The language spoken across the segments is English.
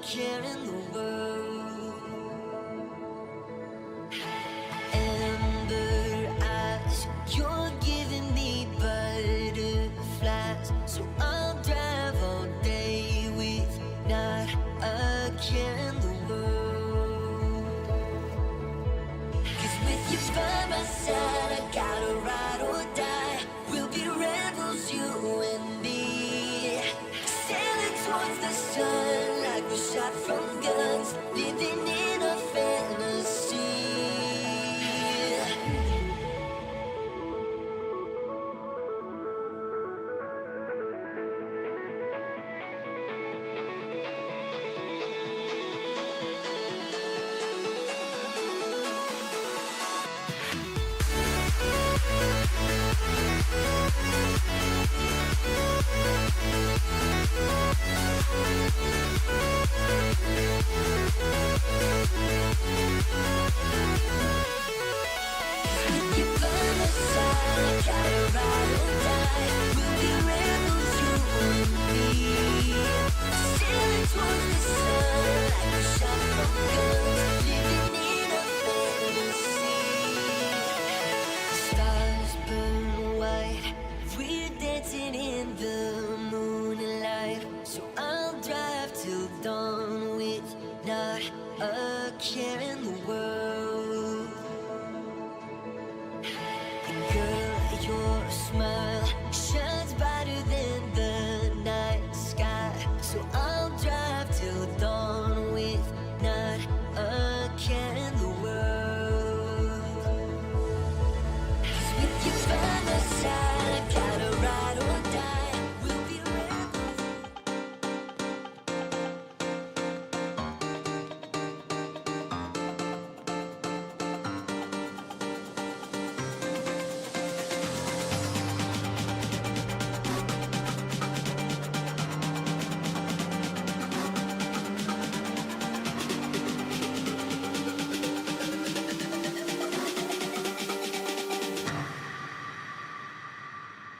care in the world. Amber eyes, you're giving me butterflies, so I'll drive all day with not a care in the world. 'Cause with you by my side, I gotta ride or die. We'll be rebels, you and me, sailing towards the sun like we're shot from guns, living in a fantasy.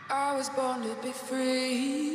I was born to be free.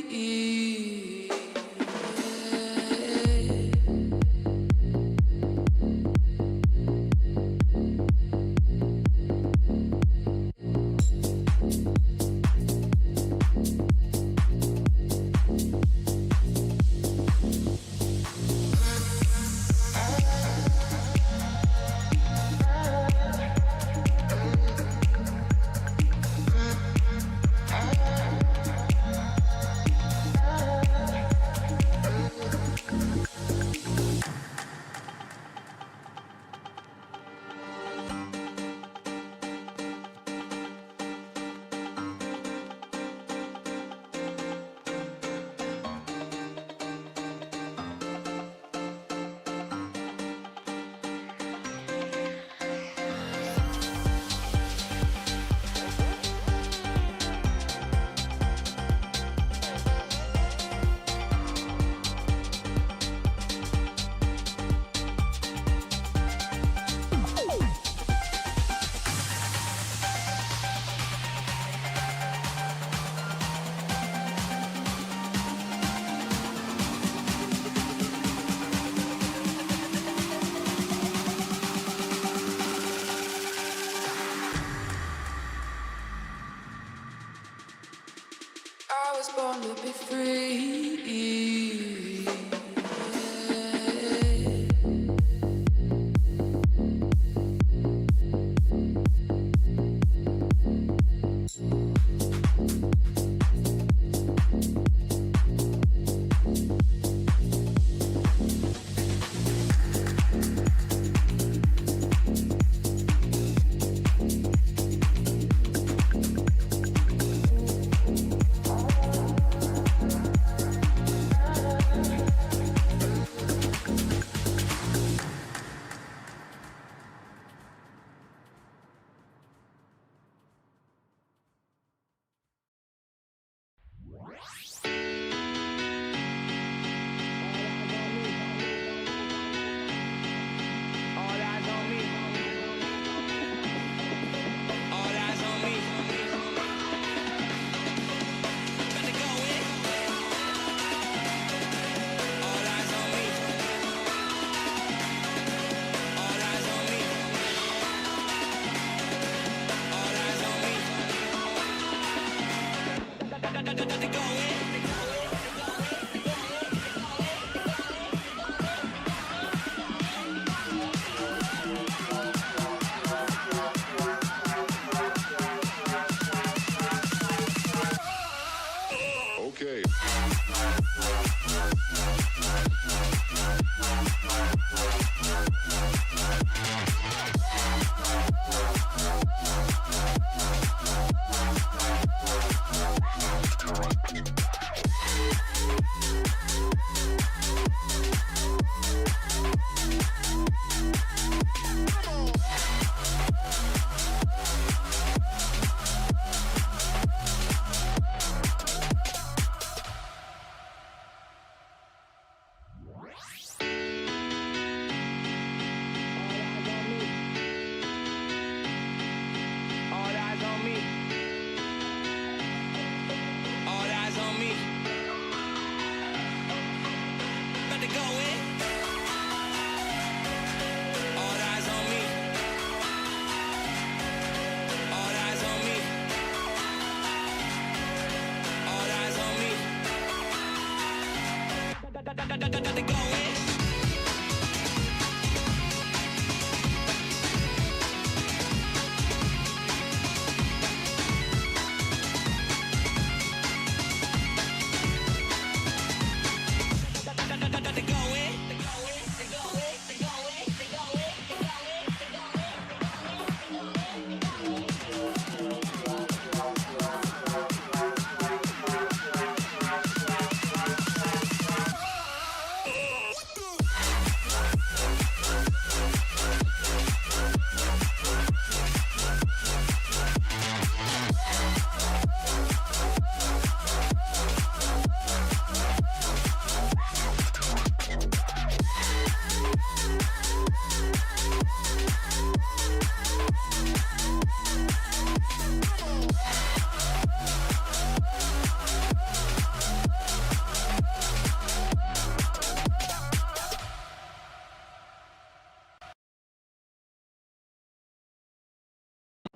I was born to be free.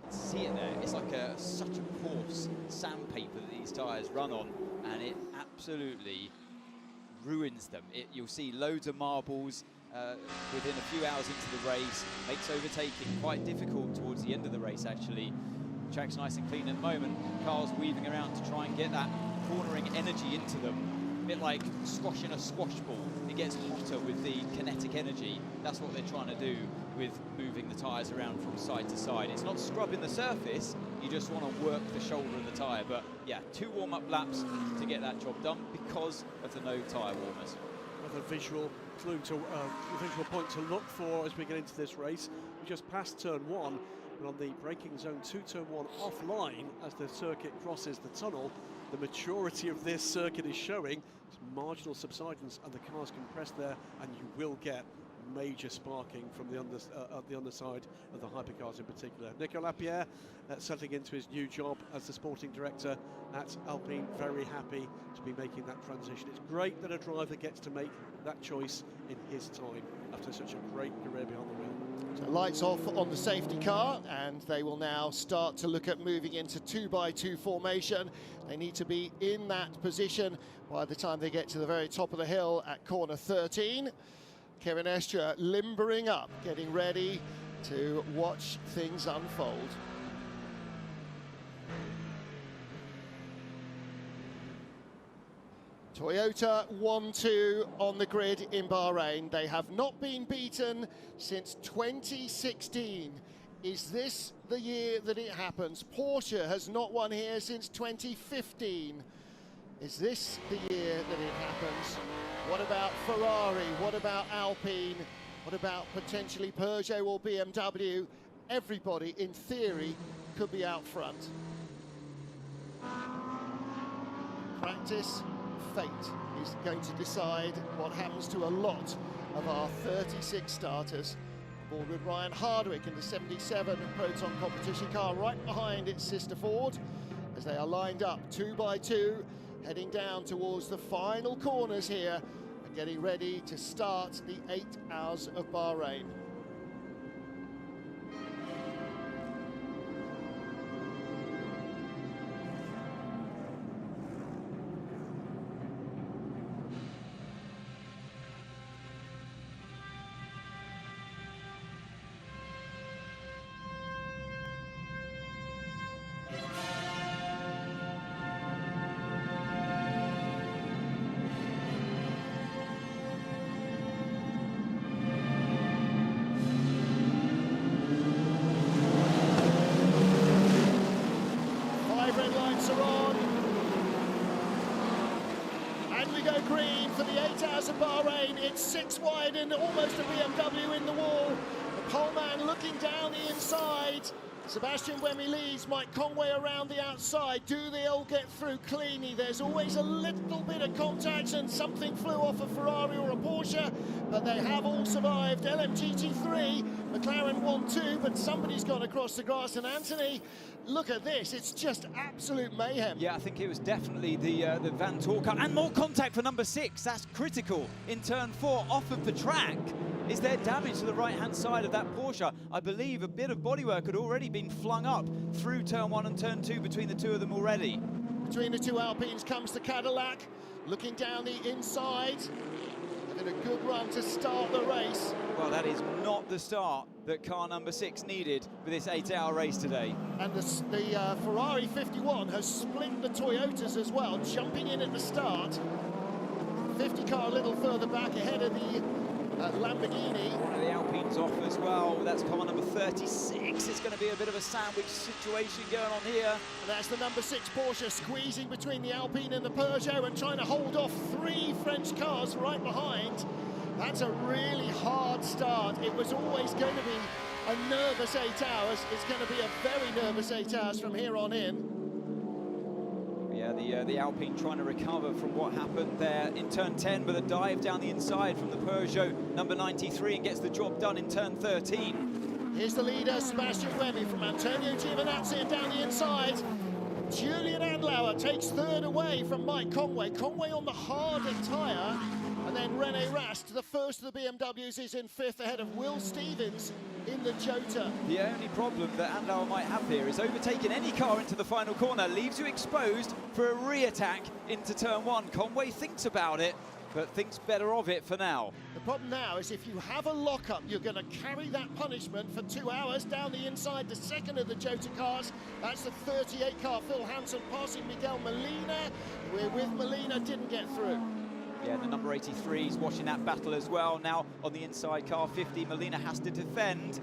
See it there, it's like such a coarse sandpaper that these tyres run on, and it absolutely ruins them. You'll see loads of marbles within a few hours into the race, makes overtaking quite difficult towards the end of the race actually. Track's nice and clean at the moment, cars weaving around to try and get that cornering energy into them. A bit like squashing a squash ball, it gets hotter with the kinetic energy. That's what they're trying to do with moving the tyres around from side to side. It's not scrubbing the surface, you just want to work the shoulder of the tyre. But yeah, 2 warm-up laps to get that job done because of the no tyre warmers. Another visual clue to visual point to look for as we get into this race. We just passed turn 1, but on the braking zone 2, turn 1 offline as the circuit crosses the tunnel. The maturity of this circuit is showing. It's marginal subsidence and the cars compressed there, and you will get major sparking from the underside of the hypercars in particular. Nico Lapierre settling into his new job as the sporting director at Alpine, very happy to be making that transition. It's great that a driver gets to make that choice in his time after such a great career behind the wheel. So lights off on the safety car, and they will now start to look at moving into 2x2 formation. They need to be in that position by the time they get to the very top of the hill at corner 13. Kevin Estre limbering up, getting ready to watch things unfold. Toyota 1-2 on the grid in Bahrain. They have not been beaten since 2016. Is this the year that it happens? Porsche has not won here since 2015. Is this the year that it happens? What about Ferrari? What about Alpine? What about potentially Peugeot or BMW? Everybody, in theory, could be out front. Practice, fate is going to decide what happens to a lot of our 36 starters. Aboard with Ryan Hardwick in the 77 Proton competition car, right behind its sister Ford, as they are lined up 2x2, heading down towards the final corners here and getting ready to start the 8 hours of Bahrain. green for the 8 Hours of Bahrain. It's 6 wide and almost a BMW in the wall. The pole man looking down the inside. Sebastian Buemi leads, Mike Conway around the outside. Do they all get through cleanly? There's always a little bit of contact and something flew off a Ferrari or a Porsche, but they have all survived. LMGT3, McLaren 1-2, but somebody's gone across the grass. And Anthony, look at this, it's just absolute mayhem. Yeah, I think it was definitely the Van Torka, and more contact for number 6. That's critical in turn 4, off of the track. Is there damage to the right-hand side of that Porsche? I believe a bit of bodywork had already been flung up through turn 1 and turn 2 between the two of them already. Between the two Alpines comes the Cadillac, looking down the inside. Having a good run to start the race. Well, that is not the start that car number 6 needed for this 8-hour race today. And the Ferrari 51 has split the Toyotas as well, jumping in at the start. 50 car a little further back ahead of the Lamborghini. One of the Alpines off as well. That's car number 36. It's going to be a bit of a sandwich situation going on here. And that's the number 6 Porsche squeezing between the Alpine and the Peugeot and trying to hold off 3 French cars right behind. That's a really hard start. It was always going to be a nervous 8 hours. It's going to be a very nervous 8 hours from here on in. Yeah, the Alpine trying to recover from what happened there in turn 10 with a dive down the inside from the Peugeot number 93 and gets the job done in turn 13. Here's the leader, Sebastian Buemi from Antonio Giovinazzi, and down the inside. Julian Andlauer takes third away from Mike Conway. Conway on the harder tyre, and then René Rast, the first of the BMWs, is in 5th ahead of Will Stevens in the Jota. The only problem that Andlauer might have here is overtaking any car into the final corner leaves you exposed for a re-attack into turn 1. Conway thinks about it, but thinks better of it for now. The problem now is if you have a lock-up, you're going to carry that punishment for 2 hours down the inside, the second of the Jota cars. That's the 38 car, Phil Hansen passing Miguel Molina. We're with Molina, didn't get through. Yeah, the number 83 is watching that battle as well. Now on the inside, car 50, Molina has to defend.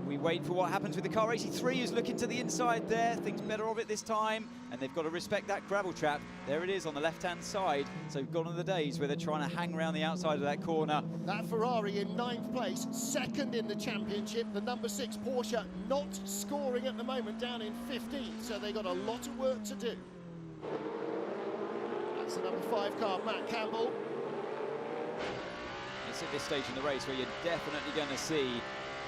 We wait for what happens with the car 83, who's looking to the inside there, thinks better of it this time, and they've got to respect that gravel trap. There it is on the left-hand side. So gone are the days where they're trying to hang around the outside of that corner. That Ferrari in 9th place, second in the championship. The number 6 Porsche not scoring at the moment, down in 15th, so they've got a lot of work to do. That's the number 5 car, Matt Campbell. It's at this stage in the race where you're definitely going to see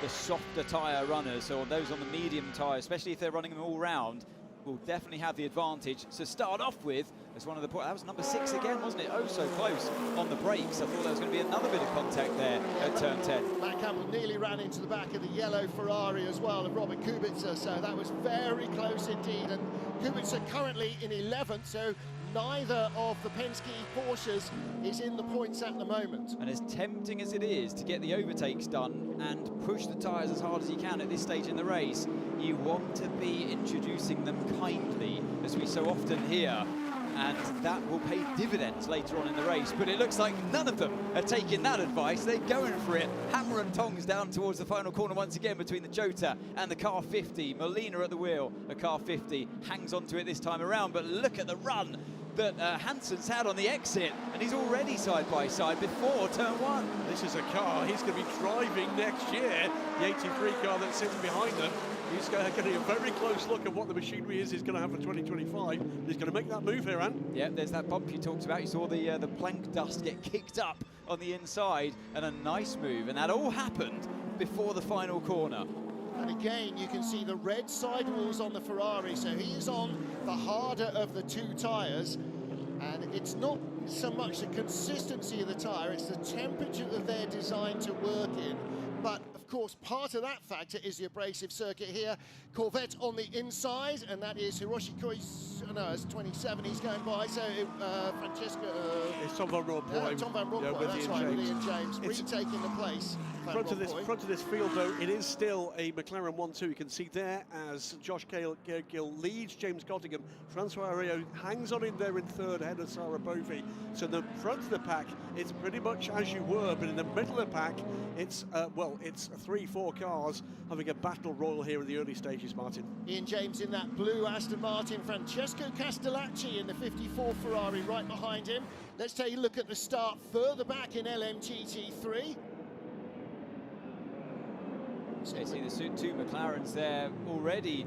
the softer tyre runners, or those on the medium tyre, especially if they're running them all round, will definitely have the advantage. So start off with, as one of the that was number 6 again, wasn't it? Oh, so close on the brakes. I thought there was going to be another bit of contact there at turn 10. Matt Campbell nearly ran into the back of the yellow Ferrari as well of Robert Kubica, so that was very close indeed. And Kubica currently in 11th, so neither of the Penske Porsches is in the points at the moment. And as tempting as it is to get the overtakes done and push the tyres as hard as you can at this stage in the race, you want to be introducing them kindly, as we so often hear, and that will pay dividends later on in the race. But it looks like none of them are taking that advice. They're going for it, hammer and tongs down towards the final corner once again between the Jota and the car 50. Molina at the wheel, a car 50 hangs onto it this time around, but look at the run that Hansen's had on the exit, and he's already side by side before turn 1. This is a car he's going to be driving next year, the 83 car that's sitting behind them. He's getting a very close look at what the machinery is he's going to have for 2025. He's going to make that move here, Ant. Yeah, there's that bump you talked about. You saw the plank dust get kicked up on the inside, and a nice move, and that all happened before the final corner. And again, you can see the red sidewalls on the Ferrari, so he is on the harder of the 2 tyres, and it's not so much the consistency of the tyre, it's the temperature that they're designed to work in. But of course, part of that factor is the abrasive circuit here. Corvette on the inside, and that is Hiroshi Koizumi. No, it's 27 he's going by, so Francesca... it's Tom Van Rompuy. Tom Van Rompuy, with that's Ian right, James. with Ian James, retaking the place. Front of this field, though, it is still a McLaren 1-2. You can see there as Josh Gill leads James Cottingham. Francois Areo hangs on in there in 3rd, ahead of Sarah Bovey. So the front of the pack, it's pretty much as you were, but in the middle of the pack, it's 3-4 cars having a battle royal here in the early stages, Martin. Ian James in that blue Aston Martin, Francesco Castellacci in the 54 Ferrari right behind him. Let's take a look at the start further back in LMGT3. So you see the two McLarens there already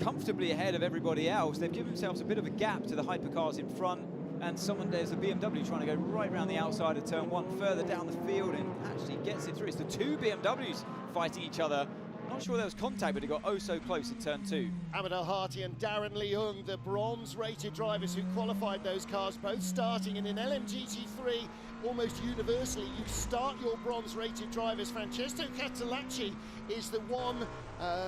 comfortably ahead of everybody else. They've given themselves a bit of a gap to the hypercars in front, and there's a BMW trying to go right around the outside of turn one, further down the field, and actually gets it through. It's the two BMWs fighting each other. Not sure there was contact, but it got oh so close in turn two. Ahmed Al-Hati and Darren Leung, the bronze-rated drivers who qualified those cars, both starting in an LMGT3. Almost universally, you start your bronze-rated drivers. Francesco Castellacci is the one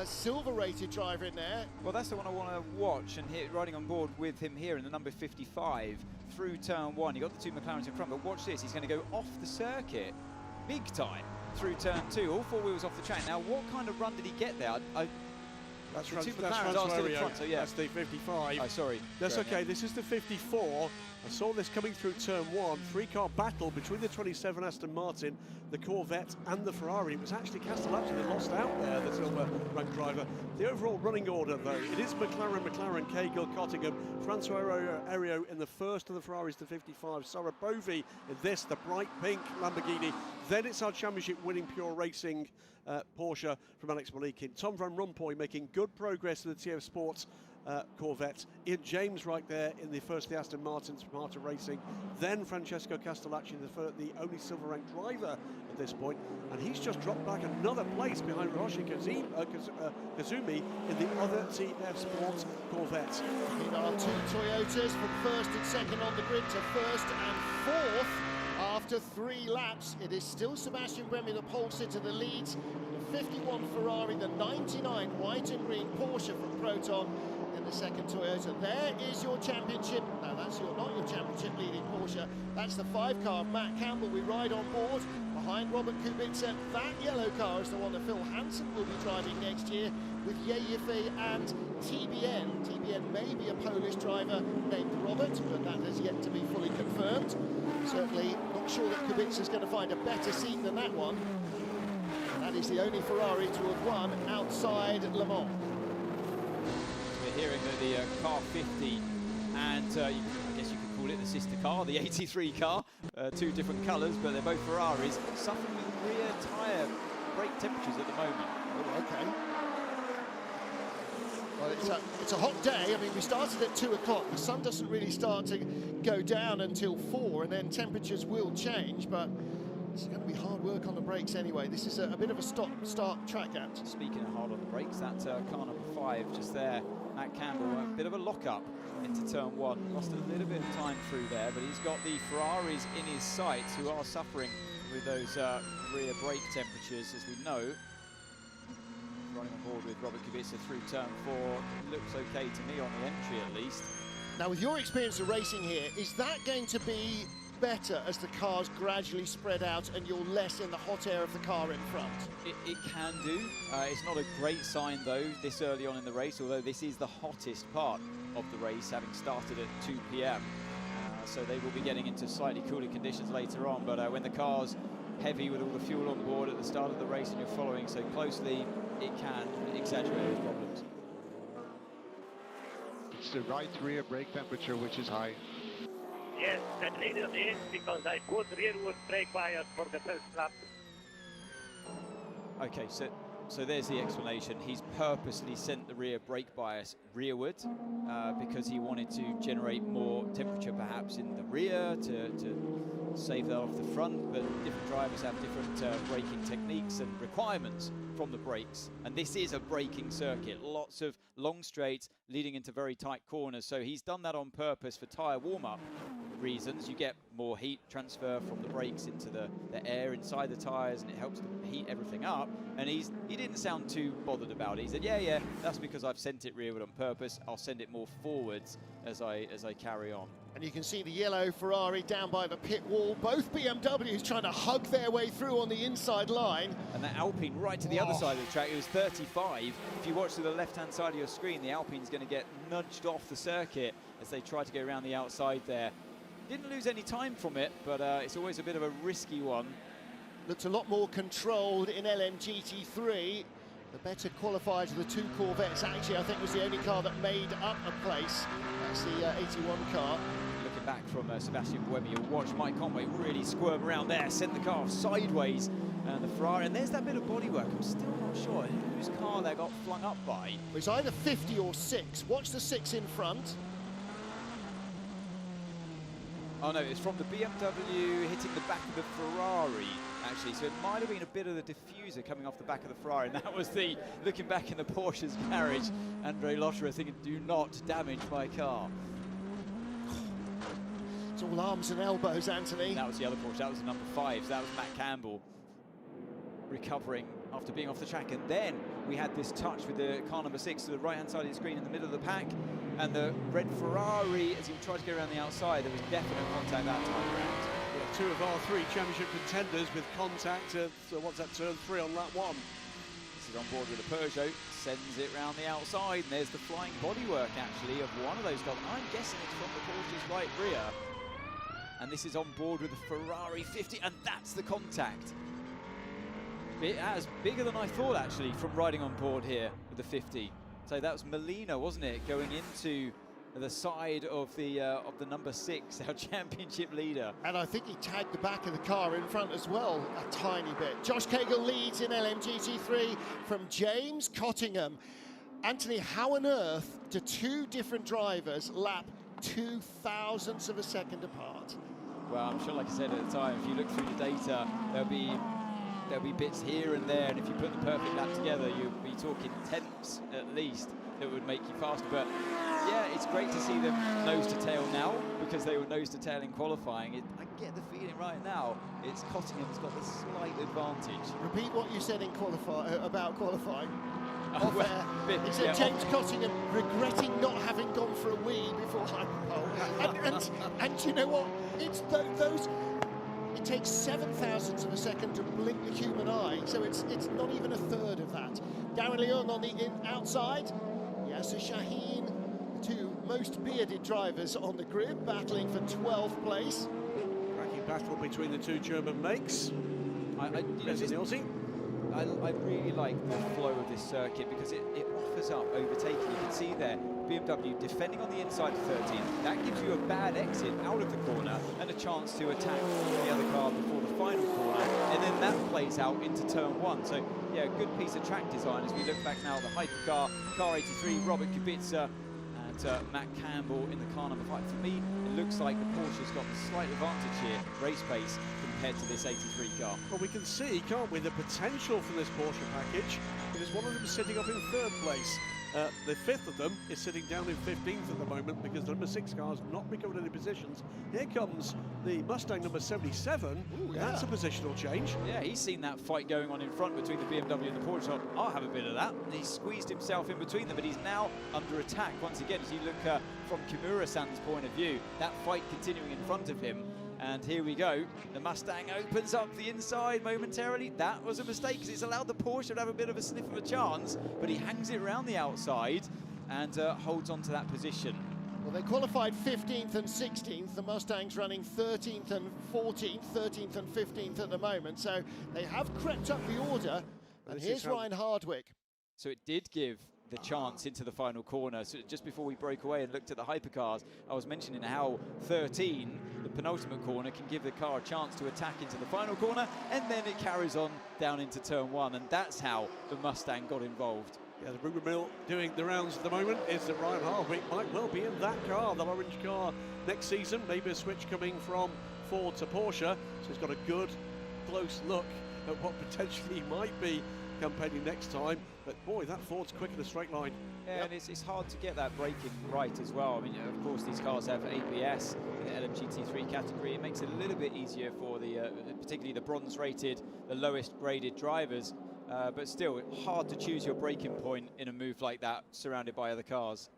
silver-rated driver in there. Well, that's the one I want to watch, and riding on board with him here in the number 55 through turn one. You got the two McLarens in front, but watch this. He's going to go off the circuit big time through turn two, all four wheels off the track. Now, what kind of run did he get there? That's the two McLarens are still in front, so yeah. That's the 55. Oh, sorry. That's okay. This is the 54. I saw this coming through turn one. Three-car battle between the 27 Aston Martin, the Corvette, and the Ferrari. It was actually Castellacci that lost out there, the silver rank driver. The overall running order, though, it is McLaren, Cahill, Cottingham, Francois Ario in the first of the Ferraris, the 55, Sarah Bovey in this, the bright pink Lamborghini. Then it's our championship-winning Pure Racing Porsche from Alex Malikin. Tom Van Rompuy making good progress with the TF Sports Corvette. Ian James right there in the first of the Aston Martins from Marta Racing. Then Francesco Castellacci, the only silver ranked driver at this point. And he's just dropped back another place behind Hiroshi Kazumi in the other TF Sports Corvette. In our two Toyotas from first and second on the grid to first and fourth. After 3 laps, it is still Sebastian Buemi, the pole sitter, the leads. The 51 Ferrari, the 99 white and green Porsche from Proton in the second Toyota. There is your championship. No, that's not your championship leading Porsche. That's the 5-car Matt Campbell we ride on board. Behind Robert Kubica, that yellow car is the one that Phil Hansen will be driving next year with Yeyife and TBN. TBN may be a Polish driver named Robert, but that has yet to be fully confirmed. Certainly not sure that Kubica is going to find a better seat than that one. And that is the only Ferrari to have won outside Le Mans. We're hearing that the car 50 and I guess you could call it the sister car, the 83 car, two different colours, but they're both Ferraris, suffering with rear tyre brake temperatures at the moment. Oh, okay. Well, it's a hot day. I mean, we started at 2 o'clock. The sun doesn't really start to go down until 4, and then temperatures will change, but it's going to be hard work on the brakes anyway. This is a bit of a stop-start track out. Speaking of hard on the brakes, that car number 5 just there, Matt Campbell, a bit of a lock-up into turn 1. Lost a little bit of time through there, but he's got the Ferraris in his sights who are suffering with those rear brake temperatures, as we know. Running on board with Robert Kubica through turn 4. Looks okay to me on the entry at least. Now, with your experience of racing here, is that going to be better as the cars gradually spread out and you're less in the hot air of the car in front? It can do. It's not a great sign though this early on in the race, although this is the hottest part of the race, having started at 2 p.m. So they will be getting into slightly cooler conditions later on, but when the car's heavy with all the fuel on board at the start of the race and you're following so closely, it can exaggerate those problems. It's the right rear brake temperature which is high. Yes, that reason is because I put rearward brake bias for the first lap. Okay, so there's the explanation. He's purposely sent the rear brake bias rearward because he wanted to generate more temperature perhaps in the rear to save that off the front, but different drivers have different braking techniques and requirements from the brakes, and this is a braking circuit, lots of long straights leading into very tight corners, so he's done that on purpose for tyre warm-up reasons. You get more heat transfer from the brakes into the air inside the tyres, and it helps to heat everything up, and he didn't sound too bothered about it. He said, yeah, that's because I've sent it rearward on purpose. I'll send it more forwards as I carry on. And you can see the yellow Ferrari down by the pit wall. Both BMWs trying to hug their way through on the inside line. And that Alpine right to the other side of the track, it was 35. If you watch to the left-hand side of your screen, the Alpine's going to get nudged off the circuit as they try to go around the outside there. Didn't lose any time from it, but it's always a bit of a risky one. looked a lot more controlled in LMGT3. The better qualifiers of the two Corvettes actually, I think, was the only car that made up a place. That's the 81 car. Looking back from Sebastian Buemi, you'll watch Mike Conway really squirm around there, send the car sideways, and the Ferrari, and there's that bit of bodywork. I'm still not sure whose car that got flung up by. It was either 50 or 6. Watch the 6 in front. Oh no, it's from the BMW hitting the back of the Ferrari, actually. So it might have been a bit of the diffuser coming off the back of the Ferrari, and that was the, looking back in the Porsche's garage, Andre Lotterer thinking, do not damage my car. It's all arms and elbows, Anthony. That was the other Porsche, that was the number 5, so that was Matt Campbell recovering after being off the track. And then we had this touch with the car number 6 to the right-hand side of the screen in the middle of the pack, and the red Ferrari, as he tried to get around the outside, there was definite contact that time around. Yeah, 2 of our 3 championship contenders with contact at, what's that, turn 3 on lap 1. This is on board with the Peugeot, sends it round the outside, and there's the flying bodywork, actually, of one of those cars. I'm guessing it's from the Porsche's right rear. And this is on board with the Ferrari 50, and that's the contact. It has bigger than I thought, actually, from riding on board here with the 50. So that was Molina, wasn't it, going into the side of the number 6, our championship leader. And I think he tagged the back of the car in front as well, a tiny bit. Josh Cagle leads in LMGT3 from James Cottingham. Anthony, how on earth do 2 different drivers lap 0.002 of a second apart? Well, I'm sure, like I said at the time, if you look through the data, there'll be bits here and there, and if you put the perfect lap together, you'll be talking tenths at least that would make you faster. But yeah, it's great to see them nose to tail now, because they were nose to tail in qualifying. I get the feeling right now it's Cottingham's got the slight advantage. Repeat what you said in about qualifying. Oh, well, Except James Cottingham regretting not having gone for a wee before hyperpole. and you know what? It's those. It takes 0.007 of a second to blink the human eye, so it's not even a third of that. Darren Leon on the outside. Yasser Shaheen, the 2 most bearded drivers on the grid, battling for 12th place. Cracking battle between the 2 German makes. I really like the flow of this circuit because it offers up overtaking. You can see there, BMW defending on the inside of 13. That gives you a bad exit out of the corner and a chance to attack the other car before the final corner. And then that plays out into turn 1. So, yeah, good piece of track design as we look back now at the hypercar, car 83, Robert Kubica, and Matt Campbell in the car number 5. For me, it looks like the Porsche's got the slight advantage here, race pace, compared to this 83 car. Well, we can see, can't we, the potential for this Porsche package, because one of them is sitting up in 3rd place. The 5th of them is sitting down in 15th at the moment because the number 6 car has not recovered any positions. Here comes the Mustang number 77. Ooh, yeah. That's a positional change. Yeah, he's seen that fight going on in front between the BMW and the Porsche. So I'll have a bit of that. And he squeezed himself in between them, but he's now under attack once again. As you look from Kimura-san's point of view, that fight continuing in front of him. And here we go. The Mustang opens up the inside momentarily. That was a mistake because it's allowed the Porsche to have a bit of a sniff of a chance, but he hangs it around the outside and holds on to that position. Well, they qualified 15th and 16th. The Mustang's running 13th and 14th, 13th and 15th at the moment. So they have crept up the order. And here's Ryan Hardwick. So it did give the chance into the final corner. So just before we broke away and looked at the hypercars, I was mentioning how 13, the penultimate corner, can give the car a chance to attack into the final corner, and then it carries on down into turn 1, and that's how the Mustang got involved. Yeah, the rumour mill doing the rounds at the moment is that Ryan Hardwick might well be in that car, the orange car, next season. Maybe a switch coming from Ford to Porsche. So he's got a good, close look at what potentially might be campaigning next time. But boy, that Ford's quick in a straight line. Yeah, and it's hard to get that braking right as well. I mean, of course, these cars have ABS in the LMGT3 category. It makes it a little bit easier for the, particularly the bronze-rated, the lowest-graded drivers. But still, hard to choose your braking point in a move like that, surrounded by other cars.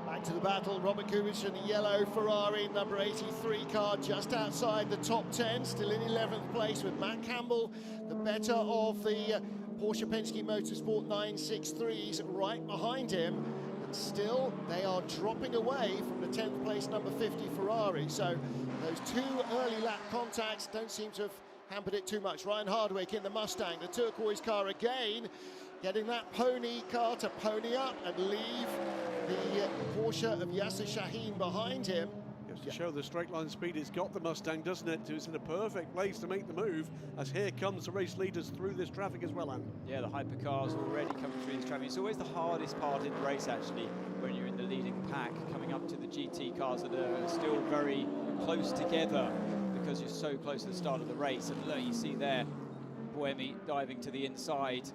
Back to the battle, Robert Kubica in the yellow Ferrari, number 83 car, just outside the top 10, still in 11th place with Matt Campbell, the better of the Porsche Penske Motorsport 963s right behind him. still they are dropping away from the 10th place number 50 Ferrari. So those two early lap contacts don't seem to have hampered it too much. Ryan Hardwick in the Mustang, the turquoise car again, getting that pony car to pony up and leave the Porsche of Yasser Shaheen behind him. Just to show the straight line speed it's got, the Mustang, doesn't it? It's in a perfect place to make the move, as here comes the race leaders through this traffic as well, Anne. Yeah, the hypercars already coming through this traffic. It's always the hardest part in the race, actually, when you're in the leading pack, coming up to the GT cars that are still very close together because you're so close to the start of the race. And look, you see there, Buemi diving to the inside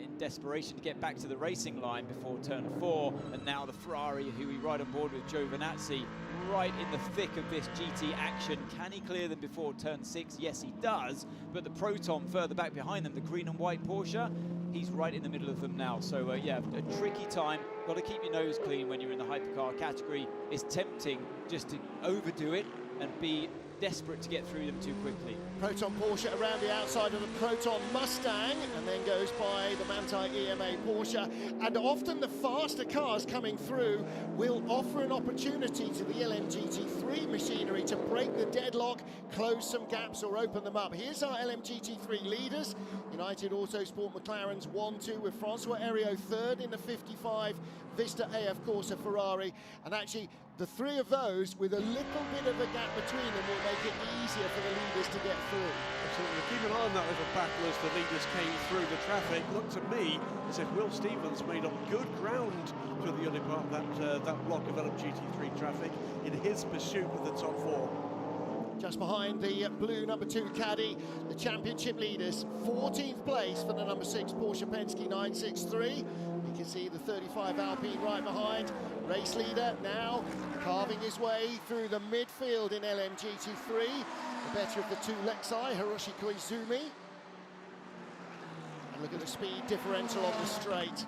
in desperation to get back to the racing line before turn 4. And now the Ferrari, who we ride on board with, Giovinazzi, right in the thick of this GT action. Can he clear them before turn 6? Yes, he does. But the Proton further back behind them, the green and white Porsche, he's right in the middle of them now. So yeah, a tricky time. Got to keep your nose clean when you're in the hypercar category. It's tempting just to overdo it and be desperate to get through them too quickly. Proton Porsche around the outside of the Proton Mustang and then goes by the Manthey EMA Porsche. And often the faster cars coming through will offer an opportunity to the LMGT3 machinery to break the deadlock, close some gaps or open them up. Here's our LMGT3 leaders. United Autosport McLaren's 1-2 with Francois Heriot third in the 55 Vista AF Corsa Ferrari. And actually, the three of those with a little bit of a gap between them will make it easier for the leaders to get through. Absolutely. Keep an eye on that little battle as the leaders came through the traffic. Looked to me as if Will Stevens made up good ground for the early part of that block of LMGT3 traffic in his pursuit of the top 4. Just behind the blue number 2 caddy, the championship leaders. 14th place for the number 6 Porsche Penske 963. You can see the 35 Alpine right behind. Race leader now carving his way through the midfield in LMGT3. The better of the two Lexi, Hiroshi Koizumi. And look at the speed differential on the straight.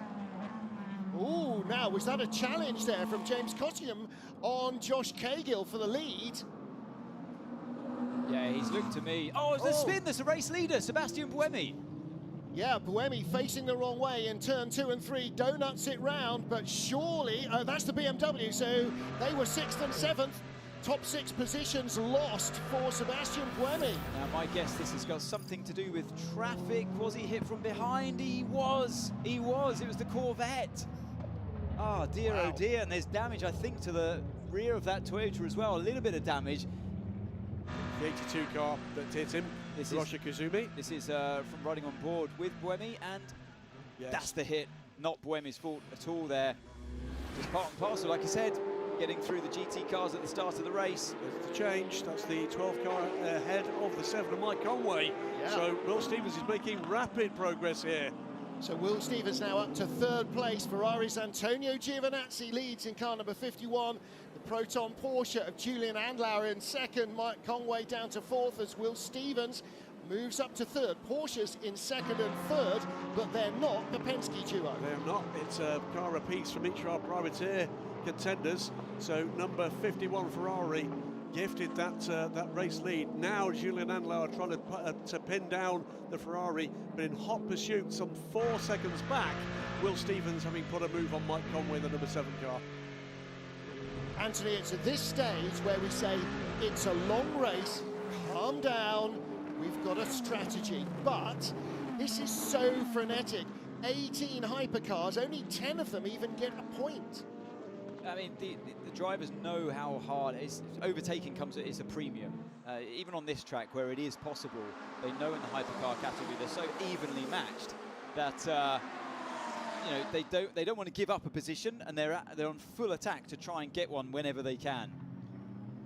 Ooh, now was that a challenge there from James Cottingham on Josh Cahill for the lead? Yeah, he's looked to me. Oh, it's the spin, there's a race leader, Sebastian Buemi. Yeah, Buemi facing the wrong way in turn 2 and 3, donuts it round, but surely, that's the BMW, so they were 6th and 7th. Top 6 positions lost for Sebastian Buemi. Now, my guess this has got something to do with traffic. Was he hit from behind? He was. It was the Corvette. Oh, dear, wow. Oh, dear. And there's damage, I think, to the rear of that Toyota as well. A little bit of damage. The 82 car that hit him, Hiroshi Koizumi. This is from riding on board with Buemi, and that's the hit. Not Buemi's fault at all there. Just part and parcel, like I said, getting through the GT cars at the start of the race. There's the change. That's the 12 car ahead of the 7 of Mike Conway. Yeah. So Will Stevens is making rapid progress here. So Will Stevens now up to 3rd place. Ferrari's Antonio Giovinazzi leads in car number 51. The Proton Porsche of Julian Andlauer in 2nd. Mike Conway down to 4th as Will Stevens moves up to 3rd. Porsche's in 2nd and 3rd, but they're not the Penske duo. They're not. It's a car apiece from each of our privateer contenders. So number 51 Ferrari gifted that race lead. Now Julian Andlauer trying to pin down the Ferrari, but in hot pursuit some 4 seconds back. Will Stevens having put a move on Mike Conway, the number 7 car. Anthony, it's at this stage where we say it's a long race, calm down, we've got a strategy, but this is so frenetic. 18 hypercars, only 10 of them even get a point. I mean, the drivers know how hard overtaking comes at a premium. Even on this track where it is possible, they know in the hypercar category they're so evenly matched that you know, they don't want to give up a position, and they're on full attack to try and get one whenever they can.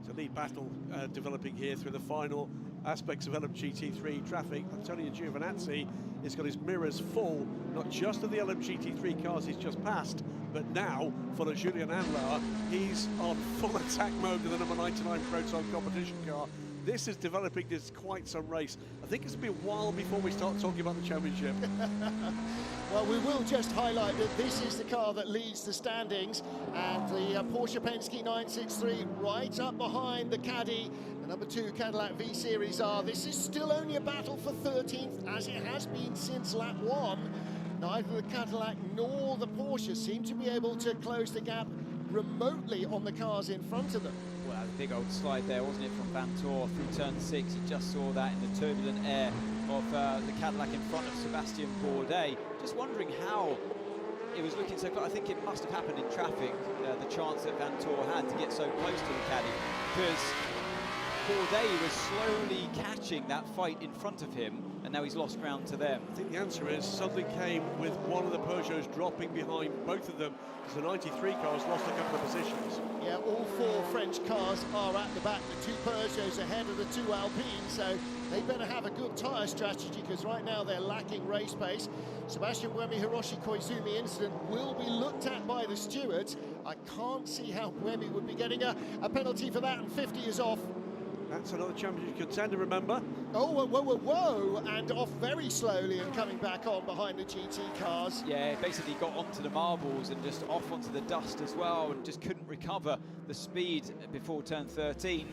It's a lead battle developing here through the final aspects of LMGT3 traffic. Antonio Giovinazzi has got his mirrors full, not just of the LMGT3 cars he's just passed, but now for Julian Andlauer, he's on full attack mode with the number 99 Proton competition car. This is developing this quite some race. I think it's going to be a while before we start talking about the championship. Well, we will just highlight that this is the car that leads the standings, and the Porsche Penske 963 right up behind the caddy, the number 2 Cadillac V-Series R. This is still only a battle for 13th, as it has been since lap 1. Neither the Cadillac nor the Porsche seem to be able to close the gap remotely on the cars in front of them. Well, that was a big old slide there, wasn't it, from Vantor through turn 6. You just saw that in the turbulent air of the Cadillac in front of Sebastian Bourdais. Just wondering how it was looking so close. I think it must have happened in traffic, the chance that Vantor had to get so close to the Caddy, because Bourdais was slowly catching that fight in front of him, and now he's lost ground to them. I think the answer is something came with one of the Peugeots dropping behind both of them, because the 93 cars lost a couple of positions. Yeah, all 4 French cars are at the back, the 2 Peugeots ahead of the 2 Alpines, so they better have a good tyre strategy, because right now they're lacking race pace. Sebastian Buemi Hiroshi Koizumi incident will be looked at by the stewards. I can't see how Buemi would be getting a penalty for that, and 50 is off. That's another championship contender, remember? Oh, whoa, whoa, whoa, whoa, and off very slowly and coming back on behind the GT cars. Yeah, basically got onto the marbles and just off onto the dust as well, and just couldn't recover the speed before turn 13.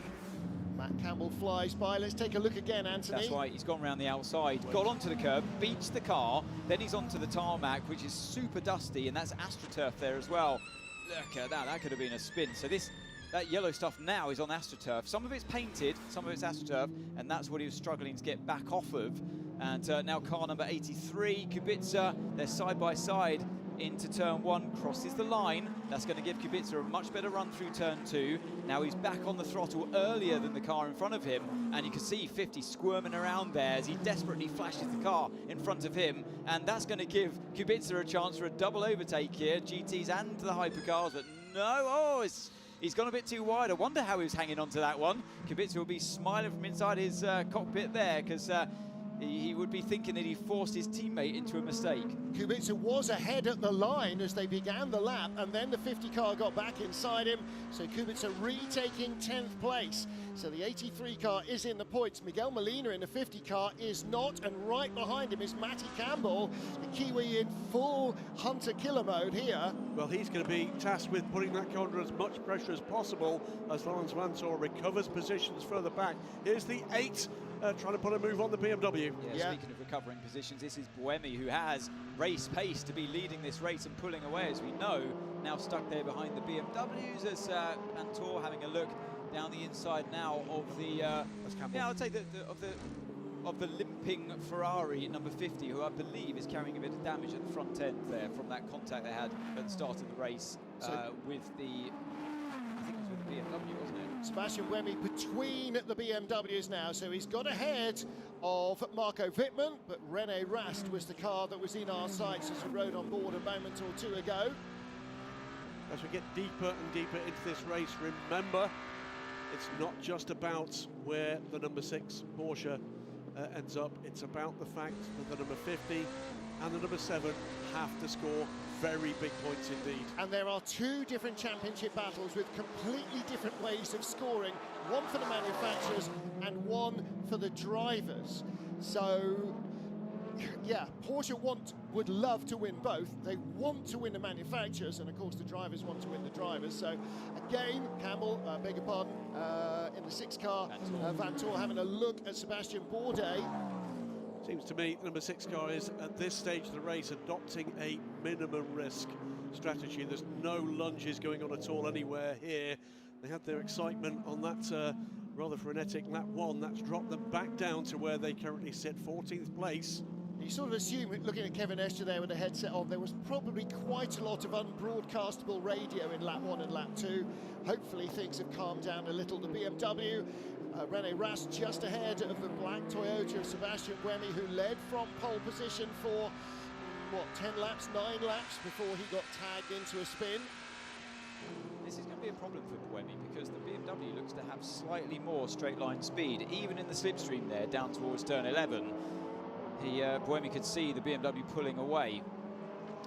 Matt Campbell flies by. Let's take a look again, Anthony. That's right, he's gone around the outside, got onto the curb, beached the car, then he's onto the tarmac, which is super dusty, and that's AstroTurf there as well. Look at that, that could have been a spin. So that yellow stuff now is on AstroTurf. Some of it's painted, some of it's AstroTurf, and that's what he was struggling to get back off of. And now car number 83, Kubica, they're side by side into turn 1, crosses the line. That's going to give Kubica a much better run through turn 2. Now he's back on the throttle earlier than the car in front of him, and you can see 50 squirming around there as he desperately flashes the car in front of him, and that's going to give Kubica a chance for a double overtake here, GTs and the hypercars, but no, he's gone a bit too wide. I wonder how he was hanging on to that one. Kubica will be smiling from inside his cockpit there, because he would be thinking that he forced his teammate into a mistake. Kubica was ahead at the line as they began the lap, and then the 50 car got back inside him, so Kubica retaking 10th place. So the 83 car is in the points. Miguel Molina in the 50 car is not, and right behind him is Matty Campbell, the Kiwi in full Hunter killer mode here. Well, he's going to be tasked with putting that car under as much pressure as possible as Lawrence Vantor recovers positions further back. Here's the 8 trying to put a move on the BMW. Yeah. Speaking of recovering positions, this is Buemi, who has race pace to be leading this race and pulling away, as we know. Now stuck there behind the BMWs as Vantor having a look down the inside now of the I'd say of the limping Ferrari number 50, who I believe is carrying a bit of damage at the front end there from that contact they had at the start of the race with the, I think it was with the BMW, wasn't it? Sebastian Buemi between the BMWs now, so he's got ahead of Marco Wittmann, but René Rast was the car that was in our sights as we rode on board a moment or 2 ago. As we get deeper and deeper into this race, remember, it's not just about where the number 6 Porsche ends up. It's about the fact that the number 50 and the number 7 have to score very big points indeed. And there are 2 different championship battles with completely different ways of scoring. One for the manufacturers and one for the drivers. So, yeah, Porsche would love to win both. They want to win the manufacturers, and of course the drivers want to win the drivers. So again, Campbell, beg your pardon, in the 6 car, Vantor having a look at Sebastian Bourdais. Seems to me the number 6 car is at this stage of the race adopting a minimum risk strategy. There's no lunges going on at all anywhere here. They had their excitement on that rather frenetic lap 1. That's dropped them back down to where they currently sit, 14th place. You sort of assume, looking at Kevin Escher there with the headset on, there was probably quite a lot of unbroadcastable radio in lap 1 and lap 2. Hopefully things have calmed down a little. The BMW, René Rast just ahead of the black Toyota of Sebastian Buemi, who led from pole position for, 10 laps, 9 laps before he got tagged into a spin. This is going to be a problem for Buemi, because the BMW looks to have slightly more straight line speed, even in the slipstream there, down towards turn 11. Buemi could see the BMW pulling away.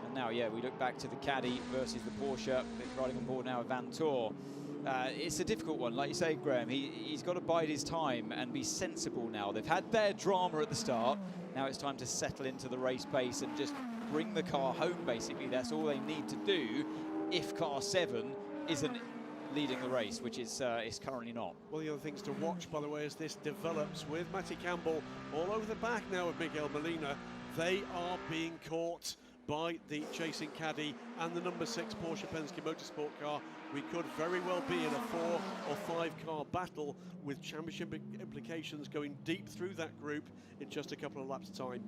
And now, yeah, we look back to the Caddy versus the Porsche. They're riding on board now with Vantor. It's a difficult one, like you say, Graham. He's got to bide his time and be sensible now. They've had their drama at the start. Now it's time to settle into the race pace and just bring the car home, basically. That's all they need to do if car 7 isn't leading the race, which is currently not. Well, the other things to watch, by the way, as this develops, with Matty Campbell all over the back now of Miguel Molina, they are being caught by the chasing caddy and the number 6 Porsche Penske Motorsport car. We could very well be in a 4 or 5 car battle with championship implications going deep through that group in just a couple of laps' time.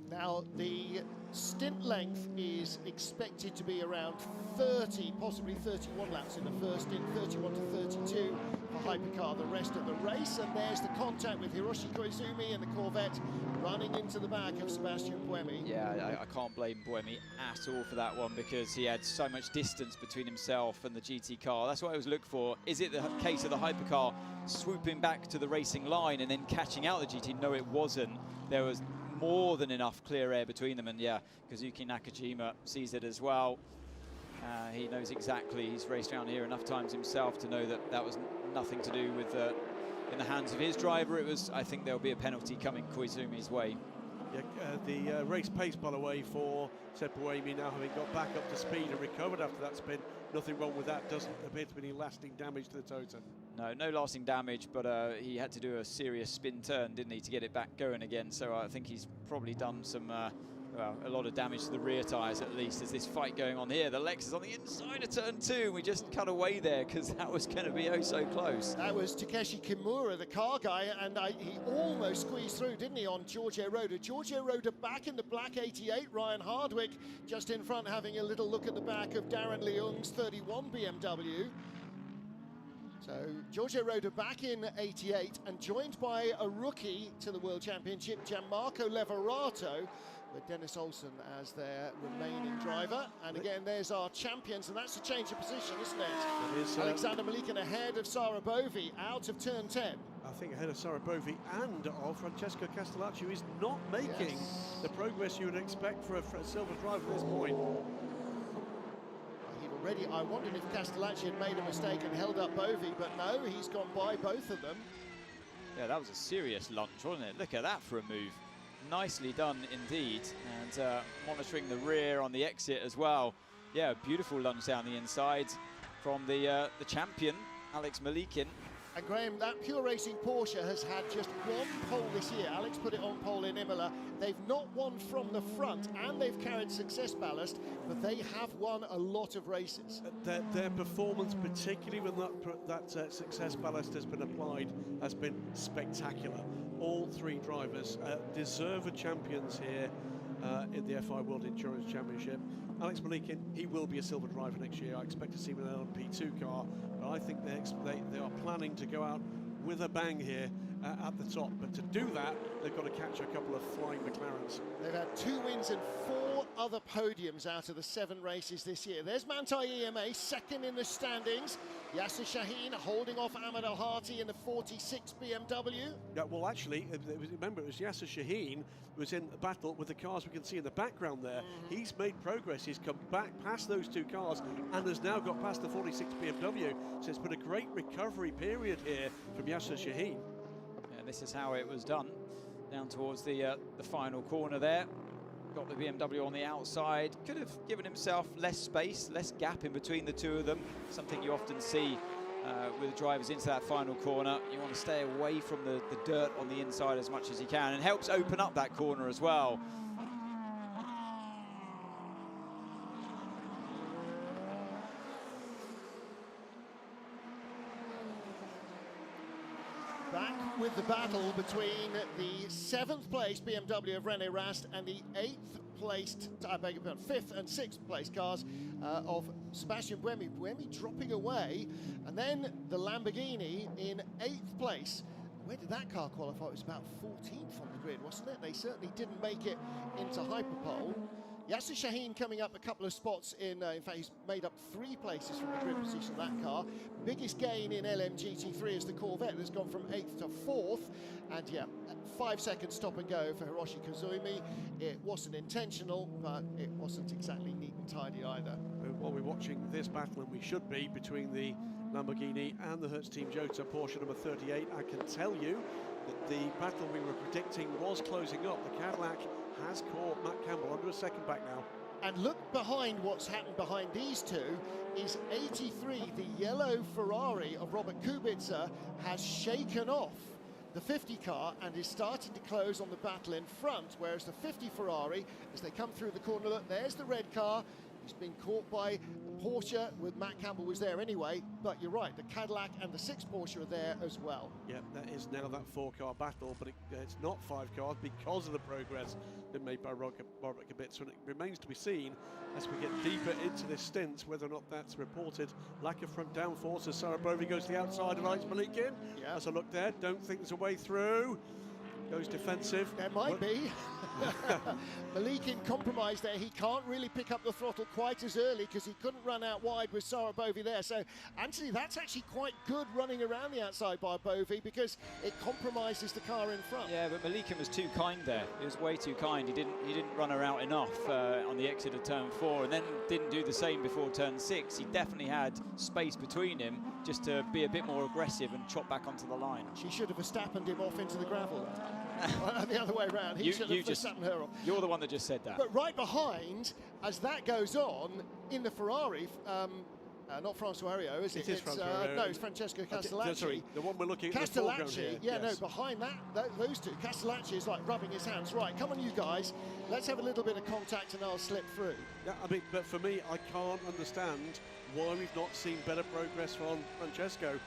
Now, the stint length is expected to be around 30, possibly 31 laps in the first stint, 31 to 32 for Hypercar the rest of the race. And there's the contact with Hiroshi Koizumi and the Corvette running into the back of Sebastian Buemi. Yeah, I can't blame Buemi at all for that one, because he had so much distance between himself and the GT car. That's what I was looking for. Is it the case of the Hypercar swooping back to the racing line and then catching out the GT? No, it wasn't. There was more than enough clear air between them, and yeah, Kazuki Nakajima sees it as well. He knows exactly, he's raced around here enough times himself to know that that was nothing to do with in the hands of his driver. It was, I think there'll be a penalty coming Koizumi's way. Yeah, the race pace, by the way, for Seb Buemi, now having got back up to speed and recovered after that spin. Nothing wrong with that. Doesn't appear to be any lasting damage to the Tota. No lasting damage, but he had to do a serious spin turn, didn't he, to get it back going again. So I think he's probably done some, well, a lot of damage to the rear tyres at least. There's this fight going on here. The Lexus on the inside of turn 2. We just cut away there because that was going to be oh so close. That was Takeshi Kimura, the car guy, and he almost squeezed through, didn't he, on Giorgio Roda. Giorgio Roda back in the black 88. Ryan Hardwick just in front having a little look at the back of Darren Leung's 31 BMW. So Giorgio Roda back in 88 and joined by a rookie to the World Championship, Gianmarco Leverato, with Dennis Olsen as their remaining driver. And again, there's our champions, and that's a change of position, isn't it? It is. Alexander Malikin ahead of Sarah Bovi out of turn 10. I think ahead of Sarah Bovi and of Francesco Castellacci, who is not making the progress you would expect for a silver driver at this point. He'd already, I wondered if Castellacci had made a mistake and held up Bovi, but no, he's gone by both of them. Yeah, that was a serious lunge, wasn't it? Look at that for a move. Nicely done indeed, and monitoring the rear on the exit as well. Yeah, beautiful lunge down the inside from the champion, Alex Malikin. And Graham, that Pure Racing Porsche has had just one pole this year. Alex put it on pole in Imola. They've not won from the front, and they've carried success ballast, but they have won a lot of races. Their performance, particularly when that success ballast has been applied, has been spectacular. All 3 drivers deserve a champions here in the FI World Endurance Championship. Alex Malikin, he will be a silver driver next year. I expect to see him in an LMP2 car, but I think they are planning to go out with a bang here at the top. But to do that, they've got to catch a couple of flying McLarens. They've had 2 wins and 4 other podiums out of the 7 races this year. There's Manthey EMA, second in the standings. Yasser Shaheen holding off Ahmed Al-Hati in the 46 BMW. Yeah, well, actually, remember, it was Yasser Shaheen who was in the battle with the cars we can see in the background there. He's made progress. He's come back past those 2 cars and has now got past the 46 BMW. So it's been a great recovery period here from Yasser Shaheen. Yeah, this is how it was done. Down towards the final corner there. Got the BMW on the outside. Could have given himself less space, less gap in between the 2 of them. Something you often see with drivers into that final corner. You want to stay away from the dirt on the inside as much as you can, and helps open up that corner as well. Back with the battle between the 7th place BMW of René Rast and the 8th placed, I beg your pardon, 5th and 6th place cars of Sebastian Buemi. Buemi dropping away, and then the Lamborghini in 8th place. Where did that car qualify? It was about 14th on the grid, wasn't it? They certainly didn't make it into Hyperpole. Yasser Shaheen coming up a couple of spots in fact, he's made up 3 places from the grid position of that car. Biggest gain in LMGT3 is the Corvette that's gone from 8th to 4th. And yeah, 5 seconds stop and go for Hiroshi Koizumi. It wasn't intentional, but it wasn't exactly neat and tidy either. While we're watching this battle, and we should be, between the Lamborghini and the Hertz Team Jota Porsche number 38, I can tell you that the battle we were predicting was closing up. The Cadillac has caught Matt Campbell under a second back now. And look behind what's happened behind these 2 is 83, the yellow Ferrari of Robert Kubica, has shaken off the 50 car and is starting to close on the battle in front, whereas the 50 Ferrari, as they come through the corner, look, there's the red car. He's been caught by the Porsche, with Matt Campbell was there anyway, but you're right, the Cadillac and the 6 Porsche are there as well. Yeah, that is now that 4-car battle, but it's not 5 cars because of the progress been made by Robert Kubica, and it remains to be seen as we get deeper into this stint whether or not that's reported. Lack of front downforce as Sarah Bovey goes to the outside of Alex Malikin. Yeah. As I look there, don't think there's a way through. Goes defensive. There might be. Malikin compromised there. He can't really pick up the throttle quite as early because he couldn't run out wide with Sarah Bovey there. So, Anthony, that's actually quite good running around the outside by Bovey because it compromises the car in front. Yeah, but Malikin was too kind there. He was way too kind. He didn't run her out enough on the exit of turn 4, and then didn't do the same before turn 6. He definitely had space between him just to be a bit more aggressive and chop back onto the line. She should have Verstappened him off into the gravel. The other way around. He should have Verstappened her off. You're the one that just said that. But right behind, as that goes on, in the Ferrari, not Francois Heriot, is it? It is Francois Heriot. No, it's Francesco Castellacci. Sorry, the one we're looking at the foreground here. Yeah, yes. no, behind those two, Castellacci is like rubbing his hands. Right, come on, you guys. Let's have a little bit of contact and I'll slip through. Yeah, I mean, but for me, I can't understand why we've not seen better progress from Francesco.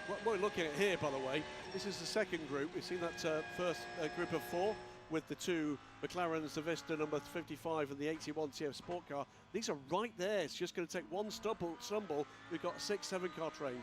What we're looking at here, by the way, this is the second group. We've seen that first group of 4 with the 2 McLarens, the Vista number 55 and the 81 TF Sport Car. These are right there. It's just going to take one stumble. We've got a 6-7 car train.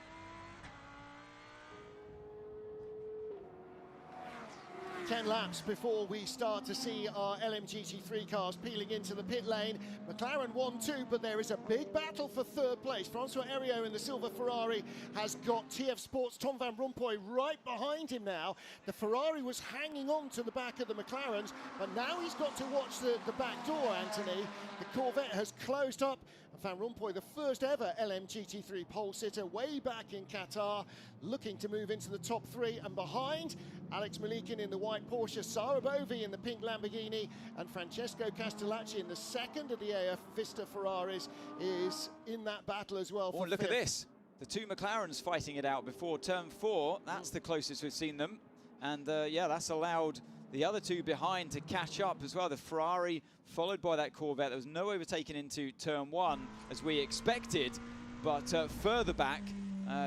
10 laps before we start to see our LMGT3 cars peeling into the pit lane. McLaren 1-2, but there is a big battle for 3rd place. Francois Heriot in the silver Ferrari has got TF Sports' Tom van Rompuy right behind him now. The Ferrari was hanging on to the back of the McLarens, but now he's got to watch the back door, Anthony. The Corvette has closed up. Van Rompuy, the first ever LMGT3 pole sitter way back in Qatar, looking to move into the top 3, and behind Alex Malikin in the white Porsche, Sarah Bovey in the pink Lamborghini, and Francesco Castellacci in the second of the AF Vista Ferraris is in that battle as well. Oh, look at this. The 2 McLarens fighting it out before turn 4. That's the closest we've seen them. And yeah, that's allowed the other 2 behind to catch up as well. The Ferrari followed by that Corvette. There was no overtaking into turn 1 as we expected, but further back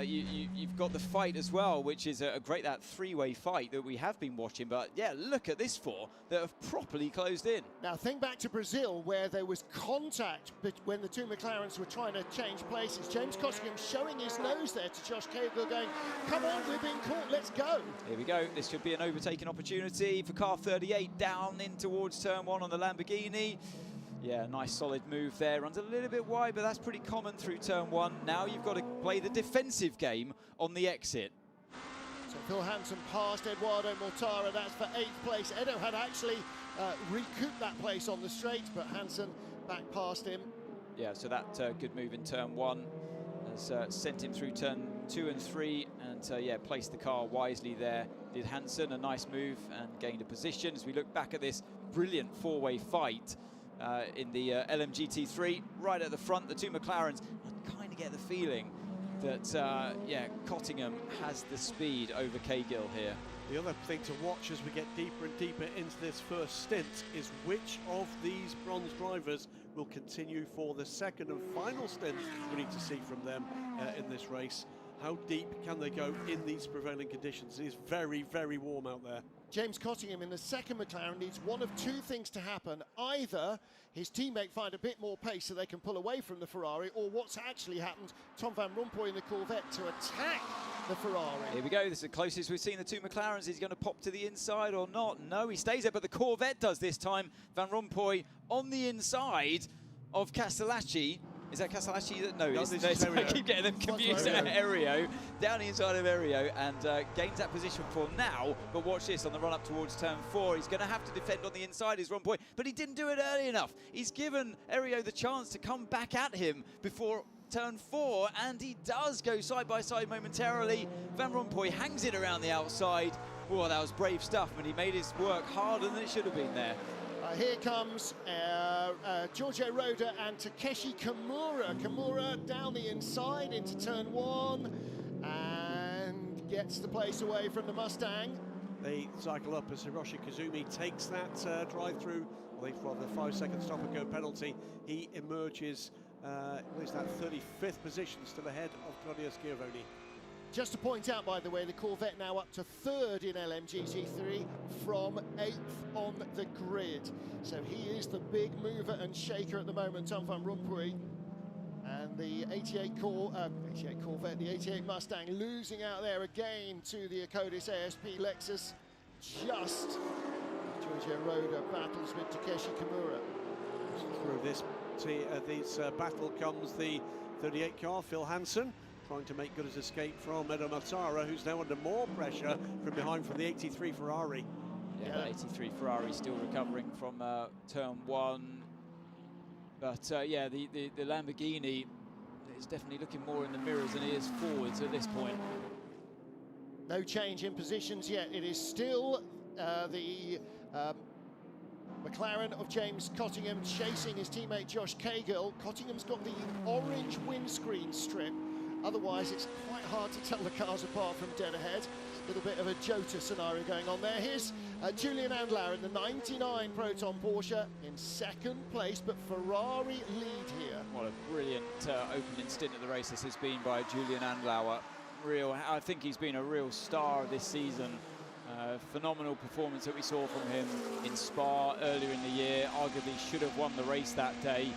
you've got the fight as well, which is a great, that 3-way fight that we have been watching. But yeah, look at this 4 that have properly closed in. Now think back to Brazil, where there was contact when the 2 McLarens were trying to change places. James Costingham showing his nose there to Josh Cagle, going, come on, we've been caught, let's go. Here we go. This should be an overtaking opportunity for car 38 down in towards turn 1 on the Lamborghini. Yeah, nice solid move there. Runs a little bit wide, but that's pretty common through turn 1. Now you've got to play the defensive game on the exit. So Phil Hansen passed Eduardo Mortara. That's for 8th place. Edo had actually recouped that place on the straight, but Hansen back past him. Yeah, so that good move in turn 1 has sent him through turn 2 and 3, and yeah, placed the car wisely there. Did Hansen a nice move and gained a position. As we look back at this brilliant 4-way fight in the LMGT3, right at the front, the 2 McLarens. I kind of get the feeling that, yeah, Cottingham has the speed over Cagill here. The other thing to watch as we get deeper and deeper into this first stint is which of these bronze drivers will continue for the second and final stint we need to see from them in this race. How deep can they go in these prevailing conditions? It is very, very warm out there. James Cottingham in the second McLaren needs one of 2 things to happen. Either his teammate find a bit more pace so they can pull away from the Ferrari, or what's actually happened, Tom van Rompuy in the Corvette to attack the Ferrari. Here we go. This is the closest we've seen the 2 McLarens. Is he going to pop to the inside or not? No, he stays there, but the Corvette does this time. Van Rompuy on the inside of Castellacci. Is that Castellacci? No, no, I keep getting them confused. Heriot, down the inside of Heriot, and gains that position for now. But watch this, on the run up towards turn 4, he's going to have to defend on the inside, is Rompuy, but he didn't do it early enough. He's given Heriot the chance to come back at him before turn 4, and he does go side by side momentarily. Van Rompuy hangs it around the outside. Oh, that was brave stuff, but he made his work harder than it should have been there. Here comes Giorgio Roda and Takeshi Kimura. Kimura down the inside into turn 1 and gets the place away from the Mustang. they cycle up as Hiroshi Kazumi takes that drive-through, well, rather the 5-second stop-and-go penalty. He emerges, is that 35th position, still ahead of Claudio Schiavone. Just to point out, by the way, the Corvette now up to 3rd in LMGT3 from 8th on the grid. So he is the big mover and shaker at the moment, Tom van Rompuy. And the 88 Corvette, the 88 Mustang losing out there again to the Akodis ASP Lexus. Just Giorgio Roda battles with Takeshi Kimura. Through this battle comes the 38 car, Phil Hansen, trying to make good his escape from Edo Matara, who's now under more pressure from behind from the 83 Ferrari. Yeah, the 83 Ferrari still recovering from turn 1. But yeah, the Lamborghini is definitely looking more in the mirrors than he is forwards at this point. No change in positions yet. It is still the McLaren of James Cottingham chasing his teammate Josh Cahill. Cottingham's got the orange windscreen strip. Otherwise, it's quite hard to tell the cars apart from dead ahead. A little bit of a Jota scenario going on there. Here's Julian Andlauer in the 99 Proton Porsche in 2nd place, but Ferrari lead here. What a brilliant opening stint at the race this has been by Julian Andlauer. I think he's been a real star this season. Phenomenal performance that we saw from him in Spa earlier in the year. Arguably should have won the race that day.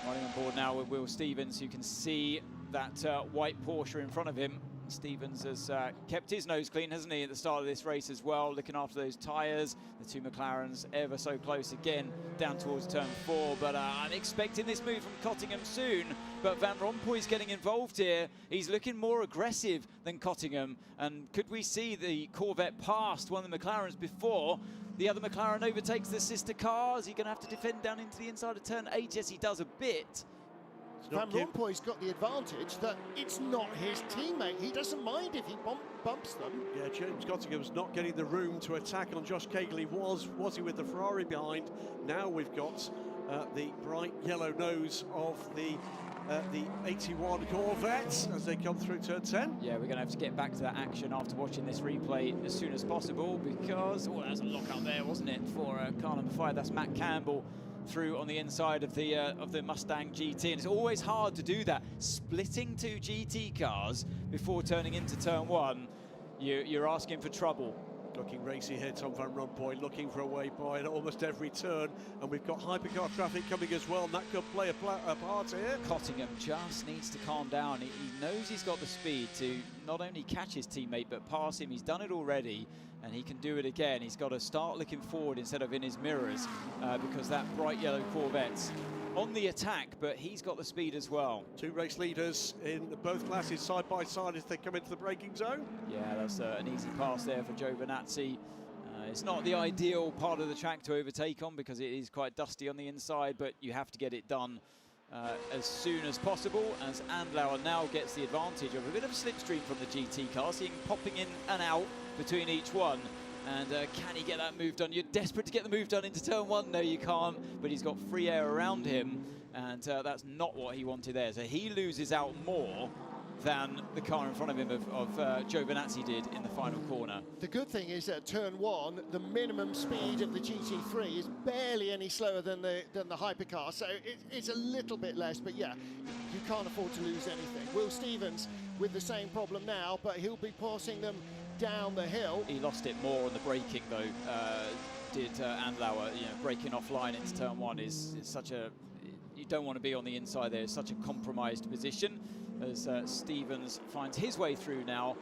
Riding on board now with Will Stevens. You can see that white Porsche in front of him. Stevens has kept his nose clean, hasn't he, at the start of this race as well, looking after those tyres. The two McLarens ever so close again down towards turn 4, but I'm expecting this move from Cottingham soon. But Van Rompuy's getting involved here. He's looking more aggressive than Cottingham, and could we see the Corvette past one of the McLarens before the other McLaren overtakes the sister car? Is he going to have to defend down into the inside of turn 8? Yes, he does a bit. Van Rompuy's got the advantage that it's not his teammate. He doesn't mind if he bumps them. Yeah, James Cottingham's not getting the room to attack on Josh Cahill. He was he with the Ferrari behind? Now we've got the bright yellow nose of the 81 Corvette as they come through turn 10. Yeah, we're going to have to get back to that action after watching this replay as soon as possible, because, oh, that's a lock up there, wasn't it, for car number 5. That's Matt Campbell through on the inside of the Mustang GT, and it's always hard to do that, splitting two GT cars before turning into turn 1. You're asking for trouble. Looking racy here, Tom van Rompuy, looking for a way by at almost every turn, and we've got hypercar traffic coming as well, and that could play a part here. Cottingham just needs to calm down. He knows he's got the speed to not only catch his teammate but pass him. He's done it already, and he can do it again. He's got to start looking forward instead of in his mirrors, because that bright yellow Corvette's on the attack, but he's got the speed as well. Two race leaders in both classes side by side as they come into the braking zone. Yeah, that's an easy pass there for Giovinazzi. It's not the ideal part of the track to overtake on because it is quite dusty on the inside, but you have to get it done as soon as possible, as Andlauer now gets the advantage of a bit of a slipstream from the GT car, seeing popping in and out between each one. And can he get that move done? You're desperate to get the move done into turn 1. No, you can't, but he's got free air around him, and that's not what he wanted there. So he loses out more than the car in front of him of Giovinazzi did in the final corner. The good thing is that turn 1, the minimum speed of the GT3 is barely any slower than the hypercar, so it's a little bit less, but yeah, you can't afford to lose anything. Will Stevens with the same problem now, but he'll be passing them down the hill. He lost it more on the braking though, did Andlauer. You know, braking offline into turn 1 is such a, you don't want to be on the inside there. It's such a compromised position as Stevens finds his way through now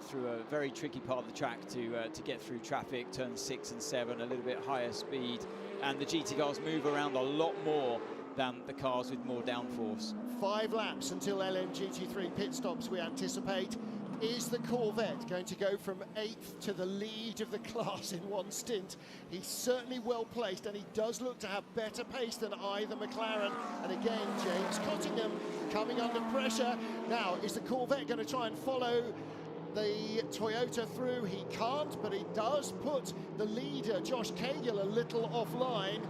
through a very tricky part of the track to get through traffic. Turns 6 and 7, a little bit higher speed, and the GT cars move around a lot more than the cars with more downforce. 5 laps until LMGT3 pit stops, we anticipate. Is the Corvette going to go from 8th to the lead of the class in one stint? He's certainly well placed, and he does look to have better pace than either McLaren. And again, James Cottingham coming under pressure. Now, is the Corvette going to try and follow the Toyota through? He can't, but he does put the leader, Josh Cahill, a little offline.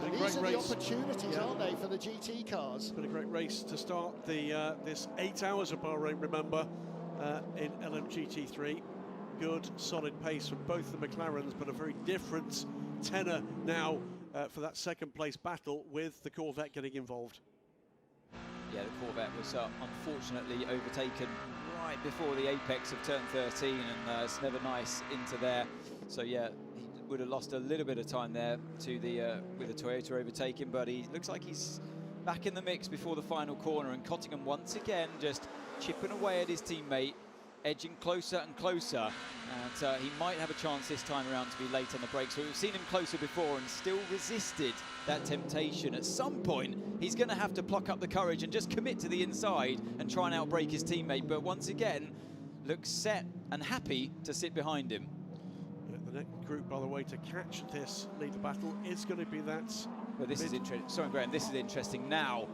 And these are the opportunities, aren't they, for the GT cars? It's been a great race to start the this 8 hours of Bahrain, remember, in LMGT3. good, solid pace from both the McLarens, but a very different tenor now for that second place battle, with the Corvette getting involved. Yeah, the Corvette was unfortunately overtaken right before the apex of turn 13, and it's never nice into there. So yeah, he would have lost a little bit of time there to the with the Toyota overtaking, but he looks like he's back in the mix before the final corner, and Cottingham once again just chipping away at his teammate, edging closer and closer, and he might have a chance this time around to be late on the brakes. So we've seen him closer before and still resisted that temptation. At some point, he's going to have to pluck up the courage and just commit to the inside and try and outbrake his teammate, but once again, looks set and happy to sit behind him. Yeah, the next group, by the way, to catch this leader battle is going to be that. Well, this is interesting. Sorry, Graham, this is interesting. Now,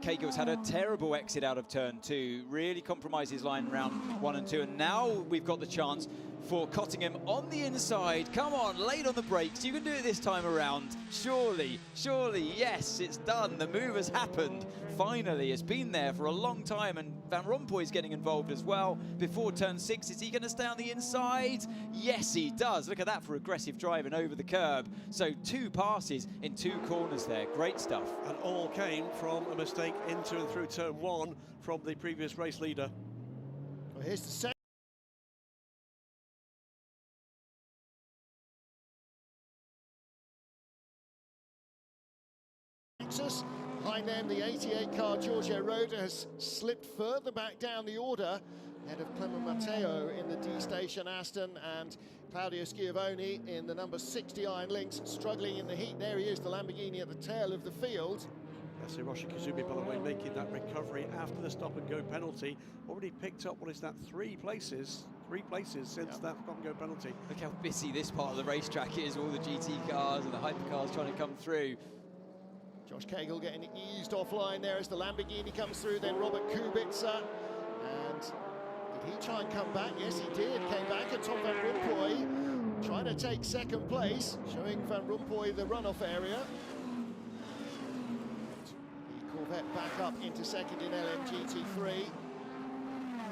Cagill's had a terrible exit out of turn 2, really compromised his line round 1 and 2, and now we've got the chance for Cottingham on the inside. Come on, late on the brakes. You can do it this time around. Surely, surely, yes, it's done. The move has happened. Finally, it's been there for a long time, and Van Rompuy's getting involved as well. Before turn 6, is he going to stay on the inside? Yes, he does. Look at that for aggressive driving over the curb. So 2 passes in 2 corners there. Great stuff. And all came from a mistake into and through turn 1 from the previous race leader. Well, here's the second. Behind them, the 88 car Giorgio Roda has slipped further back down the order, ahead of Clement Matteo in the D Station Aston and Claudio Schiavone in the number 60 Iron Lynx, struggling in the heat. There he is, the Lamborghini at the tail of the field. Yes, Hiroshi Kazumi, by the way, making that recovery after the stop-and-go penalty. Already picked up, what is that, 3 places? 3 places since that stop-and-go penalty. Look how busy this part of the racetrack is, all the GT cars and the hypercars trying to come through. Josh Cagle getting eased offline there as the Lamborghini comes through, then Robert Kubica. And did he try and come back? Yes, he did. Came back at Tom Van Rompuy, trying to take second place, showing Van Rompuy the runoff area. The Corvette back up into second in LMGT3.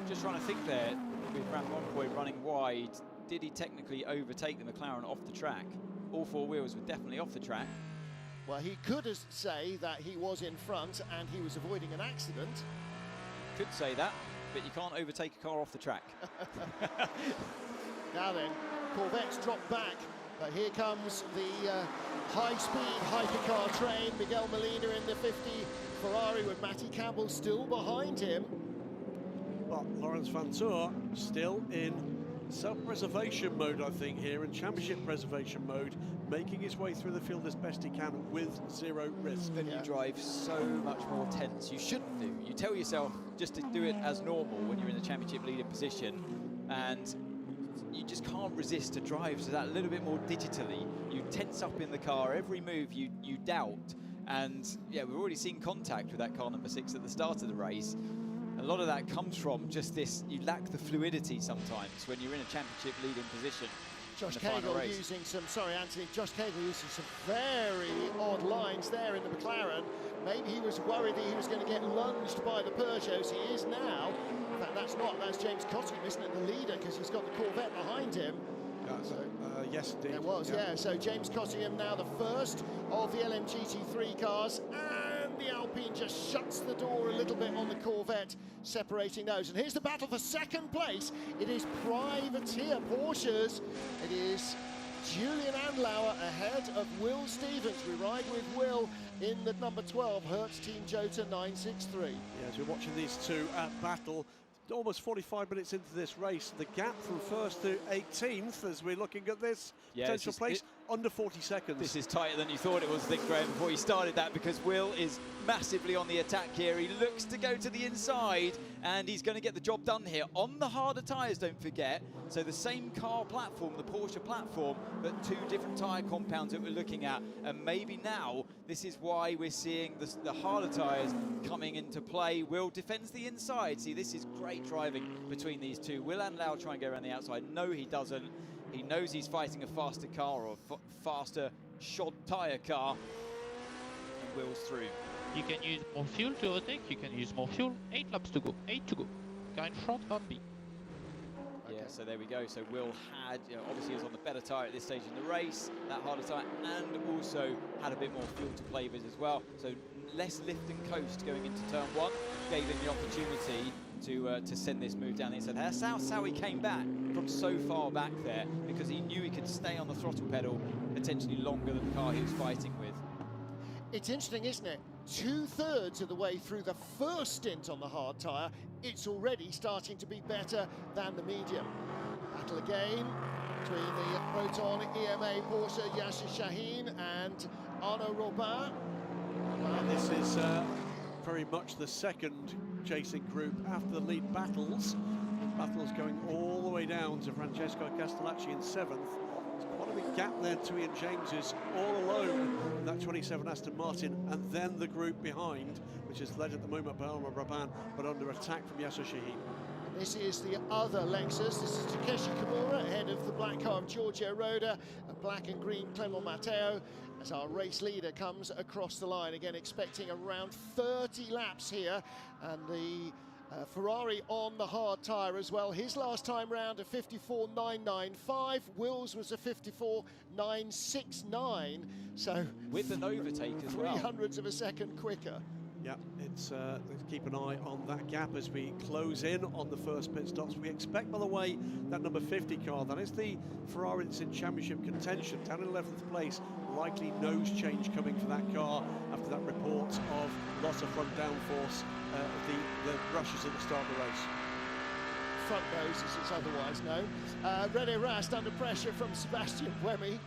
Just trying to think there, with Van Rompuy running wide, did he technically overtake the McLaren off the track? All 4 wheels were definitely off the track. Well, he could say that he was in front and he was avoiding an accident. Could say that, but you can't overtake a car off the track. Now then, Corvettes drop back, but here comes the high-speed hypercar train. Miguel Molina in the 50 Ferrari with Matty Campbell still behind him. But Lawrence Van Toor still in self-preservation mode, I think, here, in championship preservation mode, making his way through the field as best he can with 0 risk. Then you drive so much more tense. You shouldn't do. You tell yourself just to do it as normal when you're in the championship leader position, and you just can't resist to drive to that little bit more digitally. You tense up in the car. Every move you doubt, and yeah, we've already seen contact with that car number 6 at the start of the race. A lot of that comes from just this, you lack the fluidity sometimes when you're in a championship leading position. Josh Cagle using some, sorry Anthony, Josh Cagle using some very odd lines there in the McLaren. Maybe he was worried that he was going to get lunged by the Peugeots. He is now. In fact, that's James Cottingham, isn't it, the leader, because he's got the Corvette behind him. Yes, indeed. It was, yeah. So James Cottingham now the first of the LMGT3 cars, and the Alpine just shuts the door a little bit on the Corvette, separating those. And here's the battle for second place. It is privateer Porsches. It is Julian Andlauer ahead of Will Stevens. We ride with Will in the number 12 Hertz Team Jota 963. Yeah, as we're watching these two at battle, almost 45 minutes into this race, the gap from 1st to 18th as we're looking at this potential place, under 40 seconds. This is tighter than you thought it was, I think, Graham, before you started that, because Will is massively on the attack here. He looks to go to the inside, and he's going to get the job done here on the harder tyres, don't forget. So the same car platform, the Porsche platform, but 2 different tyre compounds that we're looking at. And maybe now this is why we're seeing the harder tyres coming into play. Will defends the inside. See, this is great driving between these two. Will Andlauer try and go around the outside? No, he doesn't. He knows he's fighting a faster car, or a faster shod tyre car. And Will's through. You can use more fuel to overtake, you can use more fuel. 8 laps to go, 8 to go. Car in front on B. Yeah, so there we go. So Will had, obviously was on the better tyre at this stage in the race, that harder tyre, and also had a bit more fuel to play with as well. So less lift and coast going into turn 1 gave him the opportunity to send this move down. He said that's how he came back from so far back there, because he knew he could stay on the throttle pedal potentially longer than the car he was fighting with. It's interesting, isn't it? 2/3 of the way through the first stint on the hard tyre, it's already starting to be better than the medium. Battle again between the Proton EMA Porsche Yasser Shaheen and Arnaud Robin. And this is very much the second chasing group after the lead battles. Battles going all the way down to Francesco Castellacci in 7th. There's quite a big gap there to Ian James, is all alone in that 27 Aston Martin, and then the group behind, which is led at the moment by Arnaud Robin, but under attack from Yasser Shaheen. This is the other Lexus. This is Takeshi Kimura ahead of the black car of Giorgio Roda and black and green Clement Matteo as our race leader comes across the line. Again, expecting around 30 laps here, and the Ferrari on the hard tyre as well. His last time round a 54.995. Will's was a 54.969. So with an overtake as well. 300ths of a second quicker. Yeah, it's let's keep an eye on that gap as we close in on the first pit stops. We expect, by the way, that number 50 car, that is the Ferrari that's in championship contention, down in 11th place, likely nose change coming for that car after that report of loss of front downforce of the rushes at the start of the race. Front nose, as it's otherwise known. René Rast under pressure from Sebastian Buemi.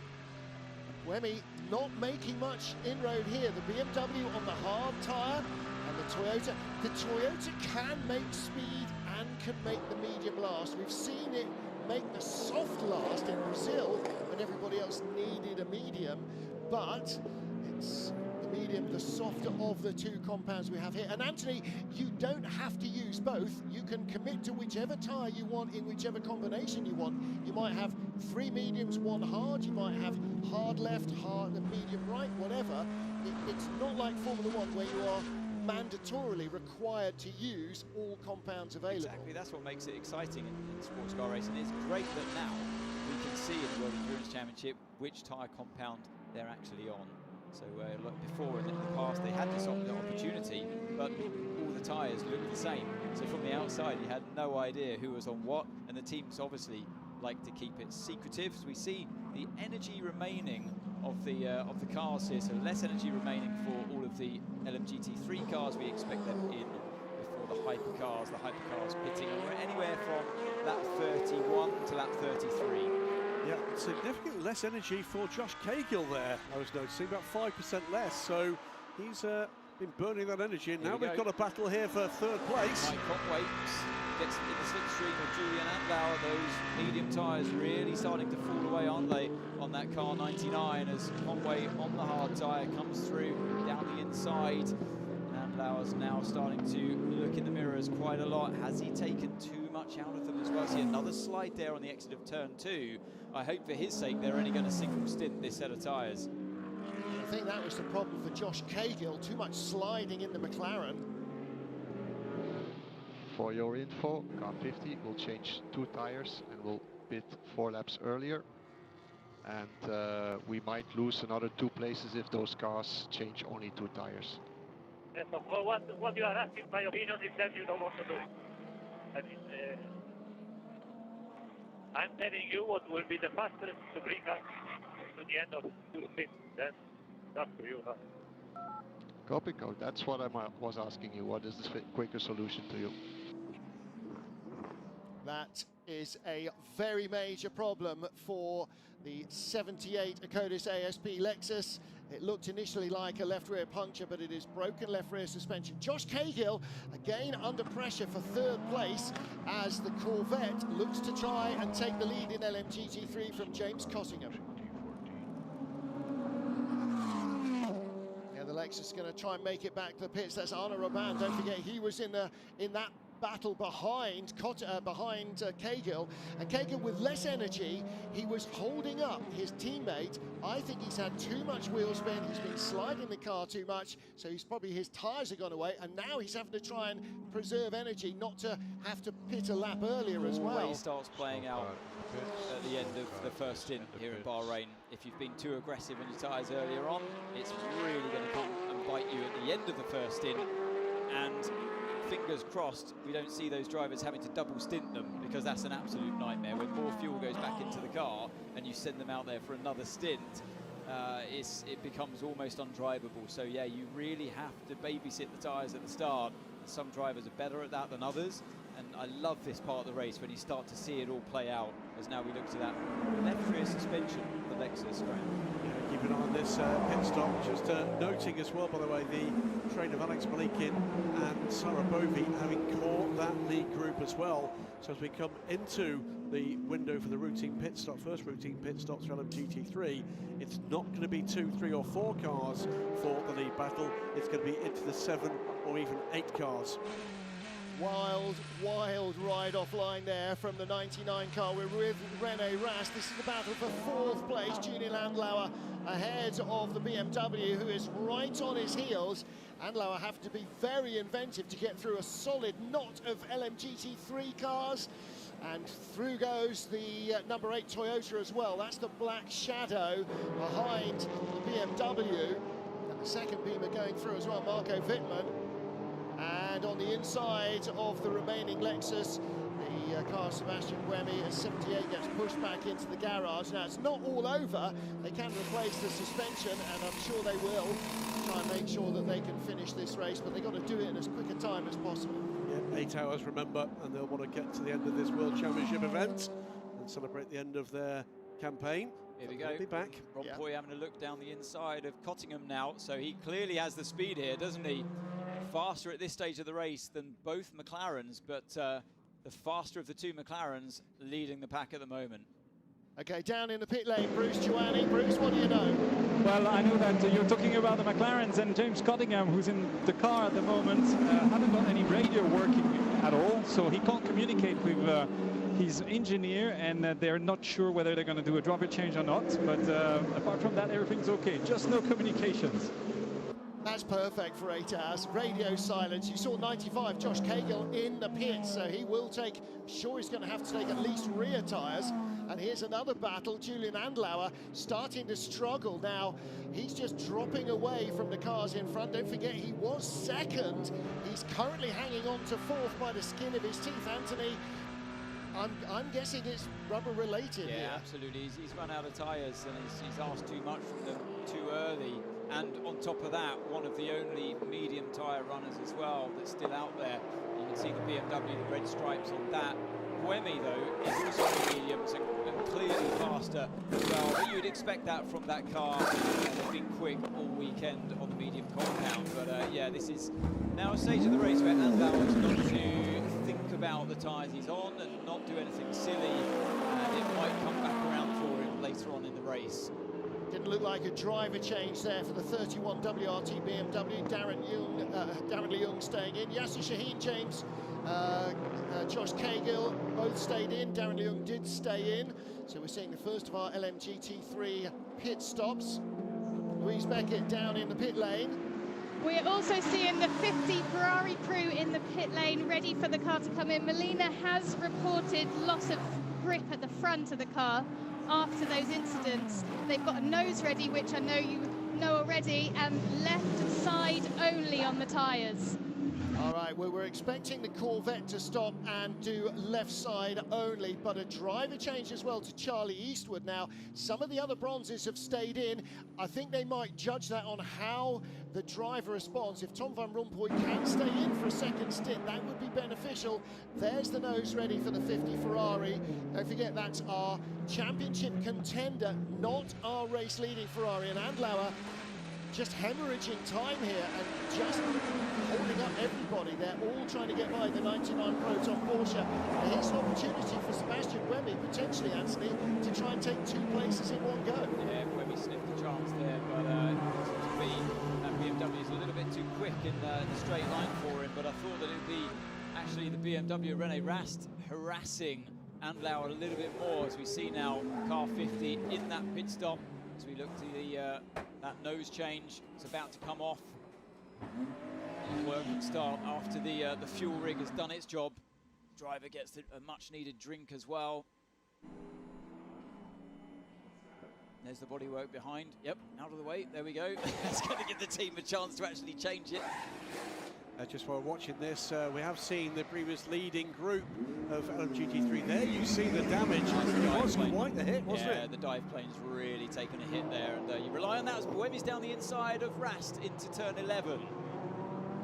Buemi not making much inroad here. The BMW on the hard tyre and the Toyota. The Toyota can make speed and can make the medium last. We've seen it make the soft last in Brazil when everybody else needed a medium, but it's the medium, the softer of the two compounds we have here. And Anthony, you don't have to use both. You can commit to whichever tyre you want in whichever combination you want. You might have 3 mediums, 1 hard. You might have hard left, hard and medium right, whatever. It's not like Formula 1 where you are mandatorily required to use all compounds available. Exactly, that's what makes it exciting in sports car racing. It's great that now we can see in the World Endurance Championship which tyre compound they're actually on. So like before in the past they had this opportunity, but all the tyres looked the same. So from the outside you had no idea who was on what, and the teams obviously like to keep it secretive. So we see the energy remaining of the cars here, so less energy remaining for all of the LMGT3 cars. We expect them in before the hypercars pitting anywhere from lap 31 to lap 33. Yeah, significantly less energy for Josh Cahill there, I was noticing, about 5% less, so he's been burning that energy, and now we've got a battle here for 3rd place. Mike Conway gets in the slipstream of Julian Andlauer. Those medium tyres really starting to fall away, aren't they, on that car 99, as Conway on the hard tyre comes through down the inside. Andlauer's now starting to look in the mirrors quite a lot. Has he taken too much out of them as well? See another slide there on the exit of turn 2. I hope for his sake they're only going to single stint this set of tyres. I think that was the problem for Josh Cahill, too much sliding in the McLaren. For your info, car 50 will change 2 tires and will pit 4 laps earlier. And we might lose another 2 places if those cars change only 2 tires. Yes, so what you are asking, my opinion is that you don't want to do. I mean, I'm telling you what will be the fastest to bring us to the end of 2 stints. Then it's up to you. Huh? Copy code, that's what I was asking you. What is the quicker solution to you? That is a very major problem for the 78 Acodis ASP Lexus. It looked initially like a left rear puncture, but it is broken left rear suspension. Josh Cahill, again under pressure for 3rd place as the Corvette looks to try and take the lead in LMGT3 from James Cottingham. Yeah, the Lexus is going to try and make it back to the pits. That's Arnaud Robin. Don't forget, he was in that battle behind Cahill, and Cahill with less energy, he was holding up his teammate. I think he's had too much wheel spin, he's been sliding the car too much, so his tyres have gone away, and now he's having to try and preserve energy, not to have to pit a lap earlier as well. Always starts playing out at the end of the first stint here at Bahrain. If you've been too aggressive on your tyres earlier on, it's really going to come and bite you at the end of the first stint. And fingers crossed, we don't see those drivers having to double stint them, because that's an absolute nightmare. When more fuel goes back into the car and you send them out there for another stint, it becomes almost undrivable. So yeah, you really have to babysit the tyres at the start. Some drivers are better at that than others, and I love this part of the race when you start to see it all play out, as now we look to that left rear suspension of the Lexus. Keep an eye on this pit stop. Just noting as well, by the way, the train of Alex Malikin and Sarah Bovey having caught that lead group as well. So as we come into the window for the routine pit stop, first routine pit stops for LMGT3, it's not going to be 2, 3 or 4 cars for the lead battle. It's going to be into the 7 or even 8 cars. Wild, wild ride offline there from the 99 car. We're with Rene Rast. This is the battle for 4th place. Julian Andlauer ahead of the BMW, who is right on his heels. Andlauer have to be very inventive to get through a solid knot of LMGT3 cars. And through goes the number 8 Toyota as well. That's the Black Shadow behind the BMW. And the second Beamer going through as well, Marco Wittmann. And on the inside of the remaining Lexus, the car of Sebastian Buemi at 78 gets pushed back into the garage. Now, it's not all over. They can replace the suspension, and I'm sure they will try and make sure that they can finish this race, but they've got to do it in as quick a time as possible. Yeah, 8 hours, remember, and they'll want to get to the end of this World Championship event and celebrate the end of their campaign. Here we go. We'll be back. Rob Poy having a look down the inside of Cottingham now, so he clearly has the speed here, doesn't he? Faster at this stage of the race than both McLarens, but the faster of the 2 McLarens leading the pack at the moment. Okay, down in the pit lane, Bruce Giovanni. Bruce, what do you know? Well, I know that you're talking about the McLarens, and James Cottingham, who's in the car at the moment, hasn't got any radio working at all, so he can't communicate with his engineer, and they're not sure whether they're going to do a driver change or not. But apart from that, everything's okay. Just no communications. That's perfect for 8 hours. Radio silence. You saw 95, Josh Cahill in the pit, so he will take, sure he's going to have to take at least rear tyres. And here's another battle. Julian Andlauer starting to struggle now. He's just dropping away from the cars in front. Don't forget, he was second. He's currently hanging on to 4th by the skin of his teeth. Anthony, I'm guessing it's rubber related here. Absolutely. He's run out of tyres, and he's asked too much from them too early. And on top of that, one of the only medium tyre runners as well that's still out there. You can see the BMW, the red stripes on that. Buemi, though, is also on mediums and clearly faster as well. But you'd expect that from that car. They've been quick all weekend on the medium compound. But yeah, this is now a stage of the race where Andlauer's got to think about the tyres he's on and not do anything silly. And it might come back around for him later on in the race. Didn't look like a driver change there for the 31 WRT BMW. Darren Leung staying in. Yasser Shaheen, James, Josh Cahill both stayed in. Darren Leung did stay in. So we're seeing the first of our LMGT3 pit stops. Louise Beckett down in the pit lane. We're also seeing the 50 Ferrari crew in the pit lane, ready for the car to come in. Molina has reported loss of grip at the front of the car after those incidents. They've got a nose ready, which I know you know already, and left side only on the tyres. All right, well, we're expecting the Corvette to stop and do left side only, but a driver change as well to Charlie Eastwood. Now, some of the other bronzes have stayed in. I think they might judge that on how the driver responds. If Tom van Rompuy can stay in for a second stint, that would be beneficial. There's the nose ready for the 50 Ferrari. Don't forget, that's our championship contender, not our race-leading Ferrari. And Andlauer just hemorrhaging time here and just holding up everybody. They're all trying to get by the 99 Proton Porsche. And here's an opportunity for Sebastian Buemi, potentially, Anthony, to try and take 2 places in one go. Yeah, Buemi sniffed the chance there, but to me, that BMW is a little bit too quick in the straight line for him, but I thought that it would be actually the BMW René Rast harassing Andlau a little bit more, as we see now car 50 in that pit stop. As we look to the that nose change, it's about to come off. Work can start after the fuel rig has done its job. Driver gets a much-needed drink as well. There's the bodywork behind. Yep, out of the way. There we go. It's going to give the team a chance to actually change it. Just while watching this, we have seen the previous leading group of LMGT3 there. You see the damage. It was quite the hit, wasn't it? Yeah, the dive plane's really taken a hit there, and you rely on that as Bohemi's down the inside of Rast into turn 11.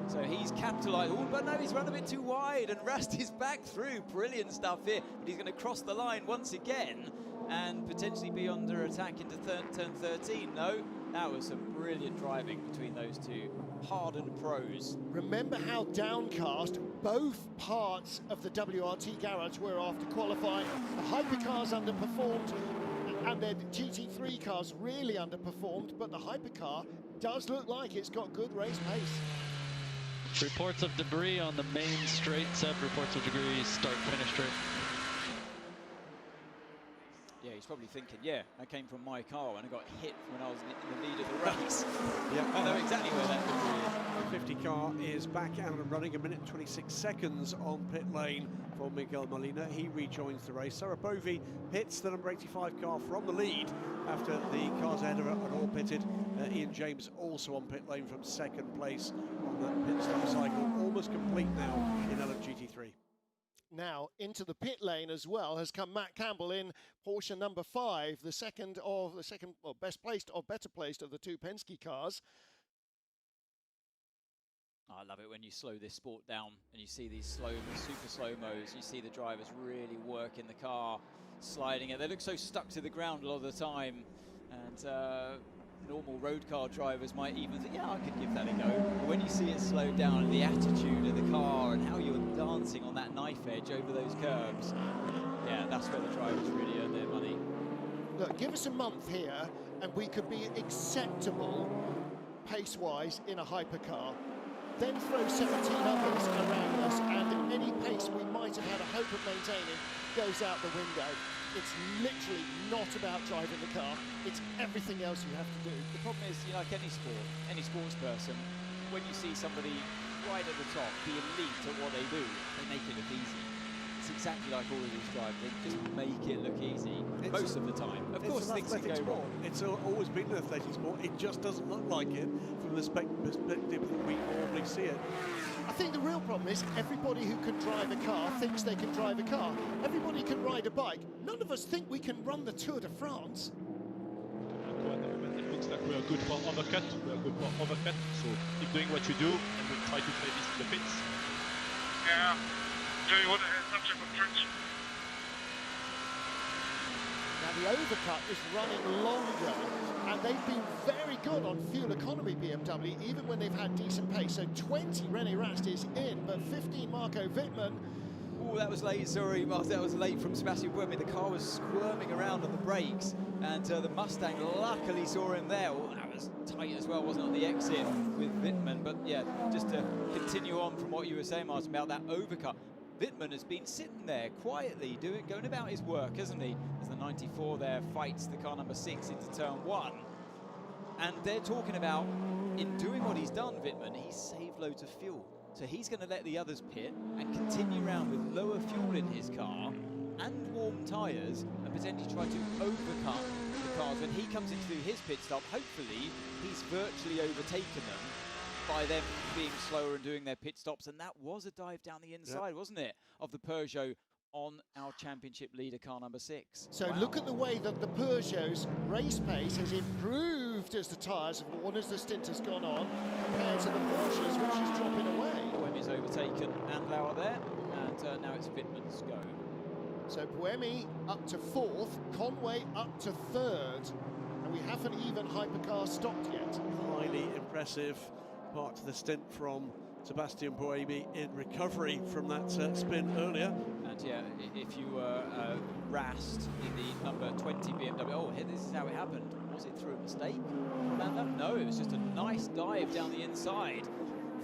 So he's capitalised. Oh, but no, he's run a bit too wide, and Rast is back through. Brilliant stuff here, but he's going to cross the line once again and potentially be under attack into turn 13. No, that was some brilliant driving between those two hardened pros. Remember how downcast both parts of the WRT garage were after qualifying. The hypercars underperformed and the GT3 cars really underperformed, but the hypercar does look like it's got good race pace. Reports of debris on the main straight, Seb. Reports of debris, start-finish straight. Yeah, he's probably thinking, yeah, that came from my car when I got hit when I was in the lead of the race. Yeah, I know exactly where that debris is. The 50 car is back and running, 1 minute and 26 seconds on pit lane for Miguel Molina. He rejoins the race. Sarapovi pits the number 85 car from the lead after the cars ahead of it are all pitted. Ian James also on pit lane from second place on that pit stop cycle. Almost complete now in LMGT3. Now into the pit lane as well has come Matt Campbell in Porsche number 5, the second well, best placed or better placed of the two Penske cars. I love it when you slow this sport down and you see these super slow-mos. You see the drivers really working the car, sliding it. They look so stuck to the ground a lot of the time, and normal road car drivers might even think, yeah, I could give that a go. But when you see it slow down and the attitude of the car and how you're dancing on that knife edge over those curves, yeah, that's where the drivers really earn their money. Look, give us a month here and we could be acceptable pace-wise in a hypercar. Then throw 17 others around us and any pace we might have had a hope of maintaining goes out the window. It's literally not about driving the car, it's everything else you have to do. The problem is, you know, like any sport, any sports person, when you see somebody right at the top, the elite at what they do, they make it look easy. It's exactly like all of these drivers, they just make it look easy most of the time. Of course, things can go wrong. It's always been an athletic sport, it just doesn't look like it from the perspective that we normally see it. I think the real problem is everybody who can drive a car thinks they can drive a car. Everybody can ride a bike. None of us think we can run the Tour de France. It looks like we are good for overcut. We are good for overcut. So keep doing what you do, and we'll try to play this in the pits. Yeah. Do you want to have subsequent French? Now the overcut is running longer, and they've been very good on fuel economy, BMW, even when they've had decent pace. So 20 René Rast is in, but 15 Marco Wittmann. Oh, that was late, sorry, Mark, that was late from Sebastian Buemi. The car was squirming around on the brakes, and the Mustang luckily saw him there. Oh, that was tight as well, wasn't it, on the exit with Wittmann. But yeah, just to continue on from what you were saying, Martin, about that overcut. Wittmann has been sitting there quietly, going about his work, hasn't he? As the 94 there fights the car number 6 into turn 1. And they're talking about, in doing what he's done, Wittmann, he's saved loads of fuel. So he's going to let the others pit and continue around with lower fuel in his car and warm tyres and potentially try to overcut the cars. When he comes into his pit stop, hopefully he's virtually overtaken them by them being slower and doing their pit stops, and that was a dive down the inside, wasn't it, of the Peugeot on our championship leader, car number 6. So look at the way that the Peugeot's race pace has improved as the tyres have worn, as the stint has gone on, compared to the Porsche's, which is dropping away. Buemi's overtaken Andlau there, and now it's Wittmann's go. So Buemi up to 4th, Conway up to 3rd, and we haven't even hypercar stopped yet. Highly impressive part of the stint from Sebastian Buemi in recovery from that spin earlier. And yeah, if you were Rast in the number 20 BMW, oh, this is how it happened. Was it through a mistake? No, it was just a nice dive down the inside.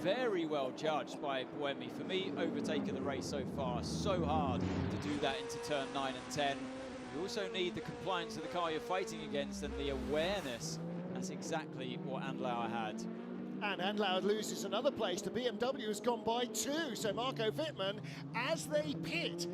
Very well judged by Buemi. For me, overtake of the race so far. So hard to do that into turn 9 and 10. You also need the compliance of the car you're fighting against and the awareness. That's exactly what Andlauer had. And Andlauer loses another place. The BMW has gone by 2. So Marco Wittmann, as they picked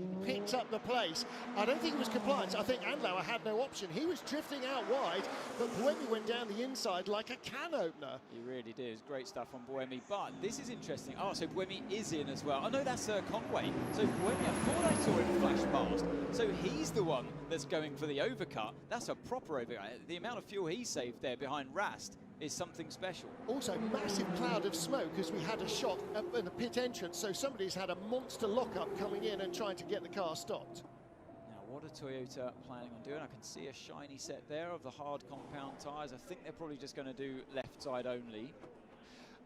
up the place. I don't think it was compliance. I think Andlauer had no option. He was drifting out wide, but Buemi went down the inside like a can opener. He really did. It's great stuff on Buemi. But this is interesting. Oh, so Buemi is in as well. Oh, no, that's Conway. So Buemi, I thought I saw him flash past. So he's the one that's going for the overcut. That's a proper overcut. The amount of fuel he saved there behind Rast is something special. Also, massive cloud of smoke as we had a shot up in the pit entrance, so somebody's had a monster lockup coming in and trying to get the car stopped. Now, what are Toyota planning on doing? I can see a shiny set there of the hard compound tyres. I think they're probably just going to do left side only.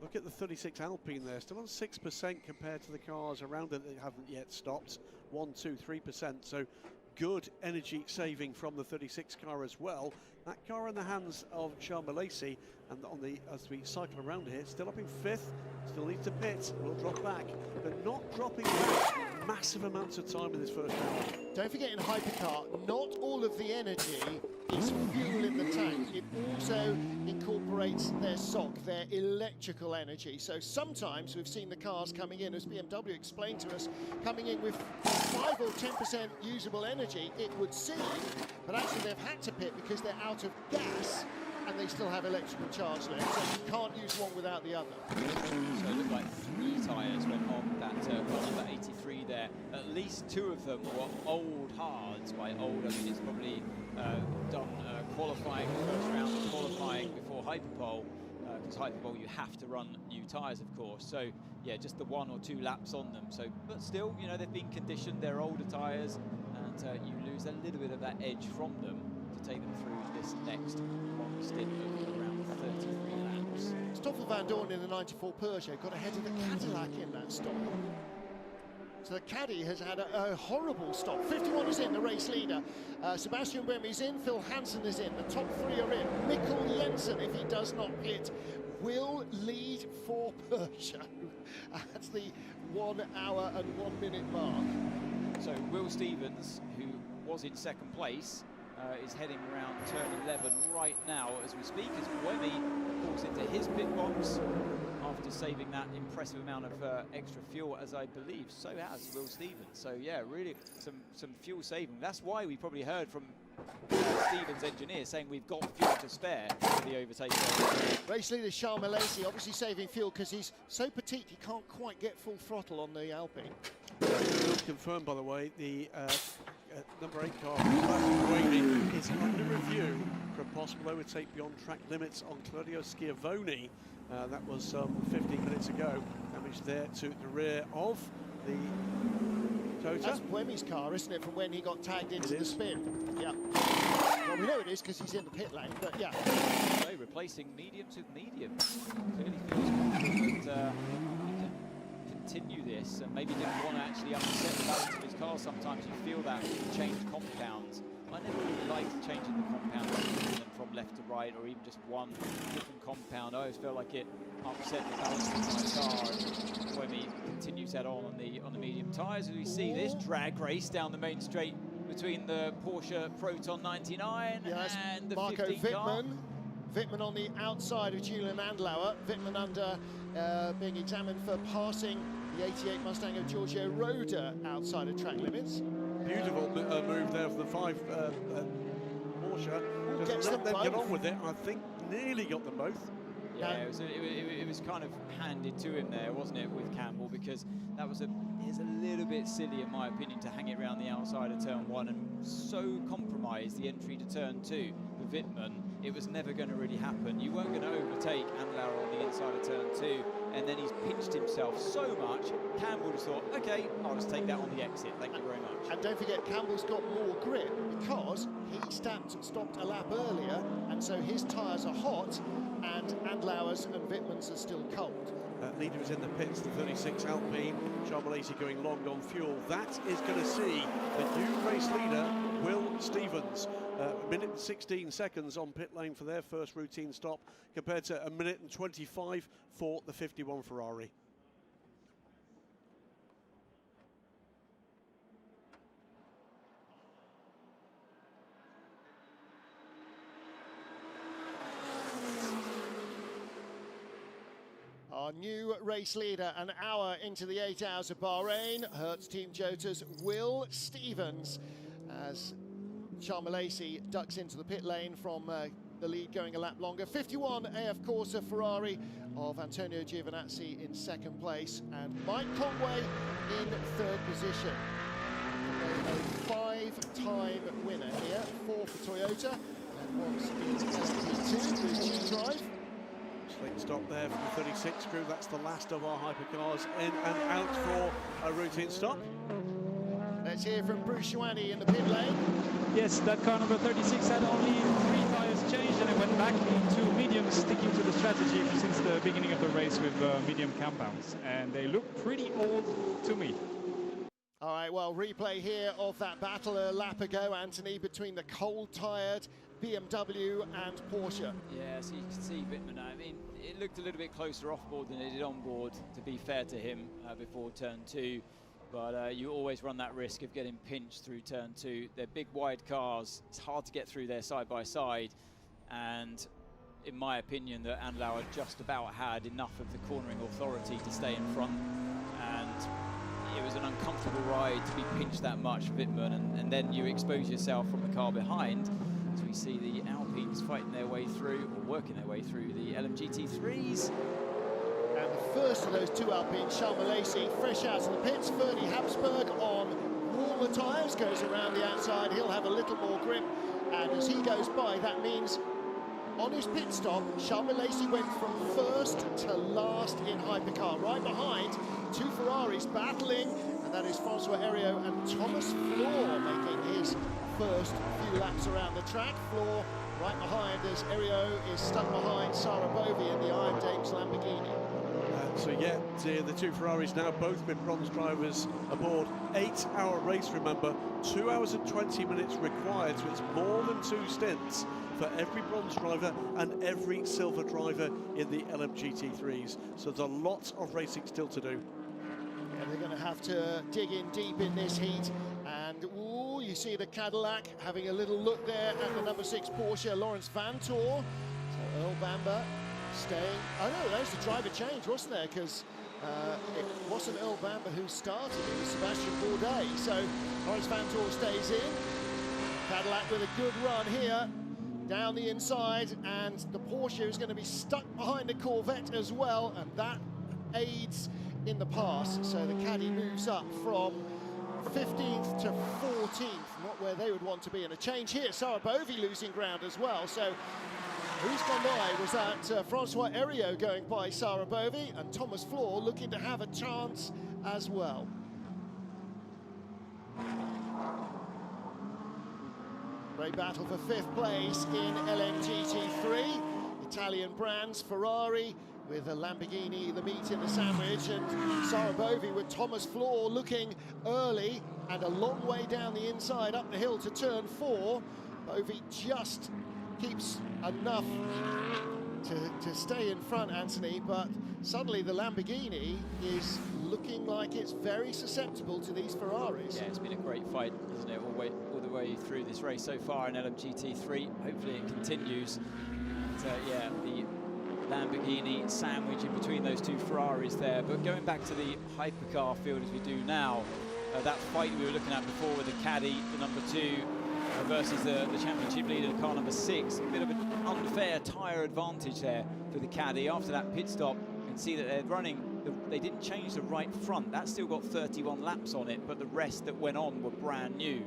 Look at the 36 Alpine there, still on 6% compared to the cars around it that haven't yet stopped. 1, 2, 3%, so good energy saving from the 36 car as well. That car in the hands of Charles Malaysi, and on the as we cycle around here, still up in 5th, still needs to pit, will drop back, but not dropping back massive amounts of time in this first hour. Don't forget in hypercar, not all of the energy is fuel in the tank. It also incorporates their SOC, their electrical energy. So sometimes we've seen the cars coming in, as BMW explained to us, coming in with 5 or 10% usable energy, it would seem, but actually they've had to pit because they're out of gas and they still have electrical charge left, so you can't use one without the other. So it looked like 3 tyres went on that number 83 there. At least 2 of them were old hards. By old, I mean it's probably done qualifying, first round of qualifying before Hyperpole, because Hyperpole you have to run new tyres, of course. So yeah, just the 1 or 2 laps on them. So, but still, you know, they've been conditioned, they're older tyres, and you lose a little bit of that edge from them to take them through this next long stint of around 33 laps. Stoffel Van Dorn in the 94 Peugeot got ahead of the Cadillac in that stop. So the Caddy has had a horrible stop. 51 is in, the race leader. Sebastian Buemi is in, Phil Hansen is in. The top 3 are in. Mikkel Jensen, if he does not pit, will lead for Peugeot at the 1 hour and 1 minute mark. So Will Stevens, who was in 2nd place, is heading around turn 11 right now as we speak, as Buemi pulls into his pit box after saving that impressive amount of extra fuel, as I believe so has Will Stevens. So yeah, really some fuel saving. That's why we probably heard from Stevens' engineer saying we've got fuel to spare for the overtake. Race leader Charles Malaysi obviously saving fuel because he's so petite he can't quite get full throttle on the Alpine. Confirmed, by the way, the number 8 car is under review for a possible overtake beyond track limits on Claudio Schiavone. That was 15 minutes ago. Damage there to the rear of the Toyota. That's Buemi's car, isn't it, from when he got tagged into the spin? Yeah. Well, we know it is because he's in the pit lane, but yeah. So replacing mediums with mediums. Clearly feels confident that he can continue this, and maybe didn't want to actually upset the balance of his car. Sometimes you feel that change compounds. I never really liked changing the compound from left to right, or even just one different compound. I always felt like it upset the balance of my car. Buemi continues that on the medium tyres. As we see this drag race down the main straight between the Porsche Proton 99 and the Marco 15 car. Wittmann on the outside of Julian Andlauer. Wittmann under being examined for passing the 88 Mustang of Giorgio Roda outside of track limits. Beautiful move there for the 5 Porsche. Just let them get on with it. I think nearly got them both. Yeah, it was kind of handed to him there, wasn't it, with Campbell, because that was a little bit silly, in my opinion, to hang it around the outside of turn 1 and so compromise the entry to turn 2 for Wittmann. It was never going to really happen. You weren't going to overtake Andlauer on the inside of turn 2, and then he's pinched himself so much, Campbell just thought, okay, I'll just take that on the exit, thank you very much. And don't forget, Campbell's got more grip because he stopped a lap earlier, and so his tyres are hot, and Andlauer's and Wittmann's are still cold. leader is in the pits, the 36 Alpine. Charles going long on fuel. That is going to see the new race leader, Will Stevens. A minute and 16 seconds on pit lane for their first routine stop, compared to a minute and 25 for the 51 Ferrari. Our new race leader, an hour into the 8 hours of Bahrain, Hertz Team Jota's Will Stevens, as Charles ducks into the pit lane from the lead, going a lap longer. 51 AF Corsa Ferrari of Antonio Giovinazzi in second place, and Mike Conway in third position. A 5-time winner here, 4 for Toyota, and once in LMP2 with G-Drive. Slick stop there for the 36 crew. That's the last of our hypercars in and out for a routine stop. Let's hear from Bruce Schwani in the pit lane. Yes, that car number 36 had only 3 tires changed, and it went back into mediums, sticking to the strategy since the beginning of the race with medium compounds. And they look pretty old to me. All right, well, replay here of that battle a lap ago, Anthony, between the cold-tired BMW and Porsche. Yeah, so you can see Wittmann. I mean, it looked a little bit closer off-board than it did on-board, to be fair to him, before turn 2. But you always run that risk of getting pinched through turn 2. They're big, wide cars. It's hard to get through there side by side. And in my opinion, that Andlauer just about had enough of the cornering authority to stay in front. And it was an uncomfortable ride to be pinched that much, Wittmann. And then you expose yourself from the car behind, as we see the Alpines fighting their way through, or working their way through, the LMGT3s. And the first of those two Alpines, Charles Malaysia, fresh out of the pits. Fernie Habsburg on warmer tyres, goes around the outside. He'll have a little more grip. And as he goes by, that means on his pit stop, Charles Malaysia went from first to last in hypercar. Right behind, two Ferraris battling, and that is Francois Heriot and Thomas Floor making his first few laps around the track. Floor right behind as Heriot is stuck behind Sarah Bovy in the Iron Dames Lamborghini. So yeah, the two Ferraris now both been bronze drivers aboard. 8-hour race, remember, 2 hours and 20 minutes required, so it's more than 2 stints for every bronze driver and every silver driver in the LMGT3s. So there's a lot of racing still to do. And they're going to have to dig in deep in this heat. And ooh, you see the Cadillac having a little look there at the number 6 Porsche, Lawrence Van Tor. So Earl Bamber staying. Oh no, there's the driver change, wasn't there? Because it wasn't Earl Bamber who started, it was Sebastian Bourdais. So Lawrence Van Tor stays in. Cadillac with a good run here down the inside, and the Porsche is going to be stuck behind the Corvette as well, and that aids in the pass. So the Caddy moves up from 15th to 14th, not where they would want to be. And a change here, Sarah Bovy losing ground as well. So who's gone by? Was that Francois Heriot going by Sarah Bovy, and Thomas Floor looking to have a chance as well. Great battle for 5th place in LMGT3. Italian brands, Ferrari with a Lamborghini, the meat in the sandwich, and Sarah Bovy with Thomas Floor looking early and a long way down the inside up the hill to turn 4. Bovy just keeps enough to stay in front, Anthony, but suddenly the Lamborghini is looking like it's very susceptible to these Ferraris. Yeah, it's been a great fight, hasn't it, all the way through this race so far in LMGT3. Hopefully it continues. But, yeah, the Lamborghini sandwich in between those two Ferraris there. But going back to the hypercar field as we do now, that fight we were looking at before with the Caddy, the number 2, versus the championship leader, car number 6. A bit of an unfair tyre advantage there for the Caddy. After that pit stop, you can see that they're running, they didn't change the right front. That's still got 31 laps on it, but the rest that went on were brand new,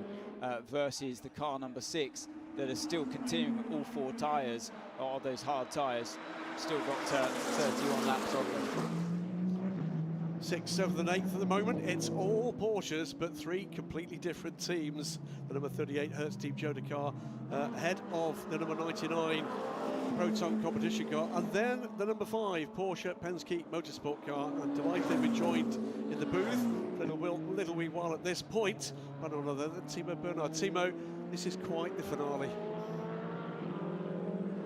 versus the car number 6 that is still continuing with all 4 tyres, or those hard tyres, still got 31 laps on them. 6th, 7th and 8th at the moment. It's all Porsches, but 3 completely different teams. The number 38 Hertz Team Joda car ahead of the number 99 Proton competition car, and then the number 5 Porsche Penske Motorsport car. I'm delighted they've been joined in the booth little wee while at this point, but none other than Timo Bernhard. Timo, this is quite the finale.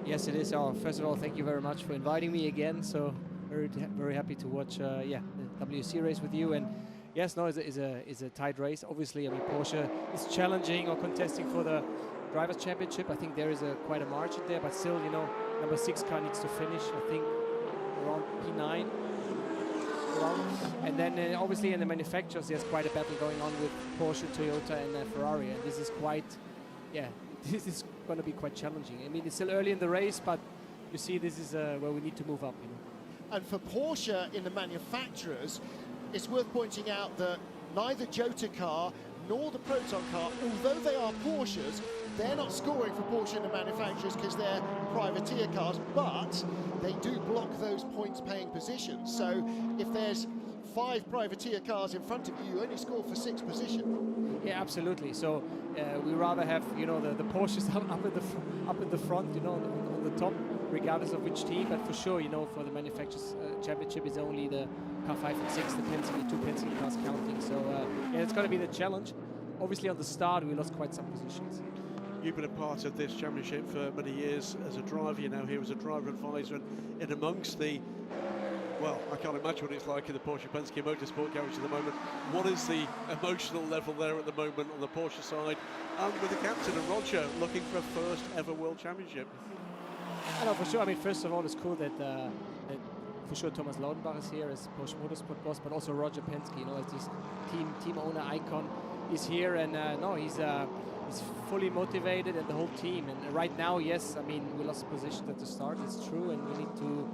Yes, it is. First of all, thank you very much for inviting me again. So very happy to watch the WEC race with you. And yes, no, it's a tight race. Obviously, I mean, Porsche is challenging or contesting for the Drivers' Championship. I think there is quite a margin there, but still, you know, number 6 car needs to finish, I think, around P9. And then obviously in the manufacturers, there's quite a battle going on with Porsche, Toyota, and Ferrari. And this is quite, this is going to be quite challenging. I mean, it's still early in the race, but you see, this is where we need to move up, you know. And for Porsche in the manufacturers, it's worth pointing out that neither Jota car nor the Proton car, although they are Porsches, they're not scoring for Porsche in the manufacturers because they're privateer cars, but they do block those points-paying positions. So if there's 5 privateer cars in front of you, you only score for 6th position. Yeah, absolutely. So we rather have, you know, the Porsches up in the front, you know, on the top, regardless of which team. But for sure, you know, for the manufacturers championship, is only the car 5 and 6, the Penske, 2 Penske cars counting. So yeah, it's going to be the challenge. Obviously, on the start, we lost quite some positions. You've been a part of this championship for many years as a driver. You're now here as a driver advisor, and in amongst the, well, I can't imagine what it's like in the Porsche Penske Motorsport garage at the moment. What is the emotional level there at the moment on the Porsche side, and with the captain and Roger looking for a first ever World Championship? I know for sure. I mean, first of all, it's cool that for sure Thomas Laudenbach is here as Porsche Motorsport boss, but also Roger Penske, you know, as this team owner icon, is here, and no, he's fully motivated, and the whole team. And right now, yes, I mean, we lost position at the start, it's true, and we need to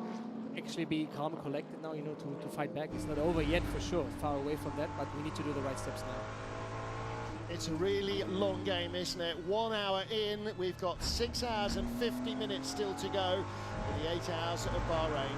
actually be calm and collected now, you know, to fight back. It's not over yet, for sure, far away from that, but we need to do the right steps now. It's a really long game, isn't it? 1 hour in, we've got 6 hours and 50 minutes still to go in the 8 hours of Bahrain.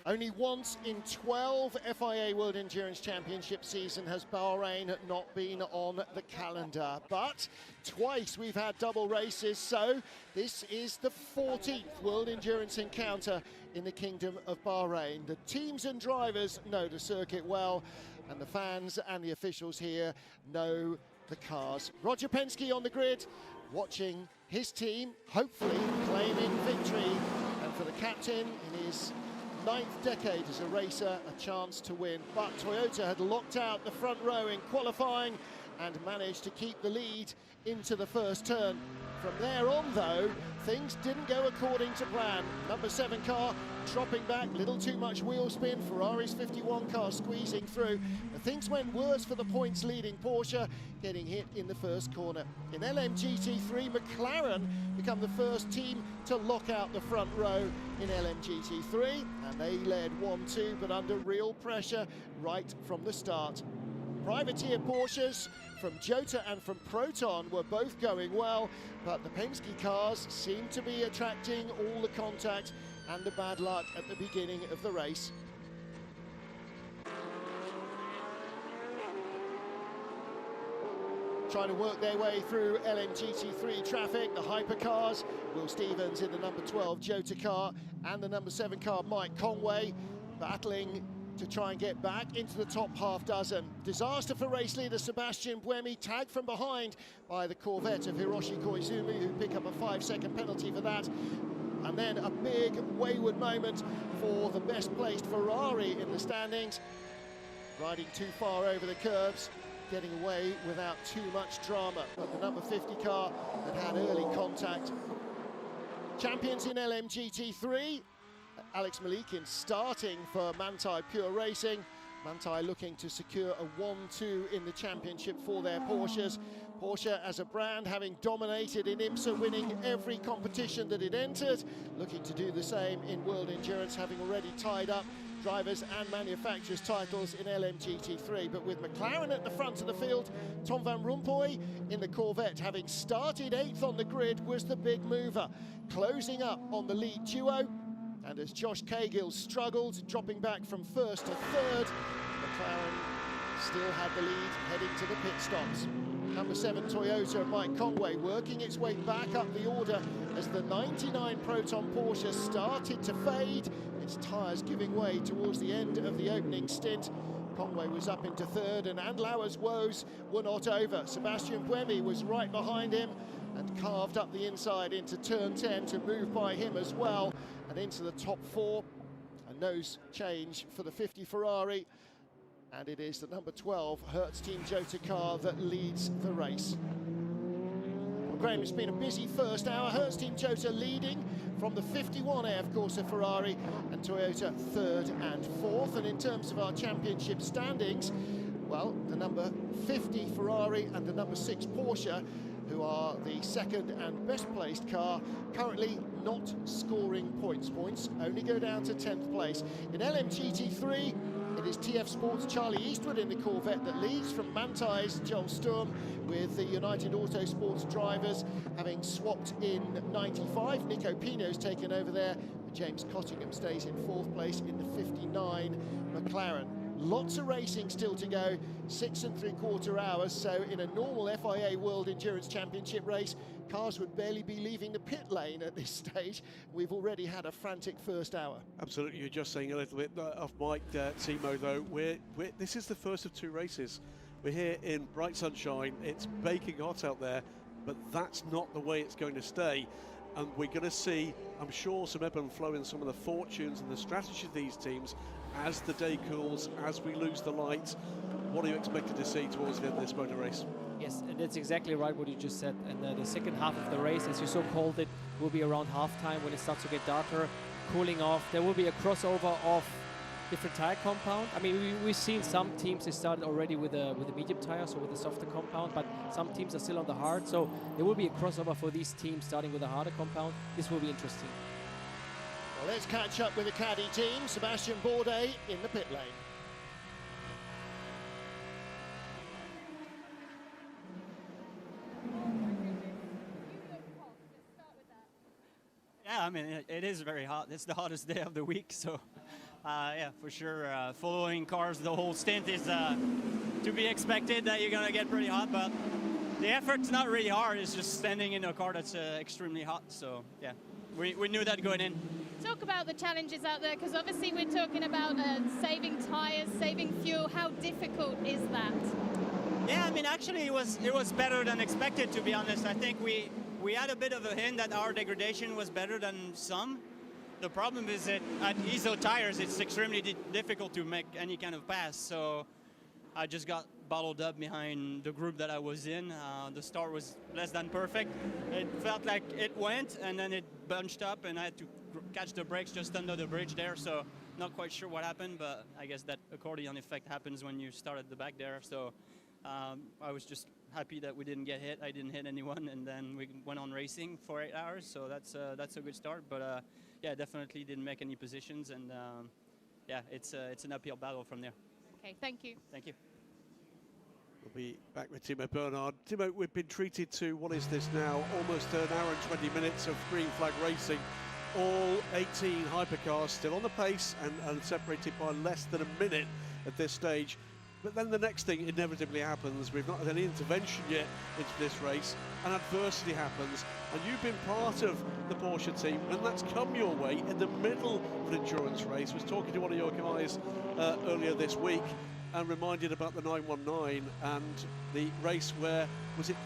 Only once in 12 FIA World Endurance Championship season has Bahrain not been on the calendar, but twice we've had double races, so this is the 14th World Endurance encounter in the Kingdom of Bahrain. The teams and drivers know the circuit well, and the fans and the officials here know the cars. Roger Penske on the grid, watching his team hopefully claiming victory, and for the captain in his 9th decade as a racer, a chance to win. But Toyota had locked out the front row in qualifying and managed to keep the lead into the first turn. From there on, though, things didn't go according to plan. Number 7 car dropping back, little too much wheel spin. Ferrari's 51 car squeezing through. But things went worse for the points leading Porsche, getting hit in the first corner. In LMGT3, McLaren become the first team to lock out the front row in LMGT3, and they led 1-2, but under real pressure right from the start. Privateer Porsches from Jota and from Proton were both going well, but the Penske cars seemed to be attracting all the contact and the bad luck at the beginning of the race. Trying to work their way through LMGT3 traffic, the hypercars, Will Stevens in the number 12 Jota car and the number 7 car Mike Conway battling to try and get back into the top half dozen. Disaster for race leader Sebastian Buemi, tagged from behind by the Corvette of Hiroshi Koizumi, who pick up a 5-second penalty for that. And then a big wayward moment for the best placed Ferrari in the standings, riding too far over the curbs, getting away without too much drama. But the number 50 car had early contact. Champions in LMGT3, Alex Malikin starting for Manthey Pure Racing. Manthey looking to secure a 1-2 in the championship for their Porsches. Porsche as a brand having dominated in IMSA, winning every competition that it entered, looking to do the same in World Endurance, having already tied up drivers and manufacturers titles in LMGT3. But with McLaren at the front of the field, Tom van Rompuy in the Corvette, having started 8th on the grid, was the big mover, closing up on the lead duo. And as Josh Cahill struggled, dropping back from 1st to 3rd, McLaren still had the lead heading to the pit stops. number 7 Toyota, Mike Conway, working its way back up the order as the 99 Proton Porsche started to fade, its tyres giving way towards the end of the opening stint. Conway was up into third, and Andlauer's woes were not over. Sebastian Buemi was right behind him and carved up the inside into turn 10 to move by him as well, and into the top 4. A nose change for the 50 Ferrari, and it is the number 12 Hertz Team Jota car that leads the race. Well, Graham, it's been a busy first hour. Hertz Team Jota leading from the 51 AF Corsa Ferrari, and Toyota third and fourth. And in terms of our championship standings, well, the number 50 Ferrari and the number 6 Porsche, who are the second and best placed car, currently not scoring points. Points only go down to 10th place. In LMGT3, it is TF Sports' Charlie Eastwood in the Corvette that leads from Mantai's Joel Sturm, with the United Autosports drivers having swapped in 95. Nico Pino's taken over there. James Cottingham stays in 4th place in the 59 McLaren. Lots of racing still to go, 6 3/4 hours. So in a normal FIA World Endurance Championship race, cars would barely be leaving the pit lane at this stage. We've already had a frantic first hour. Absolutely, you're just saying a little bit off mic, Timo, though. This is the first of 2 races. We're here in bright sunshine, it's baking hot out there, but that's not the way it's going to stay. And we're going to see, I'm sure, some ebb and flow in some of the fortunes and the strategy of these teams as the day cools, as we lose the light. What are you expected to see towards the end of this motor race? Yes, and that's exactly right what you just said. And the second half of the race, as you so called it, will be around halftime when it starts to get darker, cooling off. There will be a crossover of different tire compound. I mean, we've seen some teams, they started already with a medium tire, so with a softer compound, but some teams are still on the hard. So there will be a crossover for these teams starting with a harder compound. This will be interesting. Well, let's catch up with the caddy team. Sebastian Bourdais in the pit lane. Yeah, I mean, it is very hot. It's the hottest day of the week, so yeah, for sure. Following cars the whole stint is to be expected that you're going to get pretty hot, but the effort's not really hard. It's just standing in a car that's extremely hot, so yeah, we knew that going in. Talk about the challenges out there, because obviously we're talking about saving tires, saving fuel. How difficult is that? Yeah, I mean, actually it was better than expected, to be honest. I think we had a bit of a hint that our degradation was better than some. The problem is that at ISO tires, it's extremely difficult to make any kind of pass. So I just got bottled up behind the group that I was in. The start was less than perfect. It felt like it went, and then it bunched up, and I had to catch the brakes just under the bridge there. So not quite sure what happened, but I guess that accordion effect happens when you start at the back there. So I was just happy that we didn't get hit. I didn't hit anyone, and then we went on racing for 8 hours. So that's a good start. But yeah, definitely didn't make any positions, and yeah, it's an uphill battle from there. Okay, thank you. Thank you. We'll be back with Timo Bernhard. Timo, we've been treated to, what is this now, almost an hour and 20 minutes of green flag racing. All 18 hypercars still on the pace and separated by less than a minute at this stage. But then the next thing inevitably happens. We've not had any intervention yet into this race, and adversity happens. And you've been part of the Porsche team, and that's come your way in the middle of an endurance race. I was talking to one of your guys earlier this week and reminded about the 919 and the race where, was it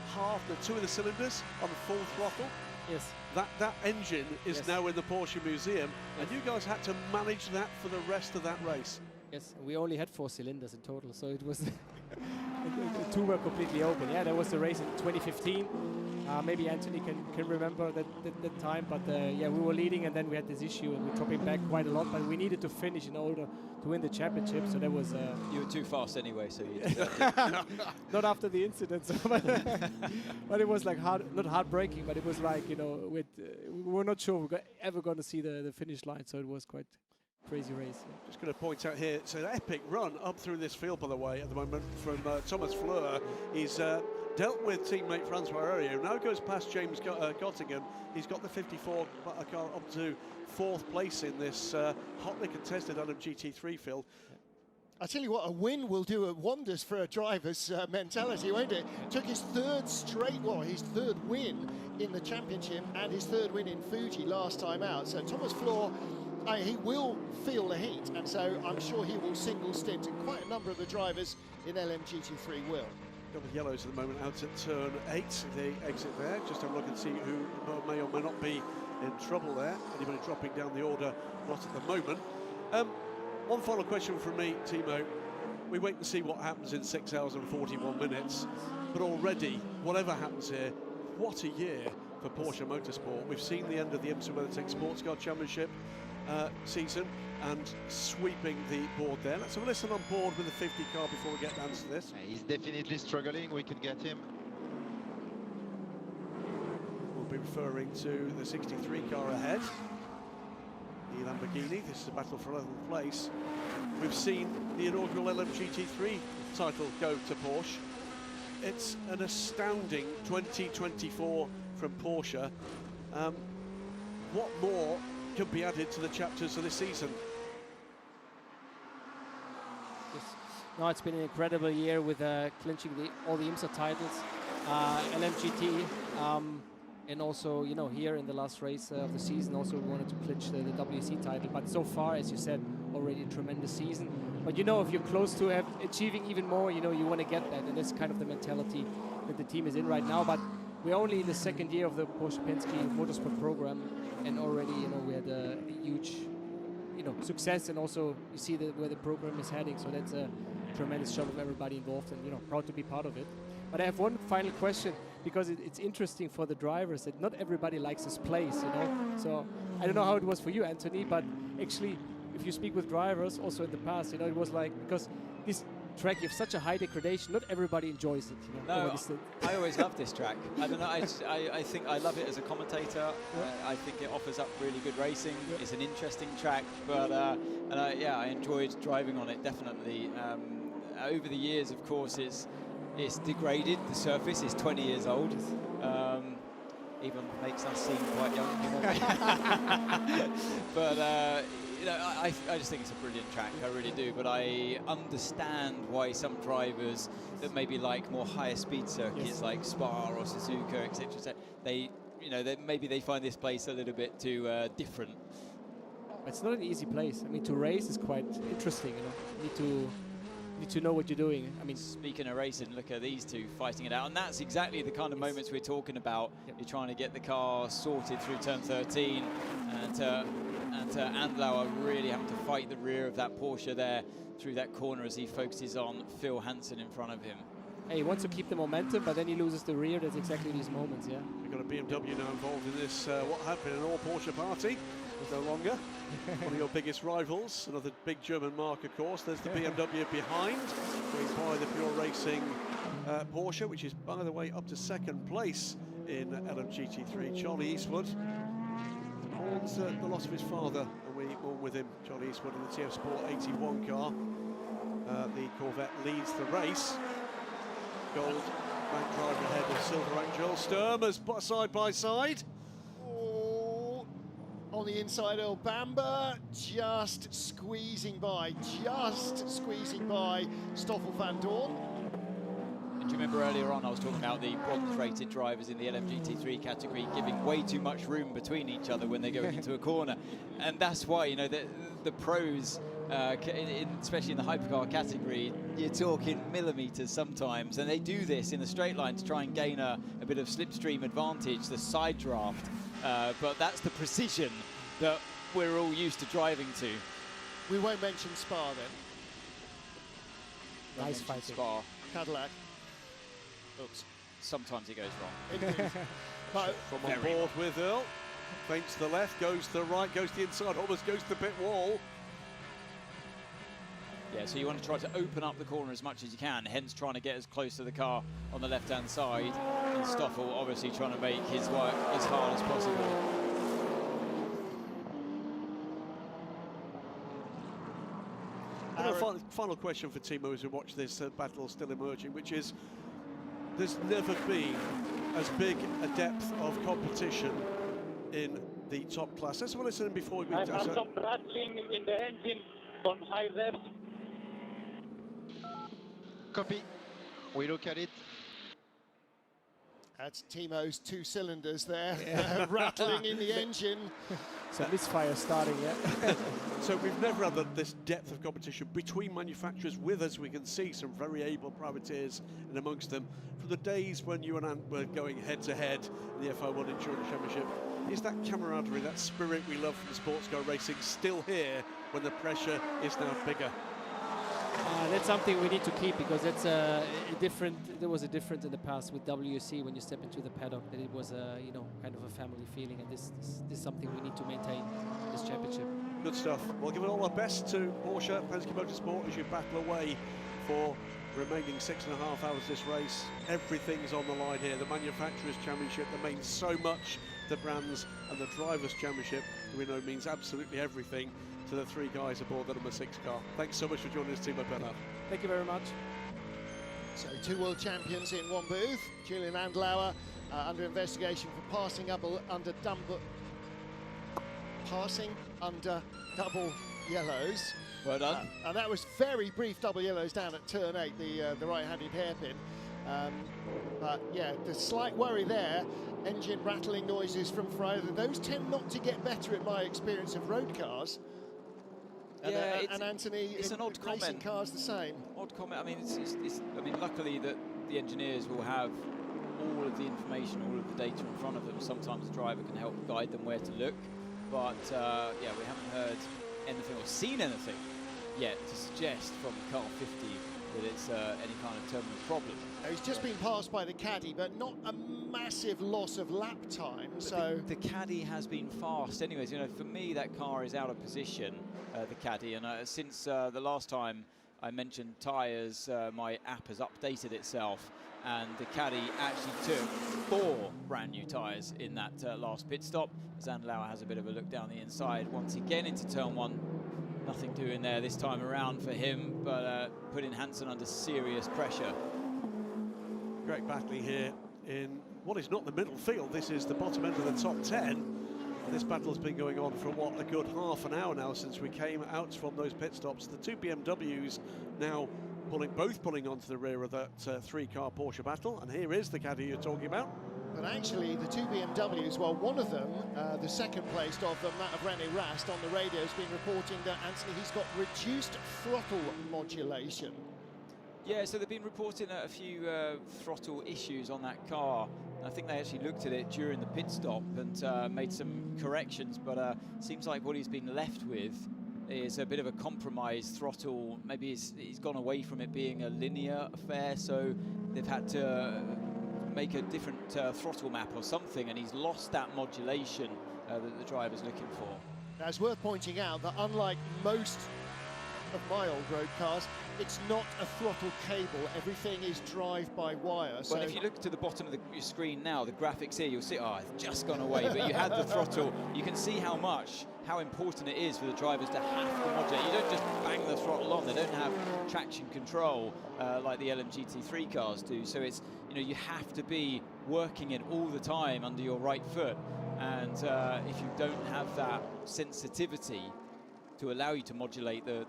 two of the cylinders on the full throttle? Yes. That engine is yes. now in the Porsche Museum, and you guys had to manage that for the rest of that race. Yes, we only had 4 cylinders in total, so it was the 2 were completely open. Yeah, there was the race in 2015. Maybe Anthony can remember that time, but yeah, we were leading, and then we had this issue, and we were dropping back quite a lot. But we needed to finish in order to win the championship. So that was. You were too fast anyway, so you. Not after the incident, so but it was like not heartbreaking, but it was like, you know, we were not sure we were ever going to see the finish line, so it was quite. Crazy race. Yeah. Just going to point out here, it's an epic run up through this field, by the way, at the moment from Thomas Fleur. He's dealt with teammate Francois Heriot, now goes past James Cottingham. He's got the 54 car up to 4th place in this hotly contested LMGT3 field. I tell you what, a win will do wonders for a driver's mentality, won't it? Took his third win in the championship and his third win in Fuji last time out. So Thomas Floor, he will feel the heat, and so I'm sure he will single stint, and quite a number of the drivers in LMGT3 will. Got the yellows at the moment out at turn 8, the exit there. Just have a look and see who may or may not be in trouble there. Anybody dropping down the order? Not at the moment. One final question from me, Timo. We wait and see what happens in 6 hours and 41 minutes. But already, whatever happens here, what a year for Porsche Motorsport. We've seen the end of the IMSA WeatherTech Sports Car Championship season and sweeping the board there. Let's have a listen on board with the 50 car before we get down to this. He's definitely struggling. We can get him. We'll be referring to the 63 car ahead. The Lamborghini. This is a battle for 11th place. We've seen the inaugural LMGT3 title go to Porsche. It's an astounding 2024 from Porsche. What more can be added to the chapters of this season? No, it's been an incredible year with clinching all the IMSA titles, LMGT, and also, you know, here in the last race of the season, also we wanted to clinch the WEC title. But so far, as you said, already a tremendous season. But you know, if you're close to achieving even more, you know, you want to get that, and that's kind of the mentality that the team is in right now. But we're only in the second year of the Porsche Penske Motorsport program, and already, you know, we had a huge, you know, success, and also you see where the program is heading. So that's a tremendous job of everybody involved, and, you know, proud to be part of it. But I have one final question, because it's interesting for the drivers that not everybody likes this place, you know. So I don't know how it was for you, Anthony, but actually, if you speak with drivers, also in the past, you know, it was like, because this track, you have such a high degradation, not everybody enjoys it, you know. No, I always love this track. I don't know, I think I love it as a commentator. I think it offers up really good racing. It's an interesting track, but yeah, I enjoyed driving on it, definitely. Over the years, of course, it's degraded. The surface is 20 years old. Even makes us seem quite young. But you know, I just think it's a brilliant track. I really do. But I understand why some drivers that maybe like more higher speed circuits, like Spa or Suzuka, etc., maybe they find this place a little bit too different. It's not an easy place. I mean, to race is quite interesting. You know, you need to know what you're doing. I mean, speaking of racing, look at these two fighting it out, and that's exactly the kind of moments we're talking about. Yep. You're trying to get the car sorted through turn 13, and Andlauer really having to fight the rear of that Porsche there through that corner as he focuses on Phil Hansen in front of him. Hey, he wants to keep the momentum, but then he loses the rear. That's exactly these moments, yeah. We've got a BMW now involved in this, what happened in an all-Porsche party. Is no longer one of your biggest rivals, another big German mark, of course. There's the BMW behind, going by the Pure Racing Porsche, which is, by the way, up to second place in LMGT3. Charlie Eastwood mourns the loss of his father, and we mourn with him. Charlie Eastwood in the TF Sport 81 car. The Corvette leads the race. Gold rank driver ahead of silver rank Joel Sturm as side by side. On the inside, Earl Bamber just squeezing by Stoffel van Dorn. And do you remember earlier on I was talking about the bronze-rated drivers in the LMGT3 category giving way too much room between each other when they're going into a corner, and that's why, you know, the pros, especially in the hypercar category, you're talking millimeters sometimes, and they do this in the straight line to try and gain a bit of slipstream advantage, the side draft. But that's the precision that we're all used to driving to. We won't mention Spa then. Nice fighting. Spa. Cadillac. Oops. Sometimes it goes wrong. From on board with Earl. Feints to the left, goes to the right, goes to the inside, almost goes to the pit wall. Yeah, so you want to try to open up the corner as much as you can, hence trying to get as close to the car on the left-hand side. And Stoffel obviously trying to make his work as hard as possible. Final question for Timo as we watch this battle still emerging, which is, there's never been as big a depth of competition in the top class. Let's have a listen before we... I have some rattling in the engine on high revs. Copy. We look at it. That's Timo's 2 cylinders there, rattling in the engine. So misfire starting, yeah. So we've never had this depth of competition between manufacturers with us. We can see some very able privateers in amongst them. From the days when you and Ant were going head-to-head in the FI1 Endurance Championship, is that camaraderie, that spirit we love from sports car racing still here when the pressure is now bigger? That's something we need to keep, because it's a different. There was a difference in the past with WEC when you step into the paddock, that it was a kind of a family feeling, and this is something we need to maintain in this championship. Good stuff. We'll give it all our best to Porsche Penske Motorsport as you battle away for remaining 6.5 hours this race. Everything's on the line here. The Manufacturers' Championship that means so much to brands, and the Drivers' Championship, we know means absolutely everything to the 3 guys aboard the number 6 car. Thanks so much for joining us, Timo Bernhard. Thank you very much. So 2 world champions in one booth. Julian Andlauer under investigation for passing under double yellows. Well done. And that was very brief double yellows down at turn 8, the right-handed hairpin. But yeah, the slight worry there, engine rattling noises from Friday. Those tend not to get better in my experience of road cars. Yeah, and Anthony, it's an odd racing comment. cars the same. Odd comment. I mean, I mean, luckily that the engineers will have all of the information, all of the data in front of them. Sometimes the driver can help guide them where to look. But yeah, we haven't heard anything or seen anything yet to suggest from car 50 that it's any kind of terminal problem. He's just been passed by the caddy, but not a massive loss of lap time. But so the caddy has been fast. Anyways, for me, that car is out of position, the caddy. And since the last time I mentioned tyres, my app has updated itself, and the caddy actually took 4 brand new tyres in that last pit stop. Zandlauer has a bit of a look down the inside once again into turn 1. Nothing doing there this time around for him, but putting Hansen under serious pressure. Great battling here in what is not the middle field. This is the bottom end of the top 10. And this battle has been going on for, what, a good half an hour now since we came out from those pit stops. The 2 BMWs now both pulling onto the rear of that 3-car Porsche battle. And here is the caddy you're talking about. But actually, the 2 BMWs, well, one of them, the second placed of them, that of René Rast, on the radio has been reporting that, Anthony, he's got reduced throttle modulation. Yeah, so they've been reporting a few throttle issues on that car. I think they actually looked at it during the pit stop and made some corrections, but seems like what he's been left with is a bit of a compromised throttle. Maybe he's gone away from it being a linear affair, so they've had to make a different throttle map or something, and he's lost that modulation that the driver's looking for. Now, it's worth pointing out that unlike most of my old road cars, it's not a throttle cable. Everything is drive-by-wire. Well, if you look to the bottom of your screen now, the graphics here, you'll see, oh, it's just gone away. But you had the throttle. You can see how important it is for the drivers to have to modulate. You don't just bang the throttle on. They don't have traction control like the LMGT3 cars do. So it's, you have to be working it all the time under your right foot. And if you don't have that sensitivity to allow you to modulate the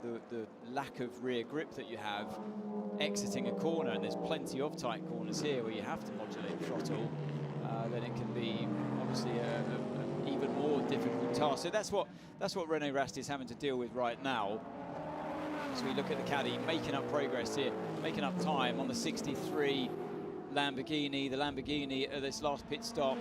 lack of rear grip that you have exiting a corner, and there's plenty of tight corners here where you have to modulate throttle, then it can be obviously an even more difficult task. So that's what René Rast is having to deal with right now. As we look at the caddy, making up progress here, making up time on the 63 Lamborghini. The Lamborghini at this last pit stop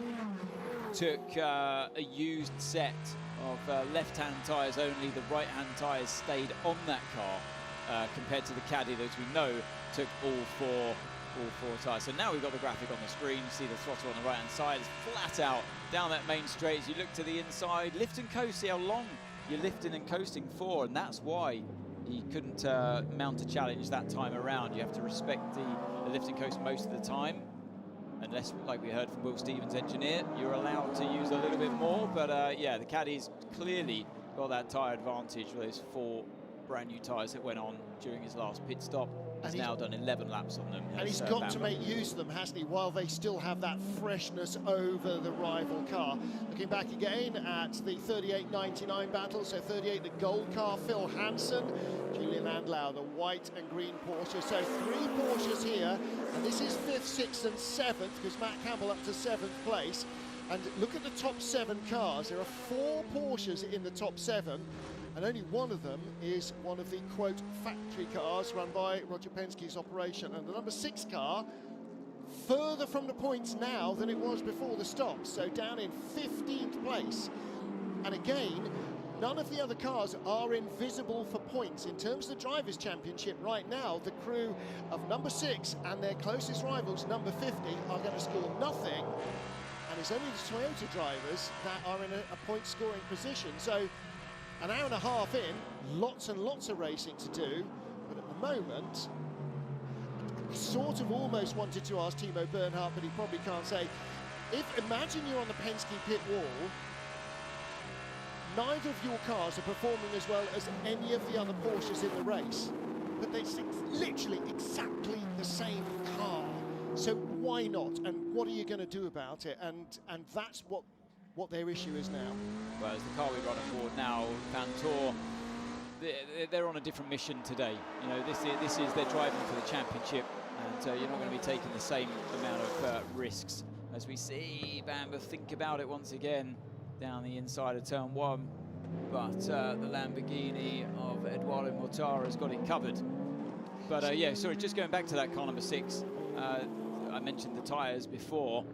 took a used set of left-hand tyres only. The right-hand tyres stayed on that car compared to the caddy that, as we know, took all four tyres. So now we've got the graphic on the screen. You see the throttle on the right-hand side. It's flat out down that main straight. As you look to the inside, lift and coast, see how long you're lifting and coasting for, and that's why he couldn't mount a challenge that time around. You have to respect the lift and coast most of the time. Unless, like we heard from Will Stevens' engineer, you're allowed to use a little bit more. But yeah, the caddy's clearly got that tyre advantage with those 4 brand new tyres that went on during his last pit stop. He's And now done 11 laps on them. And he's got to make use of them, hasn't he, while they still have that freshness over the rival car. Looking back again at the 38.99 battle, so 38 the gold car, Phil Hansen, Julian Andlau, the white and green Porsche. So 3 Porsches here, and this is 5th, 6th and 7th, because Matt Campbell up to 7th place. And look at the top 7 cars. There are 4 Porsches in the top 7. And only one of them is one of the, quote, factory cars run by Roger Penske's operation. And the number 6 car, further from the points now than it was before the stop, so down in 15th place. And again, none of the other cars are invisible for points. In terms of the Drivers' Championship right now, the crew of number 6 and their closest rivals, number 50, are going to score nothing. And it's only the Toyota drivers that are in a point-scoring position. So, an hour and a half in, lots and lots of racing to do, but at the moment, I sort of almost wanted to ask Timo Bernhardt, but he probably can't say. Imagine you're on the Penske pit wall, neither of your cars are performing as well as any of the other Porsches in the race, but they're literally exactly the same car. So why not? And what are you going to do about it? And that's what their issue is now. Whereas the car we run aboard now, Vantor, they're on a different mission today. You know, this is they're driving for the championship, and you're not going to be taking the same amount of risks. As we see Bamber think about it once again down the inside of turn 1, but the Lamborghini of Eduardo Mortara has got it covered. But yeah, sorry, just going back to that car number 6, I mentioned the tyres before.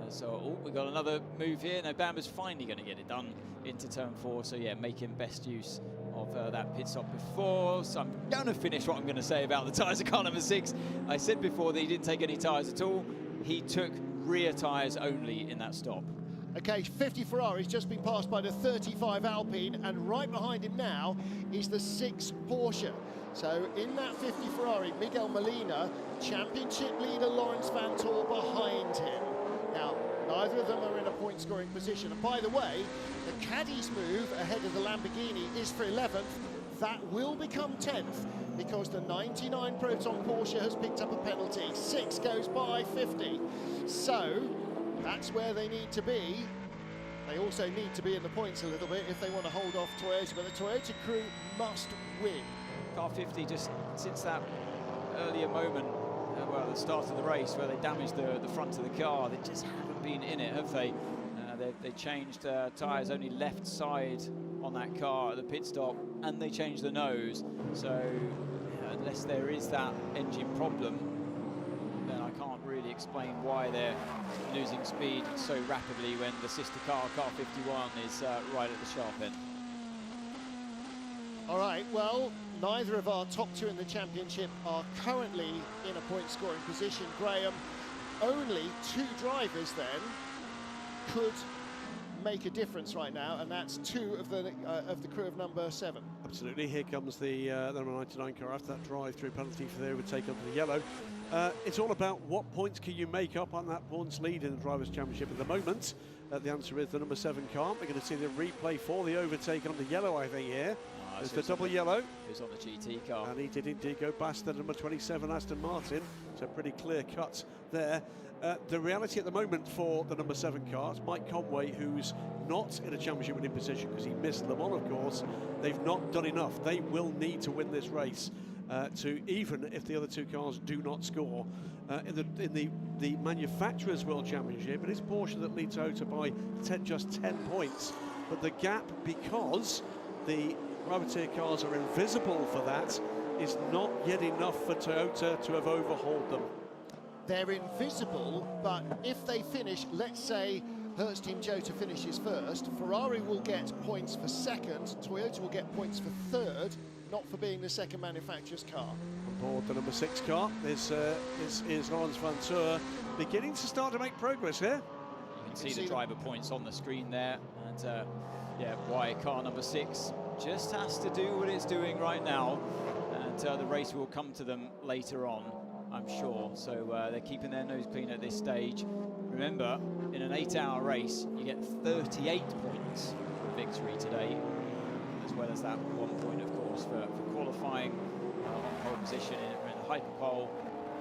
So we got another move here. Now Bamber's finally going to get it done into turn 4. So yeah, making best use of that pit stop before. So I'm going to finish what I'm going to say about the tyres of car number 6. I said before that he didn't take any tyres at all. He took rear tyres only in that stop. Okay, 50 Ferrari's just been passed by the 35 Alpine, and right behind him now is the 6 Porsche. So in that 50 Ferrari, Miguel Molina, championship leader Lawrence Vantor behind him. Now, neither of them are in a point-scoring position. And by the way, the caddy's move ahead of the Lamborghini is for 11th. That will become 10th because the 99 Proton Porsche has picked up a penalty. 6 goes by 50. So that's where they need to be. They also need to be in the points a little bit if they want to hold off Toyota, but the Toyota crew must win. Car 50, just since that earlier moment, well, at the start of the race where they damaged the front of the car, they just haven't been in it, have they? They changed tyres only left side on that car at the pit stop, and they changed the nose. So unless there is that engine problem, then I can't really explain why they're losing speed so rapidly when the sister car, car 51, is right at the sharp end. All right, well, neither of our top 2 in the championship are currently in a point-scoring position. Graham, only 2 drivers then could make a difference right now, and that's 2 of the crew of number 7. Absolutely. Here comes the number 99 car after that drive-through penalty for the overtake onto the yellow. It's all about what points can you make up on that points lead in the Drivers' Championship at the moment. The answer is the number 7 car. We're going to see the replay for the overtake on the yellow, I think, here. There's the double yellow. Who's on the GT car. And he did indeed go past the number 27 Aston Martin. So pretty clear cut there. The reality at the moment for the number 7 car is Mike Conway, who's not in a championship winning position because he missed Le Mans, of course. They've not done enough. They will need to win this race to even if the other 2 cars do not score. In the Manufacturers' World Championship, it is Porsche that leads Toyota by just 10 points. But the gap, because the privateer cars are invisible for that, is not yet enough for Toyota to have overhauled them. They're invisible, but if they finish, let's say Hertz Team Jota finishes first, Ferrari will get points for 2nd, Toyota will get points for 3rd, not for being the 2nd manufacturer's car. On board the number 6 car is Lawrence Vantor, beginning to start to make progress here. You can see the driver points on the screen there, and yeah, why car number 6 just has to do what it's doing right now, and the race will come to them later on, I'm sure. So they're keeping their nose clean at this stage. Remember, in an 8-hour race, you get 38 points for victory today, as well as that 1 point, of course, course, for qualifying on pole position in the hyperpole,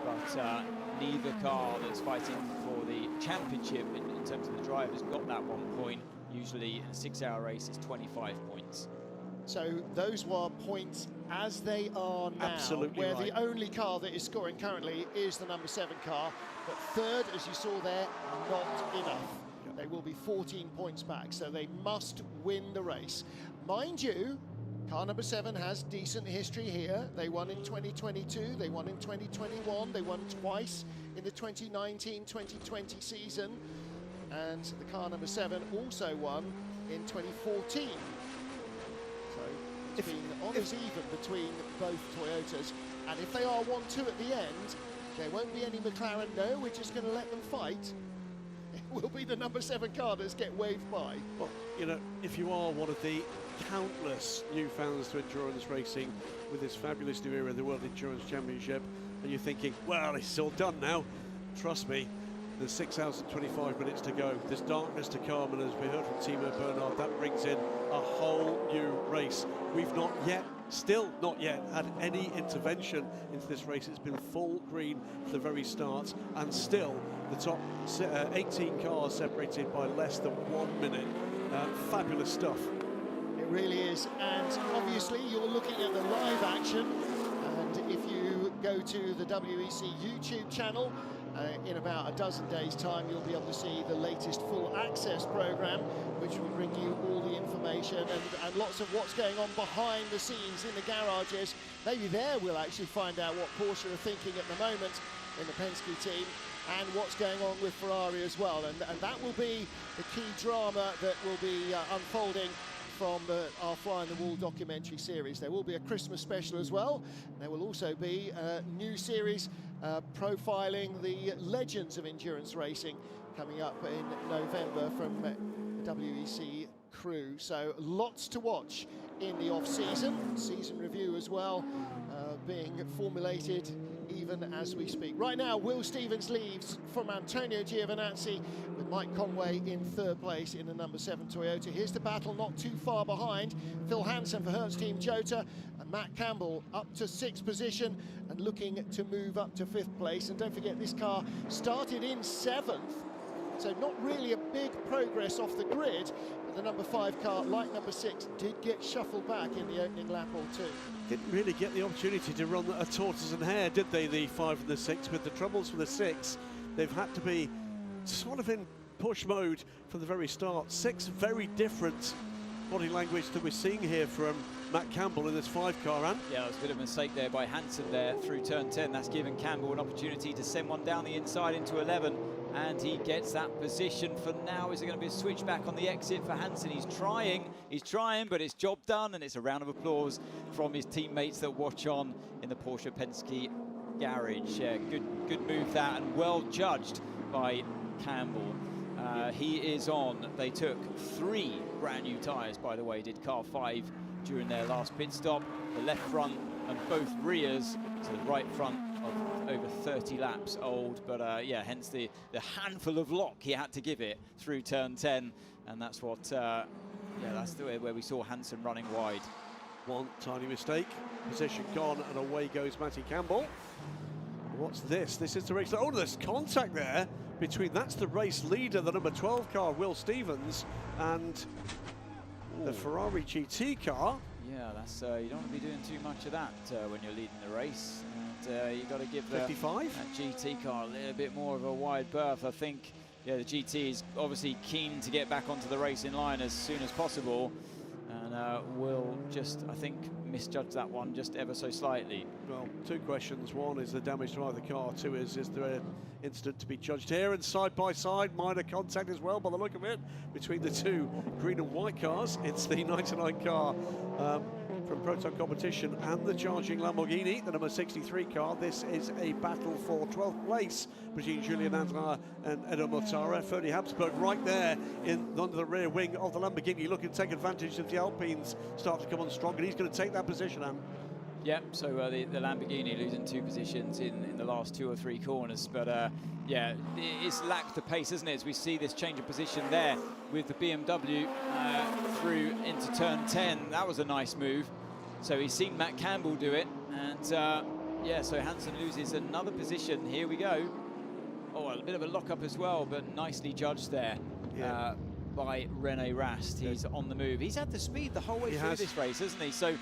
but neither car that's fighting for the championship in terms of the drivers got that 1 point. Usually in a 6-hour race, it's 25 points. So those were points as they are now, Absolutely where right. the only car that is scoring currently is the number 7 car, but third, as you saw there, not enough. They will be 14 points back, so they must win the race. Mind you, car number 7 has decent history here. They won in 2022, they won in 2021, they won twice in the 2019-2020 season, and the car number 7 also won in 2014. So it's been honest even between both Toyotas, and if they are 1-2 at the end, there won't be any McLaren. No, we're just going to let them fight. It will be the number 7 car that's get waved by. Well, you know, if you are one of the countless new fans to endurance racing with this fabulous new era of the World Endurance Championship, and you're thinking, well, it's all done now, trust me, there's 6 hours and 25 minutes to go. There's darkness to come, and as we heard from Timo Bernhard, that brings in a whole new race. We've not yet, still not yet, had any intervention into this race. It's been full green from the very start, and still the top 18 cars separated by less than 1 minute. Fabulous stuff. It really is, and obviously you're looking at the live action, and if you go to the WEC YouTube channel, in about a dozen days' time, you'll be able to see the latest full access program, which will bring you all the information and lots of what's going on behind the scenes in the garages. Maybe there we'll actually find out what Porsche are thinking at the moment in the Penske team, and what's going on with Ferrari as well. And that will be the key drama that will be unfolding from our Fly on the Wall documentary series. There will be a Christmas special as well. There will also be a new series profiling the legends of endurance racing coming up in November from the WEC crew. So lots to watch in the off-season. Season review as well being formulated even as we speak. Right now, Will Stevens leaves from Antonio Giovinazzi with Mike Conway in third place in the number 7 Toyota. Here's the battle not too far behind. Phil Hansen for Hertz Team Jota, and Matt Campbell up to 6th position and looking to move up to 5th place. And don't forget, this car started in 7th, so not really a big progress off the grid. But the number 5 car, like number 6, did get shuffled back in the opening lap or two. Didn't really get the opportunity to run a tortoise and hare, did they, the 5 and the 6? With the troubles for the 6, they've had to be sort of in push mode from the very start. 6 very different body language that we're seeing here from Matt Campbell in this 5 car, and yeah, it was a bit of a mistake there by Hansen there through turn 10. That's given Campbell an opportunity to send one down the inside into 11, and he gets that position for now. Is it going to be a switch back on the exit for Hansen? He's trying, but it's job done, and it's a round of applause from his teammates that watch on in the Porsche Penske garage. Yeah, good move that, and well judged by Campbell. He is on. They took 3 brand new tyres, by the way, did car 5 during their last pit stop. The left front and both rears to the right front of over 30 laps old. But yeah, hence the handful of lock he had to give it through turn 10. And that's what, yeah, that's the way where we saw Hansen running wide. one tiny mistake, position gone, and away goes Matty Campbell. What's this? This is the race. Oh, there's contact there between, that's the race leader, the number 12 car, Will Stevens, and the Ferrari GT car. Yeah, that's you don't want to be doing too much of that when you're leading the race. And you got to give 55? That GT car a little bit more of a wide berth. I think, yeah, the GT is obviously keen to get back onto the racing line as soon as possible. And will just, I think, misjudge that one just ever so slightly. Well, 2 questions. One is the damage to either car. 2 is there an incident to be judged here? And side by side, minor contact as well, by the look of it, between the 2 green and white cars. It's the 99 car from Proton Competition and the charging Lamborghini, the number 63 car. This is a battle for 12th place between Julian Andra and Edo Mortara. Ferdy Habsburg right there under the rear wing of the Lamborghini, looking to take advantage of the Alpines start to come on strong, and he's going to take that position, Anne. Yep, so the Lamborghini losing 2 positions in the last 2 or 3 corners, but yeah, it's lacked the pace, isn't it? As we see this change of position there with the BMW through into turn 10. That was a nice move. So he's seen Matt Campbell do it, and yeah, so Hansen loses another position. Here we go. Oh, a bit of a lock-up as well, but nicely judged there by René Rast. He's on the move. He's had the speed the whole way through this race, hasn't he? So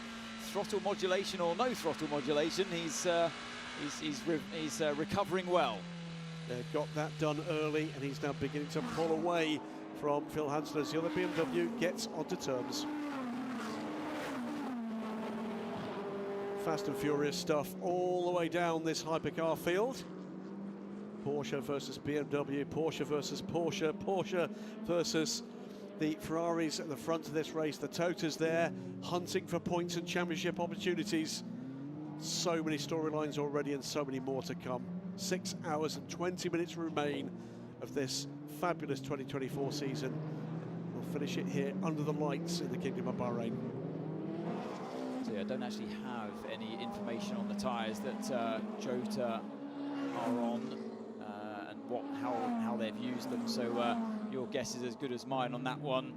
throttle modulation or no throttle modulation, he's recovering well. They've got that done early, and he's now beginning to pull away from Phil Hansen as the other BMW gets onto terms. Fast and furious stuff all the way down this hypercar field. Porsche versus BMW, Porsche versus Porsche, Porsche versus the Ferraris at the front of this race. The Totas there, hunting for points and championship opportunities. So many storylines already and so many more to come. 6 hours and 20 minutes remain of this fabulous 2024 season. We'll finish it here under the lights in the Kingdom of Bahrain. So yeah, I don't actually have any information on the tyres that Jota are on and how they've used them. So your guess is as good as mine on that one.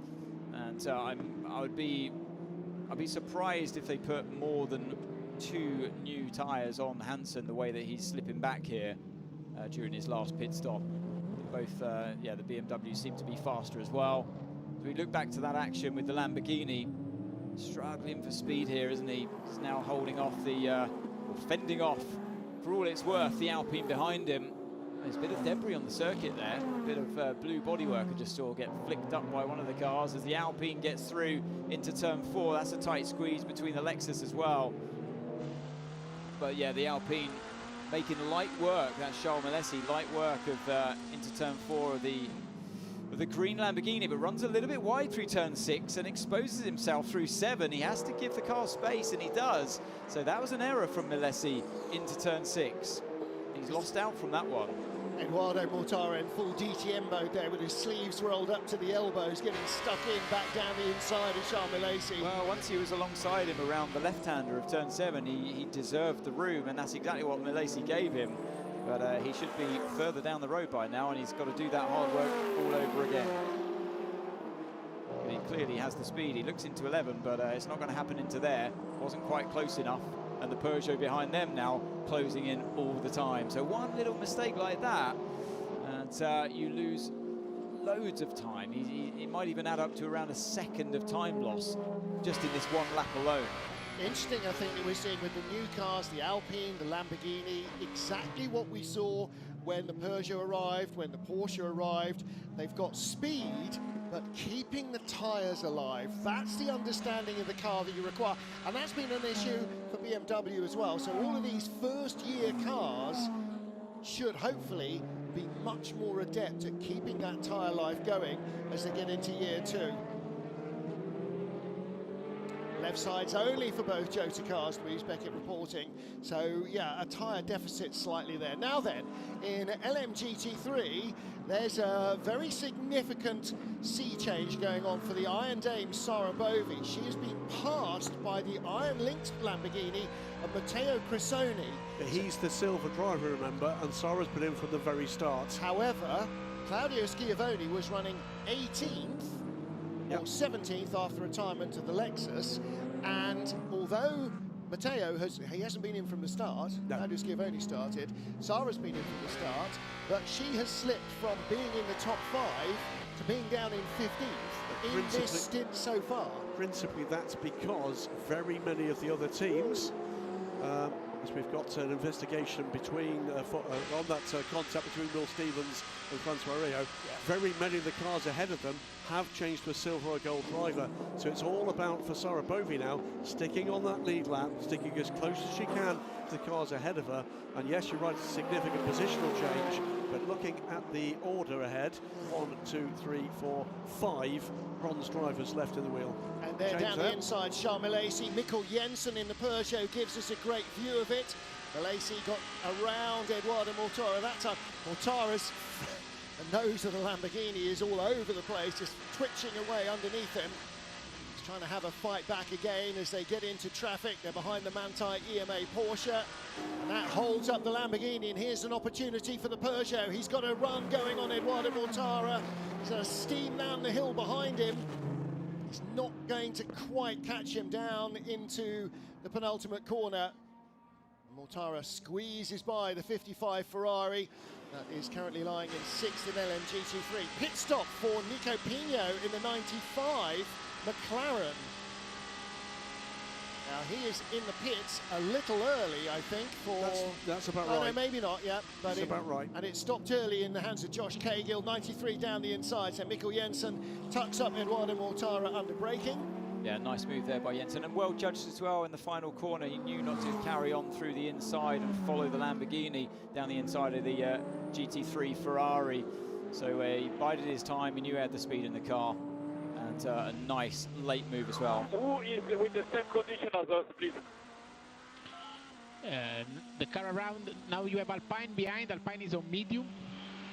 And I'd be surprised if they put more than 2 new tyres on Hansen the way that he's slipping back here during his last pit stop. Both, yeah, the BMW seem to be faster as well. As we look back to that action with the Lamborghini, struggling for speed here, isn't he? He's now holding off or fending off, for all it's worth, the Alpine behind him. There's a bit of debris on the circuit there, a bit of blue bodywork I just saw get flicked up by one of the cars as the Alpine gets through into turn 4. That's a tight squeeze between the Lexus as well. But yeah, the Alpine making light work, that's Charles Malesi, light work of into turn 4 of the green Lamborghini, but runs a little bit wide through turn 6 and exposes himself through 7. He has to give the car space, and he does. So that was an error from Malesi into turn 6. He's lost out from that one. Eduardo Mortara in full DTM mode there with his sleeves rolled up to the elbows, getting stuck in back down the inside of Charles Malesi. Well, once he was alongside him around the left-hander of turn 7, he deserved the room, and that's exactly what Malesi gave him. But he should be further down the road by now, and he's got to do that hard work all over again. He clearly has the speed. He looks into 11, but it's not going to happen into there. Wasn't quite close enough. And the Peugeot behind them now closing in all the time. So one little mistake like that, and you lose loads of time. It might even add up to around a second of time loss just in this one lap alone. Interesting, I think, that we're seeing with the new cars, the Alpine, the Lamborghini, exactly what we saw when the Peugeot arrived, when the Porsche arrived. They've got speed, but keeping the tyres alive. That's the understanding of the car that you require. And that's been an issue for BMW as well. So all of these first-year cars should hopefully be much more adept at keeping that tyre life going as they get into year 2. Left sides only for both Jota cars, Louise Beckett reporting. So, yeah, a tyre deficit slightly there. Now then, in LMGT3, there's a very significant sea change going on for the Iron Dame Sara Bovi. She has been passed by the Iron Lynx Lamborghini of Matteo Cressoni. He's the silver driver, remember, and Sara's been in from the very start. However, Claudio Schiavone was running 18th, or 17th after retirement to the Lexus, and although Matteo hasn't been in from the start, Claudio Schiavone started, Sara's been in from the start, but she has slipped from being in the top 5 to being down in 15th in this stint so far. Principally that's because very many of the other teams, as we've got an investigation between on that contact between Will Stevens and Francois Rio, very many of the cars ahead of them have changed to a silver or gold driver. So it's all about, for Sara Bovi now, sticking on that lead lap, sticking as close as she can to the cars ahead of her. And yes, you're right, it's a significant positional change, but looking at the order ahead, 1, 2, 3, 4, 5 bronze drivers left in the wheel. And they're down the inside, Charles Malesi. Mikkel Jensen in the Peugeot gives us a great view of it. Malesi got around Eduardo Mortara that time. Mortara's the nose of the Lamborghini is all over the place, just twitching away underneath him. He's trying to have a fight back again as they get into traffic. They're behind the Manthey EMA Porsche. And that holds up the Lamborghini, and here's an opportunity for the Peugeot. He's got a run going on Eduardo Mortara. He's going to steam down the hill behind him. He's not going to quite catch him down into the penultimate corner. Mortara squeezes by the 55 Ferrari. That is currently lying in 6th in LMGT3. Pit stop for Nico Pino in the 95 McLaren. Now he is in the pits a little early, I think, for... That's about right. right. No, maybe not, yeah. But That's about right. And it stopped early in the hands of Josh Cahill, 93 down the inside. So Mikkel Jensen tucks up Eduardo Mortara under braking. Yeah, nice move there by Jensen, and well judged as well in the final corner. He knew not to carry on through the inside and follow the Lamborghini down the inside of the GT3 Ferrari. So he bided his time, he knew he had the speed in the car, and a nice late move as well. Who is with the same condition as us, please? The car around, now you have Alpine behind, Alpine is on medium,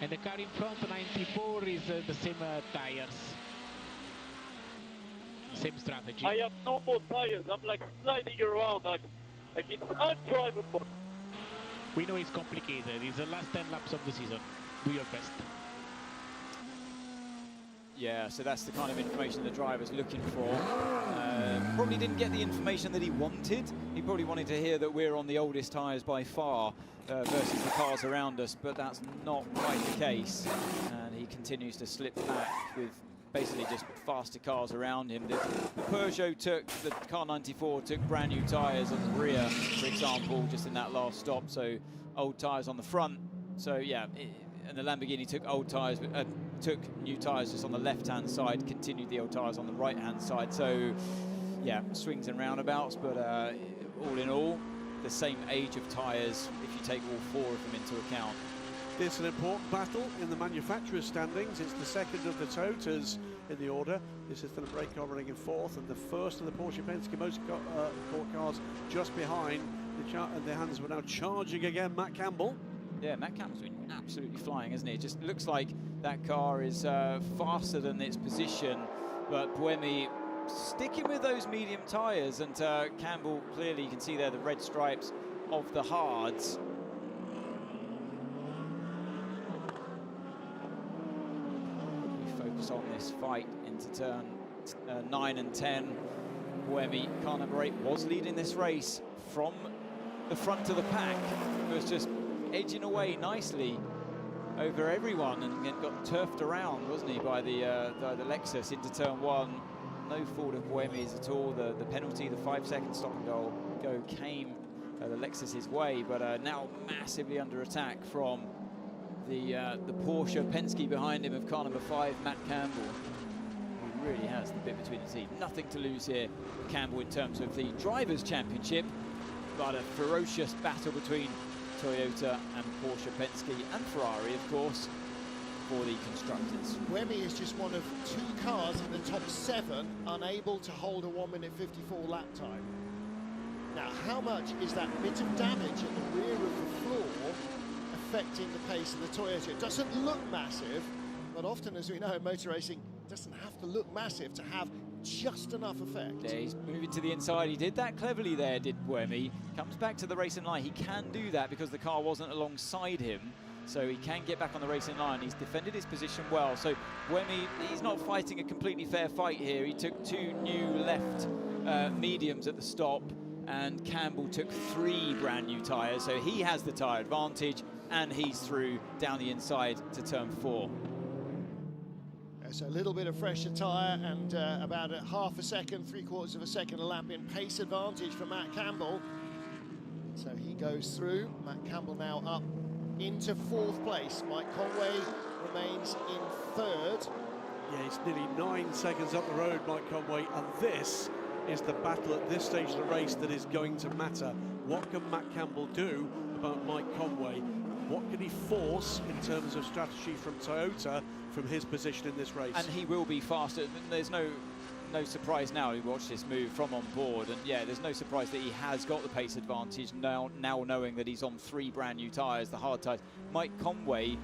and the car in front, 94, is the same tires. Same strategy. I have no more tires. I'm like sliding around, like it's undrivable. We know it's complicated. It's the last 10 laps of the season. Do your best. Yeah, so that's the kind of information the driver's looking for. Probably didn't get the information that he wanted. He probably wanted to hear that we're on the oldest tyres by far versus the cars around us, but that's not quite the case. And he continues to slip back with basically just faster cars around him. The Peugeot took, the car 94 took brand new tyres on the rear, for example, just in that last stop, so old tyres on the front. So yeah, and the Lamborghini took old tyres, took new tyres just on the left-hand side, continued the old tyres on the right-hand side. So yeah, swings and roundabouts, but all in all, the same age of tyres if you take all 4 of them into account. It's an important battle in the manufacturer's standings. It's the second of the Toyotas in the order. This is the brake car running in 4th, and the first of the Porsche Penske Motorsport cars just behind. The hands were now charging again. Matt Campbell. Yeah, Matt Campbell's been absolutely flying, hasn't he? It just looks like that car is faster than its position, but Buemi sticking with those medium tyres, and Campbell, clearly you can see there the red stripes of the hards. On this fight into turn 9 and 10. Buemi, car number 8, was leading this race from the front of the pack. Was just edging away nicely over everyone and got turfed around, wasn't he, by the Lexus into turn 1. No fault of Buemi's at all. The penalty, the 5-second stop and go came the Lexus's way, but now massively under attack from the Porsche Penske behind him of car number 5, Matt Campbell, who really has the bit between the teeth. Nothing to lose here, Campbell, in terms of the Drivers' Championship, but a ferocious battle between Toyota and Porsche Penske and Ferrari, of course, for the constructors. Buemi is just one of 2 cars in the top 7 unable to hold a 1-minute 54 lap time. Now, how much is that bit of damage at the rear of the floor affecting the pace of the Toyota? It doesn't look massive, but often, as we know in motor racing, it doesn't have to look massive to have just enough effect. Yeah, he's moving to the inside. He did that cleverly there, did Buemi. Comes back to the racing line. He can do that because the car wasn't alongside him, so he can get back on the racing line. He's defended his position well. So Buemi, he's not fighting a completely fair fight here. He took 2 new left mediums at the stop, and Campbell took 3 brand new tyres, so he has the tyre advantage, and he's through down the inside to turn 4. So a little bit of fresher tyre and about a half a second, 3/4 of a second a lap in pace advantage for Matt Campbell. So he goes through. Matt Campbell now up into 4th place. Mike Conway remains in 3rd. Yeah, it's nearly 9 seconds up the road, Mike Conway, and this is the battle at this stage of the race that is going to matter. What can Matt Campbell do about Mike Conway? What can he force in terms of strategy from Toyota from his position in this race? And he will be faster. There's no surprise now. We watched this move from on board, and yeah, there's no surprise that he has got the pace advantage now knowing that he's on 3 brand new tyres, the hard tyres. Mike Conway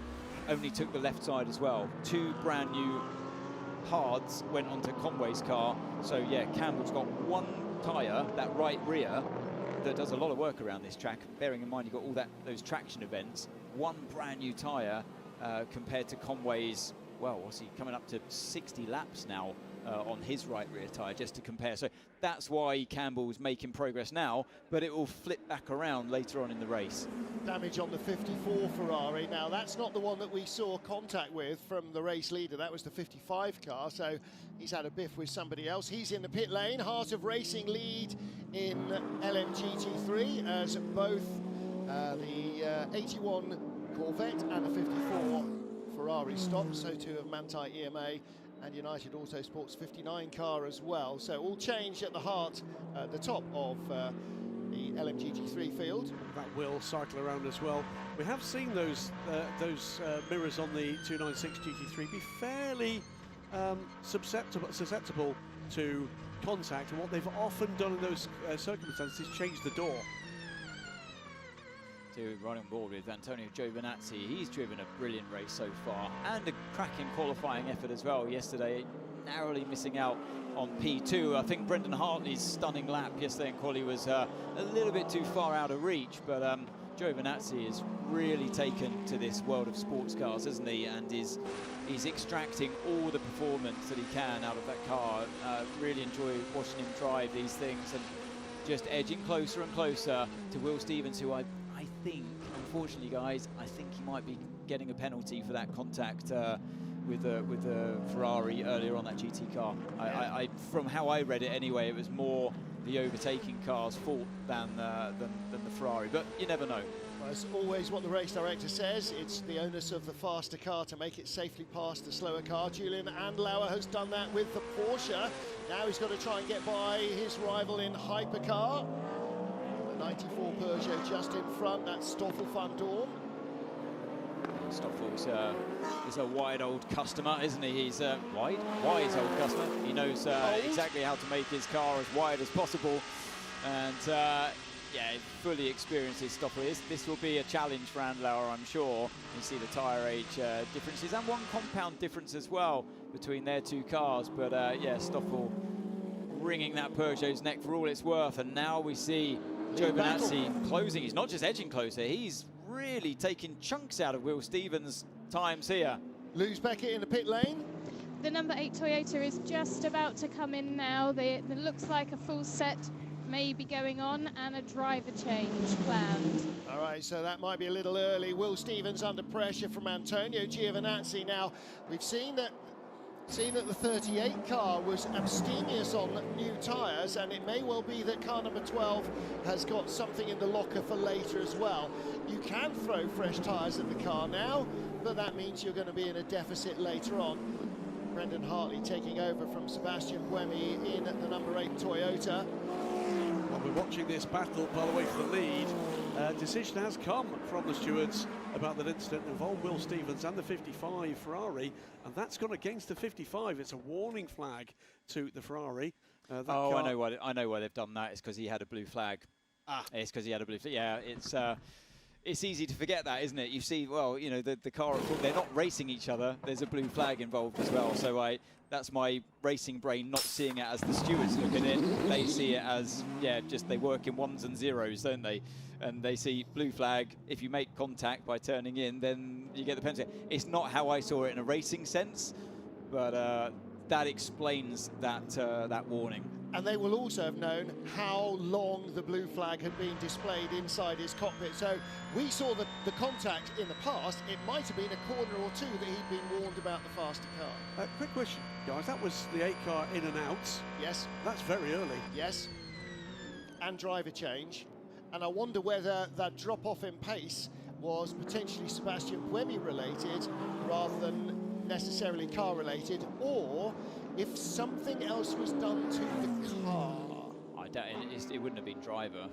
only took the left side as well. 2 brand new hards went onto Conway's car. So yeah, Campbell's got 1 tyre, that right rear, that does a lot of work around this track. Bearing in mind you've got all those traction events. 1 brand new tyre compared to Conway's, well, what's he coming up to 60 laps now on his right rear tyre, just to compare. So that's why Campbell's making progress now, but it will flip back around later on in the race. Damage on the 54 Ferrari. Now, that's not the one that we saw contact with from the race leader. That was the 55 car, so he's had a biff with somebody else. He's in the pit lane. Heart of Racing lead in LMGT3 as both the 81 Corvette and the 54 Ferrari stop. So too have Manthey EMA and United Autosport's 59 car as well. So all change at the heart, the top of the LMGT3 field. That will cycle around as well. We have seen those mirrors on the 296 GT3 be fairly susceptible to contact, and what they've often done in those circumstances is change the door. To run on board with Antonio Giovinazzi. He's driven a brilliant race so far and a cracking qualifying effort as well yesterday, narrowly missing out on P2. I think Brendan Hartley's stunning lap yesterday in quali was a little bit too far out of reach, but Giovinazzi is really taken to this world of sports cars, isn't he? And he's extracting all the performance that he can out of that car. Really enjoy watching him drive these things and just edging closer and closer to Will Stevens, who I think, unfortunately, guys, I think he might be getting a penalty for that contact with the Ferrari earlier on that GT car. I from how I read it anyway, it was more the overtaking car's fault than the Ferrari, but you never know. Well, it's always what the race director says. It's the onus of the faster car to make it safely past the slower car. Julian Andlauer has done that with the Porsche. Now he's got to try and get by his rival in hypercar. 94 Peugeot just in front, that's Stoffel van Dorn. Stoffel's is a wide old customer, isn't he? He's a wise old customer. He knows exactly how to make his car as wide as possible. And yeah, fully experiences Stoffel. This will be a challenge for Andlauer, I'm sure. You see the tyre age differences and one compound difference as well between their two cars. But yeah, Stoffel wringing that Peugeot's neck for all it's worth. And now we see Giovinazzi closing. He's not just edging closer, he's really taking chunks out of Will Stevens' times here. Lewis Beckett in the pit lane. The number 8 Toyota is just about to come in now. It looks like a full set may be going on and a driver change planned. All right, so that might be a little early. Will Stevens under pressure from Antonio Giovinazzi. Now, we've seen that the 38 car was abstemious on new tyres, and it may well be that car number 12 has got something in the locker for later as well. You can throw fresh tyres at the car now, but that means you're going to be in a deficit later on. Brendan Hartley taking over from Sebastian Buemi in the number 8 Toyota. Well, we're watching this battle, by the way, for the lead. Decision has come from the stewards about that incident involved Will Stevens and the 55 Ferrari, and that's gone against the 55. It's a warning flag to the Ferrari. Oh, I know why they've done that. It's because he had a blue flag. It's because he had a blue flag. Yeah, it's easy to forget that, isn't it? You see, well, you know, the car, they're not racing each other. There's a blue flag involved as well. So that's my racing brain not seeing it as the stewards look at it. They see it as, yeah, just they work in ones and zeros, don't they? And they see blue flag. If you make contact by turning in, then you get the penalty. It's not how I saw it in a racing sense, but that explains that warning. And they will also have known how long the blue flag had been displayed inside his cockpit. So we saw the contact in the past. It might have been a corner or two that he'd been warned about the faster car. Quick question, guys. That was the 8 car in and out. Yes. That's very early. Yes. And driver change. And I wonder whether that drop-off in pace was potentially Sebastian Buemi related rather than necessarily car related, or if something else was done to the car. I doubt it wouldn't have been driver.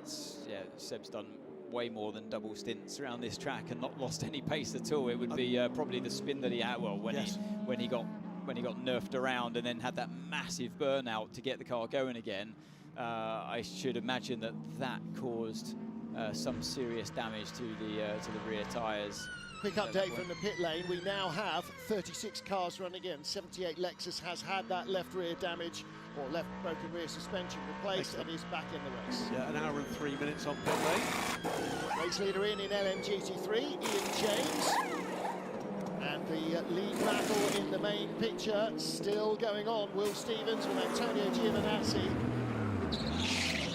Seb's done way more than double stints around this track and not lost any pace at all. It would be probably the spin that he had. Well, when he got nerfed around and then had that massive burnout to get the car going again. I should imagine that caused some serious damage to the rear tyres. Quick update from the pit lane. We now have 36 cars running in. 78 Lexus has had that left rear damage or left broken rear suspension replaced and is back in the race. Yeah, an hour and 3 minutes on pit lane. Race leader in LMGT3, Ian James. And the The lead battle in the main picture still going on. Will Stevens with Antonio Giovinazzi.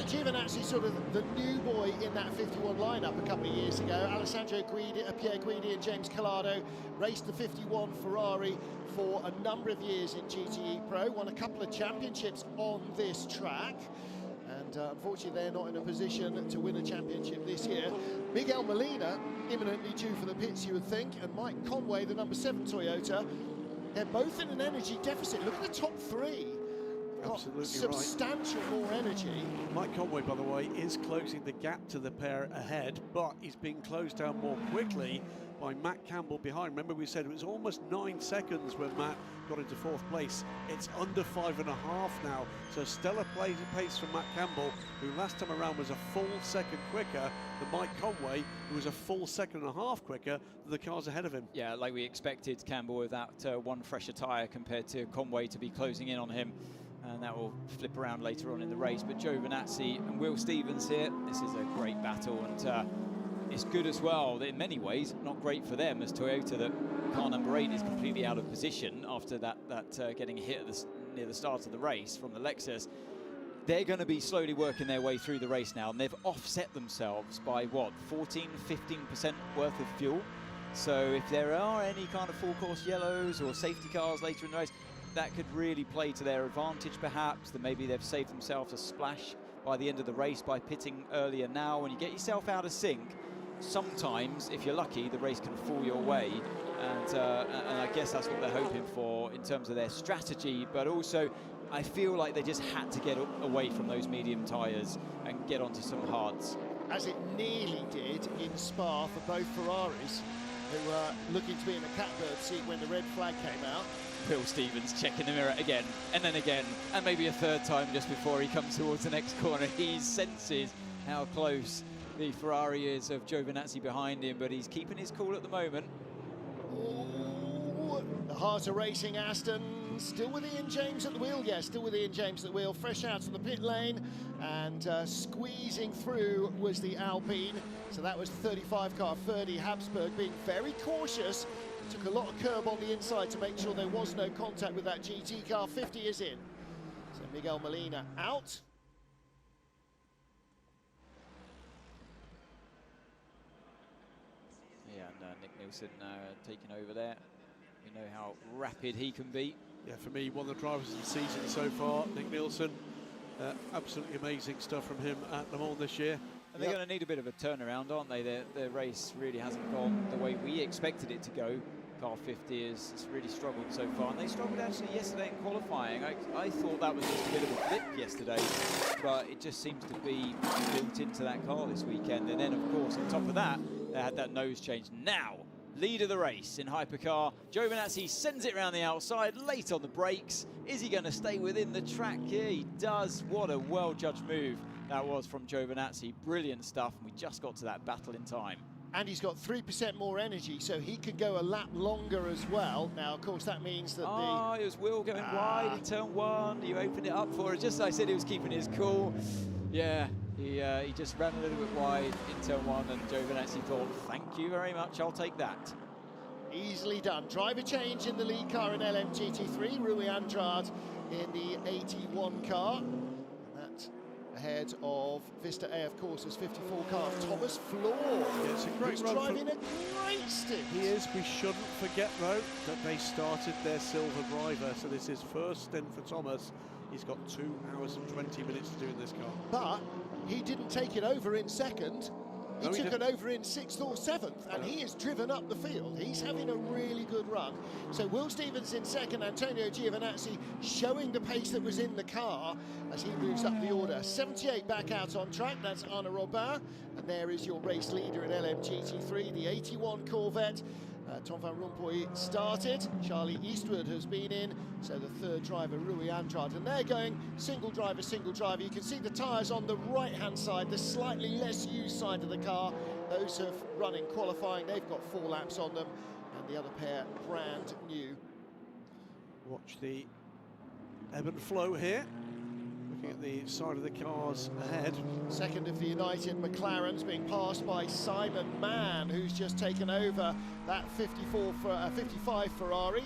Giovinazzi, sort of the new boy in that 51 lineup a couple of years ago. Alessandro Guidi, Pierre Guidi and James Collado raced the 51 Ferrari for a number of years in GTE Pro, won a couple of championships on this track. And unfortunately, they're not in a position to win a championship this year. Miguel Molina, imminently due for the pits, you would think, and Mike Conway, the number 7 Toyota. They're both in an energy deficit. Look at the top three. Absolutely substantial more energy. Mike Conway, by the way, is closing the gap to the pair ahead, but he's being closed down more quickly by Matt Campbell behind. Remember, we said it was almost 9 seconds when Matt got into 4th place. It's under 5.5 now. So stellar pace from Matt Campbell, who last time around was a full second quicker than Mike Conway, who was a full 2.5 seconds quicker than the cars ahead of him. Yeah, like we expected, Campbell with that one fresher tyre compared to Conway to be closing in on him. And that will flip around later on in the race. But Giovinazzi and Will Stevens here, this is a great battle, and it's good as well. In many ways, not great for them as Toyota that car number 8 is completely out of position after that getting hit at near the start of the race from the Lexus. They're going to be slowly working their way through the race now, and they've offset themselves by what, 14–15% worth of fuel. So if there are any kind of full course yellows or safety cars later in the race, that could really play to their advantage perhaps, that maybe they've saved themselves a splash by the end of the race by pitting earlier now. When you get yourself out of sync, sometimes, if you're lucky, the race can fall your way. And I guess that's what they're hoping for in terms of their strategy, but also I feel like they just had to get away from those medium tyres and get onto some hards. As it nearly did in Spa for both Ferraris, who were looking to be in the catbird seat when the red flag came out. Will Stevens checking the mirror again, and then again, and maybe a third time just before he comes towards the next corner. He senses how close the Ferrari is of Giovinazzi behind him, but he's keeping his cool at the moment. Ooh, the heart of racing Aston, still with Ian James at the wheel. Yes, still with Ian James at the wheel, fresh out of the pit lane, and squeezing through was the Alpine. So that was 35 car Ferdi Habsburg being very cautious. Took a lot of curb on the inside to make sure there was no contact with that GT car. 50 is in. So Miguel Molina out. Yeah, and Nick Nielsen taking over there. You know how rapid he can be. Yeah, for me, one of the drivers of the season so far, Nick Nielsen. Absolutely amazing stuff from him at Le Mans this year. And they're going to need a bit of a turnaround, aren't they? Their race really hasn't gone the way we expected it to go. Car 50 has really struggled so far, and they struggled actually yesterday in qualifying. I thought that was just a bit of a blip yesterday, but it just seems to be built into that car this weekend. And then, of course, on top of that, they had that nose change. Now, lead of the race in hypercar. Giovinazzi sends it around the outside, late on the brakes. Is he going to stay within the track here? He does. What a well-judged move that was from Giovinazzi. Brilliant stuff, and we just got to that battle in time. And he's got 3% more energy, so he could go a lap longer as well. Now, of course, that means that it was Will going wide in turn 1. You opened it up for it. Just as I said, he was keeping his cool. Yeah, he just ran a little bit wide in turn 1, and Giovinazzi thought, thank you very much, I'll take that. Easily done. Driver change in the lead car in LMGT3. Rui Andrade in the 81 car. Ahead of Vista AF Courses 54 car, Thomas Floor. Yeah, it's a great run. Driving a great stint. He is. We shouldn't forget, though, that they started their silver driver, so this is first stint for Thomas. He's got 2 hours and 20 minutes to do in this car. But he didn't take it over in second. He took it over in 6th or 7th, and he has driven up the field. He's having a really good run. So Will Stevens in second, Antonio Giovinazzi showing the pace that was in the car as he moves up the order. 78 back out on track, that's Arnaud Robin. And there is your race leader in LMGT3, the 81 Corvette. Tom van Rompuy started, Charlie Eastwood has been in, so the third driver, Rui Andrade, and they're going single driver, single driver. You can see the tyres on the right-hand side, the slightly less used side of the car. Those have run in qualifying, they've got 4 laps on them, and the other pair brand new. Watch the ebb and flow here. Looking at the side of the cars ahead. Second of the United McLarens being passed by Simon Mann, who's just taken over that 55 Ferrari.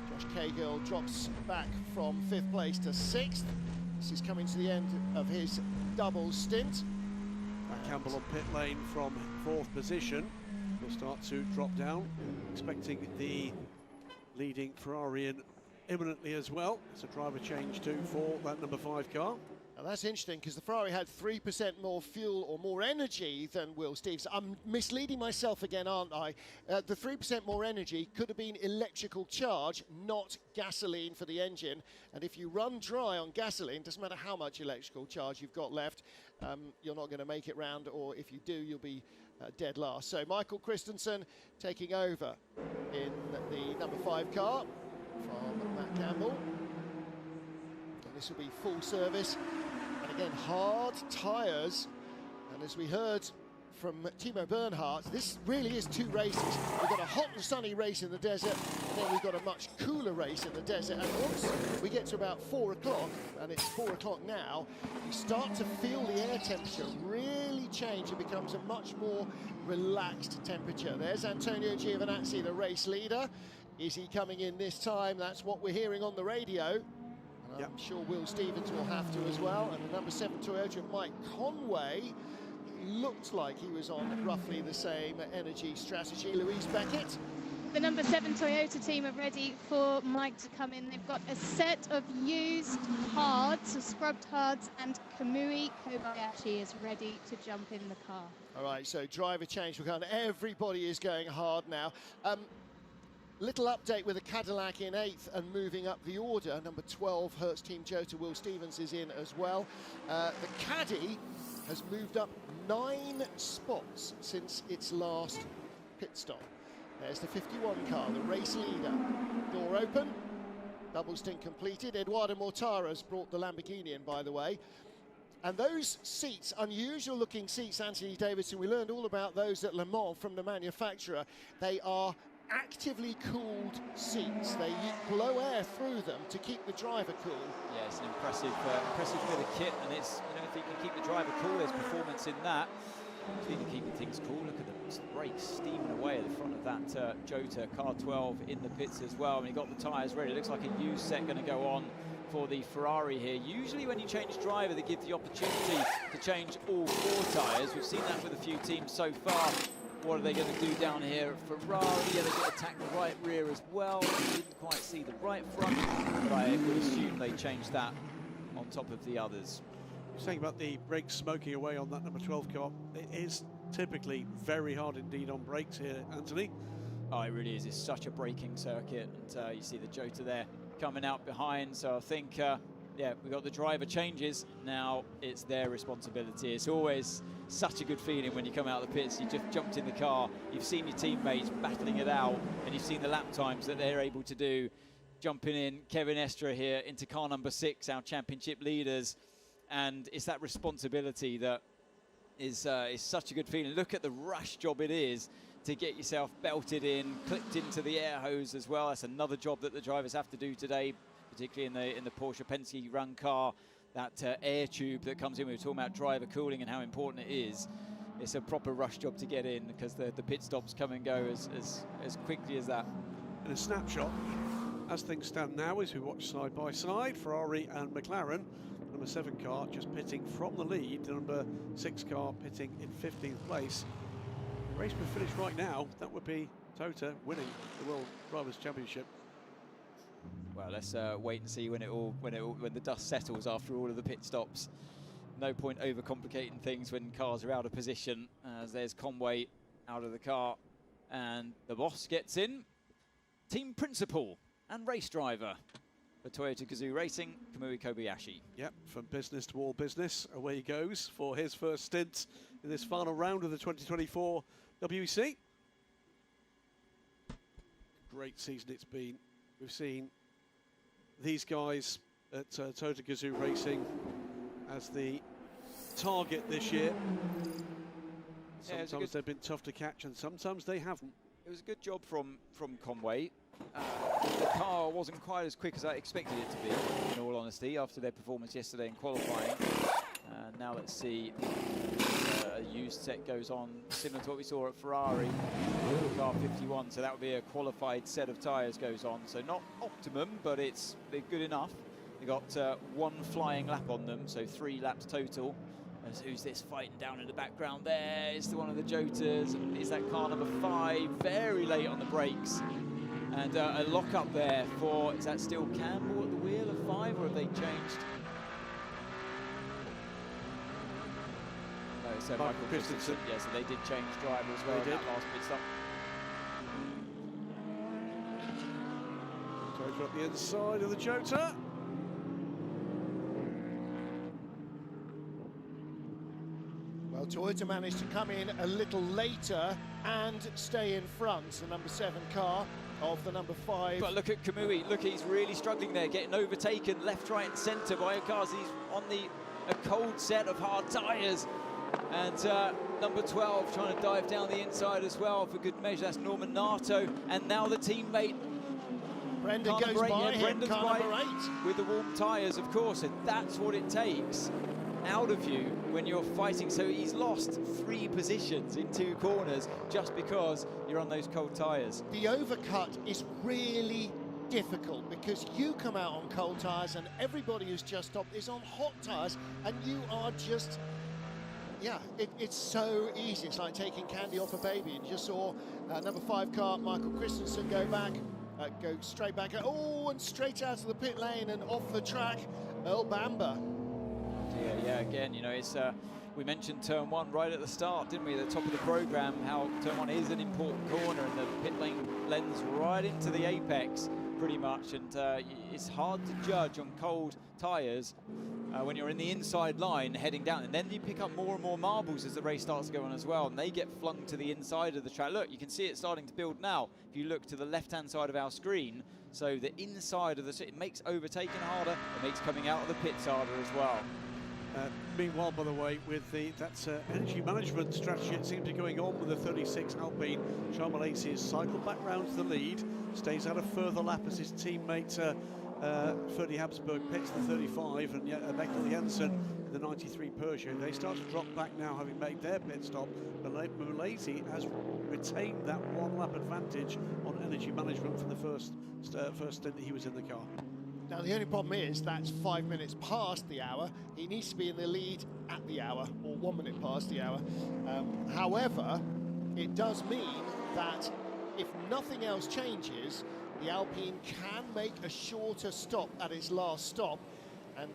Josh Cahill drops back from 5th place to 6th. This is coming to the end of his double stint. Campbell on pit lane from 4th position. Will start to drop down. Expecting the leading Ferrari in imminently as well. It's a driver change too for that number 5 car. Now that's interesting because the Ferrari had 3% more fuel or more energy than Will Stevens. I'm misleading myself again, aren't I? The 3% more energy could have been electrical charge, not gasoline for the engine. And if you run dry on gasoline, doesn't matter how much electrical charge you've got left, you're not going to make it round, or if you do, you'll be dead last. So Michael Christensen taking over in the number 5 car from Matt Campbell. And this will be full service. And again, hard tyres. And as we heard from Timo Bernhardt, this really is 2 races. We've got a hot and sunny race in the desert, and then we've got a much cooler race in the desert. And once we get to about 4 o'clock, and it's 4 o'clock now, you start to feel the air temperature really change. It becomes a much more relaxed temperature. There's Antonio Giovinazzi, the race leader. Is he coming in this time? That's what we're hearing on the radio. And I'm sure Will Stevens will have to as well. And the number 7 Toyota, Mike Conway, looked like he was on roughly the same energy strategy. Louise Beckett. The number 7 Toyota team are ready for Mike to come in. They've got a set of used hards, so scrubbed hards, and Kamui Kobayashi is ready to jump in the car. All right, so driver change. Everybody is going hard now. Little update with a Cadillac in 8th and moving up the order. Number 12, Hertz Team Jota, Will Stevens is in as well. The Caddy has moved up 9 spots since its last pit stop. There's the 51 car, the race leader. Door open, double stint completed. Eduardo Mortara's brought the Lamborghini in, by the way. And those seats, unusual looking seats, Anthony Davidson, we learned all about those at Le Mans from the manufacturer. They are actively cooled seats. They blow air through them to keep the driver cool. Yeah, it's an impressive bit of kit, and it's, you know, if you can keep the driver cool, there's performance in that. Speaking of keeping things cool, look at the brakes steaming away at the front of that Jota, car 12 in the pits as well. And he got the tyres ready. It looks like a used set going to go on for the Ferrari here. Usually when you change driver, they give the opportunity to change all 4 tyres. We've seen that with a few teams so far. What are they going to do down here at Ferrari? Yeah, they're going to attack the right rear as well. Didn't quite see the right front, but I would assume they changed that on top of the others. Saying about the brakes smoking away on that number 12 car, it is typically very hard indeed on brakes here, Anthony. Oh, it really is. It's such a braking circuit, and you see the Jota there coming out behind. So I think, yeah, we've got the driver changes. Now it's their responsibility. It's always such a good feeling when you come out of the pits. You just jumped in the car, you've seen your teammates battling it out, and you've seen the lap times that they're able to do. Jumping in, Kevin Estra here into car number 6, our championship leaders. And it's that responsibility that is such a good feeling. Look at the rush job it is to get yourself belted in, clipped into the air hose as well. That's another job that the drivers have to do today, particularly in the Porsche Penske run car. That air tube that comes in. We were talking about driver cooling and how important it is. It's a proper rush job to get in because the pit stops come and go as quickly as that. And a snapshot, as things stand now, as we watch side by side, Ferrari and McLaren. Number 7 car just pitting from the lead, the number 6 car pitting in 15th place. The race would finish right now, that would be Tota winning the World Drivers' Championship. Well, let's wait and see when the dust settles after all of the pit stops. No point overcomplicating things when cars are out of position. As there's Conway out of the car, and the boss gets in. Team principal and race driver for Toyota Gazoo Racing, Kamui Kobayashi. Yep, from business to all business, away he goes for his first stint in this final round of the 2024 WEC. Great season it's been. We've seen these guys at Toyota Gazoo Racing as the target this year. Sometimes they've been tough to catch and sometimes they haven't. It was a good job from Conway. The car wasn't quite as quick as I expected it to be, in all honesty, after their performance yesterday in qualifying. Now let's see, a used set goes on, similar to what we saw at Ferrari, car 51, so that would be a qualified set of tyres goes on. So not optimum, but they're good enough. They got 1 flying lap on them, so 3 laps total. As who's this fighting down in the background there? It's one of the Jotas. Is that car number 5? Very late on the brakes. And a lock up there for, is that still Campbell at the wheel of 5, or have they changed? No, so Michael Christensen. Yeah, so they did change driver as well in that last pit stop. So we've got the inside of the Jota. Well, Toyota managed to come in a little later and stay in front. The number 7 car of the number 5. But look at Kamui. Look, he's really struggling there, getting overtaken left, right, and centre by cars. He's on a cold set of hard tyres. And number 12 trying to dive down the inside as well for good measure. That's Norman Nato. And now the teammate. Brendan goes by him, Brendan's car number 8. With the warm tyres, of course. And that's what it takes out of you when you're fighting. So he's lost 3 positions in 2 corners just because you're on those cold tyres. The overcut is really difficult because you come out on cold tyres and everybody who's just stopped is on hot tyres, and you are just, yeah, it's so easy. It's like taking candy off a baby. And you just saw number 5 car, Michael Christensen, go straight back, and straight out of the pit lane and off the track, Earl Bamber. Yeah, again, you know, it's we mentioned turn 1 right at the start, didn't we, at the top of the programme, how turn 1 is an important corner and the pit lane blends right into the apex pretty much, and it's hard to judge on cold tyres when you're in the inside line heading down, and then you pick up more and more marbles as the race starts to go on as well, and they get flung to the inside of the track. Look, you can see it starting to build now if you look to the left-hand side of our screen. So the inside of it makes overtaking harder, it makes coming out of the pits harder as well. Meanwhile, by the way, with that energy management strategy that seems to be going on with the 36 Alpine, Charles Malaysia has cycled back round to the lead, stays out a further lap as his teammate Ferdy Habsburg pits the 35, and yet Beckel Jensen, the 93 Peugeot, they start to drop back now, having made their pit stop. But Malaysia has retained that 1 lap advantage on energy management for the first stint that he was in the car. Now, the only problem is that's 5 minutes past the hour. He needs to be in the lead at the hour, or 1 minute past the hour. However, it does mean that if nothing else changes, the Alpine can make a shorter stop at its last stop, and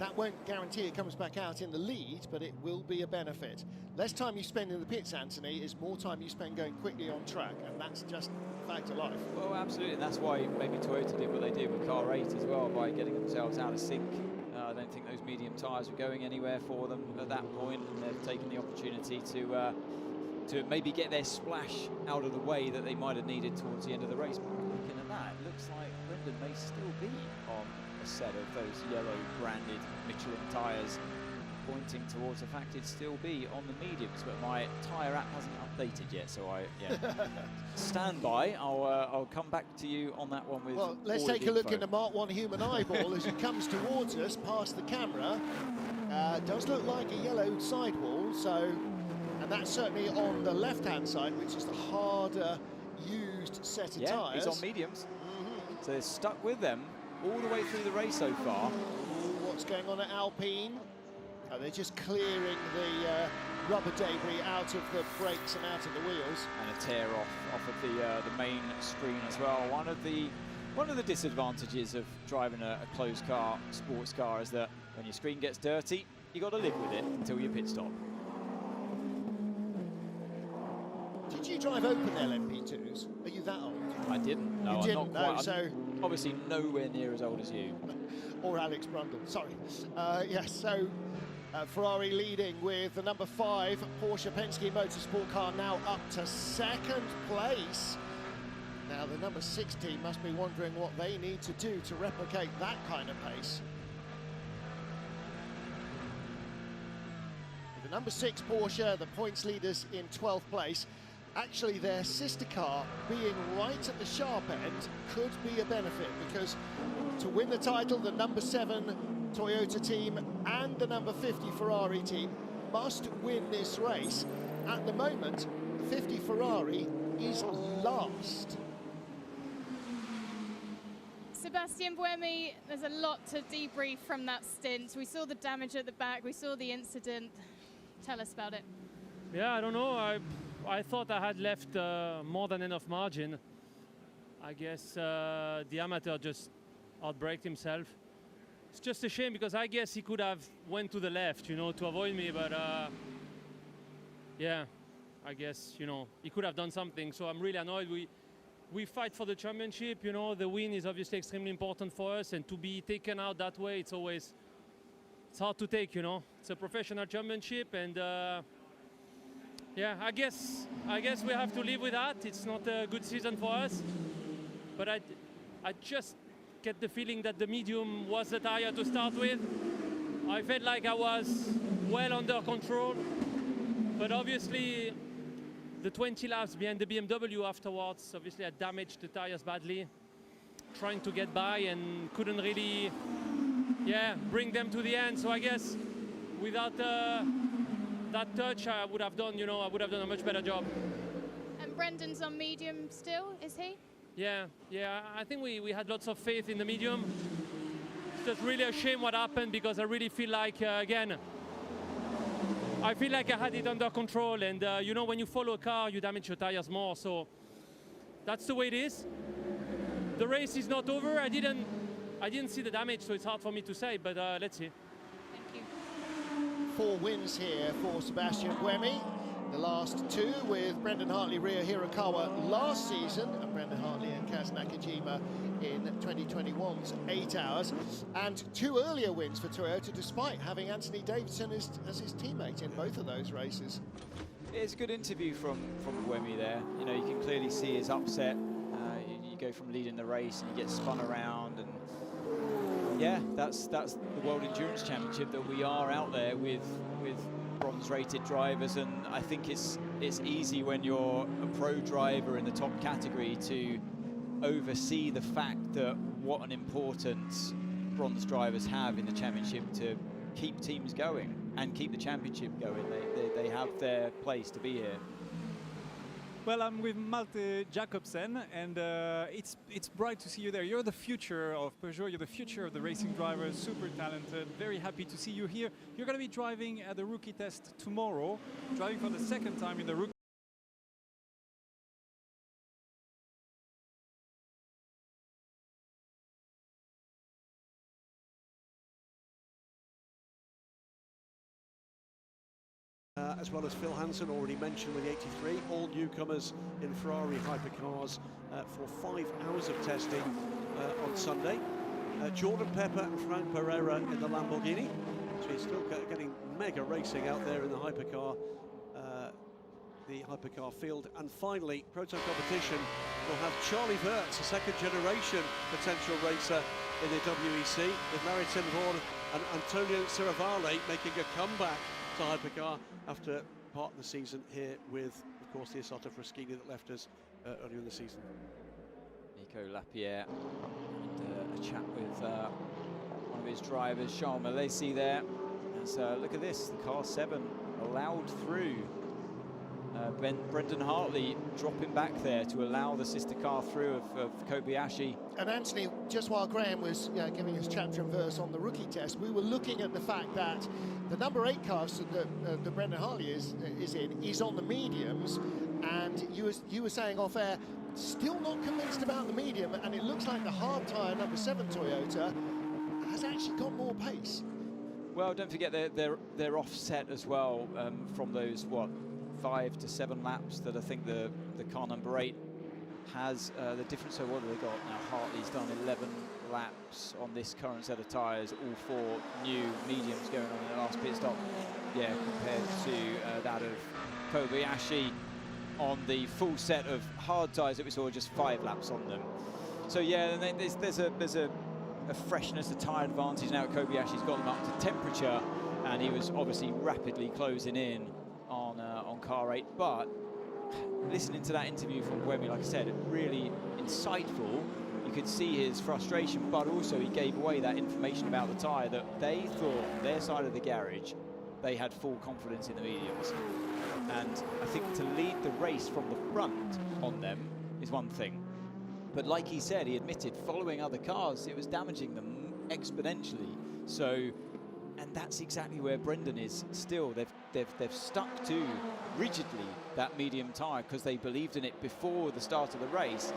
that won't guarantee it comes back out in the lead, but it will be a benefit. Less time you spend in the pits, Anthony, is more time you spend going quickly on track, and that's just a fact of life. Well, absolutely, and that's why maybe Toyota did what they did with car 8 as well, by getting themselves out of sync. I don't think those medium tyres were going anywhere for them at that point, and they've taken the opportunity to maybe get their splash out of the way that they might have needed towards the end of the race. But looking at that, it looks like Brendan may still be on a set of those yellow branded Michelin tyres, pointing towards the fact it'd still be on the mediums, but my tyre app hasn't updated yet, so stand by. I'll come back to you on that one with. Well, let's take a look in the Mark 1 human eyeball as it comes towards us past the camera. Does look like a yellow sidewall, so, and that's certainly on the left-hand side, which is the harder used set of tyres. He's on mediums, so they're stuck with them all the way through the race so far. What's going on at Alpine? Oh, they're just clearing the rubber debris out of the brakes and out of the wheels. And a tear off of the main screen as well. One of the disadvantages of driving a closed car, sports car, is that when your screen gets dirty, you got to live with it until your pit stop. Did you drive open LMP2s? Are you that old? I didn't. No, you didn't, I'm not quite. So I'm obviously nowhere near as old as you. Or Alex Brundle. Sorry. Yes. So. Ferrari leading with the number 5 Porsche Penske Motorsport car now up to 2nd place. Now the number 6 team must be wondering what they need to do to replicate that kind of pace. With the number 6 Porsche, the points leaders in 12th place, actually their sister car being right at the sharp end could be a benefit, because to win the title, the number 7 Toyota team and the number 50 Ferrari team must win this race. At the moment, the 50 Ferrari is last. Sebastian Buemi, there's a lot to debrief from that stint. We saw the damage at the back, we saw the incident. Tell us about it. Yeah, I don't know. I thought I had left more than enough margin. I guess the amateur just outbraked himself. It's just a shame, because I guess he could have went to the left, you know, to avoid me, but yeah, I guess, you know, he could have done something. So I'm really annoyed. We fight for the championship, you know, the win is obviously extremely important for us, and to be taken out that way, it's hard to take, you know. It's a professional championship, and yeah, I guess we have to live with that. It's not a good season for us, but I just get the feeling that the medium was the tire to start with. I felt like I was well under control, but obviously the 20 laps behind the BMW afterwards, obviously I damaged the tires badly, trying to get by, and couldn't really, yeah, bring them to the end. So I guess without that touch, I would have done, you know, I would have done a much better job. And Brendan's on medium still, is he? Yeah, I think we had lots of faith in the medium. It's just really a shame what happened, because I really feel like, again, I feel like I had it under control, and you know, when you follow a car, you damage your tires more, so that's the way it is. The race is not over. I didn't see the damage, so it's hard for me to say, but let's see. Thank you. 4 wins here for Sebastian Buemi. The last 2 with Brendan Hartley, Rio Hirakawa last season, and Brendan Hartley and Kaz Nakajima in 2021's 8 hours, and 2 earlier wins for Toyota, despite having Anthony Davidson as his teammate in both of those races. It's a good interview from Buemi there. You know, you can clearly see his upset. You go from leading the race and you get spun around, and yeah, that's the World Endurance Championship that we are out there with bronze-rated drivers, and I think it's easy when you're a pro driver in the top category to oversee the fact that what an importance bronze drivers have in the championship to keep teams going and keep the championship going. They have their place to be here. Well, I'm with Malte Jacobsen, and it's bright to see you there. You're the future of Peugeot, you're the future of the racing drivers, super talented, very happy to see you here. You're going to be driving at the rookie test tomorrow, driving for the 2nd time in the rookie. As well as Phil Hansen, already mentioned with the 83, all newcomers in Ferrari hypercars for 5 hours of testing on Sunday. Jordan Pepper and Frank Pereira in the Lamborghini. So you're still getting mega racing out there in the hypercar field. And finally, Proton Competition will have Charlie Wirtz, a 2nd generation potential racer in the WEC, with Maritin Vaughan and Antonio Ciravale making a comeback to hypercar after part of the season here with, of course, the Isotta Fraschini that left us earlier in the season. Nico Lapierre, and a chat with one of his drivers, Charles Malesi there. As, look at this, the car 7 allowed through. Brendan Hartley dropping back there to allow the sister car through of Kobayashi. And Anthony, just while Graham was giving us chapter and verse on the rookie test, we were looking at the fact that the number 8 car that Brendan Hartley is in is on the mediums, and you were saying off air, still not convinced about the medium, and it looks like the hard tyre number 7 Toyota has actually got more pace. Well, don't forget they're offset as well from those 5 to 7 laps that I think the car number 8 has. The difference. So what have they got now? Hartley's done 11 laps on this current set of tyres, all 4 new mediums going on in the last pit stop. Yeah, compared to that of Kobayashi on the full set of hard tyres that we saw, just 5 laps on them. So yeah, and there's a freshness, a tyre advantage now. Kobayashi's got them up to temperature, and he was obviously rapidly closing in on car 8, but listening to that interview from Wemmy, like I said, really insightful. You could see his frustration, but also he gave away that information about the tyre that they thought on their side of the garage they had full confidence in the mediums. And I think to lead the race from the front on them is one thing. But like he said, he admitted following other cars, it was damaging them exponentially. So, and that's exactly where Brendan is still. They've stuck to rigidly that medium tyre because they believed in it before the start of the race.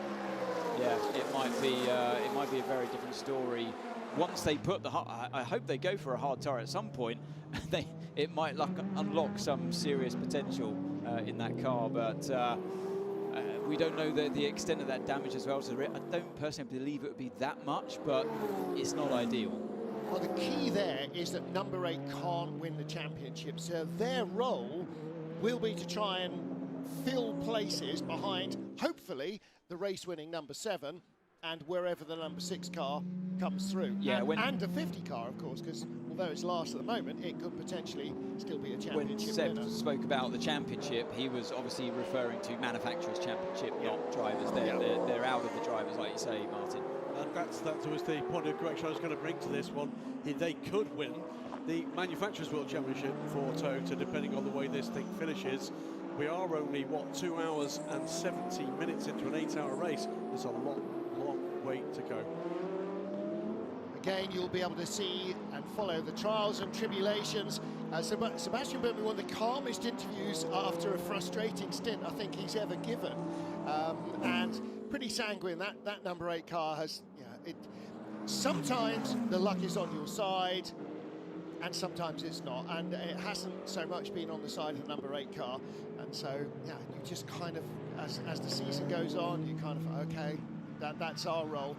Yeah, it might be a very different story once they put the. I hope they go for a hard tyre at some point. It might unlock some serious potential in that car, but we don't know the extent of that damage as well. So I don't personally believe it would be that much, but it's not ideal. Well, the key there is that number 8 can't win the championship, so their role will be to try and fill places behind, hopefully, the race-winning number 7 and wherever the number 6 car comes through. Yeah, and a 50 car, of course, because although it's last at the moment, it could potentially still be a championship When winner. Seb spoke about the championship, he was obviously referring to manufacturers' championship, not drivers. They're out of the drivers, like you say, Martin. And that was the point of correction I was going to bring to this one. They could win the Manufacturers' World Championship for Toyota, depending on the way this thing finishes. We are only, 2 hours and 70 minutes into an 8-hour race. There's a long way to go. Again, you'll be able to see and follow the trials and tribulations. Sebastian Buemi, one of the calmest interviews after a frustrating stint I think he's ever given. And pretty sanguine. That number 8 car has, sometimes the luck is on your side and sometimes it's not, and it hasn't so much been on the side of the number 8 car, and so you just kind of, as the season goes on, you kind of, okay, that's our role.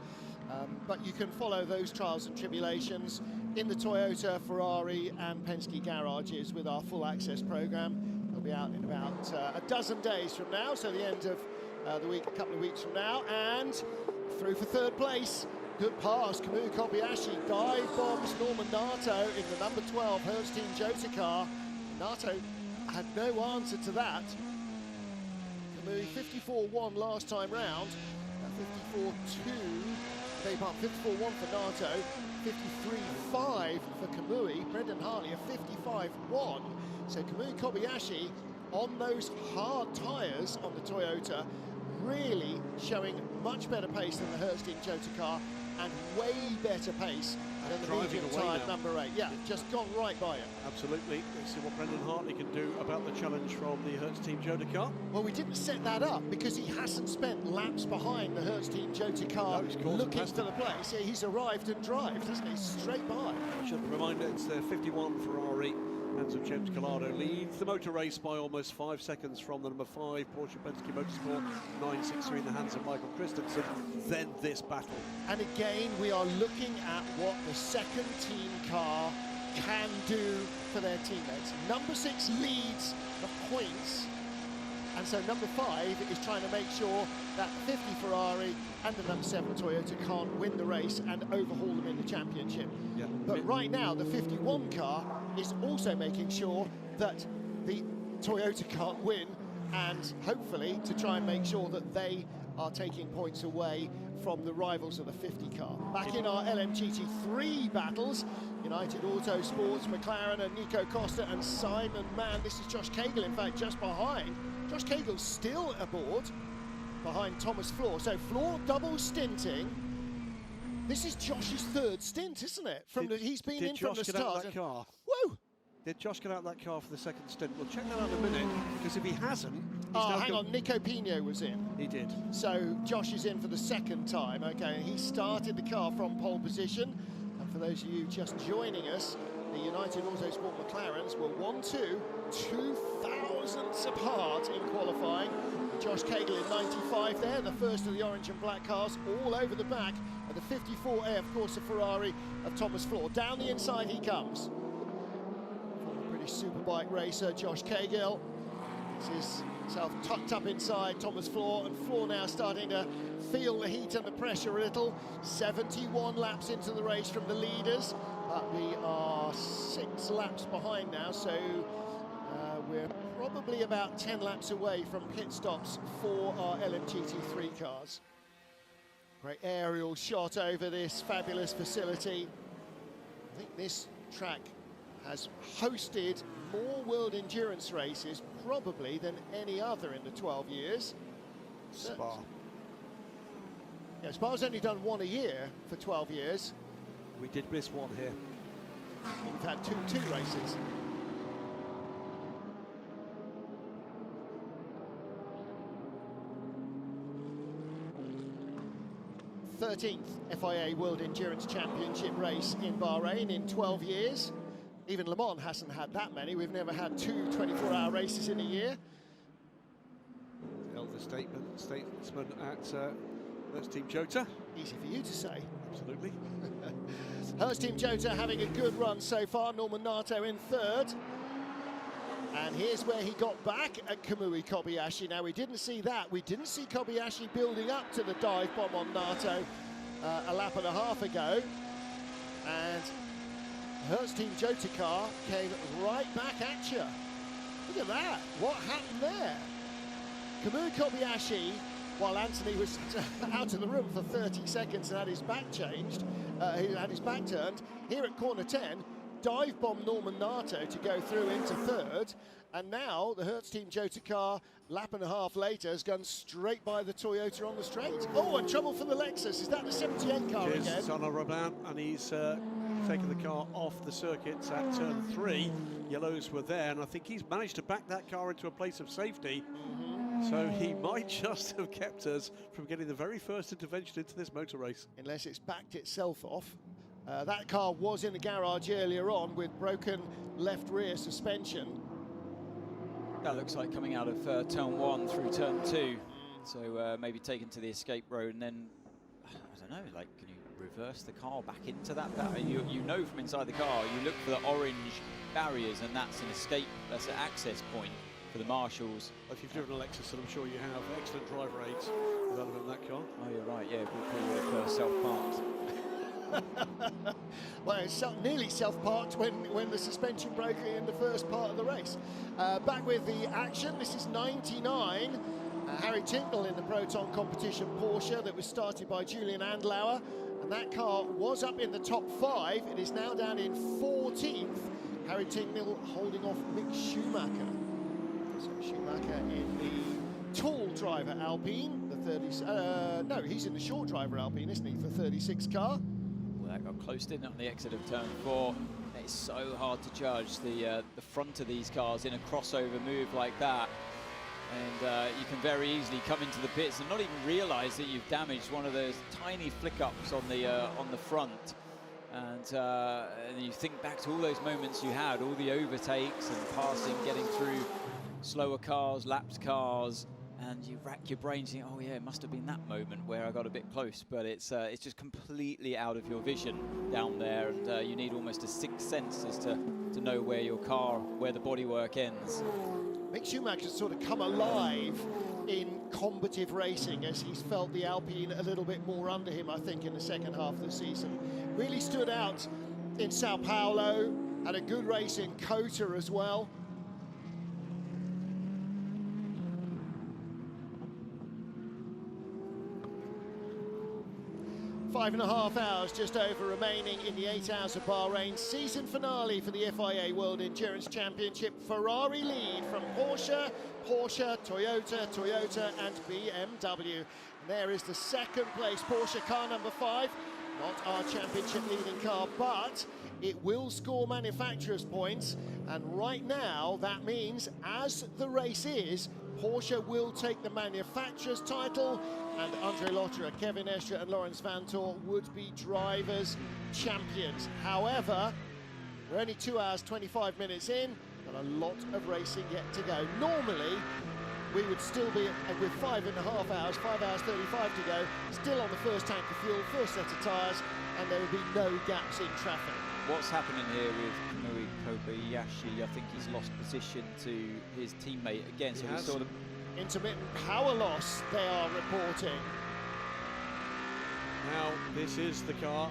But you can follow those trials and tribulations in the Toyota, Ferrari and Penske garages with our full access program. It'll be out in about a dozen days from now, so the end of the week, a couple of weeks from now, and through for 3rd place. Good pass, Kamui Kobayashi dive bombs Norman Nato in the number 12 Hertz Team Jota car. Nato had no answer to that. Kamui 54-1 last time round, 54-2, 54-1 for Nato, 53-5 for Kamui. Brendan Hartley a 55-1. So Kamui Kobayashi on those hard tyres on the Toyota, really showing much better pace than the Hertz Team Jota car and way better pace than the medium-tyred number 8. Yeah, just gone right by it. Absolutely. Let's see what Brendan Hartley can do about the challenge from the Hertz Team Jota car. Well, we didn't set that up because he hasn't spent laps behind the Hertz Team Jota car looking for the place. Yeah, he's arrived and drived, hasn't he? Straight by. Should remind it, it's the 51 Ferrari. Hands of James Collado leads the motor race by almost 5 seconds from the number 5 Porsche Penske Motorsport 963 in the hands of Michael Christensen. Then this battle. And again, we are looking at what the second team car can do for their teammates. Number 6 leads the points, and so number 5 is trying to make sure that 50 Ferrari and the number 7 Toyota can't win the race and overhaul them in the championship. Yeah. But right now, the 51 car is also making sure that the Toyota can't win, and hopefully to try and make sure that they are taking points away from the rivals of the 50 car. Back in our LMGT3 battles, United Autosports, McLaren and Nico Costa and Simon Mann. This is Josh Cagle, in fact, just behind. Josh Cagle's still aboard behind Thomas Floor. So Floor double stinting. This is Josh's 3rd stint, isn't it? He's been in from the start. That car? Woo! Did Josh get out that car for the 2nd stint? We'll check that out in a minute, because if he hasn't... hang on, Nico Pino was in. He did. So Josh is in for the 2nd time, okay, and he started the car from pole position. And for those of you just joining us, the United Autosport McLarens were 1-2, 2 thousandths apart in qualifying. Josh Cagle in 95 there, the first of the orange and black cars all over the back. And the 54A, of course, the Ferrari of Thomas Floor. Down the inside he comes. Former British Superbike racer, Josh Cagle. This is himself tucked up inside Thomas Floor, and Floor now starting to feel the heat and the pressure a little. 71 laps into the race from the leaders, but we are 6 laps behind now, so we're probably probably about 10 laps away from pit stops for our LMGT3 cars. Great aerial shot over this fabulous facility. I think this track has hosted more World Endurance races probably than any other in the 12 years. Spa. Yeah, Spa's only done one a year for 12 years. We did miss one here. We've had two races. th FIA World Endurance Championship race in Bahrain in 12 years. Even Le Mans hasn't had that many. We've never had 2 24-hour races in a year. Elder statesman at Hertz Team Jota. Easy for you to say. Absolutely. Hertz Team Jota having a good run so far. Norman Nato in third. And here's where he got back at Kamui Kobayashi. Now, we didn't see that. We didn't see Kobayashi building up to the dive bomb on Nato a lap and a half ago. And Hertz Team Jota car came right back at you. Look at that. What happened there? Kamui Kobayashi, while Anthony was out of the room for 30 seconds and had his back changed, he had his back turned, here at corner 10, dive bomb Norman Nato to go through into third, and now the Hertz Team Jota car, lap and a half later, has gone straight by the Toyota on the straight. Oh, and trouble for the Lexus. Is that the 78 car again? It's on a Raban, and he's taken the car off the circuit at turn 3. Yellows were there, and I think he's managed to back that car into a place of safety. So he might just have kept us from getting the very first intervention into this motor race. Unless it's backed itself off. That car was in the garage earlier on with broken left rear suspension. That looks like coming out of turn 1 through turn 2. So maybe taken to the escape road and then, I don't know, like, can you reverse the car back into that barrier? You know from inside the car, you look for the orange barriers, and that's an escape, that's an access point for the marshals. If you've driven a Lexus, and I'm sure you have, excellent driver aids development in that car. Oh, you're right, yeah, we'll call it self-parked. Well, it's nearly self-parked when the suspension broke in the first part of the race. Back with the action, this is 99. Harry Tincknell in the Proton competition Porsche that was started by Julian Andlauer, and that car was up in the top 5. It is now down in 14th. Harry Tincknell holding off Mick Schumacher. So Schumacher in the tall driver Alpine, the 30. No, he's in the short driver Alpine, isn't he, for 36 car? Well, that got close, didn't it, on the exit of turn 4. It's so hard to judge the front of these cars in a crossover move like that. And you can very easily come into the pits and not even realise that you've damaged one of those tiny flick-ups on the front. And you think back to all those moments you had, all the overtakes and passing, getting through slower cars, lapped cars, and you rack your brains and think, oh yeah, it must have been that moment where I got a bit close, but it's just completely out of your vision down there, and you need almost a sixth sense as to know where your car, where the bodywork ends. Mick Schumacher's sort of come alive in combative racing as he's felt the Alpine a little bit more under him, I think, in the second half of the season. Really stood out in Sao Paulo, had a good race in Kota as well. Five and a half hours just over remaining in the 8 hours of Bahrain. Season finale for the FIA World Endurance Championship. Ferrari lead from Porsche, Toyota and BMW. And there is the second place Porsche car number 5. Not our championship leading car, but it will score manufacturers' points. And right now, that means as the race is, Porsche will take the manufacturer's title, and Andre Lotterer, Kevin Estre and Lawrence Vanthoor would be drivers' champions. However, we're only 2 hours 25 minutes in, and a lot of racing yet to go. Normally, we would still be with 5.5 hours, 5 hours 35 to go, still on the first tank of fuel, first set of tyres, and there would be no gaps in traffic. What's happening here with Kamui Kobayashi? I think he's lost position to his teammate again. So we saw them. Intermittent power loss, they are reporting. Now, this is the car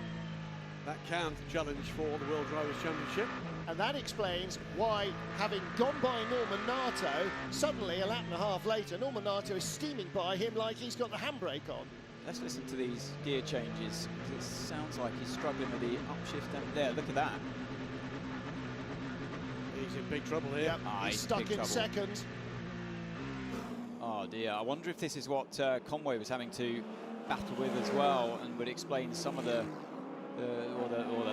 that can challenge for the World Drivers' Championship. And that explains why, having gone by Norman Nato, suddenly a lap and a half later, Norman Nato is steaming by him like he's got the handbrake on. Let's listen to these gear changes, because it sounds like he's struggling with the upshift down there. Look at that. He's in big trouble here. Yep, he's stuck in second. Oh dear, I wonder if this is what Conway was having to battle with as well, and would explain some of the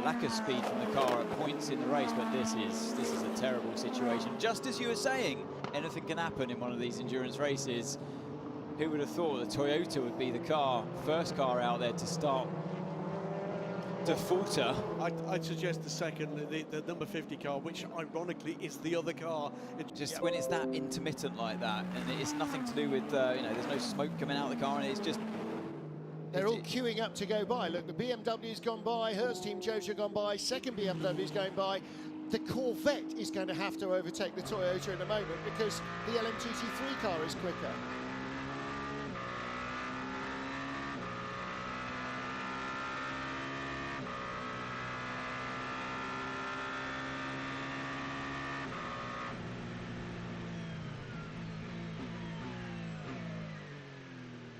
lack of speed from the car at points in the race. But this is a terrible situation. Just as you were saying, anything can happen in one of these endurance races. Who would have thought the Toyota would be the first car out there to start to falter? I'd suggest the second, the number 50 car, which ironically is the other car. Just when it's that intermittent like that, and it's nothing to do with, you know, there's no smoke coming out of the car, and it's just... They're all queuing up to go by. Look, the BMW's gone by, Hertz Team Joja gone by, second BMW's going by. The Corvette is going to have to overtake the Toyota in a moment because the LMGT3 car is quicker.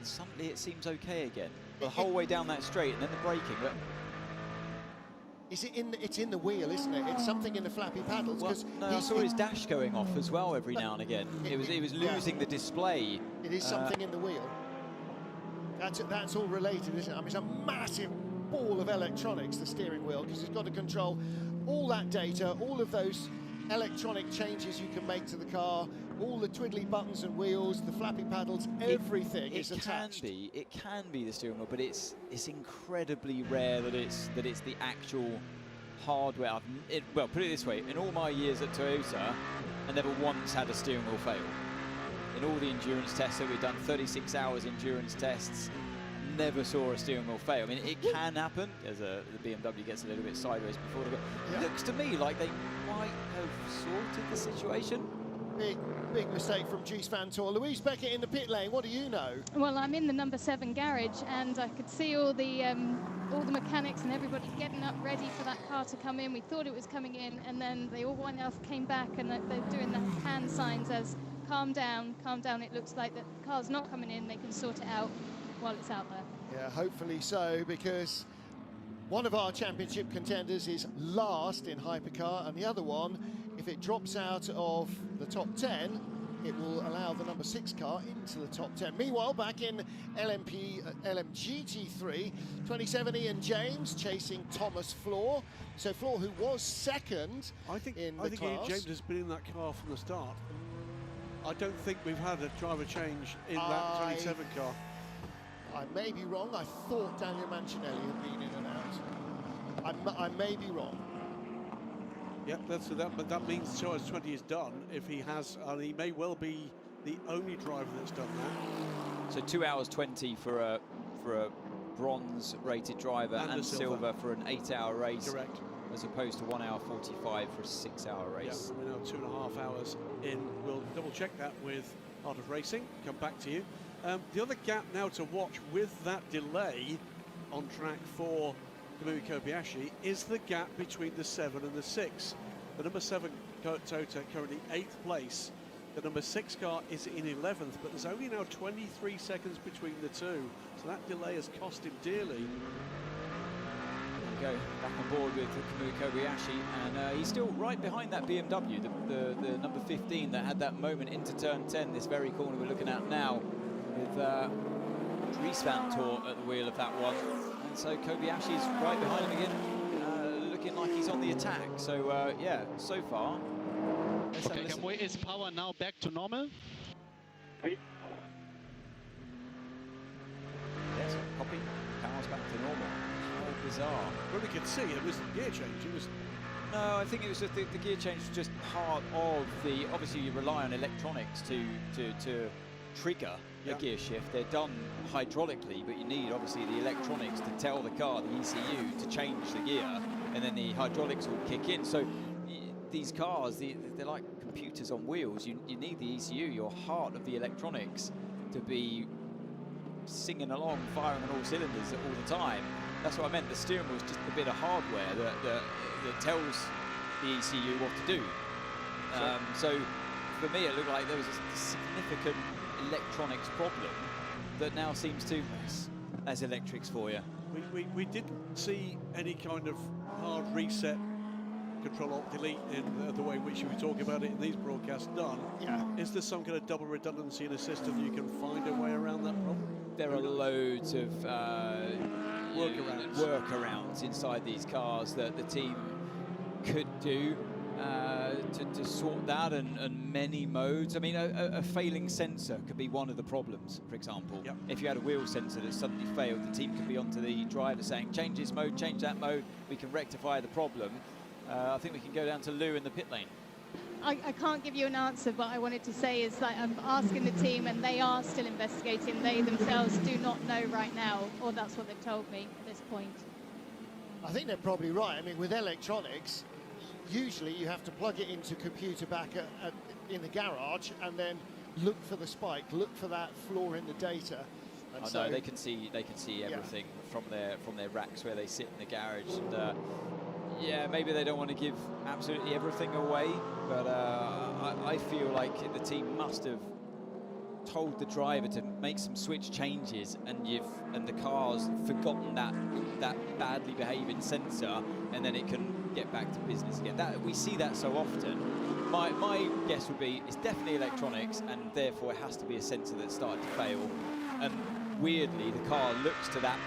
Suddenly it seems okay again. The whole way down that straight, and then the braking. But it's in the wheel, isn't it? It's something in the flappy paddles. Well, no, I saw his dash going off as well every now and again. He was losing the display. It is something in the wheel. That's all related, isn't it? I mean, it's a massive ball of electronics, the steering wheel, because it's got to control all that data, all of those electronic changes you can make to the car, all the twiddly buttons and wheels, the flappy paddles, everything is attached. It can be the steering wheel, but it's incredibly rare that it's the actual hardware. Well, put it this way: in all my years at Toyota, I never once had a steering wheel fail. In all the endurance tests that we've done, 36 hours endurance tests, never saw a steering wheel fail. I mean, it can happen as the BMW gets a little bit sideways before the go. It looks to me like they might have sorted the situation. Big mistake from G's Vantor. Louise Beckett in the pit lane, what do you know? Well, I'm in the number 7 garage, and I could see all the mechanics and everybody getting up ready for that car to come in. We thought it was coming in, and then they all went off, came back, and they're doing the hand signs as calm down, it looks like the car's not coming in, they can sort it out while it's out there. Yeah, hopefully so, because one of our championship contenders is last in hypercar, and the other one, if it drops out of the top 10, it will allow the number 6 car into the top 10. Meanwhile, back in LMGT3, 27 Ian James chasing Thomas Floor. So Floor, who was second I think Ian James has been in that car from the start. I don't think we've had a driver change in that 27 car. I may be wrong. I thought Daniel Mancinelli had been in and out. I may be wrong. Yep, but that means so as 20 is done if he has, and he may well be the only driver that's done that. So 2 hours 20 for a bronze rated driver and silver for an 8-hour race. Correct. As opposed to 1 hour 45 for a 6-hour race. Yeah, we're now 2.5 hours in. We'll double check that with Art of Racing. Come back to you. The other gap now to watch with that delay on track for Kamui Kobayashi is the gap between the 7 and the 6. The number 7 Toyota currently 8th place. The number 6 car is in 11th, but there's only now 23 seconds between the two. So that delay has cost him dearly. Go back on board with Kamui Kobayashi, and he's still right behind that BMW, the number 15 that had that moment into turn 10, this very corner we're looking at now, with Dries Vantor at the wheel of that one. And so Kobayashi's right behind him again, looking like he's on the attack. So yeah, so far. Okay, Kamui, is power now back to normal? Yes, copy. Power's back to normal. Bizarre. But we could see it was the gear change. It was. No, I think it was just the gear change was just part of the. Obviously, you rely on electronics to trigger a gear shift. They're done hydraulically, but you need obviously the electronics to tell the car, the ECU, to change the gear, and then the hydraulics will kick in. So these cars, they're like computers on wheels. You need the ECU, your heart of the electronics, to be singing along, firing on all cylinders all the time. That's what I meant. The steering wheel is just a bit of hardware that tells the ECU what to do. So for me, it looked like there was a significant electronics problem that now seems to, as electrics for you. We didn't see any kind of hard reset, control alt delete in the way in which you were talking about it in these broadcasts done. Yeah. Is there some kind of double redundancy in a system you can find a way around that problem? There are loads of workarounds inside these cars that the team could do to sort that, and many modes. I mean, a failing sensor could be one of the problems, for example. Yep. If you had a wheel sensor that suddenly failed, the team could be onto the driver saying, change this mode, change that mode, we can rectify the problem. I think we can go down to Lou in the pit lane. I can't give you an answer, but I wanted to say is that I'm asking the team, and they are still investigating. They themselves do not know right now, or that's what they've told me at this point. I think they're probably right. I mean, with electronics, usually you have to plug it into computer back in the garage and then look for the spike, look for that flaw in the data. And Oh, no, they can see everything from their racks where they sit in the garage. And yeah, maybe they don't want to give absolutely everything away, but I feel like the team must have told the driver to make some switch changes, and the car's forgotten that badly behaving sensor, and then it can get back to business again. We see that so often. My guess would be it's definitely electronics, and therefore it has to be a sensor that started to fail. And weirdly, the car looks to that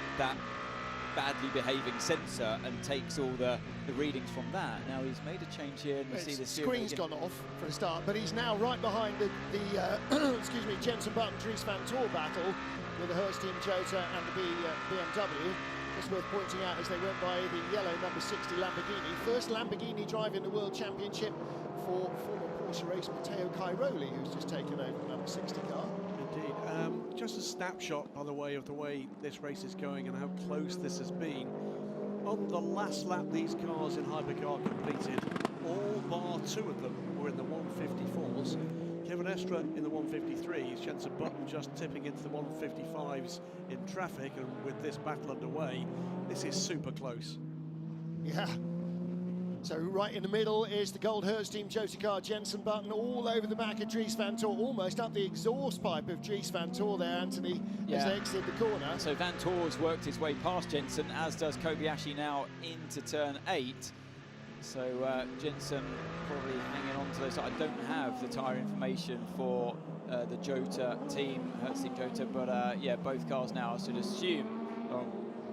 badly behaving sensor and takes all the readings from that. Now he's made a change here, and you see the screen's gone off for a start, but he's now right behind the excuse me, Jenson Button Dries Van Tor battle with the Hurst Team Jota and the BMW. Just worth pointing out as they went by the yellow number 60 Lamborghini. First Lamborghini drive in the World Championship for former Porsche race Matteo Cairoli, who's just taken over the number 60 car. Indeed. Just a snapshot, by the way, of the way this race is going and how close this has been. On the last lap, these cars in Hypercar completed. All bar two of them were in the 154s. Kevin Estra in the 153s, Jenson Button just tipping into the 155s in traffic, and with this battle underway, this is super close. Yeah. So right in the middle is the Gold Hurst Team Jota car, Jenson Button, all over the back of Dries Van Tor, almost up the exhaust pipe of Dries Van Tor there, Anthony, as they exit the corner. So Van Tor's worked his way past Jenson, as does Kobayashi now into turn 8. So Jenson probably hanging on to those. I don't have the tyre information for the Jota team, Hurst Team Jota, but yeah, both cars now, I should assume,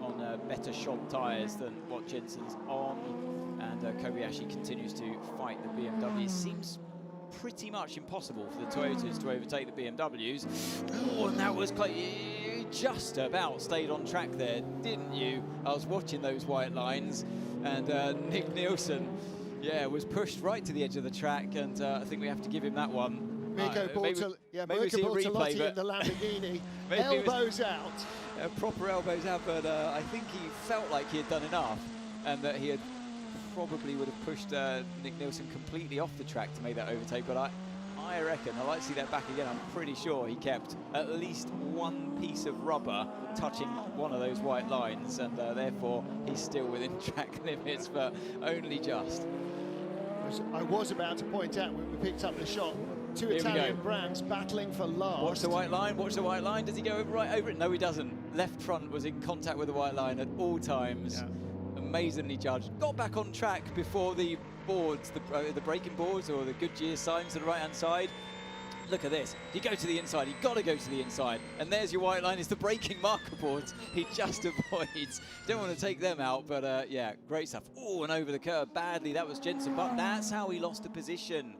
on better shod tyres than what Jenson's on. And Kobayashi continues to fight the BMW. It seems pretty much impossible for the Toyotas to overtake the BMWs. Oh, and that was close. You just about stayed on track there, didn't you? I was watching those white lines, and Nick Nielsen, yeah, was pushed right to the edge of the track, and I think we have to give him that one. Mirko Bortolotti in the Lamborghini, elbows out. Proper elbows out, but I think he felt like he had done enough, and that he had probably would have pushed Nick Nielsen completely off the track to make that overtake, but I reckon, I'd like to see that back again. I'm pretty sure he kept at least one piece of rubber touching one of those white lines, and therefore he's still within track limits, but only just. I was about to point out when we picked up the shot, two Italian brands battling for last. Watch the white line, watch the white line. Does he go right over it? No, he doesn't. Left front was in contact with the white line at all times. Yeah. Amazingly judged. Got back on track before the boards, the braking boards or the Goodyear signs to the right-hand side. Look at this. You go to the inside. You've got to go to the inside. And there's your white line. It's the braking marker boards. He just avoids. Don't want to take them out, but yeah, great stuff. Oh, and over the curve badly. That was Jenson Button. That's how he lost the position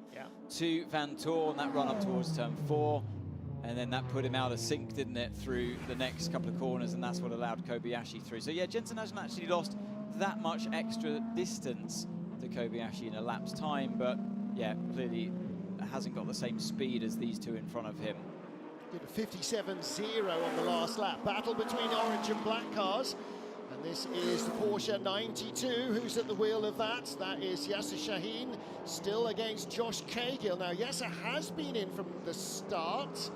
to Van Tor on that run up towards turn 4. And then that put him out of sync, didn't it, through the next couple of corners, and that's what allowed Kobayashi through. So yeah, Jenson hasn't actually lost that much extra distance to Kobayashi in a lap's time, but yeah, clearly hasn't got the same speed as these two in front of him. Did a 57.0 on the last lap. Battle between orange and black cars. And this is the Porsche 92. Who's at the wheel of that? That is Yasser Shaheen, still against Josh Cahill. Now, Yasser has been in from the start.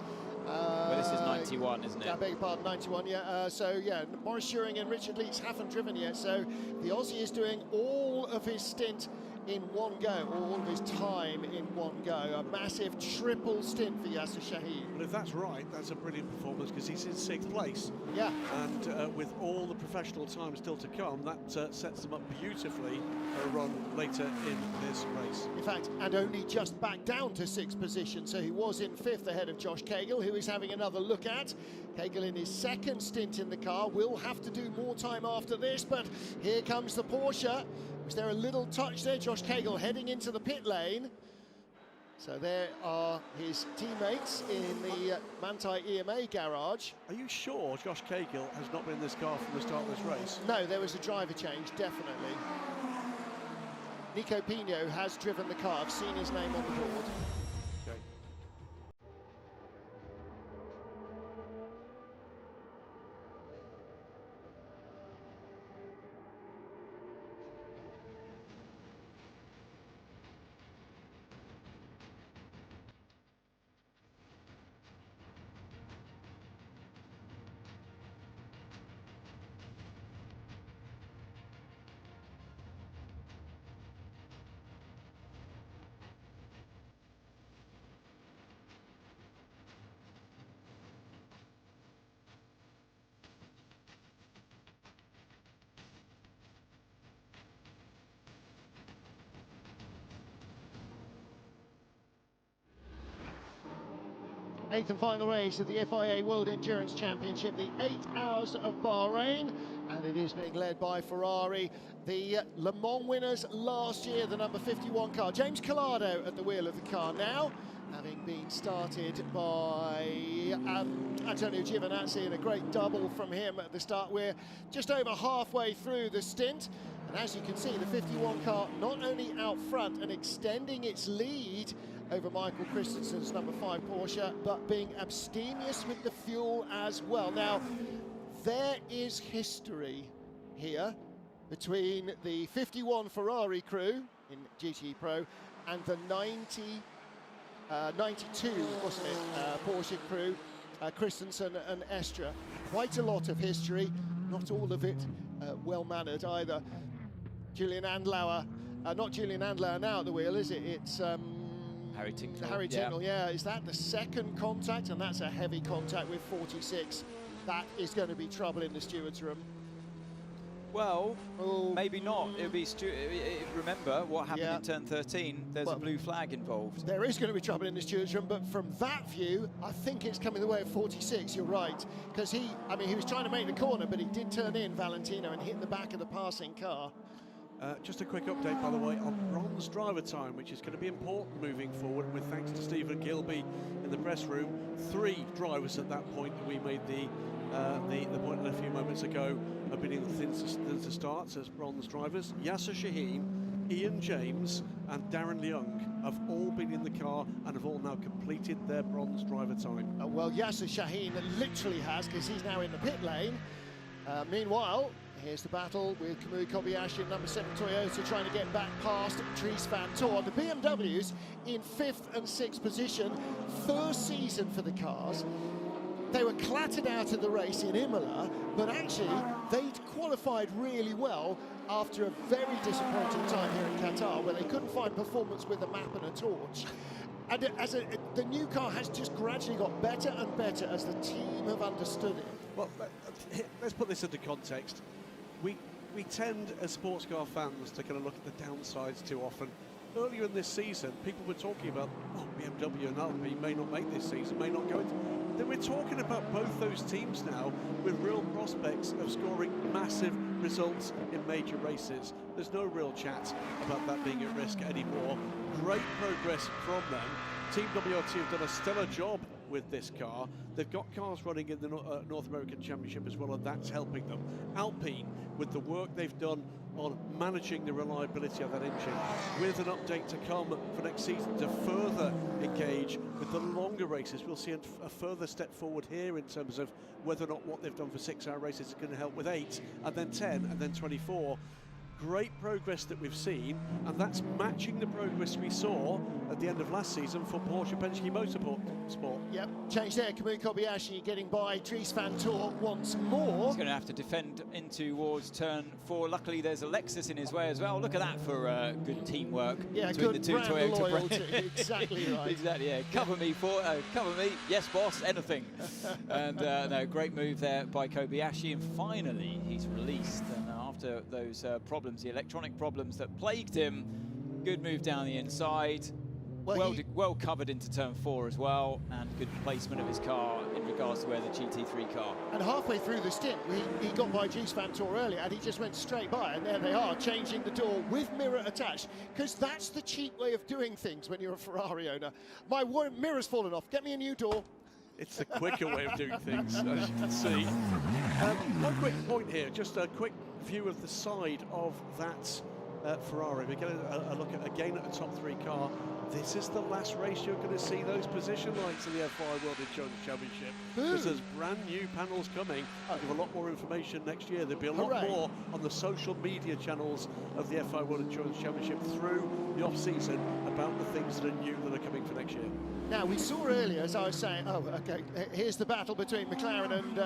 Well, this is 91, isn't it? I beg your pardon, 91, yeah. So, yeah, Maurice Schuring and Richard Leach haven't driven yet. So, the Aussie is doing all of his stint in one go, or all of his time in one go. A massive triple stint for Yasser Shaheen. Well, if that's right, that's a brilliant performance because he's in 6th place. Yeah. And with all the professional time still to come, that sets them up beautifully for a run later in this race. In fact, and only just back down to 6th position, so he was in 5th ahead of Josh Cagle, who is having another look at. Cagle in his 2nd stint in the car will have to do more time after this, but here comes the Porsche. Was there a little touch there? Josh Cagle heading into the pit lane. So there are his teammates in the Manthey EMA garage. Are you sure Josh Cagle has not been in this car from the start of this race? No, there was a driver change, definitely. Nico Pino has driven the car. I've seen his name on the board. Okay. Eighth and final race of the FIA World Endurance Championship, the 8 Hours of Bahrain, and it is being led by Ferrari. The Le Mans winners last year, the number 51 car. James Collado at the wheel of the car now, having been started by Antonio Giovinazzi, and a great double from him at the start. We're just over halfway through the stint, and as you can see, the 51 car not only out front and extending its lead over Michael Christensen's number 5 Porsche, but being abstemious with the fuel as well. Now, there is history here between the 51 Ferrari crew in GT Pro and the 92, wasn't it, Porsche crew, Christensen and Estra. Quite a lot of history, not all of it well-mannered either. Julian Andlauer, not Julian Andlauer now at the wheel, is it? It's Harry Tincknell. Harry Tincknell, yeah. Is that the second contact? And that's a heavy contact with 46. That is going to be trouble in the stewards' room. Well, maybe not. It'll be remember what happened in turn 13. There's a blue flag involved. There is going to be trouble in the stewards' room, but from that view, I think it's coming the way of 46. You're right, because he was trying to make the corner, but he did turn in Valentino and hit the back of the passing car. Just a quick update, by the way, on bronze driver time, which is going to be important moving forward, with thanks to Stephen Gilby in the press room. 3 drivers at that point that we made the point a few moments ago have been in the starts as bronze drivers. Yasser Shaheen, Ian James and Darren Leung have all been in the car and have all now completed their bronze driver time. Well, Yasser Shaheen literally has, because he's now in the pit lane. Meanwhile, here's the battle with Kamui Kobayashi, number 7 Toyota, trying to get back past Dries Van Toor. The BMWs in 5th and 6th position, first season for the cars. They were clattered out of the race in Imola, but actually they'd qualified really well after a very disappointing time here in Qatar, where they couldn't find performance with a map and a torch. And the new car has just gradually got better and better as the team have understood it. Well, let's put this into context. We tend, as sports car fans, to kind of look at the downsides too often. Earlier in this season, people were talking about, BMW and Alpine may not make this season, may not go into. Then we're talking about both those teams now with real prospects of scoring massive results in major races. There's no real chat about that being at risk anymore. Great progress from them. Team WRT have done a stellar job with this car. They've got cars running in the North American Championship as well, and that's helping them. Alpine, with the work they've done on managing the reliability of that engine, with an update to come for next season to further engage with the longer races. We'll see a further step forward here in terms of whether or not what they've done for 6-hour races is going to help with 8, and then 10, and then 24. great progress that we've seen, and that's matching the progress we saw at the end of last season for Porsche Penske Motorsport. Yep, change there. Kamui Kobayashi getting by Dries van Tor once more. He's going to have to defend in towards turn 4. Luckily, there's a Lexus in his way as well. Look at that for good teamwork between the two Toyota brands. Exactly right. Exactly, yeah. Cover me, yes, boss, anything. And no, great move there by Kobayashi, and finally he's released. And after those problems, the electronic problems that plagued him, good move down the inside. Well covered into turn 4 as well, and good placement of his car in regards to where the GT3 car. And halfway through the stint, he got by Dries van Tor earlier, and he just went straight by, and there they are, changing the door with mirror attached, because that's the cheap way of doing things when you're a Ferrari owner. My mirror's fallen off, get me a new door. It's the quicker way of doing things, as you can see. One quick point here, just a quick view of the side of that Ferrari. We get a look at the top 3 car. This is the last race you're going to see those position lights in the F1 World Endurance Championship. Because there's brand new panels coming. We'll have a lot more information next year. There'll be a lot more on the social media channels of the F1 World Endurance Championship through the off-season about the things that are new that are coming for next year. Now, we saw earlier, as I was saying, here's the battle between McLaren and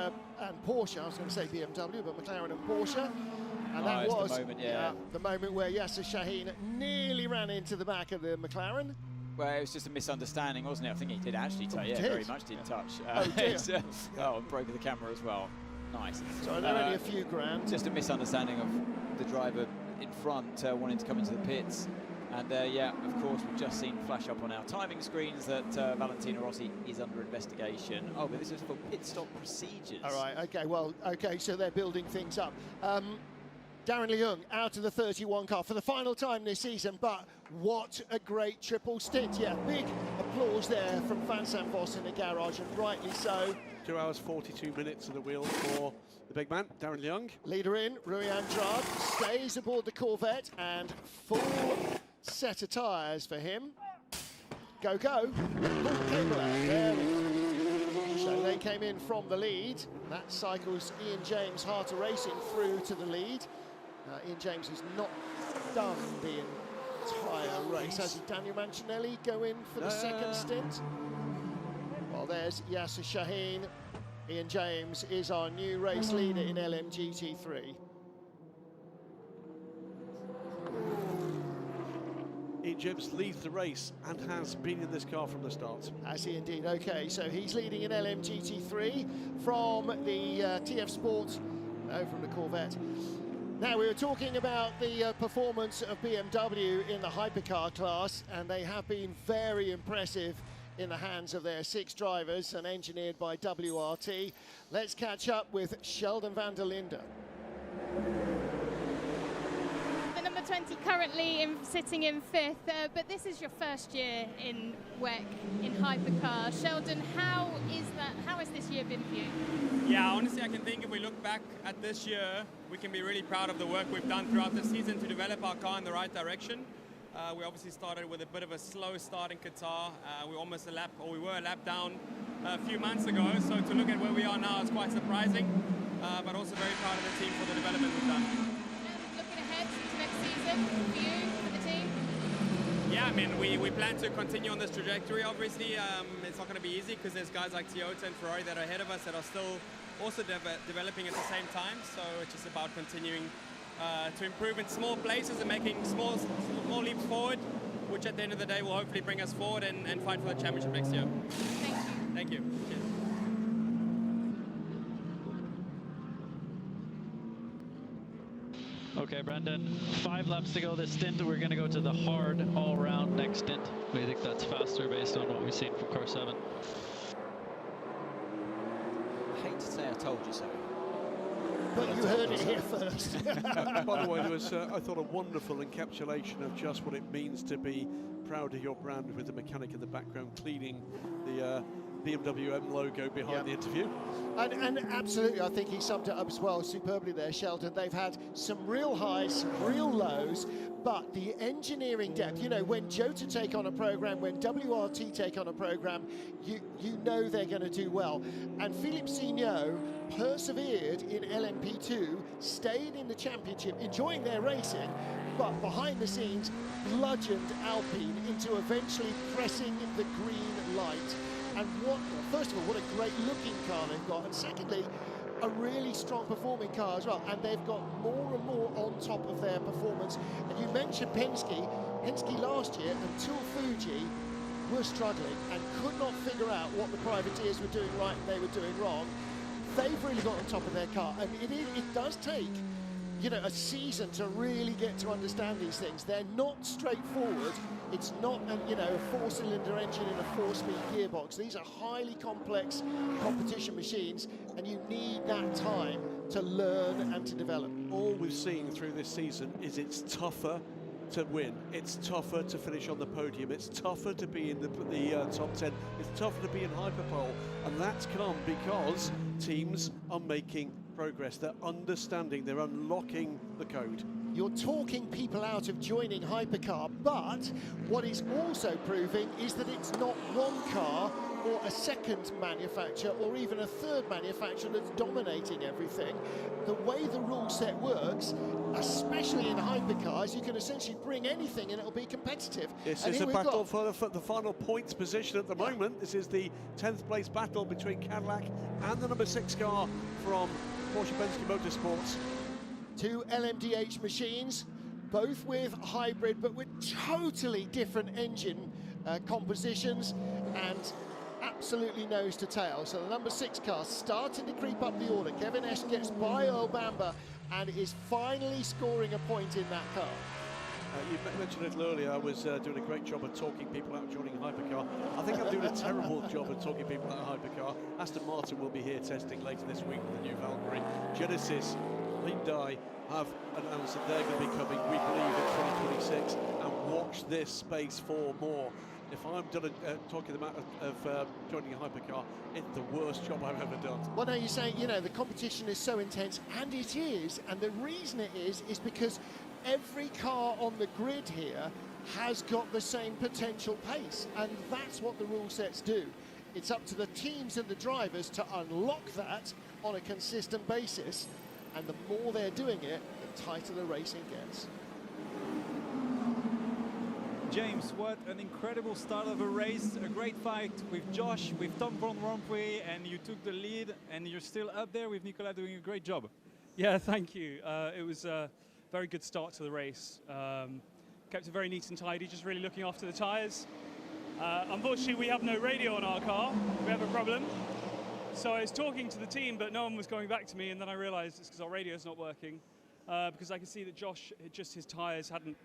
Porsche. I was going to say BMW, but McLaren and Porsche. And that was the moment, the moment where Yasser Shahin nearly ran into the back of the McLaren. Well, it was just a misunderstanding, wasn't it? I think he did actually touch. Yeah, very much did touch. And broke the camera as well. Nice. So they're only a few grand. Just a misunderstanding of the driver in front wanting to come into the pits. And yeah, of course, we've just seen flash up on our timing screens that Valentino Rossi is under investigation. Oh, but this is for pit stop procedures. All right, okay, so they're building things up. Darren Leung out of the 31 car for the final time this season, but what a great triple stint. Yeah, big applause there from Van Sant Vos in the garage, and rightly so. 2 hours 42 minutes at the wheel for the big man, Darren Leung. Leader in, Rui Andrade stays aboard the Corvette, and full set of tyres for him. Go, go. So they came in from the lead. That cycles Ian James Harter Racing through to the lead. Ian James is not done the entire race. Has he? Daniel Mancinelli go in for the second stint? Well, there's Yasser Shahin. Ian James is our new race leader in LMGT3. Ian James leads the race and has been in this car from the start. Has he indeed? Okay, so he's leading in LMGT3 from the TF Sport, from the Corvette. Now, we were talking about the performance of BMW in the hypercar class, and they have been very impressive in the hands of their 6 drivers and engineered by WRT. Let's catch up with Sheldon van der Linde. The number 20 currently sitting in 5th, but this is your first year in WEC in hypercar. Sheldon, how has this year been for you? Yeah, honestly, I can think if we look back at this year, we can be really proud of the work we've done throughout the season to develop our car in the right direction. We obviously started with a bit of a slow start in Qatar. We were a lap down a few months ago, so to look at where we are now is quite surprising, but also very proud of the team for the development we've done. Looking ahead to next season for you, for the team? Yeah, I mean, we plan to continue on this trajectory, obviously. It's not going to be easy because there's guys like Toyota and Ferrari that are ahead of us that are still also developing at the same time, so it's just about continuing to improve in small places and making small leaps forward, which at the end of the day will hopefully bring us forward and fight for the championship next year. Thank you. Thank you. Cheers. Okay, Brendan, 5 laps to go this stint. We're going to go to the hard all-round next stint. We think that's faster based on what we've seen from car 7. I hate to say I told you so. But you heard it here first. By the way, there was, I thought, a wonderful encapsulation of just what it means to be proud of your brand with the mechanic in the background cleaning the BMW M logo behind the interview. And absolutely, I think he summed it up as well superbly there, Sheldon. They've had some real highs, some real lows, but the engineering depth, you know, when Jota take on a program, when WRT take on a program, you know they're going to do well. And Philippe Signot persevered in LMP2, stayed in the championship, enjoying their racing, but behind the scenes bludgeoned Alpine into eventually pressing the green light. And first of all, what a great looking car they've got, and secondly, a really strong performing car as well. And they've got more and more on top of their performance. And you mentioned Penske. Penske last year, until Fuji, were struggling and could not figure out what the privateers were doing right and they were doing wrong. They've really got on top of their car, and it does take, you know, a season to really get to understand these things. They're not straightforward. It's not, you know, a four-cylinder engine in a four-speed gearbox. These are highly complex competition machines, and you need that time to learn and to develop. All we've seen through this season is it's tougher to win. It's tougher to finish on the podium. It's tougher to be in the top 10. It's tougher to be in hyperpole, and that's come because teams are making progress. They're understanding, they're unlocking the code. You're talking people out of joining hypercar, but what is also proving is that it's not one car or a second manufacturer or even a third manufacturer that's dominating everything. The way the rule set works, especially in hypercars, you can essentially bring anything and it'll be competitive. This is a battle for the final points position at the moment. This is the 10th place battle between Cadillac and the number 6 car from Porsche Penske Motorsports. Two LMDH machines, both with hybrid, but with totally different engine compositions and absolutely nose to tail. So the number 6 car starting to creep up the order. Kevin Esch gets by Earl Bamber and is finally scoring a point in that car. You mentioned it earlier, I was doing a great job of talking people out joining hypercar. I think I'm doing a terrible job of talking people out of hypercar. Aston Martin will be here testing later this week with the new Valkyrie. Genesis, Hyundai have announced that they're going to be coming, we believe, in 2026, and watch this space for more. If I'm done talking about joining a hypercar, it's the worst job I've ever done. Well, now you're saying, you know, the competition is so intense, and it is, and the reason it is because every car on the grid here has got the same potential pace, and that's what the rule sets do. It's up to the teams and the drivers to unlock that on a consistent basis, and the more they're doing it, the tighter the racing gets. James, what an incredible start of a race, a great fight with Josh, with Tom Von Rompuy, and you took the lead, and you're still up there with Nicolas doing a great job. Yeah, thank you. It was a very good start to the race. Kept it very neat and tidy, just really looking after the tyres. Unfortunately, we have no radio on our car. We have a problem. So I was talking to the team, but no one was coming back to me, and then I realized it's because our radio's not working, because I could see that Josh, just his tyres hadn't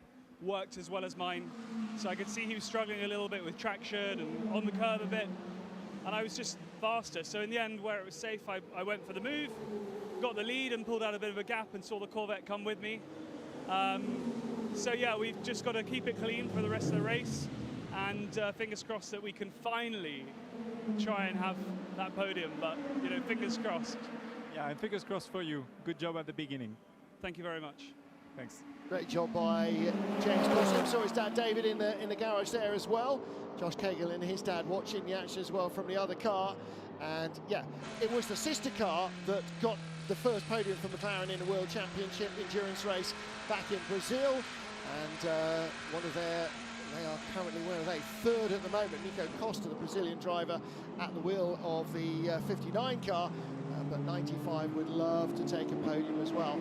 worked as well as mine. So I could see he was struggling a little bit with traction and on the curve a bit, and I was just faster. So in the end, where it was safe, I went for the move, got the lead and pulled out a bit of a gap and saw the Corvette come with me. So yeah, we've just got to keep it clean for the rest of the race, and fingers crossed that we can finally try and have that podium, but you know, fingers crossed. Yeah, and fingers crossed for you. Good job at the beginning. Thank you very much. Thanks. Great job by James Gosling. Saw his dad David in the garage there as well. Josh Cagle and his dad watching the action as well from the other car. And yeah, it was the sister car that got the first podium for McLaren in the World Championship endurance race back in Brazil. And one of their, they are currently, where are they? Third at the moment. Nico Costa, the Brazilian driver, at the wheel of the 59 car. But 95 would love to take a podium as well.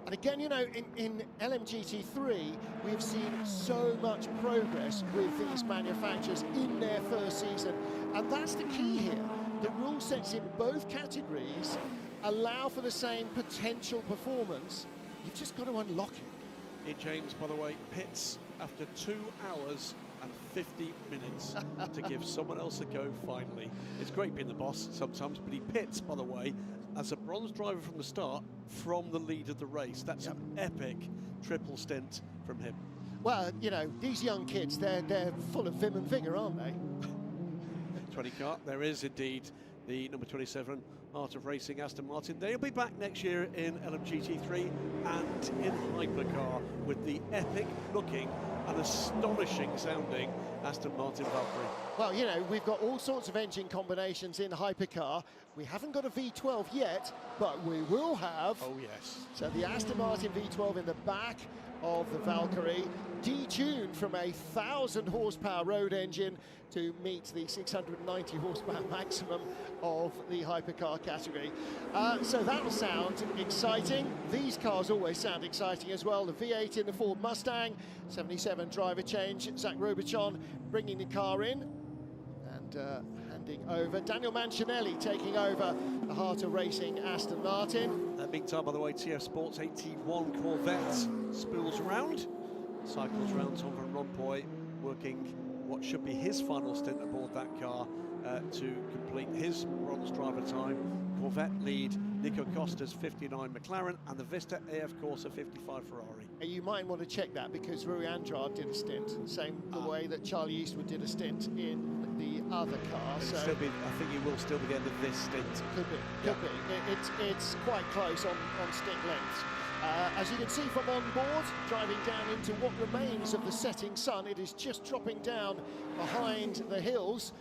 And again, you know, in LMGT3, we've seen so much progress with these manufacturers in their first season. And that's the key here. The rule sets in both categories allow for the same potential performance. You've just got to unlock it. Here, James, by the way, pits after 2 hours and 50 minutes to give someone else a go finally. It's great being the boss sometimes, but he pits, by the way, as a bronze driver from the start, from the lead of the race. That's an epic triple stint from him. Well, you know, these young kids, they're full of vim and vigour, aren't they? 20 car. There is indeed the number 27 Art of Racing Aston Martin. They'll be back next year in LMGT3 and in hypercar with the epic looking and astonishing sounding Aston Martin Valkyrie. Well, you know, we've got all sorts of engine combinations in hypercar. We haven't got a V12 yet, but we will have. Oh, yes. So the Aston Martin V12 in the back of the Valkyrie, detuned from a 1,000 horsepower road engine to meet the 690 horsepower maximum of the hypercar category. So that'll sound exciting. These cars always sound exciting as well. The V8 in the Ford Mustang, 77 driver change. Zach Robichon bringing the car in and handing over. Daniel Mancinelli taking over the Heart of Racing Aston Martin. Meantime, by the way, TF Sports 81 Corvette spools around, cycles around Tom van Rompuy, working what should be his final stint aboard that car to complete his bronze driver time. Corvette lead Nico Costa's 59 McLaren and the Vista AF Corsa 55 Ferrari. You might want to check that because Rui Andrade did a stint, same the way that Charlie Eastwood did a stint in the other car. So I think he will still be the end of this stint. Could be, could be. It's quite close on stint lengths. As you can see from on board, driving down into what remains of the setting sun, it is just dropping down behind the hills.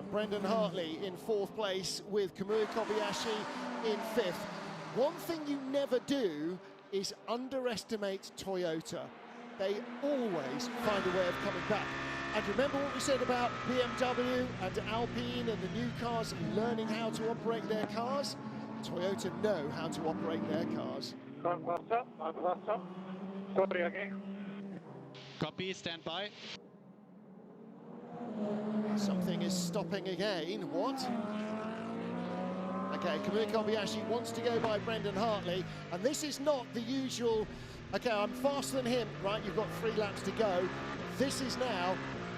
Brendan Hartley in 4th place with Kamui Kobayashi in 5th. One thing you never do is underestimate Toyota. They always find a way of coming back. And remember what we said about BMW and Alpine and the new cars learning how to operate their cars? Toyota know how to operate their cars. Sorry again. Copy, stand by. Something is stopping again. What? Okay, Kamui Kobayashi wants to go by Brendan Hartley, and this is not the usual, okay, I'm faster than him, right, you've got 3 laps to go. This is now,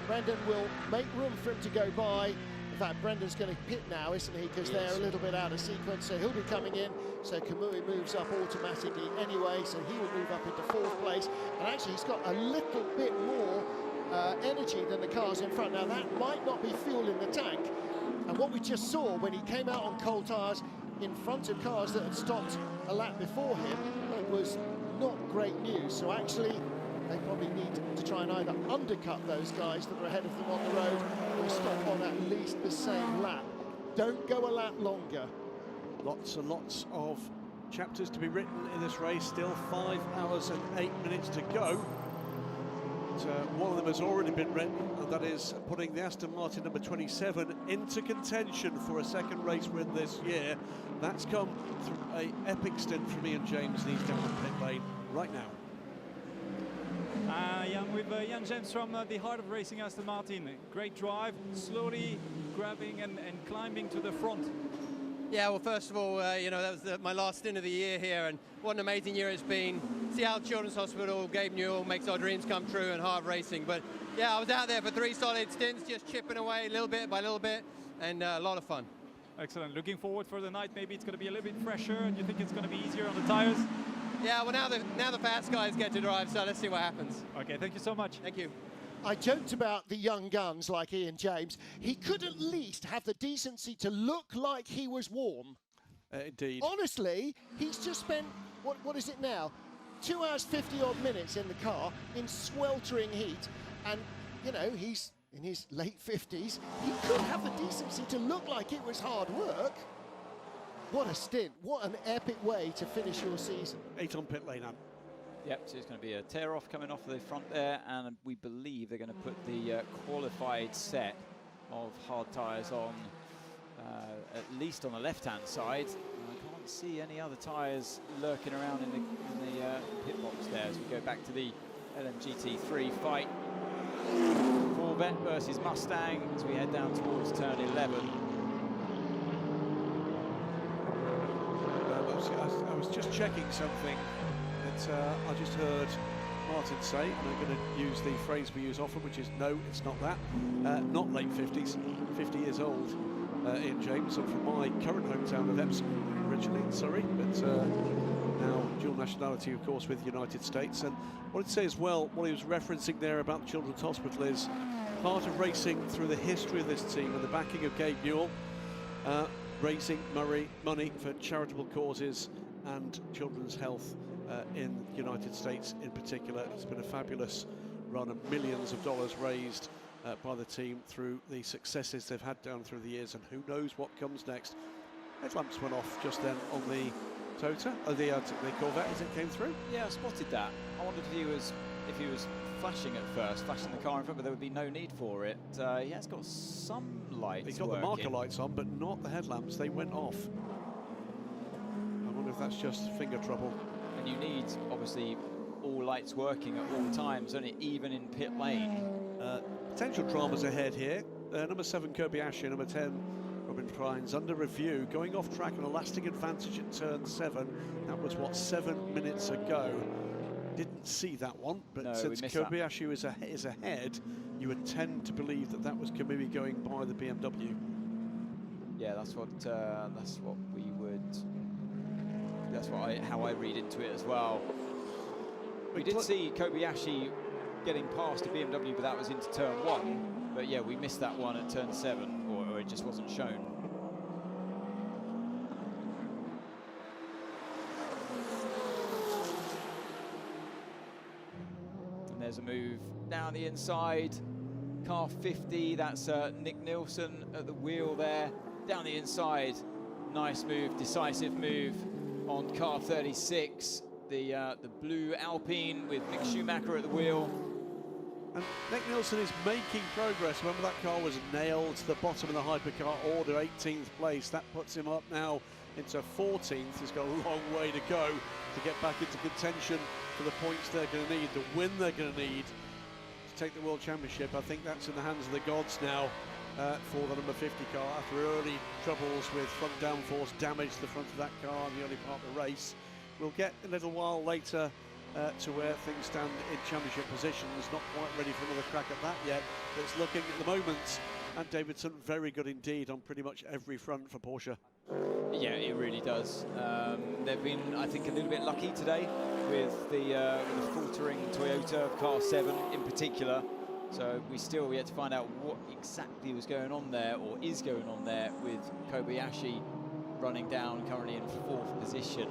Brendan will make room for him to go by. In fact, Brendan's going to pit now, isn't he, because they're a little bit out of sequence, so he'll be coming in. So Kamui moves up automatically anyway, so he will move up into 4th place. And actually, he's got a little bit more energy than the cars in front. Now, that might not be fuel in the tank. And what we just saw when he came out on cold tyres in front of cars that had stopped a lap before him, it was not great news. So actually, they probably need to try and either undercut those guys that are ahead of them on the road or stop on at least the same lap. Don't go a lap longer. Lots and lots of chapters to be written in this race. Still 5 hours and 8 minutes to go. One of them has already been written, and that is putting the Aston Martin number 27 into contention for a second race win this year. That's come through an epic stint from Ian James, and he's down the pit lane right now. Yeah, I'm with Ian James from the Heart of Racing Aston Martin. Great drive, slowly grabbing and climbing to the front. Yeah, well, first of all, you know, that was my last stint of the year here, and what an amazing year it's been. Seattle Children's Hospital, Gabe Newell makes our dreams come true, and Heart of Racing. But yeah, I was out there for 3 solid stints, just chipping away little bit by little bit, and a lot of fun. Excellent. Looking forward for the night. Maybe it's going to be a little bit fresher, and you think it's going to be easier on the tires? Yeah, well, now the fast guys get to drive, so let's see what happens. Okay, thank you so much. Thank you. I joked about the young guns like Ian James. He could at least have the decency to look like he was warm. Indeed. Honestly, he's just spent, what is it now? 2 hours, 50 odd minutes in the car in sweltering heat. And, you know, he's in his late 50s. He could have the decency to look like it was hard work. What a stint. What an epic way to finish your season. 8 on pit lane, Anne. Yep, so it's going to be a tear-off coming off the front there, and we believe they're going to put the qualified set of hard tyres on, at least on the left-hand side. I can't see any other tyres lurking around in the pit box there as we go back to the LMGT3 fight. Corvette versus Mustang as we head down towards turn 11. I was just checking something that I just heard Martin say, and I'm going to use the phrase we use often, which is no, it's not that. Not late 50s, 50 years old, Ian James. I'm from my current hometown of Epsom, originally in Surrey, but now dual nationality, of course, with the United States. And what I'd say as well, what he was referencing there about the Children's Hospital is part of racing through the history of this team and the backing of Gabe Newell, raising money for charitable causes and children's health in the United States in particular. It's been a fabulous run of millions of dollars raised by the team through the successes they've had down through the years, and who knows what comes next. Headlamps went off just then on the Toyota, the Corvette as it came through. Yeah, I spotted that. I wondered if he was flashing at first, flashing the car in front, but there would be no need for it. He has got some lights. He's got the marker lights on, but not the headlamps. They went off. I wonder if that's just finger trouble. And you need, obviously, all lights working at all times, don't it? Even in pit lane. Potential dramas ahead here. Number 7, Kobayashi, number 10, Robin Prines, under review, going off track on a lasting advantage at turn 7. That was, what, 7 minutes ago. Didn't see that one, but no, since Kobayashi is ahead, you would tend to believe that that was Kamui going by the BMW. Yeah, that's what we would. That's how I read into it as well. We did see Kobayashi getting past a BMW, but that was into turn 1. But yeah, we missed that one at turn 7, or it just wasn't shown. And there's a move down the inside. Car 50, that's Nick Nilsson at the wheel there. Down the inside, nice move, decisive move on car 36. The blue Alpine with Mick Schumacher at the wheel. And Nick Nilsson is making progress. Remember, that car was nailed to the bottom of the hypercar order, 18th place. That puts him up now into 14th. He's got a long way to go to get back into contention for the points they're going to need, the win they're going to need to take the World Championship. I think that's in the hands of the gods now for the number 50 car. After early troubles with front downforce damage to the front of that car in the early part of the race, we'll get a little while later to where things stand in championship positions. Not quite ready for another crack at that yet, but it's looking at the moment, and Davidson very good indeed on pretty much every front for Porsche. Yeah, it really does. They've been, I think, a little bit lucky today with the faltering Toyota of car 7 in particular. So we yet to find out what exactly was going on there, or is going on there, with Kobayashi running down currently in 4th position.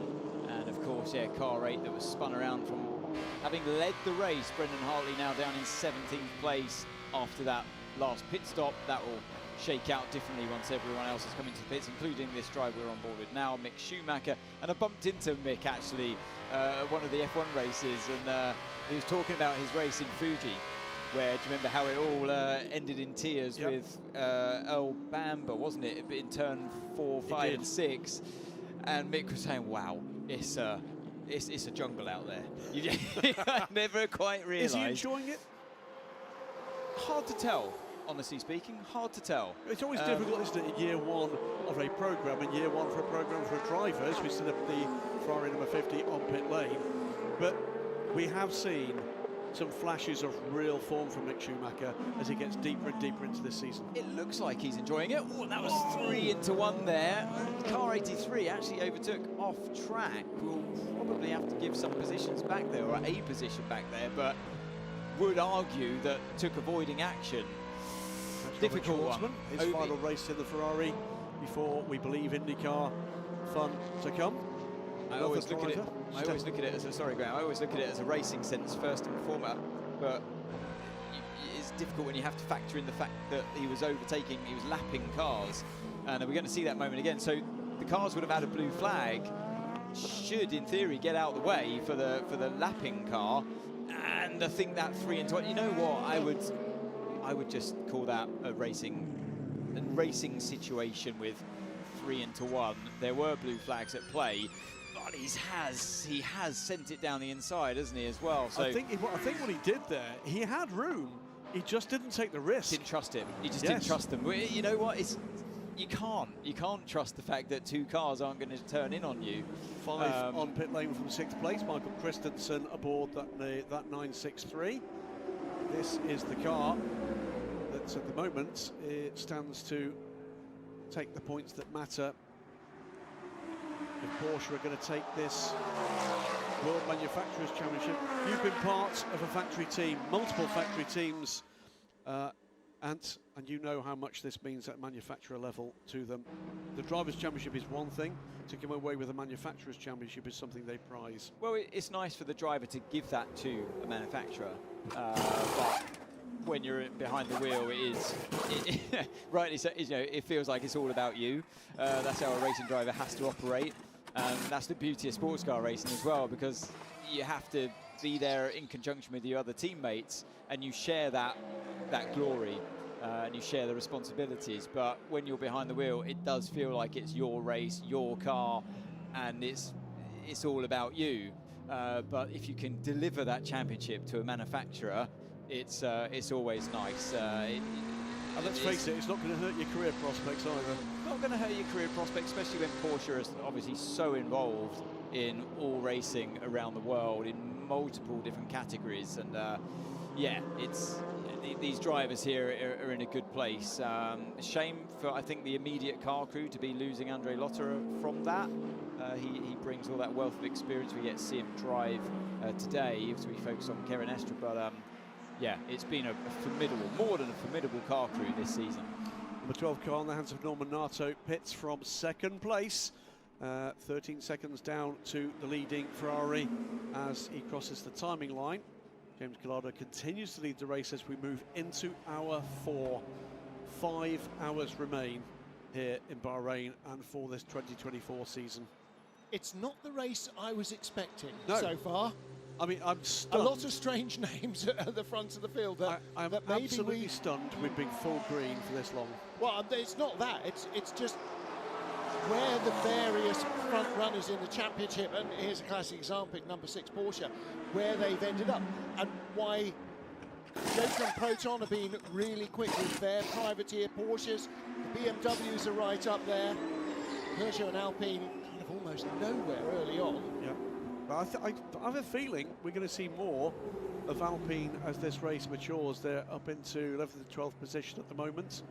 And of course, yeah, car 8 that was spun around from having led the race. Brendan Hartley now down in 17th place after that last pit stop. That will shake out differently once everyone else has come into the pits, including this driver we're on board with now, Mick Schumacher. And I bumped into Mick actually at one of the F1 races, and he was talking about his race in Fuji, where, do you remember how it all ended in tears with Earl Bamber, wasn't it, in turn 4, 5 and 6? And Mick was saying, wow, it's a jungle out there. I never quite realised. Is he enjoying it? Hard to tell, honestly speaking, hard to tell. It's always difficult, isn't it, in year 1 of a programme, and year 1 for a programme for drivers. We still have the Ferrari number 50 on pit lane. But we have seen some flashes of real form from Mick Schumacher as he gets deeper and deeper into this season. It looks like he's enjoying it. Oh, that was 3 into 1 there. Car 83 actually overtook off track. We'll probably have to give some positions back there, or a position back there, but would argue that took avoiding action. That's difficult one. His final race in the Ferrari before we believe IndyCar fun to come. I always look at it as a, sorry Graham, I always look at it as a racing sense first and foremost, but it's difficult when you have to factor in the fact that he was lapping cars, and we're going to see that moment again. So the cars would have had a blue flag, should in theory get out of the way for the lapping car, and I think that 3 into 1, you know what, I would just call that a racing situation with 3 into 1. There were blue flags at play, but he has sent it down the inside, hasn't he, as well? So I think what he did there, he had room, he just didn't take the risk. Didn't trust him. He just didn't trust them. You know what? You can't trust the fact that 2 cars aren't going to turn in on you. 5 on pit lane from 6th place. Michael Christensen aboard that 963. This is the car that's at the moment it stands to take the points that matter. If Porsche are going to take this World Manufacturers Championship. You've been part of a factory team, multiple factory teams And you know how much this means at manufacturer level to them. The Drivers' Championship is one thing. To come away with a Manufacturers' Championship is something they prize. Well, it's nice for the driver to give that to a manufacturer, but when you're behind the wheel, rightly so, you know, it feels like it's all about you. That's how a racing driver has to operate, and that's the beauty of sports car racing as well, because you have to be there in conjunction with your other teammates, and you share that glory. And you share the responsibilities, but when you're behind the wheel, it does feel like it's your race, your car, and it's all about you. But if you can deliver that championship to a manufacturer, it's always nice. And let's face it, it's not going to hurt your career prospects either. Not going to hurt your career prospects, especially when Porsche is obviously so involved in all racing around the world in multiple different categories, and yeah, these drivers here are in a good place. Shame for, I think, the immediate car crew to be losing Andre Lotterer from that. He brings all that wealth of experience. We get to see him drive today as we focus on Karen Estra, but yeah, it's been a formidable, more than a formidable car crew this season. Number 12 car in the hands of Norman Nato pits from second place. 13 seconds down to the leading Ferrari as he crosses the timing line. James Calado continues to lead the race as we move into hour 4. 5 hours remain here in Bahrain and for this 2024 season. It's not the race I was expecting so far. I mean, I'm stunned. A lot of strange names at the front of the field. I'm absolutely stunned we've been full green for this long. Well, it's not that. It's just where the various front runners in the championship, and here's a classic example, number 6 Porsche, where they've ended up, and why Jota and Proton have been really quick with their privateer Porsches. The BMWs are right up there. Peugeot and Alpine kind of almost nowhere early on. Yeah, but I have a feeling we're going to see more of Alpine as this race matures. They're up into 11th and 12th position at the moment.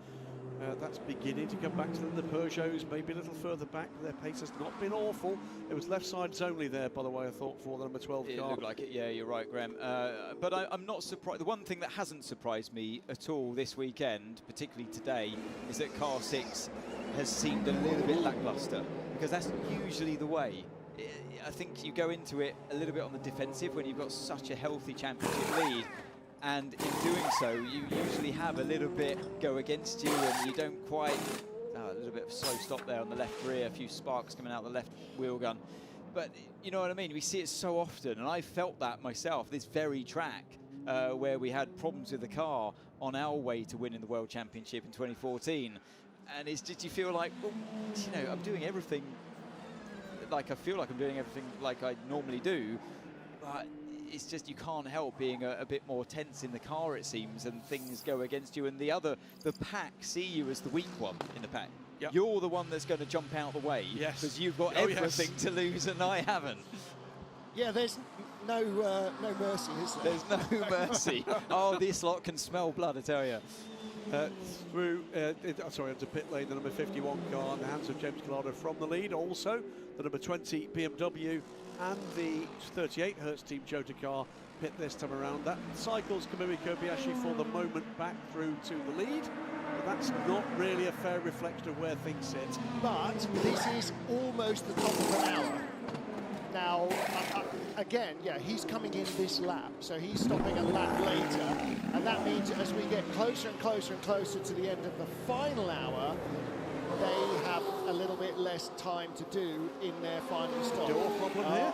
That's beginning to come back to them. The Peugeots maybe a little further back. Their pace has not been awful. It was left sides only there, by the way, I thought, for the number 12 car. It looked like it, yeah, you're right, Graham. But I'm not surprised. The one thing that hasn't surprised me at all this weekend, particularly today, is that car 6 has seemed a little bit lackluster, because that's usually the way. I think you go into it a little bit on the defensive when you've got such a healthy championship lead. And in doing so, you usually have a little bit go against you, and you don't quite... a little bit of a slow stop there on the left rear, a few sparks coming out the left wheel gun. But you know what I mean? We see it so often, and I felt that myself, this very track, where we had problems with the car on our way to winning the World Championship in 2014. And it's just, you feel like, well, you know, I'm doing everything, like I feel like I'm doing everything like I normally do, but it's just you can't help being a bit more tense in the car, it seems, and things go against you, and the pack see you as the weak one in the pack. Yep. You're the one that's going to jump out the way, because you've got everything to lose and I haven't. Yeah, there's no mercy, is there? There's no mercy. Oh, this lot can smell blood, I tell you. Into pit lane, the number 51 car in the hands of James Calado from the lead. Also, the number 20 BMW and the 38 Hertz Team Jota car pit this time around. That cycles Kamui Kobayashi for the moment back through to the lead, but that's not really a fair reflection of where things sit. But this is almost the top of an hour. Now, again, yeah, he's coming in this lap, so he's stopping a lap later, and that means as we get closer and closer and closer to the end of the final hour, they have a little bit less time to do in their final stop. Door problem here?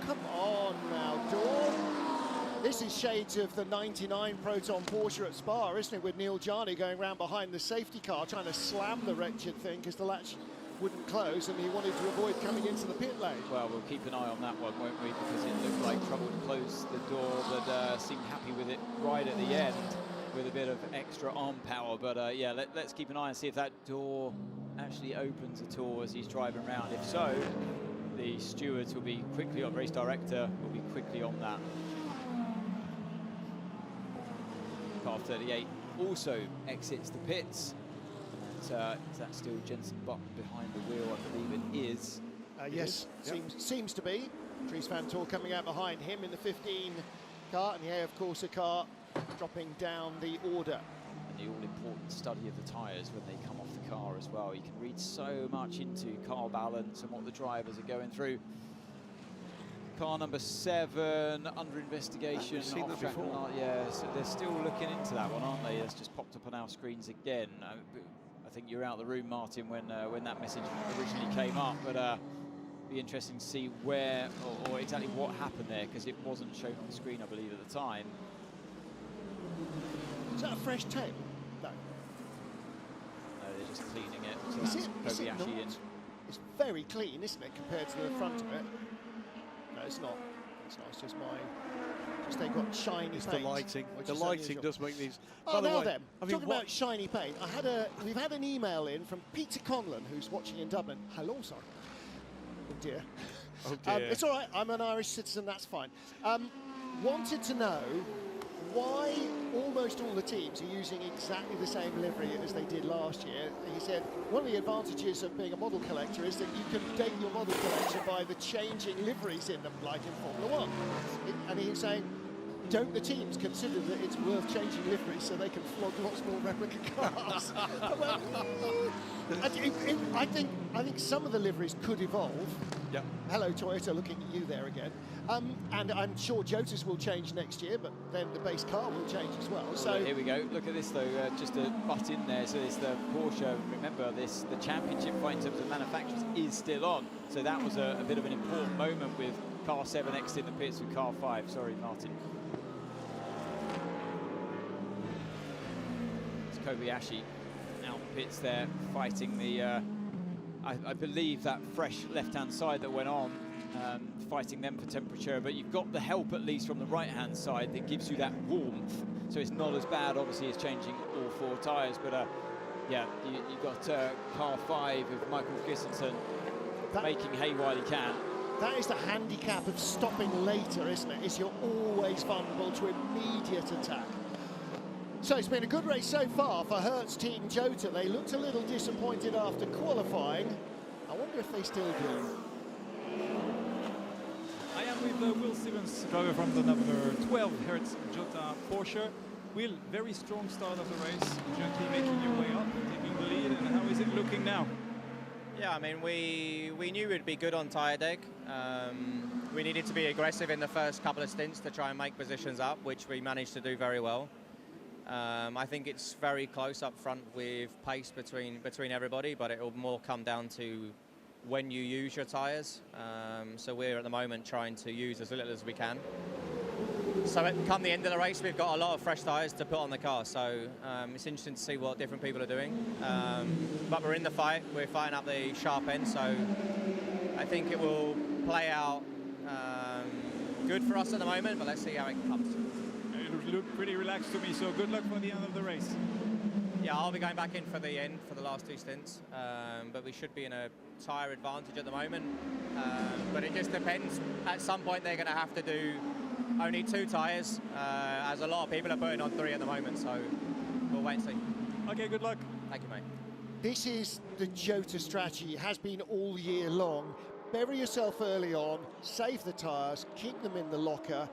Come on now, Door. This is shades of the 99 Proton Porsche at Spa, isn't it, with Neil Jarni going around behind the safety car trying to slam the wretched thing because the latch wouldn't close and he wanted to avoid coming into the pit lane. Well, we'll keep an eye on that one, won't we, because it looked like trouble to close the door, but seemed happy with it right at the end with a bit of extra arm power. But yeah, let's keep an eye and see if that door actually opens at all as he's driving around. If so, the stewards will be quickly on, race director will be quickly on that. Car 38 also exits the pits. Is that still Jensen Button behind the wheel? I believe it is. Yes, seems to be. Dries van Tor coming out behind him in the 15 car, and yeah, of course, a car dropping down the order. the all-important study of the tyres when they come off the car as well. You can read so much into car balance and what the drivers are going through. Car number 7 under investigation. I've seen that track before. Yeah, so they're still looking into that one, aren't they? It's just popped up on our screens again. I think you're out of the room, Martin, when that message originally came up, but be interesting to see where or exactly what happened there, because it wasn't shown on the screen, I believe, at the time. Is that a fresh tail? No. No, they're just cleaning it. So Is that's it not? Kobayashi in. It's very clean, isn't it, compared to the front of it? No, it's not. It's not. It's just just they've got shiny It's paint. the lighting. which The is lighting unusual. does make these. Oh, By the now way, then, I mean, talking about shiny paint, we've had an email in from Peter Conlon, who's watching in Dublin. Hello, sorry. Oh dear. Oh dear. It's all right. I'm an Irish citizen. That's fine. Wanted to know why almost all the teams are using exactly the same livery as they did last year. He said one of the advantages of being a model collector is that you can date your model collection by the changing liveries in them, like in Formula 1. And he was saying, don't the teams consider that it's worth changing liveries so they can flog lots more replica cars? Well, I think some of the liveries could evolve. Yeah. Hello, Toyota, looking at you there again. And I'm sure Jotas will change next year, but then the base car will change as well. So here we go. Look at this though, just a butt in there. So it's the Porsche. Remember this, the championship fight in terms of manufacturers is still on. So that was a bit of an important moment with car 7 exiting the pits with car 5. Sorry, Martin. It's Kobayashi out pits there, fighting the. I believe that fresh left-hand side that went on, fighting them for temperature, but you've got the help at least from the right-hand side that gives you that warmth, so it's not as bad obviously as changing all 4 tyres, but yeah, you've got car 5 of Michael Gisselson making hay while he can. that is the handicap of stopping later, isn't it? Is you're always vulnerable to immediate attack. So it's been a good race so far for Hertz Team Jota. They looked a little disappointed after qualifying. I wonder if they still do. I am with Will Stevens, driver from the number 12 Hertz Jota Porsche. Will, very strong start of the race, gently making your way up, taking the lead, and how is it looking now? Yeah, I mean, we knew we'd be good on tyre deck. We needed to be aggressive in the first couple of stints to try and make positions up, which we managed to do very well. I think it's very close up front with pace between everybody, but it will more come down to when you use your tyres. So we're at the moment trying to use as little as we can. So come the end of the race, we've got a lot of fresh tyres to put on the car. So it's interesting to see what different people are doing. But we're in the fight. We're fighting up the sharp end. So I think it will play out good for us at the moment, but let's see how it comes. It looked pretty relaxed to me, so good luck for the end of the race. Yeah, I'll be going back in for the end for the last 2 stints, but we should be in a tyre advantage at the moment. But it just depends. At some point, they're going to have to do only 2 tyres, as a lot of people are putting on 3 at the moment. So we'll wait and see. Okay, good luck. Thank you, mate. This is the Jota strategy. It has been all year long. Bury yourself early on, save the tyres, keep them in the locker,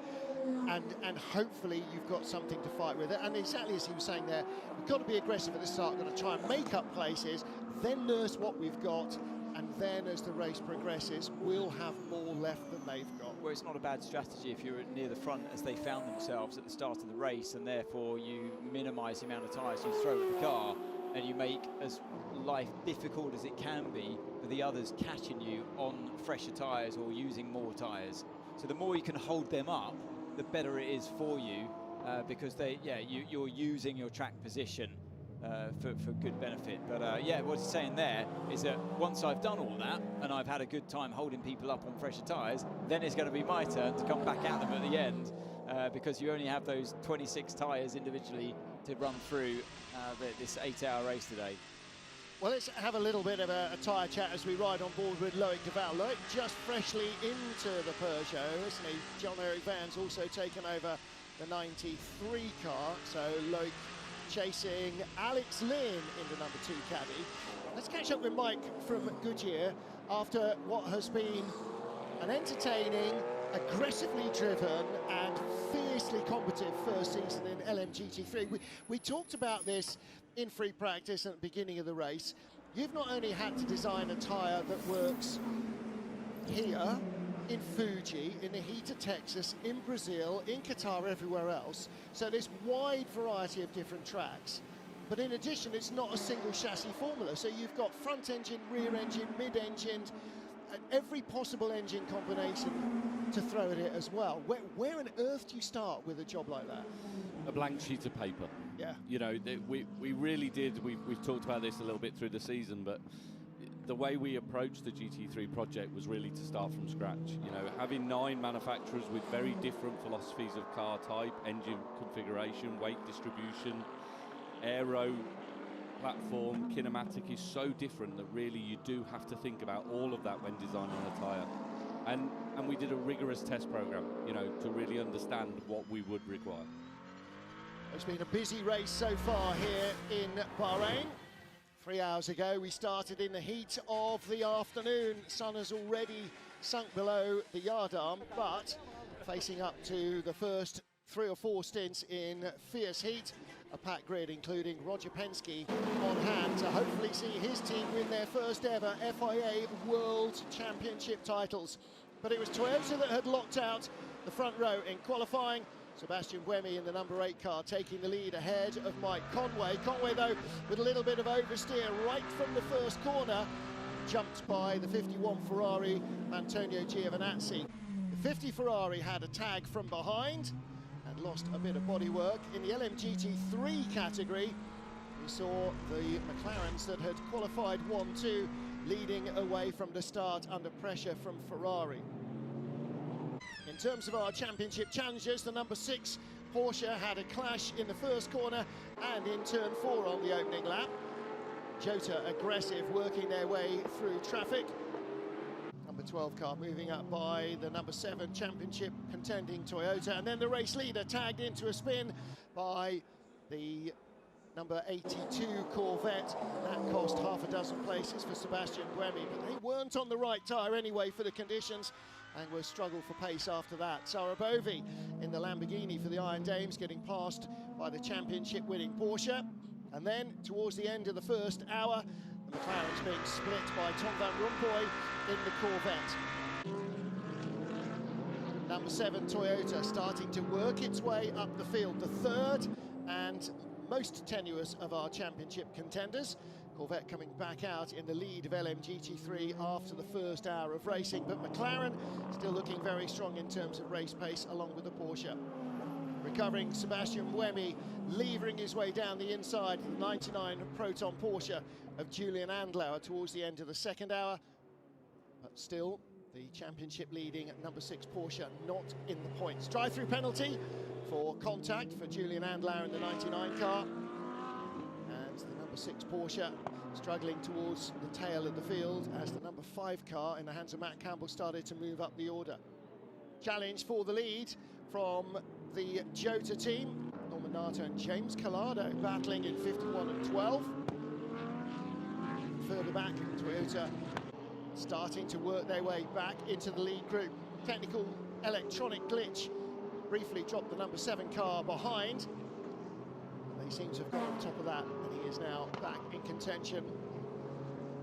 and hopefully you've got something to fight with it. And exactly as he was saying there, we've got to be aggressive at the start, got to try and make up places, then nurse what we've got, and then as the race progresses, we'll have more left than they've got. Well, it's not a bad strategy if you're near the front as they found themselves at the start of the race, and therefore you minimise the amount of tyres you throw at the car, and you make as life difficult as it can be for the others catching you on fresher tyres or using more tyres. So the more you can hold them up, the better it is for you, because you're using your track position for good benefit. But yeah, what he's saying there is that once I've done all that and I've had a good time holding people up on fresher tyres, then it's going to be my turn to come back at them at the end, because you only have those 26 tyres individually to run through this 8-hour race today. Well, let's have a little bit of a tyre chat as we ride on board with Loic Duval. Loic just freshly into the Peugeot, isn't he? John-Eric Van's also taken over the 93 car, so Loic chasing Alex Lynn in the number 2 caddy. Let's catch up with Mike from Goodyear after what has been an entertaining, aggressively driven and fiercely competitive first season in LMGT3. We talked about this in free practice at the beginning of the race. You've not only had to design a tyre that works here, in Fuji, in the heat of Texas, in Brazil, in Qatar, everywhere else. So this wide variety of different tracks. But in addition, it's not a single chassis formula. So you've got front engine, rear engine, mid-engine, every possible engine combination to throw at it as well. Where on earth do you start with a job like that? A blank sheet of paper. Yeah. You know, we really did. We've talked about this a little bit through the season, but the way we approached the GT3 project was really to start from scratch. You know, having 9 manufacturers with very different philosophies of car type, engine configuration, weight distribution, aero platform, kinematic is so different that really you do have to think about all of that when designing a tyre. And we did a rigorous test program, you know, to really understand what we would require. It's been a busy race so far here in Bahrain. 3 hours ago, we started in the heat of the afternoon. Sun has already sunk below the yard arm, but facing up to the first 3 or 4 stints in fierce heat. A packed grid, including Roger Penske on hand to hopefully see his team win their first ever FIA World Championship titles. But it was Toyota that had locked out the front row in qualifying. Sebastian Buemi in the number 8 car taking the lead ahead of Mike Conway. Conway, though, with a little bit of oversteer right from the first corner, jumped by the 51 Ferrari, Antonio Giovinazzi. The 50 Ferrari had a tag from behind and lost a bit of bodywork. In the LMGT3 category, we saw the McLarens that had qualified 1-2 leading away from the start under pressure from Ferrari. In terms of our championship challengers, the number 6 Porsche had a clash in the first corner and in turn 4 on the opening lap. Jota aggressive, working their way through traffic. Number 12 car moving up by the number 7 championship contending Toyota, and then the race leader tagged into a spin by the number 82 Corvette. That cost half a dozen places for Sebastian Buemi, but they weren't on the right tyre anyway for the conditions and will struggle for pace after that. Sarah Bovi in the Lamborghini for the Iron Dames, getting passed by the championship winning Porsche. And then towards the end of the first hour, the McLaren's being split by Tom van Rompuy in the Corvette. Number 7 Toyota starting to work its way up the field, the third and most tenuous of our championship contenders. Corvette coming back out in the lead of LMGT3 after the first hour of racing, but McLaren still looking very strong in terms of race pace along with the Porsche. Recovering Sebastian Buemi, levering his way down the inside of the 99 Proton Porsche of Julian Andlauer towards the end of the second hour, but still the championship leading number 6 Porsche not in the points. Drive-through penalty for contact for Julian Andlauer in the 99 car. And the number 6 Porsche struggling towards the tail of the field as the number 5 car in the hands of Matt Campbell started to move up the order. Challenge for the lead from the Jota team. Norman Nato and James Collado battling in 51 and 12. Further back, Toyota starting to work their way back into the lead group. Technical electronic glitch briefly dropped the number 7 car behind. They seem to have got on top of that, and he is now back in contention.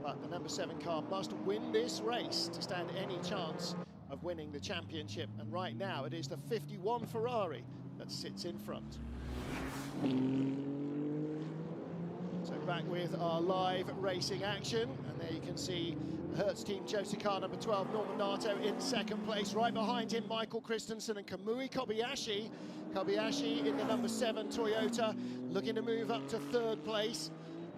But the number 7 car must win this race to stand any chance of winning the championship. And right now it is the 51 Ferrari that sits in front. So back with our live racing action, and there you can see the Hertz team Jota car number 12, Norman Nato in second place. Right behind him, Michael Christensen and Kamui Kobayashi. Kobayashi in the number 7 Toyota, looking to move up to third place.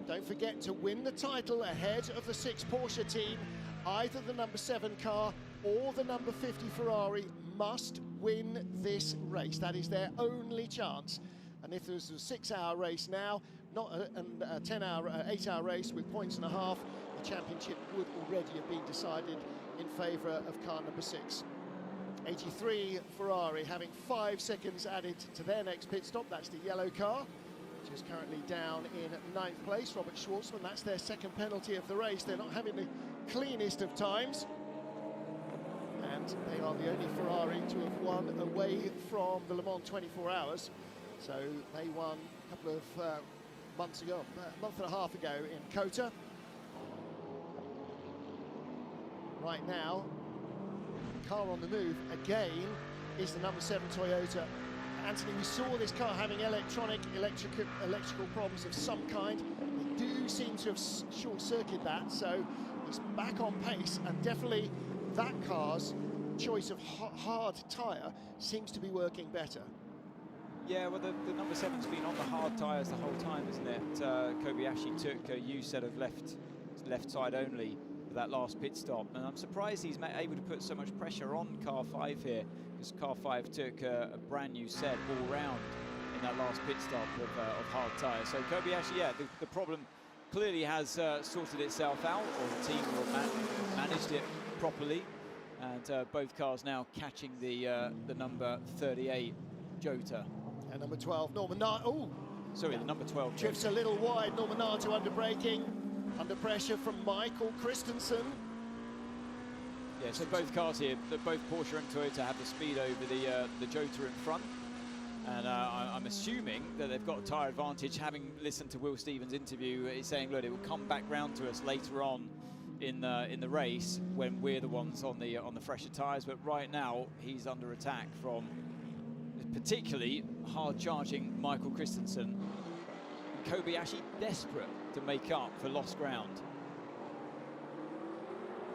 Don't forget to win the title ahead of the 6 Porsche team. Either the number 7 car or the number 50 Ferrari must win this race. That is their only chance. And if there's a 6-hour race now, not a 8-hour race with points and a half, the championship would already have been decided in favour of car number 6. 83 Ferrari having 5 seconds added to their next pit stop. That's the yellow car, which is currently down in 9th place. Robert Schwartzman, that's their second penalty of the race. They're not having the cleanest of times. And they are the only Ferrari to have won one away from the Le Mans 24 Hours. So they won a couple of months ago, a month and a half ago in Kota. Right now, car on the move again is the number 7 Toyota. Anthony, we saw this car having electrical problems of some kind. They do seem to have short-circuited that, so he's back on pace, and definitely that car's choice of hard tyre seems to be working better. Yeah, well, the number 7's been on the hard tyres the whole time, isn't it? Kobayashi took a U set of left side only for that last pit stop, and I'm surprised he's able to put so much pressure on car 5 here, because car 5 took a brand new set all round in that last pit stop of hard tyres. So Kobayashi, yeah, the problem clearly has sorted itself out, or the team managed it properly, and both cars now catching the number 38 Jota. And number 12, Normannato. Oh, sorry, the number 12 drifts a little wide. Normannato under braking, under pressure from Michael Christensen. Yeah, so both cars here, both Porsche and Toyota have the speed over the Jota in front. And I'm assuming that they've got a tyre advantage. Having listened to Will Stevens' interview, he's saying, look, it will come back round to us later on in the race when we're the ones on the fresher tyres. But right now, he's under attack from particularly hard-charging Michael Christensen. Kobayashi desperate to make up for lost ground.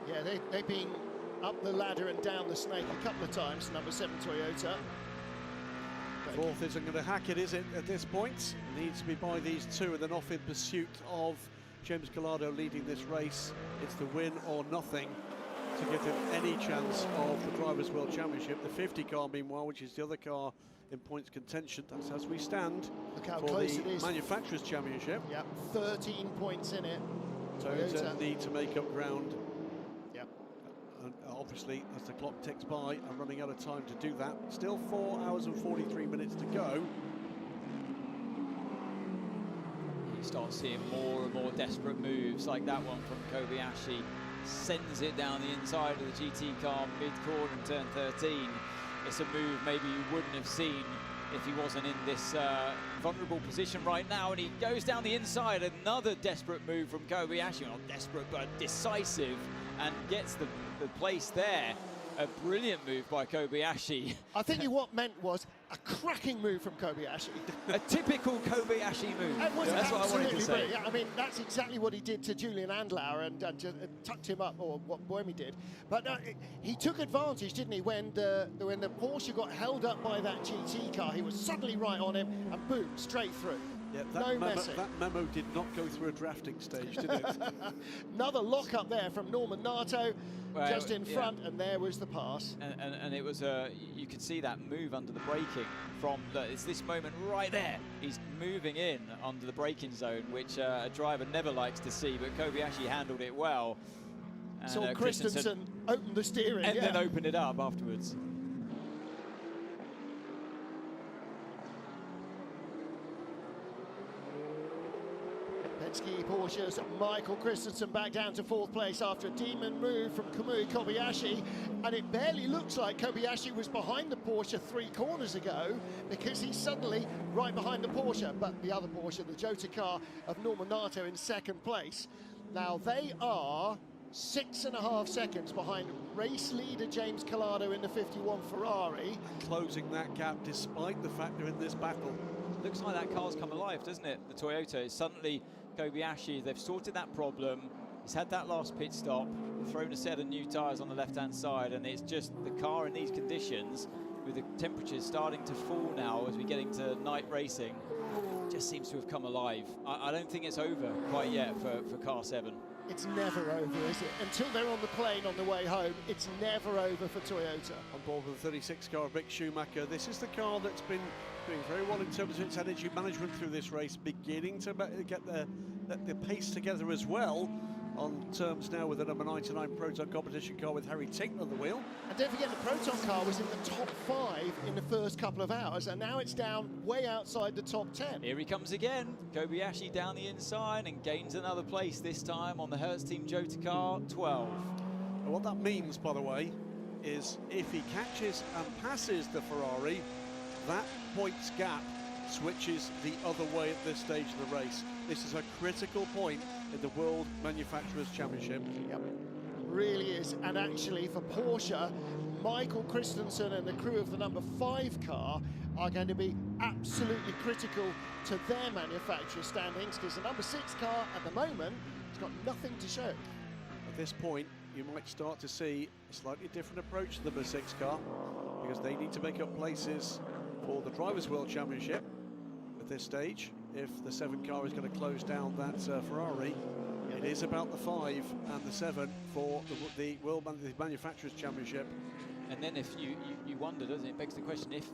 Yeah, they've been up the ladder and down the snake a couple of times, number 7 Toyota. Fourth isn't going to hack it, is it, at this point? It needs to be by these two, and then off in pursuit of James Calado leading this race. It's the win or nothing to give him any chance of the Drivers' World Championship. The 50 car, meanwhile, which is the other car in points contention, that's as we stand. Look how for close the it is. Manufacturers' Championship. Yeah, 13 points in it. Toyota need to make up ground. Yep. And obviously, as the clock ticks by, and running out of time to do that. Still 4 hours and 43 minutes to go. You start seeing more and more desperate moves like that one from Kobayashi. Sends it down the inside of the GT car mid-corner in turn 13. It's a move maybe you wouldn't have seen if he wasn't in this vulnerable position right now, and he goes down the inside. Another desperate move from Kobayashi, not desperate but decisive, and gets the place there. A brilliant move by Kobayashi. I think what meant was a cracking move from Kobayashi. A typical Kobayashi move. That's what I wanted to say. I mean, that's exactly what he did to Julian Andlauer and just tucked him up, or what Boemi did. But he took advantage, didn't he, when the Porsche got held up by that GT car. He was suddenly right on him, and boom, straight through. Yeah, that memo did not go through a drafting stage, did it? Another lock up there from Normannato, well, just in front, and there was the pass. And it was you could see that move under the braking from it's this moment right there. He's moving in under the braking zone, which a driver never likes to see, but Kobayashi handled it well. And, so Christensen opened the steering, and then opened it up afterwards. Penske Porsche's Michael Christensen back down to 4th place after a demon move from Kamui Kobayashi, and it barely looks like Kobayashi was behind the Porsche 3 corners ago, because he's suddenly right behind the Porsche, but the other Porsche, the Jota car of Normannato, in 2nd place. Now they are 6.5 seconds behind race leader James Calado in the 51 Ferrari. Closing that gap despite the fact they're in this battle. Looks like that car's come alive, doesn't it? The Toyota is suddenly Kobayashi. They've sorted that problem. He's had that last pit stop, thrown a set of new tyres on the left-hand side, and it's just the car in these conditions, with the temperatures starting to fall now as we get into night racing, just seems to have come alive. I don't think it's over quite yet for car 7. It's never over, is it? Until they're on the plane on the way home, it's never over for Toyota. On board with the 36 car of Mick Schumacher, this is the car that's been doing very well in terms of its energy management through this race, beginning to get the pace together as well, on terms now with the number 99 Proton competition car with Harry Tincknell on the wheel. And don't forget, the Proton car was in the top 5 in the first couple of hours, and now it's down way outside the top 10. Here he comes again. Kobayashi down the inside and gains another place, this time on the Hertz Team Jota car, 12. And what that means, by the way, is if he catches and passes the Ferrari, that points gap switches the other way at this stage of the race. This is a critical point in the World Manufacturers' Championship. Yep, really is. And actually for Porsche, Michael Christensen and the crew of the number 5 car are going to be absolutely critical to their manufacturer standings, because the number 6 car at the moment has got nothing to show. At this point, you might start to see a slightly different approach to the number 6 car, because they need to make up places for the Drivers' World Championship at this stage. If the 7 car is going to close down that Ferrari, it is about the 5 and the 7 for the World Manufacturers' Championship. And then if you wonder, doesn't it? It begs the question, if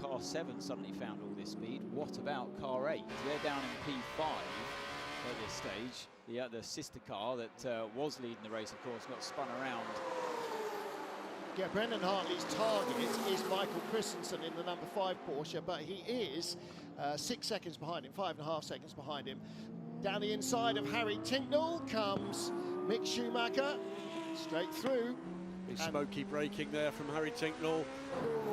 car 7 suddenly found all this speed, what about car 8? They're down in P5 at this stage. The sister car that was leading the race, of course, got spun around. Yeah, Brendan Hartley's target is Michael Christensen in the number 5 Porsche, but he is 6 seconds behind him, 5.5 seconds behind him. Down the inside of Harry Tinknell comes Mick Schumacher, straight through. Big smoky braking there from Harry Tinknell.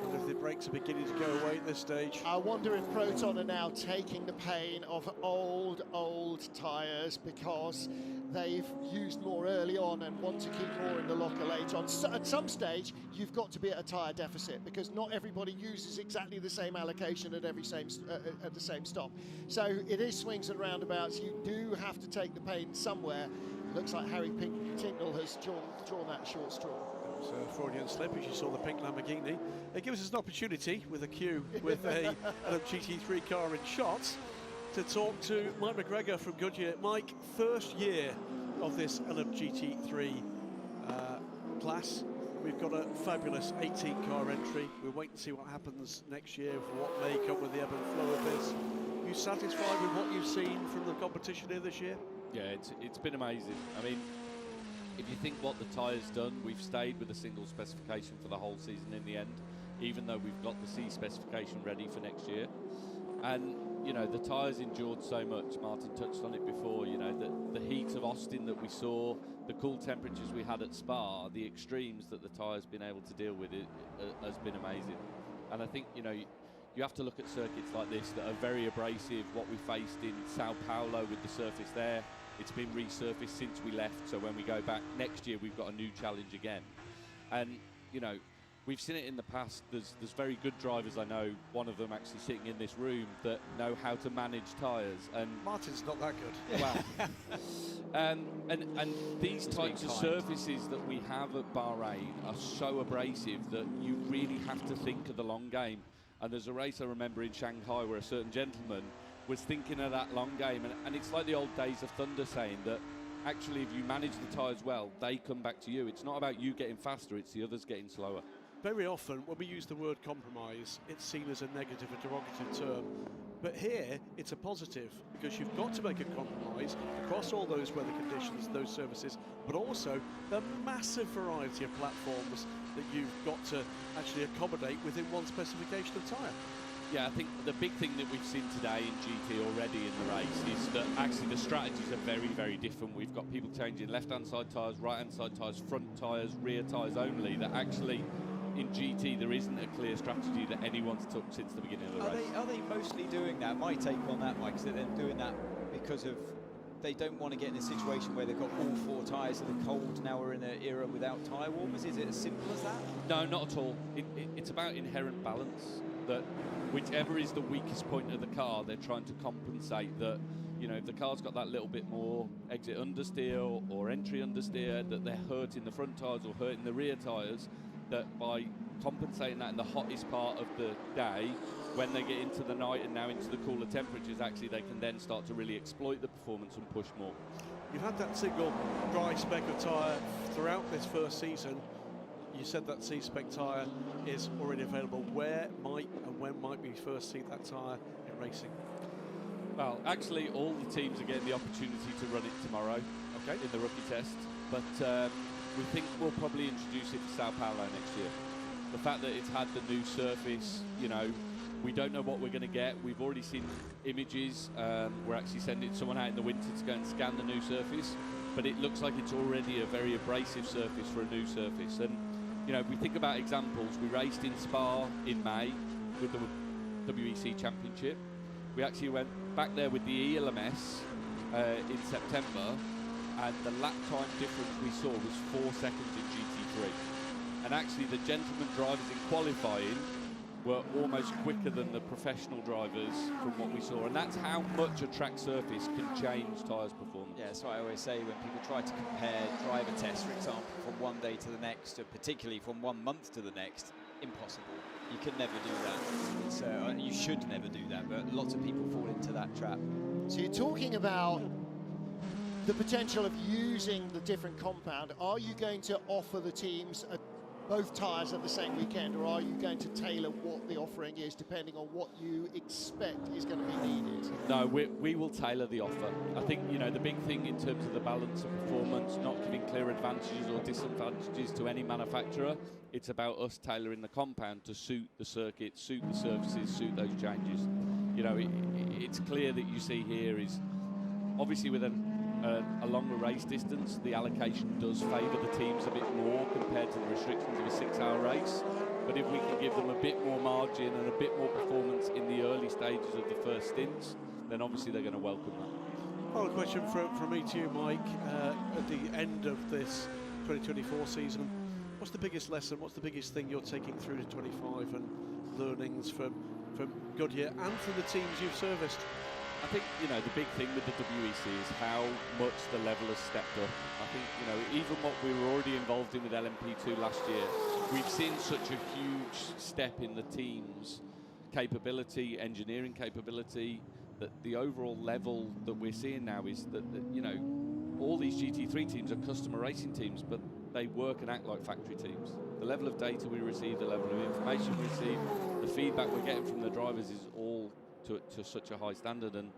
And if the brakes are beginning to go away at this stage. I wonder if Proton are now taking the pain of old tyres because they've used more early on and want to keep more in the locker later on. So at some stage, you've got to be at a tyre deficit because not everybody uses exactly the same allocation at at the same stop. So it is swings and roundabouts. You do have to take the pain somewhere. Looks like Harry Tinknell has drawn that short straw. So Freudian slip, as you saw the pink Lamborghini. It gives us an opportunity with a queue with a GT3 car in shots to talk to Mike McGregor from Goodyear. Mike, first year of this GT3 class. We've got a fabulous 18-car entry. We'll wait and see what happens next year, what may come with the ebb and flow of this. Are you satisfied with what you've seen from the competition here this year? Yeah, it's been amazing. I mean, if you think what the tyre's done, we've stayed with a single specification for the whole season in the end, even though we've got the C specification ready for next year. And, you know, the tyres endured so much. Martin touched on it before, you know, the heat of Austin that we saw, the cool temperatures we had at Spa, the extremes that the tyre's been able to deal with, it has been amazing. And I think, you know, you have to look at circuits like this that are very abrasive. What we faced in Sao Paulo with the surface there, it's been resurfaced since we left, so when we go back next year, we've got a new challenge again. And, you know, we've seen it in the past. There's very good drivers, I know, one of them actually sitting in this room, that know how to manage tyres. And Martin's not that good. Well, and these types of surfaces that we have at Bahrain are so abrasive that you really have to think of the long game. And there's a race I remember in Shanghai where a certain gentleman was thinking of that long game, and it's like the old days of Thunder saying that actually if you manage the tyres well, they come back to you. It's not about you getting faster, it's the others getting slower. Very often when we use the word compromise, it's seen as a negative, a derogative term. But here, it's a positive, because you've got to make a compromise across all those weather conditions, those surfaces, but also the massive variety of platforms that you've got to actually accommodate within one specification of tyre. Yeah, I think the big thing that we've seen today in GT already in the race is that actually the strategies are very, very different. We've got people changing left-hand side tyres, right-hand side tyres, front tyres, rear tyres only, that actually in GT there isn't a clear strategy that anyone's took since the beginning of the race. Are they mostly doing that? My take on that, Mike, is that they're doing that because of they don't want to get in a situation where they've got all 4 tyres that are cold. Now we're in an era without tyre warmers. Is it as simple as that? No, not at all. It's about inherent balance, that whichever is the weakest point of the car, they're trying to compensate that. You know, if the car's got that little bit more exit understeer or entry understeer, that they're hurting the front tyres or hurting the rear tyres, that by compensating that in the hottest part of the day, when they get into the night and now into the cooler temperatures, actually they can then start to really exploit the performance and push more. You've had that single dry spec of tyre throughout this first season. You said that C-spec tyre is already available. Where might and when might we first see that tyre in racing? Well, actually all the teams are getting the opportunity to run it tomorrow, okay, in the rookie test, but we think we'll probably introduce it for Sao Paulo next year. The fact that it's had the new surface, you know, we don't know what we're going to get. We've already seen images. We're actually sending someone out in the winter to go and scan the new surface, but it looks like it's already a very abrasive surface for a new surface. And you know, if we think about examples, we raced in Spa in May with the WEC Championship. We actually went back there with the ELMS in September, and the lap time difference we saw was 4 seconds in GT3. And actually the gentleman drivers in qualifying were almost quicker than the professional drivers from what we saw. And that's how much a track surface can change tyres' performance. Yeah, that's what I always say when people try to compare driver tests, for example, from one day to the next, or particularly from 1 month to the next. Impossible. You can never do that. It's, you should never do that, but lots of people fall into that trap. So you're talking about the potential of using the different compound. Are you going to offer the teams both tyres at the same weekend, or are you going to tailor what the offering is depending on what you expect is going to be needed? No, we will tailor the offer. I think, you know, the big thing in terms of the balance of performance, not giving clear advantages or disadvantages to any manufacturer, it's about us tailoring the compound to suit the circuit, suit the surfaces, suit those changes. You know, it's clear that you see here is obviously with a longer race distance, the allocation does favour the teams a bit more compared to the restrictions of a 6-hour race. But if we can give them a bit more margin and a bit more performance in the early stages of the first stints, then obviously they're going to welcome that. Final question from me to you, Mike. At the end of this 2024 season, what's the biggest lesson, what's the biggest thing you're taking through to 25 and learnings from Goodyear and from the teams you've serviced? I think, you know, the big thing with the WEC is how much the level has stepped up. I think, you know, even what we were already involved in with LMP2 last year, we've seen such a huge step in the team's capability, engineering capability, that the overall level that we're seeing now is that you know, all these GT3 teams are customer racing teams, but they work and act like factory teams. The level of data we receive, the level of information we receive, the feedback we're getting from the drivers is all to such a high standard. And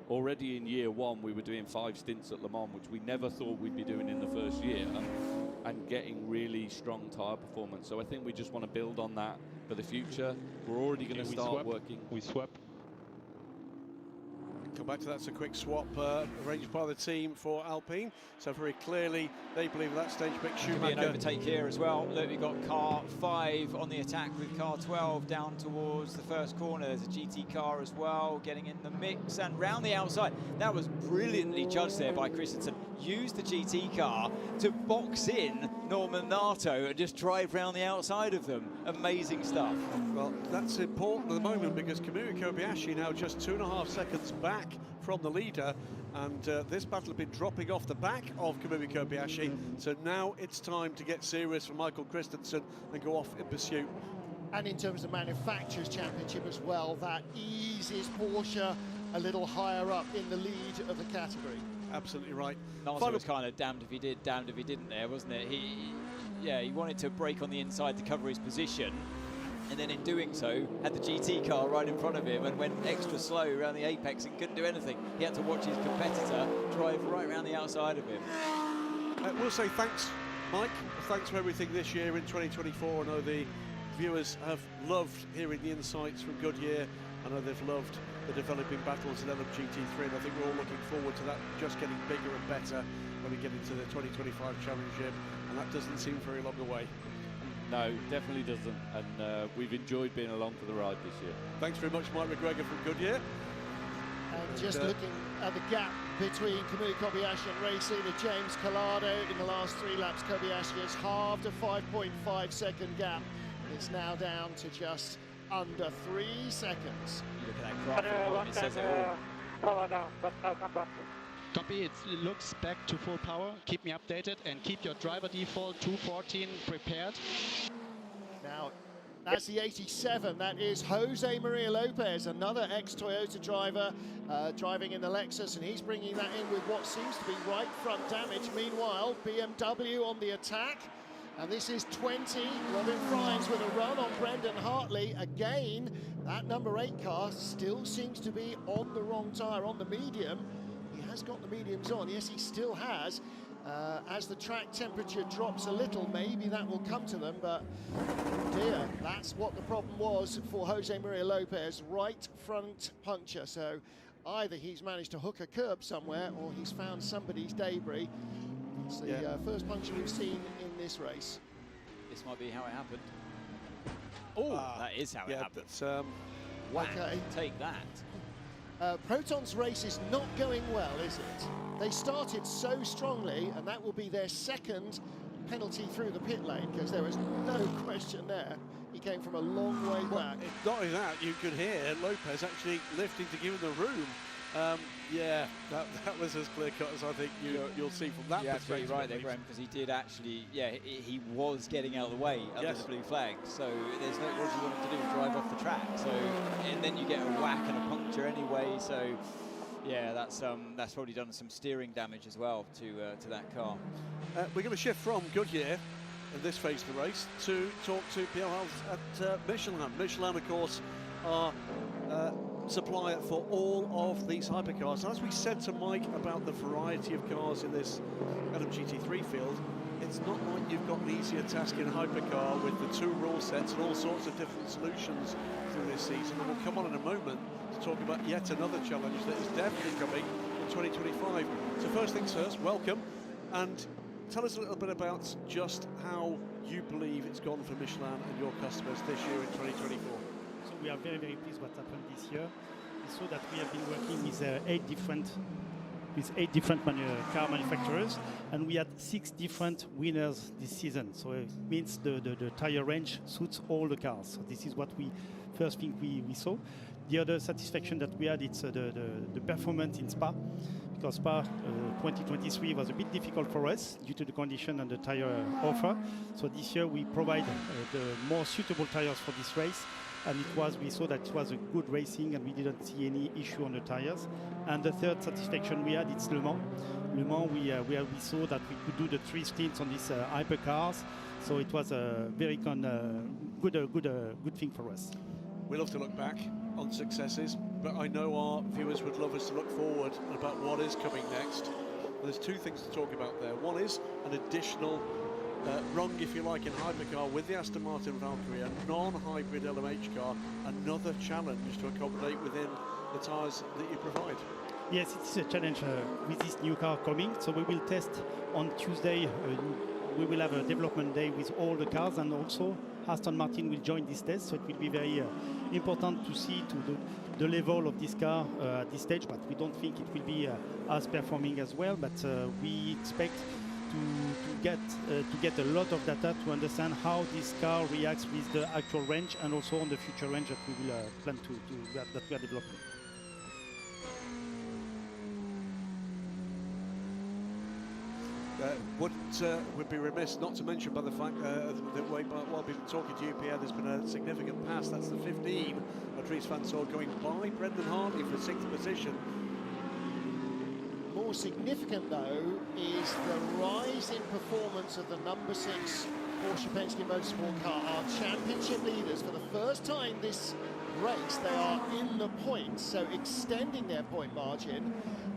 already in year one we were doing 5 stints at Le Mans, which we never thought we'd be doing in the first year, and getting really strong tyre performance. So I think we just want to build on that for the future. We're already going to start working. We swap. Come back to that. It's a quick swap arranged by the team for Alpine. So very clearly they believe at that stage Mick Schumacher. An overtake here as well. Look, we've got car 5 on the attack with car 12 down towards the first corner. There's a GT car as well getting in the mix and round the outside. That was brilliantly judged there by Christensen. Used the GT car to box in Norman Nato and just drive round the outside of them. Amazing stuff. Well, that's important at the moment because Kamui Kobayashi now just 2.5 seconds back from the leader, and this battle has been dropping off the back of Kamui Kobayashi. So now it's time to get serious for Michael Christensen and go off in pursuit. And in terms of Manufacturers' Championship as well, that eases Porsche a little higher up in the lead of the category. Absolutely right. Nasser was kind of damned if he did, damned if he didn't there, wasn't it? He wanted to brake on the inside to cover his position, and then in doing so, had the GT car right in front of him and went extra slow around the apex and couldn't do anything. He had to watch his competitor drive right around the outside of him. We'll say thanks, Mike. Thanks for everything this year in 2024. I know the viewers have loved hearing the insights from Goodyear. I know they've loved the developing battles in LMGT3, and I think we're all looking forward to that just getting bigger and better when we get into the 2025 Championship, and that doesn't seem very long away. No, definitely doesn't, and we've enjoyed being along for the ride this year. Thanks very much, Mike McGregor from Goodyear. And just looking at the gap between Kamui Kobayashi and race leader James Collado in the last 3 laps, Kobayashi has halved a 5.5 second gap. It's now down to just under 3 seconds. You look at that graph, it says it all. Power down, but now come back. Copy, it looks back to full power. Keep me updated and keep your driver default 214 prepared. Now, that's the 87. That is Jose Maria Lopez, another ex-Toyota driver, driving in the Lexus, and he's bringing that in with what seems to be right front damage. Meanwhile, BMW on the attack. And this is 20. Robin Fryans with a run on Brendan Hartley. Again, that number 8 car still seems to be on the wrong tyre, on the medium. He has got the mediums on. Yes, he still has. As the track temperature drops a little, maybe that will come to them, but dear, that's what the problem was for Jose Maria Lopez, right front puncture. So either he's managed to hook a curb somewhere or he's found somebody's debris. It's the first puncture we've seen in this race. this might be how it happened. Oh, that is how it happened. Wow, Okay. take that. Proton's race is not going well, is it? They started so strongly, and that will be their second penalty through the pit lane, because there is no question there. He came from a long way back. Not only that, you could hear Lopez actually lifting to give him the room. Yeah, that was as clear cut as I think you'll see from that You're perspective. absolutely right there, Graham, because he did actually, he was getting out of the way under the blue flag. So there's no, what you want him to do, drive off the track. So, and then you get a whack and a puncture anyway. So, yeah, that's probably done some steering damage as well to that car. We're going to shift from Goodyear in this phase of the race to talk to Pierre at Michelin. Michelin, of course, are supplier for all of these hypercars. And as we said to Mike about the variety of cars in this LMGT3 field, it's not like you've got an easier task in a hypercar with the 2 rule sets and all sorts of different solutions through this season. And we'll come on in a moment to talk about yet another challenge that is definitely coming in 2025. So first things first, welcome, and tell us a little bit about just how you believe it's gone for Michelin and your customers this year in 2024. So we are very, very pleased what happened this year. We saw that we have been working with 8 different car manufacturers, and we had 6 different winners this season. So it means the tire range suits all the cars. So this is what we first thing we saw. The other satisfaction that we had, it's the performance in Spa, because Spa 2023 was a bit difficult for us due to the condition and the tire offer. So this year we provide the more suitable tires for this race. And we saw that it was a good racing, and we didn't see any issue on the tires. And the third satisfaction we had, it's Le Mans. Le Mans, we saw that we could do the 3 stints on these hypercars, so it was a very good thing for us. We love to look back on successes, but I know our viewers would love us to look forward about what is coming next. Well, there's 2 things to talk about there. One is an additional rung, if you like, in hypercar with the Aston Martin Valkyrie, a non-hybrid LMH car, another challenge to accommodate within the tyres that you provide. Yes, it's a challenge with this new car coming. So we will test on Tuesday. We will have a development day with all the cars, and also Aston Martin will join this test. So it will be very important to see the level of this car at this stage, but we don't think it will be as performing as well. But we expect to get a lot of data to understand how this car reacts with the actual range, and also on the future range that we will plan that we are developing. Would be remiss not to mention by the fact that while we've been talking to you, Pierre, there's been a significant pass. That's the 15 of Dries van Zyl going by Brendan Hartley for 6th position. More significant, though, is the rise in performance of the number 6 Porsche Penske Motorsport car. Our championship leaders, for the first time this race, they are in the points, so extending their point margin,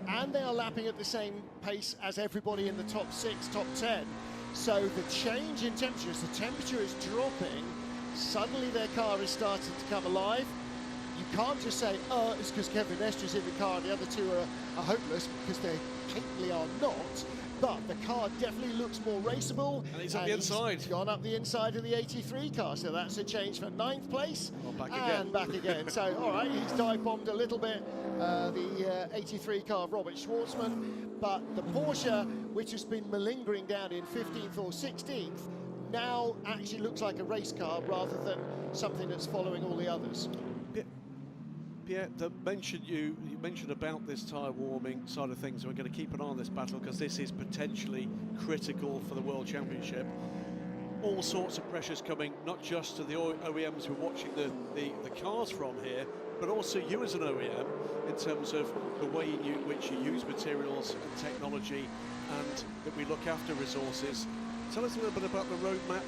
and they are lapping at the same pace as everybody in the top 6, top 10. So the change in temperature, as the temperature is dropping, suddenly their car is starting to come alive. You can't just say, oh, it's because Kevin Estra's in the car and the other 2 are hopeless, because they patently are not. But the car definitely looks more raceable. And he's up the inside. He's gone up the inside of the 83 car, so that's a change for 9th place. Back and back again. So, all right, he's dive-bombed a little bit, the 83 car of Robert Schwartzman. But the Porsche, which has been malingering down in 15th or 16th, now actually looks like a race car rather than something that's following all the others. Pierre, you mentioned about this tyre warming side of things. We're going to keep an eye on this battle, because this is potentially critical for the World Championship. All sorts of pressures coming, not just to the OEMs who are watching the cars from here, but also you as an OEM, in terms of the way in which you use materials and technology, and that we look after resources. Tell us a little bit about the roadmap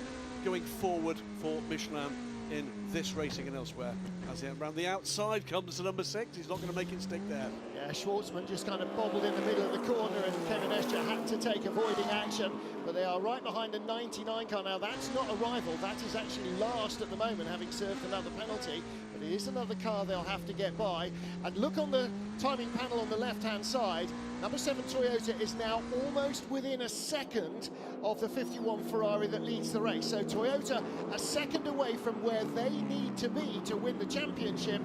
going forward for Michelin in this racing and elsewhere. As around the outside comes the number 6. He's not going to make it stick there. Yeah, Schwartzman just kind of bobbled in the middle of the corner, and Kevin Escher had to take avoiding action. But they are right behind the 99 car now. That's not a rival. That is actually last at the moment, having served another penalty. But it is another car they'll have to get by. And look on the timing panel on the left-hand side. Number 7 Toyota is now almost within a second of the 51 Ferrari that leads the race. So Toyota a second away from where they need to be to win the championship,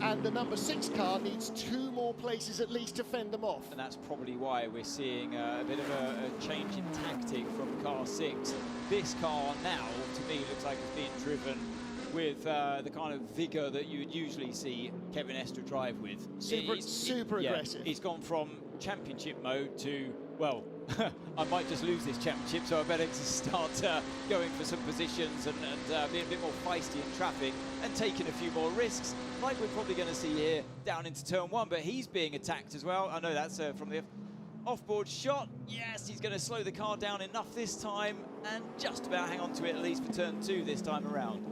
and the number 6 car needs 2 more places at least to fend them off. And that's probably why we're seeing a bit of a change in tactic from car 6. This car now, to me, looks like it's being driven with the kind of vigour that you would usually see Kevin Escher drive with. Super aggressive. He's gone from championship mode to, well, I might just lose this championship, so I better just start going for some positions and being a bit more feisty in traffic and taking a few more risks, like we're probably going to see here down into turn 1. But he's being attacked as well. I know that's from the off-board shot. Yes, he's going to slow the car down enough this time and just about hang on to it, at least for turn 2 this time around.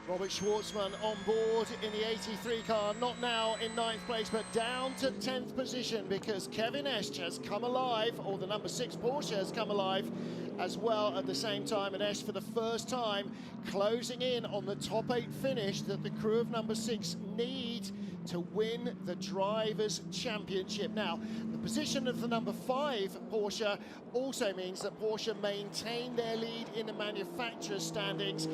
Robert Schwartzman on board in the 83 car, not now in 9th place, but down to 10th position, because Kevin Escher has come alive, or the number 6 Porsche has come alive as well at the same time. And Escher, for the first time, closing in on the top 8 finish that the crew of number 6 need to win the Drivers' Championship. Now, the position of the number 5 Porsche also means that Porsche maintain their lead in the manufacturer's standings.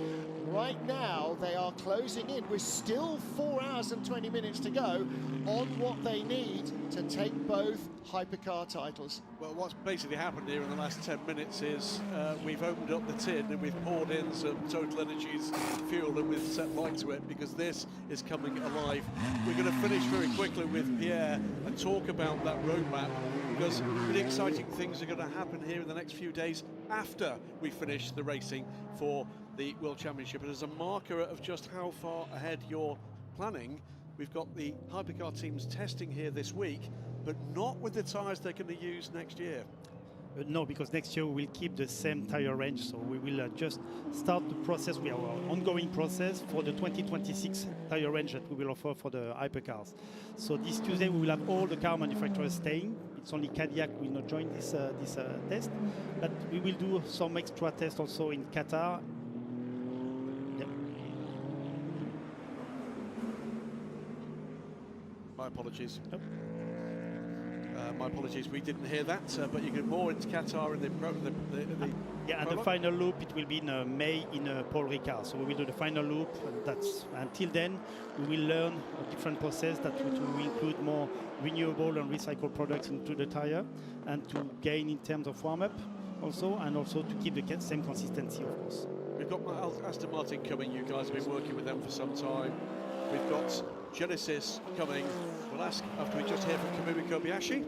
Right now, they are closing in with still 4 hours and 20 minutes to go on what they need to take both hypercar titles. Well, what's basically happened here in the last 10 minutes is we've opened up the tin and we've poured in some Total Energies fuel and we've set light to it, because this is coming alive. We're going to finish very quickly with Pierre and talk about that roadmap, because really exciting things are going to happen here in the next few days after we finish the racing for the World Championship. And as a marker of just how far ahead you're planning, we've got the hypercar teams testing here this week, but not with the tyres they're going to use next year. No, because next year we will keep the same tire range, so we will just start the process. We have our ongoing process for the 2026 tire range that we will offer for the hypercars. So this Tuesday we will have all the car manufacturers staying. It's only Cadillac will not join this test, but we will do some extra tests also in Qatar. Yep. My apologies. Nope. My apologies, we didn't hear that, but you get more into Qatar in the yeah, and the final loop, it will be in May in Paul Ricard. So we will do the final loop, and that's until then we will learn a different process that will include more renewable and recycled products into the tire, and to gain in terms of warm-up also, and also to keep the same consistency, of course. We've got Aston Martin coming. You guys have been working with them for some time. We've got Genesis coming. We'll ask after we just hear from Kamui Kobayashi.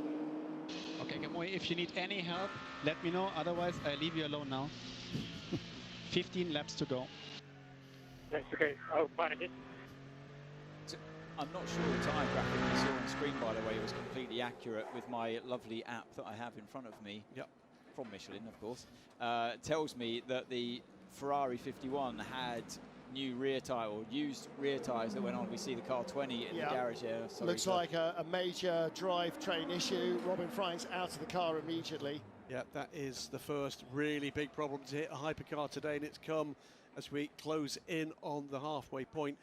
Okay, Kamui, if you need any help, let me know. Otherwise, I leave you alone now. 15 laps to go. That's okay. I'll find it. So, I'm not sure the time graphic you saw on screen, by the way, was completely accurate with my lovely app that I have in front of me. Yep. From Michelin, of course. Tells me that the Ferrari 51 had new rear tyre, or used rear tyres that went on. We see the car 20 in the garage here. Sorry, looks like a major drivetrain issue. Robin Fry's out of the car immediately. Yeah, that is the first really big problem to hit a hypercar today, and it's come as we close in on the halfway point.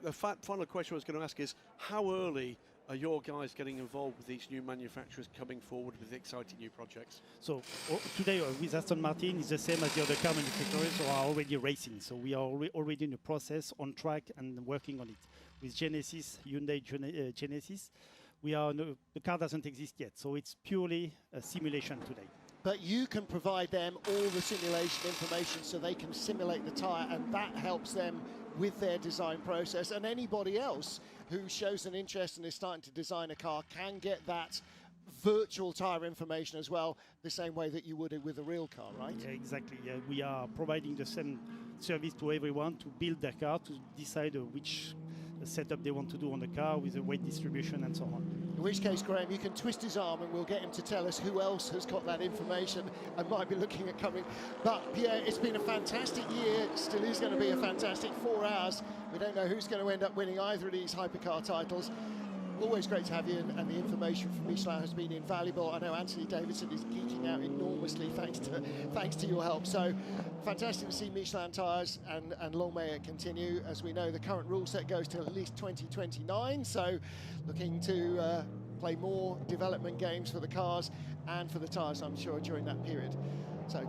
The final question I was going to ask is, how early are your guys getting involved with these new manufacturers coming forward with exciting new projects? So today with Aston Martin is the same as the other car manufacturers who are already racing. So we are already in the process, on track and working on it. With Genesis, Hyundai Genesis, the car doesn't exist yet. So it's purely a simulation today. But you can provide them all the simulation information so they can simulate the tyre, and that helps them with their design process. And anybody else who shows an interest and is starting to design a car can get that virtual tyre information as well, the same way that you would with a real car, right? Yeah, exactly. Yeah, we are providing the same service to everyone to build their car, to decide which setup they want to do on the car with the weight distribution and so on. In which case, Graham, you can twist his arm and we'll get him to tell us who else has got that information and might be looking at coming. But Pierre, it's been a fantastic year, still is going to be a fantastic 4 hours. We don't know who's going to end up winning either of these hypercar titles. Always great to have you, and the information from Michelin has been invaluable. I know Anthony Davidson is geeking out enormously thanks to your help. So fantastic to see Michelin tyres, and long may it continue. As we know, the current rule set goes till at least 2029, so looking to play more development games for the cars and for the tyres, I'm sure, during that period. So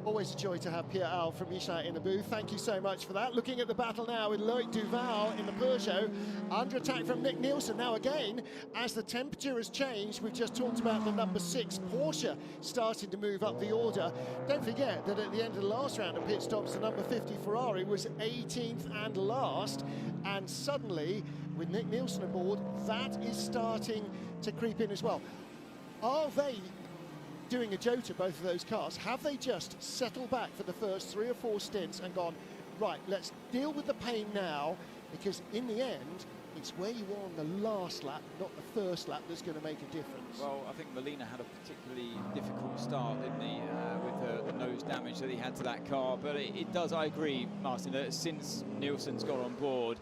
always a joy to have Pierre Al from Michelin in the booth. Thank you so much for that. Looking at the battle now with Loic Duval in the Peugeot. Under attack from Nick Nielsen. Now again, as the temperature has changed, we've just talked about the number 6 Porsche starting to move up the order. Don't forget that at the end of the last round of pit stops, the number 50 Ferrari was 18th and last. And suddenly, with Nick Nielsen aboard, that is starting to creep in as well. Are they doing a Jota, both of those cars? Have they just settled back for the first 3 or 4 stints and gone, right, let's deal with the pain now, because in the end, it's where you are on the last lap, not the first lap, that's going to make a difference. Well, I think Molina had a particularly difficult start, didn't he, with the nose damage that he had to that car. But it does, I agree, Martin, that since Nielsen's got on board,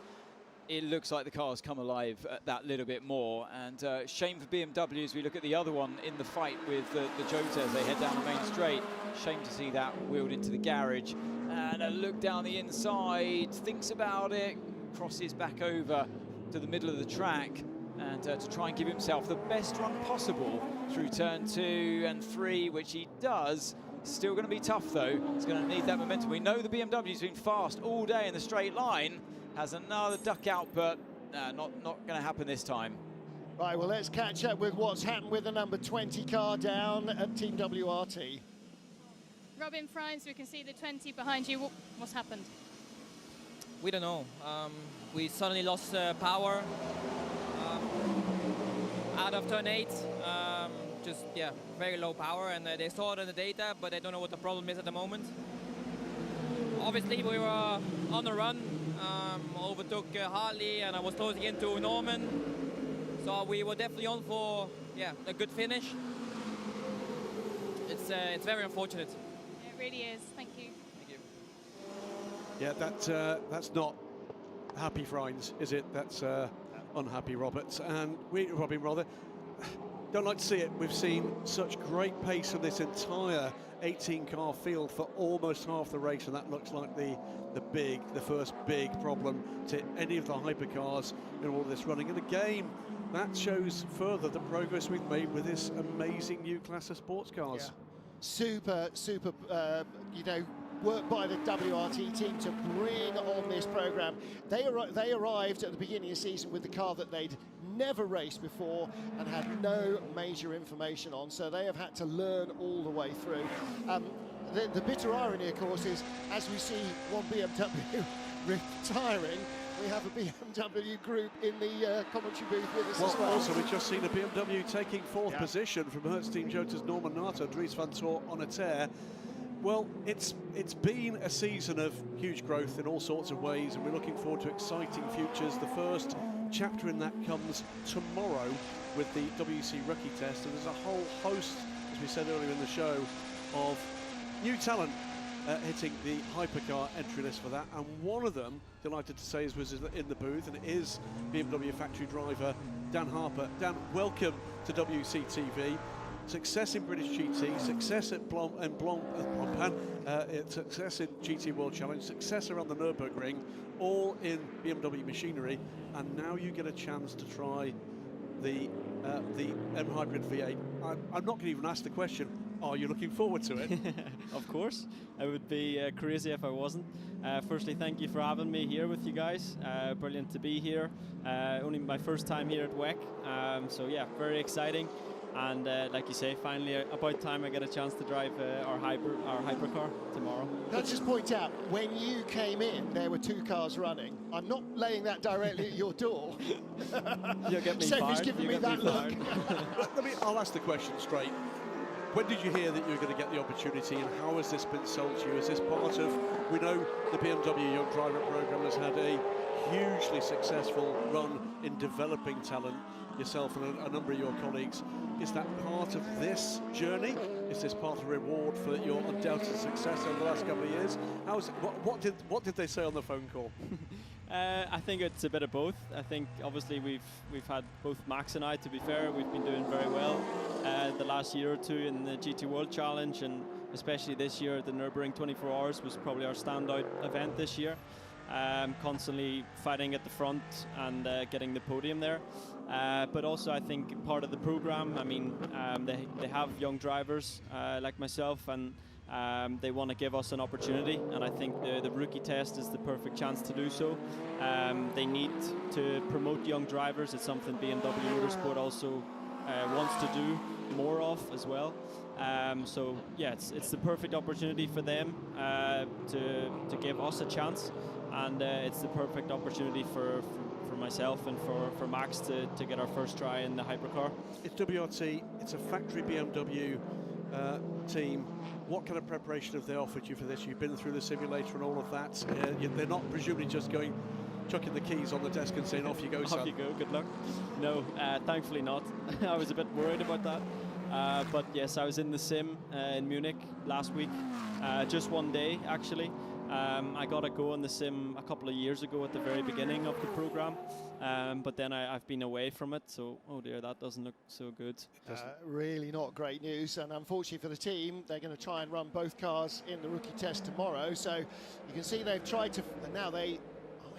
it looks like the car's come alive that little bit more. And shame for BMW as we look at the other one in the fight with the Jota as they head down the main straight. Shame to see that wheeled into the garage. And a look down the inside, thinks about it, crosses back over to the middle of the track, and to try and give himself the best run possible through turn 2 and 3, which he does. Still going to be tough though. It's going to need that momentum. We know the BMW's been fast all day in the straight line. Has another duck out, but not going to happen this time. Right, well, let's catch up with what's happened with the number 20 car down at Team WRT. Robin Friends, we can see the 20 behind you. What's happened? We don't know. We suddenly lost power out of turn 8. Just, yeah, very low power, and they saw it in the data, but they don't know what the problem is at the moment. Obviously, we were on the run. Overtook Hartley, and I was closing into Norman, so we were definitely on for a good finish. It's very unfortunate. It really is. Thank you. Thank you. Yeah, that's not happy Friends, is it? That's unhappy Roberts, and Robin rather. Don't like to see it. We've seen such great pace in this entire 18-car field for almost half the race, and that looks like the first big problem to any of the hypercars in all this running. And again, that shows further the progress we've made with this amazing new class of sports cars. Yeah. Super, work by the WRT team to bring on this program. They arrived at the beginning of the season with the car that they'd never raced before and had no major information on, so they have had to learn all the way through. The bitter irony, of course, is as we see one BMW retiring, we have a BMW group in the commentary booth with us as well. Also, we've just seen a BMW taking 4th position from Hertz Team Jota's Norman Nato, Dries van Toor on a tear. Well, it's been a season of huge growth in all sorts of ways, and we're looking forward to exciting futures. The first chapter in that comes tomorrow with the WEC Rookie Test, and there's a whole host, as we said earlier in the show, of new talent hitting the hypercar entry list for that. And one of them, delighted to say, was in the booth, and it is BMW factory driver Dan Harper. Dan, welcome to WEC TV. Success in British GT, success at success in GT World Challenge, success around the Nürburgring, all in BMW machinery, and now you get a chance to try the M Hybrid V8. I'm not going to even ask the question, are you looking forward to it? Of course, I would be crazy if I wasn't. Firstly, thank you for having me here with you guys. Brilliant to be here. Only my first time here at WEC, so yeah, very exciting. And like you say, finally about time I get a chance to drive our hypercar tomorrow. Can I just point out, when you came in, there were 2 cars running. I'm not laying that directly at your door. You'll get me Sophie's fired. giving me that look. I'll ask the question straight. When did you hear that you were going to get the opportunity, and how has this been sold to you? Is this part of, we know the BMW Young Driver Programme has had a hugely successful run in developing talent, yourself and a number of your colleagues. Is that part of this journey? Is this part of reward for your undoubted success over the last couple of years? What did they say on the phone call? I think it's a bit of both. I think obviously we've had both Max and I, to be fair, we've been doing very well the last year or two in the GT World Challenge, and especially this year the Nürburgring 24 Hours was probably our standout event this year. Constantly fighting at the front and getting the podium there. But also I think part of the program, I mean, they have young drivers like myself, and they want to give us an opportunity, and I think the rookie test is the perfect chance to do so. They need to promote young drivers. It's something BMW Motorsport also wants to do more of as well. So yeah, it's the perfect opportunity for them to give us a chance, and it's the perfect opportunity for myself and for Max to get our first try in the hypercar. It's WRT, it's a factory BMW team. What kind of preparation have they offered you for this? You've been through the simulator and all of that. They're not presumably just chucking the keys on the desk and saying, off you go, son. Off you go, good luck. No, thankfully not. I was a bit worried about that. But yes, I was in the sim in Munich last week, just one day actually. I got a go on the sim a couple of years ago at the very beginning of the program, but then I've been away from it, so oh dear, that doesn't look so good. Really not great news, and unfortunately for the team, they're going to try and run both cars in the rookie test tomorrow. So you can see they've tried to, and now they,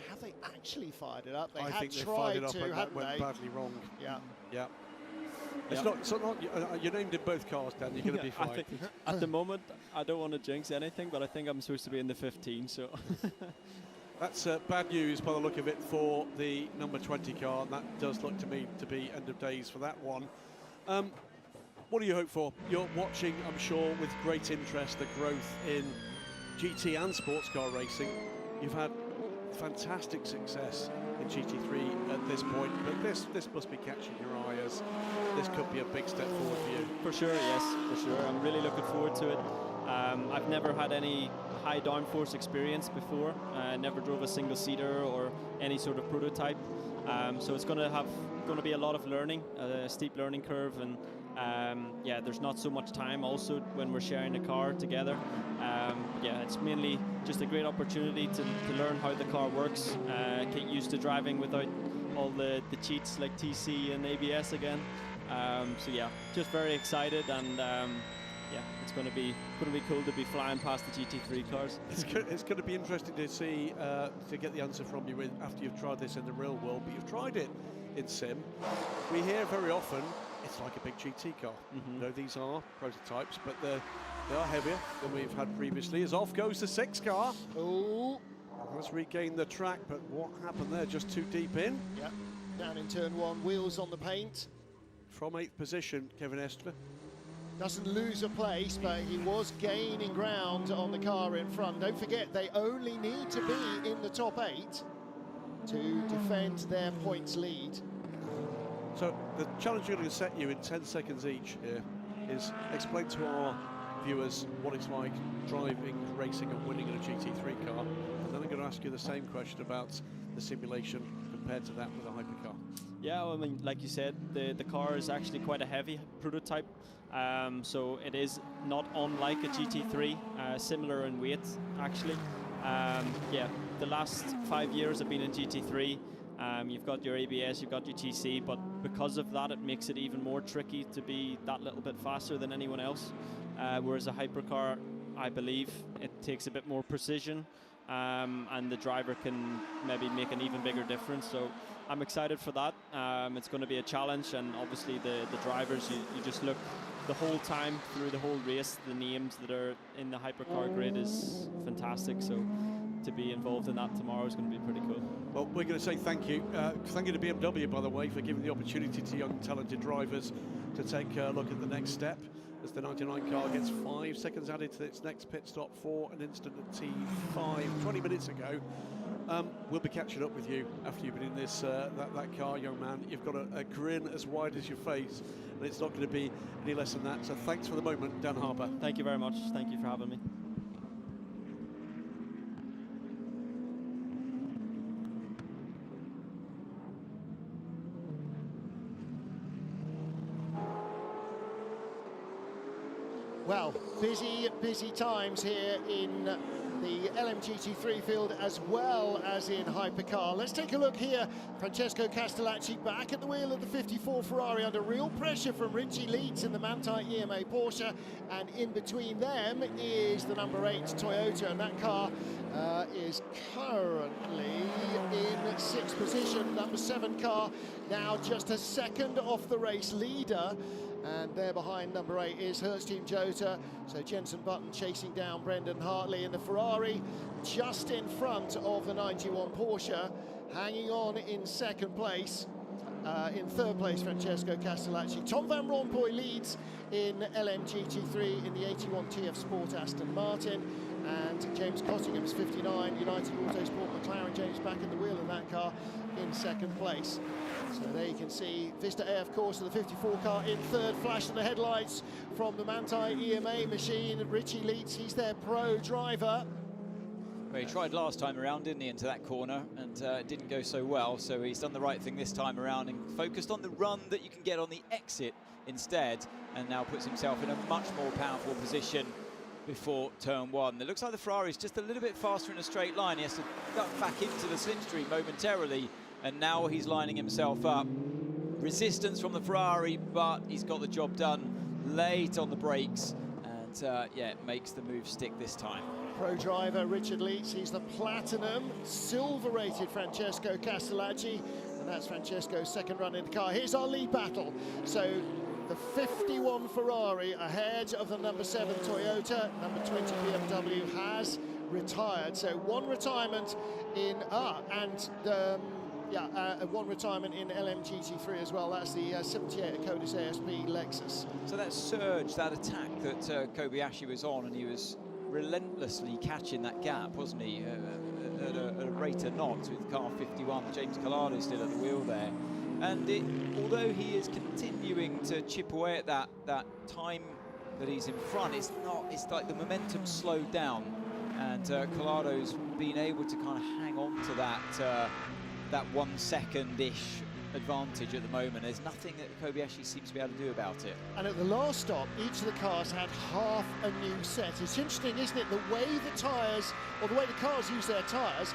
have they actually fired it up? They had tried to, hadn't they? Badly wrong. Yeah. Yeah. It's not you're named in both cars, Dan. You're going to be fine. At the moment, I don't want to jinx anything, but I think I'm supposed to be in the 15. So that's bad news by the look of it for the number 20 car, and that does look to me to be end of days for that one. What do you hope for? You're watching, I'm sure, with great interest the growth in GT and sports car racing. You've had fantastic success in GT3 at this point, but this must be catching your eye, as this could be a big step forward for you. For sure, yes, for sure. I'm really looking forward to it. I've never had any high downforce experience before. I never drove a single seater or any sort of prototype, so it's going to be a lot of learning, a steep learning curve, and yeah, there's not so much time also when we're sharing a car together. Yeah, it's mainly just a great opportunity to learn how the car works, get used to driving without all the cheats like TC and ABS again. So yeah, just very excited, and yeah, it's going to be cool to be flying past the GT3 cars. It's going to be interesting to see, to get the answer from you after you've tried this in the real world, but you've tried it in sim. We hear very often it's like a big GT car. You know, these are prototypes, but they are heavier than we've had previously. As off goes the 6 car. Oh, let's regain the track, but what happened there? Just too deep in. Yeah, down in turn 1, wheels on the paint. From 8th position, Kevin Estre. Doesn't lose a place, but he was gaining ground on the car in front. Don't forget, they only need to be in the top 8 to defend their points lead. So the challenge you're going to set you in 10 seconds each here is explain to our viewers what it's like driving, racing and winning in a GT3 car, and then I'm going to ask you the same question about the simulation compared to that with a hypercar. Yeah, well, I mean, like you said, the car is actually quite a heavy prototype, so it is not unlike a GT3, similar in weight actually. Yeah, the last 5 years I've been in GT3. You've got your ABS, you've got your TC, but because of that, it makes it even more tricky to be that little bit faster than anyone else. Whereas a hypercar, I believe, it takes a bit more precision, and the driver can maybe make an even bigger difference. So I'm excited for that. It's going to be a challenge, and obviously the drivers, you just look the whole time through the whole race, the names that are in the hypercar grid is fantastic. So to be involved in that tomorrow is going to be pretty cool. Well, we're going to say thank you. Thank you to BMW, by the way, for giving the opportunity to young, talented drivers to take a look at the next step, as the 99 car gets 5 seconds added to its next pit stop for an instant at T5 20 minutes ago. We'll be catching up with you after you've been in this that car, young man. You've got a grin as wide as your face, and it's not going to be any less than that. So thanks for the moment, Dan Harper. Thank you very much. Thank you for having me. Well, busy times here in the LMGT3 field as well as in hypercar. Let's take a look here. Francesco Castellacci back at the wheel of the 54 Ferrari under real pressure from Richie Leeds in the Manthey EMA Porsche, and in between them is the number 8 Toyota, and that car is currently in 6th position. Number 7 car now just a second off the race leader. And there behind number 8 is Hertz Team Jota. So Jenson Button chasing down Brendan Hartley in the Ferrari, just in front of the 91 Porsche, hanging on in 2nd place. In 3rd place, Francesco Castellacci. Tom Van Rompuy leads in LMGT3 in the 81 TF Sport Aston Martin. And James Cottingham's 59, United Autosport McLaren. James back in the wheel of that car in 2nd place. So there you can see Vista AF course of the 54 car in 3rd. Flash of the headlights from the Manthey EMA machine. Richie Leeds, he's their pro driver. Well, he tried last time around, didn't he, into that corner, and it didn't go so well. So he's done the right thing this time around and focused on the run that you can get on the exit instead, and now puts himself in a much more powerful position before turn 1. It looks like the Ferrari's just a little bit faster in a straight line. He has to duck back into the slipstream momentarily, and now he's lining himself up. Resistance from the Ferrari, but he's got the job done late on the brakes, and yeah, it makes the move stick this time. Pro driver Richard Leeds, he's the platinum, silver-rated Francesco Castellacci, and that's Francesco's 2nd run in the car. Here's our lead battle. So the 51 Ferrari ahead of the number 7 Toyota. Number 20 BMW has retired. So one retirement in one retirement in LMGT3 as well. That's the 78 Codis ASP Lexus. So that surge, that attack that Kobayashi was on, and he was relentlessly catching that gap, wasn't he? At a rate of knots with car 51. James Collado still at the wheel there. And although he is continuing to chip away at that time that he's in front, it's like the momentum slowed down, and Collado's been able to kind of hang on to that 1 second-ish advantage at the moment. There's nothing that Kobayashi seems to be able to do about it. And at the last stop, each of the cars had half a new set. It's interesting, isn't it, the way the tyres, or the way the cars use their tyres,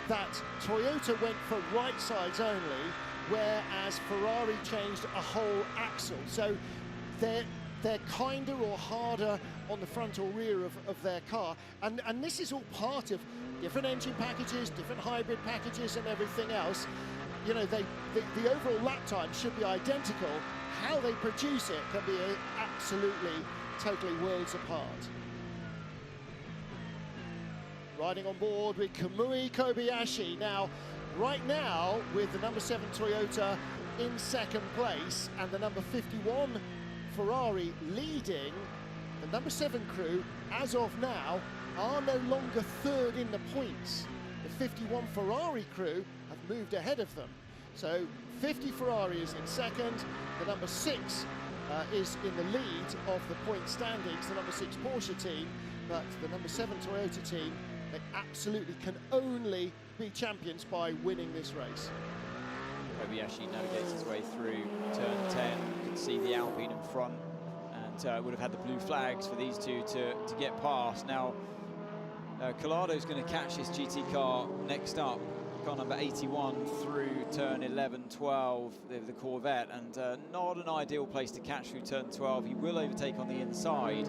that Toyota went for right sides only, whereas Ferrari changed a whole axle. So they're kinder or harder on the front or rear of their car. And this is all part of different engine packages, different hybrid packages and everything else. You know, the overall lap time should be identical. How they produce it can be absolutely, totally worlds apart. Riding on board with Kamui Kobayashi. Now, right now, with the number 7 Toyota in 2nd place and the number 51 Ferrari leading, the number 7 crew, as of now, are no longer 3rd in the points. The 51 Ferrari crew have moved ahead of them. So 50 Ferrari is in 2nd, the number 6 is in the lead of the point standings, the number 6 Porsche team, but the number 7 Toyota team, they absolutely can only be champions by winning this race. Kobayashi navigates his way through turn 10. You can see the Alpine in front, and would have had the blue flags for these two to get past. Now, Collado's going to catch this GT car next up. Car number 81 through turn 11, 12, the Corvette, and not an ideal place to catch through turn 12. He will overtake on the inside,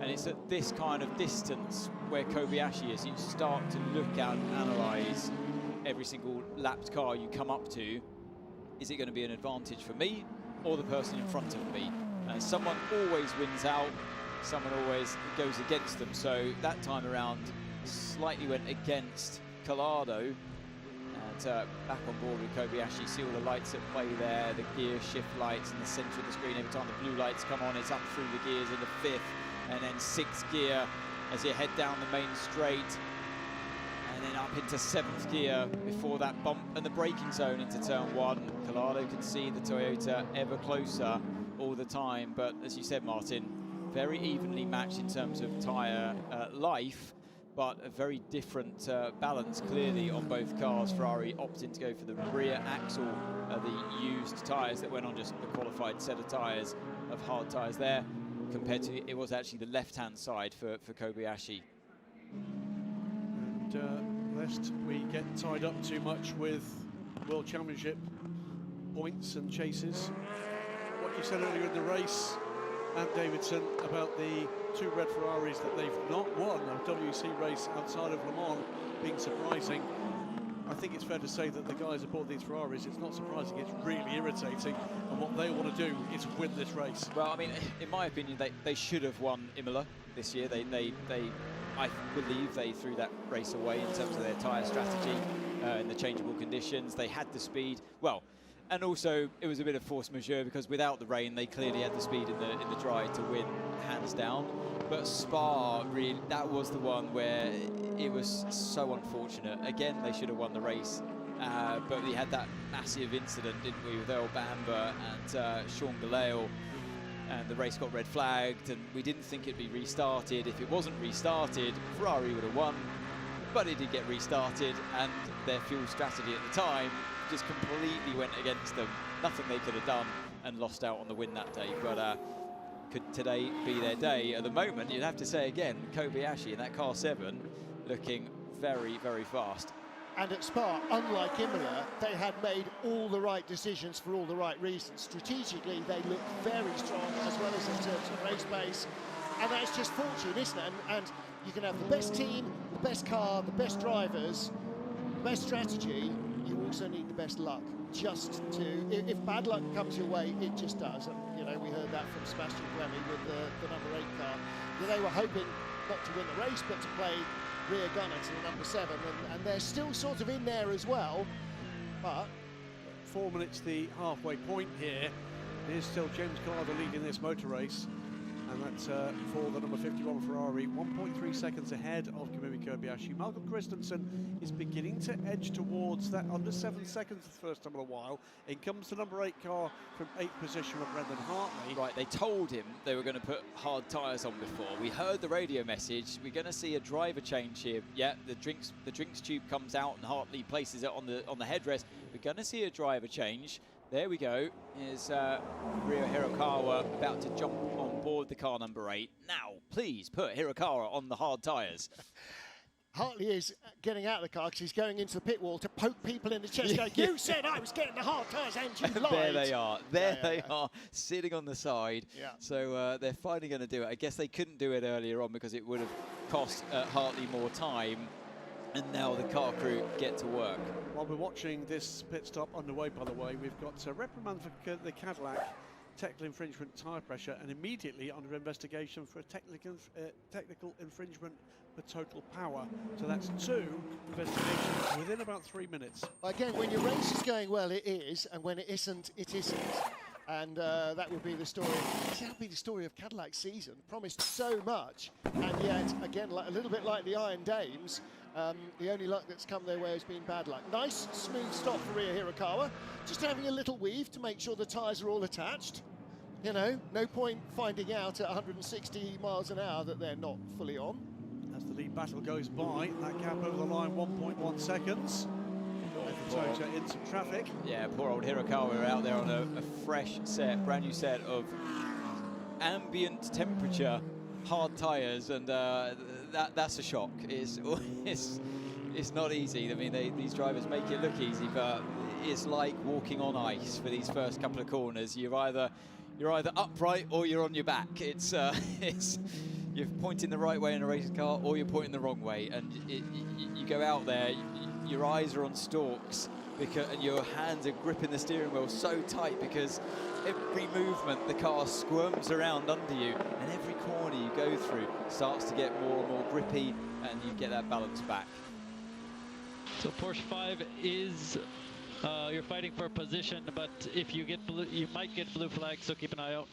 and it's at this kind of distance where Kobayashi is. You start to look at and analyse every single lapped car you come up to. Is it going to be an advantage for me or the person in front of me? And someone always wins out, someone always goes against them. So that time around, slightly went against Collado. Back on board with Kobayashi. See all the lights at play there, the gear shift lights in the centre of the screen. Every time the blue lights come on, it's up through the gears into 5th and then 6th gear as you head down the main straight, and then up into 7th gear before that bump and the braking zone into turn 1. Collado can see the Toyota ever closer all the time, but as you said, Martin, very evenly matched in terms of tyre life, but a very different balance clearly on both cars. Ferrari opting to go for the rear axle of the used tyres that went on just the qualified set of tyres, of hard tyres there. compared to it was actually the left-hand side for Kobayashi. And lest we get tied up too much with World Championship points and chases, what you said earlier in the race, and Davidson, about the 2 red Ferraris that they've not won a WEC race outside of Le Mans being surprising. I think it's fair to say that the guys aboard these Ferraris, it's not surprising, it's really irritating, and what they want to do is win this race. Well, I mean, in my opinion, they should have won Imola this year. I believe they threw that race away in terms of their tyre strategy in the changeable conditions. They had the speed. Well, and also it was a bit of force majeure because without the rain, they clearly had the speed in the dry to win, hands down. But Spa, really, that was the one where it was so unfortunate. Again, they should have won the race. But we had that massive incident, didn't we, with Earl Bamber and Sean Galale, and the race got red flagged, and we didn't think it'd be restarted. If it wasn't restarted, Ferrari would have won, but it did get restarted, and their fuel strategy at the time just completely went against them. Nothing they could have done, and lost out on the win that day. But could today be their day? At the moment, you'd have to say again, Kobayashi in that car 7 looking very, very fast. And at Spa, unlike Imola, they had made all the right decisions for all the right reasons. Strategically, they look very strong, as well as in terms of race pace. And that's just fortune, isn't it? And you can have the best team, the best car, the best drivers, the best strategy. You also need the best luck. Just to, if bad luck comes your way, it just does. And, you know, we heard that from Sebastian Buemi with the number 8 car. They were hoping not to win the race, but to play rear gunner to the number 7, and they're still sort of in there as well. But 4 minutes the halfway point here. It is still James Carter leading this motor race, and that's for the number 51 Ferrari, 1.3 seconds ahead of Kamui Kobayashi. Malcolm Christensen is beginning to edge towards that under 7 seconds for the first time in a while. In comes the number 8 car from 8th position with Brendan Hartley. Right, they told him they were going to put hard tyres on before. We heard the radio message. We're going to see a driver change here. Yeah, the drinks tube comes out and Hartley places it on the headrest. We're going to see a driver change. There we go. Here's Ryo Hirakawa about to jump on board the car number 8. Now, please put Hirakawa on the hard tyres. Hartley is getting out of the car because he's going into the pit wall to poke people in the chest. Going, you said I was getting the hard tyres and you lied. There they are. There they are, sitting on the side. Yeah. So they're finally going to do it. I guess they couldn't do it earlier on because it would have cost Hartley more time. And now the car crew get to work. While we're watching this pit stop underway, by the way, we've got a reprimand for the Cadillac, technical infringement tyre pressure, and immediately under investigation for a technical infringement for total power. So that's 2 investigations within about 3 minutes. Again, when your race is going well, it is, and when it isn't, it isn't. And that would be the story. That would be the story of Cadillac's season. Promised so much, and yet, again, a little bit like the Iron Dames, the only luck that's come their way has been bad luck. Nice, smooth stop for Ryo Hirakawa. Just having a little weave to make sure the tyres are all attached. You know, no point finding out at 160 miles an hour that they're not fully on. As the lead battle goes by, that gap over the line, 1.1 seconds. Toyota in some traffic. Yeah, poor old Hirakawa out there on a fresh set, brand new set of ambient temperature hard tyres, and that's a shock. It's not easy. I mean, these drivers make it look easy, but it's like walking on ice for these first couple of corners. You're either upright or you're on your back. It's you're pointing the right way in a racing car, or you're pointing the wrong way, and you go out there. Your eyes are on stalks, and your hands are gripping the steering wheel so tight because every movement the car squirms around under you, and every corner you go through starts to get more and more grippy, and you get that balance back. So Porsche 5 is you're fighting for a position, but if you get blue, you might get blue flag, so keep an eye out.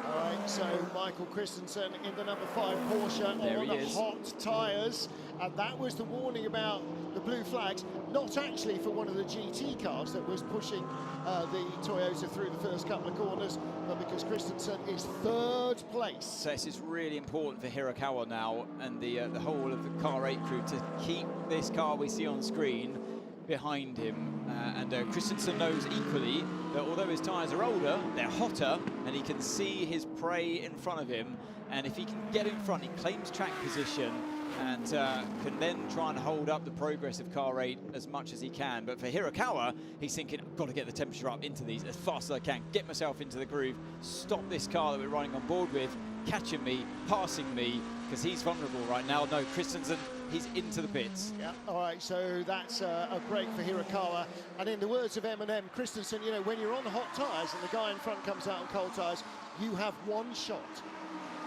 All right, so Michael Christensen in the number 5 Porsche on the hot tyres, and that was the warning about the blue flags, not actually for one of the GT cars that was pushing the Toyota through the first couple of corners, but because Christensen is 3rd place. So this is really important for Hirakawa now and the whole of the Car 8 crew to keep this car we see on screen behind him. And Christensen knows equally that although his tyres are older, they're hotter, and he can see his prey in front of him. And if he can get in front, he claims track position and can then try and hold up the progress of car rate as much as he can. But for Hirakawa, he's thinking, I've got to get the temperature up into these as fast as I can, get myself into the groove, stop this car that we're running on board with, catching me, passing me, because he's vulnerable right now. No, Christensen, he's into the pits. Yeah, all right, so that's a break for Hirakawa. And in the words of Eminem, Christensen, you know, when you're on hot tyres and the guy in front comes out on cold tyres, you have one shot.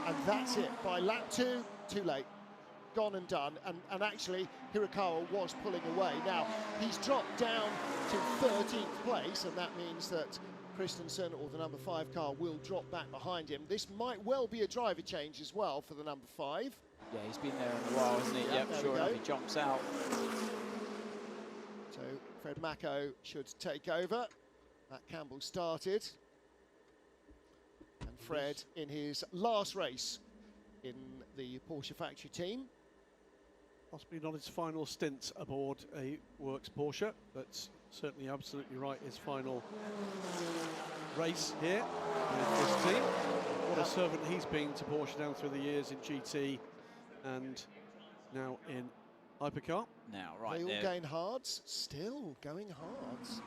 And that's it. By lap 2, too late. Gone and done. And actually, Hirakawa was pulling away. Now, he's dropped down to 13th place, and that means that Christensen, or the number 5 car, will drop back behind him. This might well be a driver change as well for the number 5. Yeah, he's been there in a while, hasn't he? Yep, sure enough, he jumps out. So Fred Mako should take over. Matt Campbell started. And Fred in his last race in the Porsche factory team. Possibly not his final stint aboard a Works Porsche, but certainly absolutely right, his final race here with this team. What a servant he's been to Porsche down through the years in GT and now in hypercar. Now, right they all there. gain hards, still going hards.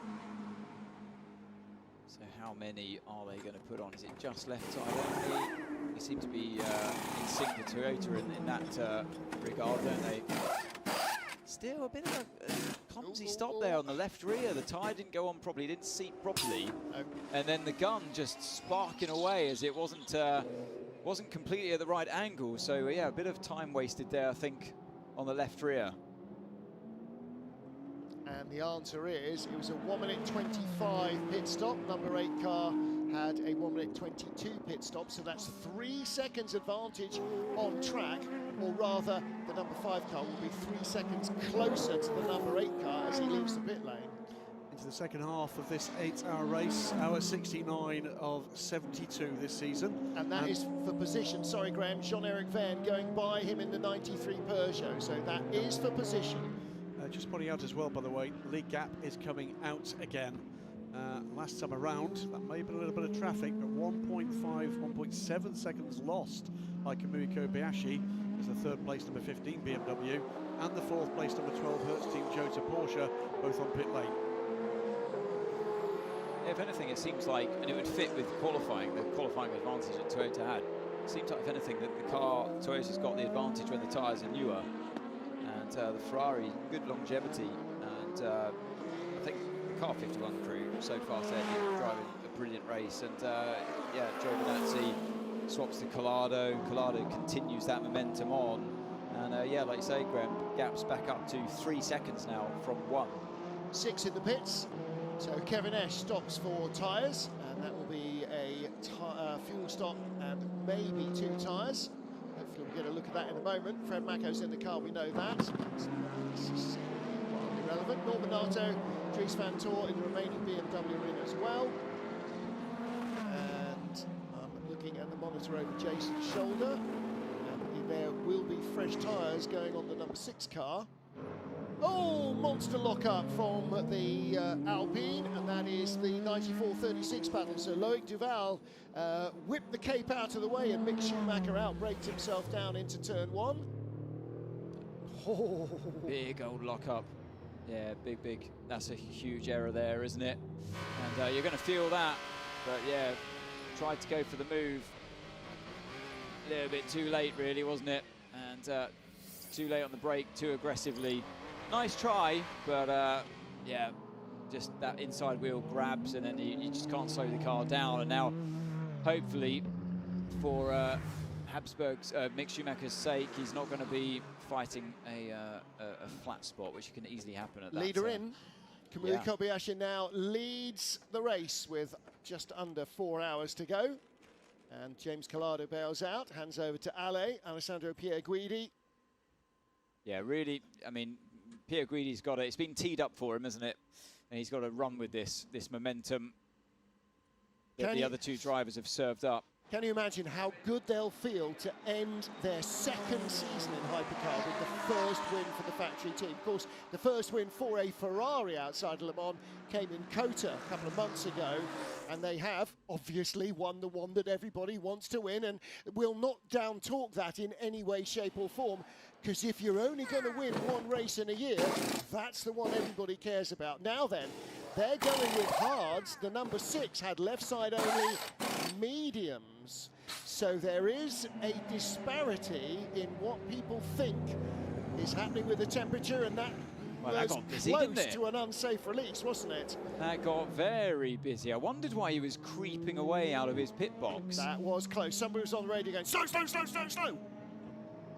So how many are they going to put on? Is it just left side only? They seem to be in sync with Toyota in that regard, don't they? Still a bit of a clumsy stop there on the left rear. The tyre didn't go on properly, didn't seat properly. And then the gun just sparking away as it wasn't completely at the right angle. So yeah, a bit of time wasted there, I think, on the left rear. And the answer is, it was a 1 minute 25 pit stop. Number 8 car had a 1 minute 22 pit stop, so that's 3 seconds advantage on track, or rather, the number 5 car will be 3 seconds closer to the number 8 car as he leaves the pit lane. Into the second half of this 8-hour race, hour 69 of 72 this season. And that is for position, sorry Graham, Jean-Eric Verne going by him in the 93 Peugeot, so that is for position. Just pointing out as well, by the way, league gap is coming out again. Last time around, that may have been a little bit of traffic, but 1.5, 1.7 seconds lost by Kamui Kobayashi as the 3rd place number 15 BMW and the 4th place number 12 Hertz Team Toyota Porsche, both on pit lane. If anything, it seems like, and it would fit with qualifying, the qualifying advantage that Toyota had. It seems like, if anything, that the car, Toyota's got the advantage when the tyres are newer. And the Ferrari, good longevity, and I think the Car 51 crew so far said driving a brilliant race. And yeah, Joe Benazzi swaps to Collado. Collado continues that momentum on, and yeah, like you say, Graham, gaps back up to 3 seconds now from 1. 6 in the pits. So Kevin Esch stops for tyres, and that will be a fuel stop and maybe 2 tyres. Hopefully we'll get a look at that in a moment. Fred Mako's in the car, we know that. It's irrelevant. Norman Nato, Dries Van Tor in the remaining BMW in as well. And I'm looking at the monitor over Jason's shoulder. And there will be fresh tyres going on the number 6 car. Oh, monster lockup from the Alpine, and that is the 94-36 battle. So Loic Duval whipped the cape out of the way, and Mick Schumacher outbraked himself down into turn 1. Oh. Big old lockup. Yeah, big. That's a huge error there, isn't it? And you're going to feel that. But yeah, tried to go for the move. A little bit too late, really, wasn't it? And too late on the brake, too aggressively. Nice try, but yeah, just that inside wheel grabs, and then you just can't slow the car down. And now, hopefully, for Habsburg's, Mick Schumacher's sake, he's not going to be fighting a flat spot, which can easily happen at that. Leader in. Kamui Kobayashi now leads the race with just under 4 hours to go. And James Collado bails out, hands over to Alessandro Pierguidi. Yeah, really, I mean, Pierguidi's got it. It's been teed up for him, isn't it? And he's got to run with this momentum that the other 2 drivers have served up. Can you imagine how good they'll feel to end their second season in hypercar with the first win for the factory team? Of course, the first win for a Ferrari outside Le Mans came in Kota a couple of months ago, and they have obviously won the one that everybody wants to win, and will not down talk that in any way, shape or form, because if you're only going to win one race in a year, that's the one everybody cares about. Now then, they're going with hards. The number 6 had left side only mediums. So there is a disparity in what people think is happening with the temperature, and that was busy, close didn't it? to an unsafe release, wasn't it? That got very busy. I wondered why he was creeping away out of his pit box. That was close. Somebody was on the radio going, slow, slow, slow, slow, slow.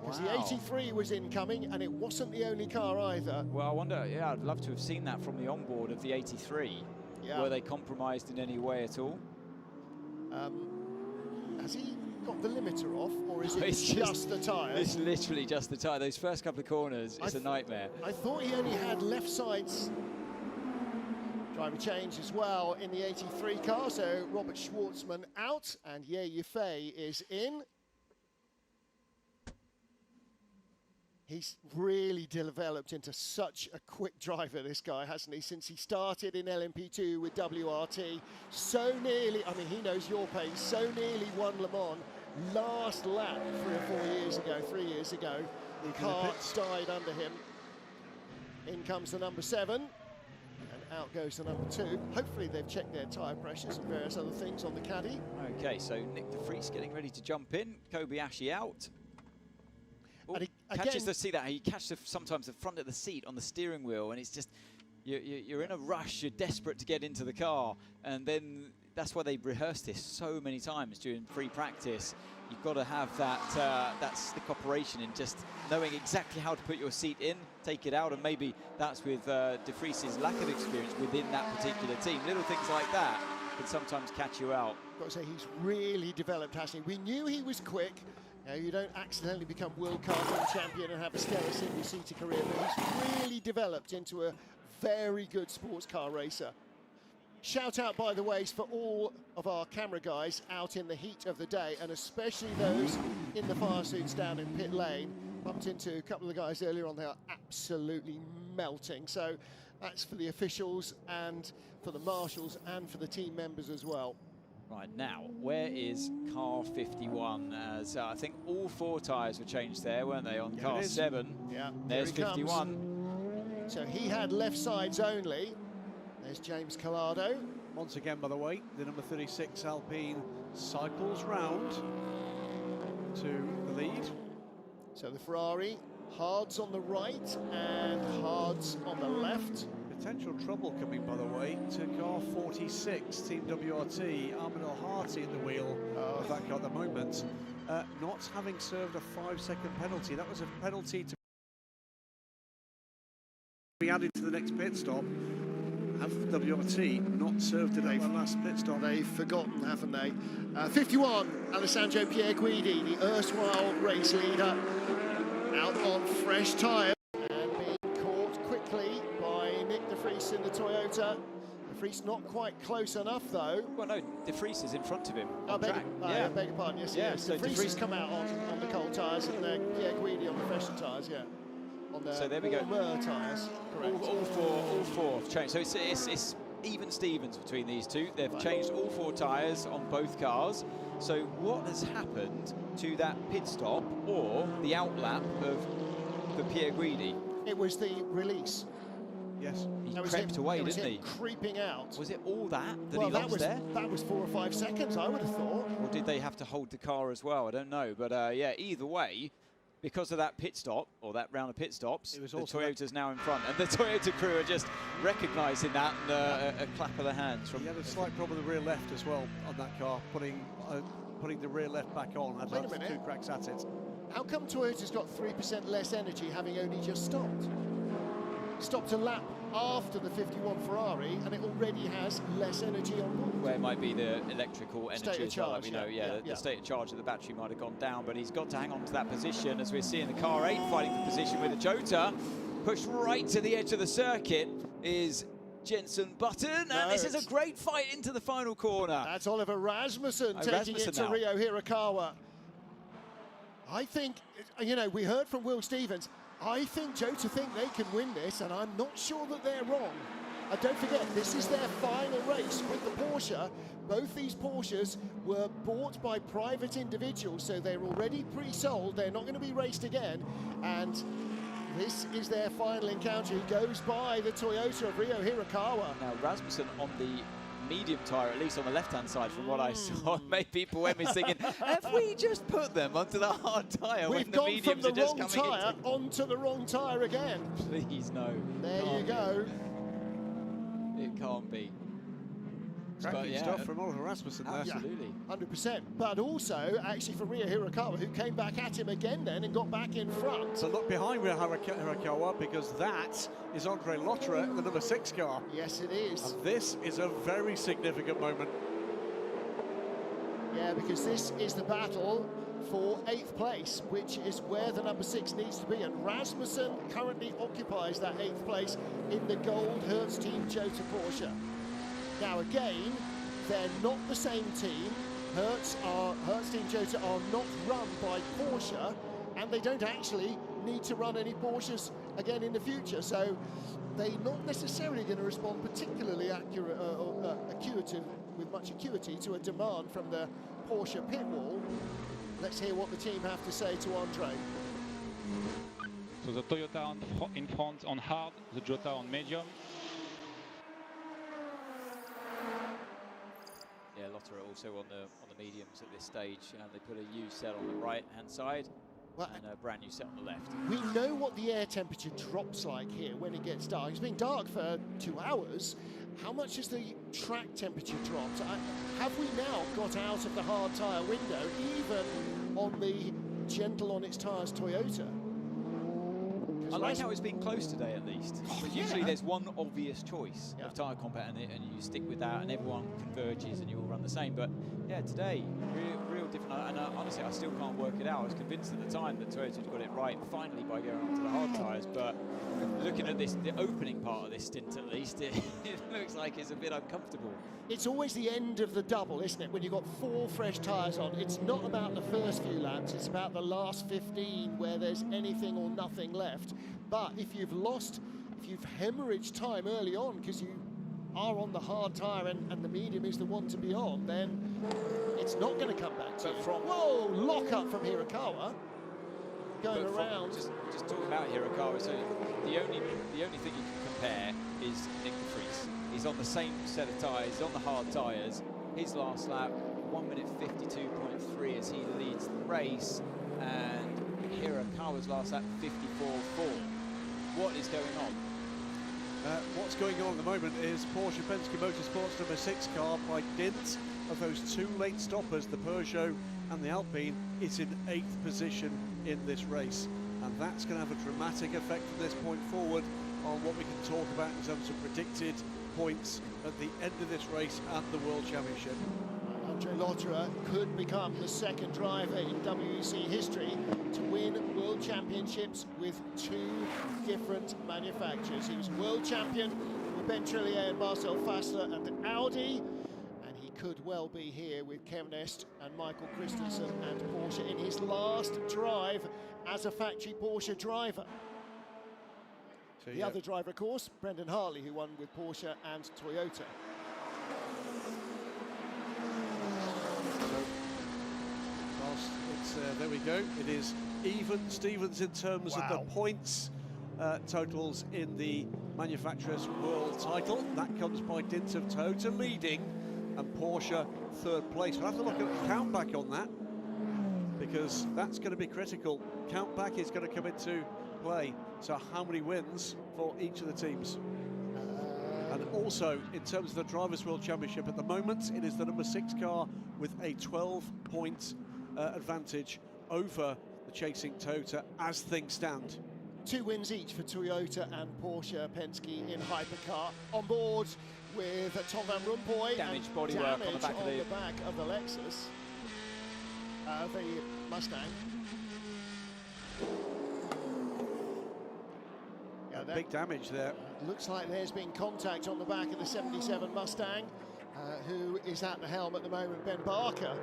Because the 83 was incoming, and it wasn't the only car either. Well, I wonder, yeah, I'd love to have seen that from the onboard of the 83. Yeah. Were they compromised in any way at all? Has he got the limiter off, or is it just the tyres? It's literally just the tyre. Those first couple of corners, it's a nightmare. I thought he only had left sides driver change as well in the 83 car, so Robert Schwartzman out, and Ye Yifei is in. He's really developed into such a quick driver, this guy, hasn't he, since he started in LMP2 with WRT. So nearly, I mean, he knows your pace, so nearly won Le Mans last lap 3 or 4 years ago, 3 years ago. The car died under him. In comes the number 7, and out goes the number 2. Hopefully they've checked their tyre pressures and various other things on the caddy. Okay, so Nick de Vries getting ready to jump in. Kobayashi out. Ooh, catches the seat. He catches sometimes the front of the seat on the steering wheel, and it's just you're in a rush. You're desperate to get into the car, and then that's why they rehearsed this so many times during free practice. You've got to have that slick operation in just knowing exactly how to put your seat in, take it out, and maybe that's with de Vries's lack of experience within that particular team. Little things like that can sometimes catch you out. Got to say, he's really developed, hasn't he? We knew he was quick. You don't accidentally become World Karting champion and have a stellar single-seater career, but he's really developed into a very good sports car racer. Shout out, by the way, for all of our camera guys out in the heat of the day, and especially those in the fire suits down in pit lane. Bumped into a couple of the guys earlier on. They are absolutely melting. So that's for the officials and for the marshals and for the team members as well. Right, now, where is car 51? As I think all 4 tyres were changed there, weren't they, on car 7? Yeah, there's 51. So he had left sides only. There's James Collado. Once again, by the way, the number 36 Alpine cycles round to the lead. So the Ferrari, hards on the right and hards on the left. Potential trouble coming, by the way, to car 46, Team WRT, Ahmed El-Harti in the wheel of that car at the moment, not having served a 5-second penalty. That was a penalty to be added to the next pit stop. Have WRT not served it at the last pit stop? They've forgotten, haven't they? 51, Alessandro Pierguidi, the erstwhile race leader, out on fresh tyres and being caught quickly by Nick de Vries in the Toyota. De Vries not quite close enough, though. Well, no, de Vries is in front of him on beg track. I beg your pardon, yes, yes. So De Vries has come out on the cold tyres and Pierguidi on the fresher tyres, yeah. On the so there we go. Tyres, correct. All four have changed. So it's even Stevens between these two. They've changed all 4 tyres on both cars. So what has happened to that pit stop or the outlap for Pierguidi? It was the release. Yes. He crept away, didn't he? Creeping out. Was it all that he well, lost there? That was 4 or 5 seconds, I would have thought. Or did they have to hold the car as well? I don't know. But yeah, either way, because of that pit stop, or that round of pit stops, the Toyota's now in front. And the Toyota crew are just recognising that and a clap of the hands. From he had a slight problem with the rear left as well on that car, putting the rear left back on. Had Wait a minute. 2 cracks at it. How come Toyota's got 3% less energy having only just stopped? Stopped a lap after the 51 Ferrari, and it already has less energy on board. Where it might be the electrical energy as well, like we know, the state of charge of the battery might have gone down, but he's got to hang on to that position, as we're seeing the car 8 fighting for position with the Jota. Pushed right to the edge of the circuit is Jensen Button, and this is a great fight into the final corner. That's Oliver Rasmussen taking it to Ryo Hirakawa. I think, you know, we heard from Will Stevens. I think Jota think they can win this, and I'm not sure that they're wrong. And don't forget, this is their final race with the Porsche. Both these Porsches were bought by private individuals, so they're already pre-sold. They're not going to be raced again. And this is their final encounter. He goes by the Toyota of Ryo Hirakawa. Now, Rasmussen on the medium tyre, at least on the left-hand side from what I saw, made people when we're thinking, have we just put them onto the hard tyre when the mediums are just coming in? We've gone from the wrong tyre onto the wrong tyre again. Please, no. There you go. It can't be. Cracking stuff from Oliver Rasmussen there. Absolutely. 100%. But also, actually, for Ryo Hirakawa, who came back at him again then and got back in front. So look behind Ryo Hirakawa, because that is Andre Lotterer in the number 6 car. Yes, it is. And this is a very significant moment. Yeah, because this is the battle for 8th place, which is where the number 6 needs to be. And Rasmussen currently occupies that 8th place in the gold Hertz Team Jota Porsche. Now again, they're not the same team. Hertz Team Jota are not run by Porsche, and they don't actually need to run any Porsches again in the future. So they're not necessarily going to respond particularly accurate with much acuity to a demand from the Porsche pit wall. Let's hear what the team have to say to Andre. So the Toyota in front on hard, the Jota on medium. Yeah, Lotterer also on the mediums at this stage. They put a U set on the right-hand side and a brand new set on the left. We know what the air temperature drops like here when it gets dark. It's been dark for 2 hours. How much has the track temperature dropped? Have we now got out of the hard tyre window, even on the gentle on its tyres Toyota? I like how it's been close today, at least. Usually there's one obvious choice of tyre compound, and you stick with that, and everyone converges, and you all run the same. But yeah, today, real different. And honestly, I still can't work it out. I was convinced at the time that Toyota had got it right, finally, by going onto the hard tyres. But looking at this, the opening part of this stint, at least, it looks like it's a bit uncomfortable. It's always the end of the double, isn't it? When you've got 4 fresh tyres on, it's not about the first few laps, it's about the last 15 where there's anything or nothing left. But if you've hemorrhaged time early on because you are on the hard tyre and the medium is the one to be on, then it's not going to come back to you. Whoa, lock up from Hirakawa. Going around. Just talking about Hirakawa, so the only thing you can compare is Nick de Vries. He's on the same set of tyres, on the hard tyres. His last lap, 1 minute 52.3 as he leads the race, and Hirakawa's last lap, 54.4. What is going on? What's going on at the moment is Porsche Penske Motorsport's number 6 car, by dint of those 2 late stoppers, the Peugeot and the Alpine, is in 8th position in this race. And that's going to have a dramatic effect from this point forward on what we can talk about in terms of predicted points at the end of this race and the World Championship. Andre Lotterer could become the 2nd driver in WEC history to win World Championships with 2 different manufacturers. He was World Champion with Ben Trillier and Marcel Fassler and Audi, and he could well be here with Kemnest and Michael Christensen and Porsche in his last drive as a factory Porsche driver. So, the other driver, of course, Brendan Hartley, who won with Porsche and Toyota. There we go. It is even Stevens in terms of the points totals in the manufacturer's world title. That comes by dint of Toyota leading and Porsche 3rd place. We'll have to look at countback on that, because that's going to be critical. Countback is going to come into play. So how many wins for each of the teams? And also, in terms of the Drivers' World Championship, at the moment, it is the number 6 car with a 12-point advantage over the chasing Toyota as things stand. 2 wins each for Toyota and Porsche Penske in hypercar. On board with Tom Van Rompuy. Damaged bodywork on the back of the Lexus. The Mustang. Yeah, Big damage there. Looks like there's been contact on the back of the 77 Mustang. Who is at the helm at the moment? Ben Barker.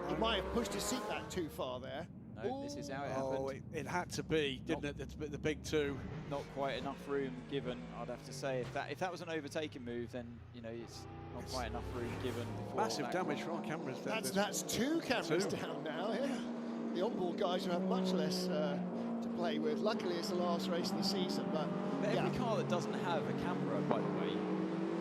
He might have pushed his seat back too far there. No, this is how it happened. Oh, it had to be, didn't it? The big two. Not quite enough room given, I'd have to say. If that was an overtaking move, then you know it's not quite enough room given. Massive damage for our cameras. That's two cameras down now. Yeah. The onboard guys will have much less to play with. Luckily, it's the last race of the season. But every car that doesn't have a camera, by the way,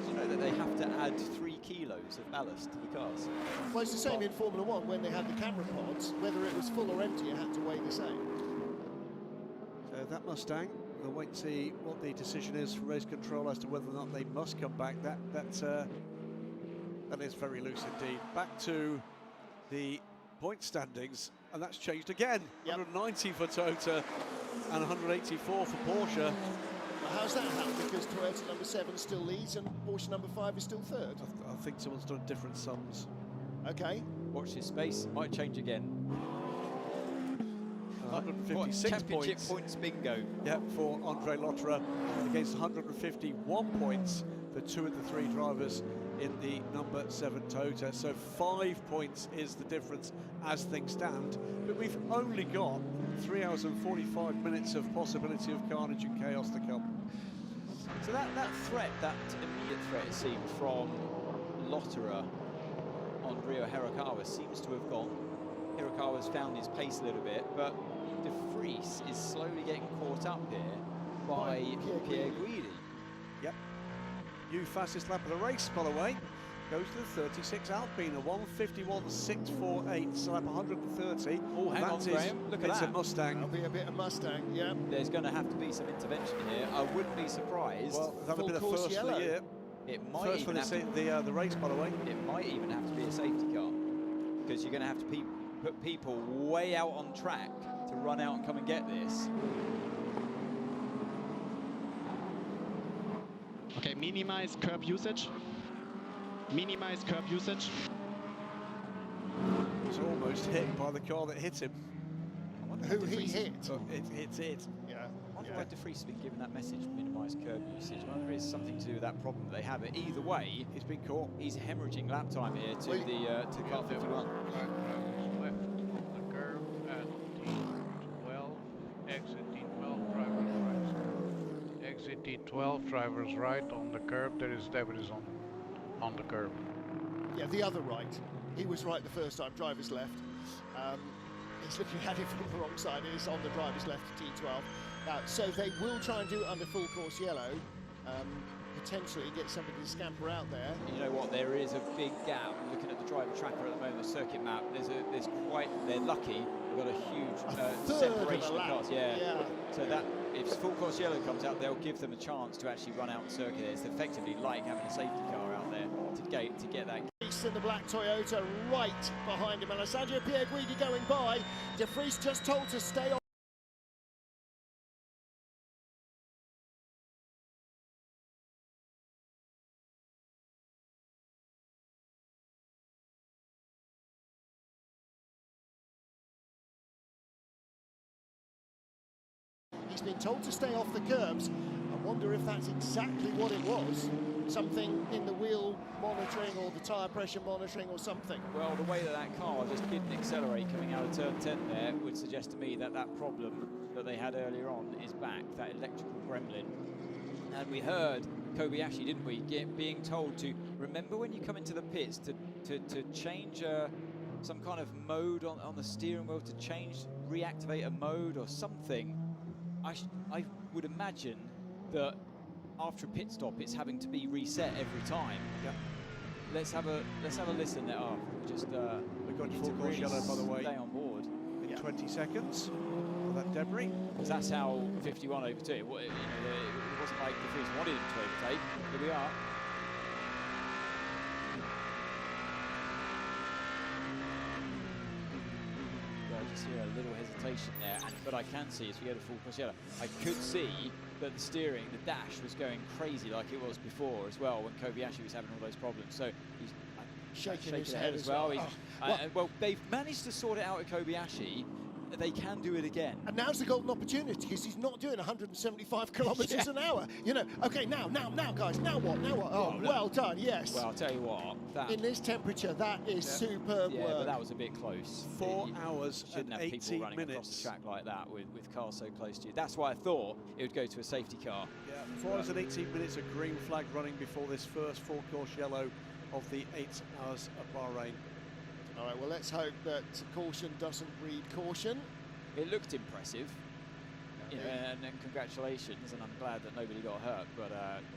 you know that they have to add 3 kilos of ballast to the cars. Well, it's the same in Formula One when they had the camera pods. Whether it was full or empty, it had to weigh the same. So that Mustang, we'll wait and see what the decision is from race control as to whether or not they must come back. That is very loose indeed. Back to the point standings, and that's changed again. 190 for Toyota and 184 for Porsche. How's that happened? Because Toyota number 7 still leads and Porsche number 5 is still third? I think someone's done different sums. Okay. Watch this space, might change again. 156 points bingo. Yeah, for Andre Lotterer against 151 points for 2 of the 3 drivers in the number 7 Toyota. So 5 points is the difference as things stand. But we've only got 3 hours and 45 minutes of possibility of carnage and chaos to come. So that threat, that immediate threat, it seemed, from Lotterer on Rio Hirakawa seems to have gone. Hirakawa's found his pace a little bit, but De Vries is slowly getting caught up here by Pierre Guidi. Yep. New fastest lap of the race, by the way, goes to the 36 Alpine, a 151.648, so lap 130. Oh, hang on, Graham. Look at that. It's a Mustang. That'll be a bit of Mustang, yeah. There's going to have to be some intervention here. I wouldn't be surprised. Well, that'll be the first for the year. It might first even for the race, by the way. It might even have to be a safety car, because you're going to have to put people way out on track to run out and come and get this. Okay, minimize curb usage. Minimize curb usage. He's almost hit by the car that hit him. Who he hit? Oh, it's it. Yeah. I wonder why De Vries has been given that message, minimise curb usage. I wonder if it's something to do with that problem that they have. But either way, he's been caught. He's hemorrhaging lap time here to to car 51. Left the curve at T12, exit T12, drivers right. Exit T12, drivers right on the curb. There is Debris on the curb. Yeah, the other right. He was right the first time, driver's left. He's looking at it from the wrong side. It is on the driver's left to T12. So they will try and do it under full course yellow. Potentially get somebody to scamper out there. You know what? There is a big gap. Looking at the driver tracker at the moment, the circuit map. They're lucky. We've got a huge separation of cars. Yeah. So that if full course yellow comes out, they'll give them a chance to actually run out and circuit. It's effectively like having a safety car out there to get that. In the black Toyota right behind him. Alessandro Pierre Guidi going by. De Vries just told to stay on. He's been told to stay off the curbs. I wonder if that's exactly what it was. Something in the wheel monitoring or the tyre pressure monitoring or something. Well, the way that car just didn't accelerate coming out of turn 10 there would suggest to me that problem that they had earlier on is back, that electrical gremlin. And we heard Kobayashi, didn't we, being told to remember when you come into the pits to change some kind of mode on the steering wheel, to reactivate a mode or something. I would imagine that after a pit stop, it's having to be reset every time. Yep. Let's have a listen there. Oh, we've got full course yellow, by the way. Stay on board. In 20 seconds for that debris. Because that's how 51 overtook. It wasn't like the Vries wanted him to overtake. Here we are. I just hear a little hesitation there, but I can see as we go to full course yellow, I could see that the steering, the dash was going crazy like it was before as well when Kobayashi was having all those problems. So he's shaking his head as well. Well, they've managed to sort it out at Kobayashi, they can do it again. And now's the golden opportunity because he's not doing 175 kilometres an hour. You know, okay, now, guys, now what? Oh, well done, yes. Well, I'll tell you what. That, in this temperature, that is superb yeah, work. but that was a bit close. 4 hours shouldn't and have people 18 running minutes. across the track like that with cars so close to you. That's why I thought it would go to a safety car. Yeah, 4 hours and 18 minutes of green flag running before this first full course yellow of the 8 hours of Bahrain. All right, well, let's hope that caution doesn't breed caution. It looked impressive, you know, and congratulations, and I'm glad that nobody got hurt, but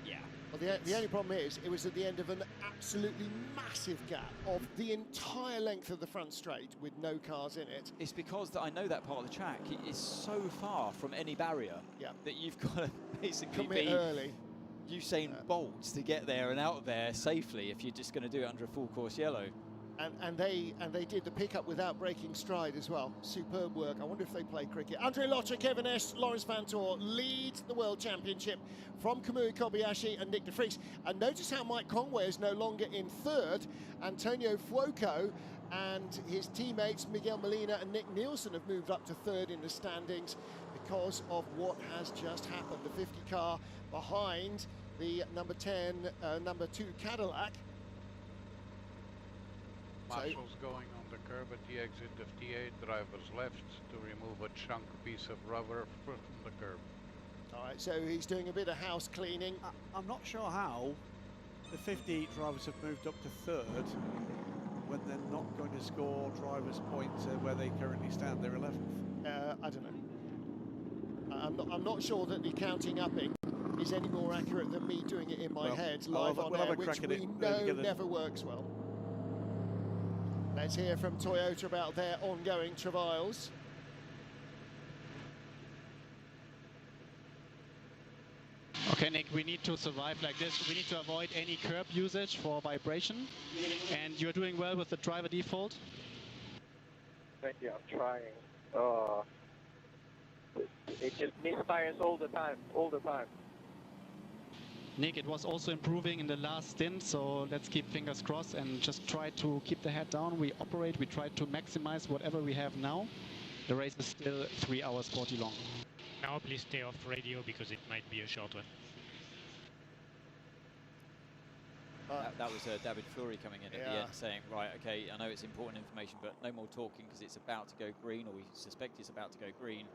yeah. Well, the only problem is it was at the end of an absolutely massive gap of the entire length of the front straight with no cars in it. It's because I know that part of the track is so far from any barrier that you've got to basically commit early. Usain Bolt to get there and out of there safely if you're just going to do it under a full course yellow. And they did the pickup without breaking stride as well. Superb work. I wonder if they play cricket. Andre Lotter, Kevin S, Lawrence Vantor lead the World Championship from Kamui Kobayashi and Nick de Vries. And notice how Mike Conway is no longer in third. Antonio Fuoco and his teammates Miguel Molina and Nick Nielsen have moved up to third in the standings because of what has just happened. The 50 car behind the number 2 Cadillac. Marshall's going on the curb at the exit of T8, drivers left to remove a chunk piece of rubber from the curb. All right, so he's doing a bit of house cleaning. I'm not sure how the 50 drivers have moved up to third when they're not going to score drivers' points where they currently stand. They're 11th. I don't know. I'm not sure that the counting upping is any more accurate than me doing it in my head live on air, which we know never works well. Let's hear from Toyota about their ongoing travails. Okay, Nick, we need to survive like this. We need to avoid any curb usage for vibration. And you're doing well with the driver default. Thank you, I'm trying. It just misfires all the time. Nick, it was also improving in the last stint, so let's keep fingers crossed and just try to keep the head down. We operate, we try to maximize whatever we have now. The race is still 3 hours 40 long. Now please stay off radio because it might be a short one. That was David Fleury coming in at the end saying, right, okay, I know it's important information, but no more talking because it's about to go green, or we suspect it's about to go green.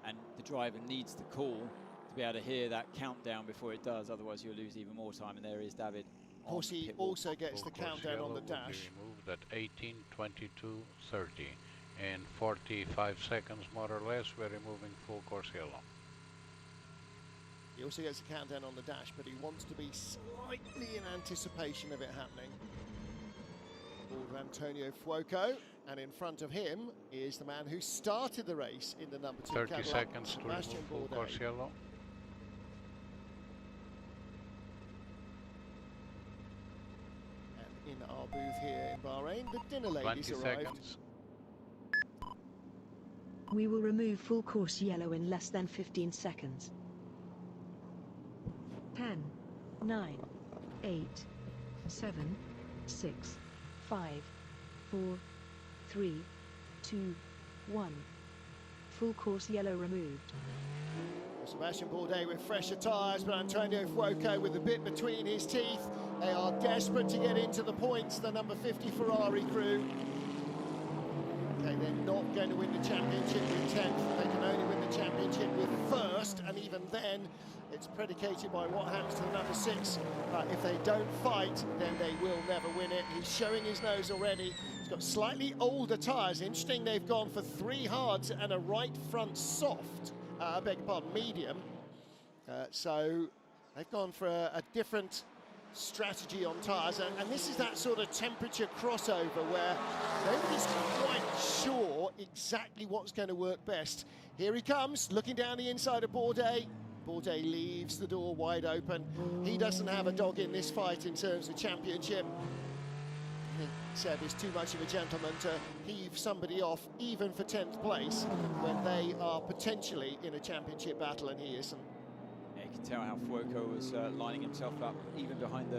And the driver needs the call to be able to hear that countdown before it does, otherwise you'll lose even more time. And there is David. Of course, he also gets the countdown on the dash. Removed at 18, 22, 30. In 45 seconds, more or less, we're removing full course yellow. He also gets a countdown on the dash, but he wants to be slightly in anticipation of it happening. Board Antonio Fuoco, and in front of him is the man who started the race in the number 2 30 Cadillac, seconds to remove full course yellow. And in our booth here in Bahrain, the dinner ladies 20 arrived. seconds. We will remove full course yellow in less than 15 seconds. 10, 9, 8, 7, 6, 5, 4, 3, 2, 1. Full course yellow removed. Sebastian Bourdais with fresher tyres, but Antonio Fuoco with a bit between his teeth. They are desperate to get into the points, the number 50 Ferrari crew. Okay, they're not going to win the championship with 10th. They can only win the championship with first, and even then, it's predicated by what happens to the number 6. But if they don't fight, then they will never win it. He's showing his nose already. He's got slightly older tyres. Interesting, they've gone for 3 hards and a right front soft, I beg your pardon, medium. So they've gone for a different strategy on tyres, and this is that sort of temperature crossover where nobody's quite sure exactly what's going to work best. Here he comes, looking down the inside of Bourdais. Bourdais leaves the door wide open. He doesn't have a dog in this fight in terms of championship. Seb is too much of a gentleman to heave somebody off, even for 10th place, when they are potentially in a championship battle, and he isn't. Yeah, you can tell how Fuoco was lining himself up, even behind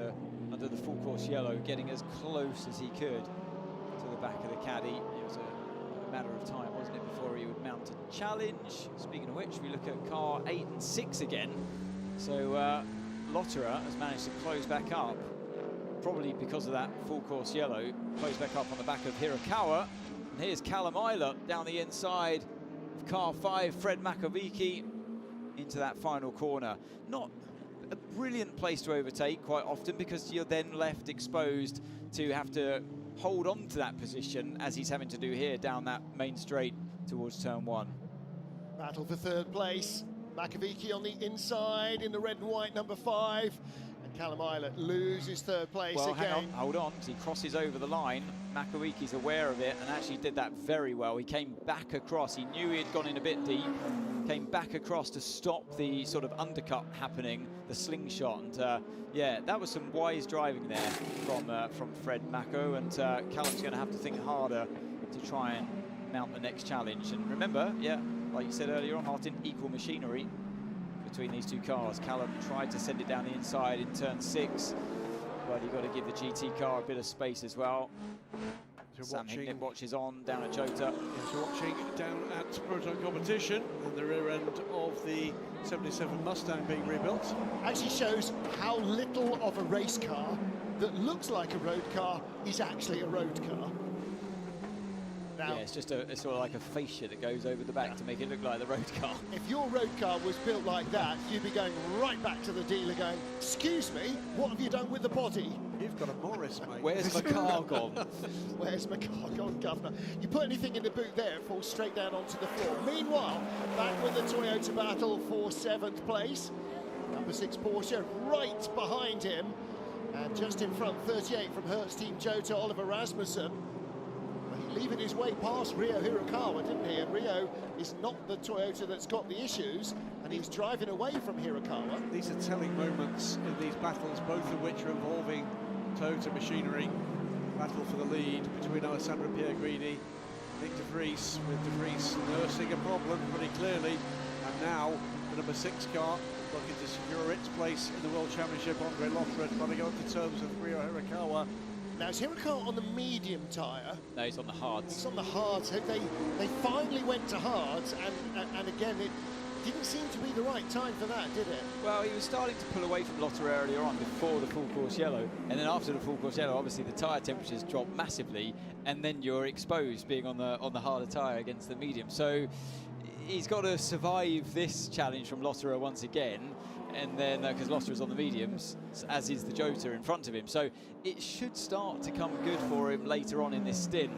under the full course yellow, getting as close as he could to the back of the caddy. It was a matter of time, wasn't it, before he would mount a challenge. Speaking of which, we look at car 8 and 6 again. So Lotterer has managed to close back up, probably because of that full course yellow, close back up on the back of Hirakawa. And here's Callum Eilert down the inside of car 5, Fred Makovici, into that final corner. Not a brilliant place to overtake quite often, because you're then left exposed to have to hold on to that position, as he's having to do here down that main straight towards turn 1. Battle for third place. Makovici on the inside in the red and white number 5. And Callum Eilert loses third place well, again. Hang on, hold on, because he crosses over the line. Makowici's aware of it and actually did that very well. He came back across. He knew he had gone in a bit deep. Came back across to stop the sort of undercut happening, the slingshot. And yeah, that was some wise driving there from Fred Mako. And Callum's going to have to think harder to try and mount the next challenge. And remember, yeah, like you said earlier on, Martin, equal machinery between these two cars. Callum tried to send it down the inside in turn 6, but you've got to give the GT car a bit of space as well. Sam Hignett watches on down at Jota. Yes, we're watching down at Proton Competition, and the rear end of the 77 Mustang being rebuilt. Actually shows how little of a race car that looks like a road car is actually a road car. Now, yeah, it's just it's sort of like a fascia that goes over the back to make it look like the road car. if your road car was built like that, you'd be going right back to the dealer going, excuse me, what have you done with the body? You've got a Morris, mate. Where's my car gone? Where's my car gone, Governor? You put anything in the boot there, it falls straight down onto the floor. Meanwhile, back with the Toyota battle for 7th place. Number 6 Porsche right behind him. And just in front, 38 from Hertz Team Jota, Oliver Rasmussen. Leaving his way past Rio Hirakawa, didn't he? And Rio is not the Toyota that's got the issues, and he's driving away from Hirakawa. These are telling moments in these battles, both of which are involving Toyota machinery. Battle for the lead between Alessandro Pierguidi, Nick De Vries, with De Vries nursing a problem pretty clearly. And now the number 6 car looking to secure its place in the World Championship. Andre Lotterer trying to go into terms of Rio Hirakawa. Now, is Hirakawa on the medium tyre? No, he's on the hards. He's on the hards. They finally went to hards, and again, it didn't seem to be the right time for that, did it? Well, he was starting to pull away from Lotterer earlier on before the full course yellow, and then after the full course yellow, obviously the tyre temperatures drop massively, and then you're exposed being on the harder tyre against the medium. So he's got to survive this challenge from Lotterer once again. And then, because Lotterer's on the mediums, as is the Jota in front of him. So it should start to come good for him later on in this stint.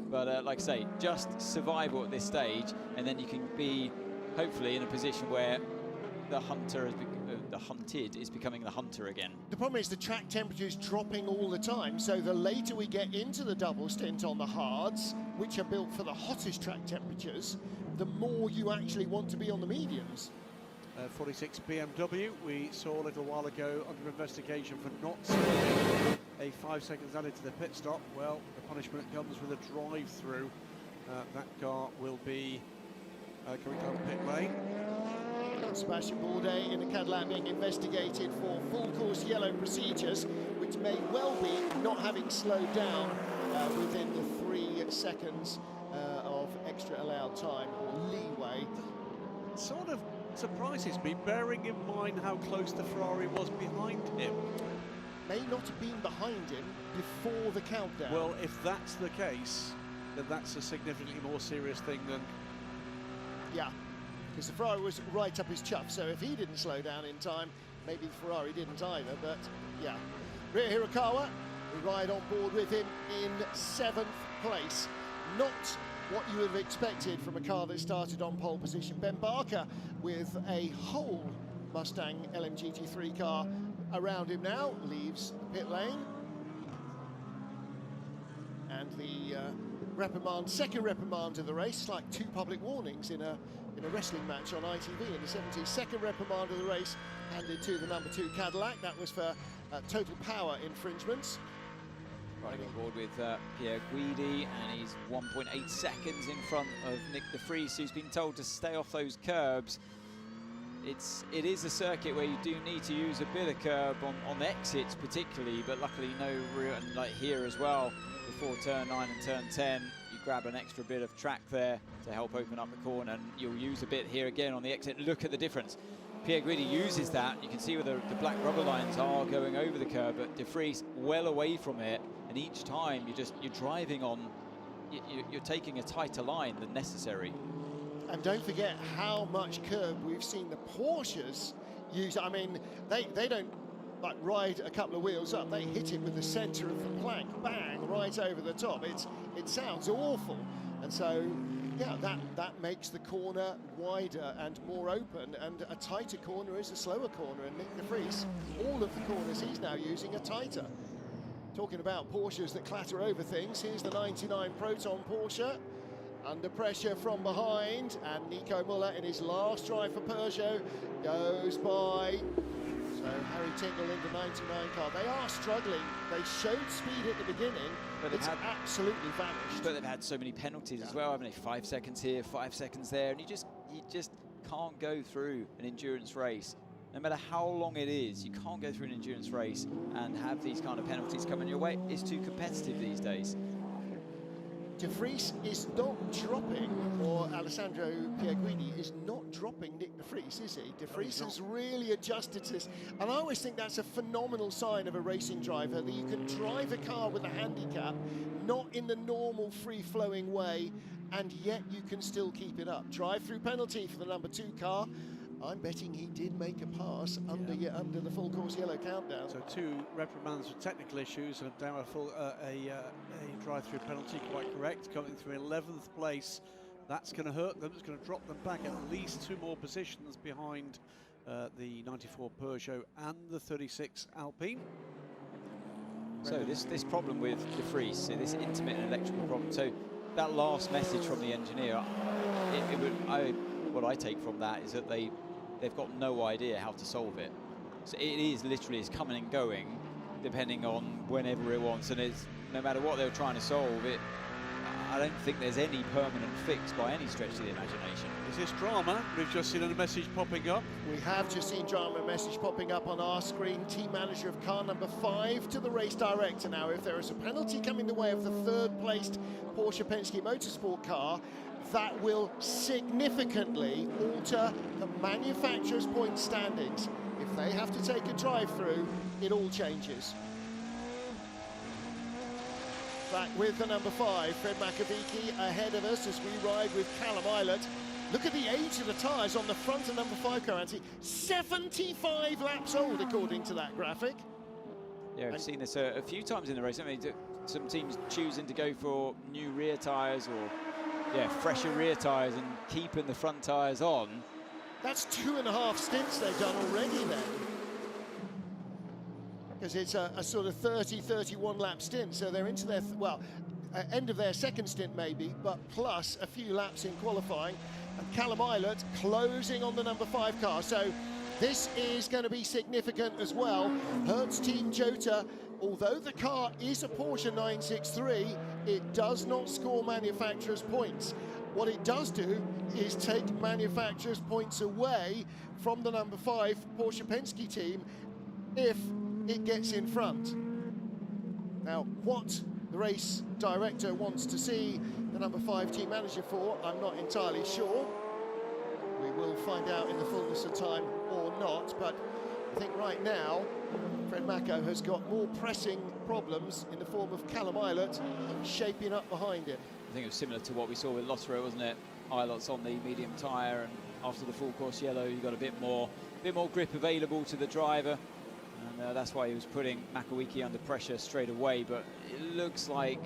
But like I say, just survival at this stage, and then you can be, hopefully, in a position where the hunter has the hunted is becoming the hunter again. The problem is the track temperature is dropping all the time, so the later we get into the double stint on the hards, which are built for the hottest track temperatures, the more you actually want to be on the mediums. 46 BMW, we saw a little while ago under investigation for not serving a 5 seconds added to the pit stop. Well, the punishment comes with a drive-through. That car will be coming down pit lane. Sebastian Bourdais in the Cadillac being investigated for full course yellow procedures, which may well be not having slowed down within the 3 seconds of extra allowed time or leeway. Sort of surprises me, bearing in mind how close the Ferrari was behind him. May not have been behind him before the countdown. Well, if that's the case, then that's a significantly more serious thing than... Yeah, because the Ferrari was right up his chuff, so if he didn't slow down in time, maybe the Ferrari didn't either, but yeah. Rio Hirakawa, we ride on board with him in 7th place. Not what you would have expected from a car that started on pole position. Ben Barker with a whole Mustang LMGT3 car around him now, leaves the pit lane. And the reprimand, second reprimand of the race, like 2 public warnings in a wrestling match on ITV in the 70s. Second reprimand of the race handed to the number 2 Cadillac. That was for total power infringements. Riding on board with Pierre Guidi, and he's 1.8 seconds in front of Nick De Vries, who's been told to stay off those curbs. It is a circuit where you do need to use a bit of curb on the exits particularly, but luckily no real, and like here as well, before turn 9 and turn 10, you you grab an extra bit of track there to help open up the corner, and you'll use a bit here again on the exit. Look at the difference. Pierre Guidi uses that. You can see where the black rubber lines are going over the curb, but De Vries well away from it, and each time you're driving on, you're taking a tighter line than necessary. And don't forget how much curb we've seen the Porsches use. I mean, they don't like ride a couple of wheels up, they hit it with the center of the plank, bang, right over the top. It sounds awful. And so, yeah, that makes the corner wider and more open, and a tighter corner is a slower corner, and Nick De Vries, all of the corners he's now using are tighter. Talking about Porsches that clatter over things, here's the 99 Proton Porsche, under pressure from behind, and Nico Müller in his last drive for Peugeot goes by. So Harry Tingle in the 99 car. They are struggling. They showed speed at the beginning, but it's absolutely vanished. But they've had so many penalties as well, haven't they? 5 seconds here, 5 seconds there, and you just can't go through an endurance race. No matter how long it is, you can't go through an endurance race and have these kind of penalties coming your way. It's too competitive these days. De Vries is not dropping, or Alessandro Pierguidi is not dropping Nick De Vries, is he? De Vries has really adjusted to this. And I always think that's a phenomenal sign of a racing driver, that you can drive a car with a handicap, not in the normal free-flowing way, and yet you can still keep it up. Drive-through penalty for the number 2 car. I'm betting he did make a pass under the full course yellow countdown. So 2 reprimands for technical issues, and now a drive-through penalty, quite correct, coming through 11th place. That's going to hurt them. It's going to drop them back at least 2 more positions behind the 94 Peugeot and the 36 Alpine. So this problem with De Vries, so this intermittent electrical problem. So that last message from the engineer, what I take from that is that they've got no idea how to solve it. So it is literally, it's coming and going depending on whenever it wants, and it's no matter what they're trying to solve it. I don't think there's any permanent fix by any stretch of the imagination. Is this drama? We've just seen a message popping up. We have just seen drama message popping up on our screen. Team manager of car number 5 to the race director now. If there is a penalty coming the way of the 3rd placed Porsche Penske Motorsport car, that will significantly alter the manufacturer's point standings. If they have to take a drive-through, it all changes. Back with the number 5, Fred Makovici ahead of us as we ride with Callum Eilert. Look at the age of the tyres on the front of number 5 car, Antti. 75 laps old, according to that graphic. Yeah, I've seen this a few times in the race. I mean, some teams choosing to go for new rear tyres or fresher rear tyres and keeping the front tyres on. That's 2.5 stints they've done already then. Because it's a sort of 30, 31 lap stint, so they're into their, end of their 2nd stint maybe, but plus a few laps in qualifying. And Callum Eilert closing on the number 5 car, so this is going to be significant as well. Hertz Team Jota, although the car is a Porsche 963, it does not score manufacturer's points. What it does do is take manufacturer's points away from the number 5 Porsche Penske team if it gets in front. Now, what the race director wants to see the number 5 team manager for, I'm not entirely sure. We will find out in the fullness of time or not, but I think right now Fred Mako has got more pressing problems in the form of Callum Eilert shaping up behind him. I think it was similar to what we saw with Lotterer, wasn't it? Eilert's on the medium tyre, and after the full course yellow, you got a bit more grip available to the driver, and that's why he was putting Makowiecki under pressure straight away. But it looks like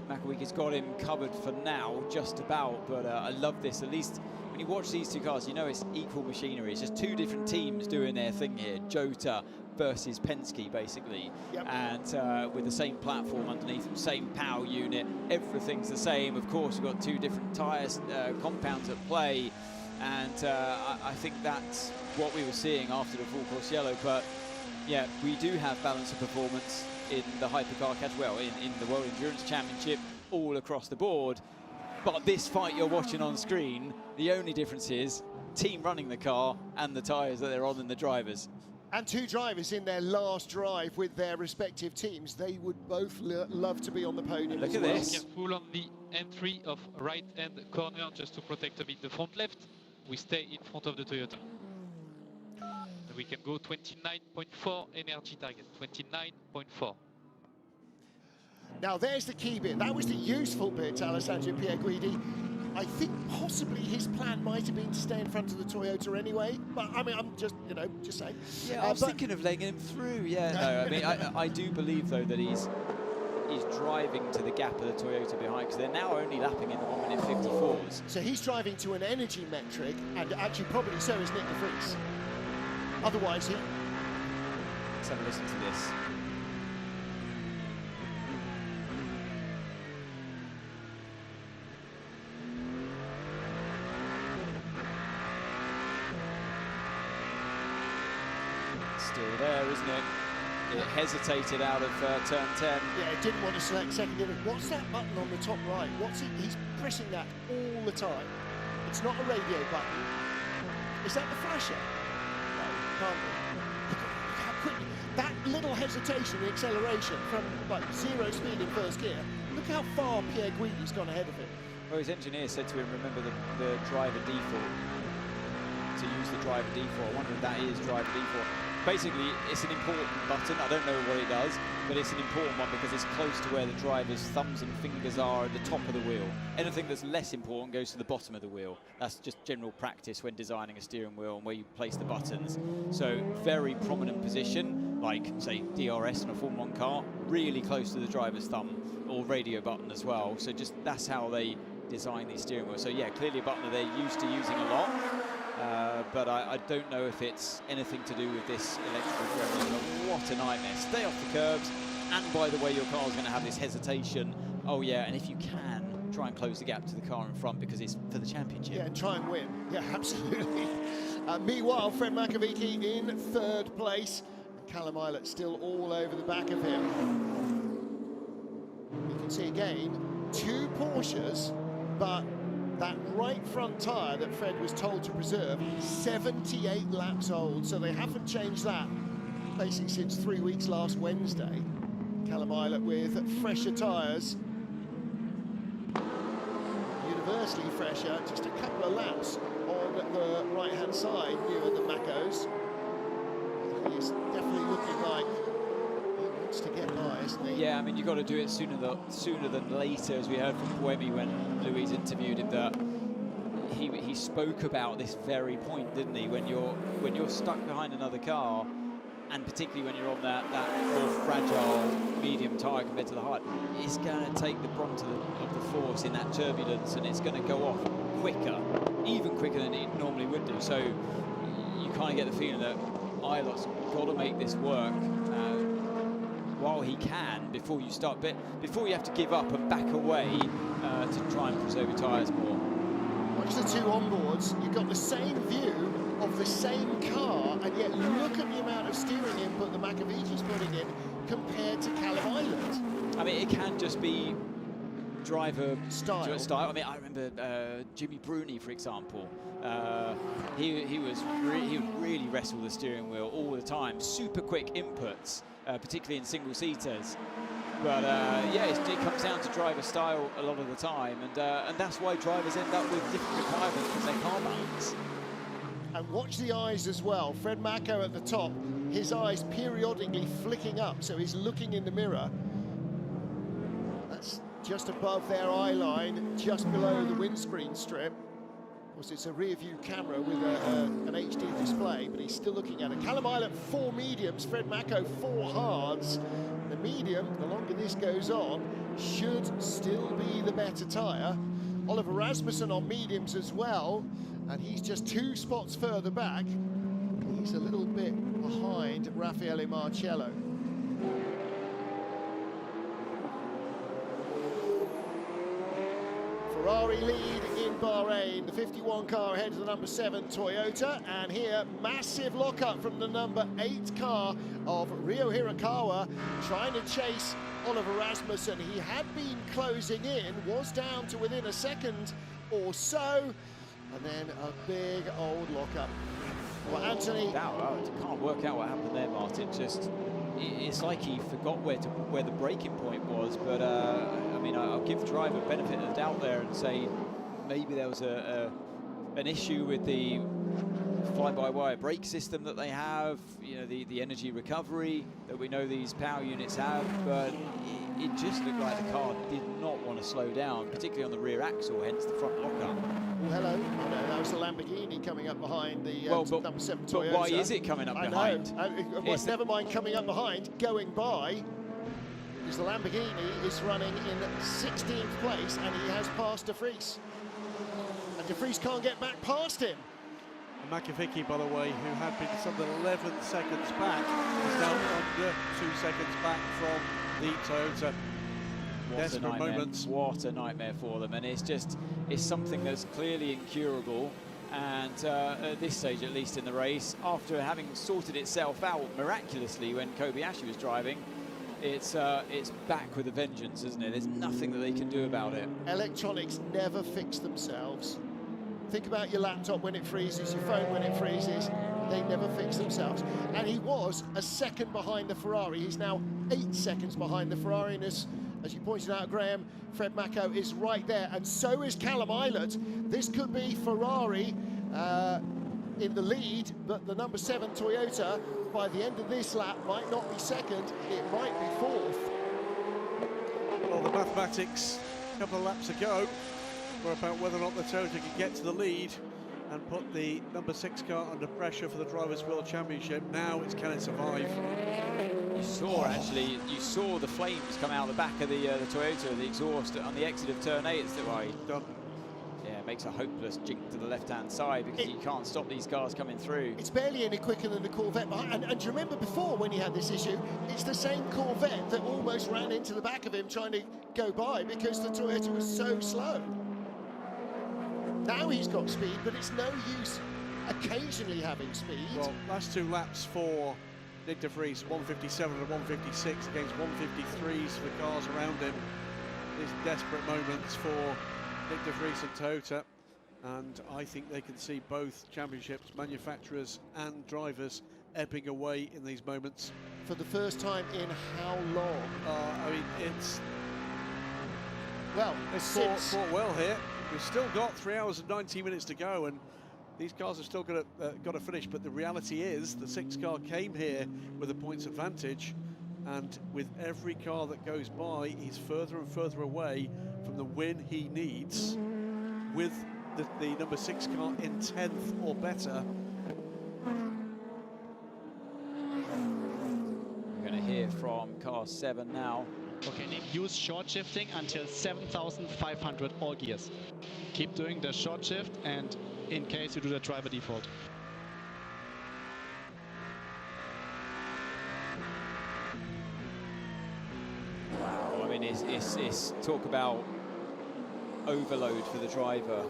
Makowiecki's got him covered for now, just about. But I love this. At least when you watch these 2 cars, you know it's equal machinery. It's just 2 different teams doing their thing here. Jota versus Penske, basically. Yep. And with the same platform underneath them, same power unit, everything's the same. Of course, we've got 2 different tyres compounds at play, and I think that's what we were seeing after the full course yellow. But yeah, we do have balance of performance in the hypercar category, in the World Endurance Championship, all across the board. But this fight you're watching on screen, the only difference is team running the car and the tyres that they're on and the drivers. And two drivers in their last drive with their respective teams. They would both love to be on the podium. Look at this. Careful on the entry of right-hand corner just to protect a bit the front left. We stay in front of the Toyota. And we can go 29.4 energy target, 29.4. Now there's the key bit. That was the useful bit, Alessandro Pierguidi. I think possibly his plan might have been to stay in front of the Toyota anyway, but I mean, I'm just, you know, just saying. Yeah, I was thinking of letting him through. Yeah, no, I mean, I do believe though that he's driving to the gap of the Toyota behind, because they're now only lapping in the 1 minute 54s. So he's driving to an energy metric, and actually probably so is Nick de Vries. Otherwise, he. Let's have a listen to this. Still there, isn't it? It hesitated out of turn 10. Yeah, it didn't want to select second gear. What's that button on the top right? What's he? He's pressing that all the time. It's not a radio button. Is that the flasher? No, can't be. Look how quick. That little hesitation, the acceleration from like 0 speed in first gear. Look how far Pierguidi's gone ahead of him. Well, his engineer said to him, remember the driver default. To use the driver default. I wonder if that is driver default. Basically, it's an important button. I don't know what it does, but it's an important one because it's close to where the driver's thumbs and fingers are at the top of the wheel. Anything that's less important goes to the bottom of the wheel. That's just general practice when designing a steering wheel and where you place the buttons. So very prominent position, like say DRS in a Formula 1 car, really close to the driver's thumb, or radio button as well. So just that's how they design these steering wheels. So yeah, clearly a button that they're used to using a lot. But I don't know if it's anything to do with this electrical gremlin. What a nightmare. Stay off the curbs. And by the way, your car's going to have this hesitation. Oh yeah, and if you can, try and close the gap to the car in front because it's for the championship. Yeah, and try and win. Yeah, absolutely. Meanwhile, Fred Makovic in third place. Callum Eilert still all over the back of him. You can see again, two Porsches, but that right front tyre that Fred was told to preserve, 78 laps old, so they haven't changed that basically since 3 weeks last Wednesday. Callum Eilert with fresher tyres, universally fresher, just a couple of laps on the right-hand side, newer than Mako's. He's definitely looking like he wants to get by, isn't he? Yeah, I mean, you've got to do it sooner than later, as we heard from Buemi when Louise interviewed him, that he spoke about this very point, didn't he? When you're stuck behind another car, and particularly when you're on that more fragile medium tyre compared to the hard, it's going to take the brunt of the force in that turbulence, and it's going to go off quicker, even quicker than it normally would do. So you kind of get the feeling that Eilert's got to make this work while he can before you start, before you have to give up and back away to try and preserve your tyres more. Watch the two onboards. You've got the same view of the same car, and yet look at the amount of steering input that Makovic's putting in compared to Callum Eilert. I mean, it can just be driver style. I mean, I remember Jimmy Bruni, for example. He would really wrestle the steering wheel all the time. Super quick inputs, particularly in single-seaters. But yeah, it comes down to driver style a lot of the time, and that's why drivers end up with different requirements because they can't balance. And watch the eyes as well. Fred Mako at the top, his eyes periodically flicking up, so he's looking in the mirror. That's just above their eye line, just below the windscreen strip. Of course, it's a rear view camera with an HD display, but he's still looking at it. Callum Eilert, 4 mediums, Fred Mako, 4 hards. The medium, the longer this goes on, should still be the better tyre. Oliver Rasmussen on mediums as well, and he's just 2 spots further back. He's a little bit behind Raffaele Marcello. Ferrari lead in Bahrain, the 51 car ahead of the number 7 Toyota, and here massive lockup from the number 8 car of Ryo Hirakawa, trying to chase Oliver Rasmussen. He had been closing in, was down to within a second or so. and then a big old lockup. Well, Anthony... I can't work out what happened there, Martin. Just, it's like he forgot where the braking point was. But I mean, I'll give the driver benefit of the doubt there and say maybe there was an issue with the fly-by-wire brake system that they have. You know, the energy recovery that we know these power units have. But it just looked like the car did not want to slow down, particularly on the rear axle, hence the front lockup. Well, hello. Oh, no, that was the Lamborghini coming up behind the number 7 Toyota. But why is it coming up behind? I know. Well, never mind coming up behind, going by, because the Lamborghini is running in 16th place and he has passed De Vries. And De Vries can't get back past him. And Makovicky, by the way, who had been some 11 seconds back, is now under 2 seconds back from the Toyota. Desperate moments. What a nightmare for them, and it's something that's clearly incurable. And at this stage, at least in the race, after having sorted itself out miraculously when Kobayashi was driving, it's back with a vengeance, isn't it? There's nothing that they can do about it. Electronics never fix themselves. Think about your laptop when it freezes, your phone when it freezes. They never fix themselves. And he was a second behind the Ferrari. He's now 8 seconds behind the Ferrari. And as you pointed out, Graham, Fred Mako is right there, and so is Callum Eilert. This could be Ferrari in the lead, but the number 7 Toyota, by the end of this lap, might not be second, it might be 4th. Well, the mathematics a couple of laps ago were about whether or not the Toyota could get to the lead and put the number 6 car under pressure for the Drivers' World Championship. Now it's can it survive? You saw the flames come out the back of the Toyota, the exhaust on the exit of turn 8. It's done. Yeah, it makes a hopeless jink to the left-hand side because you can't stop these cars coming through. It's barely any quicker than the Corvette. And do you remember before when he had this issue, it's the same Corvette that almost ran into the back of him trying to go by because the Toyota was so slow. Now he's got speed, but it's no use occasionally having speed. Well, last 2 laps for Nick De Vries, 157 and 156 against 153s for the cars around him. These desperate moments for Nick De Vries and Toyota, and I think they can see both championships, manufacturers and drivers, ebbing away in these moments. For the first time in how long? I mean, it's... Well, fought well here. We've still got 3 hours and 19 minutes to go, and these cars have still got to finish. But the reality is, the 6 car came here with a points advantage, and with every car that goes by, he's further and further away from the win he needs. With the number 6 car in 10th or better. We're going to hear from car 7 now. Okay, Nick, use short shifting until 7,500 all gears. Keep doing the short shift, and in case you do the driver default. Wow, I mean, it's talk about overload for the driver.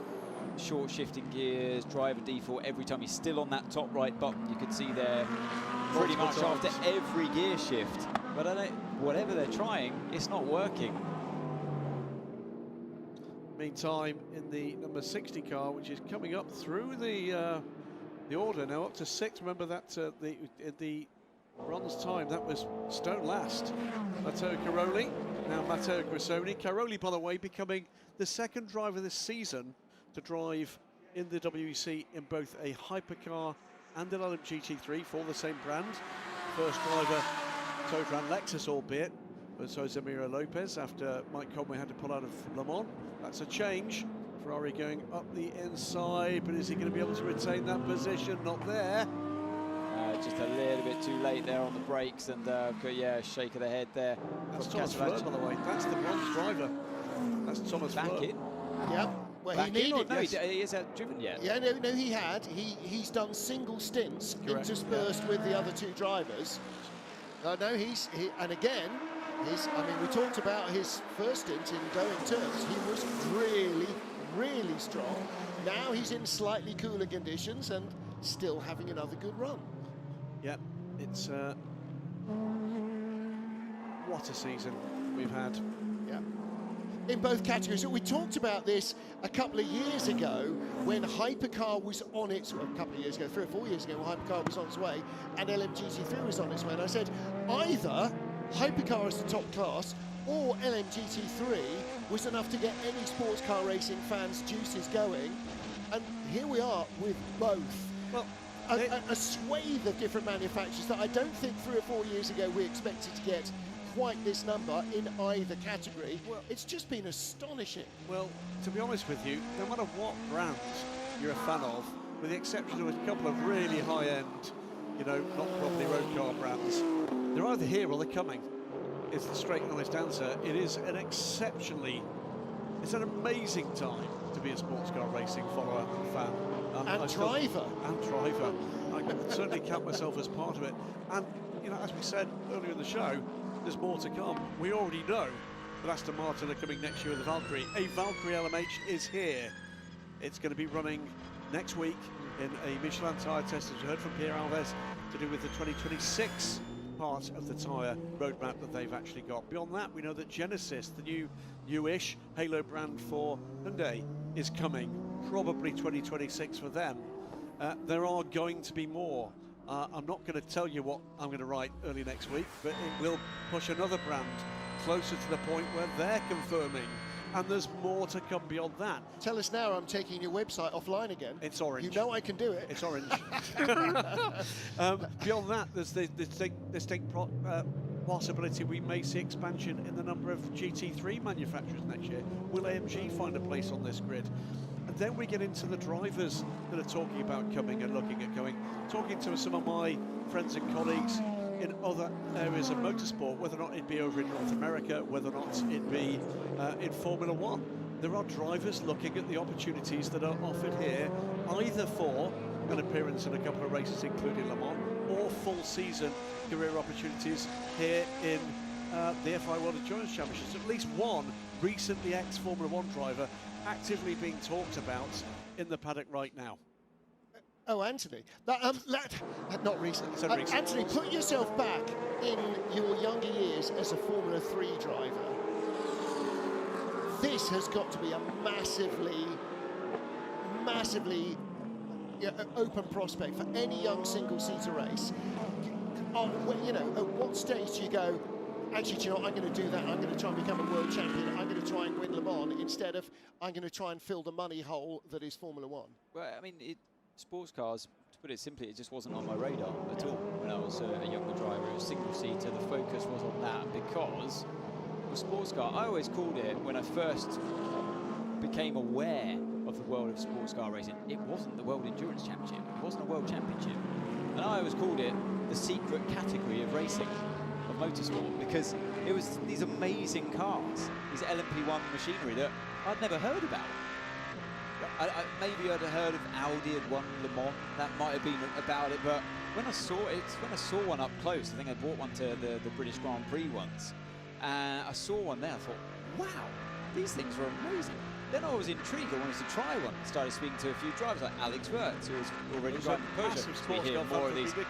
Short shifting gears, driver default every time. He's still on that top right button. You can see there pretty much after every gear shift. But whatever they're trying, it's not working. Meantime, in the number 60 car, which is coming up through the order now, up to 6th. Remember that the bronze time, that was stone last. Matteo Caroli, now Matteo Grissoni. Caroli, by the way, becoming the 2nd driver this season to drive in the WEC in both a hypercar and an LMGT3 for the same brand. First driver, Toyota and Lexus, albeit, but so is Emilio Lopez after Mike Conway had to pull out of Le Mans. That's a change. Ferrari going up the inside, but is he going to be able to retain that position? Not there. Just a little bit too late there on the brakes, and yeah, shake of the head there. That's Thomas Fleur, by the way. That's the bronze driver. That's Thomas Back Fleur. in. Yep. Well, Back he needed. no, he hasn't driven yet. Yeah, no, he had. He's done single stints interspersed with the other 2 drivers. No, and again, I mean, we talked about his first stint in going terms. He was really, really strong. Now he's in slightly cooler conditions and still having another good run. Yep, it's what a season we've had. Yeah. in both categories. So we talked about this a couple of years ago when Hypercar was on its, well, a couple of years ago, 3 or 4 years ago, when Hypercar was on its way and LMGT3 was on its way. And I said, either Hypercar is the top class or LMGT3 was enough to get any sports car racing fans' juices going. And here we are with both. Well, a swathe of different manufacturers that I don't think 3 or 4 years ago we expected to get quite this number in either category. Well, it's just been astonishing. Well, to be honest with you, no matter what brand you're a fan of, with the exception of a couple of really high-end, you know, not properly road car brands, they're either here or they're coming. It's the straight and honest answer. It is an exceptionally, it's an amazing time to be a sports car racing follower and fan. And driver. And driver. I can certainly count myself as part of it. And, you know, as we said earlier in the show, there's more to come. We already know that Aston Martin are coming next year with the Valkyrie. A Valkyrie LMH is here. It's going to be running next week in a Michelin tyre test, as you heard from Pierre Alves, to do with the 2026 part of the tyre roadmap that they've actually got. Beyond that, we know that Genesis, the newish Halo brand for Hyundai, is coming, probably 2026 for them. There are going to be more. I'm not going to tell you what I'm going to write early next week, but it will push another brand closer to the point where they're confirming, and there's more to come beyond that. Tell us now, I'm taking your website offline again. It's orange. You know I can do it. It's orange. Beyond that, there's the distinct possibility we may see expansion in the number of GT3 manufacturers next year. Will AMG find a place on this grid? And then we get into the drivers that are talking about coming and looking at going. Talking to some of my friends and colleagues in other areas of motorsport, whether or not it be over in North America, whether or not it be in Formula One. There are drivers looking at the opportunities that are offered here, either for an appearance in a couple of races, including Le Mans, or full season career opportunities here in the FI World Endurance Championships. At least one recently ex-Formula One driver actively being talked about in the paddock right now. Oh, Anthony, not recently. So recent. Anthony, put yourself back in your younger years as a Formula 3 driver. This has got to be a massively open prospect for any young single-seater race. You know, at what stage do you go, actually, do you know what, I'm going to do that, I'm going to try and become a world champion, I'm going to try and win Le Mans, instead of I'm going to try and fill the money hole that is Formula One? Well, I mean, sports cars, to put it simply, it just wasn't on my radar at all when I was a younger driver. It was single-seater, the focus was on that, because with sports car, I always called it, when I first became aware of the world of sports car racing, it wasn't the World Endurance Championship, it wasn't a World Championship. And I always called it the secret category of racing, of motorsport, because it was these amazing cars, these LMP1 machinery that I'd never heard about. Maybe I'd heard of Audi had won Le Mans, that might have been about it, but when I saw one up close, I think I bought one to the British Grand Prix once, I saw one there, I thought, wow, these things are amazing. Then I was intrigued, I wanted to try one. Started speaking to a few drivers like Alex Wirtz, who was already driving Peugeot. We hear more of these. We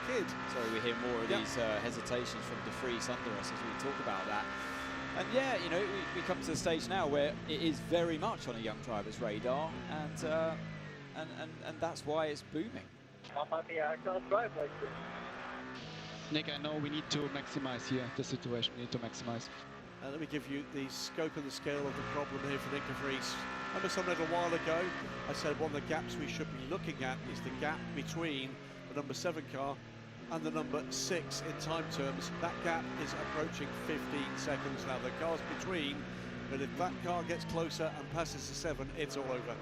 hear more of these hesitations from De Vries under us as we talk about that. And yeah, you know, we come to the stage now where it is very much on a young driver's radar, and that's why it's booming. I can't drive like this. Nick, I know we need to maximize here the situation. We need to maximize. Let me give you the scope and the scale of the problem here for Nick De Vries. Remember some little while ago, I said one of the gaps we should be looking at is the gap between the number 7 car and the number 6 in time terms. That gap is approaching 15 seconds now. The car's between, but if that car gets closer and passes the 7, it's all over.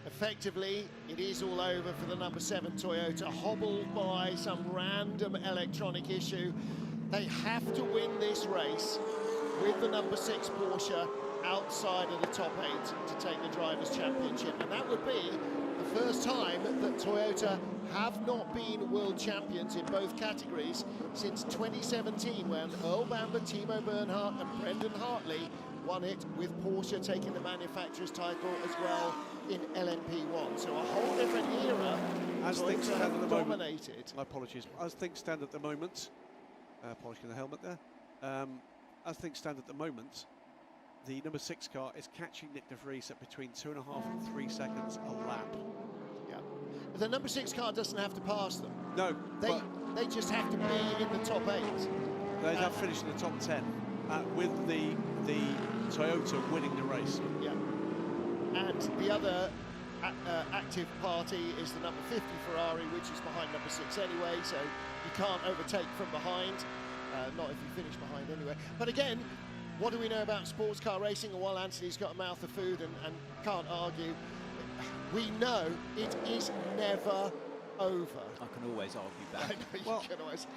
Effectively, it is all over for the number 7 Toyota, hobbled by some random electronic issue. They have to win this race with the number 6 Porsche outside of the top 8 to take the Drivers' Championship. And that would be the first time that Toyota have not been world champions in both categories since 2017, when Earl Bamber, Timo Bernhardt and Brendan Hartley won it with Porsche taking the manufacturer's title as well in LMP1. So a whole different era. As things stand at the dominated. moment, my apologies. As things stand at the moment, polishing the helmet there. As things stand at the moment, the number 6 car is catching Nick de Vries at between 2.5 and 3 seconds a lap. Yeah. The number 6 car doesn't have to pass them. No. They just have to be in the top 8. They have finished in the top 10 with the Toyota winning the race. Yeah. And the other active party is the number 50 Ferrari, which is behind number 6 anyway, so you can't overtake from behind. Not if you finish behind anyway. But again, what do we know about sports car racing? And while Anthony's got a mouth of food and can't argue, we know it is never over. I can always argue that. I know you can always.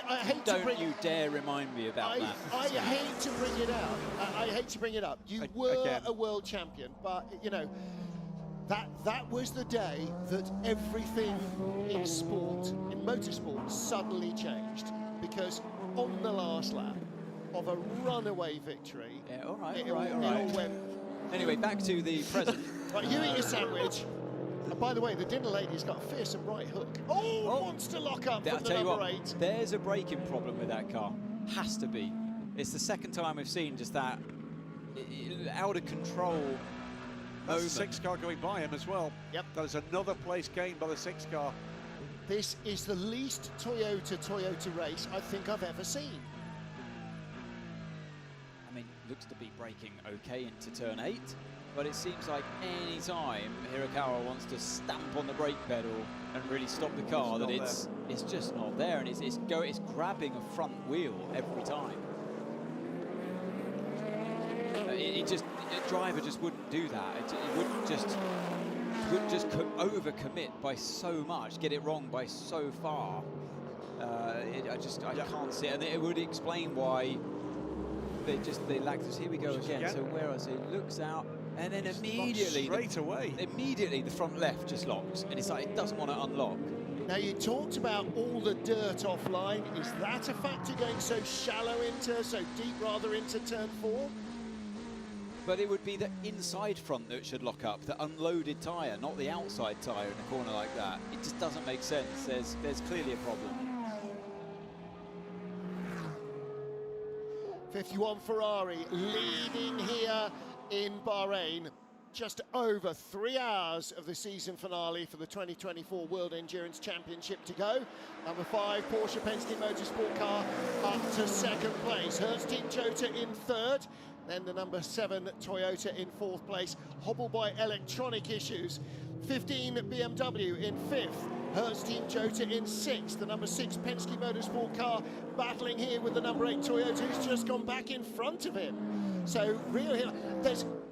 I hate Don't to bring, you dare remind me about that. I hate to bring it out. I hate to bring it up. You were a world champion, but you know that was the day that everything in sport, in motorsport, suddenly changed, because on the last lap of a runaway victory, all right. it all went. Anyway, back to the present. Right, you eat your sandwich. And by the way, the dinner lady's got a fearsome right hook. Oh, wants to lock up from the number 8. There's a braking problem with that car. Has to be. It's the second time we've seen just that out of control That's the 6 car going by him as well. Yep. That is another place gained by the 6 car. This is the least Toyota race I think I've ever seen. I mean, looks to be braking okay into turn 8, but it seems like any time Hirakawa wants to stamp on the brake pedal and really stop the car, that it's just not there, and it's grabbing a front wheel every time. A driver just wouldn't do that. It wouldn't just overcommit by so much, get it wrong by so far. I can't see it, and it would explain why they lacked us. Here we go again. So where is it? Looks out, and then immediately immediately the front left just locks, and it's like it doesn't want to unlock. Now, you talked about all the dirt offline. Is that a factor, going so shallow so deep rather into turn 4? But it would be the inside front that should lock up, the unloaded tyre, not the outside tyre in a corner like that. It just doesn't make sense. There's clearly a problem. 51 Ferrari leading here in Bahrain. Just over 3 hours of the season finale for the 2024 World Endurance Championship to go. Number 5, Porsche Penske Motorsport car up to 2nd place. Hertz Team Jota in 3rd. Then the number 7 Toyota in 4th place, hobbled by electronic issues. 15 BMW in 5th. Hertz Team Jota in 6th. The number 6 Penske Motorsport car battling here with the number 8 Toyota, who's just gone back in front of him. So really,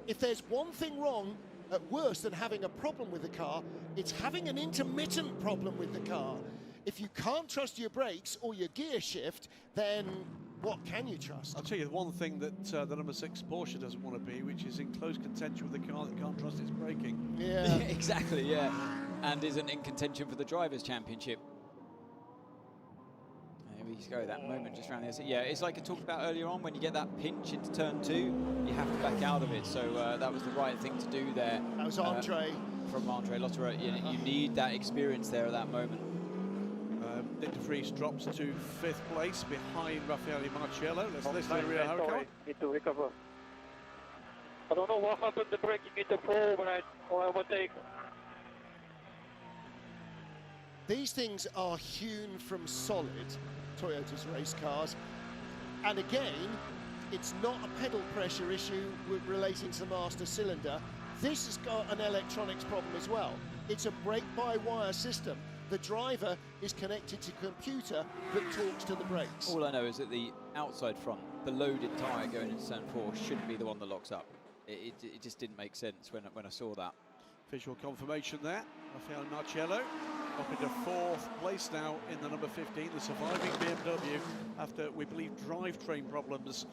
if there's one thing wrong, at worse than having a problem with the car, it's having an intermittent problem with the car. If you can't trust your brakes or your gear shift, then what can you trust? I'll tell you one thing that the number 6 Porsche doesn't want to be, which is in close contention with the car that can't trust its braking. Yeah. Exactly, yeah. And isn't in contention for the Drivers' Championship. There we go, that moment just around there. So, yeah, it's like I talked about earlier on, when you get that pinch into turn 2, you have to back out of it. So that was the right thing to do there. That was Andre. From Andre Lotterer. You need that experience there at that moment. Nick de Vries drops to 5th place behind Raffaele Marciello. Let's listen to Rio Hirakawa. Need to recover. I don't know what happened to braking into 4 when I overtake. These things are hewn from solid, Toyota's race cars. And again, it's not a pedal pressure issue relating to the master cylinder. This has got an electronics problem as well. It's a brake-by-wire system. The driver is connected to a computer that talks to the brakes. All I know is that the outside front, the loaded tyre going into turn 4, shouldn't be the one that locks up. It just didn't make sense when I saw that. Visual confirmation there. Raffaele Marciello up into 4th place now in the number 15, the surviving BMW, after, we believe, drivetrain problems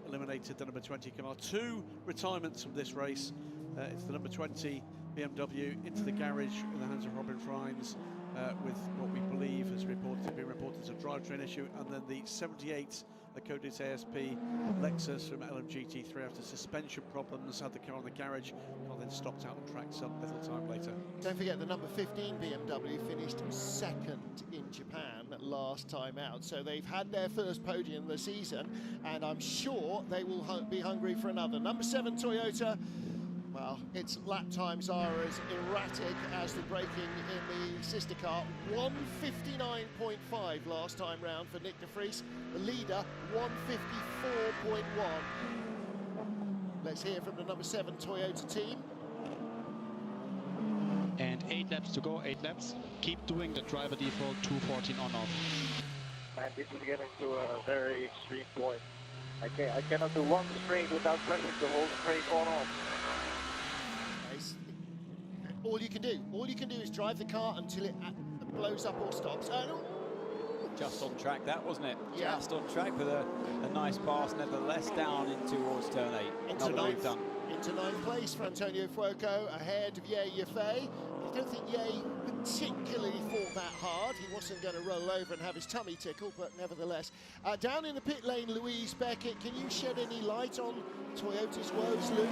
eliminated the number 20 car. 2 retirements from this race. It's the number 20 BMW into the garage in the hands of Robin Frines, with what we believe has been reported as a drivetrain issue, and then the 78 the Codis ASP Lexus from LMGT3 after suspension problems, had the car on the garage, and then stopped out on track some little time later. Don't forget the number 15 BMW finished second in Japan last time out, so they've had their first podium of the season, and I'm sure they will be hungry for another. Number 7 Toyota, well, its lap times are as erratic as the braking in the sister car. 159.5 last time round for Nick de Vries. The leader, 154.1. Let's hear from the number 7 Toyota team. And 8 laps to go, 8 laps. Keep doing the driver default 214 on off. And this is getting to a very extreme point. I cannot do one straight without pressing the whole straight on off. All you can do is drive the car until it blows up or stops. Just on track, that wasn't it? Yeah. Just on track with a nice pass, nevertheless down in towards turn 8. Into Not what we've done. Into 9th place for Antonio Fuoco, ahead of Ye Yafei. I don't think Ye particularly fought that hard. He wasn't going to roll over and have his tummy tickle, but nevertheless. Down in the pit lane, Louise Beckett, can you shed any light on Toyota's woes, Lou?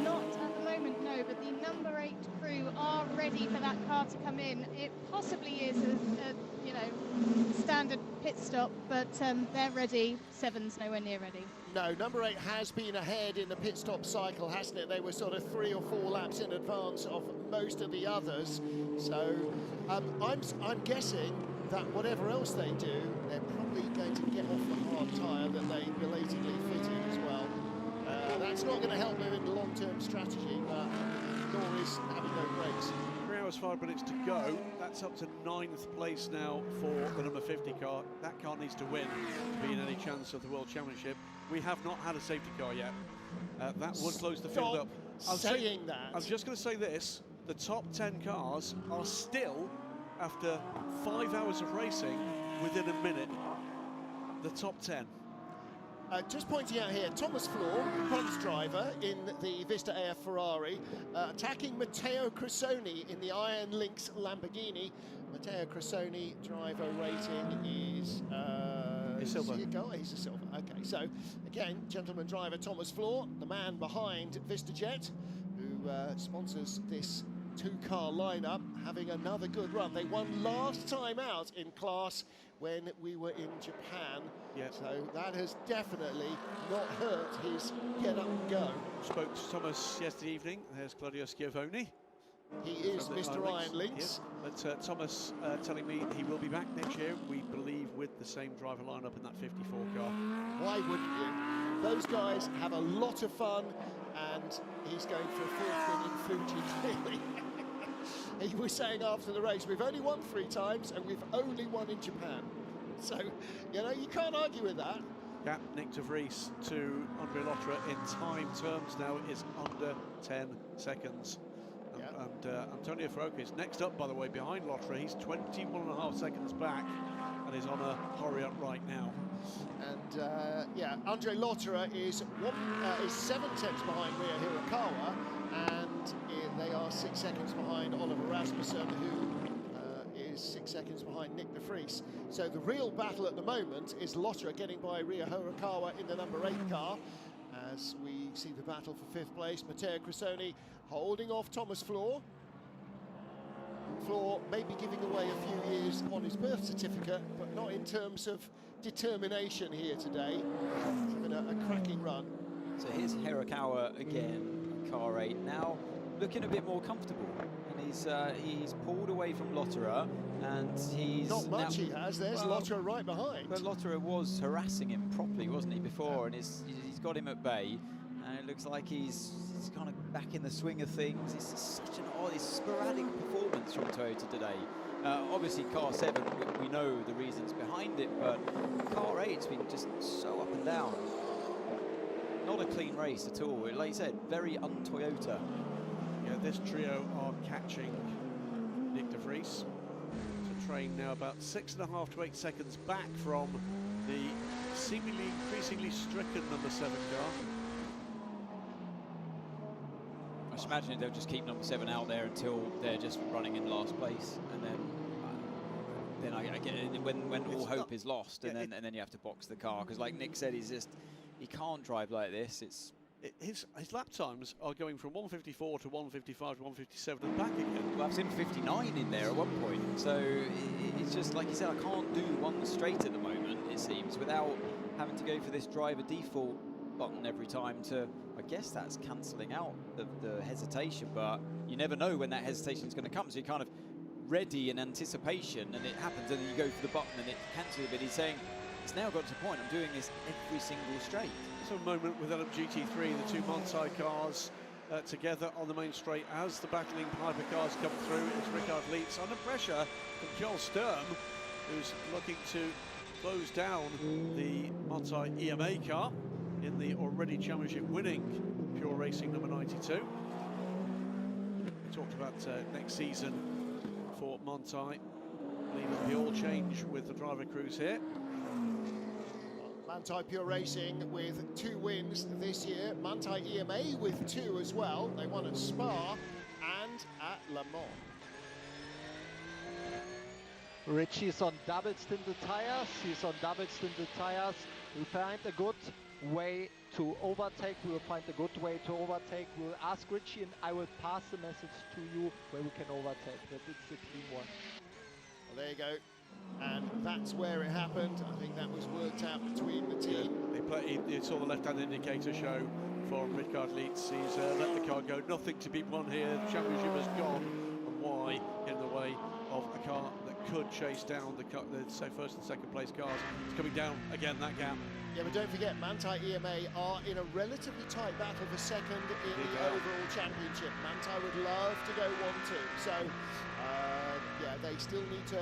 Not at the moment, no, but the number 8 crew are ready for that car to come in. It possibly is a standard pit stop, but they're ready. 7's nowhere near ready. No, number 8 has been ahead in the pit stop cycle, hasn't it? They were sort of 3 or 4 laps in advance of most of the others. So I'm guessing that whatever else they do, they're probably going to get off the hard tyre that they belatedly fitted as well. That's not going to help them in the long-term strategy, but nor is having no brakes. 3 hours 5 minutes to go. That's up to 9th place now for the number 50 car. That car needs to win to be in any chance of the World Championship. We have not had a safety car yet. That would close the field up. I was just going to say this. The top 10 cars are still, after 5 hours of racing, within a minute. The top 10. Just pointing out here, Thomas Floor, Pons driver in the Vista AF Ferrari, attacking Matteo Cressoni in the Iron Lynx Lamborghini. Matteo Cressoni driver rating is silver. He's a silver. Okay, so again, gentleman driver Thomas Floor, the man behind VistaJet, who sponsors this 2-car lineup, having another good run. They won last time out in class when we were in Japan. Yep. So that has definitely not hurt his get up and go. Spoke to Thomas yesterday evening. There's Claudio Schiavone. He is Mr. Iron Lynx. Yes. But Thomas telling me he will be back next year, we believe, with the same driver lineup in that 54 car. Why wouldn't you? Those guys have a lot of fun, and he's going for a 4th win in Fuji, clearly. He was saying after the race, we've only won 3 times, and we've only won in Japan. So, you can't argue with that. Gap Nick de Vries to Andre Lotterer in time terms now is under 10 seconds. And Antonio Fuoco is next up, by the way, behind Lotterer. He's 21.5 seconds back and is on a hurry up right now. And Andre Lotterer is 7/10 behind Ria Hirakawa, and they are 6 seconds behind Oliver Rasmussen, who is 6 seconds behind Nick de Vries. So the real battle at the moment is Lotterer getting by Ria Hirakawa in the number 8 car, as we see the battle for 5th place. Matteo Cressoni holding off Thomas Floor. Floor may be giving away a few years on his birth certificate, but not in terms of determination here today. It's been a cracking run. So here's Hirakawa again, car 8, now looking a bit more comfortable. And he's pulled away from Lotterer, and he's... Not much he has, there's Lotterer right behind. But Lotterer was harassing him properly, wasn't he, before? And he's got him at bay, and it looks like he's kind of back in the swing of things. It's such an odd, sporadic performance from Toyota today. Obviously, car 7, we know the reasons behind it, but car 8's been just so up and down. Not a clean race at all. Like you said, very un-Toyota. Yeah, this trio are catching Nick de Vries. To train now about 6.5 to 8 seconds back from the seemingly increasingly stricken number 7 car. I just imagine they'll just keep number 7 out there until they're just running in last place, and then then I get it when all hope is lost, and then you have to box the car, because like Nick said, he can't drive like this. His lap times are going from 154 to 155 to 157 and back again. Well, I've seen 59 in there at one point, so it's just like you said, I can't do one straight at the moment, it seems, without having to go for this driver default button every time to, I guess that's cancelling out the hesitation, but you never know when that hesitation is going to come, so you're kind of ready in anticipation, and it happens, and then you go for the button and it cancels it. But he's saying, it's now got to the point, I'm doing this every single straight. So a moment with LMGT3, the two Monti cars together on the main straight as the battling hypercars come through. It's Ricard Leitz under pressure from Joel Sturm, who's looking to close down the Monti EMA car in the already championship winning Pure Racing number 92. We talked about next season for Monti, leading the all change with the driver crews here. Manthey Pure Racing with 2 wins this year. Manthey EMA with 2 as well. They won at Spa and at Le Mans. Richie is on double stinted tires. He's on double stinted tires. We'll find a good way to overtake. We will find a good way to overtake. We'll ask Richie and I will pass the message to you where we can overtake. That it's a clean one. Well, there you go. And that's where it happened. I think that was worked out between the team. Yeah, he saw the left-hand indicator show for Ricard Leitz. He's let the car go. Nothing to be won here. The championship has gone. And why get in the way of a car that could chase down the first and second place cars? It's coming down again, that gap. Yeah, but don't forget, Manthey EMA are in a relatively tight battle for second in the overall championship. Manthey would love to go 1-2. So, yeah, they still need to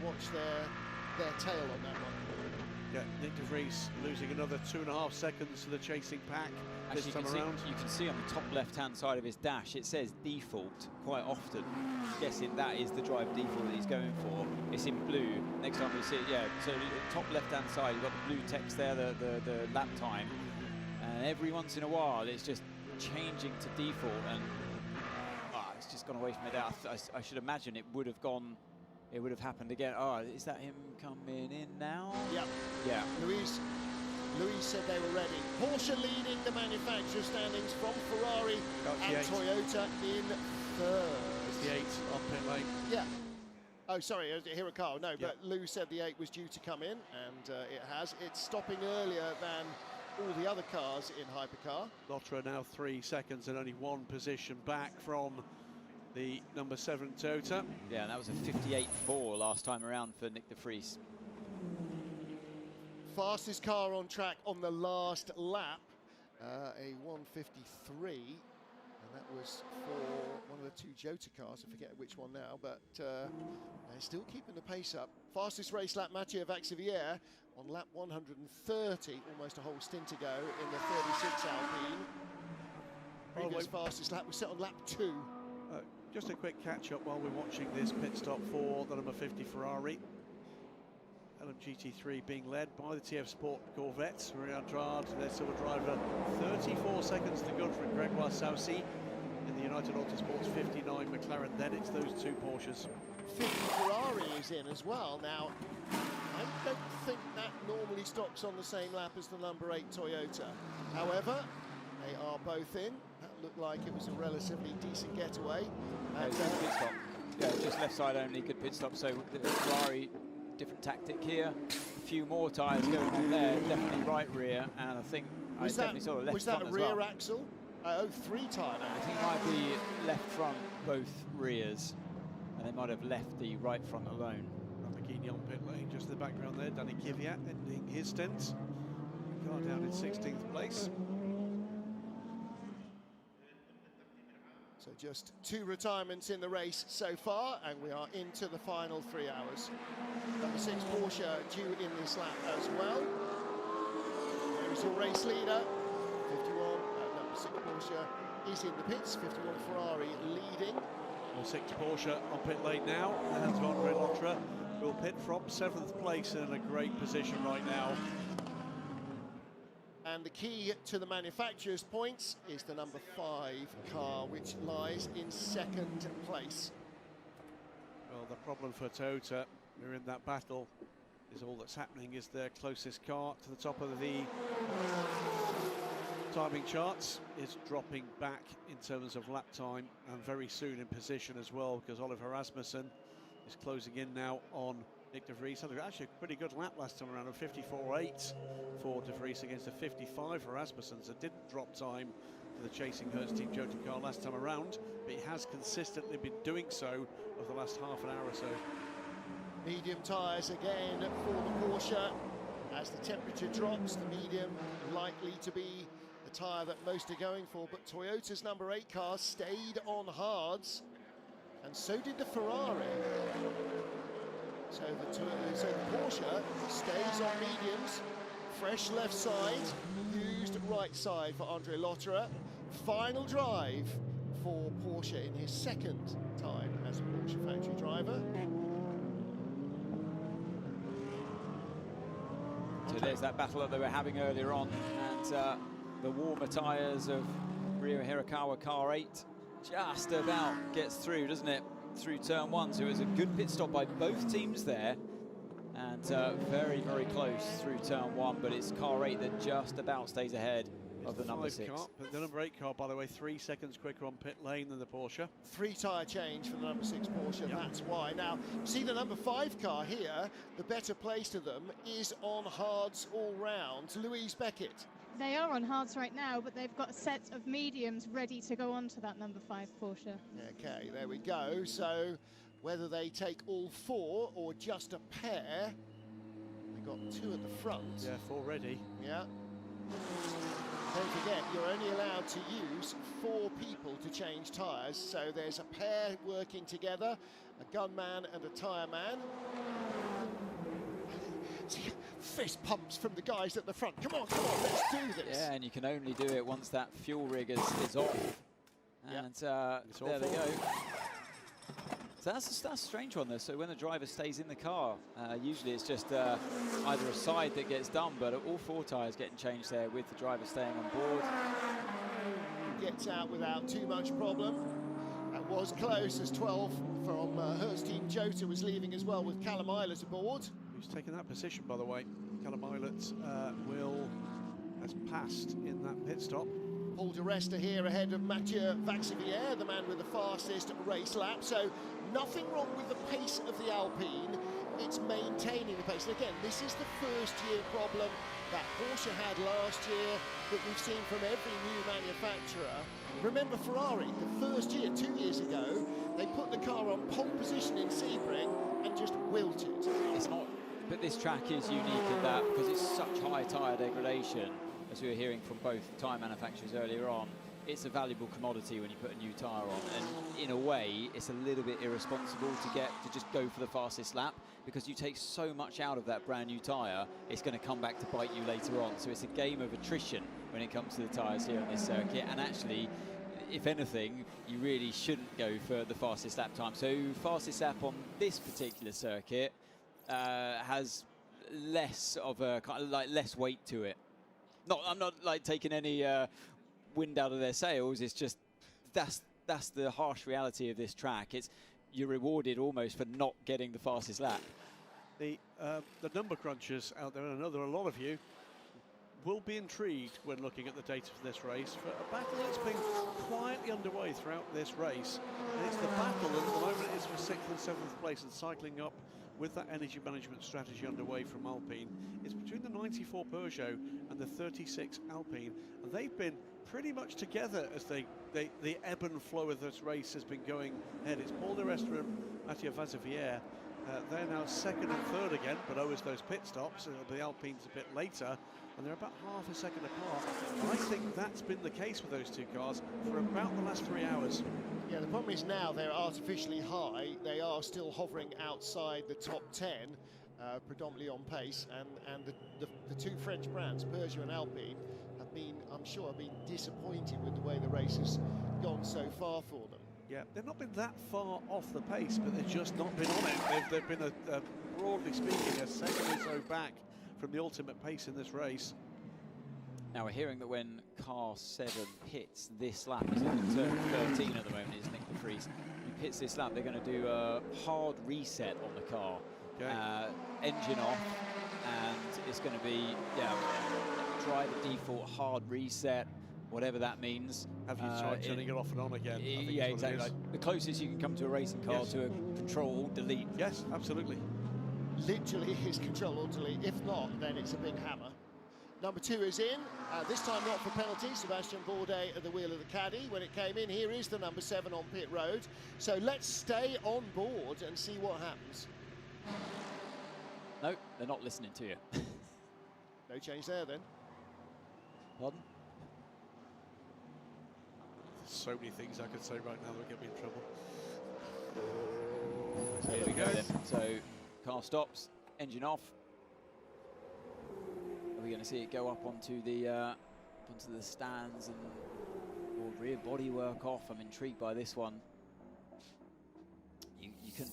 watch their tail on that one. Yeah, Nick de Vries losing another 2.5 seconds to the chasing pack this time around. You can see on the top left-hand side of his dash, it says default quite often. I'm guessing that is the drive default that he's going for. It's in blue. Next time we see it, yeah. So the top left-hand side, you've got the blue text there, the lap time, and every once in a while, it's just changing to default, and it's just gone away from it. I should imagine it would have gone. It would have happened again. Oh, is that him coming in now? Yep. Yeah. Louise said they were ready. Porsche leading the manufacturer standings from Ferrari and Toyota in third. It's the 8 on pit lane. Yeah. Oh, sorry, here a car. No, but Lou said the 8 was due to come in, and it has. It's stopping earlier than all the other cars in hypercar. Lotra now 3 seconds and only 1 position back from the number 7 Toyota. Yeah, and that was a 58.4 last time around for Nick de Vries. Fastest car on track on the last lap, a 1:53, and that was for one of the 2 Jota cars. I forget which one now, but they're still keeping the pace up. Fastest race lap, Mathieu Vaxivière on lap 130, almost a whole stint ago in the 36 Alpine. Previous fastest lap was set on lap 2. Just a quick catch-up while we're watching this pit stop for the number 50 Ferrari. LMGT3 being led by the TF Sport Corvette. Marie Andrade, their silver driver, 34 seconds to good for Gregoire Saucy in the United Autosports 59 McLaren. Then it's those 2 Porsches. 50 Ferrari is in as well. Now, I don't think that normally stops on the same lap as the number 8 Toyota. However, they are both in. That looked like it was a relatively decent getaway. And pit stop. Yeah, just left side only, good pit stop. So the Ferrari, different tactic here. A few more tyres going on there, definitely right rear, and I think I definitely saw a left front as well. Was that a rear axle? Oh, 3 tyre. I think it might be left front, both rears, and they might have left the right front alone. Lamborghini on pit lane, just in the background there, Danny Kvyat ending his stint. Car down in 16th place. So just 2 retirements in the race so far, and we are into the final 3 hours. Number 6 Porsche due in this lap as well. There is your race leader, 51, number 6 Porsche is in the pits, 51 Ferrari leading. Number 6 Porsche on pit lane now, and Andre Lotra will pit from 7th place and in a great position right now. And the key to the manufacturer's points is the number 5 car, which lies in 2nd place. Well, the problem for Toyota We're in that battle. Is all that's happening is their closest car to the top of the timing charts is dropping back in terms of lap time, and very soon in position as well, because Oliver Rasmussen is closing in now on Nick de Vries. Actually a pretty good lap last time around, a 54.8 for de Vries against a 55 for Rasmussen, so didn't drop time for the chasing Hertz Team Jota car last time around, but he has consistently been doing so over the last half an hour or so. Medium tyres again for the Porsche. As the temperature drops, the medium likely to be the tyre that most are going for, but Toyota's number 8 car stayed on hards, and so did the Ferrari. So the Porsche stays on mediums, fresh left side, used right side for Andre Lotterer. Final drive for Porsche in his second time as a Porsche factory driver. So there's that battle that they were having earlier on, and the warmer tyres of Ryo Hirakawa car 8 just about gets through, doesn't it, through turn 1. So it was a good pit stop by both teams there, and very, very close through turn 1, but it's car 8 that just about stays ahead of the number 6. Car, but the number 8 car, by the way, 3 seconds quicker on pit lane than the Porsche. 3 tyre change for the number 6 Porsche, Yep. That's why. Now, see the number 5 car here, the better place to them is on hards all round. Louise Beckett. They are on hards right now, but they've got a set of mediums ready to go on to that number 5 Porsche. Okay, there we go. So whether they take all 4 or just a pair, they've got 2 at the front. Yeah, 4 ready. Yeah. Don't forget, you're only allowed to use 4 people to change tyres, so there's a pair working together, a gunman and a tyre man. Fist pumps from the guys at the front. Come on, let's do this. Yeah, and you can only do it once that fuel rig is off. And there they go. So that's a strange one though. So when the driver stays in the car, usually it's just either a side that gets done, but all 4 tyres getting changed there with the driver staying on board. Gets out without too much problem. That was close, as 12 from Hertz Team Jota was leaving as well, with Callum Eilert aboard. Who's taken that position, by the way? Callum Eilert has passed in that pit stop. Paul de Resta here ahead of Mathieu Vaxivière, the man with the fastest race lap. So nothing wrong with the pace of the Alpine. It's maintaining the pace. And again, this is the first year problem that Porsche had last year that we've seen from every new manufacturer. Remember Ferrari, the first year, 2 years ago, they put the car on pole position in Sebring and just wilted. It's not, but this track is unique in that because it's such high tyre degradation, as we were hearing from both tyre manufacturers earlier on. It's a valuable commodity when you put a new tyre on, and in a way it's a little bit irresponsible to just go for the fastest lap, because you take so much out of that brand new tyre, it's going to come back to bite you later on. So it's a game of attrition when it comes to the tyres here on this circuit, and actually, if anything, you really shouldn't go for the fastest lap time. So fastest lap on this particular circuit has less of a kind of like less weight to it. I'm not like taking any wind out of their sails. It's just that's the harsh reality of this track. You're rewarded almost for not getting the fastest lap. The number crunchers out there, and I know there are a lot of you, will be intrigued when looking at the data for this race for a battle that's been quietly underway throughout this race. And it's the battle that at the moment is for 6th and 7th place and cycling up with that energy management strategy underway from Alpine. It's between the 94 Peugeot and the 36 Alpine, and they've been pretty much together as the ebb and flow of this race has been going ahead. It's Paul de Resta and Mathieu Vaxivière. They're now 2nd and 3rd again, but always those pit stops. The Alpine's a bit later, and they're about half a second apart. And I think that's been the case with those 2 cars for about the last 3 hours. Yeah, the problem is now they're artificially high. They are still hovering outside the top 10, predominantly on pace, and the 2 French brands, Peugeot and Alpine, have been, I'm sure, disappointed with the way the race has gone so far for them. Yeah, they've not been that far off the pace, but they've just not been on it. They've been, broadly speaking, a second or so back from the ultimate pace in this race. Now we're hearing that when car 7 hits this lap, is in turn 13 at the moment, is Nick de Vries. He hits this lap, they're going to do a hard reset on the car. engine off, and it's going to be, driver default hard reset, whatever that means. Have you tried turning it off and on again? Yeah, exactly. Like the closest you can come to a racing car to a Control-Alt-Delete. Yes, absolutely. Literally is Control-Alt-Delete. If not, then it's a big hammer. Number 2 is in, this time not for penalty. Sebastian Bourdais at the wheel of the caddy. When it came in, here is the number 7 on pit road. So let's stay on board and see what happens. No, they're not listening to you. No change there then. Pardon? There's so many things I could say right now that would get me in trouble. So here we go then. So car stops, engine off. Are we going to see it go up onto the stands and or rear bodywork off? I'm intrigued by this one.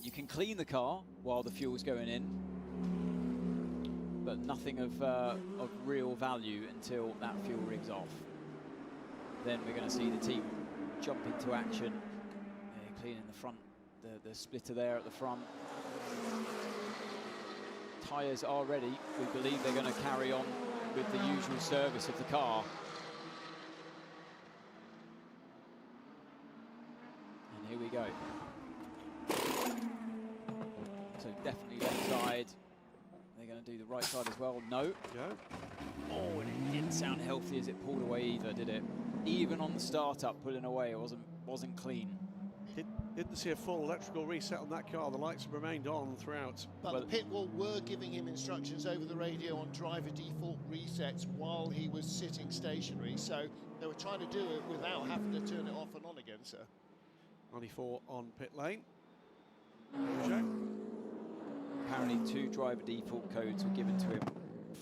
You can clean the car while the fuel's going in, but nothing of real value until that fuel rig's off. Then we're going to see the team jump into action, cleaning the front, the splitter there at the front. Tyres are ready. We believe they're going to carry on with the usual service of the car. And here we go. So definitely left side. They're going to do the right side as well. No. Oh, and it didn't sound healthy as it pulled away either, did it? Even on the start-up, pulling away, it wasn't clean. Didn't see a full electrical reset on that car. The lights have remained on throughout. But the pit wall were giving him instructions over the radio on driver default resets while he was sitting stationary. So they were trying to do it without having to turn it off and on again, sir. 94 on pit lane. Apparently 2 driver default codes were given to him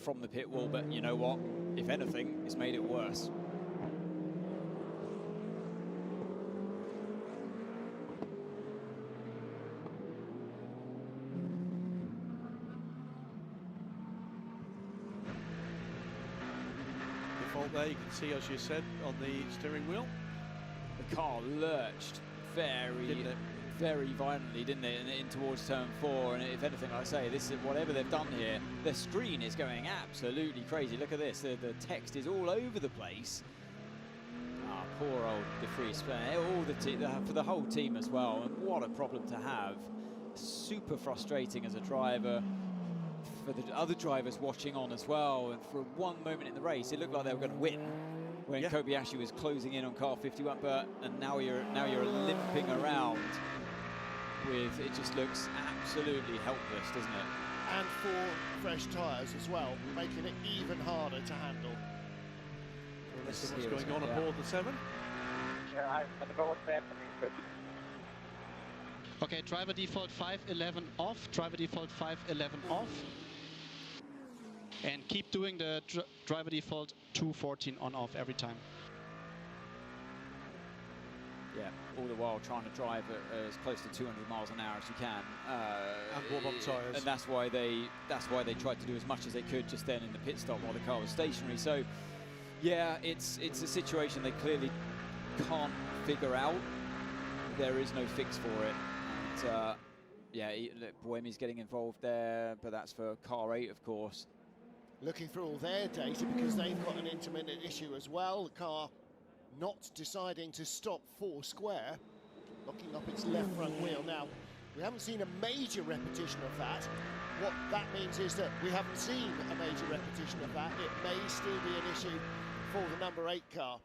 from the pit wall, but you know what? If anything, it's made it worse. Default there, you can see, as you said, on the steering wheel. The car lurched very violently, didn't it, in towards turn 4, and if anything, like I say, this is whatever they've done here, the screen is going absolutely crazy. Look at this, the text is all over the place. Ah, poor old De Vries, for the whole team as well, and what a problem to have. Super frustrating as a driver, for the other drivers watching on as well, and for one moment in the race, it looked like they were going to win. When Kobayashi was closing in on car 51, and now you're limping around with, it just looks absolutely helpless, doesn't it? And 4 fresh tyres as well, making it even harder to handle. Let's see what's going on aboard the 7. Yeah, I don't know what's happening, but... Okay, driver default 511 off, driver default 511 off. And keep doing the driver default 214 on off every time. Yeah, all the while trying to drive at as close to 200 miles an hour as you can. And warm up tyres. And that's why they tried to do as much as they could just then in the pit stop while the car was stationary. So, yeah, it's a situation they clearly can't figure out. There is no fix for it. And, yeah, Bohemi's getting involved there, but that's for car 8, of course. Looking through all their data because they've got an intermittent issue as well. The car not deciding to stop 4 square, locking up its left front wheel. Now, we haven't seen a major repetition of that. What that means is that we haven't seen a major repetition of that. It may still be an issue for the number 8 car.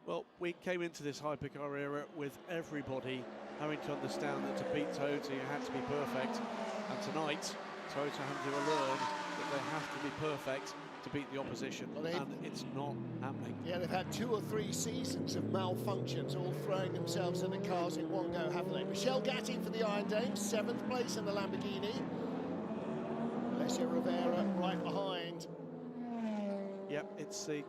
Well, we came into this hypercar era with everybody having to understand that to beat Toyota you had to be perfect, and tonight Toyota having to learn that they have to be perfect to beat the opposition, and it's not happening. Yeah, they've had 2 or 3 seasons of malfunctions, all throwing themselves at the cars in one go, haven't they? Michel Gatti for the Iron Dames, 7th place in the Lamborghini. Alessio Rivera right behind. Yep, it's the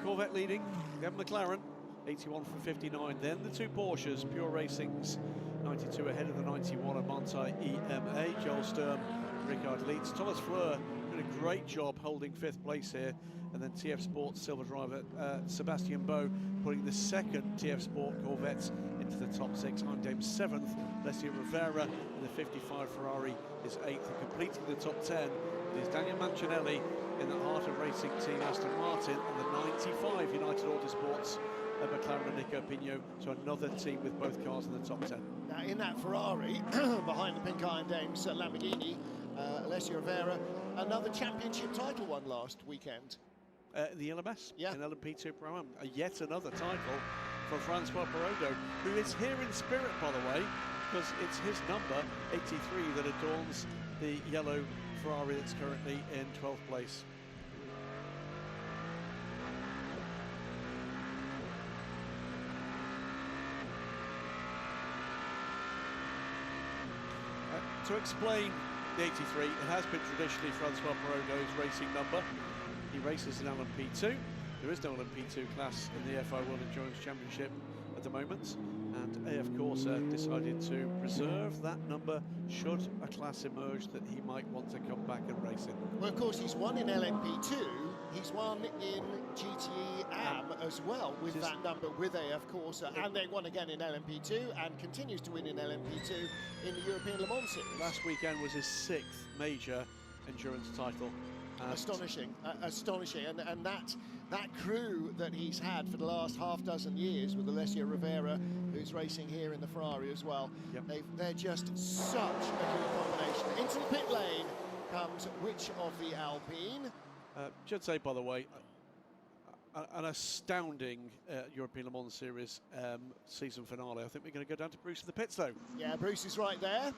Corvette leading, then McLaren, 81 from 59. Then the 2 Porsches, Pure Racing's 92 ahead of the 91 of Monti EMA. Joel Sturm, Ricard Leeds. Thomas Fleur did a great job holding 5th place here. And then TF Sports silver driver Sebastian Boe putting the 2nd TF Sport Corvettes in into the top 6. Heimdall's 7th, Alessio Rivera in the 55 Ferrari is 8th, and completing the top 10 is Daniel Mancinelli in the Heart of Racing team Aston Martin, and the 95 United Autosports McLaren and Nico Pino, so another team with both cars in the top 10. Now in that Ferrari, behind the pink Iron Dames Lamborghini, Alessio Rivera, another championship title won last weekend. The LMS, yeah. in LMP2 Pro-Am, yet another title for Francois Perrodo, who is here in spirit, by the way, because it's his number, 83, that adorns the yellow Ferrari that's currently in 12th place. To explain the 83, it has been traditionally Francois Perrodo's racing number. He races in LMP2. There is no LMP2 class in the FI World Endurance Championship at the moment, and AF Corsa decided to preserve that number should a class emerge that he might want to come back and race in. Well, of course, he's won in LMP2, he's won in GTE AM as well with that number with AF Corsa, and they won again in LMP2 and continues to win in LMP2 in the European Le Mans Series. Last weekend was his 6th major endurance title. Astonishing, astonishing, and that crew that he's had for the last half dozen years with Alessio Rivera, who's racing here in the Ferrari as well, they're just such a good combination. Into the pit lane comes which of the Alpine? Should say, by the way, an astounding European Le Mans Series season finale. I think we're going to go down to Bruce in the pits, though. Yeah, Bruce is right there.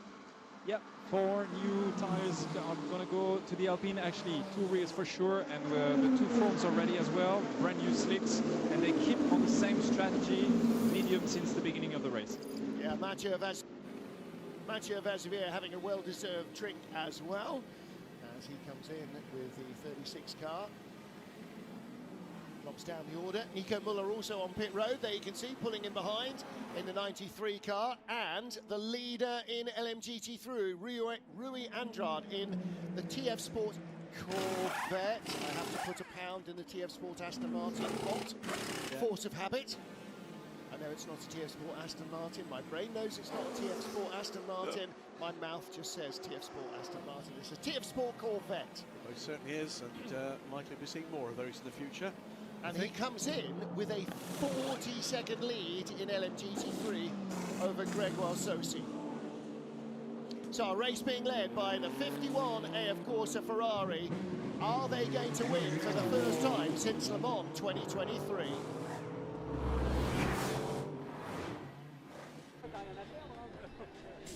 Yep, 4 new tires are going to go to the Alpine, actually 2 rears for sure, and the 2 fronts are ready as well, brand new slicks, and they keep on the same strategy, medium since the beginning of the race. Yeah, Mathieu Vazivier having a well-deserved trick as well, as he comes in with the 36 car. Drops down the order. Nico Muller also on pit road. There you can see, pulling in behind in the 93 car. And the leader in LMGT3, Rui Andrade in the TF Sport Corvette. I have to put £1 in the TF Sport Aston Martin pot. Force of habit. I know it's not a TF Sport Aston Martin. My brain knows it's not a TF Sport Aston Martin. My mouth just says TF Sport Aston Martin. It's a TF Sport Corvette. Well, it certainly is, and likely to be seeing more of those in the future. And he comes in with a 40-second lead in LMGT3 over Gregoire Saucy. So a race being led by the 51 AF Corsa Ferrari. Are they going to win for the first time since Le Mans 2023?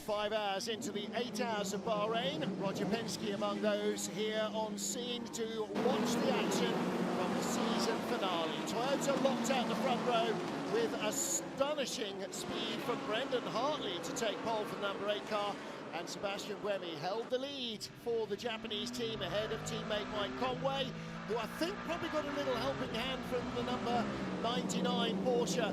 Five hours into the 8 hours of Bahrain. Roger Penske among those here on scene to watch the action from the season finale. Toyota locked out the front row with astonishing speed from Brendan Hartley to take pole for the number 8 car, and Sebastian Buemi held the lead for the Japanese team ahead of teammate Mike Conway, who I think probably got a little helping hand from the number 99 Porsche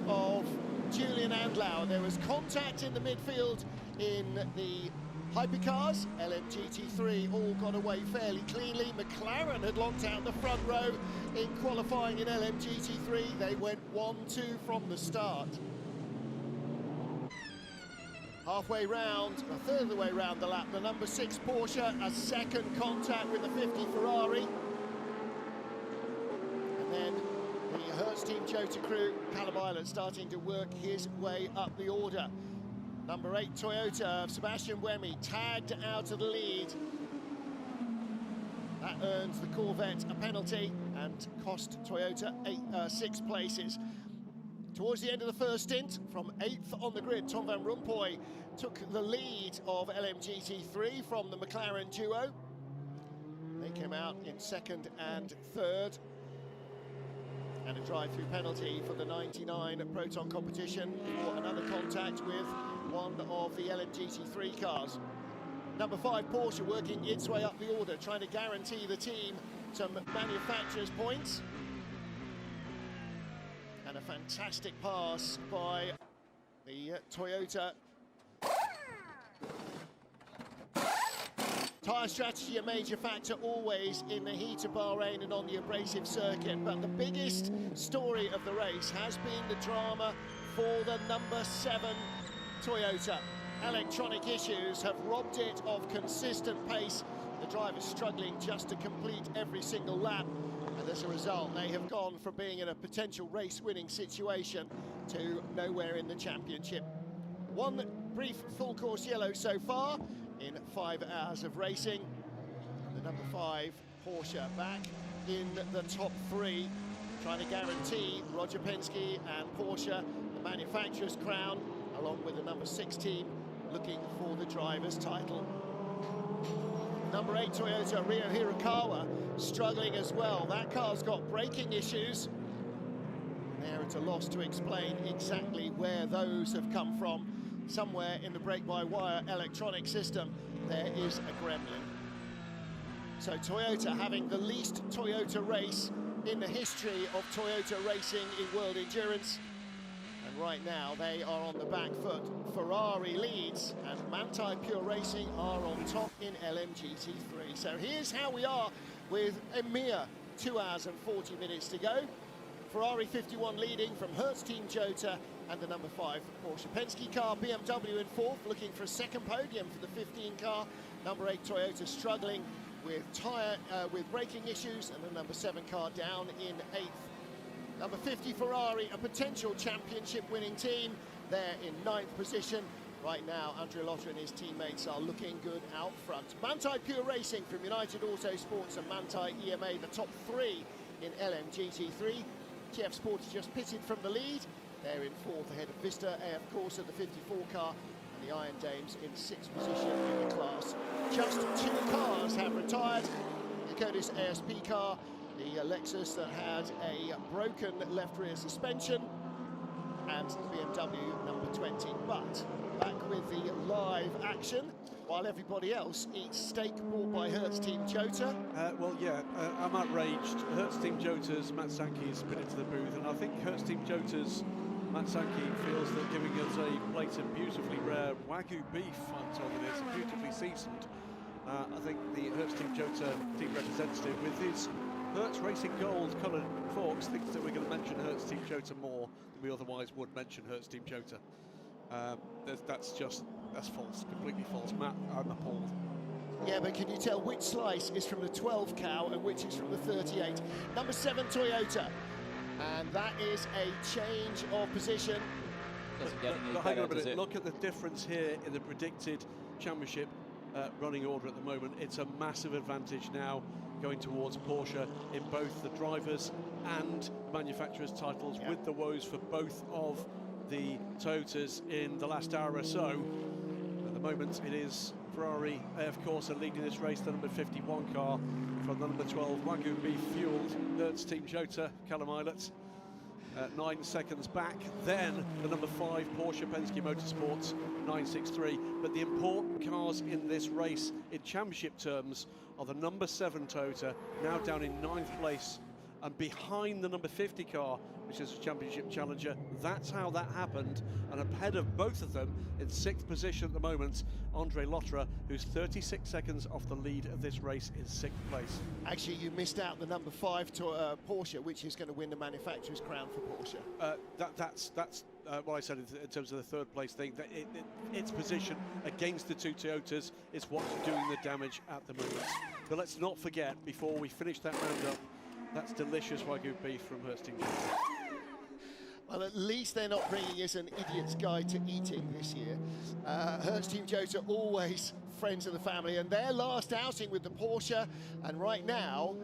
of Julian Andlau. There was contact in the midfield in the hypercars. LMGT3 all got away fairly cleanly. McLaren had locked out the front row in qualifying in LMGT3. They went 1-2 from the start. Halfway round, a third of the way round the lap, the number 6 Porsche, a second contact with the 50 Ferrari. And then the Hertz Team Jota crew, Callum Island starting to work his way up the order. Number 8 Toyota of Sebastian Buemi tagged out of the lead. That earns the Corvette a penalty and cost Toyota 6 places. Towards the end of the first stint, from 8th on the grid, Tom van Rompuy took the lead of LMGT3 from the McLaren duo. They came out in 2nd and 3rd. And a drive-through penalty for the 99 Proton competition for another contact with one of the LMGT3 cars. Number 5 Porsche working its way up the order, trying to guarantee the team some manufacturer's points. And a fantastic pass by the Toyota. Tyre strategy a major factor always in the heat of Bahrain and on the abrasive circuit, but the biggest story of the race has been the drama for the number 7 Toyota. Electronic issues have robbed it of consistent pace. The driver's struggling just to complete every single lap, and as a result they have gone from being in a potential race-winning situation to nowhere in the championship. One brief full course yellow so far in 5 hours of racing. The number 5 Porsche back in the top 3, trying to guarantee Roger Penske and Porsche the manufacturer's crown, along with the number 6 team looking for the driver's title. Number 8 Toyota Ryo Hirakawa struggling as well. That car's got braking issues. They're at a loss to explain exactly where those have come from. Somewhere in the brake-by-wire electronic system there is a gremlin. So Toyota having the least Toyota race in the history of Toyota racing in World Endurance. And right now they are on the back foot. Ferrari leads and Manthey Pure Racing are on top in LMGT3. So here's how we are with a mere 2 hours and 40 minutes to go. Ferrari 51 leading from Hertz Team Jota and the number 5 Porsche Penske car. BMW in 4th, looking for a second podium for the 15 car. Number 8 Toyota struggling with with braking issues, and the number 7 car down in 8th. Number 50 Ferrari, a potential championship winning team, they're in 9th position. Right now, Andrea Lotter and his teammates are looking good out front. Manthey Pure Racing from United Autosports and Manthey EMA, the top 3 in LMGT3. TF Sport has just pitted from the lead. They're in 4th ahead of Vista AF Corsa, the 54 car, and the Iron Dames in 6th position in the class. Just 2 cars have retired. The Codis ASP car, the Lexus that had a broken left rear suspension, and the BMW number 20. But back with the live action, while everybody else eats steak brought by Hertz Team Jota. Well, yeah, I'm outraged. Hertz Team Jota's Matt Sankey has been into the booth, and I think Hertz Team Jota's Matt Sankey feels that giving us a plate of beautifully rare Wagyu beef, I'm told it is, beautifully seasoned. I think the Hertz Team Jota team representative, with his Hertz Racing Gold coloured forks, thinks that we're going to mention Hertz Team Jota more than we otherwise would mention Hertz Team Jota. That's false, completely false. Matt, I'm appalled. Yeah, but can you tell which slice is from the 12 cow and which is from the 38? Number 7 Toyota, and that is a change of position. But hang on a minute, look at the difference here in the predicted championship running order at the moment. It's a massive advantage now going towards Porsche in both the drivers and manufacturers' titles, with the woes for both of the Toyotas in the last hour or so. At the moment it is Ferrari AF Corsa leading this race, the number 51 car from the number 12 Wagyu beef fueled Hertz Team Jota, Callum Eilert, 9 seconds back. Then the number 5 Porsche Penske Motorsports, 963. But the important cars in this race in championship terms are the number 7 Toyota, now down in 9th place and behind the number 50 car, which is a championship challenger. That's how that happened, and ahead of both of them in 6th position at the moment, Andre Lotterer, who's 36 seconds off the lead of this race in 6th place. Actually, you missed out the number 5 to Porsche, which is going to win the manufacturer's crown for Porsche. That's what I said in terms of the 3rd place thing. That its position against the 2 Toyotas is what's doing the damage at the moment. But let's not forget, before we finish that roundup, that's delicious Wagyu beef from Hertz Team Jota. Well, at least they're not bringing us an idiot's guide to eating this year. Hertz Team Jota, always friends of the family, and their last outing with the Porsche, and right now,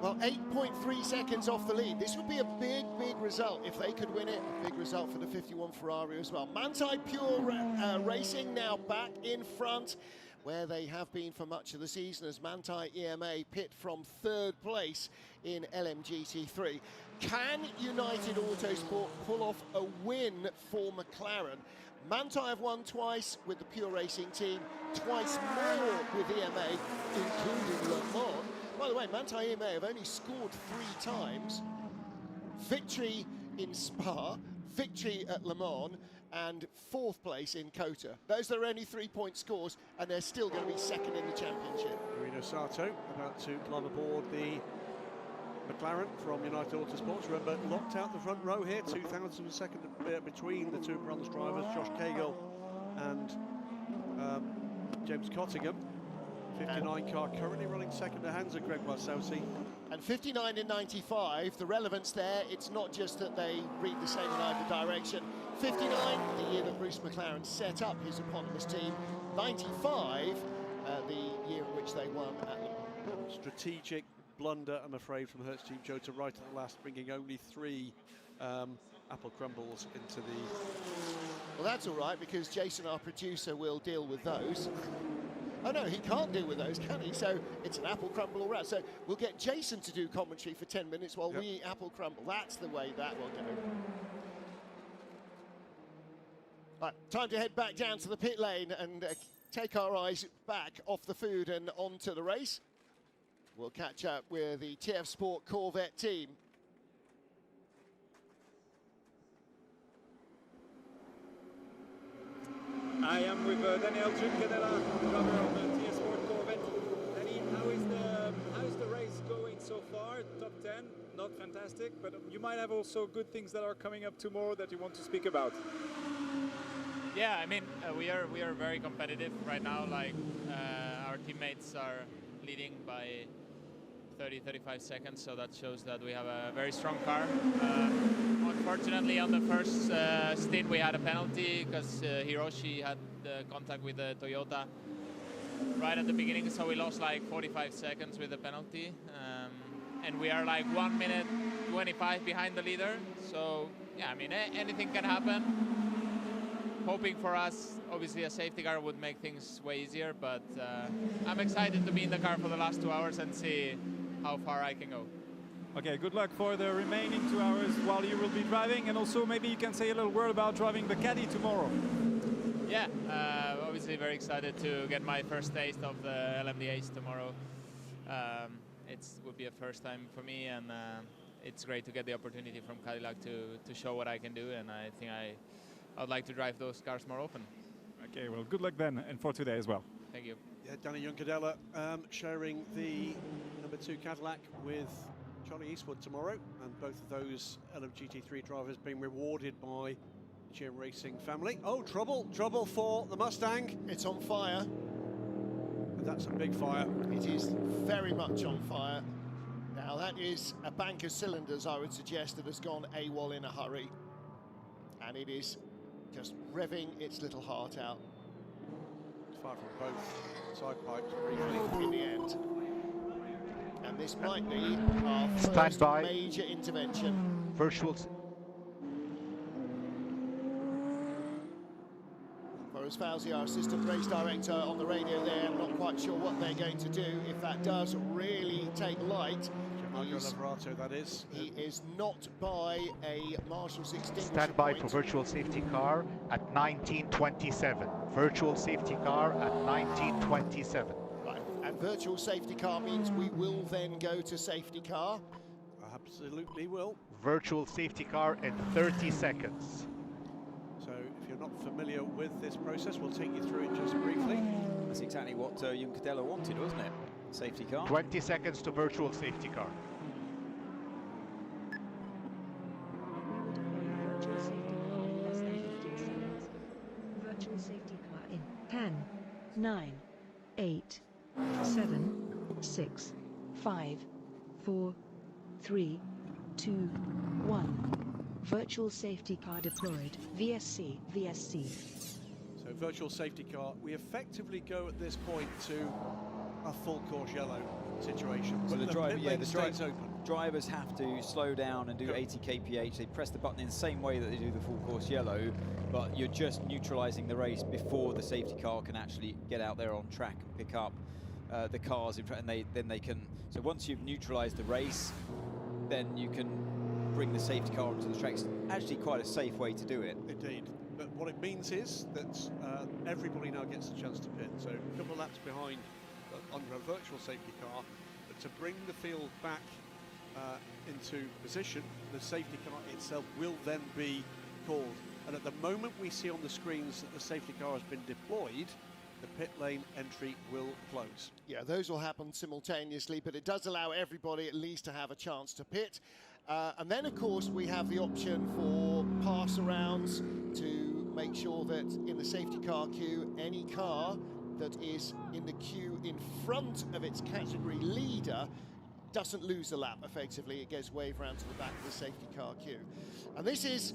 well, 8.3 seconds off the lead. This would be a big, big result if they could win it. A big result for the 51 Ferrari as well. Manthey Pure Racing now back in front, where they have been for much of the season, as Manthey EMA pit from 3rd place in LMGT3. Can United Autosport pull off a win for McLaren? Manthey have won twice with the Pure Racing team, twice more with EMA, including Le Mans. By the way, Manthey EMA have only scored 3 times. Victory in Spa, victory at Le Mans, and 4th place in Kota. Those are only 3-point scores, and they're still going to be 2nd in the championship. Marino Sato about to climb aboard the McLaren from United Autosports. Remember, locked out the front row here, 2,000 a second between the two bronze drivers, Josh Cagle and James Cottingham. 59 car currently running second to Hansa Greg Warsausi. And 59 in 95, the relevance there, it's not just that they read the same in either direction. 59, the year that Bruce McLaren set up his eponymous team. 95, the year in which they won at Le Mans. Strategic blunder, I'm afraid, from Hertz Team Joe to right at the last, bringing only 3 apple crumbles into the... Well, that's all right, because Jason, our producer, will deal with those. Oh no, he can't deal with those, can he? So it's an apple crumble all right. So we'll get Jason to do commentary for 10 minutes while we eat apple crumble. That's the way that will go. Right, time to head back down to the pit lane and take our eyes back off the food and onto the race. We'll catch up with the TF Sport Corvette team. I am with Daniel Giuncadella, driver of the TF Sport Corvette. Danny, how is the race going so far? Top 10, not fantastic, but you might have also good things that are coming up tomorrow that you want to speak about. Yeah, I mean, we are very competitive right now. Like our teammates are leading by 30-35 seconds, so that shows that we have a very strong car. Unfortunately, on the first stint, we had a penalty because Hiroshi had contact with the Toyota right at the beginning, so we lost like 45 seconds with the penalty. And we are like 1 minute 25 behind the leader. So yeah, I mean, anything can happen. Hoping for us, obviously a safety car would make things way easier, but I'm excited to be in the car for the last 2 hours and see how far I can go. Okay, good luck for the remaining 2 hours while you will be driving, and also maybe you can say a little word about driving the Caddy tomorrow. Yeah, obviously very excited to get my first taste of the LMDH tomorrow. It will be a first time for me, and it's great to get the opportunity from Cadillac to show what I can do, and I think I'd like to drive those cars more often. Okay, well, good luck then, and for today as well. Thank you. Yeah, Danny Giuncadella sharing the #2 Cadillac with Charlie Eastwood tomorrow, and both of those LMGT3 drivers being rewarded by the GM Racing family. Oh, trouble for the Mustang. It's on fire. And that's a big fire. It is very much on fire. Now that is a bank of cylinders, I would suggest, that has gone AWOL in a hurry. And it is just revving its little heart out. Fire from both side pipes briefly in the end. And this might be our first Standby. Major intervention. Virtual. Boris Fauzi, our assistant race director, on the radio there. I'm not quite sure what they're going to do if that does really take light. That is. He is not by a Marshall's extinguisher Standby point. for virtual safety car at 1927. Virtual safety car at 1927. Right, and virtual safety car means we will then go to safety car. Absolutely will. Virtual safety car in 30 seconds. So if you're not familiar with this process, we'll take you through it just briefly. That's exactly what Giuncadella wanted, wasn't it? Safety car. 20 seconds to virtual safety car. Virtual safety car in 10, 9, 8, 7, 6, 5, 4, 3, 2, 1. Virtual safety car deployed. VSC, VSC. So virtual safety car, we effectively go at this point to a full course yellow situation. So But the driver, pit yeah, lane the stays open. drivers have to slow down and do 80 kph. They press the button in the same way that they do the full course yellow, but you're just neutralising the race before the safety car can actually get out there on track and pick up the cars in front, and then they can. So once you've neutralised the race, then you can bring the safety car onto the track. It's actually quite a safe way to do it. Indeed. But what it means is that everybody now gets a chance to pit. So a couple of laps behind under a virtual safety car, but to bring the field back into position, the safety car itself will then be called. And at the moment we see on the screens that the safety car has been deployed, the pit lane entry will close. Yeah, those will happen simultaneously, but it does allow everybody at least to have a chance to pit. And then, of course, we have the option for pass-arounds to make sure that in the safety car queue, any car that is in the queue in front of its category leader doesn't lose a lap, effectively. It gets waved around to the back of the safety car queue. And this is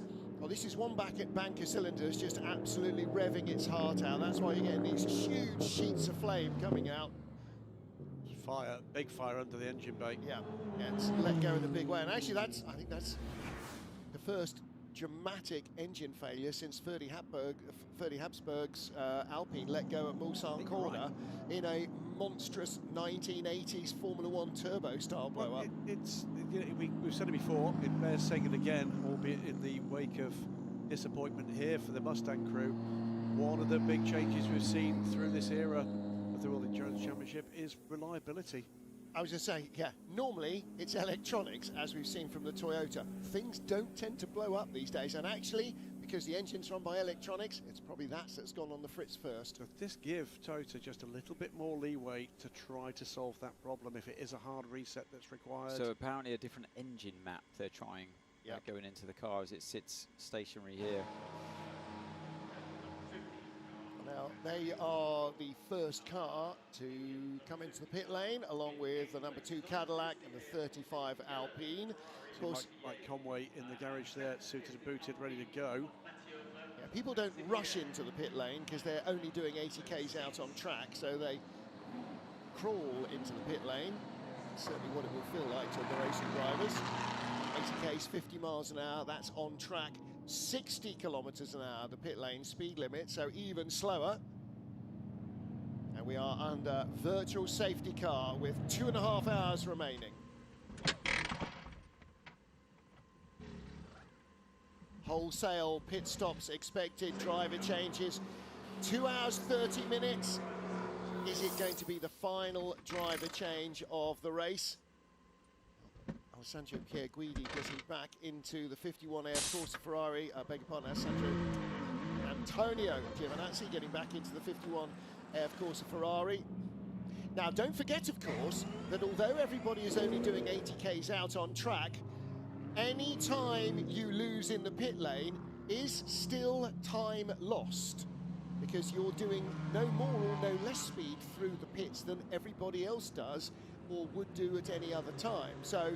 one bank of cylinders just absolutely revving its heart out. That's why you're getting these huge sheets of flame coming out. Fire, big fire under the engine bay. Yeah, it's let go in a big way. And actually, I think that's the first dramatic engine failure since Ferdy Habsburg's Alpine let go at Mulsanne corner in a monstrous 1980s Formula One turbo style blow up. We've said it before, it bears saying it again, albeit in the wake of disappointment here for the Mustang crew. One of the big changes we've seen through this era of the World Endurance Championship is reliability. I was just saying, yeah, normally it's electronics, as we've seen from the Toyota. Things don't tend to blow up these days, and actually, because the engine's run by electronics, it's probably that's gone on the fritz first. Does this give Toyota just a little bit more leeway to try to solve that problem if it is a hard reset that's required? So apparently a different engine map they're trying going into the car as it sits stationary here. Now, they are the first car to come into the pit lane, along with the number 2 Cadillac and the 35 Alpine. Of course, Mike Conway in the garage there, suited and booted, ready to go. Yeah, people don't rush into the pit lane because they're only doing 80 Ks out on track, so they crawl into the pit lane. That's certainly what it will feel like to the racing drivers. 80 Ks, 50 miles an hour, that's on track. 60 kilometers an hour, the pit lane speed limit, so even slower. And we are under virtual safety car with 2.5 hours remaining. Wholesale pit stops expected, driver changes. 2 hours, 30 minutes. Is it going to be the final driver change of the race? Alessandro Pierguidi getting back into the 51 Air Corsa Ferrari, beg your pardon, Antonio Giovinazzi getting back into the 51 Air Corsa Ferrari. Now, don't forget, of course, that although everybody is only doing 80 Ks out on track, any time you lose in the pit lane is still time lost, because you're doing no more or no less speed through the pits than everybody else does or would do at any other time. So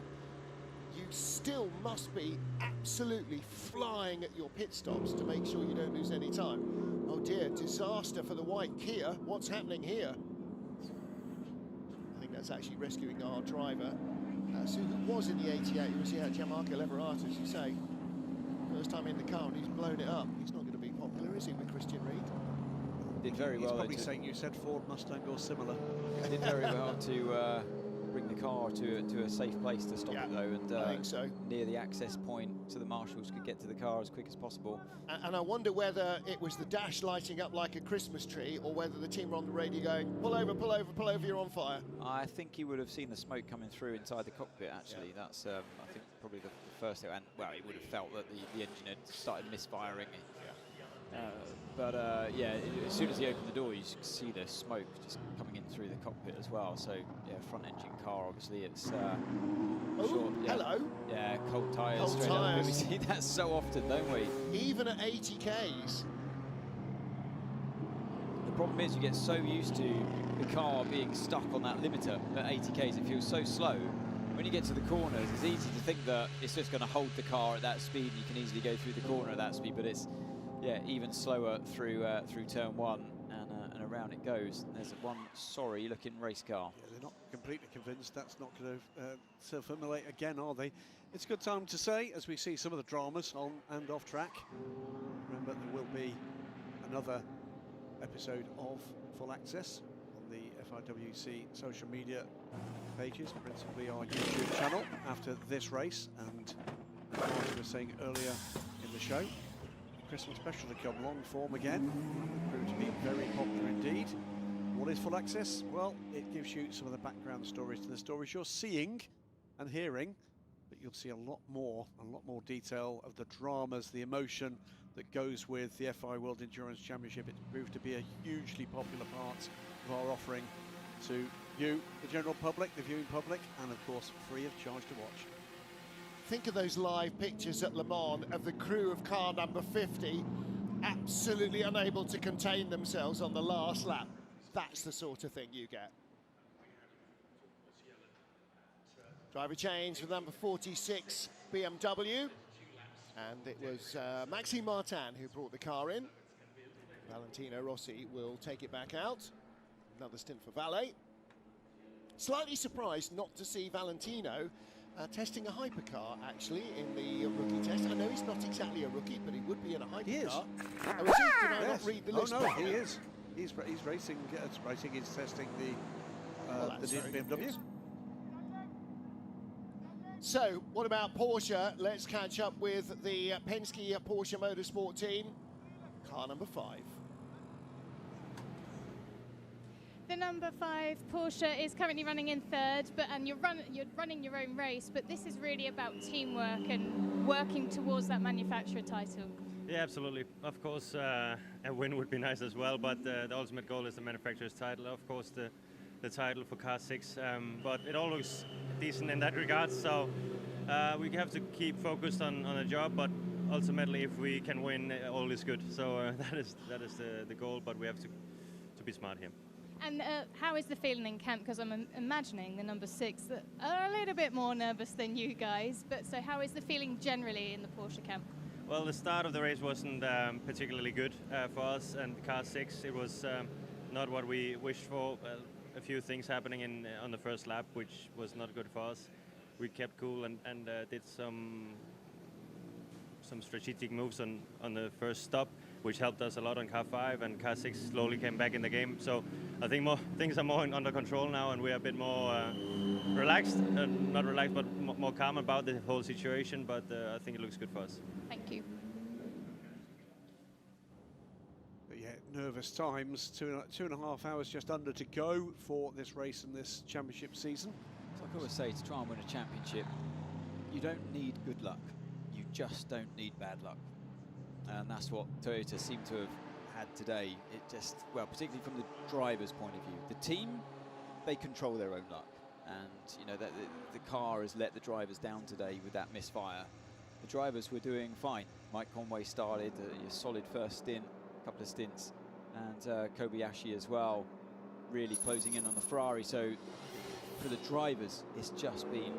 you still must be absolutely flying at your pit stops to make sure you don't lose any time. Oh dear, disaster for the white Kia. What's happening here? I think that's actually rescuing our driver, who was in the 88. It was Gianmarco Leverata, as you say. First time in the car and he's blown it up. He's not going to be popular, is he, with Christian Reed? Did very well. He's probably saying you said Ford Mustang or similar. Did very well to bring the car to a safe place to stop it, though, and I think so. Near the access point so the marshals could get to the car as quick as possible. And I wonder whether it was the dash lighting up like a Christmas tree, or whether the team were on the radio going, pull over, pull over, pull over, you're on fire. I think he would have seen the smoke coming through inside the cockpit, actually. Yeah. That's, I think, probably the first thing. And, well, he would have felt that the engine had started misfiring. Yeah, as soon as he opened the door, you could see the smoke just coming in through the cockpit as well. So, yeah, front engine car, obviously, it's short. Yeah, hello. Yeah, cold tyres. Cold tyres. We see that so often, don't we? Even at 80 Ks. The problem is you get so used to the car being stuck on that limiter at 80 Ks, it feels so slow. When you get to the corners, it's easy to think that it's just going to hold the car at that speed and you can easily go through the corner at that speed, but it's even slower through turn one, and around it goes. And there's one sorry-looking race car. Yeah, they're not completely convinced that's not going to self-immolate again, are they? It's a good time to say, as we see some of the dramas on and off track. Remember, there will be another episode of Full Access on the FIWC social media pages, principally our YouTube channel, after this race. And as we were saying earlier in the show, Christmas special to come, long form again, proved to be very popular indeed. What is Full Access? Well, it gives you some of the background stories to the stories you're seeing and hearing but you'll see a lot more detail of the dramas, the emotion that goes with the FI World Endurance Championship. It's proved to be a hugely popular part of our offering to you, the general public, the viewing public, and of course free of charge to watch. Think of those live pictures at Le Mans of the crew of car number 50 absolutely unable to contain themselves on the last lap. That's the sort of thing you get. Driver change for number 46 BMW, and it was Maxime Martin who brought the car in. Valentino Rossi will take it back out. Another stint for Valet. Slightly surprised not to see Valentino testing a hypercar, actually, in the rookie test. I know he's not exactly a rookie, but he would be in a hypercar. He is. Oh, is he? Did I not read the list? Oh, no, he is. He's racing, he's testing the new BMW. So, what about Porsche? Let's catch up with the Penske Porsche Motorsport team. Car number 5. The number 5 Porsche is currently running in 3rd, and you're running your own race, but this is really about teamwork and working towards that manufacturer title. Yeah, absolutely. Of course, a win would be nice as well, but the ultimate goal is the manufacturer's title. Of course, the title for car 6, but it all looks decent in that regard. So we have to keep focused on the job, but ultimately, if we can win, all is good. So that is the goal, but we have to be smart here. And how is the feeling in camp? Because I'm imagining the number 6 that are a little bit more nervous than you guys. But so how is the feeling generally in the Porsche camp? Well, the start of the race wasn't particularly good for us, and car 6, it was not what we wished for. A few things happening on the first lap, which was not good for us. We kept cool and did some strategic moves on the first stop, which helped us a lot on car 5, and car 6 slowly came back in the game. So I think things are more under control now, and we're a bit more relaxed, not relaxed, but more calm about the whole situation. But I think it looks good for us. Thank you. But yeah, nervous times. 2.5 hours just under to go for this race and this championship season. So like I always say, to try and win a championship, you don't need good luck. You just don't need bad luck. And that's what Toyota seem to have had today. It just, well, particularly from the driver's point of view. The team, they control their own luck. And, you know, the car has let the drivers down today with that misfire. The drivers were doing fine. Mike Conway started a solid first stint, a couple of stints. And Kobayashi as well, really closing in on the Ferrari. So for the drivers, it's just been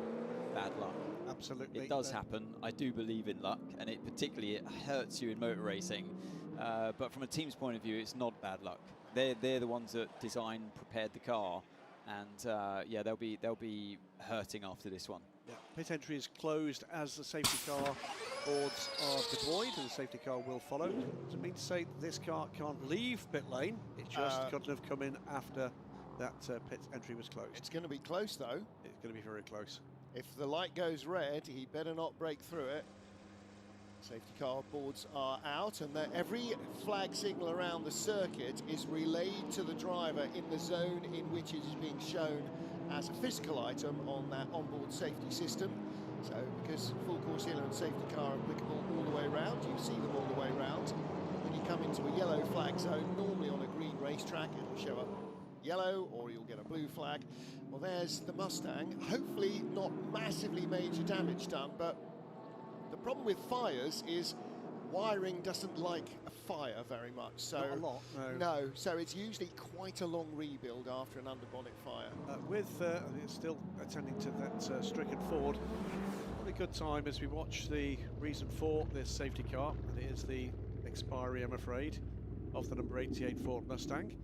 bad luck. Absolutely. It does happen. I do believe in luck, and it hurts you in motor racing. But from a team's point of view, it's not bad luck. They're the ones that designed, prepared the car, and yeah, they'll be hurting after this one. Yeah. Pit entry is closed as the safety car boards are deployed, and the safety car will follow. Doesn't mean to say this car can't leave pit lane. It just couldn't have come in after that pit entry was closed. It's going to be close, though. It's going to be very close. If the light goes red, he better not break through it. Safety car boards are out, and every flag signal around the circuit is relayed to the driver in the zone in which it is being shown as a physical item on that onboard safety system. So, because full course yellow and safety car are applicable all the way around, you see them all the way around. When you come into a yellow flag zone, normally on a green racetrack, it'll show up yellow, or you'll get a blue flag. Well, there's the Mustang. Hopefully not massively major damage done, but the problem with fires is wiring doesn't like a fire very much. So not a lot, no. No, so it's usually quite a long rebuild after an underbonnet fire. It's still attending to that stricken Ford. What a good time as we watch the reason for this safety car, and it is the expiry, I'm afraid, of the number 88 Ford Mustang.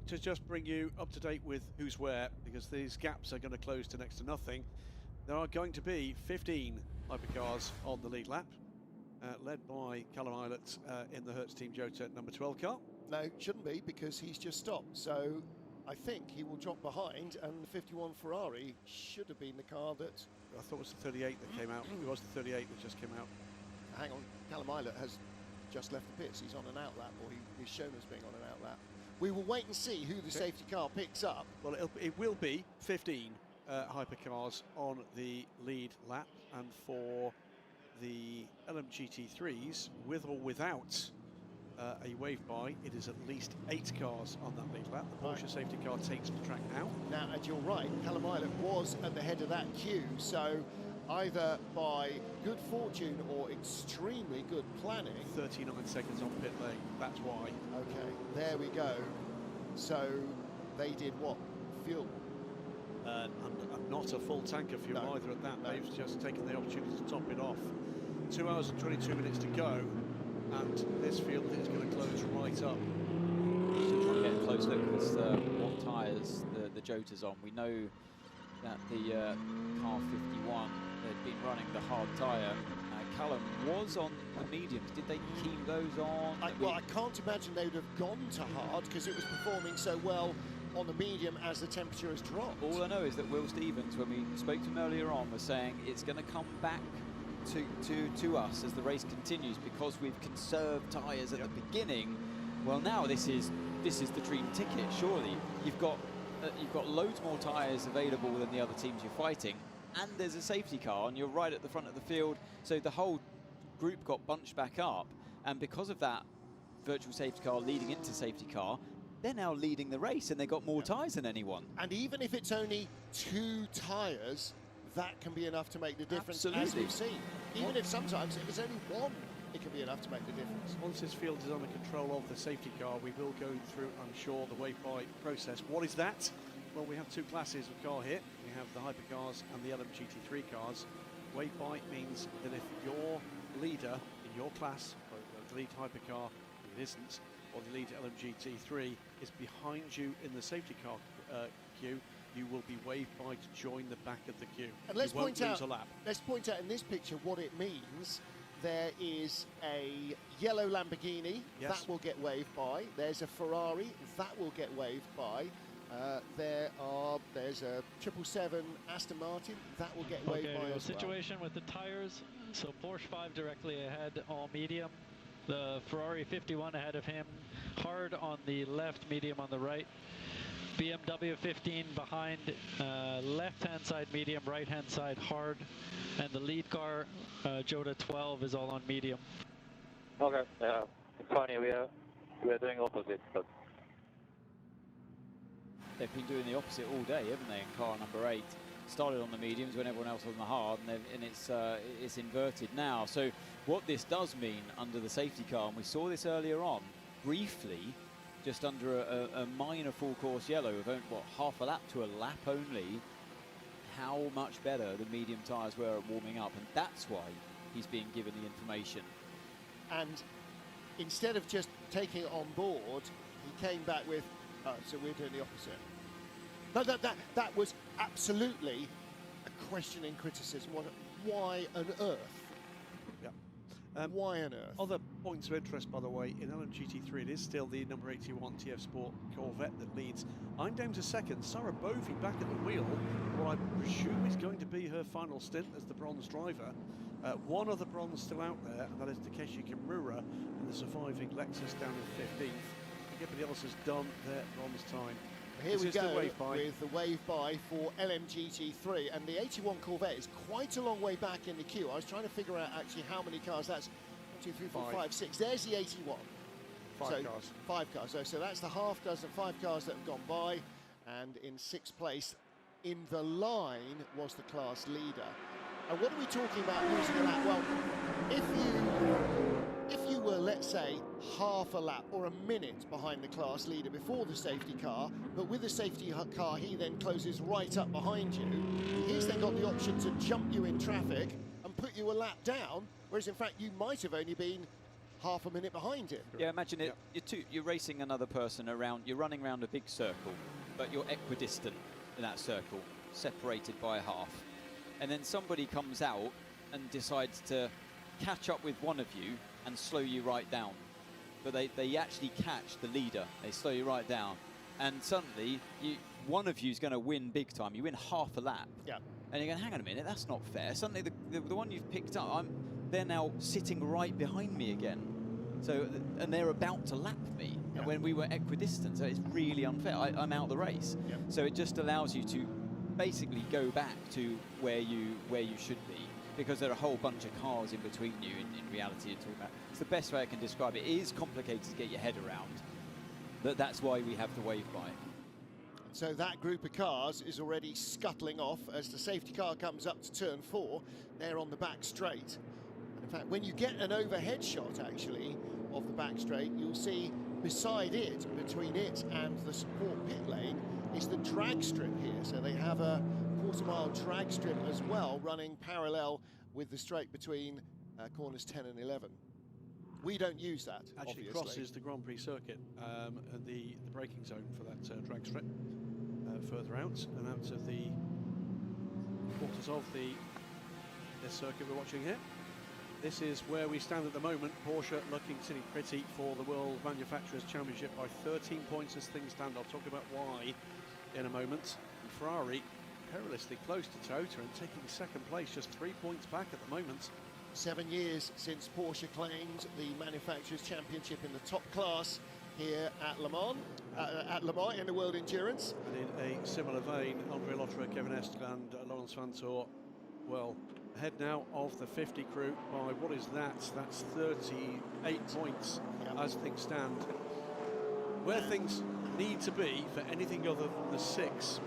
To just bring you up to date with who's where, because these gaps are going to close to next to nothing. There are going to be 15 hypercars on the lead lap, led by Callum Eilert in the Hertz Team Jota number 12 car. No, shouldn't be, because he's just stopped. So I think he will drop behind, and the 51 Ferrari should have been the car that... I thought it was the 38 that came out. It was the 38 that just came out. Hang on, Callum Eilert has just left the pits. He's on an outlap, or he's shown as being on an outlap. We will wait and see who the safety car picks up. Well, it will be 15 hypercars on the lead lap, and for the LMGT3s, with or without a wave-by, it is at least 8 cars on that lead lap. The Porsche safety car takes the track now. Now, and you're right, Callum Ilott was at the head of that queue, so either by good fortune or extremely good planning. 39 seconds on pit lane, that's why. Okay, there we go. So they did what? Fuel? And not a full tank of fuel either at that. They've just taken the opportunity to top it off. 2 hours and 22 minutes to go, and this field is going to close right up. So trying to get a close look at what tyres the Jota's on. We know that the car 51 had been running the hard tyre. Callum was on the mediums. Did they keep those on? Well, I can't imagine they would have gone to hard because it was performing so well on the medium as the temperature has dropped. All I know is that Will Stevens, when we spoke to him earlier on, was saying it's going to come back to us as the race continues because we've conserved tyres at the beginning. Well, now this is the dream ticket. Surely you've got loads more tyres available than the other teams you're fighting, and there's a safety car, and you're right at the front of the field. So the whole group got bunched back up, and because of that virtual safety car leading into safety car, they're now leading the race, and they got more tyres than anyone. And even if it's only 2 tyres, that can be enough to make the difference, Absolutely. as we've seen. Even if sometimes if it's only 1, it can be enough to make the difference. Once this field is under control of the safety car, we will go through, I'm sure, the wave-by process. What is that? Well, we have 2 classes of car here. We have the hypercars and the LMGT3 cars. Wave-by means that if your leader in your class, or the lead hypercar, it isn't, or the lead LMGT3 is behind you in the safety car queue, you will be wave-by to join the back of the queue. And let's you won't point lose out, a lap. let's point out in this picture what it means. There is a yellow Lamborghini, Yes. that will get waved by. There's a Ferrari, that will get waved by. There's a 777 Aston Martin, that will get waved by as situation with the tires. So Porsche 5 directly ahead, all medium. The Ferrari 51 ahead of him, hard on the left, medium on the right. BMW 15 behind, left-hand side medium, right-hand side hard. And the lead car, Jota 12, is all on medium. Okay, it's funny, we are doing opposite, but They've been doing the opposite all day, haven't they, in car number 8. Started on the mediums when everyone else was on the hard, and it's inverted now. So what this does mean under the safety car, and we saw this earlier on, briefly, just under a minor full course yellow of, what, half a lap to a lap only, how much better the medium tyres were at warming up, and that's why he's being given the information. And instead of just taking it on board, he came back with, oh, so we're doing the opposite. No, that was absolutely a questioning criticism. Why on earth? Yeah. Why on earth? Other points of interest, by the way, in LMGT3, it is still the number 81 TF Sport Corvette that leads. I'm down to second. Sarah Bovey back at the wheel. What I presume is going to be her final stint as the bronze driver. One other bronze still out there, and that is Takeshi Kimura in the surviving Lexus down in 15th. Everybody else has done their bronze time. Here we go wave-by with the wave-by for LMGT3, and the 81 Corvette is quite a long way back in the queue. I was trying to figure out actually how many cars that's. 1, 2, 3, 4, 5, 6. There's the 81. 5 cars. 5 cars. So that's the half dozen, 5 cars that have gone by, and in 6th place in the line was the class leader. And what are we talking about losing a lap? Well, if you were, let's say, half a lap or a minute behind the class leader before the safety car, but with the safety car he then closes right up behind you, he's then got the option to jump you in traffic and put you a lap down, whereas in fact you might have only been half a minute behind him. Yeah, imagine it. You're racing another person around, you're running around a big circle, but you're equidistant in that circle, separated by a half. And then somebody comes out and decides to catch up with one of you and slow you right down. But they actually catch the leader. They slow you right down. And suddenly, one of you is going to win big time. You win half a lap. Yeah. And you're going, hang on a minute, that's not fair. Suddenly, the one you've picked up, they're now sitting right behind me again. So, and they're about to lap me. Yeah. And when we were equidistant, so it's really unfair. I'm out of the race. Yeah. So it just allows you to basically go back to where you should be, because there are a whole bunch of cars in between you in reality. It's the best way I can describe it. It is complicated to get your head around, but that's why we have the wave by. So that group of cars is already scuttling off as the safety car comes up to turn 4. They're on the back straight. And in fact, when you get an overhead shot, actually, of the back straight, you'll see beside it, between it and the support pit lane, is the drag strip here. So they have a quarter-mile drag strip as well, running parallel with the straight between corners 10 and 11. We don't use that, Actually obviously. crosses the Grand Prix circuit and the braking zone for that drag strip further out and out of the quarters of this circuit we're watching here. This is where we stand at the moment. Porsche looking sitting pretty for the World Manufacturers' Championship by 13 points as things stand. I'll talk about why in a moment. And Ferrari perilously close to Toyota and taking second place, just 3 points back at the moment. 7 years since Porsche claimed the Manufacturers' Championship in the top class here at Le Mans in the World Endurance. And in a similar vein, André Lotterer, Kevin Estre and Laurens Vanthoor, well, ahead now of the 50 crew by, what is that? That's 38 points as things stand. Where things need to be for anything other than the 6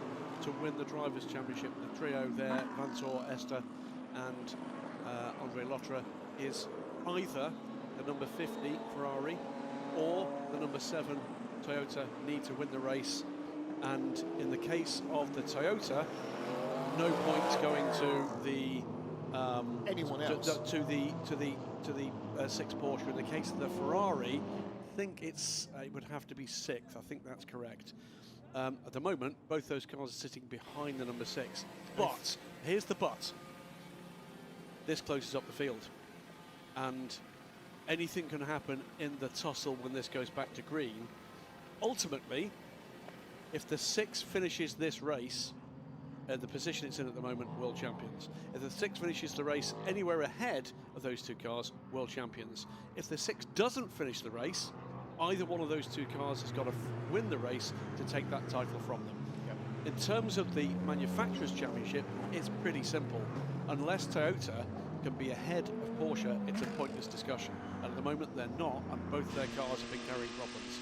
to win the Drivers' Championship, the trio there, Vanthoor, Estre and André Lotterer, is either the number 50 Ferrari or the number 7 Toyota need to win the race. And in the case of the Toyota, no points going to the anyone else, to the 6 Porsche. In the case of the Ferrari, I think it would have to be 6th. I think that's correct. At the moment, both those cars are sitting behind the number 6. But here's the but. This closes up the field, and anything can happen in the tussle when this goes back to green. Ultimately, if the 6 finishes this race, the position it's in at the moment, world champions. If the 6 finishes the race anywhere ahead of those 2 cars, world champions. If the 6 doesn't finish the race, either one of those 2 cars has got to win the race to take that title from them. In terms of the Manufacturers' Championship, it's pretty simple. Unless Toyota can be ahead of Porsche, it's a pointless discussion. And at the moment, they're not, and both their cars have been carrying problems.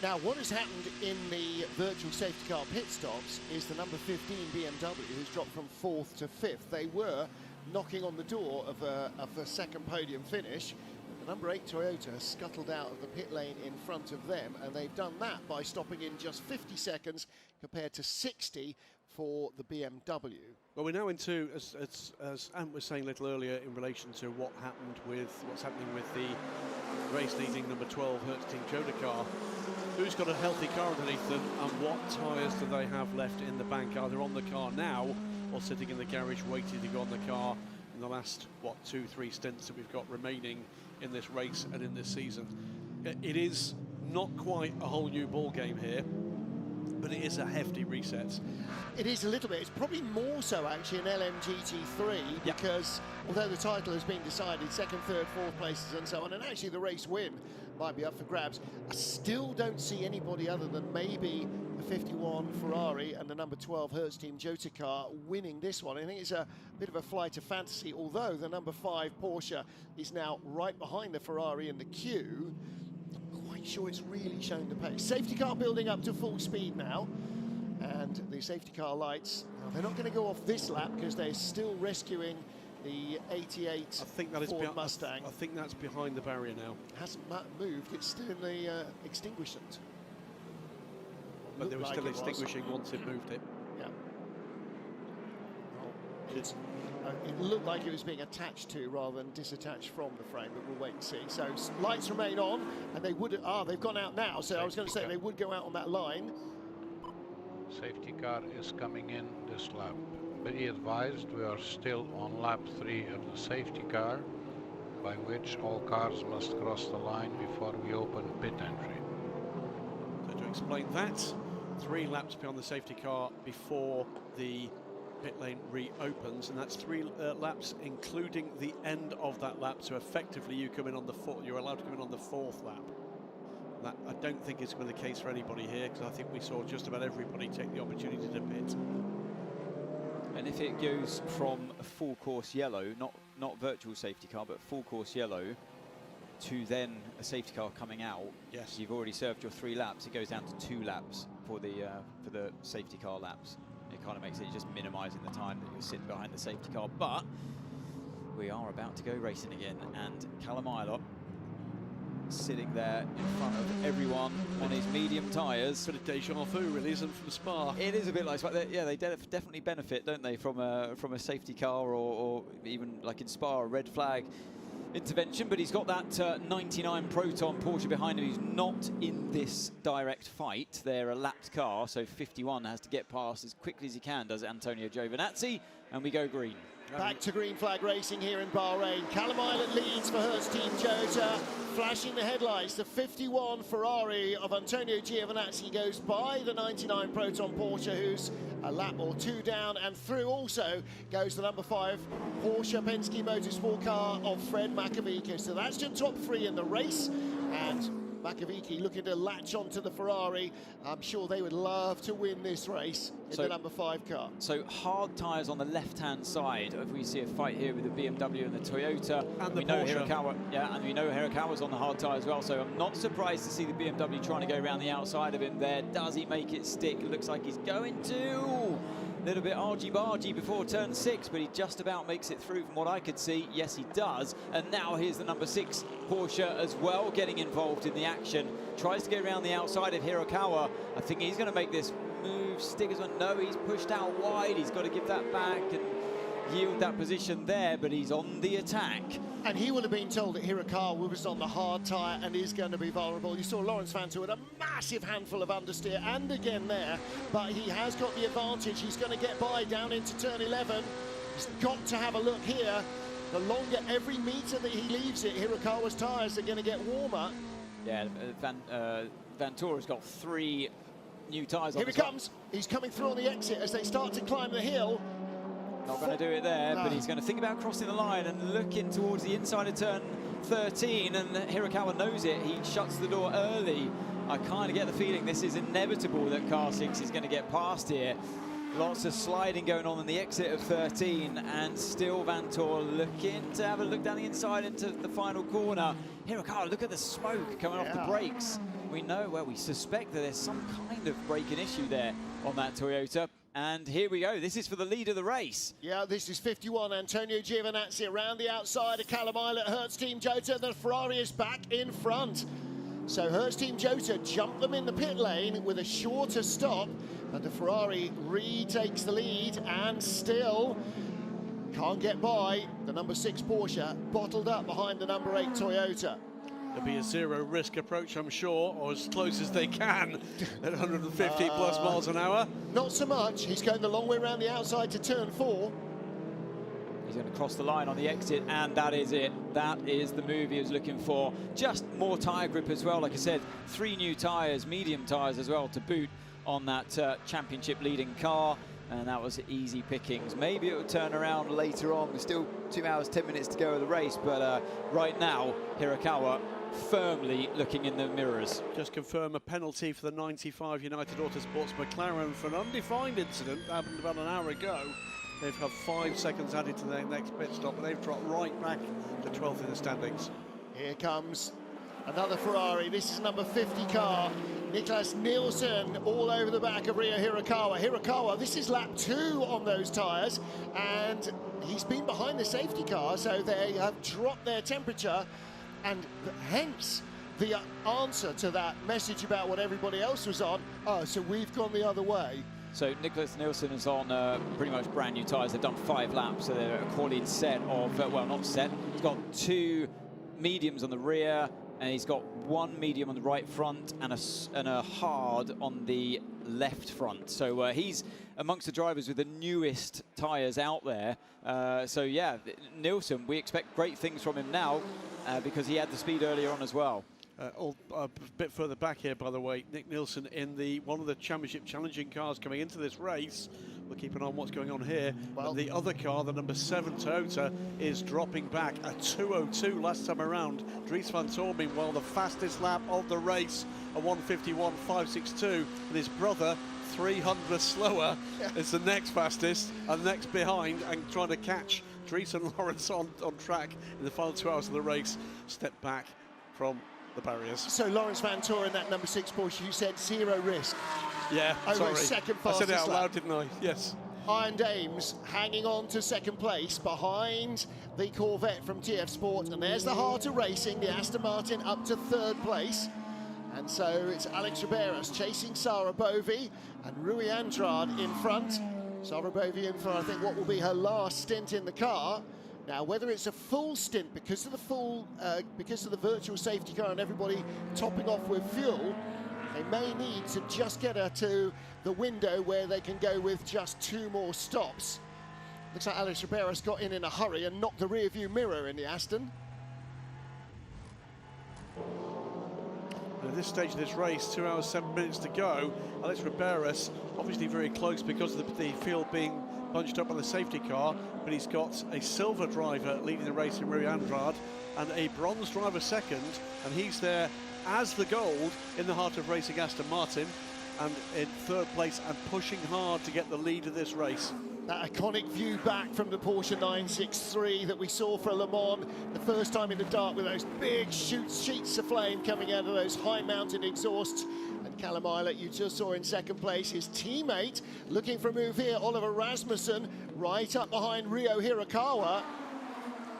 Now, what has happened in the virtual safety car pit stops is the number 15 BMW has dropped from 4th to 5th. They were knocking on the door of a second podium finish. The number 8 Toyota has scuttled out of the pit lane in front of them, and they've done that by stopping in just 50 seconds compared to 60 for the BMW. Well, we're now into, as Ant was saying a little earlier, in relation to what's happening with the race-leading number 12 Hertz Team Toyota car. Who's got a healthy car underneath them, and what tyres do they have left in the bank? Are they on the car now, or sitting in the garage waiting to go on the car in the last, 2-3 stints that we've got remaining in this race and in this season? It is not quite a whole new ball game here, but it is a hefty reset. It is a little bit. It's probably more so actually in LMGT3 because although the title has been decided, 2nd, 3rd, 4th places and so on, and actually the race win might be up for grabs, I still don't see anybody other than maybe the 51 Ferrari and the number 12 Hertz Team Toyota car winning this one. I think it's a bit of a flight of fantasy, although the number 5 Porsche is now right behind the Ferrari in the queue. Quite sure it's really shown the pace. Safety car building up to full speed now, and the safety car lights, they're not going to go off this lap because they're still rescuing the 88 Ford Mustang. I think that's behind the barrier now. Hasn't moved, it's still in the extinguishment. But they were still extinguishing once it moved it. Yeah. It looked like it was being attached to rather than disattached from the frame, but we'll wait and see. So lights remain on, and they would, they've gone out now, so I was going to say they would go out on that line. Safety car is coming in this lap. Be advised, we are still on lap 3 of the safety car, by which all cars must cross the line before we open pit entry. So to explain that, 3 laps beyond the safety car before the pit lane reopens, and that's 3 laps including the end of that lap, so effectively you're allowed to come in on the 4th lap. That I don't think is going to be the case for anybody here, because I think we saw just about everybody take the opportunity to pit. and if it goes from a full course yellow, not virtual safety car, but full course yellow, to then a safety car coming out, yes, you've already served your 3 laps. It goes down to 2 laps for the safety car laps. It kind of makes it just minimising the time that you're sitting behind the safety car. But we are about to go racing again, and Callum Ilott sitting there in front of everyone on his medium tyres. Bit of deja vu, really, isn't from Spa? It is a bit like Spa. Yeah, they definitely benefit, don't they, from a safety car or even like in Spa, a red flag intervention. But he's got that 99 Proton Porsche behind him. He's not in this direct fight. They're a lapped car, so 51 has to get past as quickly as he can, does Antonio Giovinazzi, and we go green. Back to green flag racing here in Bahrain. Callum Ilott leads for Hertz Team Toyota, flashing the headlights. The 51 Ferrari of Antonio Giovinazzi goes by the 99 Proton Porsche, who's a lap or 2 down, and through also goes the number 5 Porsche Penske Motorsport car of Fred Makovica. So that's your top 3 in the race, and Makovica looking to latch onto the Ferrari. I'm sure they would love to win this race in the number 5 car. So hard tyres on the left-hand side. If we see a fight here with the BMW and the Toyota, and the we know Porsche. Hirakawa, and we know Hirakawa's on the hard tyre as well. So I'm not surprised to see the BMW trying to go around the outside of him there. Does he make it stick? It looks like he's going to. A little bit argy-bargy before turn 6, but he just about makes it through from what I could see. Yes, he does. And now here's the number 6 Porsche as well, getting involved in the action. Tries to get around the outside of Hirakawa. I think he's going to make this move. Stick as well. No, he's pushed out wide. He's got to give that back and yield that position there, but he's on the attack. And he will have been told that Hirakawa was on the hard tyre and is going to be vulnerable. You saw Lawrence Vanthoor with a massive handful of understeer, and again there, but he has got the advantage. He's going to get by down into turn 11. He's got to have a look here. The longer every metre that he leaves it, Hirakawa's tyres are going to get warmer. Yeah, Vanthoor has got 3 new tyres on. Here he comes. He's coming through on the exit as they start to climb the hill. Not going to do it there, but he's going to think about crossing the line and looking towards the inside of turn 13, and Hirakawa knows it. He shuts the door early. I kind of get the feeling this is inevitable that car 6 is going to get past here. Lots of sliding going on in the exit of 13, and still Vanthoor looking to have a look down the inside into the final corner. Hirakawa, look at the smoke coming off the brakes. We know, well, we suspect that there's some kind of braking issue there on that Toyota. And here we go. This is for the lead of the race. Yeah, this is 51. Antonio Giovinazzi around the outside of Callum Ilott. Hertz Team Toyota. The Ferrari is back in front. So Hertz Team Toyota jumped them in the pit lane with a shorter stop, and the Ferrari retakes the lead and still can't get by the number 6 Porsche, bottled up behind the number 8 Toyota. There'll be a zero-risk approach, I'm sure, or as close as they can at 150 plus miles an hour. Not so much. He's going the long way around the outside to turn 4. He's going to cross the line on the exit, and that is it. That is the move he was looking for. Just more tyre grip as well. Like I said, 3 new tyres, medium tyres as well to boot on that championship leading car. And that was easy pickings. Maybe it will turn around later on. There's still 2 hours, 10 minutes to go of the race. But right now, Hirakawa firmly looking in the mirrors. Just confirm a penalty for the 95 United Autosports McLaren for an undefined incident that happened about an hour ago. They've had 5 seconds added to their next pit stop, and they've dropped right back to 12th in the standings. Here comes another Ferrari. This is number 50 car. Niklas Nielsen all over the back of Rio Hirakawa. Hirakawa, this is lap 2 on those tyres, and he's been behind the safety car, so they have dropped their temperature, and hence the answer to that message about what everybody else was on. Oh, so we've gone the other way. So Niklas Nielsen is on pretty much brand new tyres. They've done 5 laps, so they're a quality set of, well, not set. He's got 2 mediums on the rear, and he's got 1 medium on the right front and a hard on the left front. So he's amongst the drivers with the newest tyres out there. So yeah, Nielsen, we expect great things from him now because he had the speed earlier on as well. a bit further back here, by the way, Nick Nielsen in one of the championship challenging cars coming into this race. We'll keep an eye on what's going on here. Well, the other car, the number 7 Toyota, is dropping back. A 2:02 last time around. Dries van Toor, meanwhile, the fastest lap of the race, a 1:51.562, and his brother 300 slower is the next fastest, and next behind, and trying to catch Dries and Lawrence on track in the final 2 hours of the race. Step back from the barriers. So Lawrence van Toor in that number 6 Porsche, you said 0 risk. Yeah, over second fastest I said it out lap. loud, didn't I? Yes. Iron Dames hanging on to second place behind the Corvette from TF Sport, and there's the Heart of Racing, the Aston Martin, up to 3rd place. And so it's Alex Riberas chasing Sarah Bovy and Rui Andrade in front. Sarah Bovy in for, I think, what will be her last stint in the car. Now, whether it's a full stint because of the virtual safety car and everybody topping off with fuel, they may need to just get her to the window where they can go with just 2 more stops. Looks like Alex Riberas got in a hurry and knocked the rear view mirror in the Aston. At this stage of this race, 2 hours 7 minutes to go. Alex Riberas obviously very close because of the field being bunched up on the safety car, but he's got a silver driver leading the race in Rui Andrade and a bronze driver second, and he's there as the gold in the Heart of Racing Aston Martin, and in 3rd place and pushing hard to get the lead of this race. That iconic view back from the Porsche 963 that we saw for Le Mans the first time in the dark, with those big sheets of flame coming out of those high-mounted exhausts. And Callum Eilert, you just saw in second place. His teammate looking for a move here, Oliver Rasmussen, right up behind Ryo Hirakawa.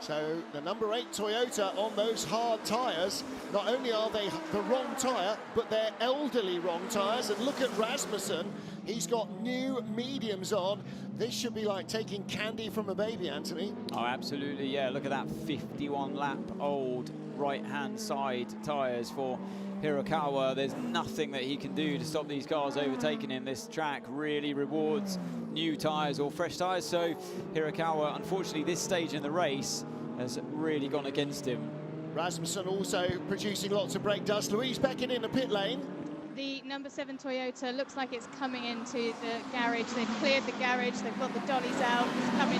So the number 8 Toyota on those hard tyres. Not only are they the wrong tyre, but they're elderly wrong tyres. And look at Rasmussen. He's got new mediums on. This should be like taking candy from a baby, Anthony. Oh, absolutely, yeah. Look at that 51-lap old right-hand side tyres for Hirakawa. There's nothing that he can do to stop these cars overtaking him. This track really rewards new tyres or fresh tyres. So Hirakawa, unfortunately, this stage in the race has really gone against him. Rasmussen also producing lots of brake dust. Louise Beckett in the pit lane. The number 7 Toyota looks like it's coming into the garage. They've cleared the garage. They've got the dollies out. He's coming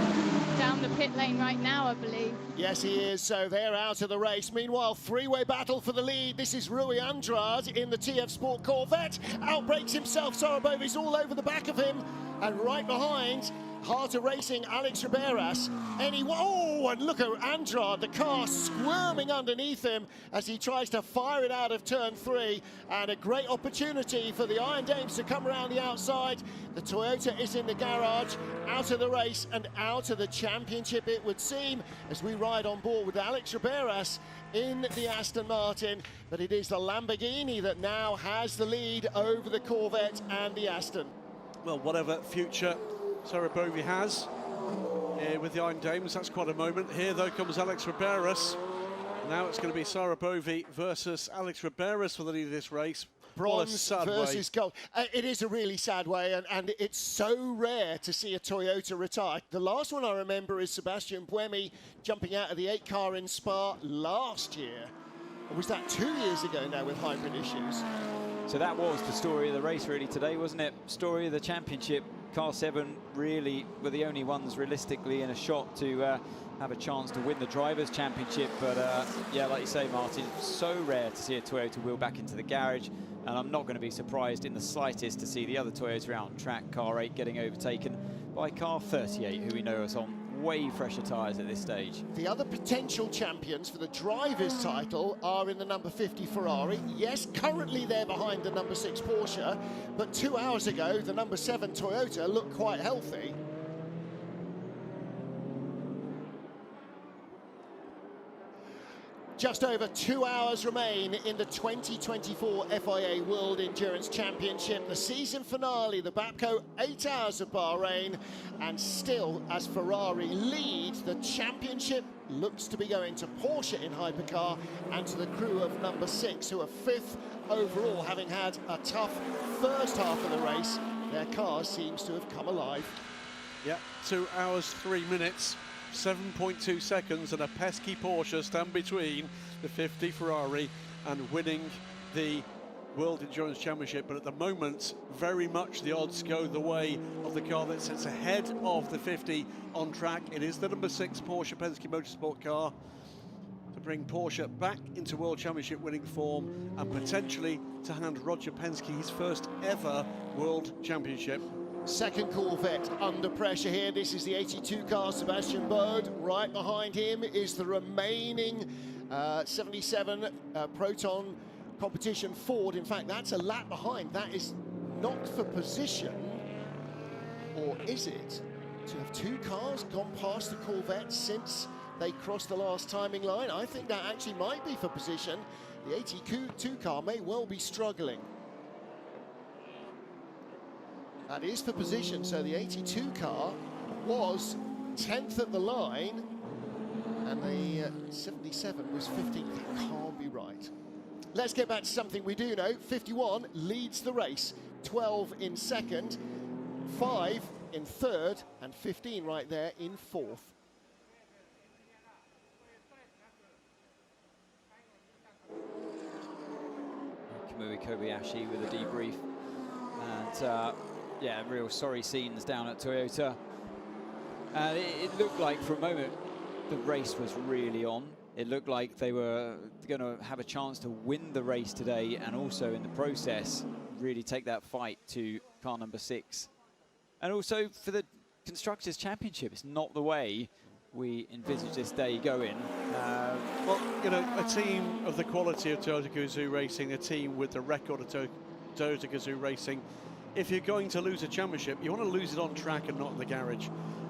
down the pit lane right now, I believe. Yes, he is. So they're out of the race. Meanwhile, 3-way battle for the lead. This is Rui Andrade in the TF Sport Corvette. Outbrakes himself. Sarah Bovy's all over the back of him. And right behind, Heart of Racing, Alex Riberas. And look at Andrade, the car squirming underneath him as he tries to fire it out of turn 3. And a great opportunity for the Iron Dames to come around the outside. The Toyota is in the garage, out of the race and out of the championship, it would seem, as we ride on board with Alex Riberas in the Aston Martin. But it is the Lamborghini that now has the lead over the Corvette and the Aston. Well, whatever future Sarah Bovy has with the Iron Dames, that's quite a moment. Here, though, comes Alex Riberas. Now it's going to be Sarah Bovy versus Alex Riberas for the lead of this race. Bronze versus gold. It is a really sad way, and it's so rare to see a Toyota retire. The last one I remember is Sebastian Buemi jumping out of the 8 car in Spa last year. Or was that 2 years ago now with hybrid issues? So that was the story of the race really today, wasn't it? Story of the championship. Car 7 really were the only ones realistically in a shot to have a chance to win the Drivers' Championship. But yeah, like you say, Martin, so rare to see a Toyota wheel back into the garage. And I'm not going to be surprised in the slightest to see the other Toyota out on track, car 8 getting overtaken by car 38, who we know is on way fresher tyres at this stage. The other potential champions for the drivers' title are in the number 50 Ferrari. Yes, currently they're behind the number 6 Porsche, but 2 hours ago, the number 7 Toyota looked quite healthy. Just over 2 hours remain in the 2024 FIA World Endurance Championship. The season finale, the Bapco 8 Hours of Bahrain. And still, as Ferrari lead, the championship looks to be going to Porsche in hypercar and to the crew of number 6, who are 5th overall, having had a tough first half of the race. Their car seems to have come alive. Yeah, 2 hours, 3 minutes. 7.2 seconds and a pesky Porsche stand between the 50 Ferrari and winning the World Endurance Championship, but at the moment, very much the odds go the way of the car that sits ahead of the 50 on track. It is the number 6 Porsche Penske Motorsport car to bring Porsche back into World Championship winning form and potentially to hand Roger Penske his first ever World Championship. Second Corvette under pressure here. This is the 82 car, Sebastian Bode. Right behind him is the remaining 77 Proton competition Ford. In fact, that's a lap behind. That is not for position, or is it? To have two cars gone past the Corvette since they crossed the last timing line? I think that actually might be for position. The 82 car may well be struggling. That is for position, so the 82 car was 10th at the line, and the 77 was 15th. It can't be right. Let's get back to something we do know. 51 leads the race, 12 in second, 5 in third, and 15 right there in fourth. Kamui Kobayashi with a debrief, and yeah, real sorry scenes down at Toyota. It looked like for a moment the race was really on. It looked like they were going to have a chance to win the race today, and also in the process really take that fight to car number 6. And also for the Constructors' Championship, it's not the way we envisage this day going. Well, you know, a team of the quality of Toyota Gazoo Racing, a team with the record of Toyota Gazoo Racing, if you're going to lose a championship, you want to lose it on track and not in the garage.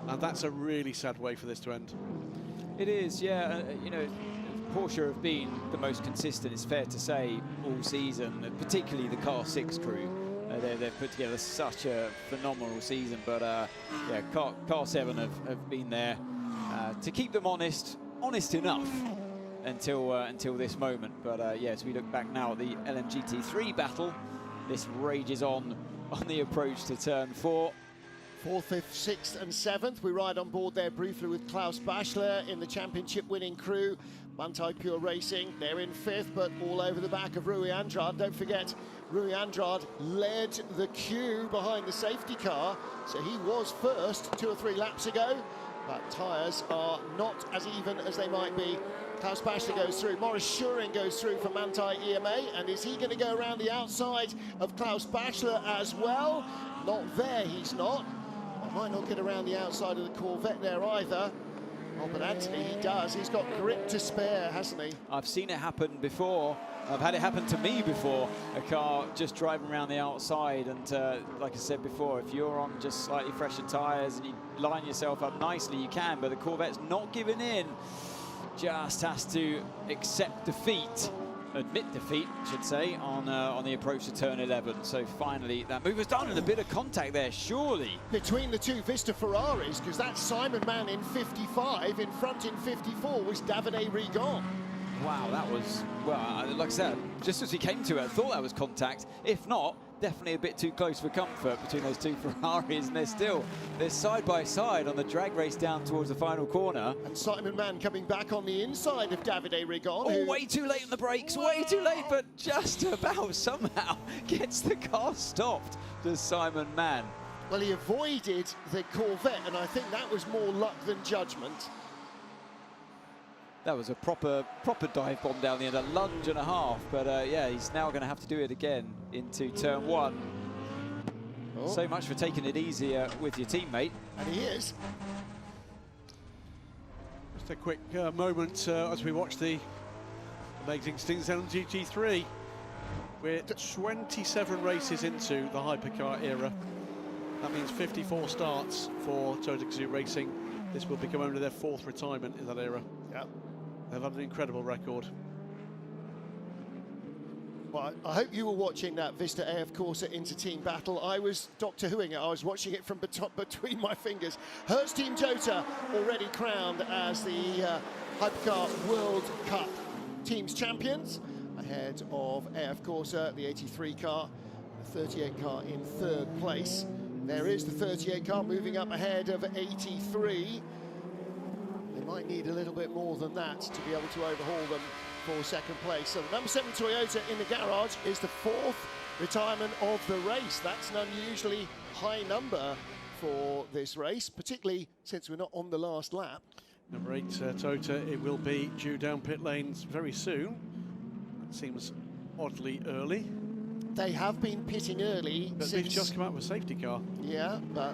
And that's a really sad way for this to end. It is, yeah. You know, Porsche have been the most consistent, it's fair to say, all season, particularly the Car 6 crew. They've put together such a phenomenal season, but yeah, Car 7 have been there to keep them honest enough until this moment. But yeah, as we look back now at the LMGT3 battle, this rages on the approach to turn 4. 4th, 5th, 6th and 7th. We ride on board there briefly with Klaus Bachler in the championship winning crew. Manthey Pure Racing, they're in 5th, but all over the back of Rui Andrade. Don't forget, Rui Andrade led the queue behind the safety car, so he was first 2 or 3 laps ago, but tyres are not as even as they might be. Klaus Bachler goes through, Maurice Schuring goes through for Manthey EMA, and is he going to go around the outside of Klaus Bachler as well? Not there, he's not. I might not get around the outside of the Corvette there either. Oh, but Anthony, he does. He's got grip to spare, hasn't he? I've seen it happen before. I've had it happen to me before. A car just driving around the outside, and like I said before, if you're on just slightly fresher tyres and you line yourself up nicely, you can, but the Corvette's not giving in. Just has to accept defeat. Admit defeat, I should say, on the approach to turn 11. So finally, that move was done, and a bit of contact there, surely. Between the two Vista Ferraris, because that's Simon Mann in 55, in front in 54 was Davide Rigon. Wow, that was, well, like I said, just as we came to it, I thought that was contact. If not, definitely a bit too close for comfort between those two Ferraris, and they're side by side on the drag race down towards the final corner. And Simon Mann coming back on the inside of Davide Rigon. Oh, way too late on the brakes, way too late, but just about somehow gets the car stopped, does Simon Mann. Well, he avoided the Corvette, and I think that was more luck than judgment. That was a proper dive bomb down the end, a lunge and a half, but yeah, he's now going to have to do it again into turn 1. Oh. So much for taking it easier with your teammate. And he is. Just a quick moment as we watch the amazing Stings LMGT3. We're 27 races into the hypercar era. That means 54 starts for Toyota Gazoo Racing. This will become only their 4th retirement in that era. Yep. They've had an incredible record. Well, I hope you were watching that Vista AF Corsa Inter-Team battle. I was Doctor Whoing it. I was watching it from between my fingers. Hertz Team Toyota already crowned as the Hypercar World Cup Teams champions, ahead of AF Corsa, the 83 car, the 38 car in 3rd place. There is the 38 car moving up ahead of 83. They might need a little bit more than that to be able to overhaul them for second place. So the number 7 Toyota in the garage is the 4th retirement of the race. That's an unusually high number for this race, particularly since we're not on the last lap. Number 8 Toyota, it will be due down pit lanes very soon. That seems oddly early. They have been pitting early. But they've just come out with a safety car. Yeah, but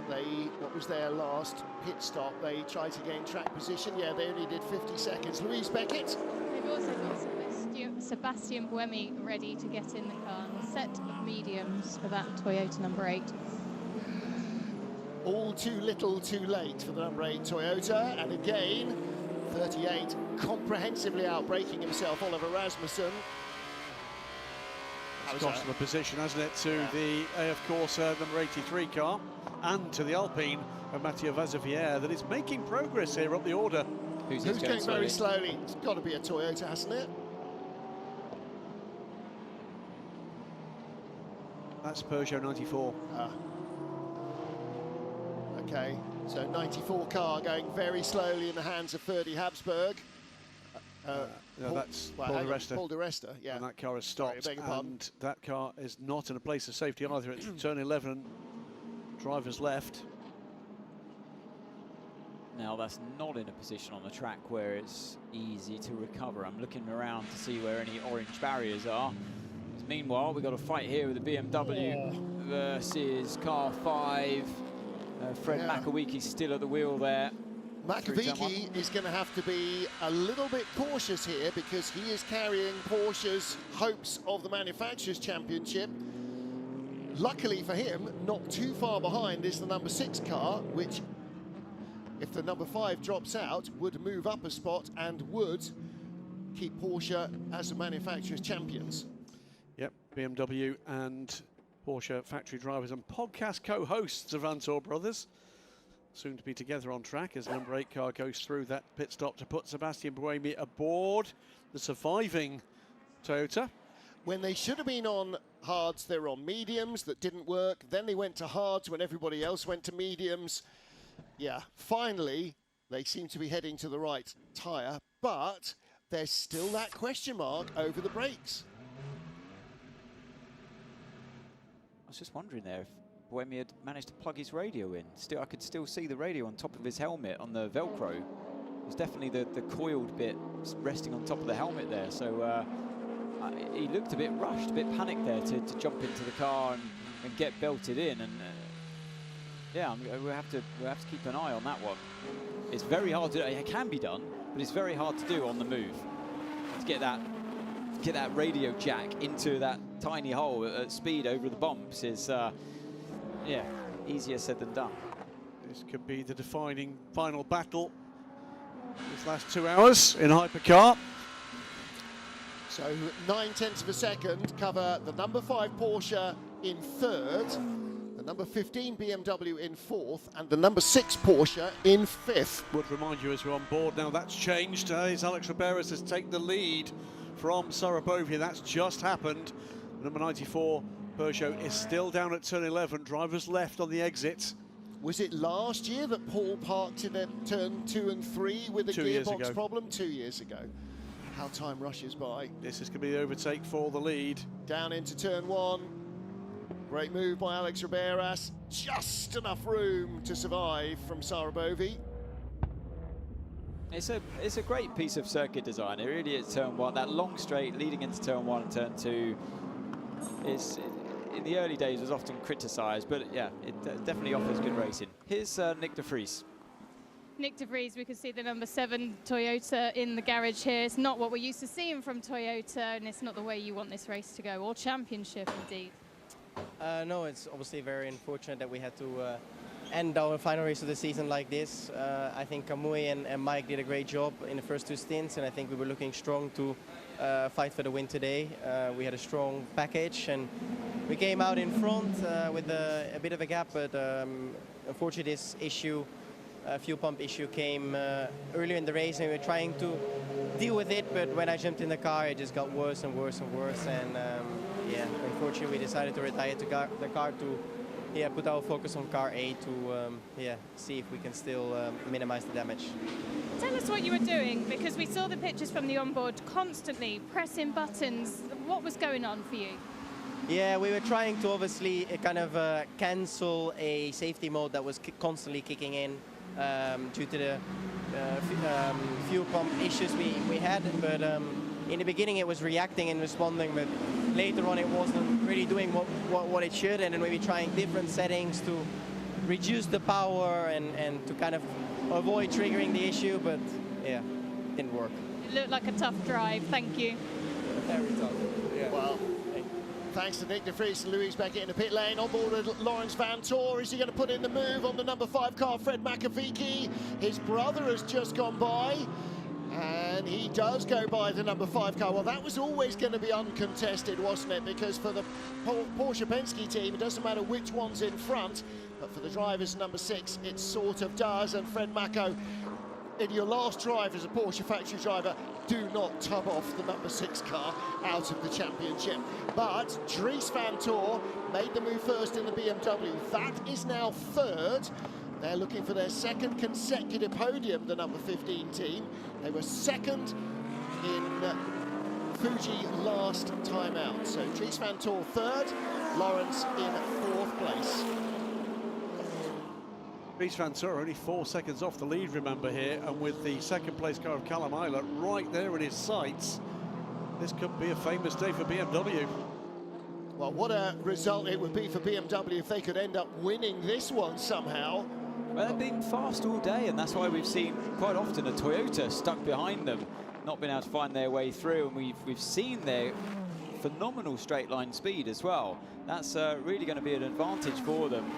what was their last pit stop? They tried to gain track position. Yeah, they only did 50 seconds. Louise Beckett. They've also got Sebastian Buemi ready to get in the car. A set of mediums for that Toyota number 8. All too little, too late for the number 8 Toyota. And again, 38 comprehensively outbraking himself, Oliver Rasmussen. It's cost them a position, hasn't it, to the AF Corsa number 83 car and to the Alpine of Mathieu Vazevière that is making progress here up the order. Who's going very slowly? It's got to be a Toyota, hasn't it? That's Peugeot 94. Okay, so 94 car going very slowly in the hands of Ferdy Habsburg. No, that's Paul di Resta. Paul di Resta, yeah. And that car has stopped. Sorry, I beg your pardon. And that car is not in a place of safety either. It's turn 11, drivers left. Now that's not in a position on the track where it's easy to recover. I'm looking around to see where any orange barriers are. Meanwhile, we've got a fight here with the BMW versus car 5. Fred Makowiecki still at the wheel there. Makowiecki is going to have to be a little bit cautious here because he is carrying Porsche's hopes of the Manufacturers' Championship. Luckily for him, not too far behind is the number 6 car, which, if the number 5 drops out, would move up a spot and would keep Porsche as the Manufacturers' Champions. Yep, BMW and Porsche factory drivers and podcast co-hosts of Vanthoor Brothers. Soon to be together on track as number 8 car goes through that pit stop to put Sebastian Buemi aboard the surviving Toyota. When they should have been on hards, they were on mediums that didn't work. Then they went to hards when everybody else went to mediums. Yeah, finally, they seem to be heading to the right tyre, but there's still that question mark over the brakes. I was just wondering there if Buemi had managed to plug his radio in. Still, I could still see the radio on top of his helmet on the Velcro. It's definitely the coiled bit resting on top of the helmet there. So he looked a bit rushed, a bit panicked there to jump into the car and get belted in. And yeah, we'll have to keep an eye on that one. It's very hard to do. It can be done, but it's very hard to do on the move. To get that radio jack into that tiny hole at speed over the bumps is. Yeah, easier said than done. This could be the defining final battle these last 2 hours in hypercar. So 9/10 of a second cover the number 5 Porsche in 3rd, the number 15 BMW in 4th, and the number 6 Porsche in 5th. Would remind you as we're on board now, that's changed as Alex Riberas has taken the lead from Sarabovia. That's just happened. Number 94 Peugeot is still down at turn 11, drivers left on the exit. Was it last year that Paul parked in at turn 2 and 3 with a gearbox problem? 2 years ago. How time rushes by. This is going to be the overtake for the lead. Down into turn 1. Great move by Alex Riberas. Just enough room to survive from Sarabovi. It's a great piece of circuit design. It really is turn 1. That long straight leading into turn 1 and turn 2 is, in the early days, was often criticised, but yeah, it definitely offers good racing. Here's Nick de Vries. Nick de Vries, we can see the number 7 Toyota in the garage here. It's not what we're used to seeing from Toyota, and it's not the way you want this race to go, or championship indeed. No, it's obviously very unfortunate that we had to end our final race of the season like this. I think Kamui and Mike did a great job in the first 2 stints, and I think we were looking strong to fight for the win today. We had a strong package, and we came out in front with a bit of a gap, but unfortunately this issue, fuel pump issue, came earlier in the race, and we were trying to deal with it, but when I jumped in the car, it just got worse and worse and worse, and yeah, unfortunately we decided to retire the car to put our focus on car A to see if we can still minimize the damage. Tell us what you were doing, because we saw the pictures from the onboard constantly pressing buttons. What was going on for you? Yeah, we were trying to obviously kind of cancel a safety mode that was constantly kicking in due to the fuel pump issues we had. But in the beginning it was reacting and responding, but later on it wasn't really doing what it should, and then we were trying different settings to reduce the power and to kind of avoid triggering the issue, but yeah, didn't work. It looked like a tough drive, thank you. Very tough. Yeah. Well, thanks to Nick de Vries and Louise Beckett in the pit lane. On board with Lawrence Van Tor. Is he going to put in the move on the number 5 car, Fred Makovici? His brother has just gone by, and he does go by the number 5 car. Well, that was always going to be uncontested, wasn't it? Because for the Porsche Penske team, it doesn't matter which one's in front, but for the drivers, number 6, it sort of does. And Fred Mako, in your last drive as a Porsche factory driver, do not tub off the number 6 car out of the championship. But Dries Van Tor made the move first in the BMW. That is now 3rd. They're looking for their 2nd consecutive podium, the number 15 team. They were 2nd in Fuji last time out. So Dries Van Tor 3rd, Lawrence in 4th place. Dries Van Tor only 4 seconds off the lead, remember, here, and with the 2nd place car of Callum Eilert right there in his sights, this could be a famous day for BMW. Well, what a result it would be for BMW if they could end up winning this one somehow. Well, they've been fast all day, and that's why we've seen quite often a Toyota stuck behind them, not been able to find their way through, and we've seen their phenomenal straight line speed as well. That's really going to be an advantage for them.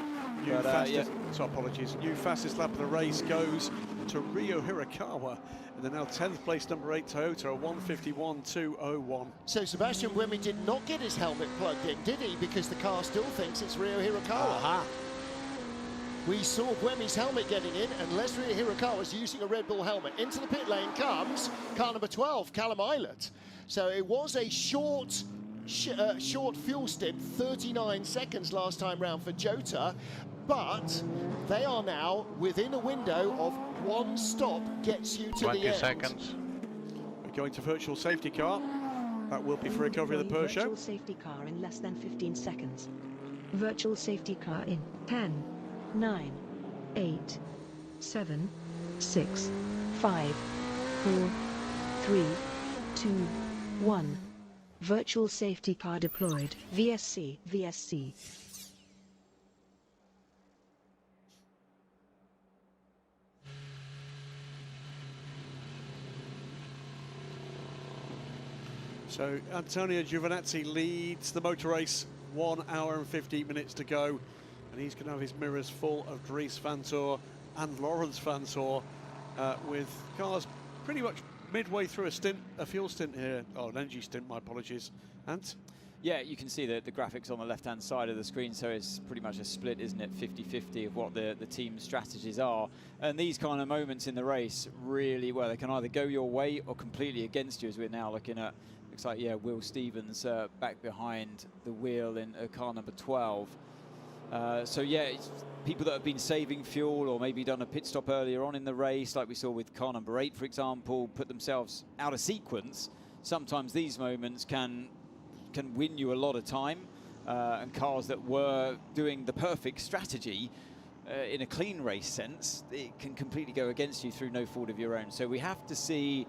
New fastest lap of the race goes to Ryo Hirakawa in the now 10th place number 8 Toyota, a 1:51.201. So Sebastian Buemi did not get his helmet plugged in, did he? Because the car still thinks it's Ryo Hirakawa. We saw Buemi's helmet getting in, unless Ryo Hirakawa's using a Red Bull helmet. Into the pit lane comes car number 12, Callum Eilert. So it was a short fuel stint, 39 seconds last time round for Jota, but they are now within a window of 1 stop gets you to the end. 20 seconds. We're going to virtual safety car. That will be for recovery of the Peugeot. Virtual safety car in less than 15 seconds. Virtual safety car in 10, 9, 8, 7, 6, 5, 4, 3, 2, 1. Virtual safety car deployed. VSC, VSC. So Antonio Giovinazzi leads the motor race, 1 hour and 15 minutes to go, and he's going to have his mirrors full of Dries Van Tor and Lawrence Van Tor, with cars pretty much midway through a fuel stint here. Oh, an energy stint, my apologies. And yeah, you can see the graphics on the left-hand side of the screen, so it's pretty much a split, isn't it? 50-50 of what the team's strategies are. And these kind of moments in the race really, well, they can either go your way or completely against you, as we're now looking at. Looks like, yeah, Will Stevens back behind the wheel in car number 12. So yeah, it's people that have been saving fuel or maybe done a pit stop earlier on in the race, like we saw with car number 8, for example, put themselves out of sequence. Sometimes these moments can win you a lot of time, and cars that were doing the perfect strategy in a clean race sense, it can completely go against you through no fault of your own. So we have to see,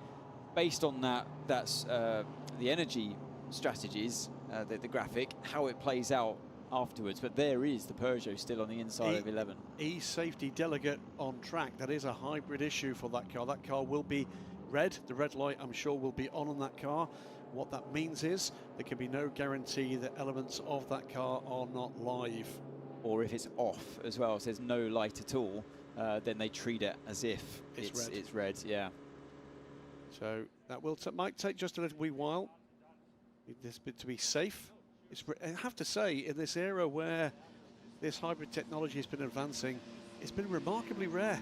based on that's the energy strategies, the graphic, how it plays out afterwards. But there is the Peugeot still on the inside of 11. E-safety delegate on track. That is a hybrid issue for that car. That car will be red. The red light, I'm sure, will be on that car. What that means is there can be no guarantee that elements of that car are not live. Or if it's off as well, if there's no light at all, then they treat it as if it's red, yeah. So that might take just a little wee while. Need this bit to be safe. I have to say, in this era where this hybrid technology has been advancing, it's been remarkably rare.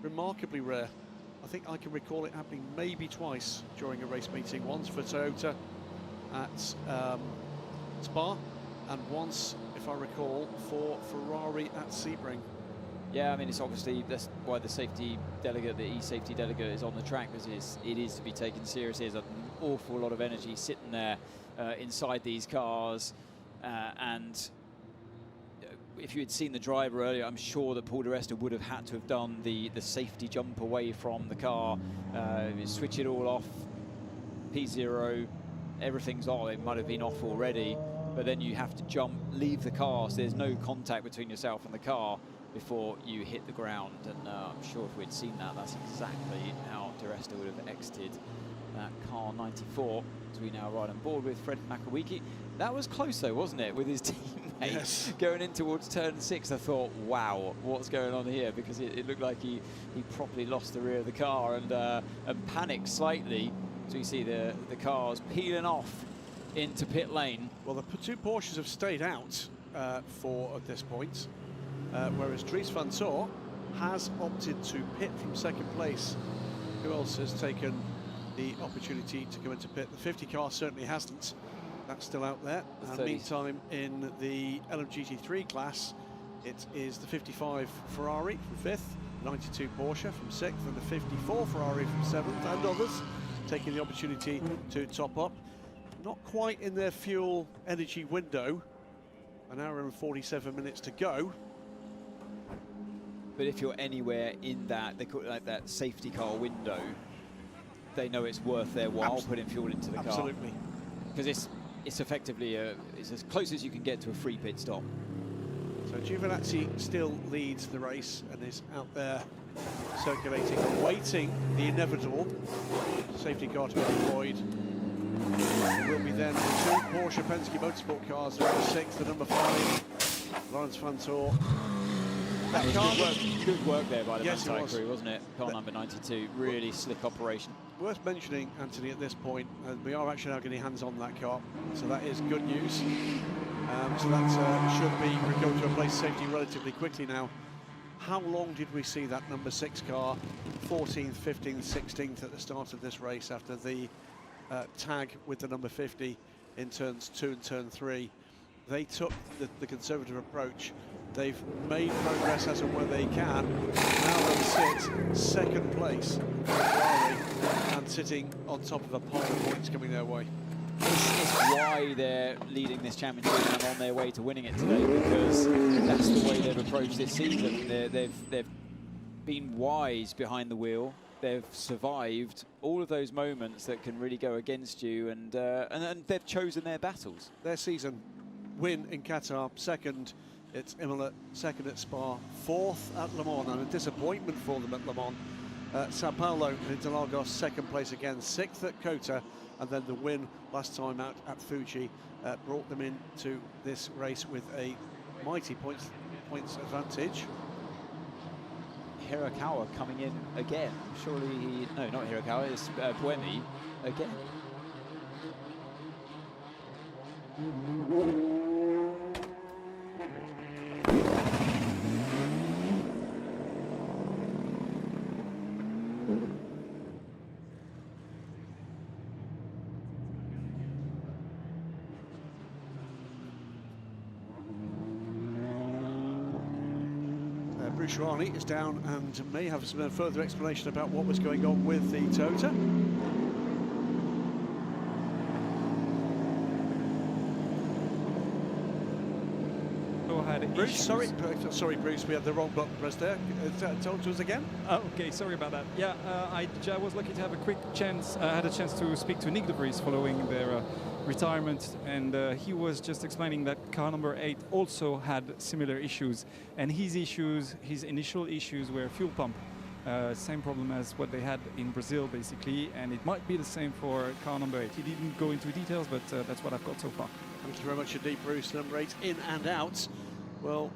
Remarkably rare. I think I can recall it happening maybe twice during a race meeting. Once for Toyota at Spa, and once if I recall, for Ferrari at Sebring. Yeah, I mean, it's obviously that's why the safety delegate, the e-safety delegate, is on the track, because it is to be taken seriously. There's an awful lot of energy sitting there inside these cars, and if you had seen the driver earlier, I'm sure that Paul di Resta would have had to have done the safety jump away from the car, switch it all off, P0, everything's on. It might have been off already, but then you have to jump, leave the car, so there's no contact between yourself and the car before you hit the ground. And I'm sure if we'd seen that, that's exactly how di Resta would have exited that car 94, as we now ride on board with Fred Makawiki. That was close though, wasn't it, with his teammate going in towards turn 6. I thought, wow, what's going on here? Because it looked like he properly lost the rear of the car and panicked slightly. So you see the cars peeling off into pit lane. Well, the two Porsches have stayed out at this point, whereas Dries van Tor has opted to pit from second place. Who else has taken the opportunity to go into pit? The 50 car certainly hasn't. That's still out there. Meantime, in the LMGT3 class, it is the 55 Ferrari from 5th, 92 Porsche from 6th, and the 54 Ferrari from 7th, and others taking the opportunity to top up. Not quite in their fuel energy window. An hour and 47 minutes to go. But if you're anywhere in that, they call it like that safety car window, they know it's worth their while putting fuel into the car. Absolutely. Because it's effectively it's as close as you can get to a free pit stop. So Giovinazzi still leads the race and is out there circulating, awaiting the inevitable safety car to be deployed. Will be then the two Porsche Penske Motorsport cars, number 6, the number 5, Lawrence van Tor. Good work there by the Yes, Manthey crew, wasn't it? Car number 92, really slick operation. Worth mentioning, Anthony, at this point, we are actually now getting hands on that car, so that is good news. So that should be recovered to a place safety relatively quickly now. How long did we see that number 6 car, 14th, 15th, 16th at the start of this race after the tag with the number 50 in turns 2 and turn 3? They took the conservative approach. They've made progress as and where they can. Now they sit second place and sitting on top of a pile of points coming their way. It's why they're leading this championship and on their way to winning it today, because that's the way they've approached this season. They've been wise behind the wheel. They've survived all of those moments that can really go against you, and they've chosen their battles. Their season win in Qatar, second at Imola, second at Spa, 4th at Le Mans, and a disappointment for them at Le Mans. Sao Paulo and Interlagos, second place again, 6th at Kota, and then the win last time out at Fuji brought them into this race with a mighty points advantage. Hirakawa coming in again. Surely he... No, not Hirakawa, it's Buemi again. Bruce Rani is down and may have some further explanation about what was going on with the Toyota. Bruce, sorry, Bruce, we had the wrong button pressed there. Talk to us again. Okay, sorry about that. Yeah, I was lucky to have a quick chance. I had a chance to speak to Nick de Vries following their retirement, and he was just explaining that car number 8 also had similar issues, and his initial issues were fuel pump. Same problem as what they had in Brazil, basically, and it might be the same for car number 8. He didn't go into details, but that's what I've got so far. Thank you very much indeed, Bruce. Number 8 in and out. Well,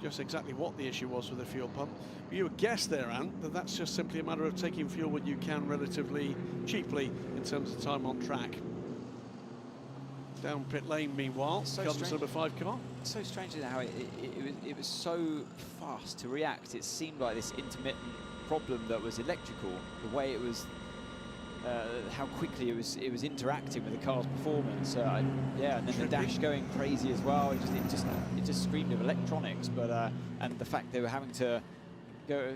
just exactly what the issue was with the fuel pump. You would guess there, Anne, that that's just simply a matter of taking fuel when you can relatively cheaply in terms of time on track. Down pit lane, meanwhile, comes number 5 car. It's so strange how it was so fast to react. It seemed like this intermittent problem that was electrical. The way it was how quickly it was interacting with the car's performance. Yeah, and then the dash going crazy as well. It just screamed of electronics. But and the fact they were having to go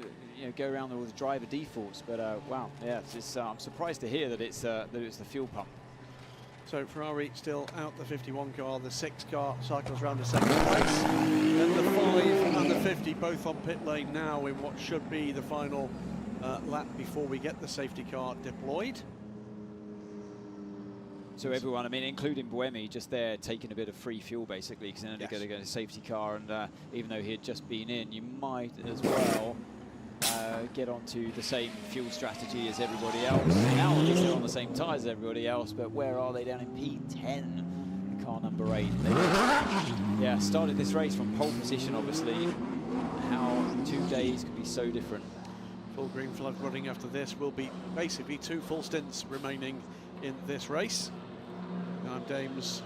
around all the driver defaults. But wow, yeah, I'm surprised to hear that it's the fuel pump. So Ferrari still out the 51 car, the 6 car cycles around the second place. Then the 5 and the 50 both on pit lane now in what should be the final lap before we get the safety car deployed. So everyone, I mean, including Buemi, just there taking a bit of free fuel basically, because then they're going to get a safety car, and even though he had just been in, you might as well get onto the same fuel strategy as everybody else. Now at least they're on the same tyres as everybody else, but where are they? Down in P10, car number 8. They started this race from pole position, obviously. How 2 days could be so different. Full green flag running after this will be basically 2 full stints remaining in this race. Dames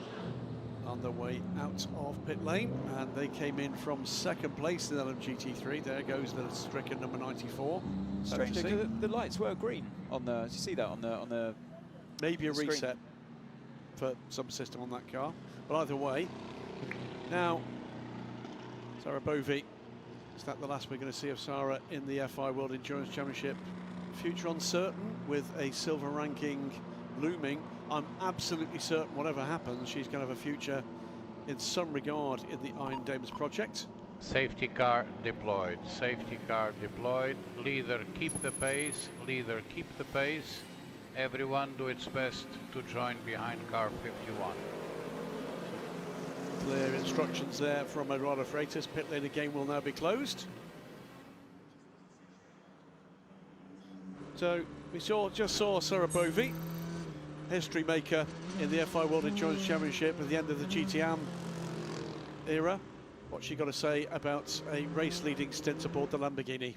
on their way out of pit lane, and they came in from 2nd place in LMGT3. There goes the stricken number 94. Strangely, the lights were green on the. Did you see that on the? Maybe a screen. reset for some system on that car. But either way, now Sarah Bovey. Is that the last we're going to see of Sarah in the FI World Endurance Championship? Future uncertain, with a silver ranking looming. I'm absolutely certain whatever happens, she's going to have a future in some regard in the Iron Dames project. Safety car deployed, safety car deployed. Leader keep the pace, leader keep the pace. Everyone do its best to join behind car 51. Clear instructions there from Eduardo Freitas. Pit lane again will now be closed. So we just saw Sarah Bovey, history maker in the FI World Endurance Championship at the end of the GTM era. What's she got to say about a race-leading stint aboard the Lamborghini?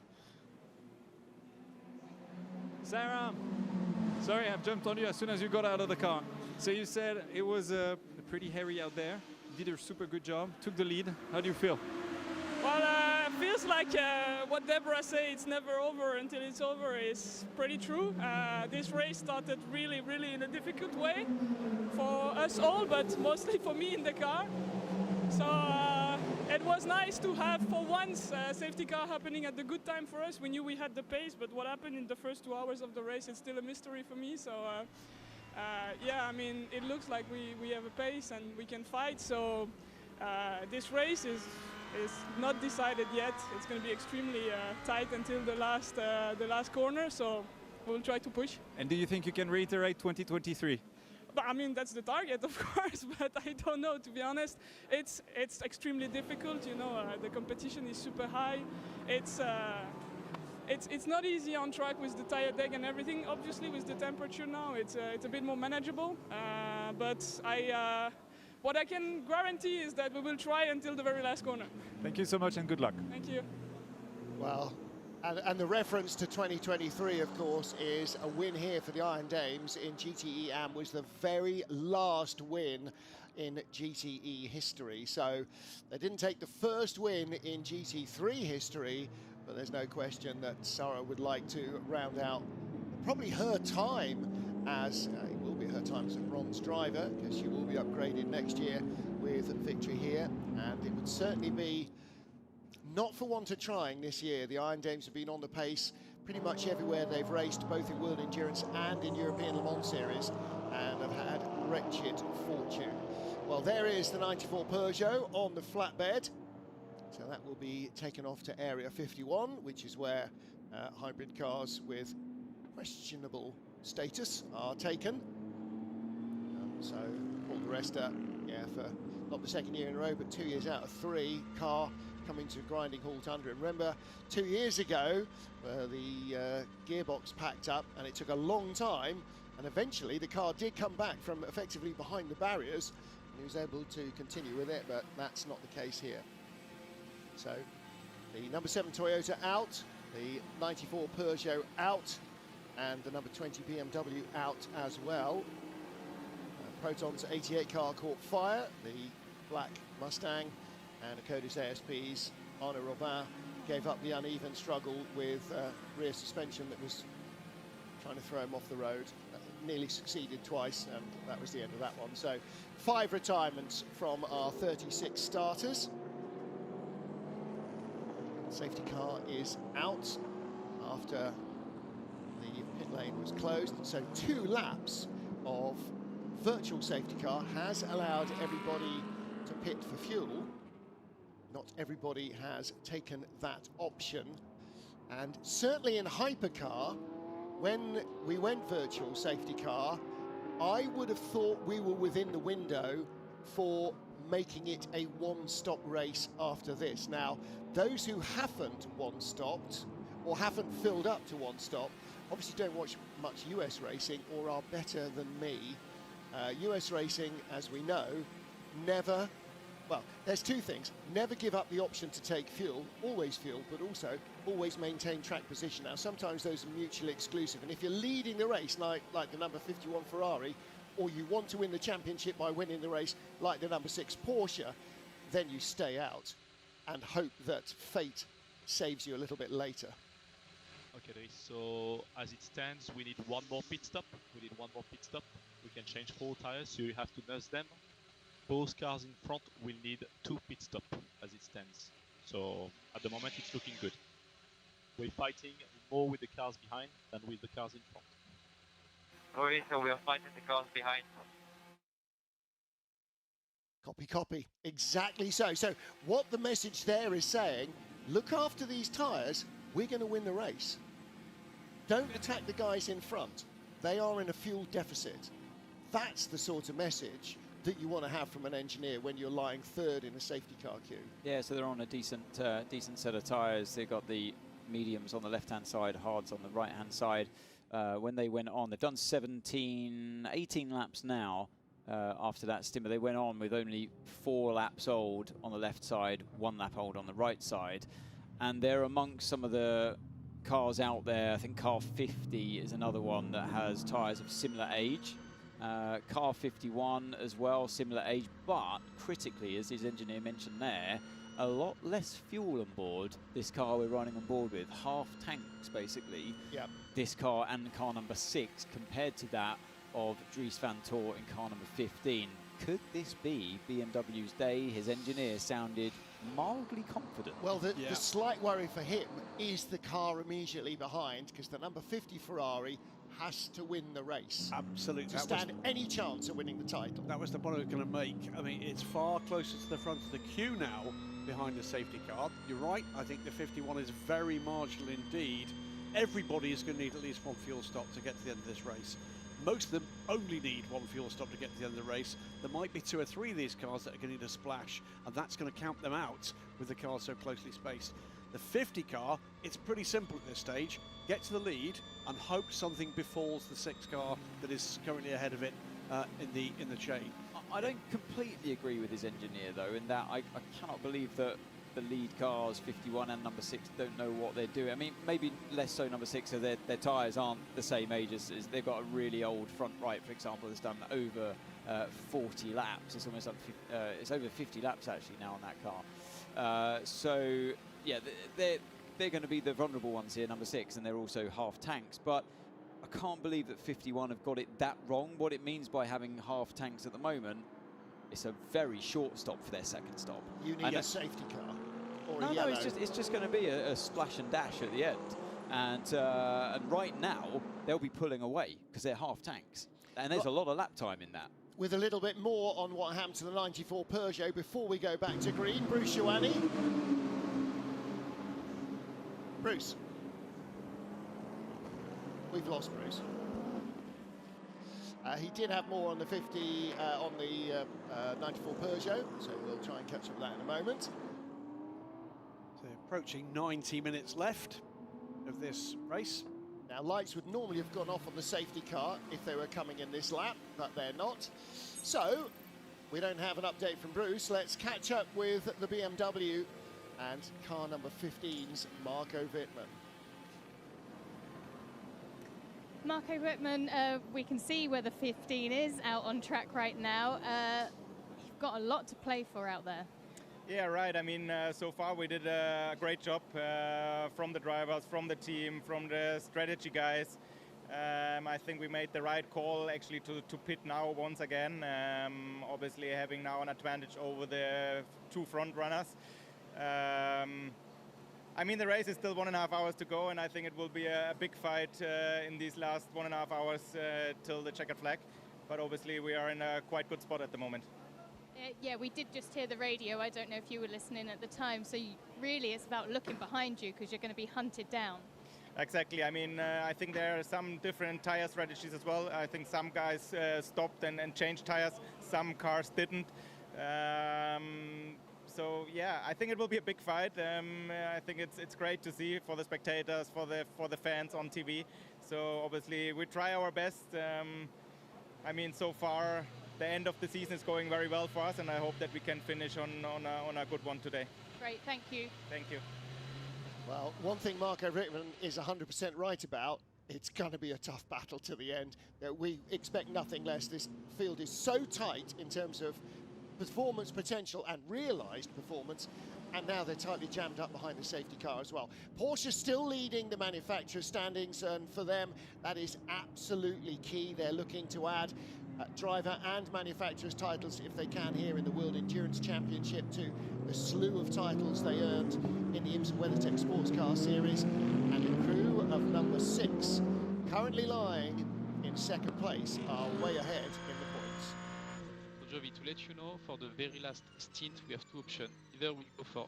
Sarah, sorry, I've jumped on you as soon as you got out of the car. So you said it was pretty hairy out there. You did a super good job, took the lead. How do you feel? Well, it feels like what Deborah said, it's never over until it's over, is pretty true. This race started really, really in a difficult way for us all, but mostly for me in the car. So it was nice to have, for once, a safety car happening at the good time for us. We knew we had the pace, but what happened in the first 2 hours of the race, it's still a mystery for me. So yeah, I mean, it looks like we have a pace and we can fight. So this race is not decided yet. It's going to be extremely tight until the last corner. So we'll try to push. And do you think you can reiterate 2023? But I mean, that's the target, of course. But I don't know, to be honest. It's extremely difficult. You know, the competition is super high. It's not easy on track with the tire deck and everything. Obviously, with the temperature now, it's a bit more manageable. But what I can guarantee is that we will try until the very last corner. Thank you so much and good luck. Thank you. Well, and the reference to 2023, of course, is a win here for the Iron Dames in GTE Am was the very last win in GTE history. So they didn't take the first win in GT3 history, but there's no question that Sarah would like to round out probably her time as, it will be her time as a bronze driver, because she will be upgraded next year with victory here, and it would certainly be not for want of trying this year. The Iron Dames have been on the pace pretty much everywhere they've raced, both in World Endurance and in European Le Mans Series, and have had wretched fortune. Well, there is the 94 Peugeot on the flatbed. So that will be taken off to Area 51, which is where hybrid cars with questionable status are taken. So Paul di Resta, for not the second year in a row, but 2 years out of 3, car coming to a grinding halt under him. Remember, 2 years ago, the gearbox packed up and it took a long time, and eventually the car did come back from effectively behind the barriers, and he was able to continue with it, but that's not the case here. So the number 7 Toyota out, the 94 Peugeot out, and the number 20 BMW out as well. Proton's 88 car caught fire, the black Mustang, and Akoda's ASP's Arnaud Robin gave up the uneven struggle with rear suspension that was trying to throw him off the road. Nearly succeeded twice, and that was the end of that one. So 5 retirements from our 36 starters. Safety car is out after the pit lane was closed. So 2 laps of virtual safety car has allowed everybody to pit for fuel. Not everybody has taken that option. And certainly in hypercar, when we went virtual safety car, I would have thought we were within the window for making it a one-stop race after this. Now, those who haven't one-stopped or haven't filled up to one-stop obviously don't watch much US racing or are better than me. US racing, as we know, never, well, there's 2 things. Never give up the option to take fuel, always fuel, but also always maintain track position. Now, sometimes those are mutually exclusive, and if you're leading the race, like the number 51 Ferrari, or you want to win the championship by winning the race, like the number 6 Porsche, then you stay out and hope that fate saves you a little bit later. Okay, so as it stands, we need 1 more pit stop. We can change 4 tires, so you have to nurse them. Both cars in front will need 2 pit stops as it stands. So at the moment it's looking good. We're fighting more with the cars behind than with the cars in front. Okay, so we are fighting the cars behind. Copy, copy. Exactly so. So what the message there is saying, look after these tyres, we're going to win the race. Don't attack the guys in front. They are in a fuel deficit. That's the sort of message that you want to have from an engineer when you're lying 3rd in a safety car queue. Yeah, so they're on a decent set of tyres. They've got the mediums on the left-hand side, hards on the right-hand side. When they went on, they've done 18 laps now after that stint. They went on with only 4 laps old on the left side, 1 lap old on the right side. And they're amongst some of the cars out there. I think car 50 is another one that has tyres of similar age. Car 51 as well, similar age, but critically, as his engineer mentioned there, a lot less fuel on board this car we're running on board with. Half tanks, basically, yep. This car and car number 6 compared to that of Dries van Toor in car number 15. Could this be BMW's day? His engineer sounded mildly confident. Well, the slight worry for him is the car immediately behind, because the number 50 Ferrari has to win the race. Absolutely. To stand any chance of winning the title. That was the point I was going to make. I mean, it's far closer to the front of the queue now behind the safety car. You're right, I think the 51 is very marginal indeed. Everybody is going to need at least 1 fuel stop to get to the end of this race. Most of them only need 1 fuel stop to get to the end of the race. There might be 2 or 3 of these cars that are going to need a splash, and that's going to count them out with the cars so closely spaced. The 50 car, it's pretty simple at this stage. Get to the lead and hope something befalls the 6 car that is currently ahead of it in the chain. I don't completely agree with his engineer, though, in that I cannot believe that the lead cars, 51 and number 6, don't know what they're doing. I mean, maybe less so number 6, so their tyres aren't the same age as they've got a really old front right, for example, that's done over 40 laps. It's almost like it's over 50 laps actually now on that car. So yeah, they're going to be the vulnerable ones here, number 6, and they're also half tanks. But I can't believe that 51 have got it that wrong. What it means by having half tanks at the moment, it's a very short stop for their second stop. You need a safety car or a No, yellow. it's just going to be a splash and dash at the end. And right now, they'll be pulling away because they're half tanks. And there's a lot of lap time in that. With a little bit more on what happened to the 94 Peugeot before we go back to green. Bruce Ioane. Bruce. We've lost Bruce. He did have more on the 50, on the 94 Peugeot, so we'll try and catch up with that in a moment. So approaching 90 minutes left of this race. Now, lights would normally have gone off on the safety car if they were coming in this lap, but they're not. So, we don't have an update from Bruce. Let's catch up with the BMW and car number 15's Marco Wittmann. Marco Wittmann, we can see where the 15 is out on track right now. You've got a lot to play for out there. Yeah, right. I mean, so far we did a great job from the drivers, from the team, from the strategy guys. I think we made the right call actually to pit now once again. Obviously having now an advantage over the two front runners. I mean, the race is still 1.5 hours to go, and I think it will be a big fight in these last 1.5 hours till the checkered flag. But obviously we are in a quite good spot at the moment. Yeah, we did just hear the radio. I don't know if you were listening at the time. So really it's about looking behind you because you're going to be hunted down. Exactly. I mean, I think there are some different tire strategies as well. I think some guys stopped and changed tires. Some cars didn't. So yeah, I think it will be a big fight. I think it's great to see for the spectators, for the fans on TV. So obviously we try our best. I mean, so far the end of the season is going very well for us, and I hope that we can finish on a good one today. Great, thank you. Thank you. Well, one thing Marco Rickman is 100% right about, it's going to be a tough battle to the end. We expect nothing less. This field is so tight in terms of performance potential and realised performance, and now they're tightly jammed up behind the safety car as well. Porsche still leading the manufacturers' standings, and for them that is absolutely key. They're looking to add driver and manufacturers' titles if they can here in the World Endurance Championship to the slew of titles they earned in the IMSA WeatherTech Sports Car Series. And the crew of number 6, currently lying in second place, are way ahead in the points. So Jovi, to let you know, for the very last stint we have two options. Either we go for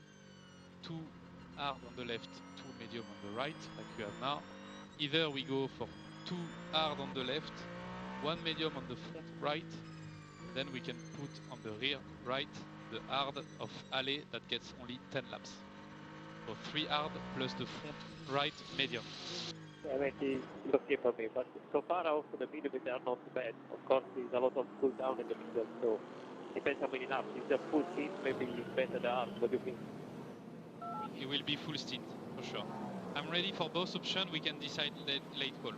2 hard on the left, 2 medium on the right, like you have now. Either we go for 2 hard on the left, 1 medium on the front right, then we can put on the rear right the hard of Alley that gets only 10 laps. So 3 hard plus the front right medium. I mean, it's okay for me, but so far also the medium are not bad. Of course, there's a lot of cool down in the middle, so depends how many laps. If the full stint, maybe better the hard. What do you think? It will be full stint, for sure. I'm ready for both options. We can decide late call.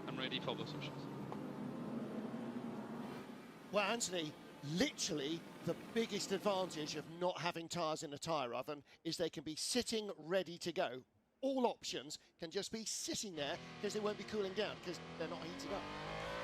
I'm ready for both options. Well, Anthony, literally the biggest advantage of not having tyres in a tyre oven is they can be sitting ready to go. All options can just be sitting there because they won't be cooling down because they're not heated up.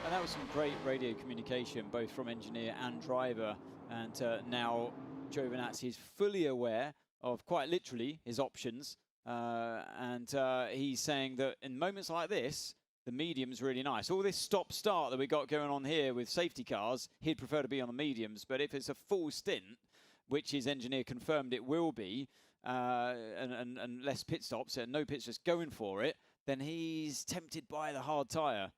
And that was some great radio communication, both from engineer and driver. And now Giovinazzi is fully aware of, quite literally, his options. And he's saying that in moments like this, the medium's really nice. All this stop-start that we got going on here with safety cars, he'd prefer to be on the mediums. But if it's a full stint, which his engineer confirmed it will be, and less pit stops and no pits, just going for it, then he's tempted by the hard tyre.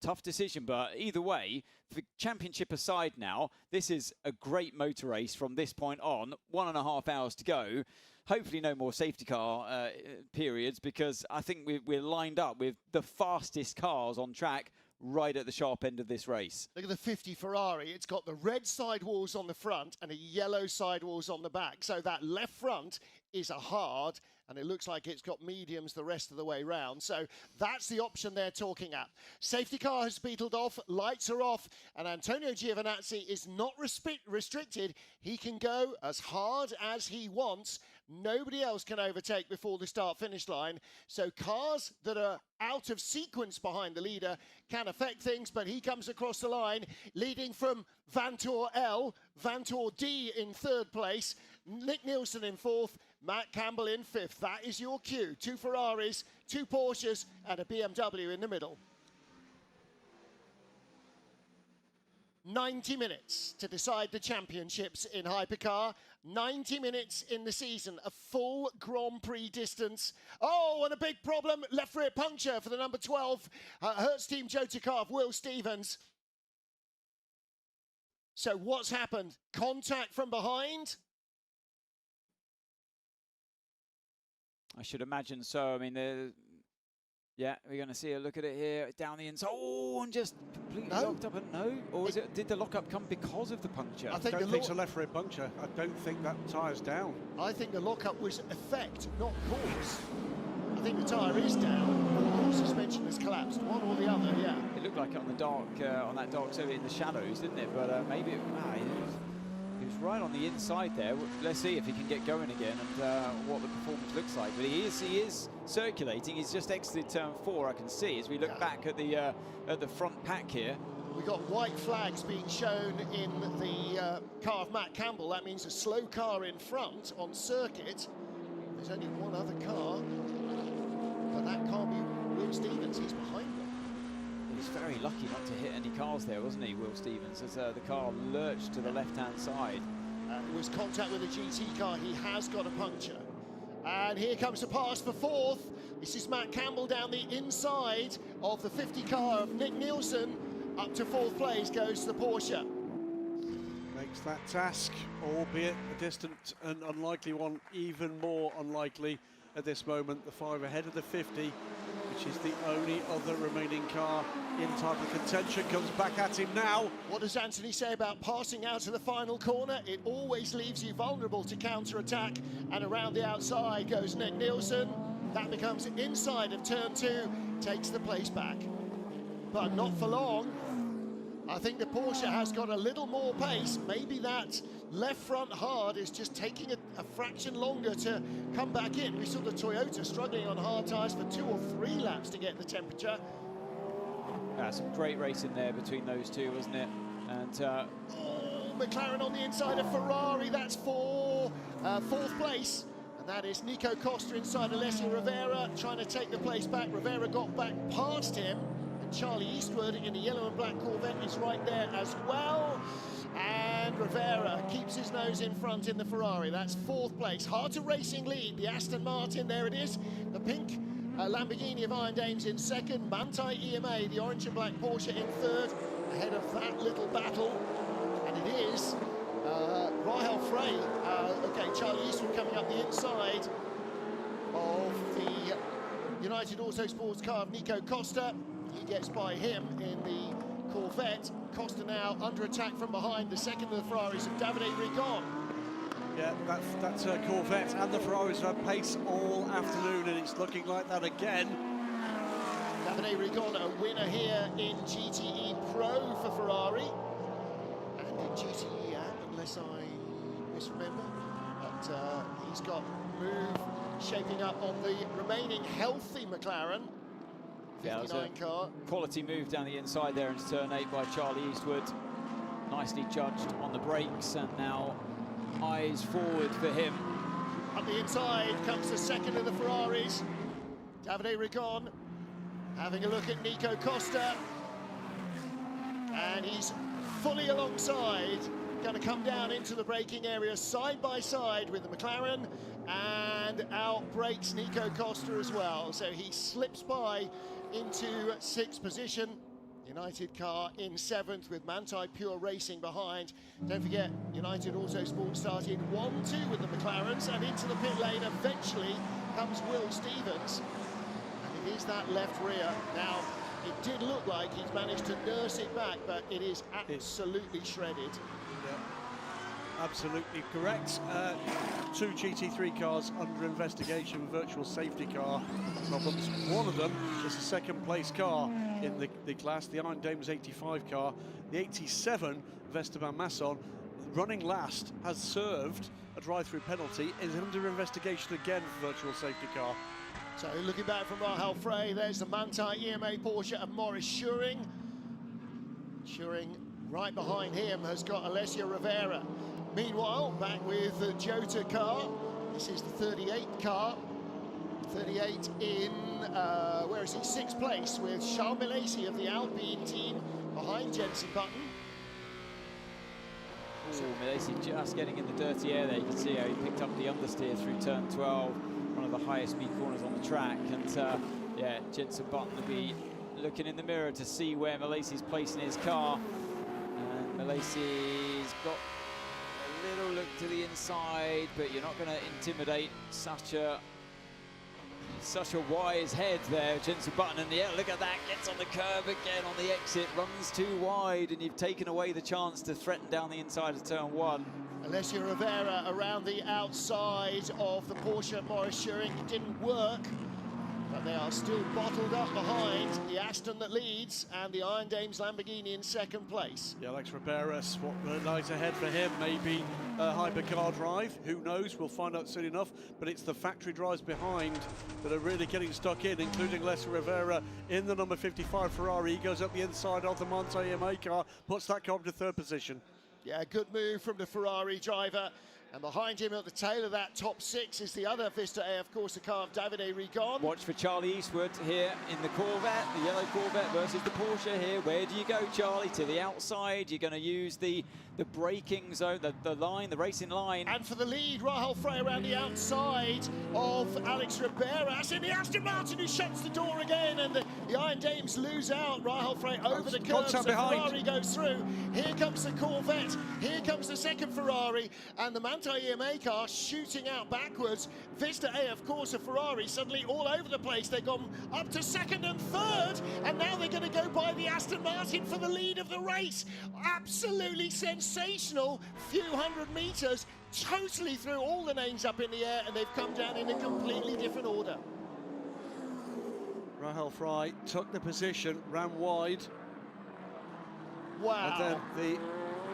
Tough decision, but either way, the championship aside now, this is a great motor race from this point on. 1.5 hours to go. Hopefully no more safety car periods, because I think we're lined up with the fastest cars on track right at the sharp end of this race. Look at the 50 Ferrari. It's got the red sidewalls on the front and a yellow sidewalls on the back. So that left front is a hard, and it looks like it's got mediums the rest of the way round. So that's the option they're talking at. Safety car has beetled off, lights are off, and Antonio Giovinazzi is not restricted. He can go as hard as he wants. Nobody else can overtake before the start-finish line. So cars that are out of sequence behind the leader can affect things, but he comes across the line, leading from Vantor L, Vantor D in third place, Nick Nielsen in fourth, Matt Campbell in fifth. That is your cue. 2 Ferraris, 2 Porsches, and a BMW in the middle. 90 minutes to decide the championships in hypercar. 90 minutes in the season, a full Grand Prix distance. Oh, and a big problem, left rear puncture for the number 12 Hertz Team Jota car of Will Stevens. So what's happened? Contact from behind? I should imagine so. I mean, yeah, we're going to see a look at it here down the inside. Oh, and just completely locked up. No, or is it? Did the lockup come because of the puncture? I don't think it's a left rear puncture. I don't think that tyre's down. I think the lockup was effect, not cause. I think the tyre is down. Or the suspension has collapsed. One or the other. Yeah. It looked like it on the dark, on that dark, so in the shadows, didn't it? But maybe he was right on the inside there. Let's see if he can get going again and what the performance looks like. But he is circulating. He's just exited turn 4. I can see as we look back at the front pack here. We've got white flags being shown in the car of Matt Campbell. That means a slow car in front on circuit. There's only one other car, but that can't be Will Stevens. He's behind them. He was very lucky not to hit any cars there, wasn't he, Will Stevens, as the car lurched to the left-hand side. It was contact with a GT car. He has got a puncture. And here comes the pass for 4th. This is Matt Campbell down the inside of the 50 car of Nick Nielsen. Up to 4th place goes the Porsche. Makes that task, albeit a distant and unlikely one, even more unlikely at this moment. The 5 ahead of the 50, which is the only other remaining car in title contention, comes back at him now. What does Anthony say about passing out of the final corner? It always leaves you vulnerable to counter-attack, and around the outside goes Nick Nielsen. That becomes inside of turn 2, takes the place back. But not for long. I think the Porsche has got a little more pace. Maybe that left front hard is just taking a fraction longer to come back in. We saw the Toyota struggling on hard tyres for 2 or 3 laps to get the temperature. Some great racing there between those two, wasn't it? And McLaren on the inside of Ferrari. That's for 4th place. And that is Nico Costa inside Alessio Rivera, trying to take the place back. Rivera got back past him. Charlie Eastwood in the yellow and black Corvette is right there as well. And Rivera keeps his nose in front in the Ferrari. That's 4th place. Harter Racing lead. The Aston Martin, there it is. The pink Lamborghini of Iron Dames in 2nd. Manthey EMA, the orange and black Porsche in 3rd. Ahead of that little battle. And it is Rahel Frey. Okay, Charlie Eastwood coming up the inside of the United Autosports car of Nico Costa. He gets by him in the Corvette. Costa now under attack from behind. The second of the Ferraris of Davide Rigon. Yeah, that's Corvette and the Ferraris have had pace all afternoon, and it's looking like that again. Davide Rigon, a winner here in GTE Pro for Ferrari. And in GTE App, unless I misremember. But he's got move shaping up on the remaining healthy McLaren. 59 car. Quality move down the inside there into turn 8 by Charlie Eastwood. Nicely judged on the brakes, and now eyes forward for him. Up the inside comes the second of the Ferraris. Davide Rigon having a look at Nico Costa. And he's fully alongside. Going to come down into the braking area side by side with the McLaren, and out brakes Nico Costa as well. So he slips by into 6th position. United car in 7th with Manthey Pure Racing behind. Don't forget, United Autosport started 1-2 with the McLarens, and into the pit lane eventually comes Will Stevens. And it is that left rear. Now, it did look like he's managed to nurse it back, but it is absolutely shredded. Absolutely correct. 2 GT3 cars under investigation, virtual safety car problems. One of them is a 2nd place car in the class, the Iron Dames 85 car. The 87 of Esteban Masson, running last, has served a drive-through penalty, is under investigation again for virtual safety car. So looking back from Rahel Frey, there's the Manthey EMA Porsche of Maurice Schuring. Schuring right behind him has got Alessio Rivera. Meanwhile, back with the Jota car. This is the 38 car. 38 in, where is he? 6th place with Charles Milesi of the Alpine team behind Jenson Button. Milesi just getting in the dirty air there. You can see how he picked up the understeer through turn 12, one of the highest speed corners on the track. And yeah, Jenson Button will be looking in the mirror to see where Milesi's placing his car. And Milesi's got a little look to the inside, but you're not going to intimidate such a wise head there, Jenson Button. And yeah, look at that, gets on the curve again on the exit, runs too wide, and you've taken away the chance to threaten down the inside of turn 1. Alessio Rivera around the outside of the Porsche Maurice Schuring. It didn't work. But they are still bottled up behind the Aston that leads and the Iron Dames Lamborghini in second place. Yeah, Alex Riberas, what lies ahead for him? Maybe a hypercar drive, who knows, we'll find out soon enough, but it's the factory drives behind that are really getting stuck in, including Alessio Rivera in the number 55 Ferrari. He goes up the inside of the Monza EMA car, puts that car into third position. Yeah, good move from the Ferrari driver. And behind him at the tail of that top six is the other Vista AF Corsa car of Davide Rigon. Watch for Charlie Eastwood here in the Corvette, the yellow Corvette versus the Porsche here. Where do you go, Charlie? To the outside. You're going to use the braking zone, the line, the racing line. And for the lead, Rahul Frey around the outside of Alex Riberas. And the Aston Martin who shuts the door again. And the Iron Dames lose out. Rahul Frey over the curve, so Ferrari goes through. Here comes the Corvette. Here comes the second Ferrari. And the Manthey EMA car shooting out backwards. Vista AF Corsa Ferrari suddenly all over the place. They've gone up to second and third. And now they're going to go by the Aston Martin for the lead of the race. Absolutely sensational. Few hundred meters, totally threw all the names up in the air, and they've come down in a completely different order. Rahul Frey took the position, ran wide. Wow. And then the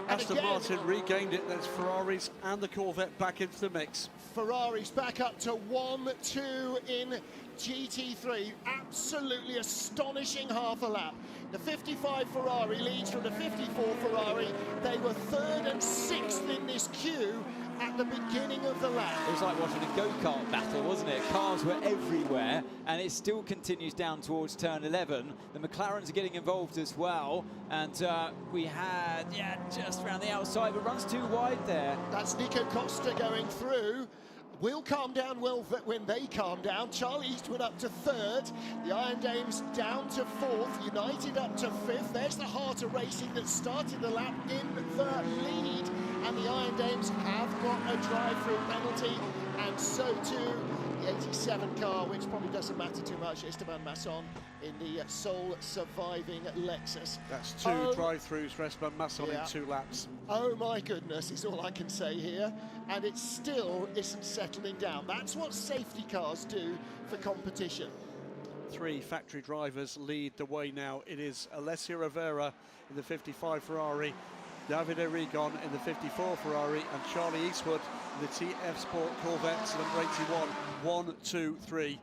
Aston Martin regained it. There's Ferraris and the Corvette back into the mix. Ferrari's back up to 1-2 in GT3. Absolutely astonishing half a lap. The 55 Ferrari leads from the 54 Ferrari. They were third and sixth in this queue at the beginning of the lap. It was like watching a go-kart battle, wasn't it? Cars were everywhere, and it still continues down towards turn 11. The McLarens are getting involved as well, and we had, just around the outside, but runs too wide there. That's Nico Costa going through. Will calm down well when they calm down. Charlie Eastwood up to third. The Iron Dames down to fourth. United up to fifth. There's the Heart of Racing that started the lap in the lead. And the Iron Dames have got a drive-through penalty. And so too the 87 car, which probably doesn't matter too much. Esteban Masson in the sole surviving Lexus. That's two drive-throughs for Esteban Masson in 2 laps. Oh my goodness, is all I can say here. And it still isn't settling down. That's what safety cars do for competition. 3 factory drivers lead the way now. It is Alessio Rivera in the 55 Ferrari, Davide Rigon in the 54 Ferrari, and Charlie Eastwood in the TF Sport Corvette, number 81. 1, 2, 3.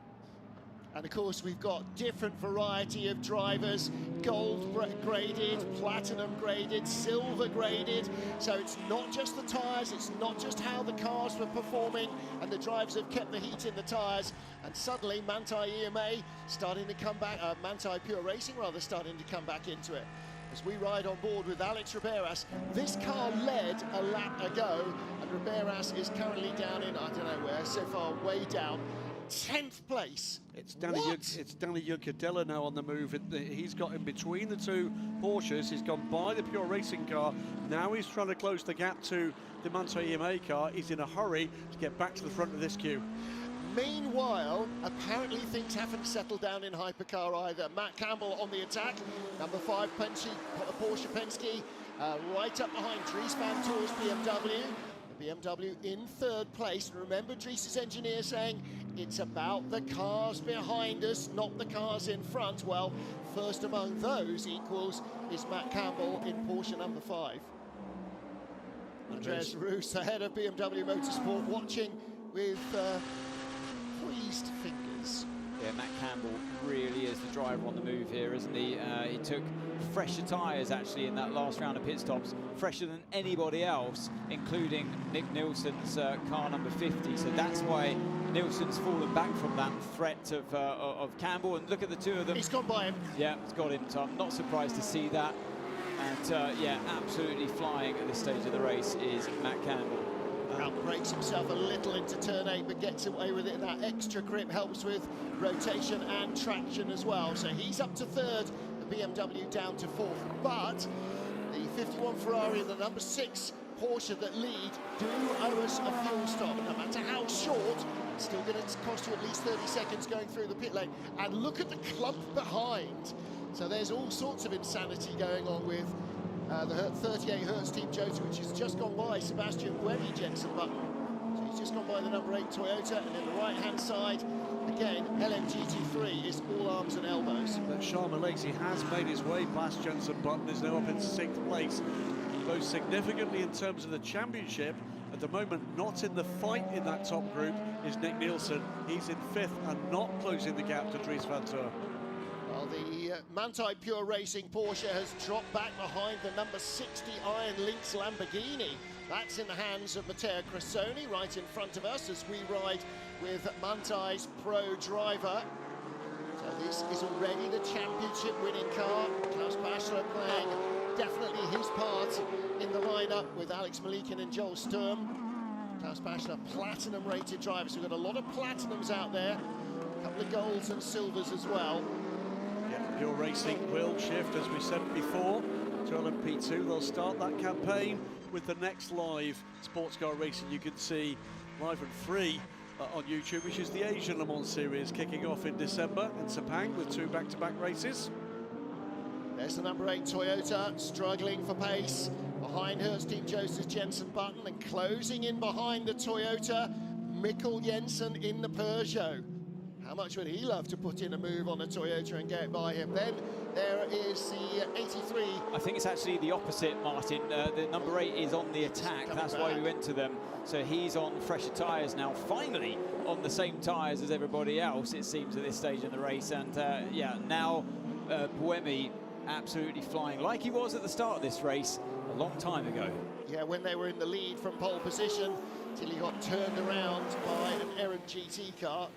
And of course we've got different variety of drivers, gold graded, platinum graded, silver graded. So it's not just the tyres, it's not just how the cars were performing, and the drivers have kept the heat in the tyres. And suddenly Manthey EMA starting to come back, Manthey Pure Racing rather starting to come back into it. As we ride on board with Alex Riberas, this car led a lap ago, and Riberas is currently down in, I don't know where, so far way down. 10th place. It's Danny Juncadella now on the move. He's got in between the 2 Porsches. He's gone by the Pure Racing car. Now he's trying to close the gap to the Manthey EMA car. He's in a hurry to get back to the front of this queue. Meanwhile, apparently things haven't settled down in hypercar either. Matt Campbell on the attack. Number 5 Porsche Penske right up behind Dries van Toor's BMW. The BMW in third place. And remember Dries's engineer saying it's about the cars behind us, not the cars in front. Well, first among those equals is Matt Campbell in Porsche number 5. Andreas Roos ahead of BMW Motorsport, watching with poised fingers. Yeah, Matt Campbell really is the driver on the move here, isn't he? He took fresher tyres actually in that last round of pit stops, fresher than anybody else, including Nick Nielsen's car number 50. So that's why Nielsen's fallen back from that threat of Campbell. And look at the 2 of them. He's gone by him. Yeah, it's got him. So I'm not surprised to see that. And yeah, absolutely flying at this stage of the race is Matt Campbell. Outbreaks himself a little into turn 8, but gets away with it. That extra grip helps with rotation and traction as well. So he's up to third, the BMW down to fourth. But the 51 Ferrari and the number 6 Porsche that lead do owe us a fuel stop. No matter how short, it's still going to cost you at least 30 seconds going through the pit lane. And look at the clump behind. So there's all sorts of insanity going on with the 38 Hertz Team Jota, which has just gone by Sebastian Buemi Jensen Button. So He's just gone by the number 8 Toyota, and in the right-hand side, again, LMGT3 is all arms and elbows. But Sharma Lacey has made his way past Jenson Button, is now up in 6th place. Most significantly in terms of the championship, at the moment not in the fight in that top group is Nick Nielsen. He's in 5th and not closing the gap to Dries van Teur. Well, the Manthey Pure Racing Porsche has dropped back behind the number 60 Iron Lynx Lamborghini. That's in the hands of Matteo Cressoni right in front of us as we ride with Manthey's pro driver. So this is already the championship winning car. Klaus Bachler playing definitely his part in the lineup with Alex Malikin and Joel Sturm. Klaus Bachler, platinum rated drivers. We've got a lot of platinums out there, a couple of golds and silvers as well. Yeah, Pure Racing will shift, as we said before, to LMP2. They'll start that campaign with the next live sports car racing you can see live and free on YouTube, which is the Asian Le Mans Series, kicking off in December in Sepang with 2 back-to-back races. There's the number 8 Toyota, struggling for pace. Behind her, Team Joseph's Jenson Button, and closing in behind the Toyota, Mikkel Jensen in the Peugeot. How much would he love to put in a move on a Toyota and get by him? Then there is the 83. I think it's actually the opposite, Martin. The number 8 is on the attack. That's why we went to them. So he's on fresher tyres now, finally on the same tyres as everybody else, it seems, at this stage in the race. And yeah, now Buemi absolutely flying like he was at the start of this race a long time ago. Yeah, when they were in the lead from pole position till he got turned around by an errant GT car.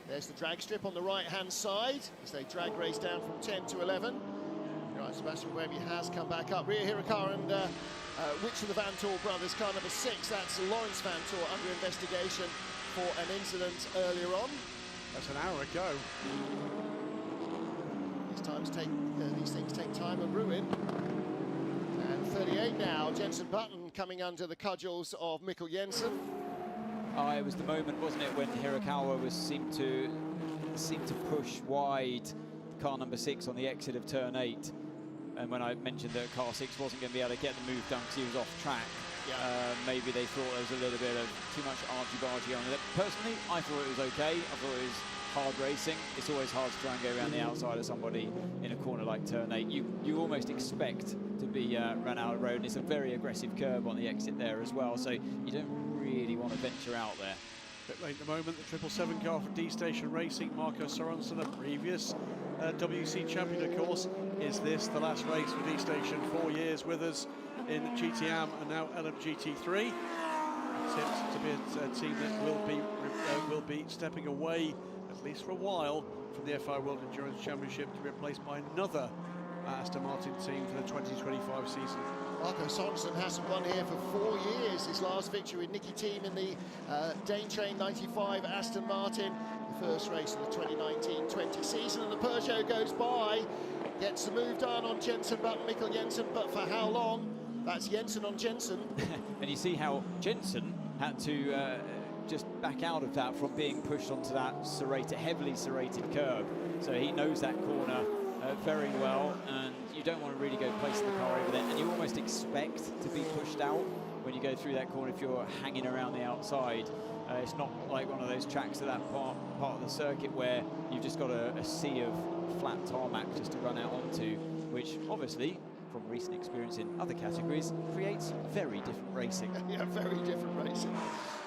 There's the drag strip on the right-hand side as they drag race down from 10 to 11. Right, Sebastian Buemi has come back up. Ria Hirakawa and which of the Van Tor brothers? Car number 6, that's Lawrence Van Tor, under investigation for an incident earlier on. That's an hour ago. These things take time and ruin. And 38 now, Jenson Button coming under the cudgels of Mikkel Jensen. Oh, it was the moment, wasn't it, when Hirakawa seemed to push wide car number 6 on the exit of turn 8. And when I mentioned that car 6 wasn't going to be able to get the move done because he was off track, maybe they thought there was a little bit of too much argy-bargy on it. Personally, I thought it was okay. I thought it was hard racing. It's always hard to try and go around the outside of somebody in a corner like turn 8. You almost expect to be run out of road, and it's a very aggressive curve on the exit there as well, so you don't really want to venture out there. Bit late at the moment, the 777 car for D-Station Racing, Marco Sorensen, a previous WEC champion, of course. Is this the last race for D-Station? 4 years with us in GTM and now LMGT3. Tipped to be a team that will be stepping away, at least for a while, from the FI World Endurance Championship to be replaced by another Aston Martin team for the 2025 season. Marco Sorensen hasn't won here for 4 years. His last victory with Nicky Team in the Dane Train 95 Aston Martin, the first race of the 2019-20 season, and the Peugeot goes by, gets the move done on Jenson Button, Mikkel Jensen, but for how long? That's Jensen on Jensen. And you see how Jensen had to just back out of that from being pushed onto that heavily serrated curb. So he knows that corner very well, and you don't want to really go placing the car over there, and you almost expect to be pushed out when you go through that corner if you're hanging around the outside. It's not like one of those tracks at that part of the circuit where you've just got a sea of flat tarmac just to run out onto, which obviously, from recent experience in other categories, creates very different racing. Yeah, very different racing.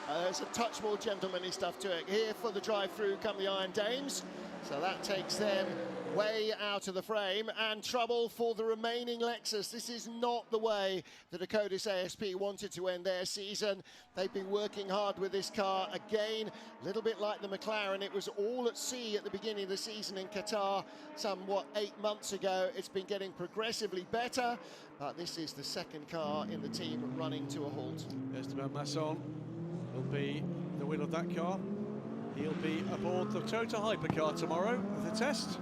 There's a touch more gentlemanly stuff to it. Here for the drive-through come the Iron Dames, so that takes them way out of the frame, and trouble for the remaining Lexus. This is not the way the Dakotas ASP wanted to end their season. They've been working hard with this car. Again, a little bit like the McLaren, it was all at sea at the beginning of the season in Qatar, somewhat 8 months ago. It's been getting progressively better, but this is the second car in the team running to a halt. Esteban Masson will be the winner of that car. He'll be aboard the Toyota Hypercar tomorrow with a test.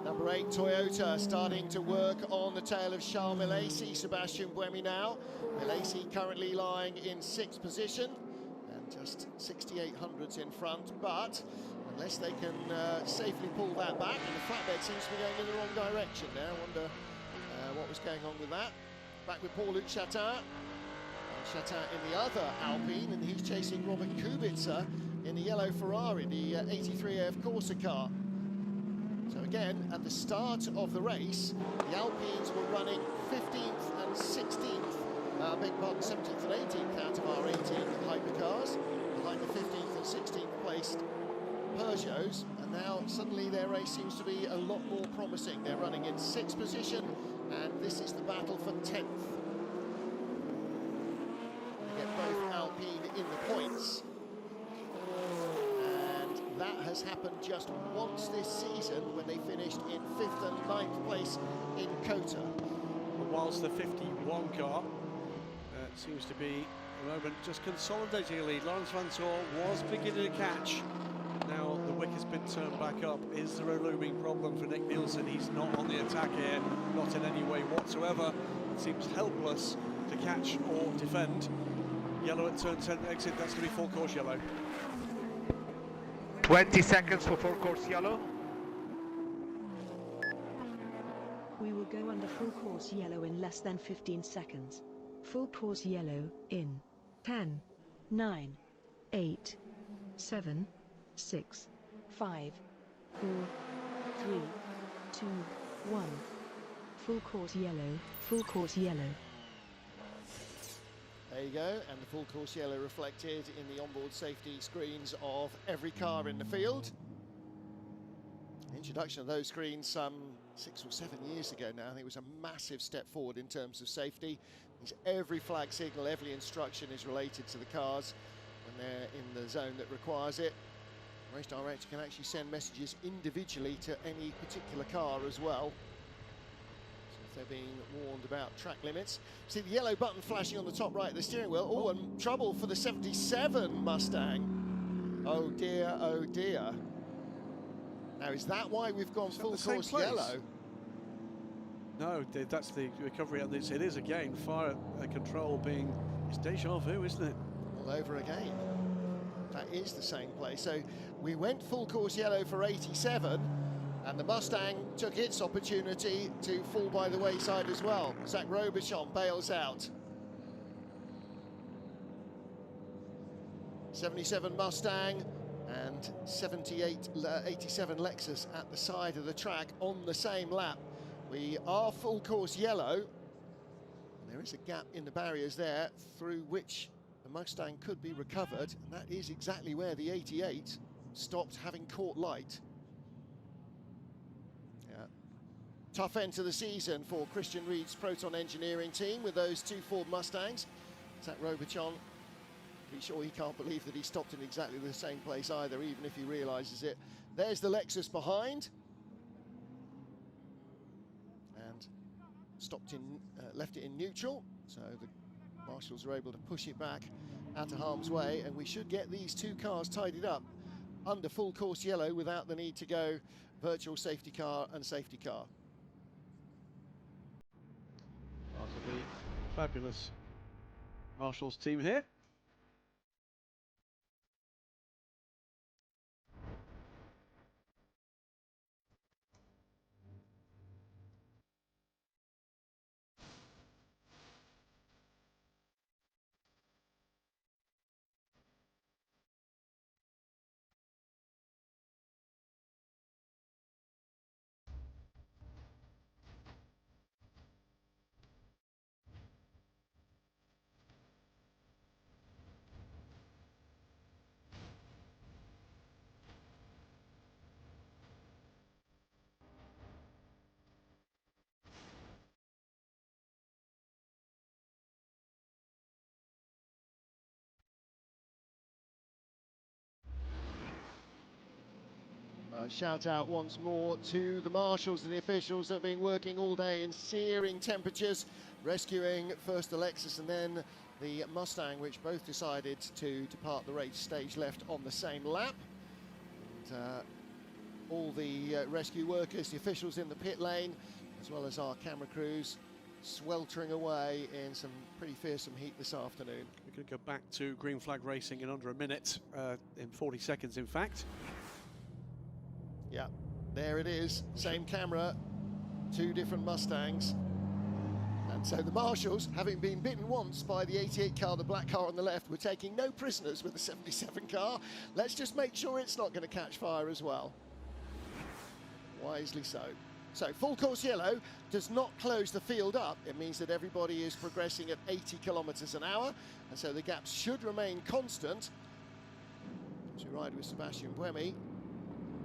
Number 8 Toyota starting to work on the tail of Charles Milesi, Sebastian Buemi now. Milesi currently lying in 6th position and just 6800ths in front, but unless they can safely pull that back, and the flatbed seems to be going in the wrong direction there. I wonder what was going on with that. back with Paul-Luc Chatin. Chatin in the other Alpine, and he's chasing Robert Kubica in the yellow Ferrari, the 83 AF Corsa car. So again, at the start of the race, the Alpines were running 15th and 16th, beg pardon, 17th and 18th out of our 18 hypercars, behind the 15th and 16th placed Peugeots, and now suddenly their race seems to be a lot more promising. They're running in 6th position, and this is the battle for 10th. They get both Alpine in the points. That has happened just once this season when they finished in 5th and 9th place in COTA. But whilst the 51 car seems to be, at the moment, just consolidating a lead. Lawrence Van Tor was beginning to catch. Now the WEC has been turned back up. Is there a looming problem for Nick Nielsen? He's not on the attack here, not in any way whatsoever. It seems helpless to catch or defend. Yellow at turn 10 exit, that's going to be full course yellow. 20 seconds for full course yellow. We will go under full course yellow in less than 15 seconds. Full course yellow in 10, 9, 8, 7, 6, 5, 4, 3, 2, 1. Full course yellow, full course yellow. There you go, and the full course yellow reflected in the onboard safety screens of every car in the field. The introduction of those screens some 6 or 7 years ago now, I think it was a massive step forward in terms of safety. Every flag signal, every instruction is related to the cars when they're in the zone that requires it. Race director can actually send messages individually to any particular car as well. They're being warned about track limits. See the yellow button flashing on the top right of the steering wheel. Oh, and trouble for the 77 Mustang. Oh dear, oh dear. Now, is that why we've gone full course yellow? No, that's the recovery. And it is again, fire control being, it's deja vu, isn't it? All over again. That is the same place. So we went full course yellow for 87. And the Mustang took its opportunity to fall by the wayside as well. Zach Robichon bails out. 77 Mustang and 87 Lexus at the side of the track on the same lap. We are full course yellow. There is a gap in the barriers there through which the Mustang could be recovered, and that is exactly where the 88 stopped, having caught light. Tough end to the season for Christian Reed's Proton Engineering team with those 2 Ford Mustangs. Zach Robichon, pretty sure he can't believe that he stopped in exactly the same place either, even if he realises it. There's the Lexus behind. And stopped in, left it in neutral, so the marshals are able to push it back out of harm's way, and we should get these 2 cars tidied up under full course yellow without the need to go virtual safety car and safety car. Possibly fabulous Marshall's team here. Shout out once more to the marshals and the officials that have been working all day in searing temperatures, rescuing first the Lexus and then the Mustang, which both decided to depart the race stage left on the same lap. And, all the rescue workers, the officials in the pit lane, as well as our camera crews, sweltering away in some pretty fearsome heat this afternoon. We're going to go back to green flag racing in under a minute, in 40 seconds in fact. Yeah, there it is, same camera, 2 different Mustangs. And So the marshals, having been bitten once by the 88 car, the black car on the left, were taking no prisoners with the 77 car. Let's just make sure it's not going to catch fire as well. Wisely so. So full course yellow does not close the field up. It means that everybody is progressing at 80 kilometers an hour, and so the gaps should remain constant. As we ride with Sebastian Buemi,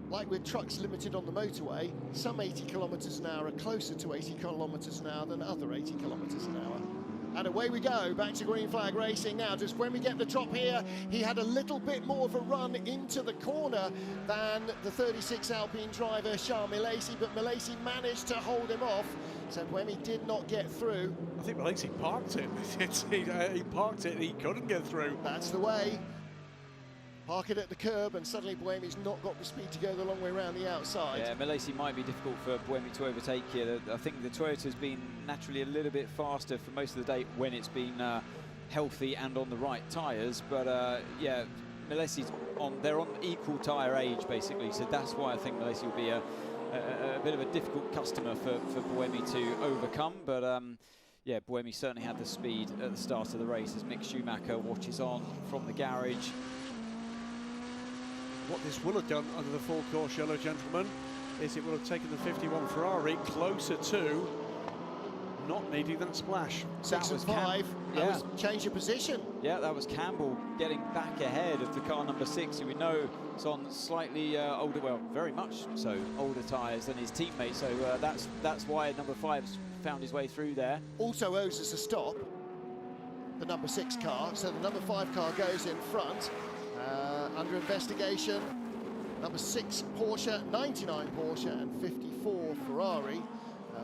like with trucks limited on the motorway, some 80 kilometers an hour are closer to 80 kilometers an hour than other 80 kilometers an hour. And away we go, back to green flag racing now. Just when we get the drop here, he had a little bit more of a run into the corner than the 36 Alpine driver, Charles Milesi, but Milesi managed to hold him off. So Buemi did not get through. I think Milesi parked it. He parked it and he couldn't get through. That's the way. Park it at the curb, and suddenly Buemi's not got the speed to go the long way around the outside. Yeah, Milesi might be difficult for Buemi to overtake here. I think the Toyota's been naturally a little bit faster for most of the day when it's been healthy and on the right tyres. But yeah, Milesi's they're on equal tyre age basically, so that's why I think Milesi will be a bit of a difficult customer for Buemi to overcome. But yeah, Buemi certainly had the speed at the start of the race as Mick Schumacher watches on from the garage. What this will have done under the full course yellow, gentlemen, is it will have taken the 51 Ferrari closer to not needing that splash. 6 and 5, that was change of position. Yeah, that was Campbell getting back ahead of the car number 6, who we know is on slightly older, well, very much so, older tyres than his teammate. So that's why number 5's found his way through there. Also owes us a stop, the number 6 car. So the number 5 car goes in front. Under investigation, number 6 Porsche, 99 Porsche and 54 Ferrari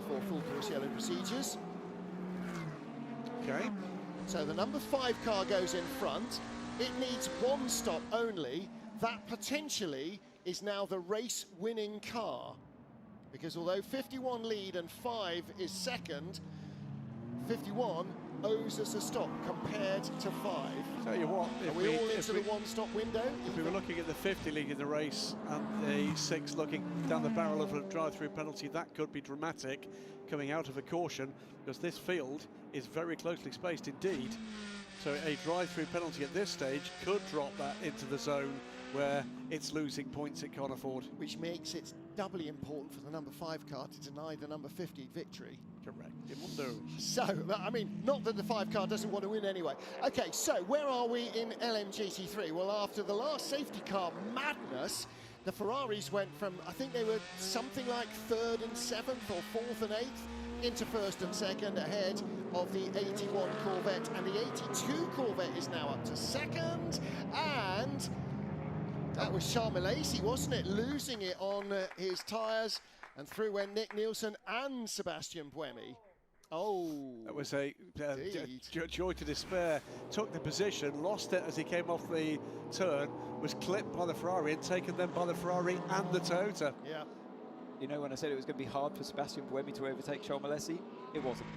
for full course yellow procedures. Okay. So the number 5 car goes in front. It needs 1 stop only. That potentially is now the race winning car, because although 51 lead and 5 is second, 51 owes us a stop compared to 5. Tell you what, are we all into the 1-stop window? If we were looking at the 50 league in the race and the 6 looking down the barrel of a drive-through penalty, that could be dramatic coming out of a caution, because this field is very closely spaced indeed. So a drive-through penalty at this stage could drop that into the zone where it's losing points it can't afford. Which makes it doubly important for the number 5 car to deny the number 50 victory. Correct. It will do. So, I mean, not that the 5 car doesn't want to win anyway. Okay, so where are we in LMGT3? Well, after the last safety car madness, the Ferraris went from, I think they were something like 3rd and 7th or 4th and 8th into 1st and 2nd, ahead of the 81 Corvette, and the 82 Corvette is now up to 2nd, and that was Charles Milesi, wasn't it, losing it on his tyres, and through went Nick Nielsen and Sebastian Buemi. Oh, that was a joy to despair. Took the position, lost it as he came off the turn, was clipped by the Ferrari and taken then by the Ferrari and the Toyota. Yeah. You know, when I said it was going to be hard for Sebastian Buemi to overtake Charles Milesi, it wasn't.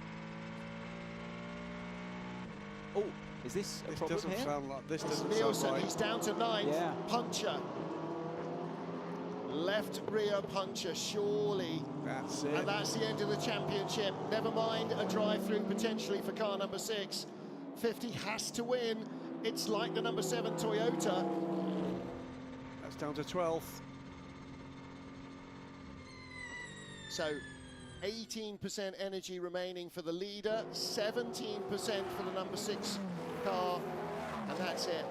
Oh, is this a problem doesn't here? sound like this. Doesn't Nielsen, sound right. he's down to 9th. Yeah. Puncture. Left rear puncture, surely. That's it. And that's the end of the championship. Never mind a drive-through potentially for car number 6. 50 has to win. It's like the number 7 Toyota. That's down to 12th. So 18% energy remaining for the leader, 17% for the number 6 car, and that's it.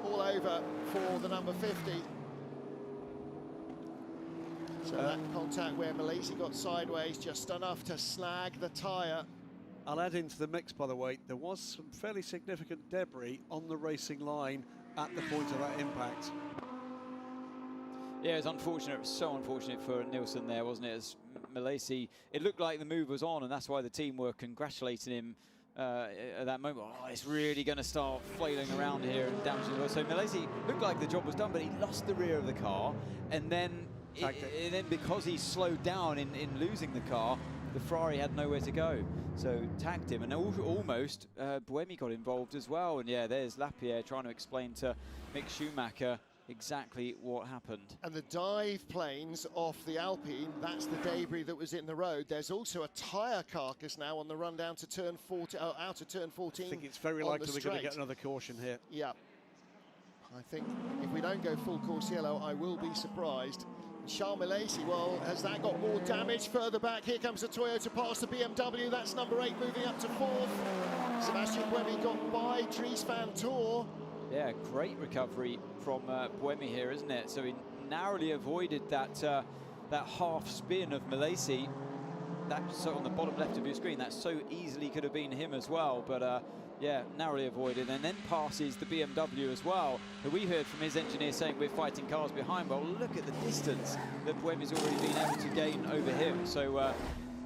All over for the number 50. So that contact where Milesi got sideways, just enough to snag the tyre. I'll add into the mix, by the way, there was some fairly significant debris on the racing line at the point of that impact. Yeah, it was unfortunate. It was so unfortunate for Nielsen there, wasn't it? As Milesi, it looked like the move was on, and that's why the team were congratulating him at that moment. Oh, it's really going to start flailing around here and damaging the world. So Milesi looked like the job was done, but he lost the rear of the car, and then because he slowed down in losing the car, the Ferrari had nowhere to go, so tagged him, and almost Buemi got involved as well. And yeah, there's Lapierre trying to explain to Mick Schumacher exactly what happened. And the dive planes off the Alpine, that's the debris that was in the road. There's also a tyre carcass now on the run down to turn 14, out of turn 14. I think it's very likely we're going to get another caution here. Yeah. I think if we don't go full course yellow, I will be surprised. Charles Milesi, well, has that got more damage? Further back, here comes the Toyota past the BMW. That's number 8 moving up to 4th. Sebastian Buemi got by Dries van Toor. Yeah, great recovery from Buemi here, isn't it? So he narrowly avoided that that half spin of Milesi. That's on the bottom left of your screen. That so easily could have been him as well, but yeah, narrowly avoided, and then passes the BMW as well. But we heard from his engineer saying we're fighting cars behind. Well, look at the distance that Buemi's already been able to gain over him. So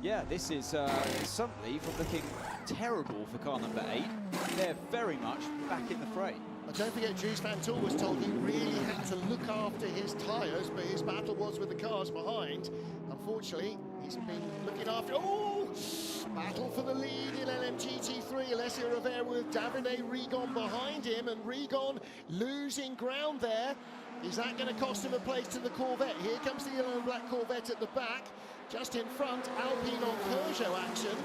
yeah, this is suddenly from looking terrible for car number 8. They're very much back in the fray. And don't forget, Dries van Toor was told he really had to look after his tyres, but his battle was with the cars behind. Unfortunately, he's been looking after... Oh! Battle for the lead in LMGT3. Alessio Rivera with Davide Rigon behind him, and Rigon losing ground there. Is that going to cost him a place to the Corvette? Here comes the yellow and black Corvette at the back. Just in front, Alpine on Peugeot action.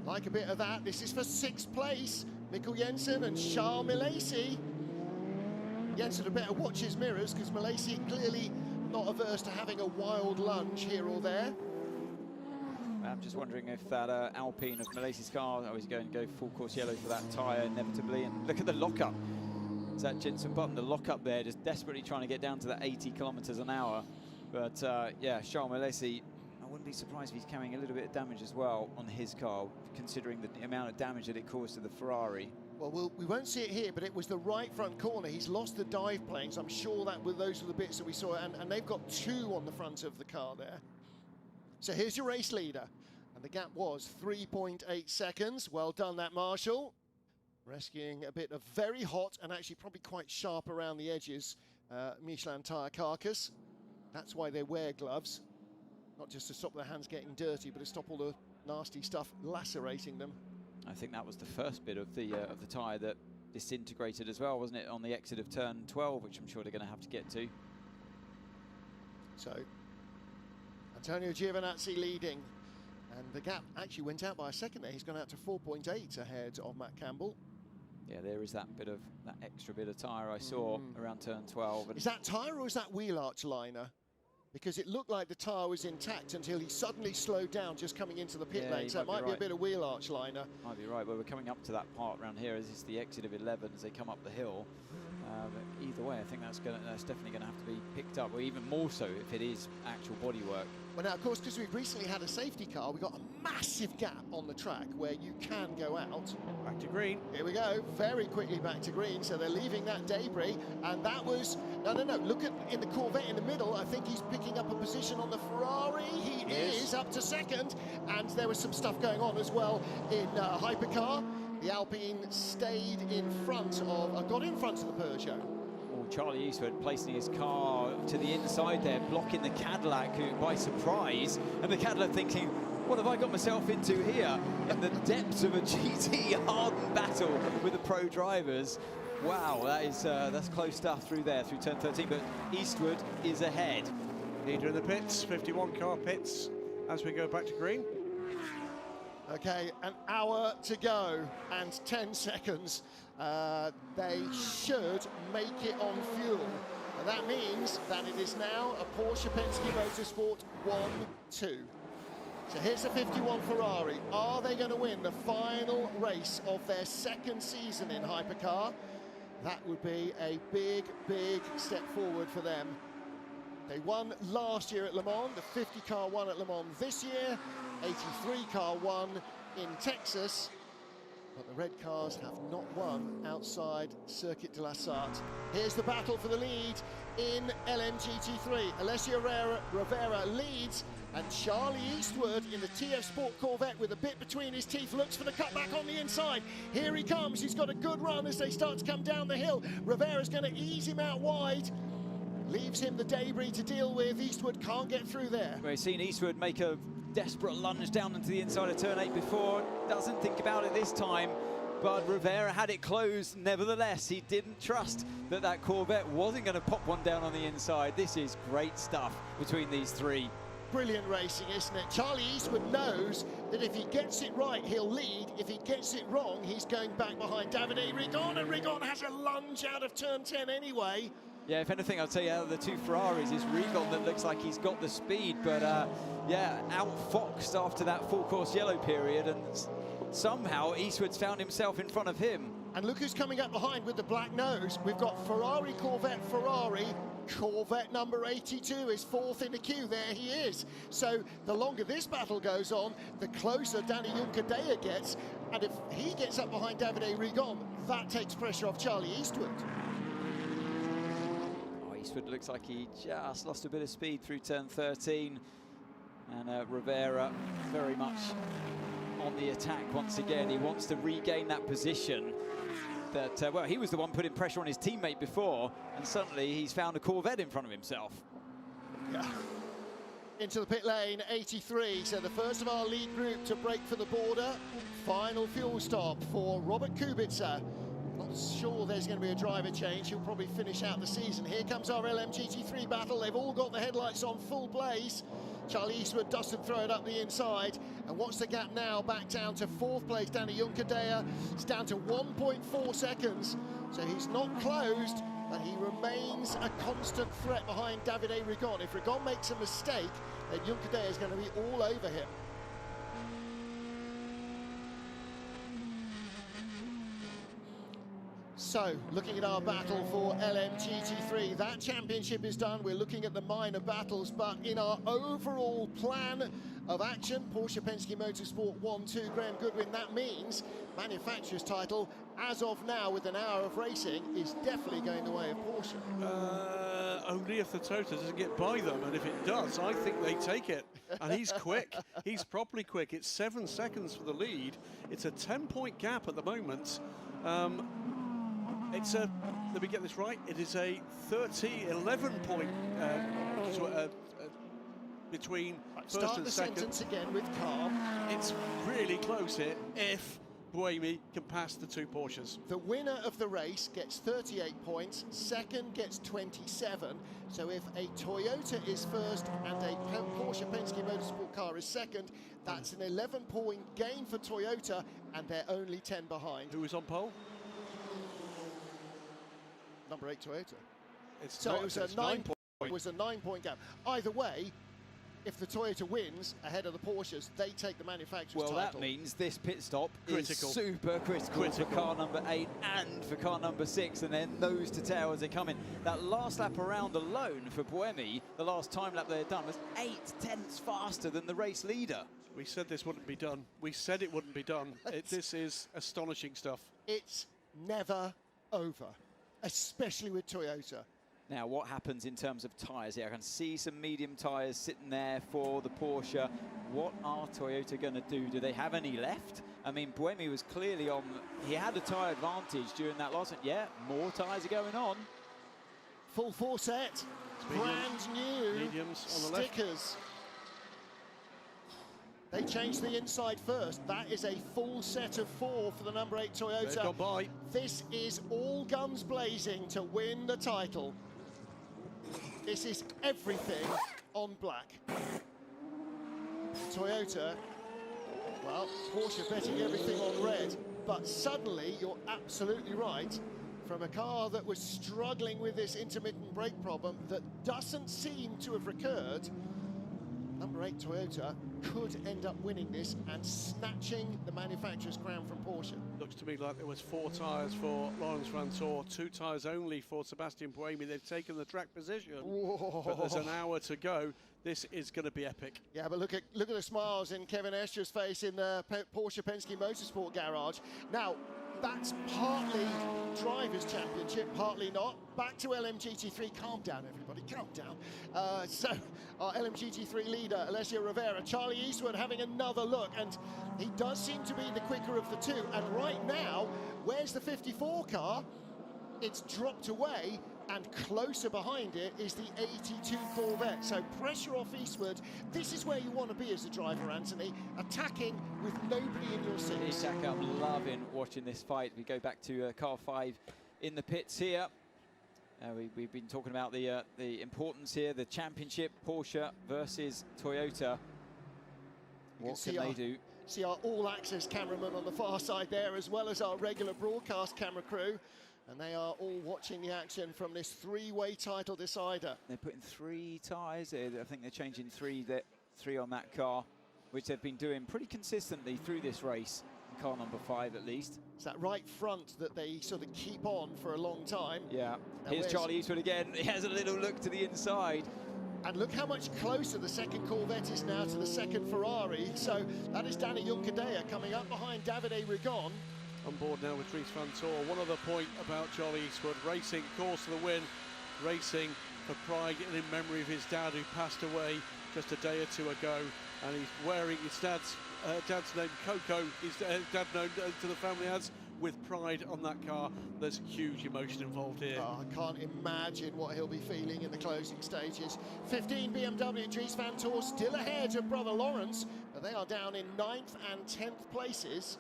Like a bit of that. This is for 6th place. Mikkel Jensen and Charles Milesi. Jensen had better watch his mirrors, because Milesi clearly not averse to having a wild lunge here or there. I'm just wondering if that Alpine of Milesi's car, he's going to go full course yellow for that tyre inevitably. And look at the lockup. It's that Jensen Button, the lockup there, just desperately trying to get down to that 80 kilometers an hour. But yeah, Charles Milesi, I wouldn't be surprised if he's carrying a little bit of damage as well on his car, considering the amount of damage that it caused to the Ferrari. Well, we won't see it here, but it was the right front corner. He's lost the dive planes. I'm sure that those were the bits that we saw, and they've got 2 on the front of the car there. So here's your race leader, and the gap was 3.8 seconds. Well done, that Marshall. Rescuing a bit of very hot and actually probably quite sharp around the edges Michelin tyre carcass. That's why they wear gloves, not just to stop their hands getting dirty, but to stop all the nasty stuff lacerating them. I think that was the first bit of the tyre that disintegrated as well, wasn't it, on the exit of turn 12, which I'm sure they're going to have to get to. So, Antonio Giovinazzi leading, and the gap actually went out by a second there. He's gone out to 4.8 ahead of Matt Campbell. Yeah, there is that extra bit of tyre I saw around turn 12. Is that tyre or is that wheel arch liner? Because it looked like the tyre was intact until he suddenly slowed down just coming into the pit lane. So it might be a bit of wheel arch liner. Might be right, but we're coming up to that part around here. This is the exit of 11 as they come up the hill. But either way, I think that's definitely going to have to be picked up, or even more so if it is actual bodywork. Well, now, of course, because we've recently had a safety car, we've got a massive gap on the track where you can go out. Back to green. Here we go, very quickly back to green. So they're leaving that debris, and that was, no, look at in the Corvette in the middle. I think he's picking up a position on the Ferrari. He is up to 2nd, and there was some stuff going on as well in Hypercar. The Alpine stayed in front of, got in front of the Peugeot. Oh, Charlie Eastwood placing his car to the inside there, blocking the Cadillac by surprise. And the Cadillac thinking, what have I got myself into here? In the depths of a GT hardened battle with the pro drivers. Wow, that's close stuff through there, through turn 13, but Eastwood is ahead. Leader in the pits, 51 car pits as we go back to green. Okay, an hour to go and 10 seconds. They should make it on fuel. And that means that it is now a Porsche Penske Motorsport 1-2. So here's the 51 Ferrari. Are they going to win the final race of their 2nd season in Hypercar? That would be a big, big step forward for them. They won last year at Le Mans, the 50 car won at Le Mans this year, 83 car won in Texas, but the red cars have not won outside Circuit de la Sarthe. Here's the battle for the lead in LMGT3. Alessio Rivera leads, and Charlie Eastwood in the TF Sport Corvette with a bit between his teeth looks for the cutback on the inside. Here he comes, he's got a good run as they start to come down the hill. Rivera's going to ease him out wide. Leaves him the debris to deal with. Eastwood can't get through there. We've seen Eastwood make a desperate lunge down into the inside of turn 8 before. Doesn't think about it this time. but Rivera had it closed nevertheless. He didn't trust that that Corvette wasn't going to pop one down on the inside. This is great stuff between these three. Brilliant racing, isn't it? Charlie Eastwood knows that if he gets it right, he'll lead. If he gets it wrong, he's going back behind Davide Rigon, and Rigon has a lunge out of turn 10 anyway. Yeah, if anything, I'd say out of the two Ferraris, it's Rigon that looks like he's got the speed, but yeah, outfoxed after that full course yellow period, and somehow Eastwood's found himself in front of him. And look who's coming up behind with the black nose. We've got Ferrari, Corvette, Ferrari. Corvette number 82 is fourth in the queue. There he is. So the longer this battle goes on, the closer Danny Juncadella gets. And if he gets up behind Davide Rigon, that takes pressure off Charlie Eastwood. Oh, Eastwood looks like he just lost a bit of speed through turn 13. And Rivera very much on the attack once again. He wants to regain that position. That, well, he was the one putting pressure on his teammate before, and suddenly he's found a Corvette in front of himself. Yeah. Into the pit lane, 83. So the first of our lead group to break for the border. Final fuel stop for Robert Kubica. Not sure there's going to be a driver change. He'll probably finish out the season. Here comes our LMGT3 battle. They've all got the headlights on full blaze. Charlie Eastwood doesn't throw it up the inside. And what's the gap now? Back down to fourth place, Danny Juncadella. It's down to 1.4 seconds. So he's not closed, but he remains a constant threat behind Davide Rigon. If Rigon makes a mistake, then Juncadella is going to be all over him. So, looking at our battle for LMGT3, that championship is done. We're looking at the minor battles, but in our overall plan of action, Porsche Penske Motorsport 1-2, Graham Goodwin, that means manufacturer's title, as of now, with an hour of racing, is definitely going the way of Porsche. Only if the Toyota doesn't get by them, and if it does, I think they take it. And he's quick. He's properly quick. It's 7 seconds for the lead. It's a 10-point gap at the moment. It's a, let me get this right, it is a 11 point between first Start and the second. sentence again with calm. It's really close here if Buemi can pass the two Porsches. The winner of the race gets 38 points, second gets 27. So if a Toyota is first and a Porsche Penske Motorsport car is second, that's an 11-point gain for Toyota, and they're only 10 behind. Who is on pole? Number 8 Toyota. So it was a 9-point gap. Either way, if the Toyota wins ahead of the Porsches, they take the manufacturer's title. Well, that means this pit stop critical. is super critical for car number 8 and for car number 6, and then nose to tail as they come in. That last lap around alone for Buemi, the last time lap they had done, was 8/10 faster than the race leader. We said this wouldn't be done. We said it wouldn't be done. This is astonishing stuff. It's never over, especially with Toyota. Now, what happens in terms of tyres here? I can see some medium tyres sitting there for the Porsche. What are Toyota going to do? Do they have any left? I mean, Buemi was clearly on. He had a tyre advantage during that last one. Yeah, more tyres are going on. Full 4 set, brand new mediums on the left. stickers. They changed the inside first. That is a full set of 4 for the number 8 Toyota. They've gone by. This is all guns blazing to win the title. This is everything on black. Toyota, well, Porsche betting everything on red, but suddenly, you're absolutely right, from a car that was struggling with this intermittent brake problem that doesn't seem to have recurred, number 8 Toyota could end up winning this and snatching the manufacturer's crown from Porsche. Looks to me like there was 4 tyres for Lawrence Rantor, 2 tyres only for Sebastian Buemi. They've taken the track position, but there's an hour to go. This is going to be epic. Yeah, but look at the smiles in Kevin Estra's face in the Porsche Penske Motorsport garage. Now, that's partly Drivers' Championship, partly not. Back to LMGT3. Calm down, everybody. Calm down. So, our LMGT3 leader, Alessio Rivera, Charlie Eastwood having another look, and he does seem to be the quicker of the two. And right now, where's the 54 car? It's dropped away and closer behind it is the 82 Corvette. So pressure off Eastwood. This is where you want to be as a driver, Anthony, attacking with nobody in your six. Exactly, I'm loving watching this fight. We go back to car 5 in the pits here. We've been talking about the importance here, the championship, Porsche versus Toyota. What can they do? See our all-access cameraman on the far side there, as well as our regular broadcast camera crew. And they are all watching the action from this three-way title decider. They're putting 3 tyres. I think they're changing 3 on that car, which they've been doing pretty consistently through this race. Car number 5 at least. It's that right front that they sort of keep on for a long time. Yeah. Now Here's Charlie Eastwood again. He has a little look to the inside. And look how much closer the second Corvette is now to the second Ferrari. So that is Danny Juncadella coming up behind Davide Rigon. On board now with Dries van Tor. One other point about Charlie Eastwood, racing course for the win, racing for pride and in memory of his dad who passed away just a day or 2 ago, and he's wearing his dad's name, Coco, his dad known to the family as, with pride on that car. There's huge emotion involved here. Oh, I can't imagine what he'll be feeling in the closing stages. 15 BMW, Dries van Tor still ahead of brother Lawrence, but they are down in 9th and 10th places.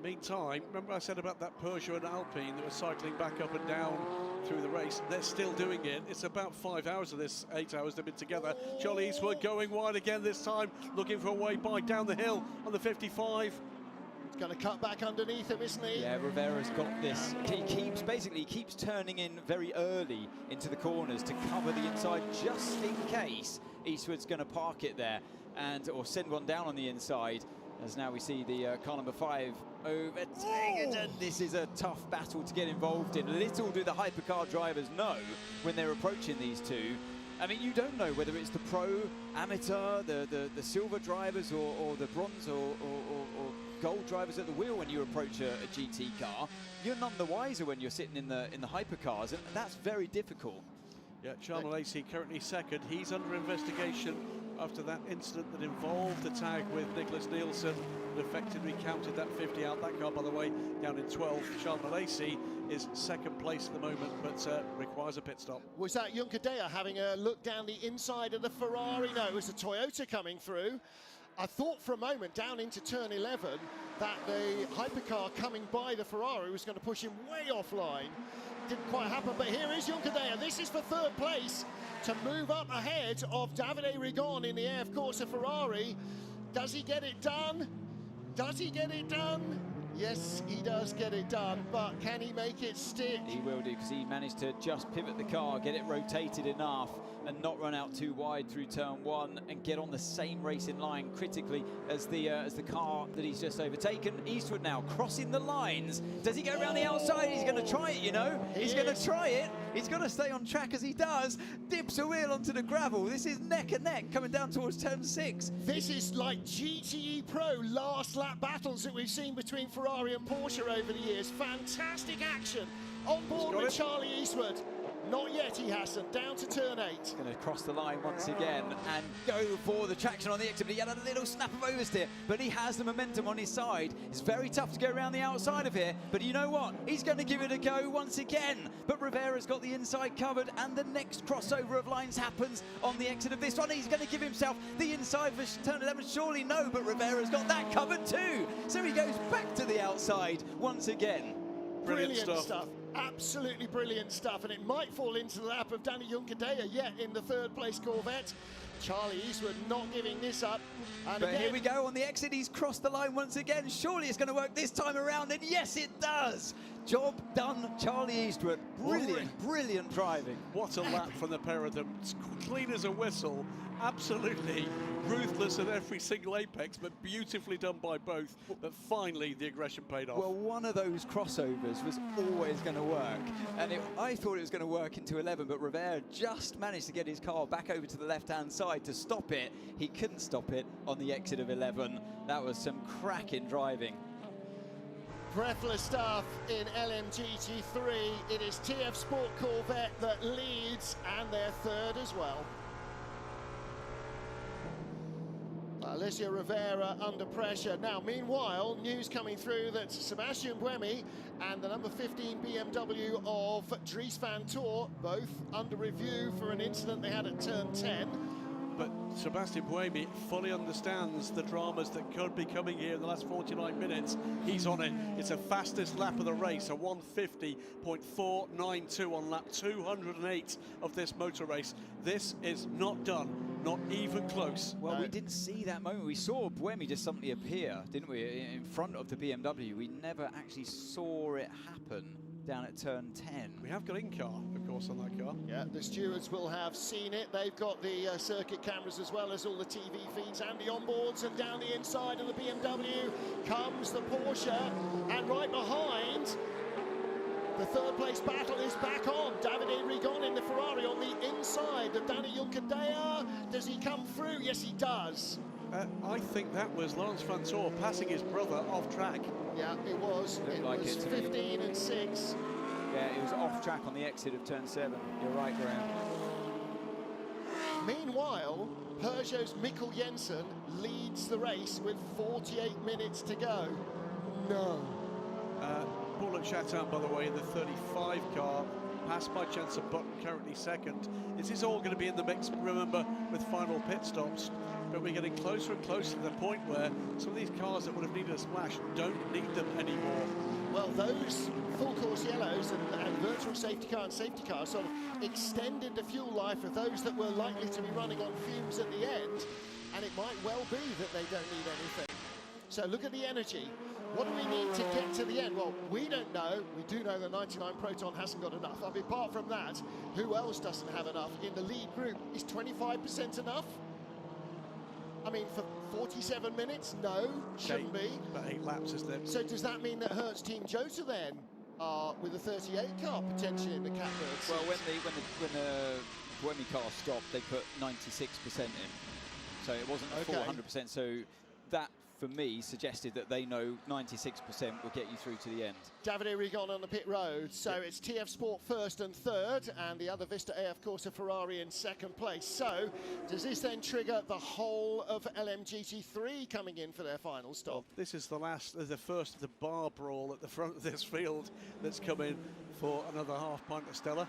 Meantime, remember I said about that Peugeot and Alpine that were cycling back up and down through the race? They're still doing it. It's about 5 hours of this, 8 hours they've been together. Charlie Eastwood going wide again this time, looking for a way by down the hill on the 55. He's going to cut back underneath him, isn't he? Yeah, Rivera's got this. He keeps turning in very early into the corners to cover the inside just in case Eastwood's going to park it there or send one down on the inside. As now we see the car number 5 overtaken, and this is a tough battle to get involved in. Little do the hypercar drivers know when they're approaching these two. I mean, you don't know whether it's the pro, amateur, the silver drivers, or the bronze or gold drivers at the wheel when you approach a GT car. You're none the wiser when you're sitting in the hypercars, and that's very difficult. Yeah, Charles Lacey currently second. He's under investigation after that incident that involved a tag with Nicholas Nielsen and effectively counted that 50 out. That car, by the way, down in 12th. Charles Lacey is second place at the moment, but requires a pit stop. Was that Juncadella having a look down the inside of the Ferrari? No, it was a Toyota coming through. I thought for a moment down into turn 11 that the hypercar coming by the Ferrari was going to push him way offline. Didn't quite happen, but here is Juncadella. This is for 3rd place to move up ahead of Davide Rigon in the AF Corsa Ferrari. Does he get it done? Does he get it done? Yes, he does get it done, but can he make it stick? He will do, because he managed to just pivot the car, get it rotated enough, and not run out too wide through turn 1, and get on the same racing line critically as the car that he's just overtaken. Eastwood now crossing the lines. Does he go around the outside? He's going to try it, you know. He's going to try it. He's going to stay on track as he does. Dips a wheel onto the gravel. This is neck and neck coming down towards turn 6. This is like GTE Pro last lap battles that we've seen between Ferrari and Porsche over the years. Fantastic action on board with Charlie Eastwood. Not yet, he hasn't. Down to turn 8. He's going to cross the line once again and go for the traction on the exit. But he had a little snap of oversteer, but he has the momentum on his side. It's very tough to go around the outside of here, but you know what? He's going to give it a go once again. But Rivera's got the inside covered, and the next crossover of lines happens on the exit of this one. He's going to give himself the inside for turn 11. Surely no, but Rivera's got that covered too. So he goes back to the outside once again. Brilliant stuff. Absolutely brilliant stuff, and it might fall into the lap of Danny Juncadella yet in the 3rd place Corvette. Charlie Eastwood not giving this up. And but here we go on the exit. He's crossed the line once again. Surely it's going to work this time around, and yes, it does. Job done, Charlie Eastwood. Brilliant, brilliant driving. What a lap from the pair of them. It's clean as a whistle. Absolutely ruthless at every single apex, but beautifully done by both. But finally, the aggression paid off. Well, one of those crossovers was always going to work, and I thought it was going to work into 11, but Rivera just managed to get his car back over to the left-hand side to stop it. He couldn't stop it on the exit of 11. That was some cracking driving. Breathless stuff in LMGT3. It is TF Sport Corvette that leads, and they're 3rd as well. Alessio Rivera under pressure. Now, meanwhile, news coming through that Sebastian Buemi and the number 15 BMW of Dries van Toor, both under review for an incident they had at turn 10. But Sebastian Buemi fully understands the dramas that could be coming here in the last 49 minutes. He's on it. It's the fastest lap of the race, a 150.492 on lap 208 of this motor race. This is not done, not even close. Well, we didn't see that moment. We saw Buemi just suddenly appear, didn't we, in front of the BMW. We never actually saw it happen down at turn 10. We have got in-car, of course, on that car. Yeah, the stewards will have seen it. They've got the circuit cameras as well as all the TV feeds and the onboards, and down the inside of the BMW comes the Porsche, and right behind, the third place battle is back on. Davide Rigon in the Ferrari on the inside of Danny Juncadella. Does he come through? Yes, he does. I think that was Lawrence van Toor passing his brother off track. Yeah, it was. It was 15 and 6. Yeah, it was off track on the exit of turn 7. You're right, Graham. Meanwhile, Peugeot's Mikkel Jensen leads the race with 48 minutes to go. No. Paul Chatin, by the way, in the 35 car, passed by Jensen Button, currently second. This is all going to be in the mix, remember, with final pit stops. But we're getting closer and closer to the point where some of these cars that would have needed a splash don't need them anymore. Well, those full course yellows and virtual safety car and safety car sort of extended the fuel life of those that were likely to be running on fumes at the end, and it might well be that they don't need anything. So look at the energy. What do we need to get to the end? Well, we don't know. We do know the 99 Proton hasn't got enough. I mean, apart from that, who else doesn't have enough? In the lead group, is 25% enough? I mean, for 47 minutes? No, shouldn't be. About 8 laps, isn't it? So does that mean that Hertz Team Jota then are with a 38 car potentially in the catbird? Well, when the Buemi car stopped, they put 96% in. So it wasn't a full 100%. So that, for me, suggested that they know 96% will get you through to the end. Davide Rigon on the pit road. So it's TF Sport first and third, and the other Vista AF Corsa Ferrari in second place. So does this then trigger the whole of LMGT3 coming in for their final stop? Well, this is the first of the bar brawl at the front of this field that's come in for another half pint of Stella.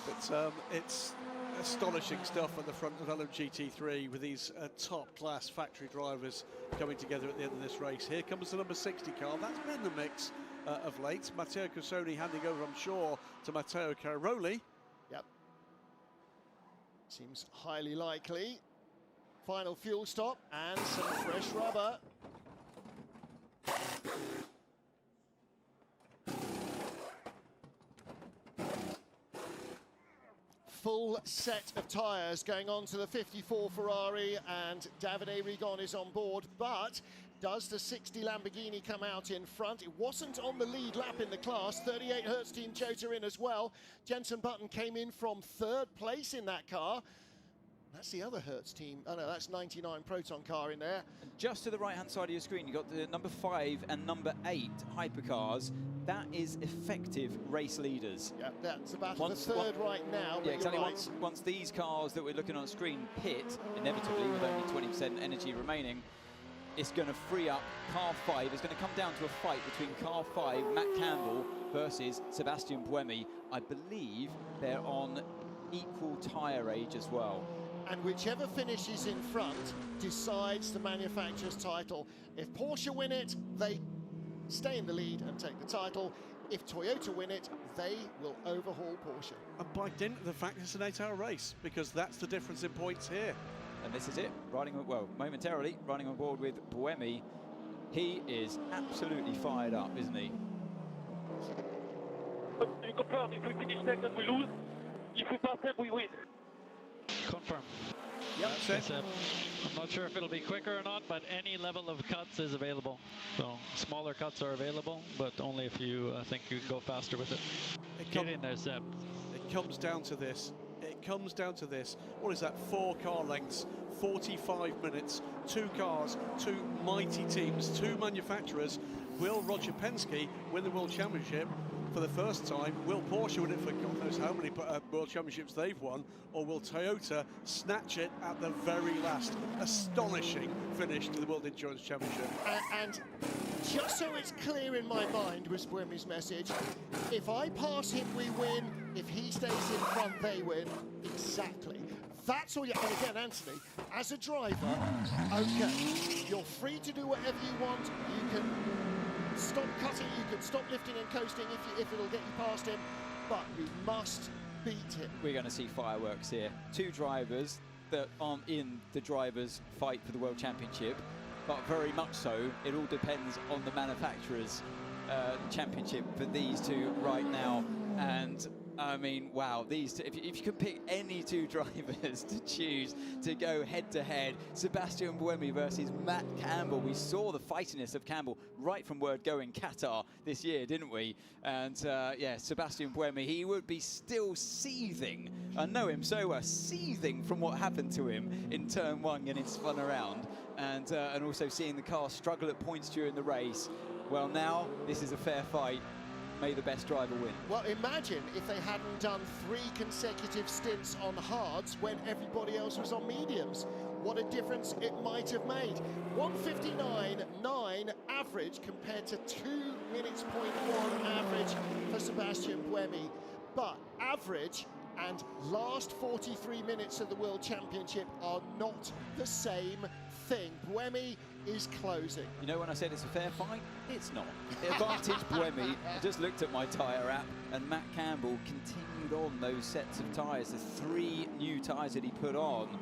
But it's astonishing stuff at the front of LMGT3 with these top-class factory drivers coming together at the end of this race. Here comes the number 60 car. That's been in the mix of late. Matteo Cussoni handing over, I'm sure, to Matteo Caroli. Yep. Seems highly likely. Final fuel stop and some fresh rubber. Full set of tyres going on to the 54 Ferrari, and Davide Rigon is on board, but does the 60 Lamborghini come out in front? It wasn't on the lead lap in the class. 38 Hertz Team Jota in as well. Jensen Button came in from third place in that car. That's the other Hertz team. Oh no, that's 99 Proton car in there. And just to the right-hand side of your screen, you've got the number 5 and number 8 hypercars. That is effective race leaders. Yeah, that's about the third right now. Yeah, exactly. Once these cars that we're looking on screen pit, inevitably with only 20% energy remaining, it's going to free up car 5. It's going to come down to a fight between car 5, Matt Campbell, versus Sebastian Buemi. I believe they're on equal tyre age as well. And whichever finishes in front decides the manufacturer's title. If Porsche win it, they stay in the lead and take the title. If Toyota win it, they will overhaul Porsche. And by dint of the fact it's an 8-hour race, because that's the difference in points here. And this is it, momentarily riding on board with Buemi. He is absolutely fired up, isn't he? You confirm, if we finish second, we lose. If we pass them, we win. Confirm. Yep. I'm not sure if it'll be quicker or not, but any level of cuts is available. So smaller cuts are available, but only if you think you can go faster with it. Get in there, Seb. It comes down to this. It comes down to this. What is that? 4 car lengths, 45 minutes, 2 cars, 2 mighty teams, 2 manufacturers. Will Roger Penske win the World Championship for the first time, will Porsche win it for God knows how many World Championships they've won, or will Toyota snatch it at the very last? Astonishing finish to the World Endurance Championship. And just so it's clear in my mind, was Buemi's message, if I pass him, we win. If he stays in front, they win. Exactly. That's all you... And again, Anthony, as a driver, okay, you're free to do whatever you want. You can stop cutting, you can stop lifting and coasting if it'll get you past him, but you must beat him. We're going to see fireworks here. Two drivers that aren't in the drivers' fight for the World Championship, but very much so, it all depends on the manufacturer's championship for these two right now. And I mean, wow, these two, if you could pick any two drivers to choose to go head-to-head, Sebastian Buemi versus Matt Campbell. We saw the fightiness of Campbell right from word go in Qatar this year, didn't we? And yeah, Sebastian Buemi, he would be still seething. I know him so well, seething from what happened to him in turn one getting spun around, and also seeing the car struggle at points during the race. Well, now this is a fair fight. May the best driver win. Well, imagine if they hadn't done 3 consecutive stints on hards when everybody else was on mediums. What a difference it might have made. 1:59.9 average compared to 2 minutes 0.1 average for Sebastian Buemi. But average and last 43 minutes of the World Championship are not the same thing. Buemi is closing. You know when I said it's a fair fight? It's not. Advantage Buemi. I just looked at my tyre app, and Matt Campbell continued on those sets of tyres. The 3 new tyres that he put on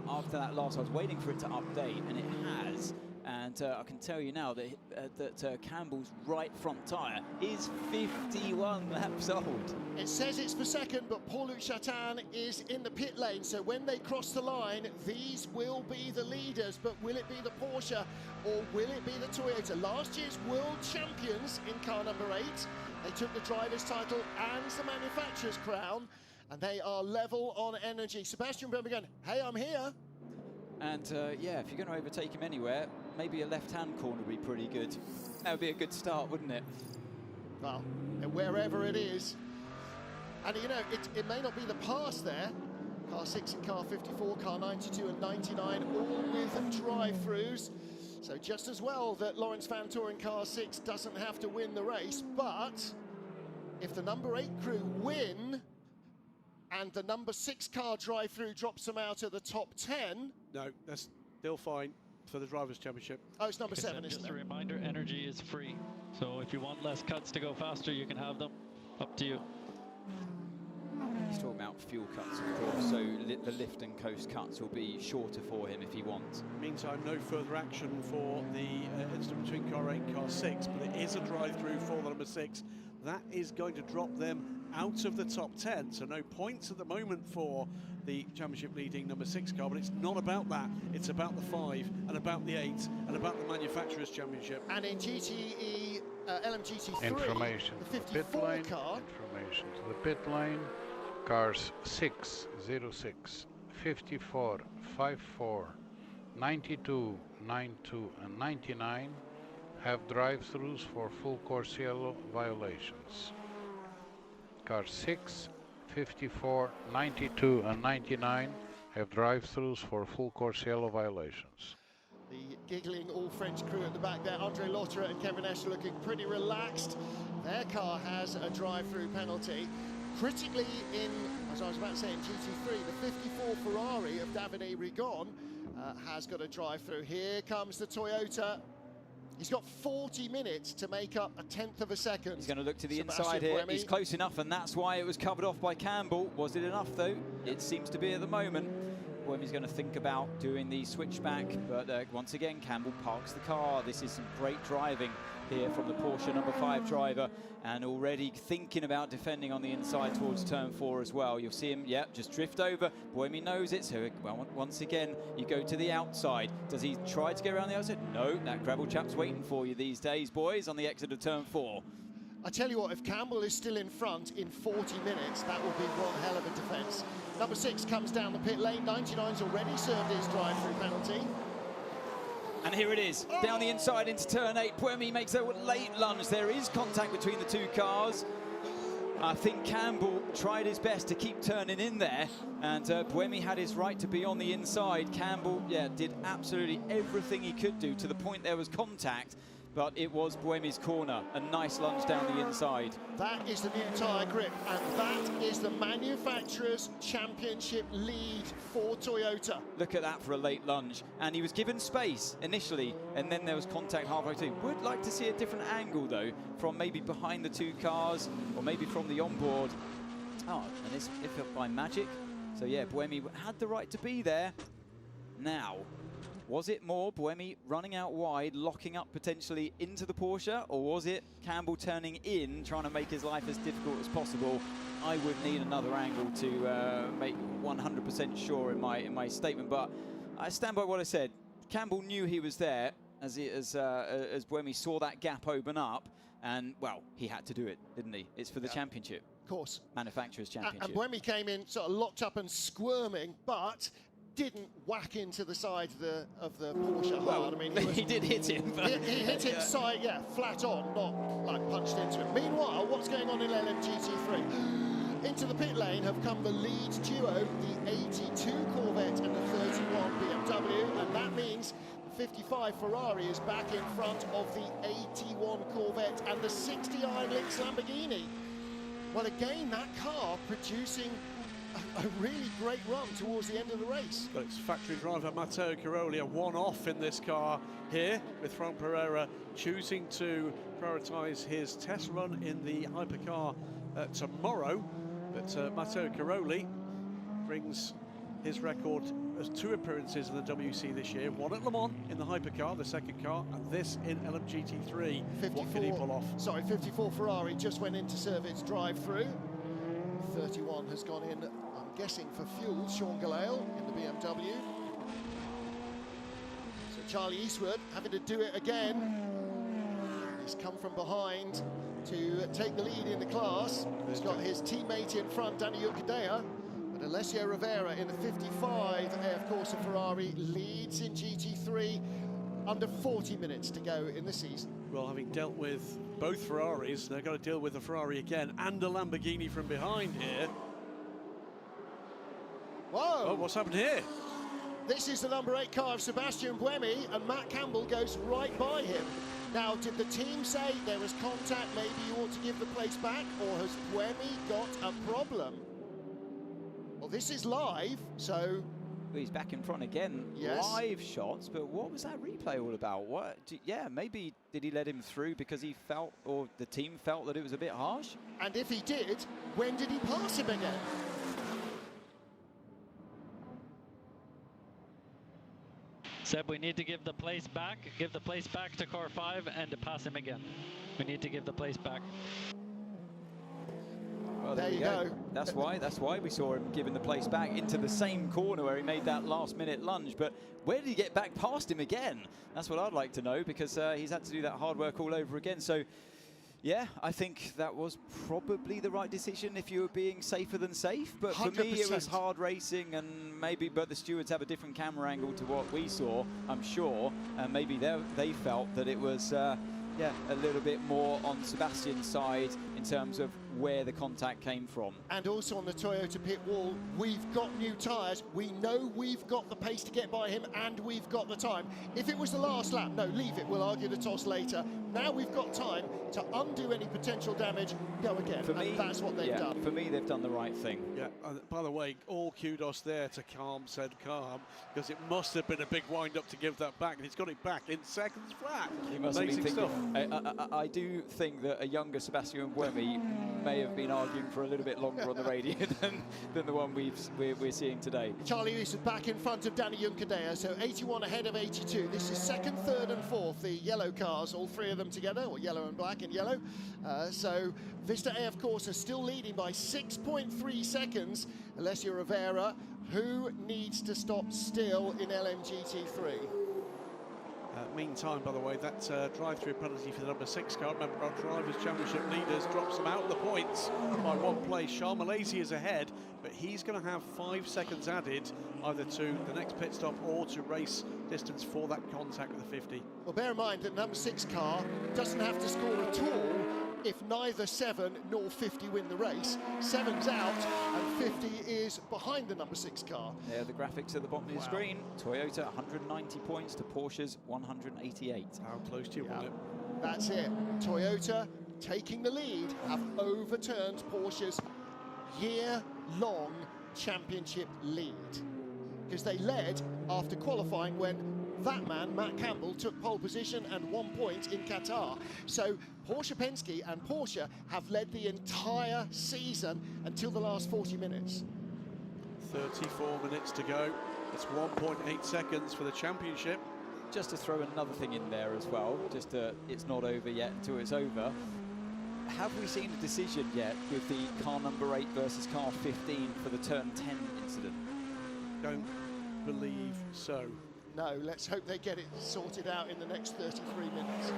after that last. I was waiting for it to update, and it has. And I can tell you now that Campbell's right front tyre is 51 laps old. It says it's for second, but Paul-Luc Chatin is in the pit lane. So when they cross the line, these will be the leaders. But will it be the Porsche or will it be the Toyota? Last year's world champions in car number 8. They took the driver's title and the manufacturer's crown. And they are level on energy. Sebastian Buemi going, hey, I'm here. And yeah, if you're going to overtake him anywhere, maybe a left-hand corner would be pretty good. That would be a good start, wouldn't it? Well, wherever it is. And you know, it may not be the pass there. Car 6 and car 54, car 92 and 99, all with drive-throughs. So just as well that Lawrence Vantor in car 6 doesn't have to win the race, but if the number 8 crew win, and the number 6 car drive-through drops them out of the top 10. No, that's still fine for the Drivers' Championship. Oh, it's number 7, isn't it? Just a reminder, energy is free. So if you want less cuts to go faster, you can have them. Up to you. He's talking about fuel cuts, of course, so the lift and coast cuts will be shorter for him if he wants. Meantime, no further action for the incident between car 8 and car 6, but it is a drive-through for the number 6. That is going to drop them out of the top 10, so no points at the moment for the championship leading number 6 car, but it's not about that. It's about the 5 and about the 8 and about the manufacturers championship. And in GTE LMGT3, information the to the 54 pit lane, car. information to the pit lane. Cars 6, 06, 54, 54, 92, 92 and 99 have drive-thrus for full course yellow violations. Cars 6, 54, 92 and 99 have drive-thrus for full course yellow violations. The giggling all-French crew at the back there, Andre Lotterer and Kevin Escher looking pretty relaxed. Their car has a drive-through penalty. Critically in, as I was about to say, in GT3, the 54 Ferrari of Davide Rigon has got a drive-through. Here comes the Toyota. He's got 40 minutes to make up a 1/10 of a second. He's going to look to the Sebastian inside here. Buemi. He's close enough, and that's why it was covered off by Campbell. Was it enough, though? It seems to be at the moment. Buemi's going to think about doing the switchback, but once again, Campbell parks the car. This is some great driving here from the Porsche number 5 driver, and already thinking about defending on the inside towards turn 4 as well. You'll see him, just drift over. Buemi knows it, so well, once again, you go to the outside. Does he try to get around the outside? No, that gravel chap's waiting for you these days, boys, on the exit of turn 4. I tell you what, if Campbell is still in front in 40 minutes, that will be one hell of a defence. Number 6 comes down the pit lane. 99's already served his drive-through penalty. And here it is, down the inside into turn 8. Buemi makes a late lunge. There is contact between the two cars. I think Campbell tried his best to keep turning in there, and Buemi had his right to be on the inside. Campbell, yeah, did absolutely everything he could do to the point there was contact, but it was Buemi's corner. A nice lunge down the inside. That is the new tyre grip, and that is the manufacturer's championship lead for Toyota. Look at that for a late lunge. And he was given space initially, and then there was contact halfway through. Would like to see a different angle, though, from maybe behind the two cars, or maybe from the onboard. Oh, and this if by magic. So yeah, Buemi had the right to be there. Now, was it more Buemi running out wide, locking up potentially into the Porsche, or was it Campbell turning in, trying to make his life as difficult as possible? I would need another angle to make 100% sure in my statement, but I stand by what I said. Campbell knew he was there as Buemi saw that gap open up, and well, he had to do it, didn't he? It's for the championship. Of course. Manufacturer's championship. And Buemi came in sort of locked up and squirming, but didn't whack into the side of the Porsche hard. I mean, he did hit him. He hit him side, yeah, flat on, not like punched into him. Meanwhile, what's going on in LMGT3? Into the pit lane have come the lead duo, the 82 Corvette and the 31 BMW, and that means the 55 Ferrari is back in front of the 81 Corvette and the 60 Iron Lynx Lamborghini. Well, again, that car producing a really great run towards the end of the race. But it's factory driver Matteo Caroli, a one-off in this car here, with Frank Pereira choosing to prioritise his test run in the hypercar tomorrow. But Matteo Caroli brings his record as 2 appearances in the WC this year, 1 at Le Mans in the hypercar, the second car, and this in LMGT3. 54, what can he pull off? Sorry, 54 Ferrari just went in to serve its drive-through. 31 has gone in, I'm guessing, for fuel. Sean Galale in the BMW. So Charlie Eastwood having to do it again. He's come from behind to take the lead in the class. He's got his teammate in front, Danny Yucadea. But Alessio Rivera in the 55 AF Corsa Ferrari leads in GT3. Under 40 minutes to go in the season. Well, having dealt with both Ferraris, they're going to deal with the Ferrari again and a Lamborghini from behind here. Whoa! Oh, what's happened here? This is the number 8 car of Sebastian Buemi, and Matt Campbell goes right by him. Now, did the team say there was contact, maybe you ought to give the place back, or has Buemi got a problem? Well, this is live, so... He's back in front again. Yes. Live shots, but what was that replay all about? Yeah, maybe did he let him through because he felt, or the team felt that it was a bit harsh? And if he did, when did he pass him again? Seb, we need to give the place back to car 5 and to pass him again. We need to give the place back. Well, there you go. That's why we saw him giving the place back into the same corner where he made that last-minute lunge. But where did he get back past him again? That's what I'd like to know, because he's had to do that hard work all over again. So, yeah, I think that was probably the right decision if you were being safer than safe. But for 100%. me, it was hard racing, and but the stewards have a different camera angle to what we saw, I'm sure. And maybe they felt that it was, a little bit more on Sebastian's side in terms of where the contact came from. And also on the Toyota pit wall, we've got new tyres. We know we've got the pace to get by him, and we've got the time. If it was the last lap, no, leave it. We'll argue the toss later. Now we've got time to undo any potential damage, go again. For me, that's what they've done. For me, they've done the right thing. Yeah, by the way, all kudos there to Calm said Calm, because it must have been a big wind-up to give that back, and he's got it back in seconds flat. He must Amazing have been thinking, stuff. I do think that a younger Sebastian Buemi may have been arguing for a little bit longer on the radio than the one we're seeing today. Charlie Reese is back in front of Danny Yucadea, so 81 ahead of 82. This is second, third and fourth, the yellow cars, all 3 of them together, or yellow and black and yellow. So Vista AF Corsa still leading by 6.3 seconds. Alessio Rivera, who needs to stop still in LMGT3. Meantime, by the way, that drive-through penalty for the number 6 car. Remember, our Drivers' Championship leaders drops them out of the points by 1 place. Charles Malaysia is ahead, but he's going to have 5 seconds added either to the next pit stop or to race distance for that contact with the 50. Well, bear in mind that number 6 car doesn't have to score at all if neither 7 nor 50 win the race. 7's out and 50 is behind the number 6 car. There are the graphics at the bottom of the screen. Toyota 190 points to Porsche's 188. How close do you want it? That's it. Toyota, taking the lead, have overturned Porsche's year-long championship lead. Because they led after qualifying when that man, Matt Campbell, took pole position and 1 point in Qatar. So Porsche Penske and Porsche have led the entire season until the last 40 minutes. 34 minutes to go. It's 1.8 seconds for the championship. Just to throw another thing in there as well, it's not over yet until it's over. Have we seen a decision yet with the car number 8 versus car 15 for the turn 10 incident? Don't believe so. No, let's hope they get it sorted out in the next 33 minutes.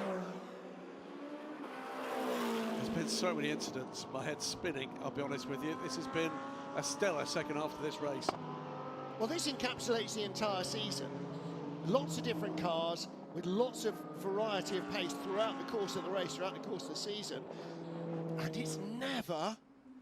There's been so many incidents, my head's spinning, I'll be honest with you. This has been a stellar second half of this race. Well, this encapsulates the entire season. Lots of different cars with lots of variety of pace throughout the course of the race, throughout the course of the season. And it's never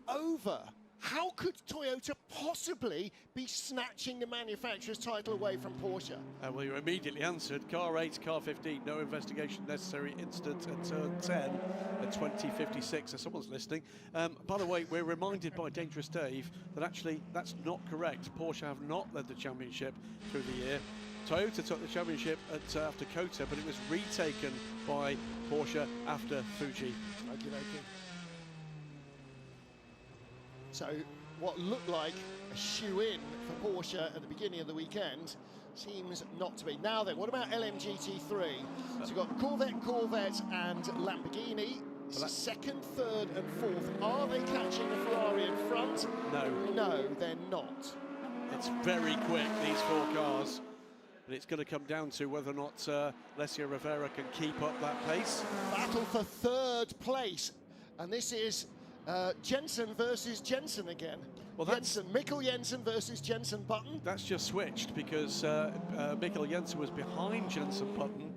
over. How could Toyota possibly be snatching the manufacturer's title away from Porsche? Well, you immediately answered. Car 8, car 15, no investigation necessary. Incident at turn 10 at 20:56. So someone's listening. By the way, we're reminded by Dangerous Dave that actually that's not correct. Porsche have not led the championship through the year. Toyota took the championship after Kota, but it was retaken by Porsche after Fuji. Okay. So what looked like a shoe-in for Porsche at the beginning of the weekend seems not to be. Now then, what about LMGT3? So you've got Corvette and Lamborghini. So second, third and fourth. Are they catching the Ferrari in front? No. No, they're not. It's very quick, these 4 cars. But it's going to come down to whether or not Alessio Rivera can keep up that pace. Battle for third place. And this is Jensen versus Jensen again. Well, that's Mikkel Jensen versus Jensen Button. That's just switched because Mikkel Jensen was behind Jensen Button.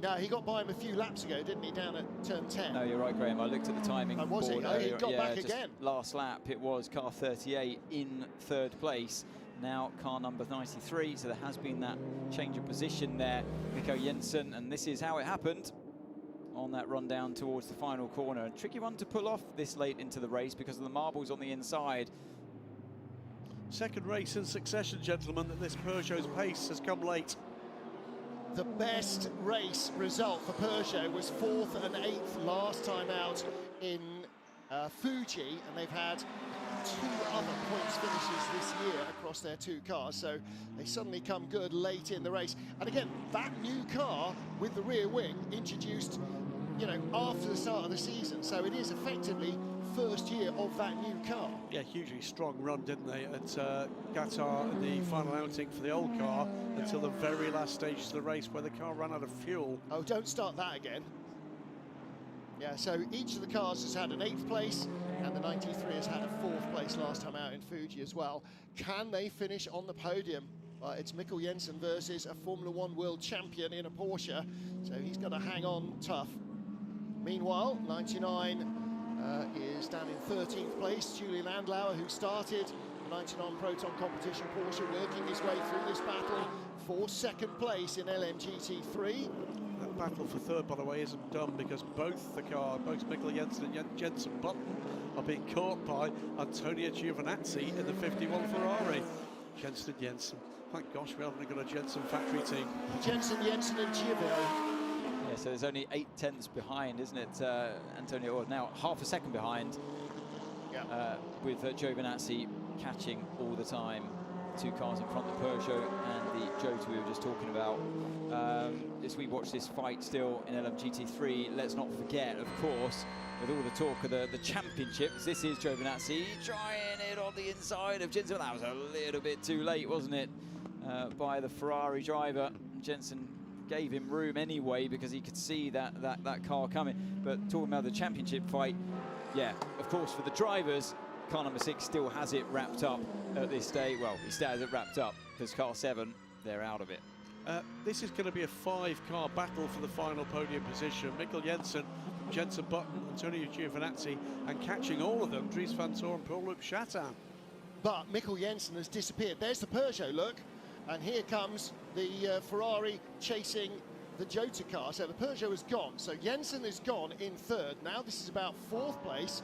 No, he got by him a few laps ago, didn't he, down at turn 10? No, you're right, Graham. I looked at the timing board. Was he? Oh, he got back again. Last lap, it was car 38 in third place. Now car number 93, so there has been that change of position there. Mikkel Jensen, and this is how it happened on that run down towards the final corner. A tricky one to pull off this late into the race because of the marbles on the inside. Second race in succession, gentlemen, that this Peugeot's pace has come late. The best race result for Peugeot was 4th and 8th last time out in Fuji, and they've had 2 other points finishes this year across their 2 cars, so they suddenly come good late in the race. And again, that new car with the rear wing introduced, you know, after the start of the season, so it is effectively first year of that new car. Yeah, hugely strong run, didn't they, at Qatar, the final outing for the old car, until the very last stages of the race where the car ran out of fuel. Oh, don't start that again. Yeah, so each of the cars has had an 8th place, and the 93 has had a 4th place last time out in Fuji as well. Can they finish on the podium? It's Mikkel Jensen versus a Formula 1 world champion in a Porsche, so he's got to hang on tough. Meanwhile, 99 is down in 13th place. Julian Landauer, who started the 99 Proton competition Porsche, working his way through this battle for second place in LMGT3. That battle for third, by the way, isn't done because both Mikkel Jensen and Jensen Button are being caught by Antonio Giovinazzi in the 51 Ferrari. Jensen and Jensen. Thank gosh we haven't got a Jensen factory team. Jensen and Giovinazzi. Yeah, so there's only 8/10 behind, isn't it, Antonio? Or now half a second behind, with Giovinazzi catching all the time. 2 cars in front, the Peugeot and the Jota we were just talking about. As we watch this fight still in LMGT3, let's not forget, of course, with all the talk of the championships, this is Giovinazzi trying it on the inside of Jensen. That was a little bit too late, wasn't it, by the Ferrari driver. Jensen gave him room anyway because he could see that car coming. But talking about the championship fight, yeah, of course, for the drivers, car number 6 still has it wrapped up at this stage. Well, he still has it wrapped up because car 7, they're out of it. This is going to be a 5-car battle for the final podium position. Mikkel Jensen Jenson Button, Antonio Giovinazzi, and catching all of them, Dries van Tor and Paul-Luc Chatin. But Mikkel Jensen has disappeared. There's the Peugeot, look. And here comes the Ferrari chasing the Jota car. So the Peugeot is gone. So Jensen is gone in third. Now this is about fourth place.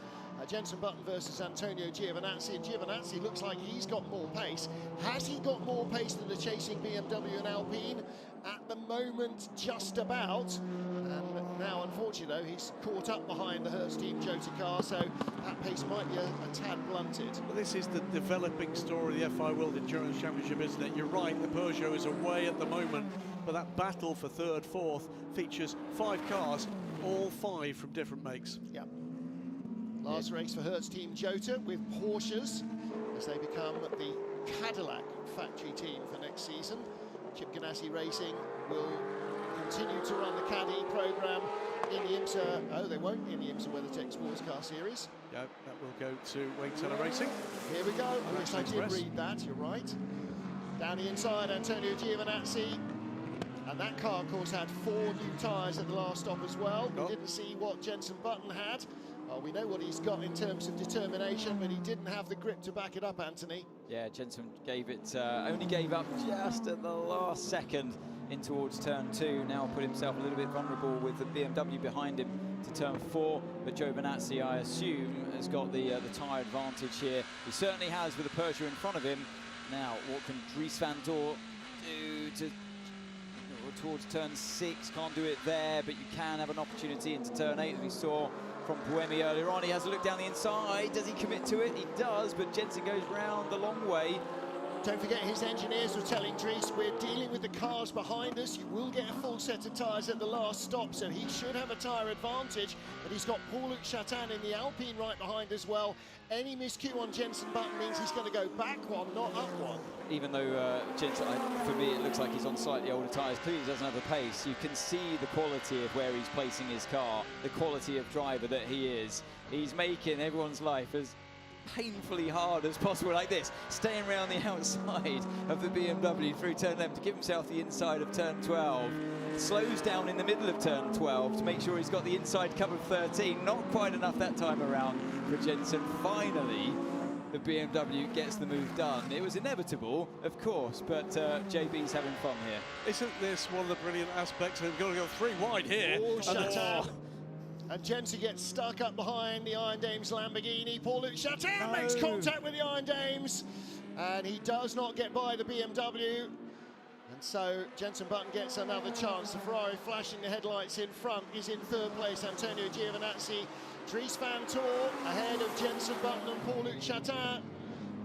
Jenson Button versus Antonio Giovinazzi. And Giovinazzi looks like he's got more pace. Has he got more pace than the chasing BMW and Alpine? At the moment, just about. And now, unfortunately, though, he's caught up behind the Hertz Team Jota car, so that pace might be a tad blunted. Well, this is the developing story of the FI World Endurance Championship, isn't it? You're right, the Peugeot is away at the moment, but that battle for third, fourth features 5 cars, all 5 from different makes. Yep. Last race for Hertz Team Jota with Porsches as they become the Cadillac factory team for next season. Chip Ganassi Racing will continue to run the Caddy program in the IMSA. Oh, they won't in the IMSA WeatherTech Sports Car Series. Yeah, that will go to Wayne Teller Racing. Here we go. Yes, I did read that. You're right. Down the inside, Antonio Giovinazzi. And that car, of course, had 4 new tyres at the last stop as well. We didn't see what Jenson Button had. We know what he's got in terms of determination, but he didn't have the grip to back it up, Anthony. Yeah, Jenson gave it, only gave up just at the last second in towards turn 2. Now put himself a little bit vulnerable with the BMW behind him to turn 4. But Giovinazzi, I assume, has got the tyre advantage here. He certainly has with the Peugeot in front of him. Now, what can Dries van Tor do towards turn 6? Can't do it there, but you can have an opportunity into turn 8 that we saw from Buemi earlier on. He has a look down the inside. Does he commit to it? He does, but Jenson goes round the long way. Don't forget, his engineers were telling Dries, we're dealing with the cars behind us. You will get a full set of tyres at the last stop, so he should have a tyre advantage. But he's got Paul-Luc Chatin in the Alpine right behind as well. Any miscue on Jenson Button means he's going to go back one, not up one. Even though Jenson, for me, it looks like he's on slightly older tyres. Clearly he doesn't have the pace. You can see the quality of where he's placing his car, the quality of driver that he is. He's making everyone's life as painfully hard as possible, like this, staying around the outside of the BMW through turn 11 to give himself the inside of turn 12. Slows down in the middle of turn 12 to make sure he's got the inside cover of 13. Not quite enough that time around for Jenson. Finally, the BMW gets the move done. It was inevitable, of course, but JB's having fun here. Isn't this one of the brilliant aspects? They've got to go 3 wide here. And Jenson gets stuck up behind the Iron Dames Lamborghini. Paul-Luc Chatin makes contact with the Iron Dames, and he does not get by the BMW. And so Jenson Button gets another chance. The Ferrari flashing the headlights in front is in third place. Antonio Giovinazzi, Dries van Tor ahead of Jenson Button and Paul-Luc Chatin.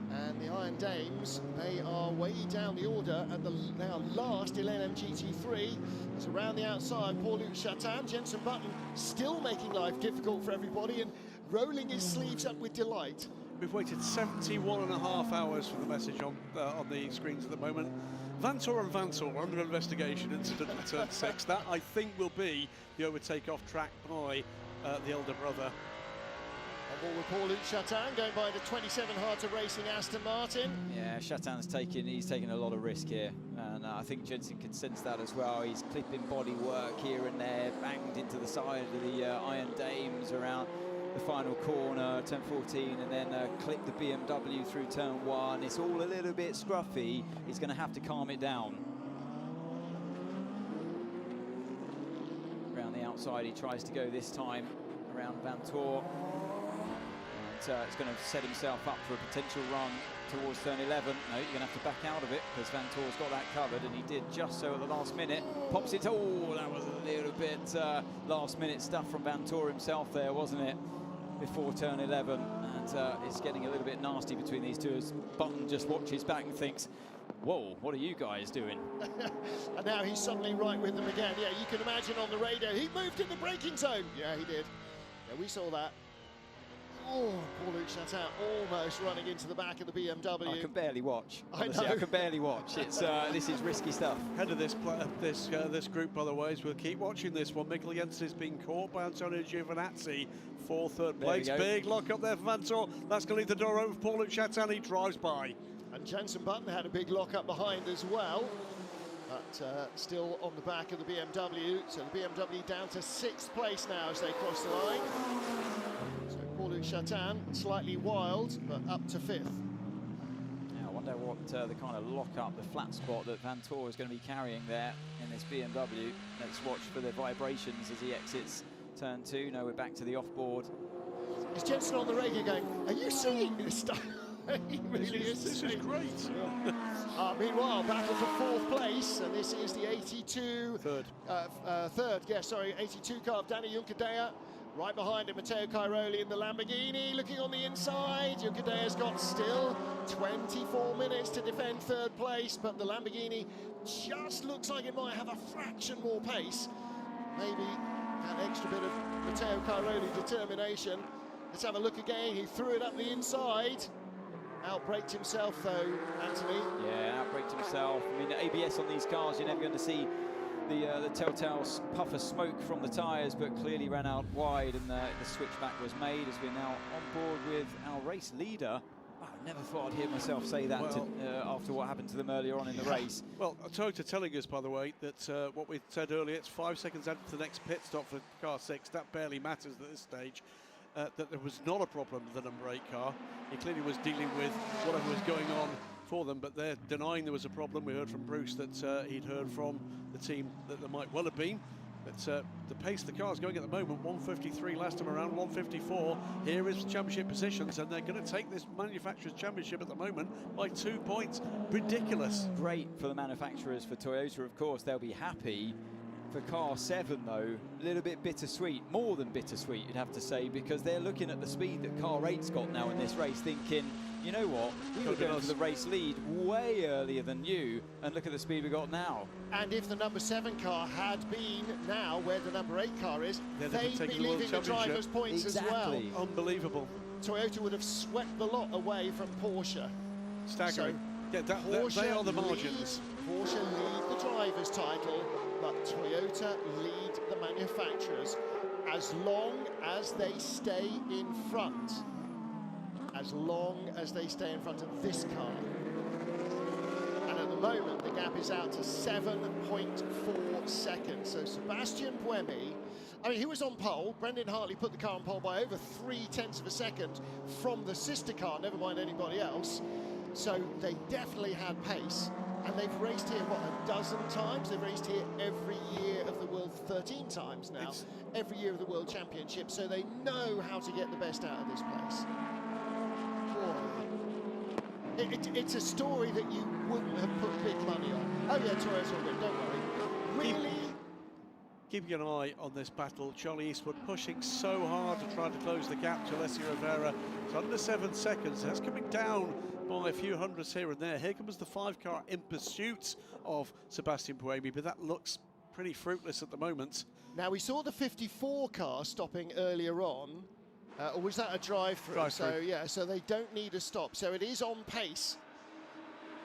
And the Iron Dames, they are way down the order at the now last LNM GT3. It's around the outside, Paul-Luc Chatin. Jenson Button still making life difficult for everybody and rolling his sleeves up with delight. We've waited 71.5 hours for the message on the screens at the moment. Van Tor and Van Tor under investigation, incident at turn 6. That, I think, will be the overtake off track by the elder brother. On ball with Paul-Luc Chatin, going by the 27 Harter Racing Aston Martin. Yeah, Chatin's taking a lot of risk here, and I think Jenson can sense that as well. He's clipping body work here and there, banged into the side of the Iron Dames around the final corner, turn 14, and then clipped the BMW through turn 1. It's all a little bit scruffy. He's going to have to calm it down. Around the outside, he tries to go this time around Van Tor. It's going to set himself up for a potential run towards turn 11. No, you're going to have to back out of it because Van Tor's got that covered, and he did just so at the last minute. Pops it. Oh, that was a little bit last minute stuff from Van Tor himself there, wasn't it? Before turn 11, and it's getting a little bit nasty between these two as Button just watches back and thinks, whoa, what are you guys doing? And now he's suddenly right with them again. Yeah, you can imagine on the radio, he moved in the braking zone. Yeah, he did. Yeah, we saw that. Oh, Paul-Luc Chatin almost running into the back of the BMW. I can barely watch. Honestly, I can barely watch. It's this is risky stuff. Head of this group, by the way, is we'll keep watching this one. Mikkel Jensen is being caught by Antonio Giovinazzi for third place. Big lock up there for Van Tor. That's going to leave the door open for Paul-Luc Chatin. He drives by. And Jenson Button had a big lock up behind as well. but still on the back of the BMW. So the BMW down to 6th place now as they cross the line. So Paul-Luc Chatin, slightly wild, but up to 5th. Now, I wonder what the kind of lock-up, the flat spot that Vantor is going to be carrying there in this BMW. Let's watch for the vibrations as he exits turn 2. No, we're back to the off-board. Is Jensen on the radio going, are you seeing this stuff? He really is. This is great. Meanwhile, battle for 4th place, and this is the 82... Third, yeah, sorry, 82 car of Danny Juncadella. Right behind him, Matteo Cairoli in the Lamborghini, looking on the inside. Juncadella's got still 24 minutes to defend 3rd place, but the Lamborghini just looks like it might have a fraction more pace. Maybe that extra bit of Matteo Cairoli determination. Let's have a look again. He threw it up the inside. Outbraked himself though, Anthony. Yeah, outbraked himself. I mean, the ABS on these cars, you're never going to see the telltale puff of smoke from the tyres, but clearly ran out wide, and the switchback was made as we're now on board with our race leader. I never thought I'd hear myself say that after what happened to them earlier on in the race. Well, Toyota telling us, by the way, that what we said earlier, it's 5 seconds added to the next pit stop for car 6. That barely matters at this stage. That there was not a problem with the number 8 car. He clearly was dealing with whatever was going on for them, but they're denying there was a problem. We heard from Bruce that he'd heard from the team that there might well have been. But the pace the car's going at the moment, 153 last time around, 154. Here is championship positions, and they're going to take this manufacturer's championship at the moment by 2 points. Ridiculous. Great for the manufacturers, for Toyota, of course. They'll be happy. For car 7, though, a little bit bittersweet, more than bittersweet, you'd have to say, because they're looking at the speed that car 8's got now in this race, thinking, you know what, we were going for the race lead way earlier than you, and look at the speed we got now. And if the number 7 car had been now where the number 8 car is, they'd be leaving the driver's points as well. Unbelievable. Toyota would have swept the lot away from Porsche. Staggering. So yeah, they are the margins. Porsche lead the driver's title, but Toyota lead the manufacturers as long as they stay in front. As long as they stay in front of this car. And at the moment, the gap is out to 7.4 seconds. So Sebastian Buemi, I mean, he was on pole. Brendan Hartley put the car on pole by over 0.3 of a second from the sister car, never mind anybody else. So they definitely had pace. And they've raced here, what, a dozen times? They've raced here every year of the world, 13 times now. Every year of the World Championship. So they know how to get the best out of this place. It's a story that you wouldn't have put big money on. Oh yeah, Torres will win, don't worry. Really? Keeping an eye on this battle, Charlie Eastwood pushing so hard to try to close the gap to Alessio Rivera. It's under 7 seconds. That's coming down by a few hundreds here and there. Here comes the 5 car in pursuit of Sebastian Buemi, but that looks pretty fruitless at the moment. Now we saw the 54 car stopping earlier on. Or was that a drive-through? So yeah, so they don't need a stop. So it is on pace.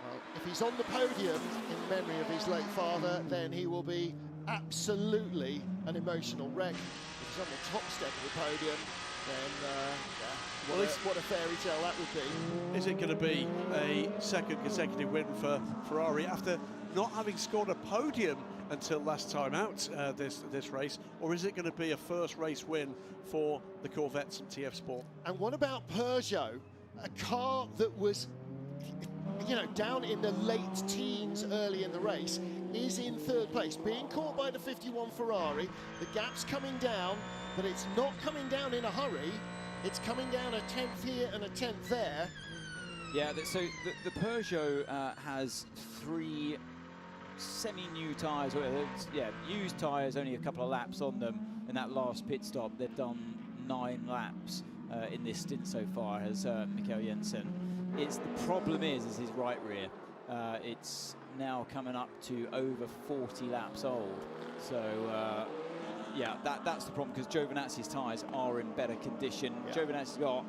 Well, if he's on the podium in memory of his late father, then he will be absolutely an emotional wreck. If he's on the top step of the podium, then what a fairy tale that would be. Is it going to be a second consecutive win for Ferrari after not having scored a podium until last time out this race, or is it going to be a first race win for the Corvettes and TF Sport? And what about Peugeot, a car that was, you know, down in the late teens early in the race, is in 3rd place, being caught by the 51 Ferrari. The gap's coming down, but it's not coming down in a hurry. It's coming down a 10th here and a 10th there. Yeah, so the Peugeot has 3 semi-new tyres, used tyres, only a couple of laps on them. In that last pit stop, they've done 9 laps in this stint so far, has Mikael Jensen. The problem is his right rear. It's now coming up to over 40 laps old. So, yeah, that's the problem, because Giovinazzi's tyres are in better condition. Yeah. Giovinazzi's got,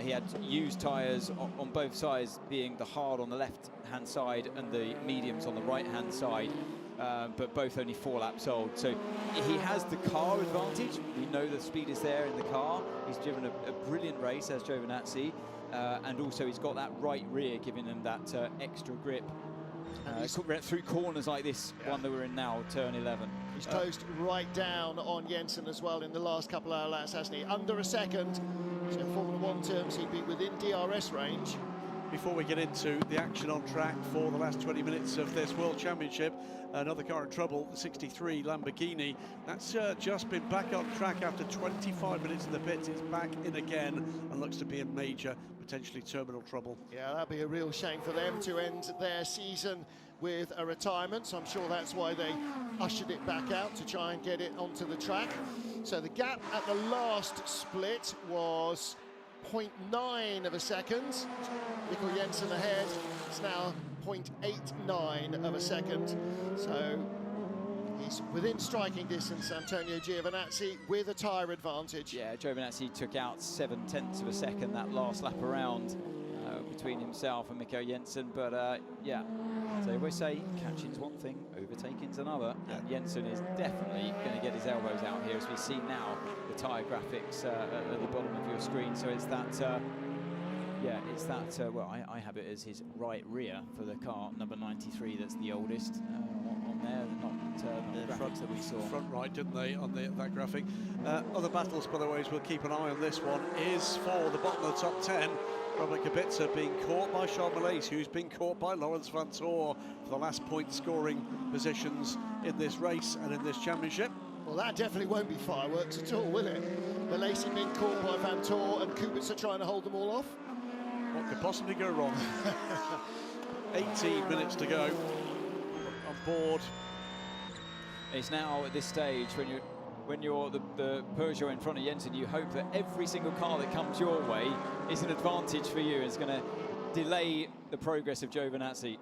he had used tyres on both sides, being the hard on the left-hand side and the mediums on the right-hand side, but both only 4 laps old. So he has the car advantage. We know the speed is there in the car. He's driven a brilliant race, as Giovinazzi, and also he's got that right rear, giving him that extra grip through corners like this one that we're in now, turn 11. He's closed right down on Jensen as well in the last couple of laps, hasn't he? Under a second. So in Formula 1 terms, he'd be within DRS range. Before we get into the action on track for the last 20 minutes of this World Championship, another car in trouble, the 63 Lamborghini. That's just been back on track after 25 minutes in the pits. It's back in again and looks to be in major, potentially terminal trouble. Yeah, that'd be a real shame for them to end their season with a retirement. So I'm sure that's why they ushered it back out to try and get it onto the track. So the gap at the last split was 0.9 of a second. Mikkel Jensen ahead. It's now 0.89 of a second. So he's within striking distance, Antonio Giovinazzi, with a tyre advantage. Yeah, Giovinazzi took out 7/10 of a second that last lap around between himself and Mikkel Jensen. But yeah, so they always say catching's one thing, overtaking's another. And Jensen is definitely going to get his elbows out here, as we see now the tyre graphics at the bottom of your screen. So it's that, yeah, it's that, well, I have it as his right rear for the car, number 93, that's the oldest on there, not the graphics that we saw. Front right, didn't they, on that graphic. Other battles, by the way, we'll keep an eye on this one, is for the bottom of the top 10. Robert Kubica being caught by Charles Malaysia, who's been caught by Laurens Vanthoor for the last point-scoring positions in this race and in this championship. Well, that definitely won't be fireworks at all, will it? Malaysia being caught by Vanthoor and Kubica trying to hold them all off. What could possibly go wrong? 18 minutes to go on board. It's now at this stage when you're the Peugeot in front of Jensen, you hope that every single car that comes your way is an advantage for you. It's going to delay the progress of Giovinazzi.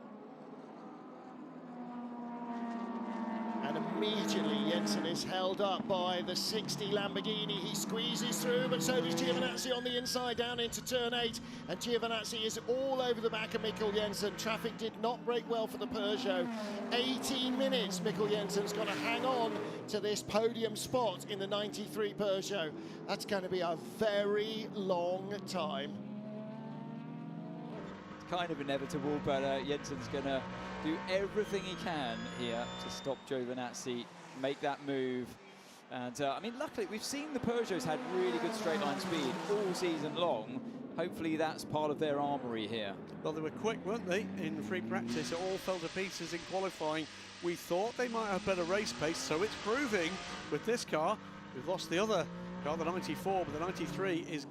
And immediately Jensen is held up by the 60 Lamborghini. He squeezes through, but so does Giovinazzi on the inside down into turn 8. And Giovinazzi is all over the back of Mikkel Jensen. Traffic did not break well for the Peugeot. 18 minutes Mikkel Jensen's got to hang on to this podium spot in the 93 Peugeot. That's going to be a very long time. It's kind of inevitable, but Jensen's going to do everything he can here to stop Giovinazzi, make that move. And I mean, luckily we've seen the Peugeots had really good straight line speed all season long. Hopefully that's part of their armoury here. Well, they were quick, weren't they, in free practice? It all fell to pieces in qualifying. We thought they might have better race pace, so it's proving with this car. We've lost the other car, the 94, but the 93 is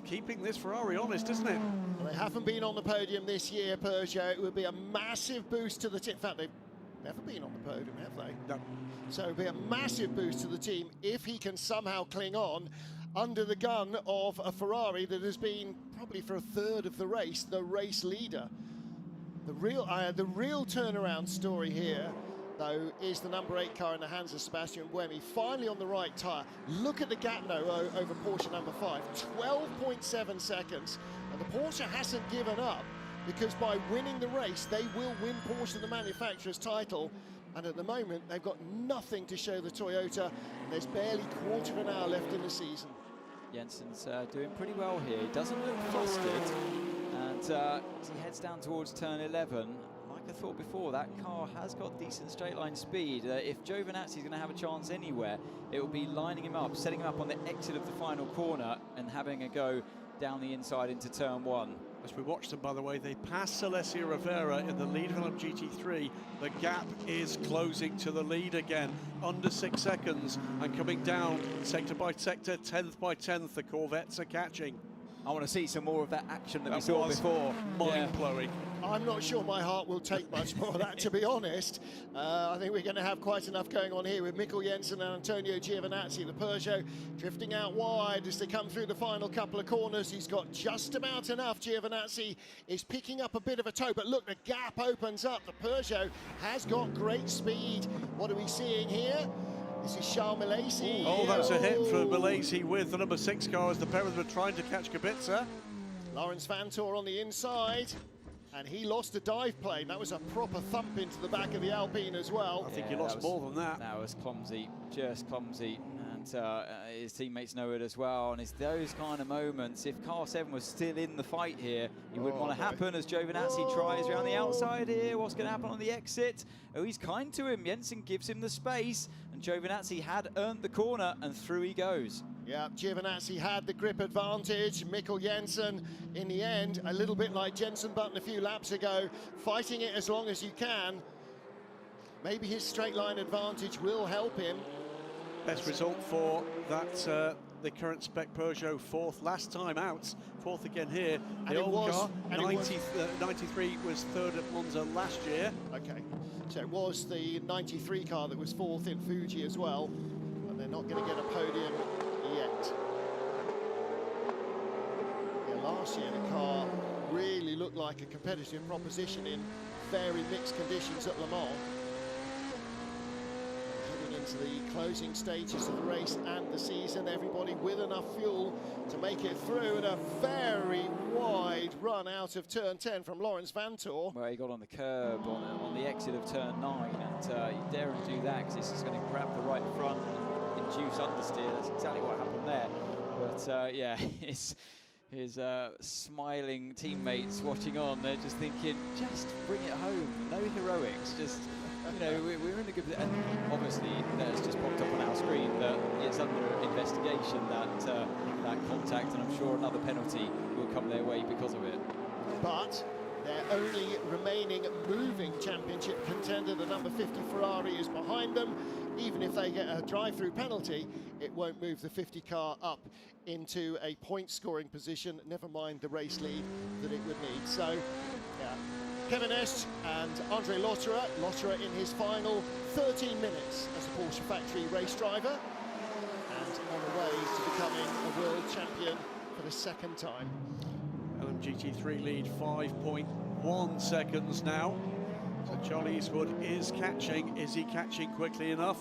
keeping this Ferrari honest, isn't it? Well, they haven't been on the podium this year, Peugeot. It would be a massive boost to the team. In fact, they've never been on the podium, have they? No. So it'll be a massive boost to the team if he can somehow cling on under the gun of a Ferrari that has been, probably for a third of the race, the race leader. The real turnaround story here, though, is the number 8 car in the hands of Sebastian Buemi, finally on the right tyre. Look at the gap now over Porsche number 5, 12.7 seconds. And the Porsche hasn't given up, because by winning the race, they will win Porsche the manufacturer's title. And at the moment, they've got nothing to show the Toyota. There's barely quarter of an hour left in the season. Jensen's doing pretty well here. He doesn't look flustered. And as he heads down towards turn 11, like I thought before, that car has got decent straight line speed. If Giovinazzi's going to have a chance anywhere, it will be lining him up, setting him up on the exit of the final corner and having a go down the inside into turn 1. As we watch them, by the way, they pass Alessia Rivera in the lead of GT3. The gap is closing to the lead again, under 6 seconds, and coming down sector by sector, 10th by 10th, the Corvettes are catching. I want to see some more of that action that we saw before. Mind-blowing. I'm not sure my heart will take much more of that, to be honest. I think we're going to have quite enough going on here with Mikkel Jensen and Antonio Giovinazzi. The Peugeot drifting out wide as they come through the final couple of corners. He's got just about enough. Giovinazzi is picking up a bit of a toe, but look, the gap opens up. The Peugeot has got great speed. What are we seeing here? This is Charles Malaysia. Oh, that's a hit for Malaysia with the number 6 car as the pair of them are trying to catch Kubica. Laurens Vanthoor on the inside, and he lost a dive plane. That was a proper thump into the back of the Alpine as well. I think he lost more than that. That was clumsy, just clumsy. and his teammates know it as well. And it's those kind of moments. If car 7 was still in the fight here, you wouldn't want to happen as Giovinazzi tries around the outside here. What's going to happen on the exit? Oh, he's kind to him. Jensen gives him the space, and Giovinazzi had earned the corner, and through he goes. Yeah, Giovinazzi had the grip advantage. Mikkel Jensen, in the end, a little bit like Jensen Button a few laps ago, fighting it as long as you can. Maybe his straight line advantage will help him. Best result for that, the current spec Peugeot, fourth last time out, fourth again here. And the it old was, car, and 93 was third at Monza last year. Okay, so it was the 93 car that was fourth in Fuji as well, and they're not going to get a podium yet. Yeah, last year the car really looked like a competitive proposition in very mixed conditions at Le Mans. Heading into the closing stages of the race and the season, everybody with enough fuel to make it through, and a very wide run out of turn 10 from Lawrence Vantor. Well, he got on the curb on the exit of turn 9, and you dare him to do that because this is going to grab the right front and induce understeer. That's exactly what happened there. But yeah, his smiling teammates watching on, they're just thinking, just bring it home, no heroics, just, you know, we're in a good position. And obviously, that's just popped up on our screen that it's under investigation, that contact, and I'm sure another penalty will come their way because of it. But their only remaining moving championship contender, the number 50 Ferrari, is behind them. Even if they get a drive-through penalty, it won't move the 50 car up into a point-scoring position, never mind the race lead that it would need. So, yeah, Kevin Est and Andre Lotterer. Lotterer in his final 13 minutes as a Porsche factory race driver, and on the way to becoming a world champion for the second time. LMGT3 lead 5.1 seconds now. So Charlie Eastwood is catching. Is he catching quickly enough?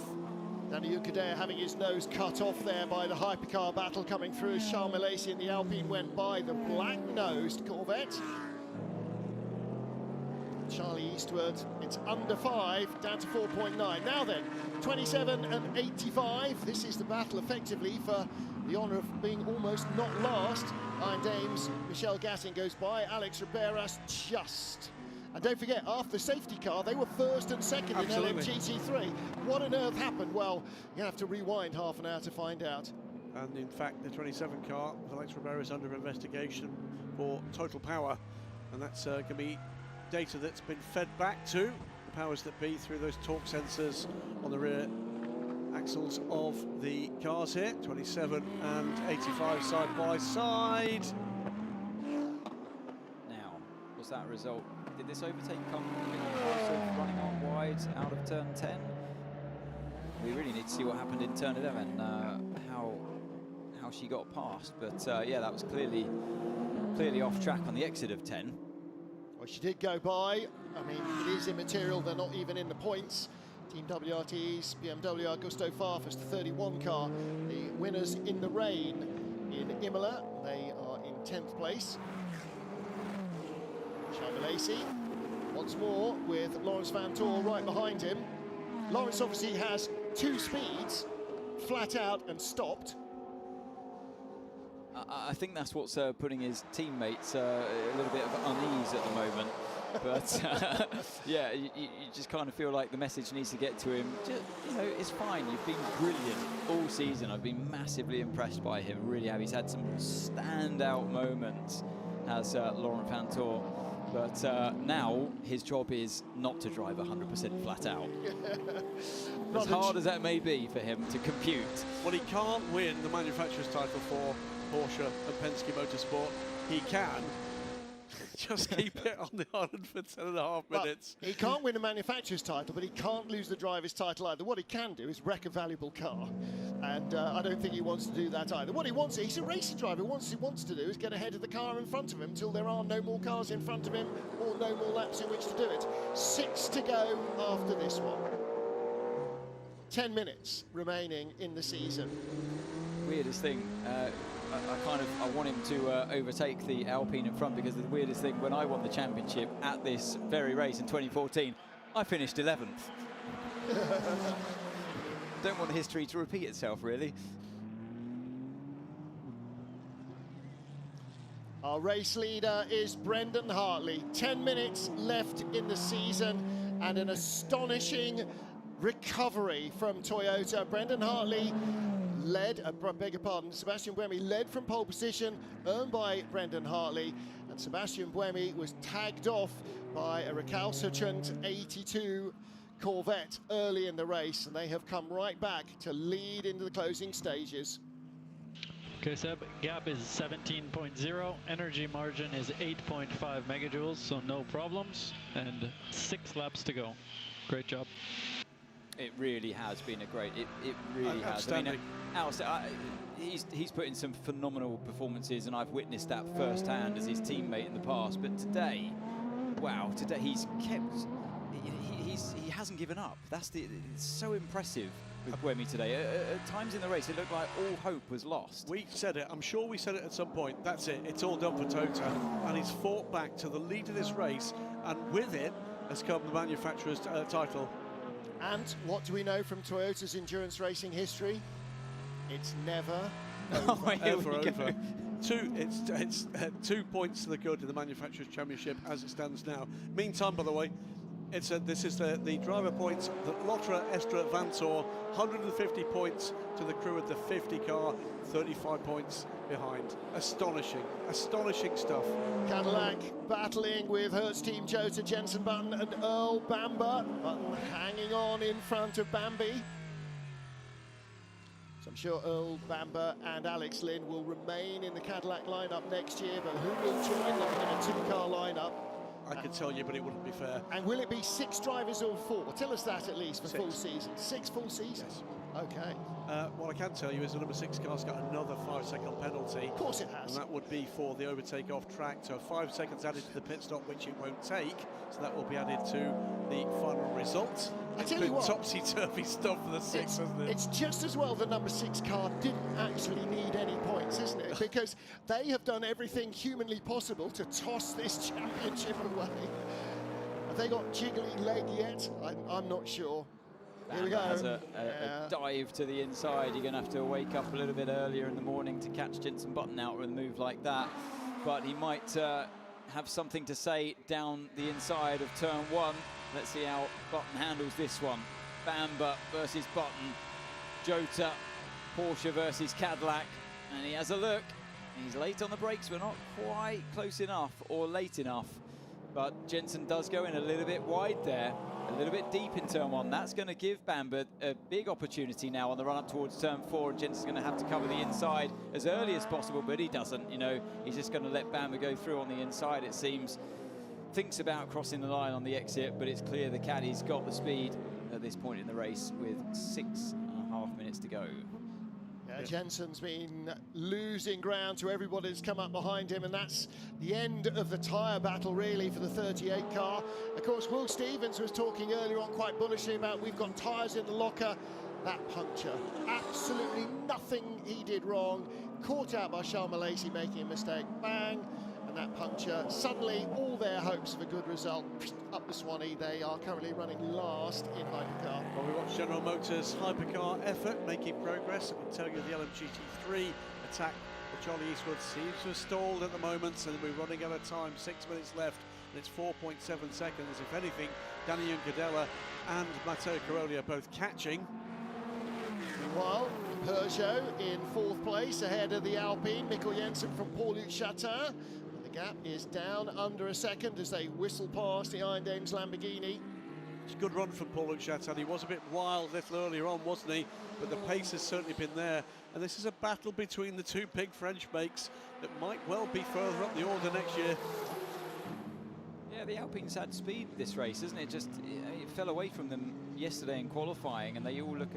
Danny Ukadea having his nose cut off there by the hypercar battle coming through as Charles Milesi in the Alpine went by the black-nosed Corvette. Charlie Eastwood, it's under 5, down to 4.9. Now then, 27 and 85. This is the battle effectively for the honour of being almost not last. Iron Dames, Michel Gattin goes by, Alex Riberas just. And don't forget, after the safety car, they were first and second in LMGT3. What on earth happened? Well, you have to rewind half an hour to find out. And in fact, the 27 car with Alex Riberas is under investigation for total power. And that's going to be data that's been fed back to the powers that be through those torque sensors on the rear axles of the cars here. 27 and 85 side by side. Now, was that result? Did this overtake come also running on wide out of turn 10? We really need to see what happened in turn 11, how she got past. But yeah, that was clearly off track on the exit of 10. Well, she did go by. I mean, it is immaterial. They're not even in the points. Team WRT's BMW Augusto Farfus, the 31 car. The winners in the rain in Imola. They are in 10th place. Charles Milesi once more with Lawrence Vantor right behind him. Lawrence obviously has 2 speeds, flat out and stopped. I think that's what's putting his teammates a little bit of unease at the moment. But yeah, you just kind of feel like the message needs to get to him. Just, you know, it's fine. You've been brilliant all season. I've been massively impressed by him. Really have. He's had some standout moments as Laurent Vantor. But now his job is not to drive 100% flat out. As hard as that may be for him to compute. Well, he can't win the manufacturer's title for Porsche and Penske Motorsport. He can just keep it on the island for 10.5 minutes. He can't win a manufacturer's title, but he can't lose the driver's title either. What he can do is wreck a valuable car. And I don't think he wants to do that either. What he wants, he's a racing driver. What he wants to do is get ahead of the car in front of him until there are no more cars in front of him or no more laps in which to do it. 6 to go after this one. 10 minutes remaining in the season. Weirdest thing, I want him to overtake the Alpine in front, because the weirdest thing, when I won the championship at this very race in 2014, I finished 11th. don't want history to repeat itself, really. Our race leader is Brendan Hartley. 10 minutes left in the season and an astonishing recovery from Toyota. Brendan Hartley led, beg your pardon, Sebastian Buemi led from pole position, earned by Brendan Hartley, and Sebastian Buemi was tagged off by a recalcitrant 82 Corvette early in the race, and they have come right back to lead into the closing stages. Okay, Seb, gap is 17.0, energy margin is 8.5 megajoules, so no problems, and 6 laps to go. Great job. It really has been a great, it really has. I mean, he's put in some phenomenal performances, and I've witnessed that firsthand as his teammate in the past, but today, wow, today he's kept, he hasn't given up. It's so impressive with Buemi today. At times in the race, it looked like all hope was lost. We said it, I'm sure we said it at some point, that's it, it's all done for Tota, and he's fought back to the lead of this race, and with it has come the manufacturer's title. And what do we know from Toyota's endurance racing history? It's never over. over. It's 2 points to the good in the manufacturer's championship as it stands now. Meantime, by the way, this is the driver points, the Lotra Estra Vantor, 150 points to the crew of the 50 car, 35 points behind. Astonishing stuff. Cadillac battling with Hertz Team Jota, Jenson Button and Earl Bamber. Button hanging on in front of Bambi. So I'm sure Earl Bamber and Alex Lynn will remain in the Cadillac lineup next year, but who will join them in a two-car lineup? I could tell you, but it wouldn't be fair. And will it be 6 drivers or 4? Tell us that at least for 6. full season. 6 full seasons? Yes. Okay. What I can tell you is the number 6 car's got another 5-second penalty. Of course it has. And that would be for the overtake off track. So 5 seconds added to the pit stop, which it won't take. So that will be added to the final result. I tell you what, topsy-turvy stuff for the 6, isn't it? It's just as well the number 6 car didn't actually need any points, isn't it? Because they have done everything humanly possible to toss this championship away. Have they got jiggly leg yet? I'm not sure. Here we go. Has a dive to the inside. You're going to have to wake up a little bit earlier in the morning to catch Jenson Button out with a move like that. But he might have something to say down the inside of turn 1. Let's see how Button handles this one. Bamber versus Button. Jota, Porsche versus Cadillac. And he has a look. He's late on the brakes. We're not quite close enough or late enough. But Jenson does go in a little bit wide there, a little bit deep in turn 1. That's going to give Bamber a big opportunity now on the run up towards turn 4. And Jenson's going to have to cover the inside as early as possible, but he doesn't. You know, he's just going to let Bamber go through on the inside, it seems. Thinks about crossing the line on the exit, but it's clear the caddy's got the speed at this point in the race with 6.5 minutes to go. Yeah, Jenson's been losing ground to everybody that's come up behind him, and that's the end of the tyre battle, really, for the 38 car. Of course, Will Stevens was talking earlier on quite bullishly about we've got tyres in the locker. That puncture, absolutely nothing he did wrong. Caught out by Charles Malaysia making a mistake. Bang! And that puncture, suddenly all their hopes of a good result up the Swanee. They are currently running last in hypercar. Well, we watch General Motors hypercar effort making progress. I can tell you the LMGT3 attack that Charlie Eastwood seems to have stalled at the moment, and we're running out of time. 6 minutes left, and it's 4.7 seconds. If anything, Danny Juncadella and Matteo Caroli are both catching. Meanwhile, Peugeot in 4th place ahead of the Alpine. Mikkel Jensen from Paul-Luc Chatin. The gap is down under a second as they whistle past the Iron Dames Lamborghini. It's a good run from Paul-Luc Chatin. He was a bit wild a little earlier on, wasn't he? But the pace has certainly been there. And this is a battle between the 2 big French makes that might well be further up the order next year. Yeah, the Alpines had speed this race, isn't it? Just it fell away from them yesterday in qualifying, and they looked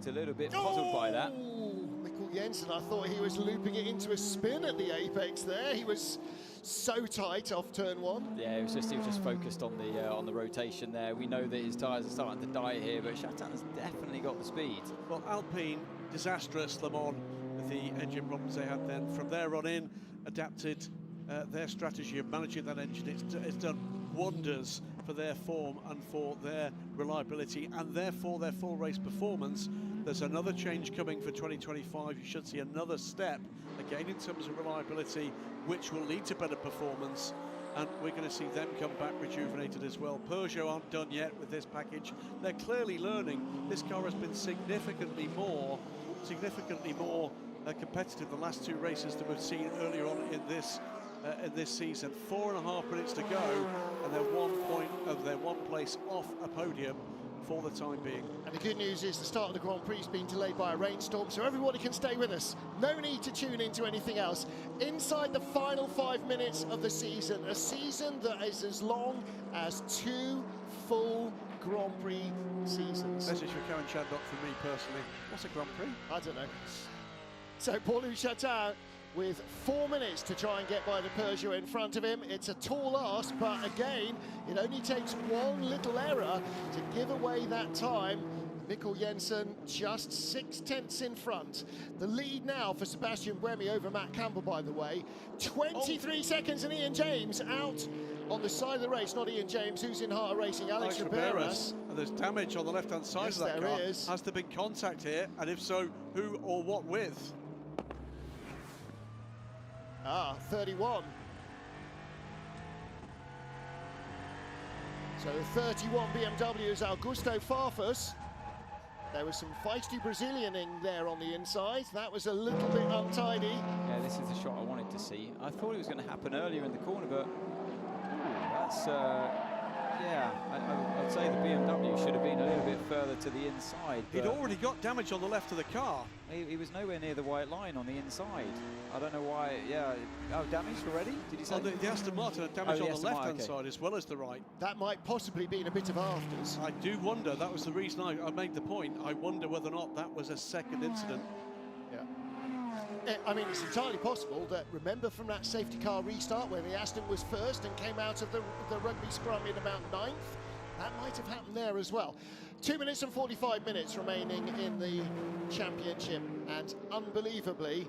a little bit puzzled by that. Mikkel Jensen, I thought he was looping it into a spin at the apex there. He was so tight off turn 1. Yeah, he was just focused on the rotation there. We know that his tyres are starting to die here, but Chatin has definitely got the speed. Well, Alpine, disastrous Le Mans with the engine problems they had then. From there on in, adapted their strategy of managing that engine. It's done wonders for their form and for their reliability, and therefore their full race performance. There's another change coming for 2025. You should see another step, again in terms of reliability, which will lead to better performance, and we're going to see them come back rejuvenated as well. Peugeot aren't done yet with this package. They're clearly learning. This car has been significantly more competitive the last two races that we've seen earlier on in this season. 4.5 minutes to go, and they're 1 point of their one place off a podium for the time being. And the good news is the start of the Grand Prix has been delayed by a rainstorm, so everybody can stay with us. No need to tune into anything else. Inside the final 5 minutes of the season, a season that is as long as 2 full Grand Prix seasons. Message for Karen Chaddock from me personally. What's a Grand Prix? I don't know. So Paul-Louis Chatin with 4 minutes to try and get by the Peugeot in front of him. It's a tall ask, but again, it only takes one little error to give away that time. Mikkel Jensen just 6/10 in front. The lead now for Sebastian Buemi over Matt Campbell, by the way. 23 seconds, and Ian James out on the side of the race. Not Ian James, who's in Heart of Racing, Alex Riberas. And there's damage on the left-hand side of that car. Is. Has there been contact here? And if so, who or what with? 31. So the 31 BMW is Augusto Farfus. There was some feisty Brazilianing there on the inside. That was a little bit untidy. Yeah, this is the shot I wanted to see. I thought it was going to happen earlier in the corner, but that's, yeah, I'd say the BMW should have been a little bit further to the inside. He'd already got damage on the left of the car. He was nowhere near the white line on the inside. I don't know why. Yeah. Oh, damaged already? Did you say? Oh, the Aston Martin had damage on the left-hand side as well as the right. That might possibly be a bit of afters. I do wonder. That was the reason I made the point. I wonder whether or not that was a second incident. Yeah. I mean, it's entirely possible that, remember from that safety car restart where the Aston was first and came out of the rugby scrum in about 9th? That might have happened there as well. 2 minutes and 45 minutes remaining in the championship, and unbelievably,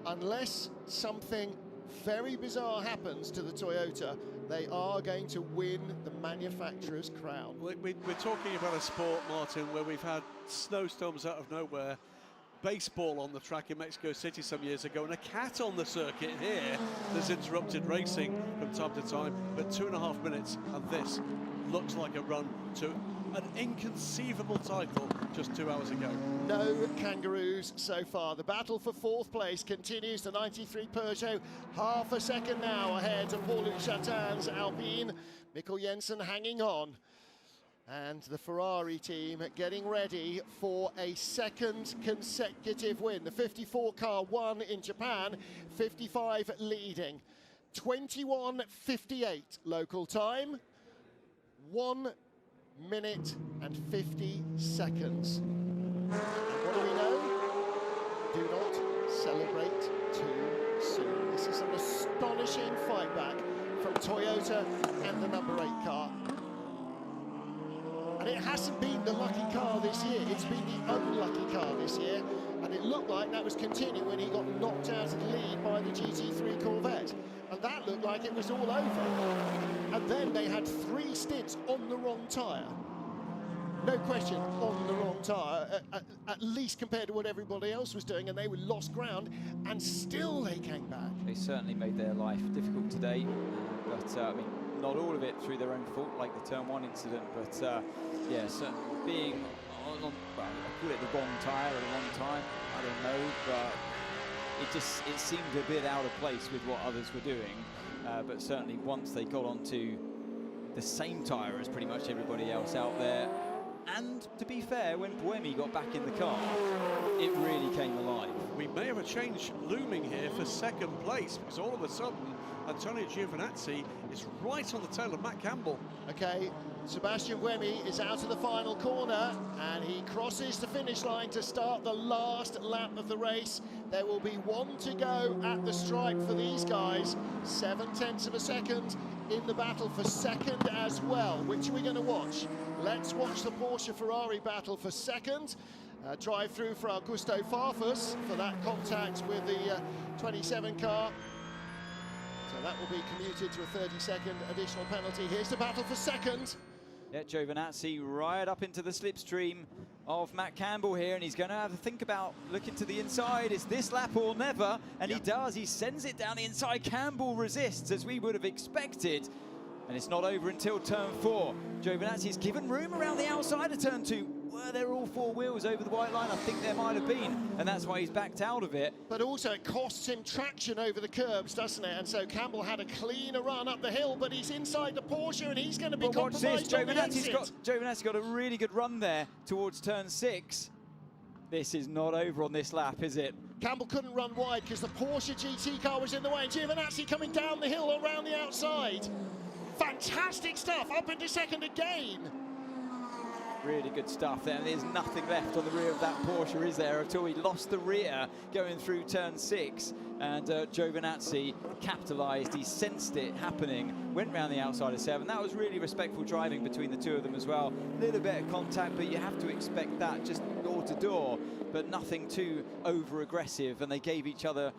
unless something very bizarre happens to the Toyota, they are going to win the manufacturer's crown. We're talking about a sport, Martin, where we've had snowstorms out of nowhere, baseball on the track in Mexico City some years ago, and a cat on the circuit here that's interrupted racing from time to time. But 2.5 minutes, and this looks like a run to an inconceivable title just 2 hours ago. No kangaroos so far. The battle for 4th place continues. The 93 Peugeot, half a second now ahead of Paul-Louis Chatin's Alpine. Mikkel Jensen hanging on. And the Ferrari team getting ready for a second consecutive win. The 54 car won in Japan, 55 leading. 21:58 local time. 1 minute and 50 seconds. And what do we know? Do not celebrate too soon. This is an astonishing fight back from Toyota and the number 8 car. And it hasn't been the lucky car this year, it's been the unlucky car this year. And it looked like that was continuing when he got knocked out of the lead by the GT3 Corvette. And that looked like it was all over. And then they had 3 stints on the wrong tyre. No question, on the wrong tyre, at least compared to what everybody else was doing, and they were lost ground, and still they came back. They certainly made their life difficult today, but I mean, not all of it through their own fault, like the Turn 1 incident, but yeah, certainly being on, well, I call it the wrong tyre at the wrong time, I don't know, but it seemed a bit out of place with what others were doing, but certainly once they got onto the same tyre as pretty much everybody else out there, and to be fair, when Buemi got back in the car, it really came alive. We may have a change looming here for 2nd place, because all of a sudden Antonio Giovinazzi is right on the tail of Matt Campbell. Okay, Sebastian Buemi is out of the final corner, and he crosses the finish line to start the last lap of the race. There will be 1 to go at the stripe for these guys. 7/10 of a second in the battle for 2nd as well. Which are we going to watch? Let's watch the Porsche Ferrari battle for 2nd. Drive through for Augusto Farfus for that contact with the 27 car. So that will be commuted to a 30-second additional penalty. Here's the battle for second. Yeah, Giovinazzi right up into the slipstream of Matt Campbell here, and he's going to have to think about looking to the inside. It's this lap or never, and he does. He sends it down the inside. Campbell resists, as we would have expected, and it's not over until turn 4. Giovinazzi's given room around the outside of turn 2. Were there all 4 wheels over the white line? I think there might have been, and that's why he's backed out of it. But also it costs him traction over the curbs, doesn't it? And so Campbell had a cleaner run up the hill, but he's inside the Porsche and he's going to be compromised on the exit. Giovinazzi's got a really good run there towards turn 6. This is not over on this lap, is it? Campbell couldn't run wide because the Porsche GT car was in the way. And Giovinazzi coming down the hill around the outside. Fantastic stuff, up into second again. Really good stuff there. There's nothing left on the rear of that Porsche, is there, until he lost the rear going through turn 6. And Giovinazzi capitalised. He sensed it happening, went round the outside of 7. That was really respectful driving between the two of them as well. A little bit of contact, but you have to expect that, just door to door, but nothing too over-aggressive. And they gave each other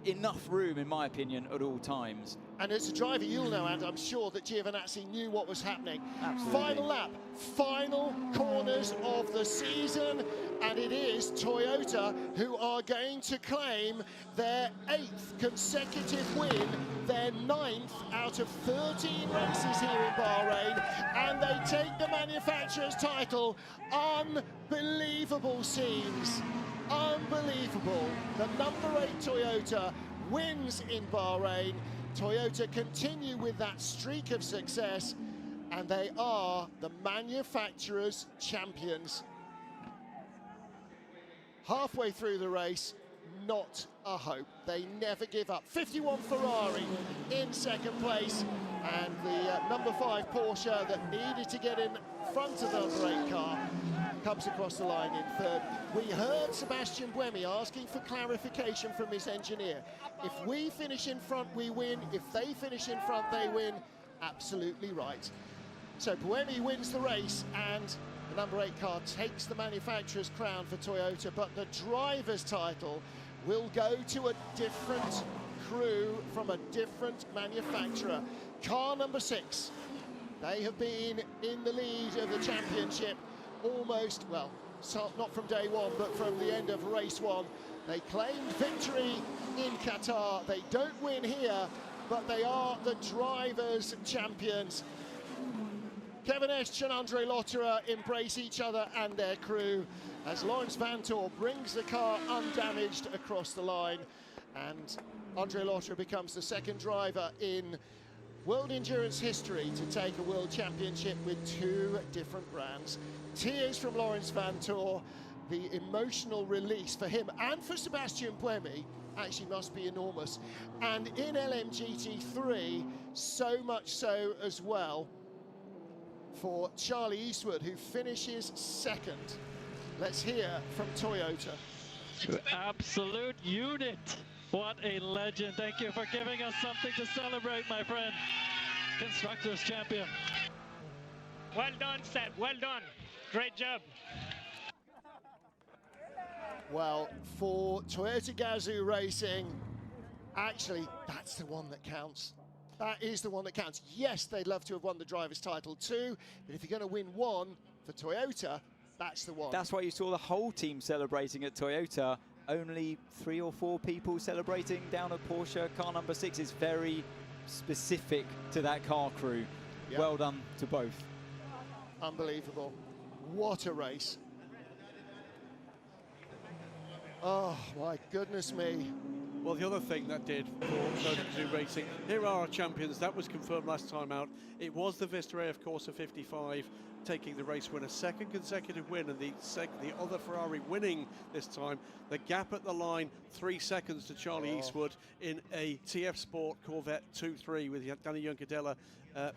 enough room, in my opinion, at all times. And as a driver, you'll know, and I'm sure that Giovinazzi knew what was happening. Absolutely. Final lap, final corners of the season, and it is Toyota who are going to claim their 8th consecutive win, their 9th out of 13 races here in Bahrain, and they take the manufacturer's title. Unbelievable scenes. Unbelievable. The number 8 Toyota wins in Bahrain. Toyota continue with that streak of success, and they are the manufacturer's champions. Halfway through the race, not a hope. They never give up. 51 Ferrari in second place, and the number 5 Porsche that needed to get in front of the number 8 car comes across the line in third. We heard Sebastian Buemi asking for clarification from his engineer. If we finish in front, we win. If they finish in front, they win. Absolutely right. So Buemi wins the race, and the number 8 car takes the manufacturer's crown for Toyota, but the driver's title will go to a different crew from a different manufacturer. Car number 6. They have been in the lead of the championship almost, well, not from day one, but from the end of race 1. They claimed victory in Qatar. They don't win here, but they are the drivers' champions. Kevin Esch and Andre Lotterer embrace each other and their crew as Lawrence Vantor brings the car undamaged across the line, and Andre Lotterer becomes the 2nd driver in World Endurance history to take a World Championship with 2 different brands. Tears from Lawrence Vantor. The emotional release for him and for Sebastian Buemi actually must be enormous. And in LMGT3, so much so as well for Charlie Eastwood, who finishes 2nd. Let's hear from Toyota. Absolute unit. What a legend. Thank you for giving us something to celebrate, my friend. Constructors champion. Well done, Seb. Well done. Great job. Well, for Toyota Gazoo Racing, actually, that's the one that counts. That is the one that counts. Yes, they'd love to have won the driver's title too, but if you're going to win one for Toyota, that's the one. That's why you saw the whole team celebrating at Toyota. Only 3 or 4 people celebrating down at Porsche. Car number 6 is very specific to that car crew. Yep. Well done to both. Unbelievable. What a race. Oh, my goodness me. Well, the other thing that did for Toyota Gazoo Racing, here are our champions. That was confirmed last time out. It was the Vista AF Corsa 55 taking the race win, a 2nd consecutive win, and the other Ferrari winning this time. The gap at the line, 3 seconds to Charlie Eastwood in a TF Sport Corvette 2-3 with Danny Juncadella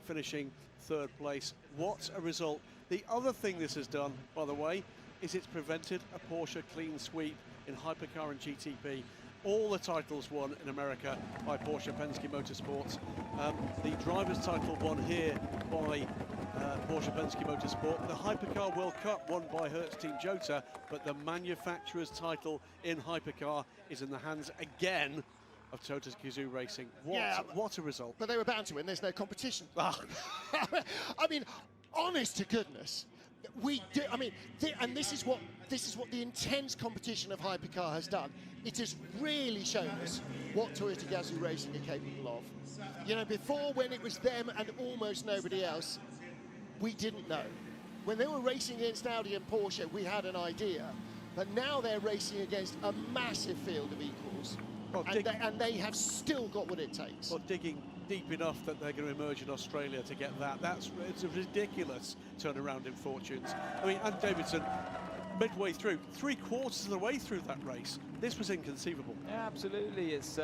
finishing 3rd place. What a result. The other thing this has done, by the way, is it's prevented a Porsche clean sweep in Hypercar and GTP. All the titles won in America by Porsche Penske Motorsports. The driver's title won here by Porsche Penske Motorsport. The Hypercar World Cup won by Hertz Team Jota, but the manufacturer's title in Hypercar is in the hands again of Toyota Gazoo Racing. What a result. But they were bound to win. There's no competition. I mean, honest to goodness, we do. I mean, and this is what the intense competition of hypercar has done. It has really shown us what Toyota Gazoo Racing are capable of. You know, before, when it was them and almost nobody else, we didn't know. When they were racing against Audi and Porsche, we had an idea. But now they're racing against a massive field of equals. Well, and they have still got what it takes. Well, digging deep enough that they're going to emerge in Australia to get that. It's a ridiculous turnaround in fortunes. I mean, and Davidson, midway through, 3/4 of the way through that race, this was inconceivable. Yeah, absolutely. It's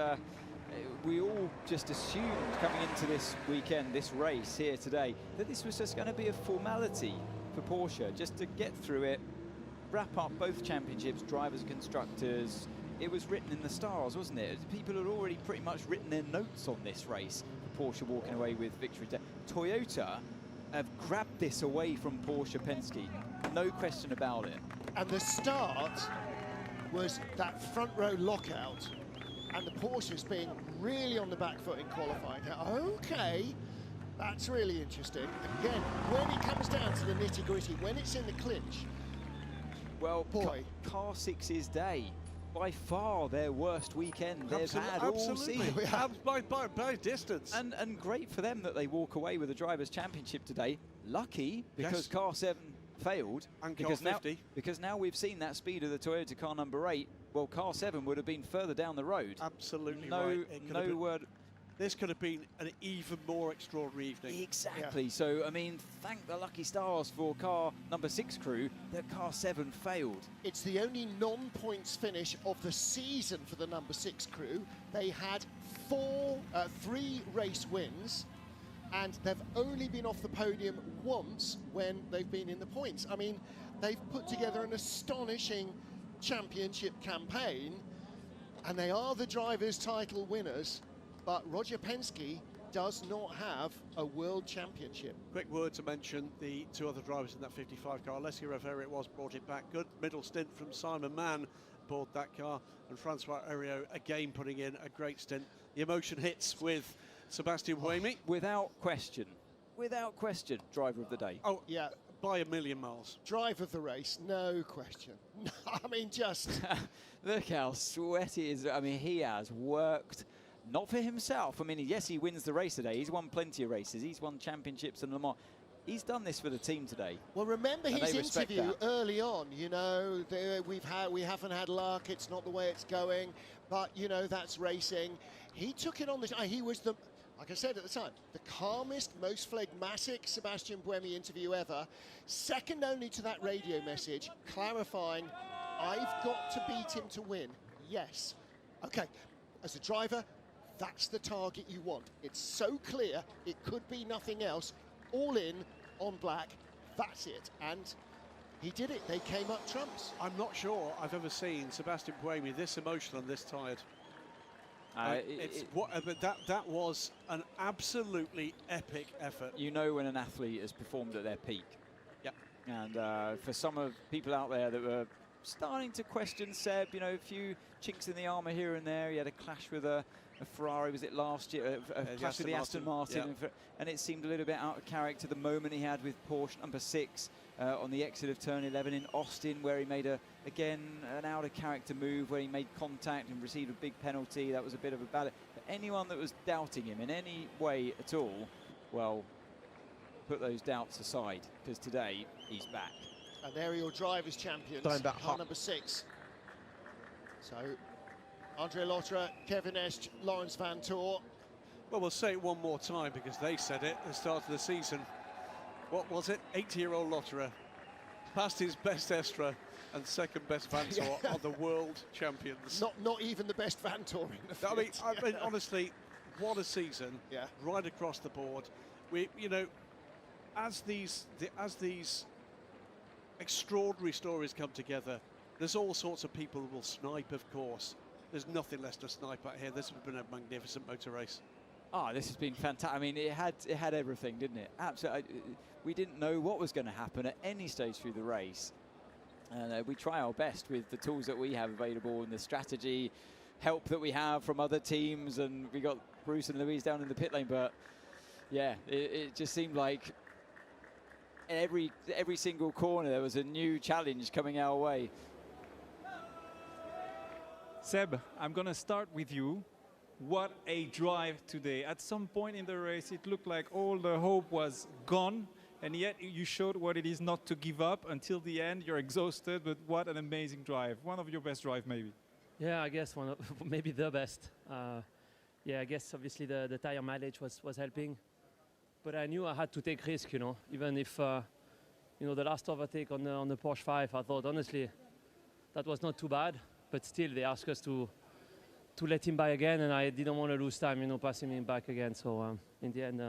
we all just assumed coming into this weekend, this race here today, that this was just going to be a formality for Porsche, just to get through it, wrap up both championships, drivers and constructors. It was written in the stars, wasn't it? People had already pretty much written their notes on this race. Porsche walking away with victory. Toyota have grabbed this away from Porsche Penske, no question about it. And the start was that front row lockout, and the Porsches being really on the back foot in qualifying. Okay, that's really interesting. Again, when it comes down to the nitty-gritty, when it's in the clinch, well, boy, Car 6's day. By far their worst weekend they've had all season. By distance. And great for them that they walk away with a Drivers' Championship today. Lucky, because Car 7 failed. And Car 50. Because now we've seen that speed of the Toyota car number 8. Well, Car 7 would have been further down the road. Absolutely right. No word. This could have been an even more extraordinary evening. Exactly. Yeah. So, I mean, thank the lucky stars for car number 6 crew that car 7 failed. It's the only non-points finish of the season for the number 6 crew. They had 3 race wins, and they've only been off the podium once when they've been in the points. I mean, they've put together an astonishing championship campaign, and they are the drivers' title winners. But Roger Penske does not have a world championship. Quick word to mention the 2 other drivers in that 55 car. Alessio Rivera, it was, brought it back. Good middle stint from Simon Mann aboard that car. And Francois Heriot again putting in a great stint. The emotion hits with Sebastian Buemi. Without question. Without question, driver of the day. Oh, yeah. By a million miles. Driver of the race, no question. I mean, just... Look how sweaty he is. I mean, he has worked... Not for himself. I mean, yes, he wins the race today. He's won plenty of races. He's won championships and Le Mans. He's done this for the team today. Well, remember his interview early on. You know, we haven't had luck. It's not the way it's going. But you know, that's racing. He took it on the. He was the, like I said at the time, the calmest, most phlegmatic Sebastian Buemi interview ever. Second only to that radio message clarifying, "I've got to beat him to win." Yes. Okay. As a driver, that's the target you want. It's so clear, it could be nothing else. All in, on black, that's it. And he did it. They came up trumps. I'm not sure I've ever seen Sebastian Buemi this emotional and this tired. That was an absolutely epic effort. You know when an athlete has performed at their peak. Yep. And for some of people out there that were starting to question Seb, you know, a few chinks in the armour here and there. He had a clash with a Ferrari, was it last year? A clash with the Aston Martin. Yep. And it seemed a little bit out of character, the moment he had with Porsche number 6 on the exit of turn 11 in Austin, where he made, again, an out of character move, where he made contact and received a big penalty. That was a bit of a ballot. But anyone that was doubting him in any way at all, well, put those doubts aside, because today he's back. And there are your drivers' champions, car number 6. So, Andre Lotterer, Kevin Esch, Lawrence Van Toor. Well, we'll say it one more time because they said it at the start of the season. What was it? 80-year-old Lotterer passed his best Estra and second best Van Toor are the world champions. Not even the best Van Toor in the field. I mean, honestly, what a season! Yeah, right across the board. We, you know, as these extraordinary stories come together, there's all sorts of people who will snipe, of course. There's nothing less to snipe at here. This has been a magnificent motor race. Oh, this has been fantastic. I mean, it had everything, didn't it? Absolutely. We didn't know what was going to happen at any stage through the race. And we try our best with the tools that we have available and the strategy help that we have from other teams, and we got Bruce and Louise down in the pit lane. But yeah, it just seemed like every single corner there was a new challenge coming our way. Seb, I'm going to start with you. What a drive today. At some point in the race, it looked like all the hope was gone, and yet you showed what it is not to give up until the end. You're exhausted, but what an amazing drive. One of your best drives, maybe. Yeah, I guess one of, maybe the best. Yeah, I guess obviously the tire mileage was helping, but I knew I had to take risk, you know, even if, you know, the last overtake on the Porsche 5, I thought, honestly, that was not too bad, but still they asked us to let him by again, and I didn't want to lose time, you know, passing him back again. So in the end,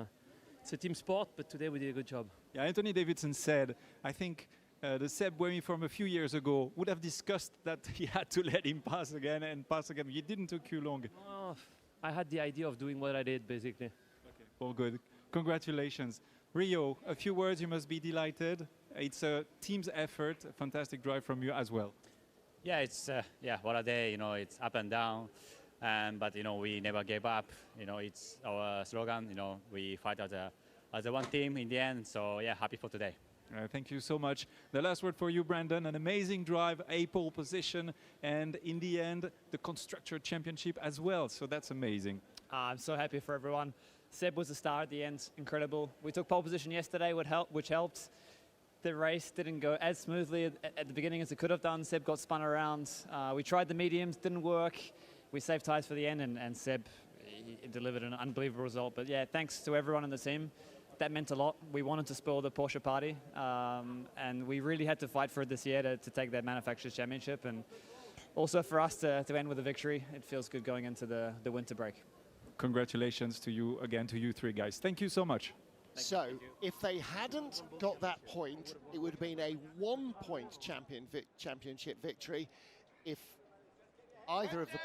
it's a team sport, but today we did a good job. Yeah, Anthony Davidson said, I think the Seb Buemi from a few years ago would have discussed that he had to let him pass again and pass again. It didn't take you long. Oh, I had the idea of doing what I did, basically. Okay, all good. Congratulations. Rio, a few words, you must be delighted. It's a team's effort, a fantastic drive from you as well. Yeah, it's yeah, what a day, you know, it's up and down, but you know, we never gave up. You know, it's our slogan, you know, we fight as a one team in the end. So yeah, happy for today. Thank you so much. The last word for you, Brandon. An amazing drive, a pole position, and in the end, the Constructor Championship as well. So that's amazing. I'm so happy for everyone. Seb was the star at the end, incredible. We took pole position yesterday, which helped. The race didn't go as smoothly at the beginning as it could have done. Seb got spun around. We tried the mediums, didn't work. We saved tires for the end, and Seb he delivered an unbelievable result. But yeah, thanks to everyone on the team. That meant a lot. We wanted to spoil the Porsche party, and we really had to fight for it this year to take that Manufacturers' Championship, and also for us to end with a victory. It feels good going into the winter break. Congratulations to you again, to you three guys. Thank you so much. So, if they hadn't got that point, it would have been a one-point championship victory. If either of the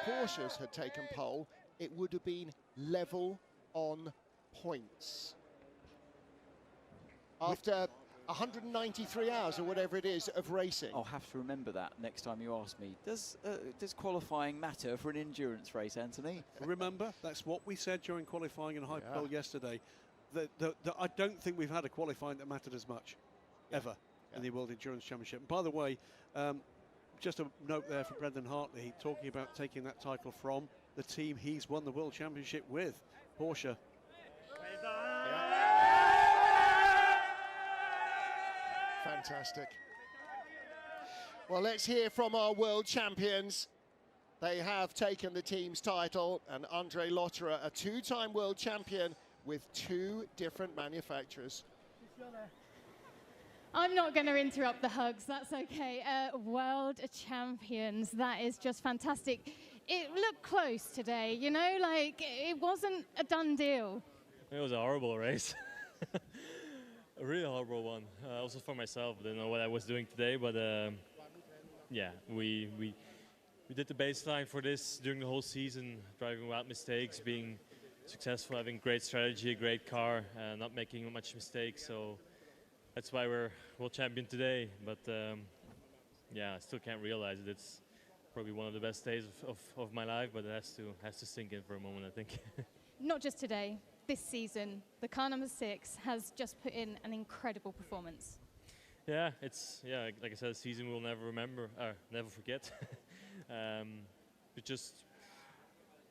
Porsches had taken pole, it would have been level on points. After 193 hours or whatever it is of racing. I'll have to remember that next time you ask me. Does qualifying matter for an endurance race, Anthony? Remember, that's what we said during qualifying in Hyperpole yesterday. I don't think we've had a qualifying that mattered as much, ever, in the World Endurance Championship. And by the way, just a note there for Brendan Hartley, talking about taking that title from the team he's won the World Championship with, Porsche. Fantastic. Well, let's hear from our world champions. They have taken the team's title, and Andre Lotterer, a two-time world champion with two different manufacturers. I'm not going to interrupt the hugs, that's okay. World champions, that is just fantastic. It looked close today, you know, like it wasn't a done deal. It was a horrible race. A really horrible one. Also for myself, I didn't know what I was doing today, but yeah, we did the baseline for this during the whole season, driving without mistakes, being successful, having great strategy, a great car, not making much mistakes. So that's why we're world champion today. But yeah, I still can't realize it. It's probably one of the best days of my life, but it has to sink in for a moment, I think. Not just today, this season, the car number 6 has just put in an incredible performance. Yeah, like I said, a season we'll never remember, never forget.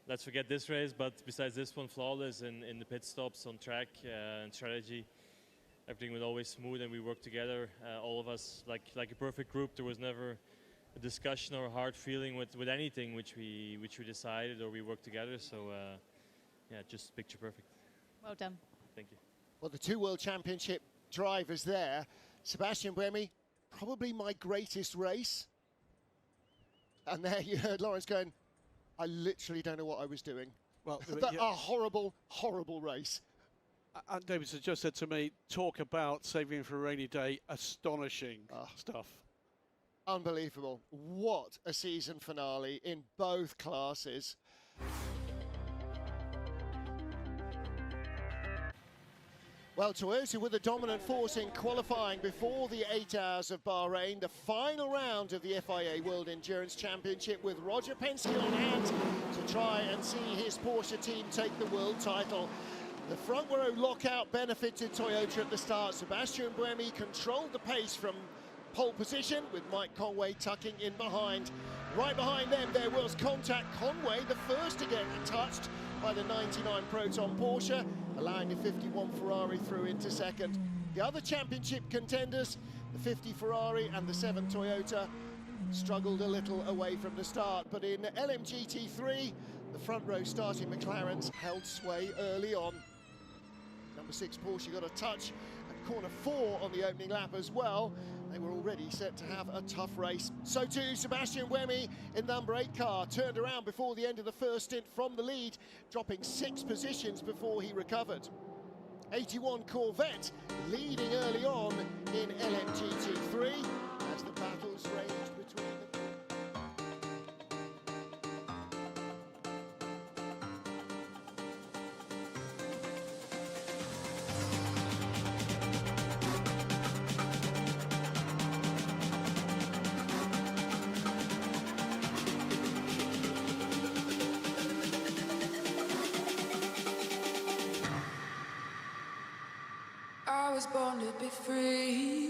Let's forget this race, but besides this one, flawless in the pit stops, on track, and strategy. Everything was always smooth, and we worked together, all of us, like a perfect group. There was never a discussion or a hard feeling with anything which we decided or we worked together. So yeah, just picture perfect. Well done. Thank you. Well, the two World Championship drivers there. Sebastian Buemi, probably my greatest race. And there you heard Lawrence going, I literally don't know what I was doing. Well, a horrible, horrible race. And Davidson just said to me, talk about saving for a rainy day, astonishing stuff. Unbelievable. What a season finale in both classes. Well, Toyota with a dominant force in qualifying before the 8 hours of Bahrain, the final round of the FIA World Endurance Championship, with Roger Penske on hand to try and see his Porsche team take the world title. The front row lockout benefited Toyota at the start. Sebastian Buemi controlled the pace from pole position, with Mike Conway tucking in behind. Right behind them there was contact. Conway, the first to get touched by the 99 Proton Porsche, allowing the 51 Ferrari through into second. The other championship contenders, the 50 Ferrari and the 7 Toyota, struggled a little away from the start, but in LMGT3, the front row starting McLarens held sway early on. Number 6 Porsche got a touch at corner 4 on the opening lap as well. They were already set to have a tough race. So too Sebastian Buemi in the number 8 car turned around before the end of the first stint from the lead, dropping 6 positions before he recovered. 81 Corvette leading early on in LMGT3 as the battles raged between them. I was born to be free.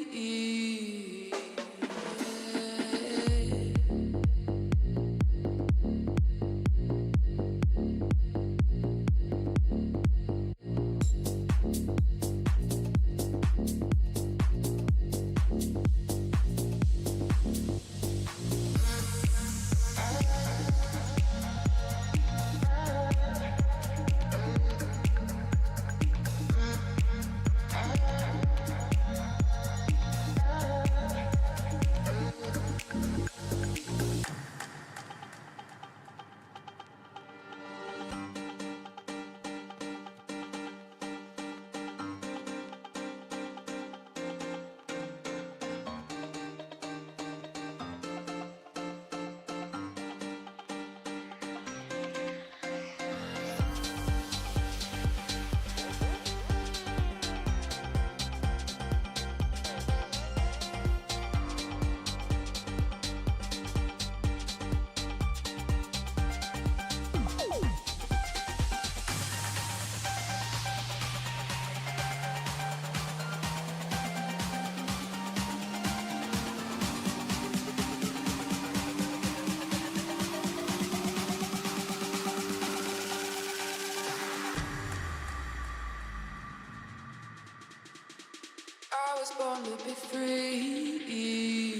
I was born to be free.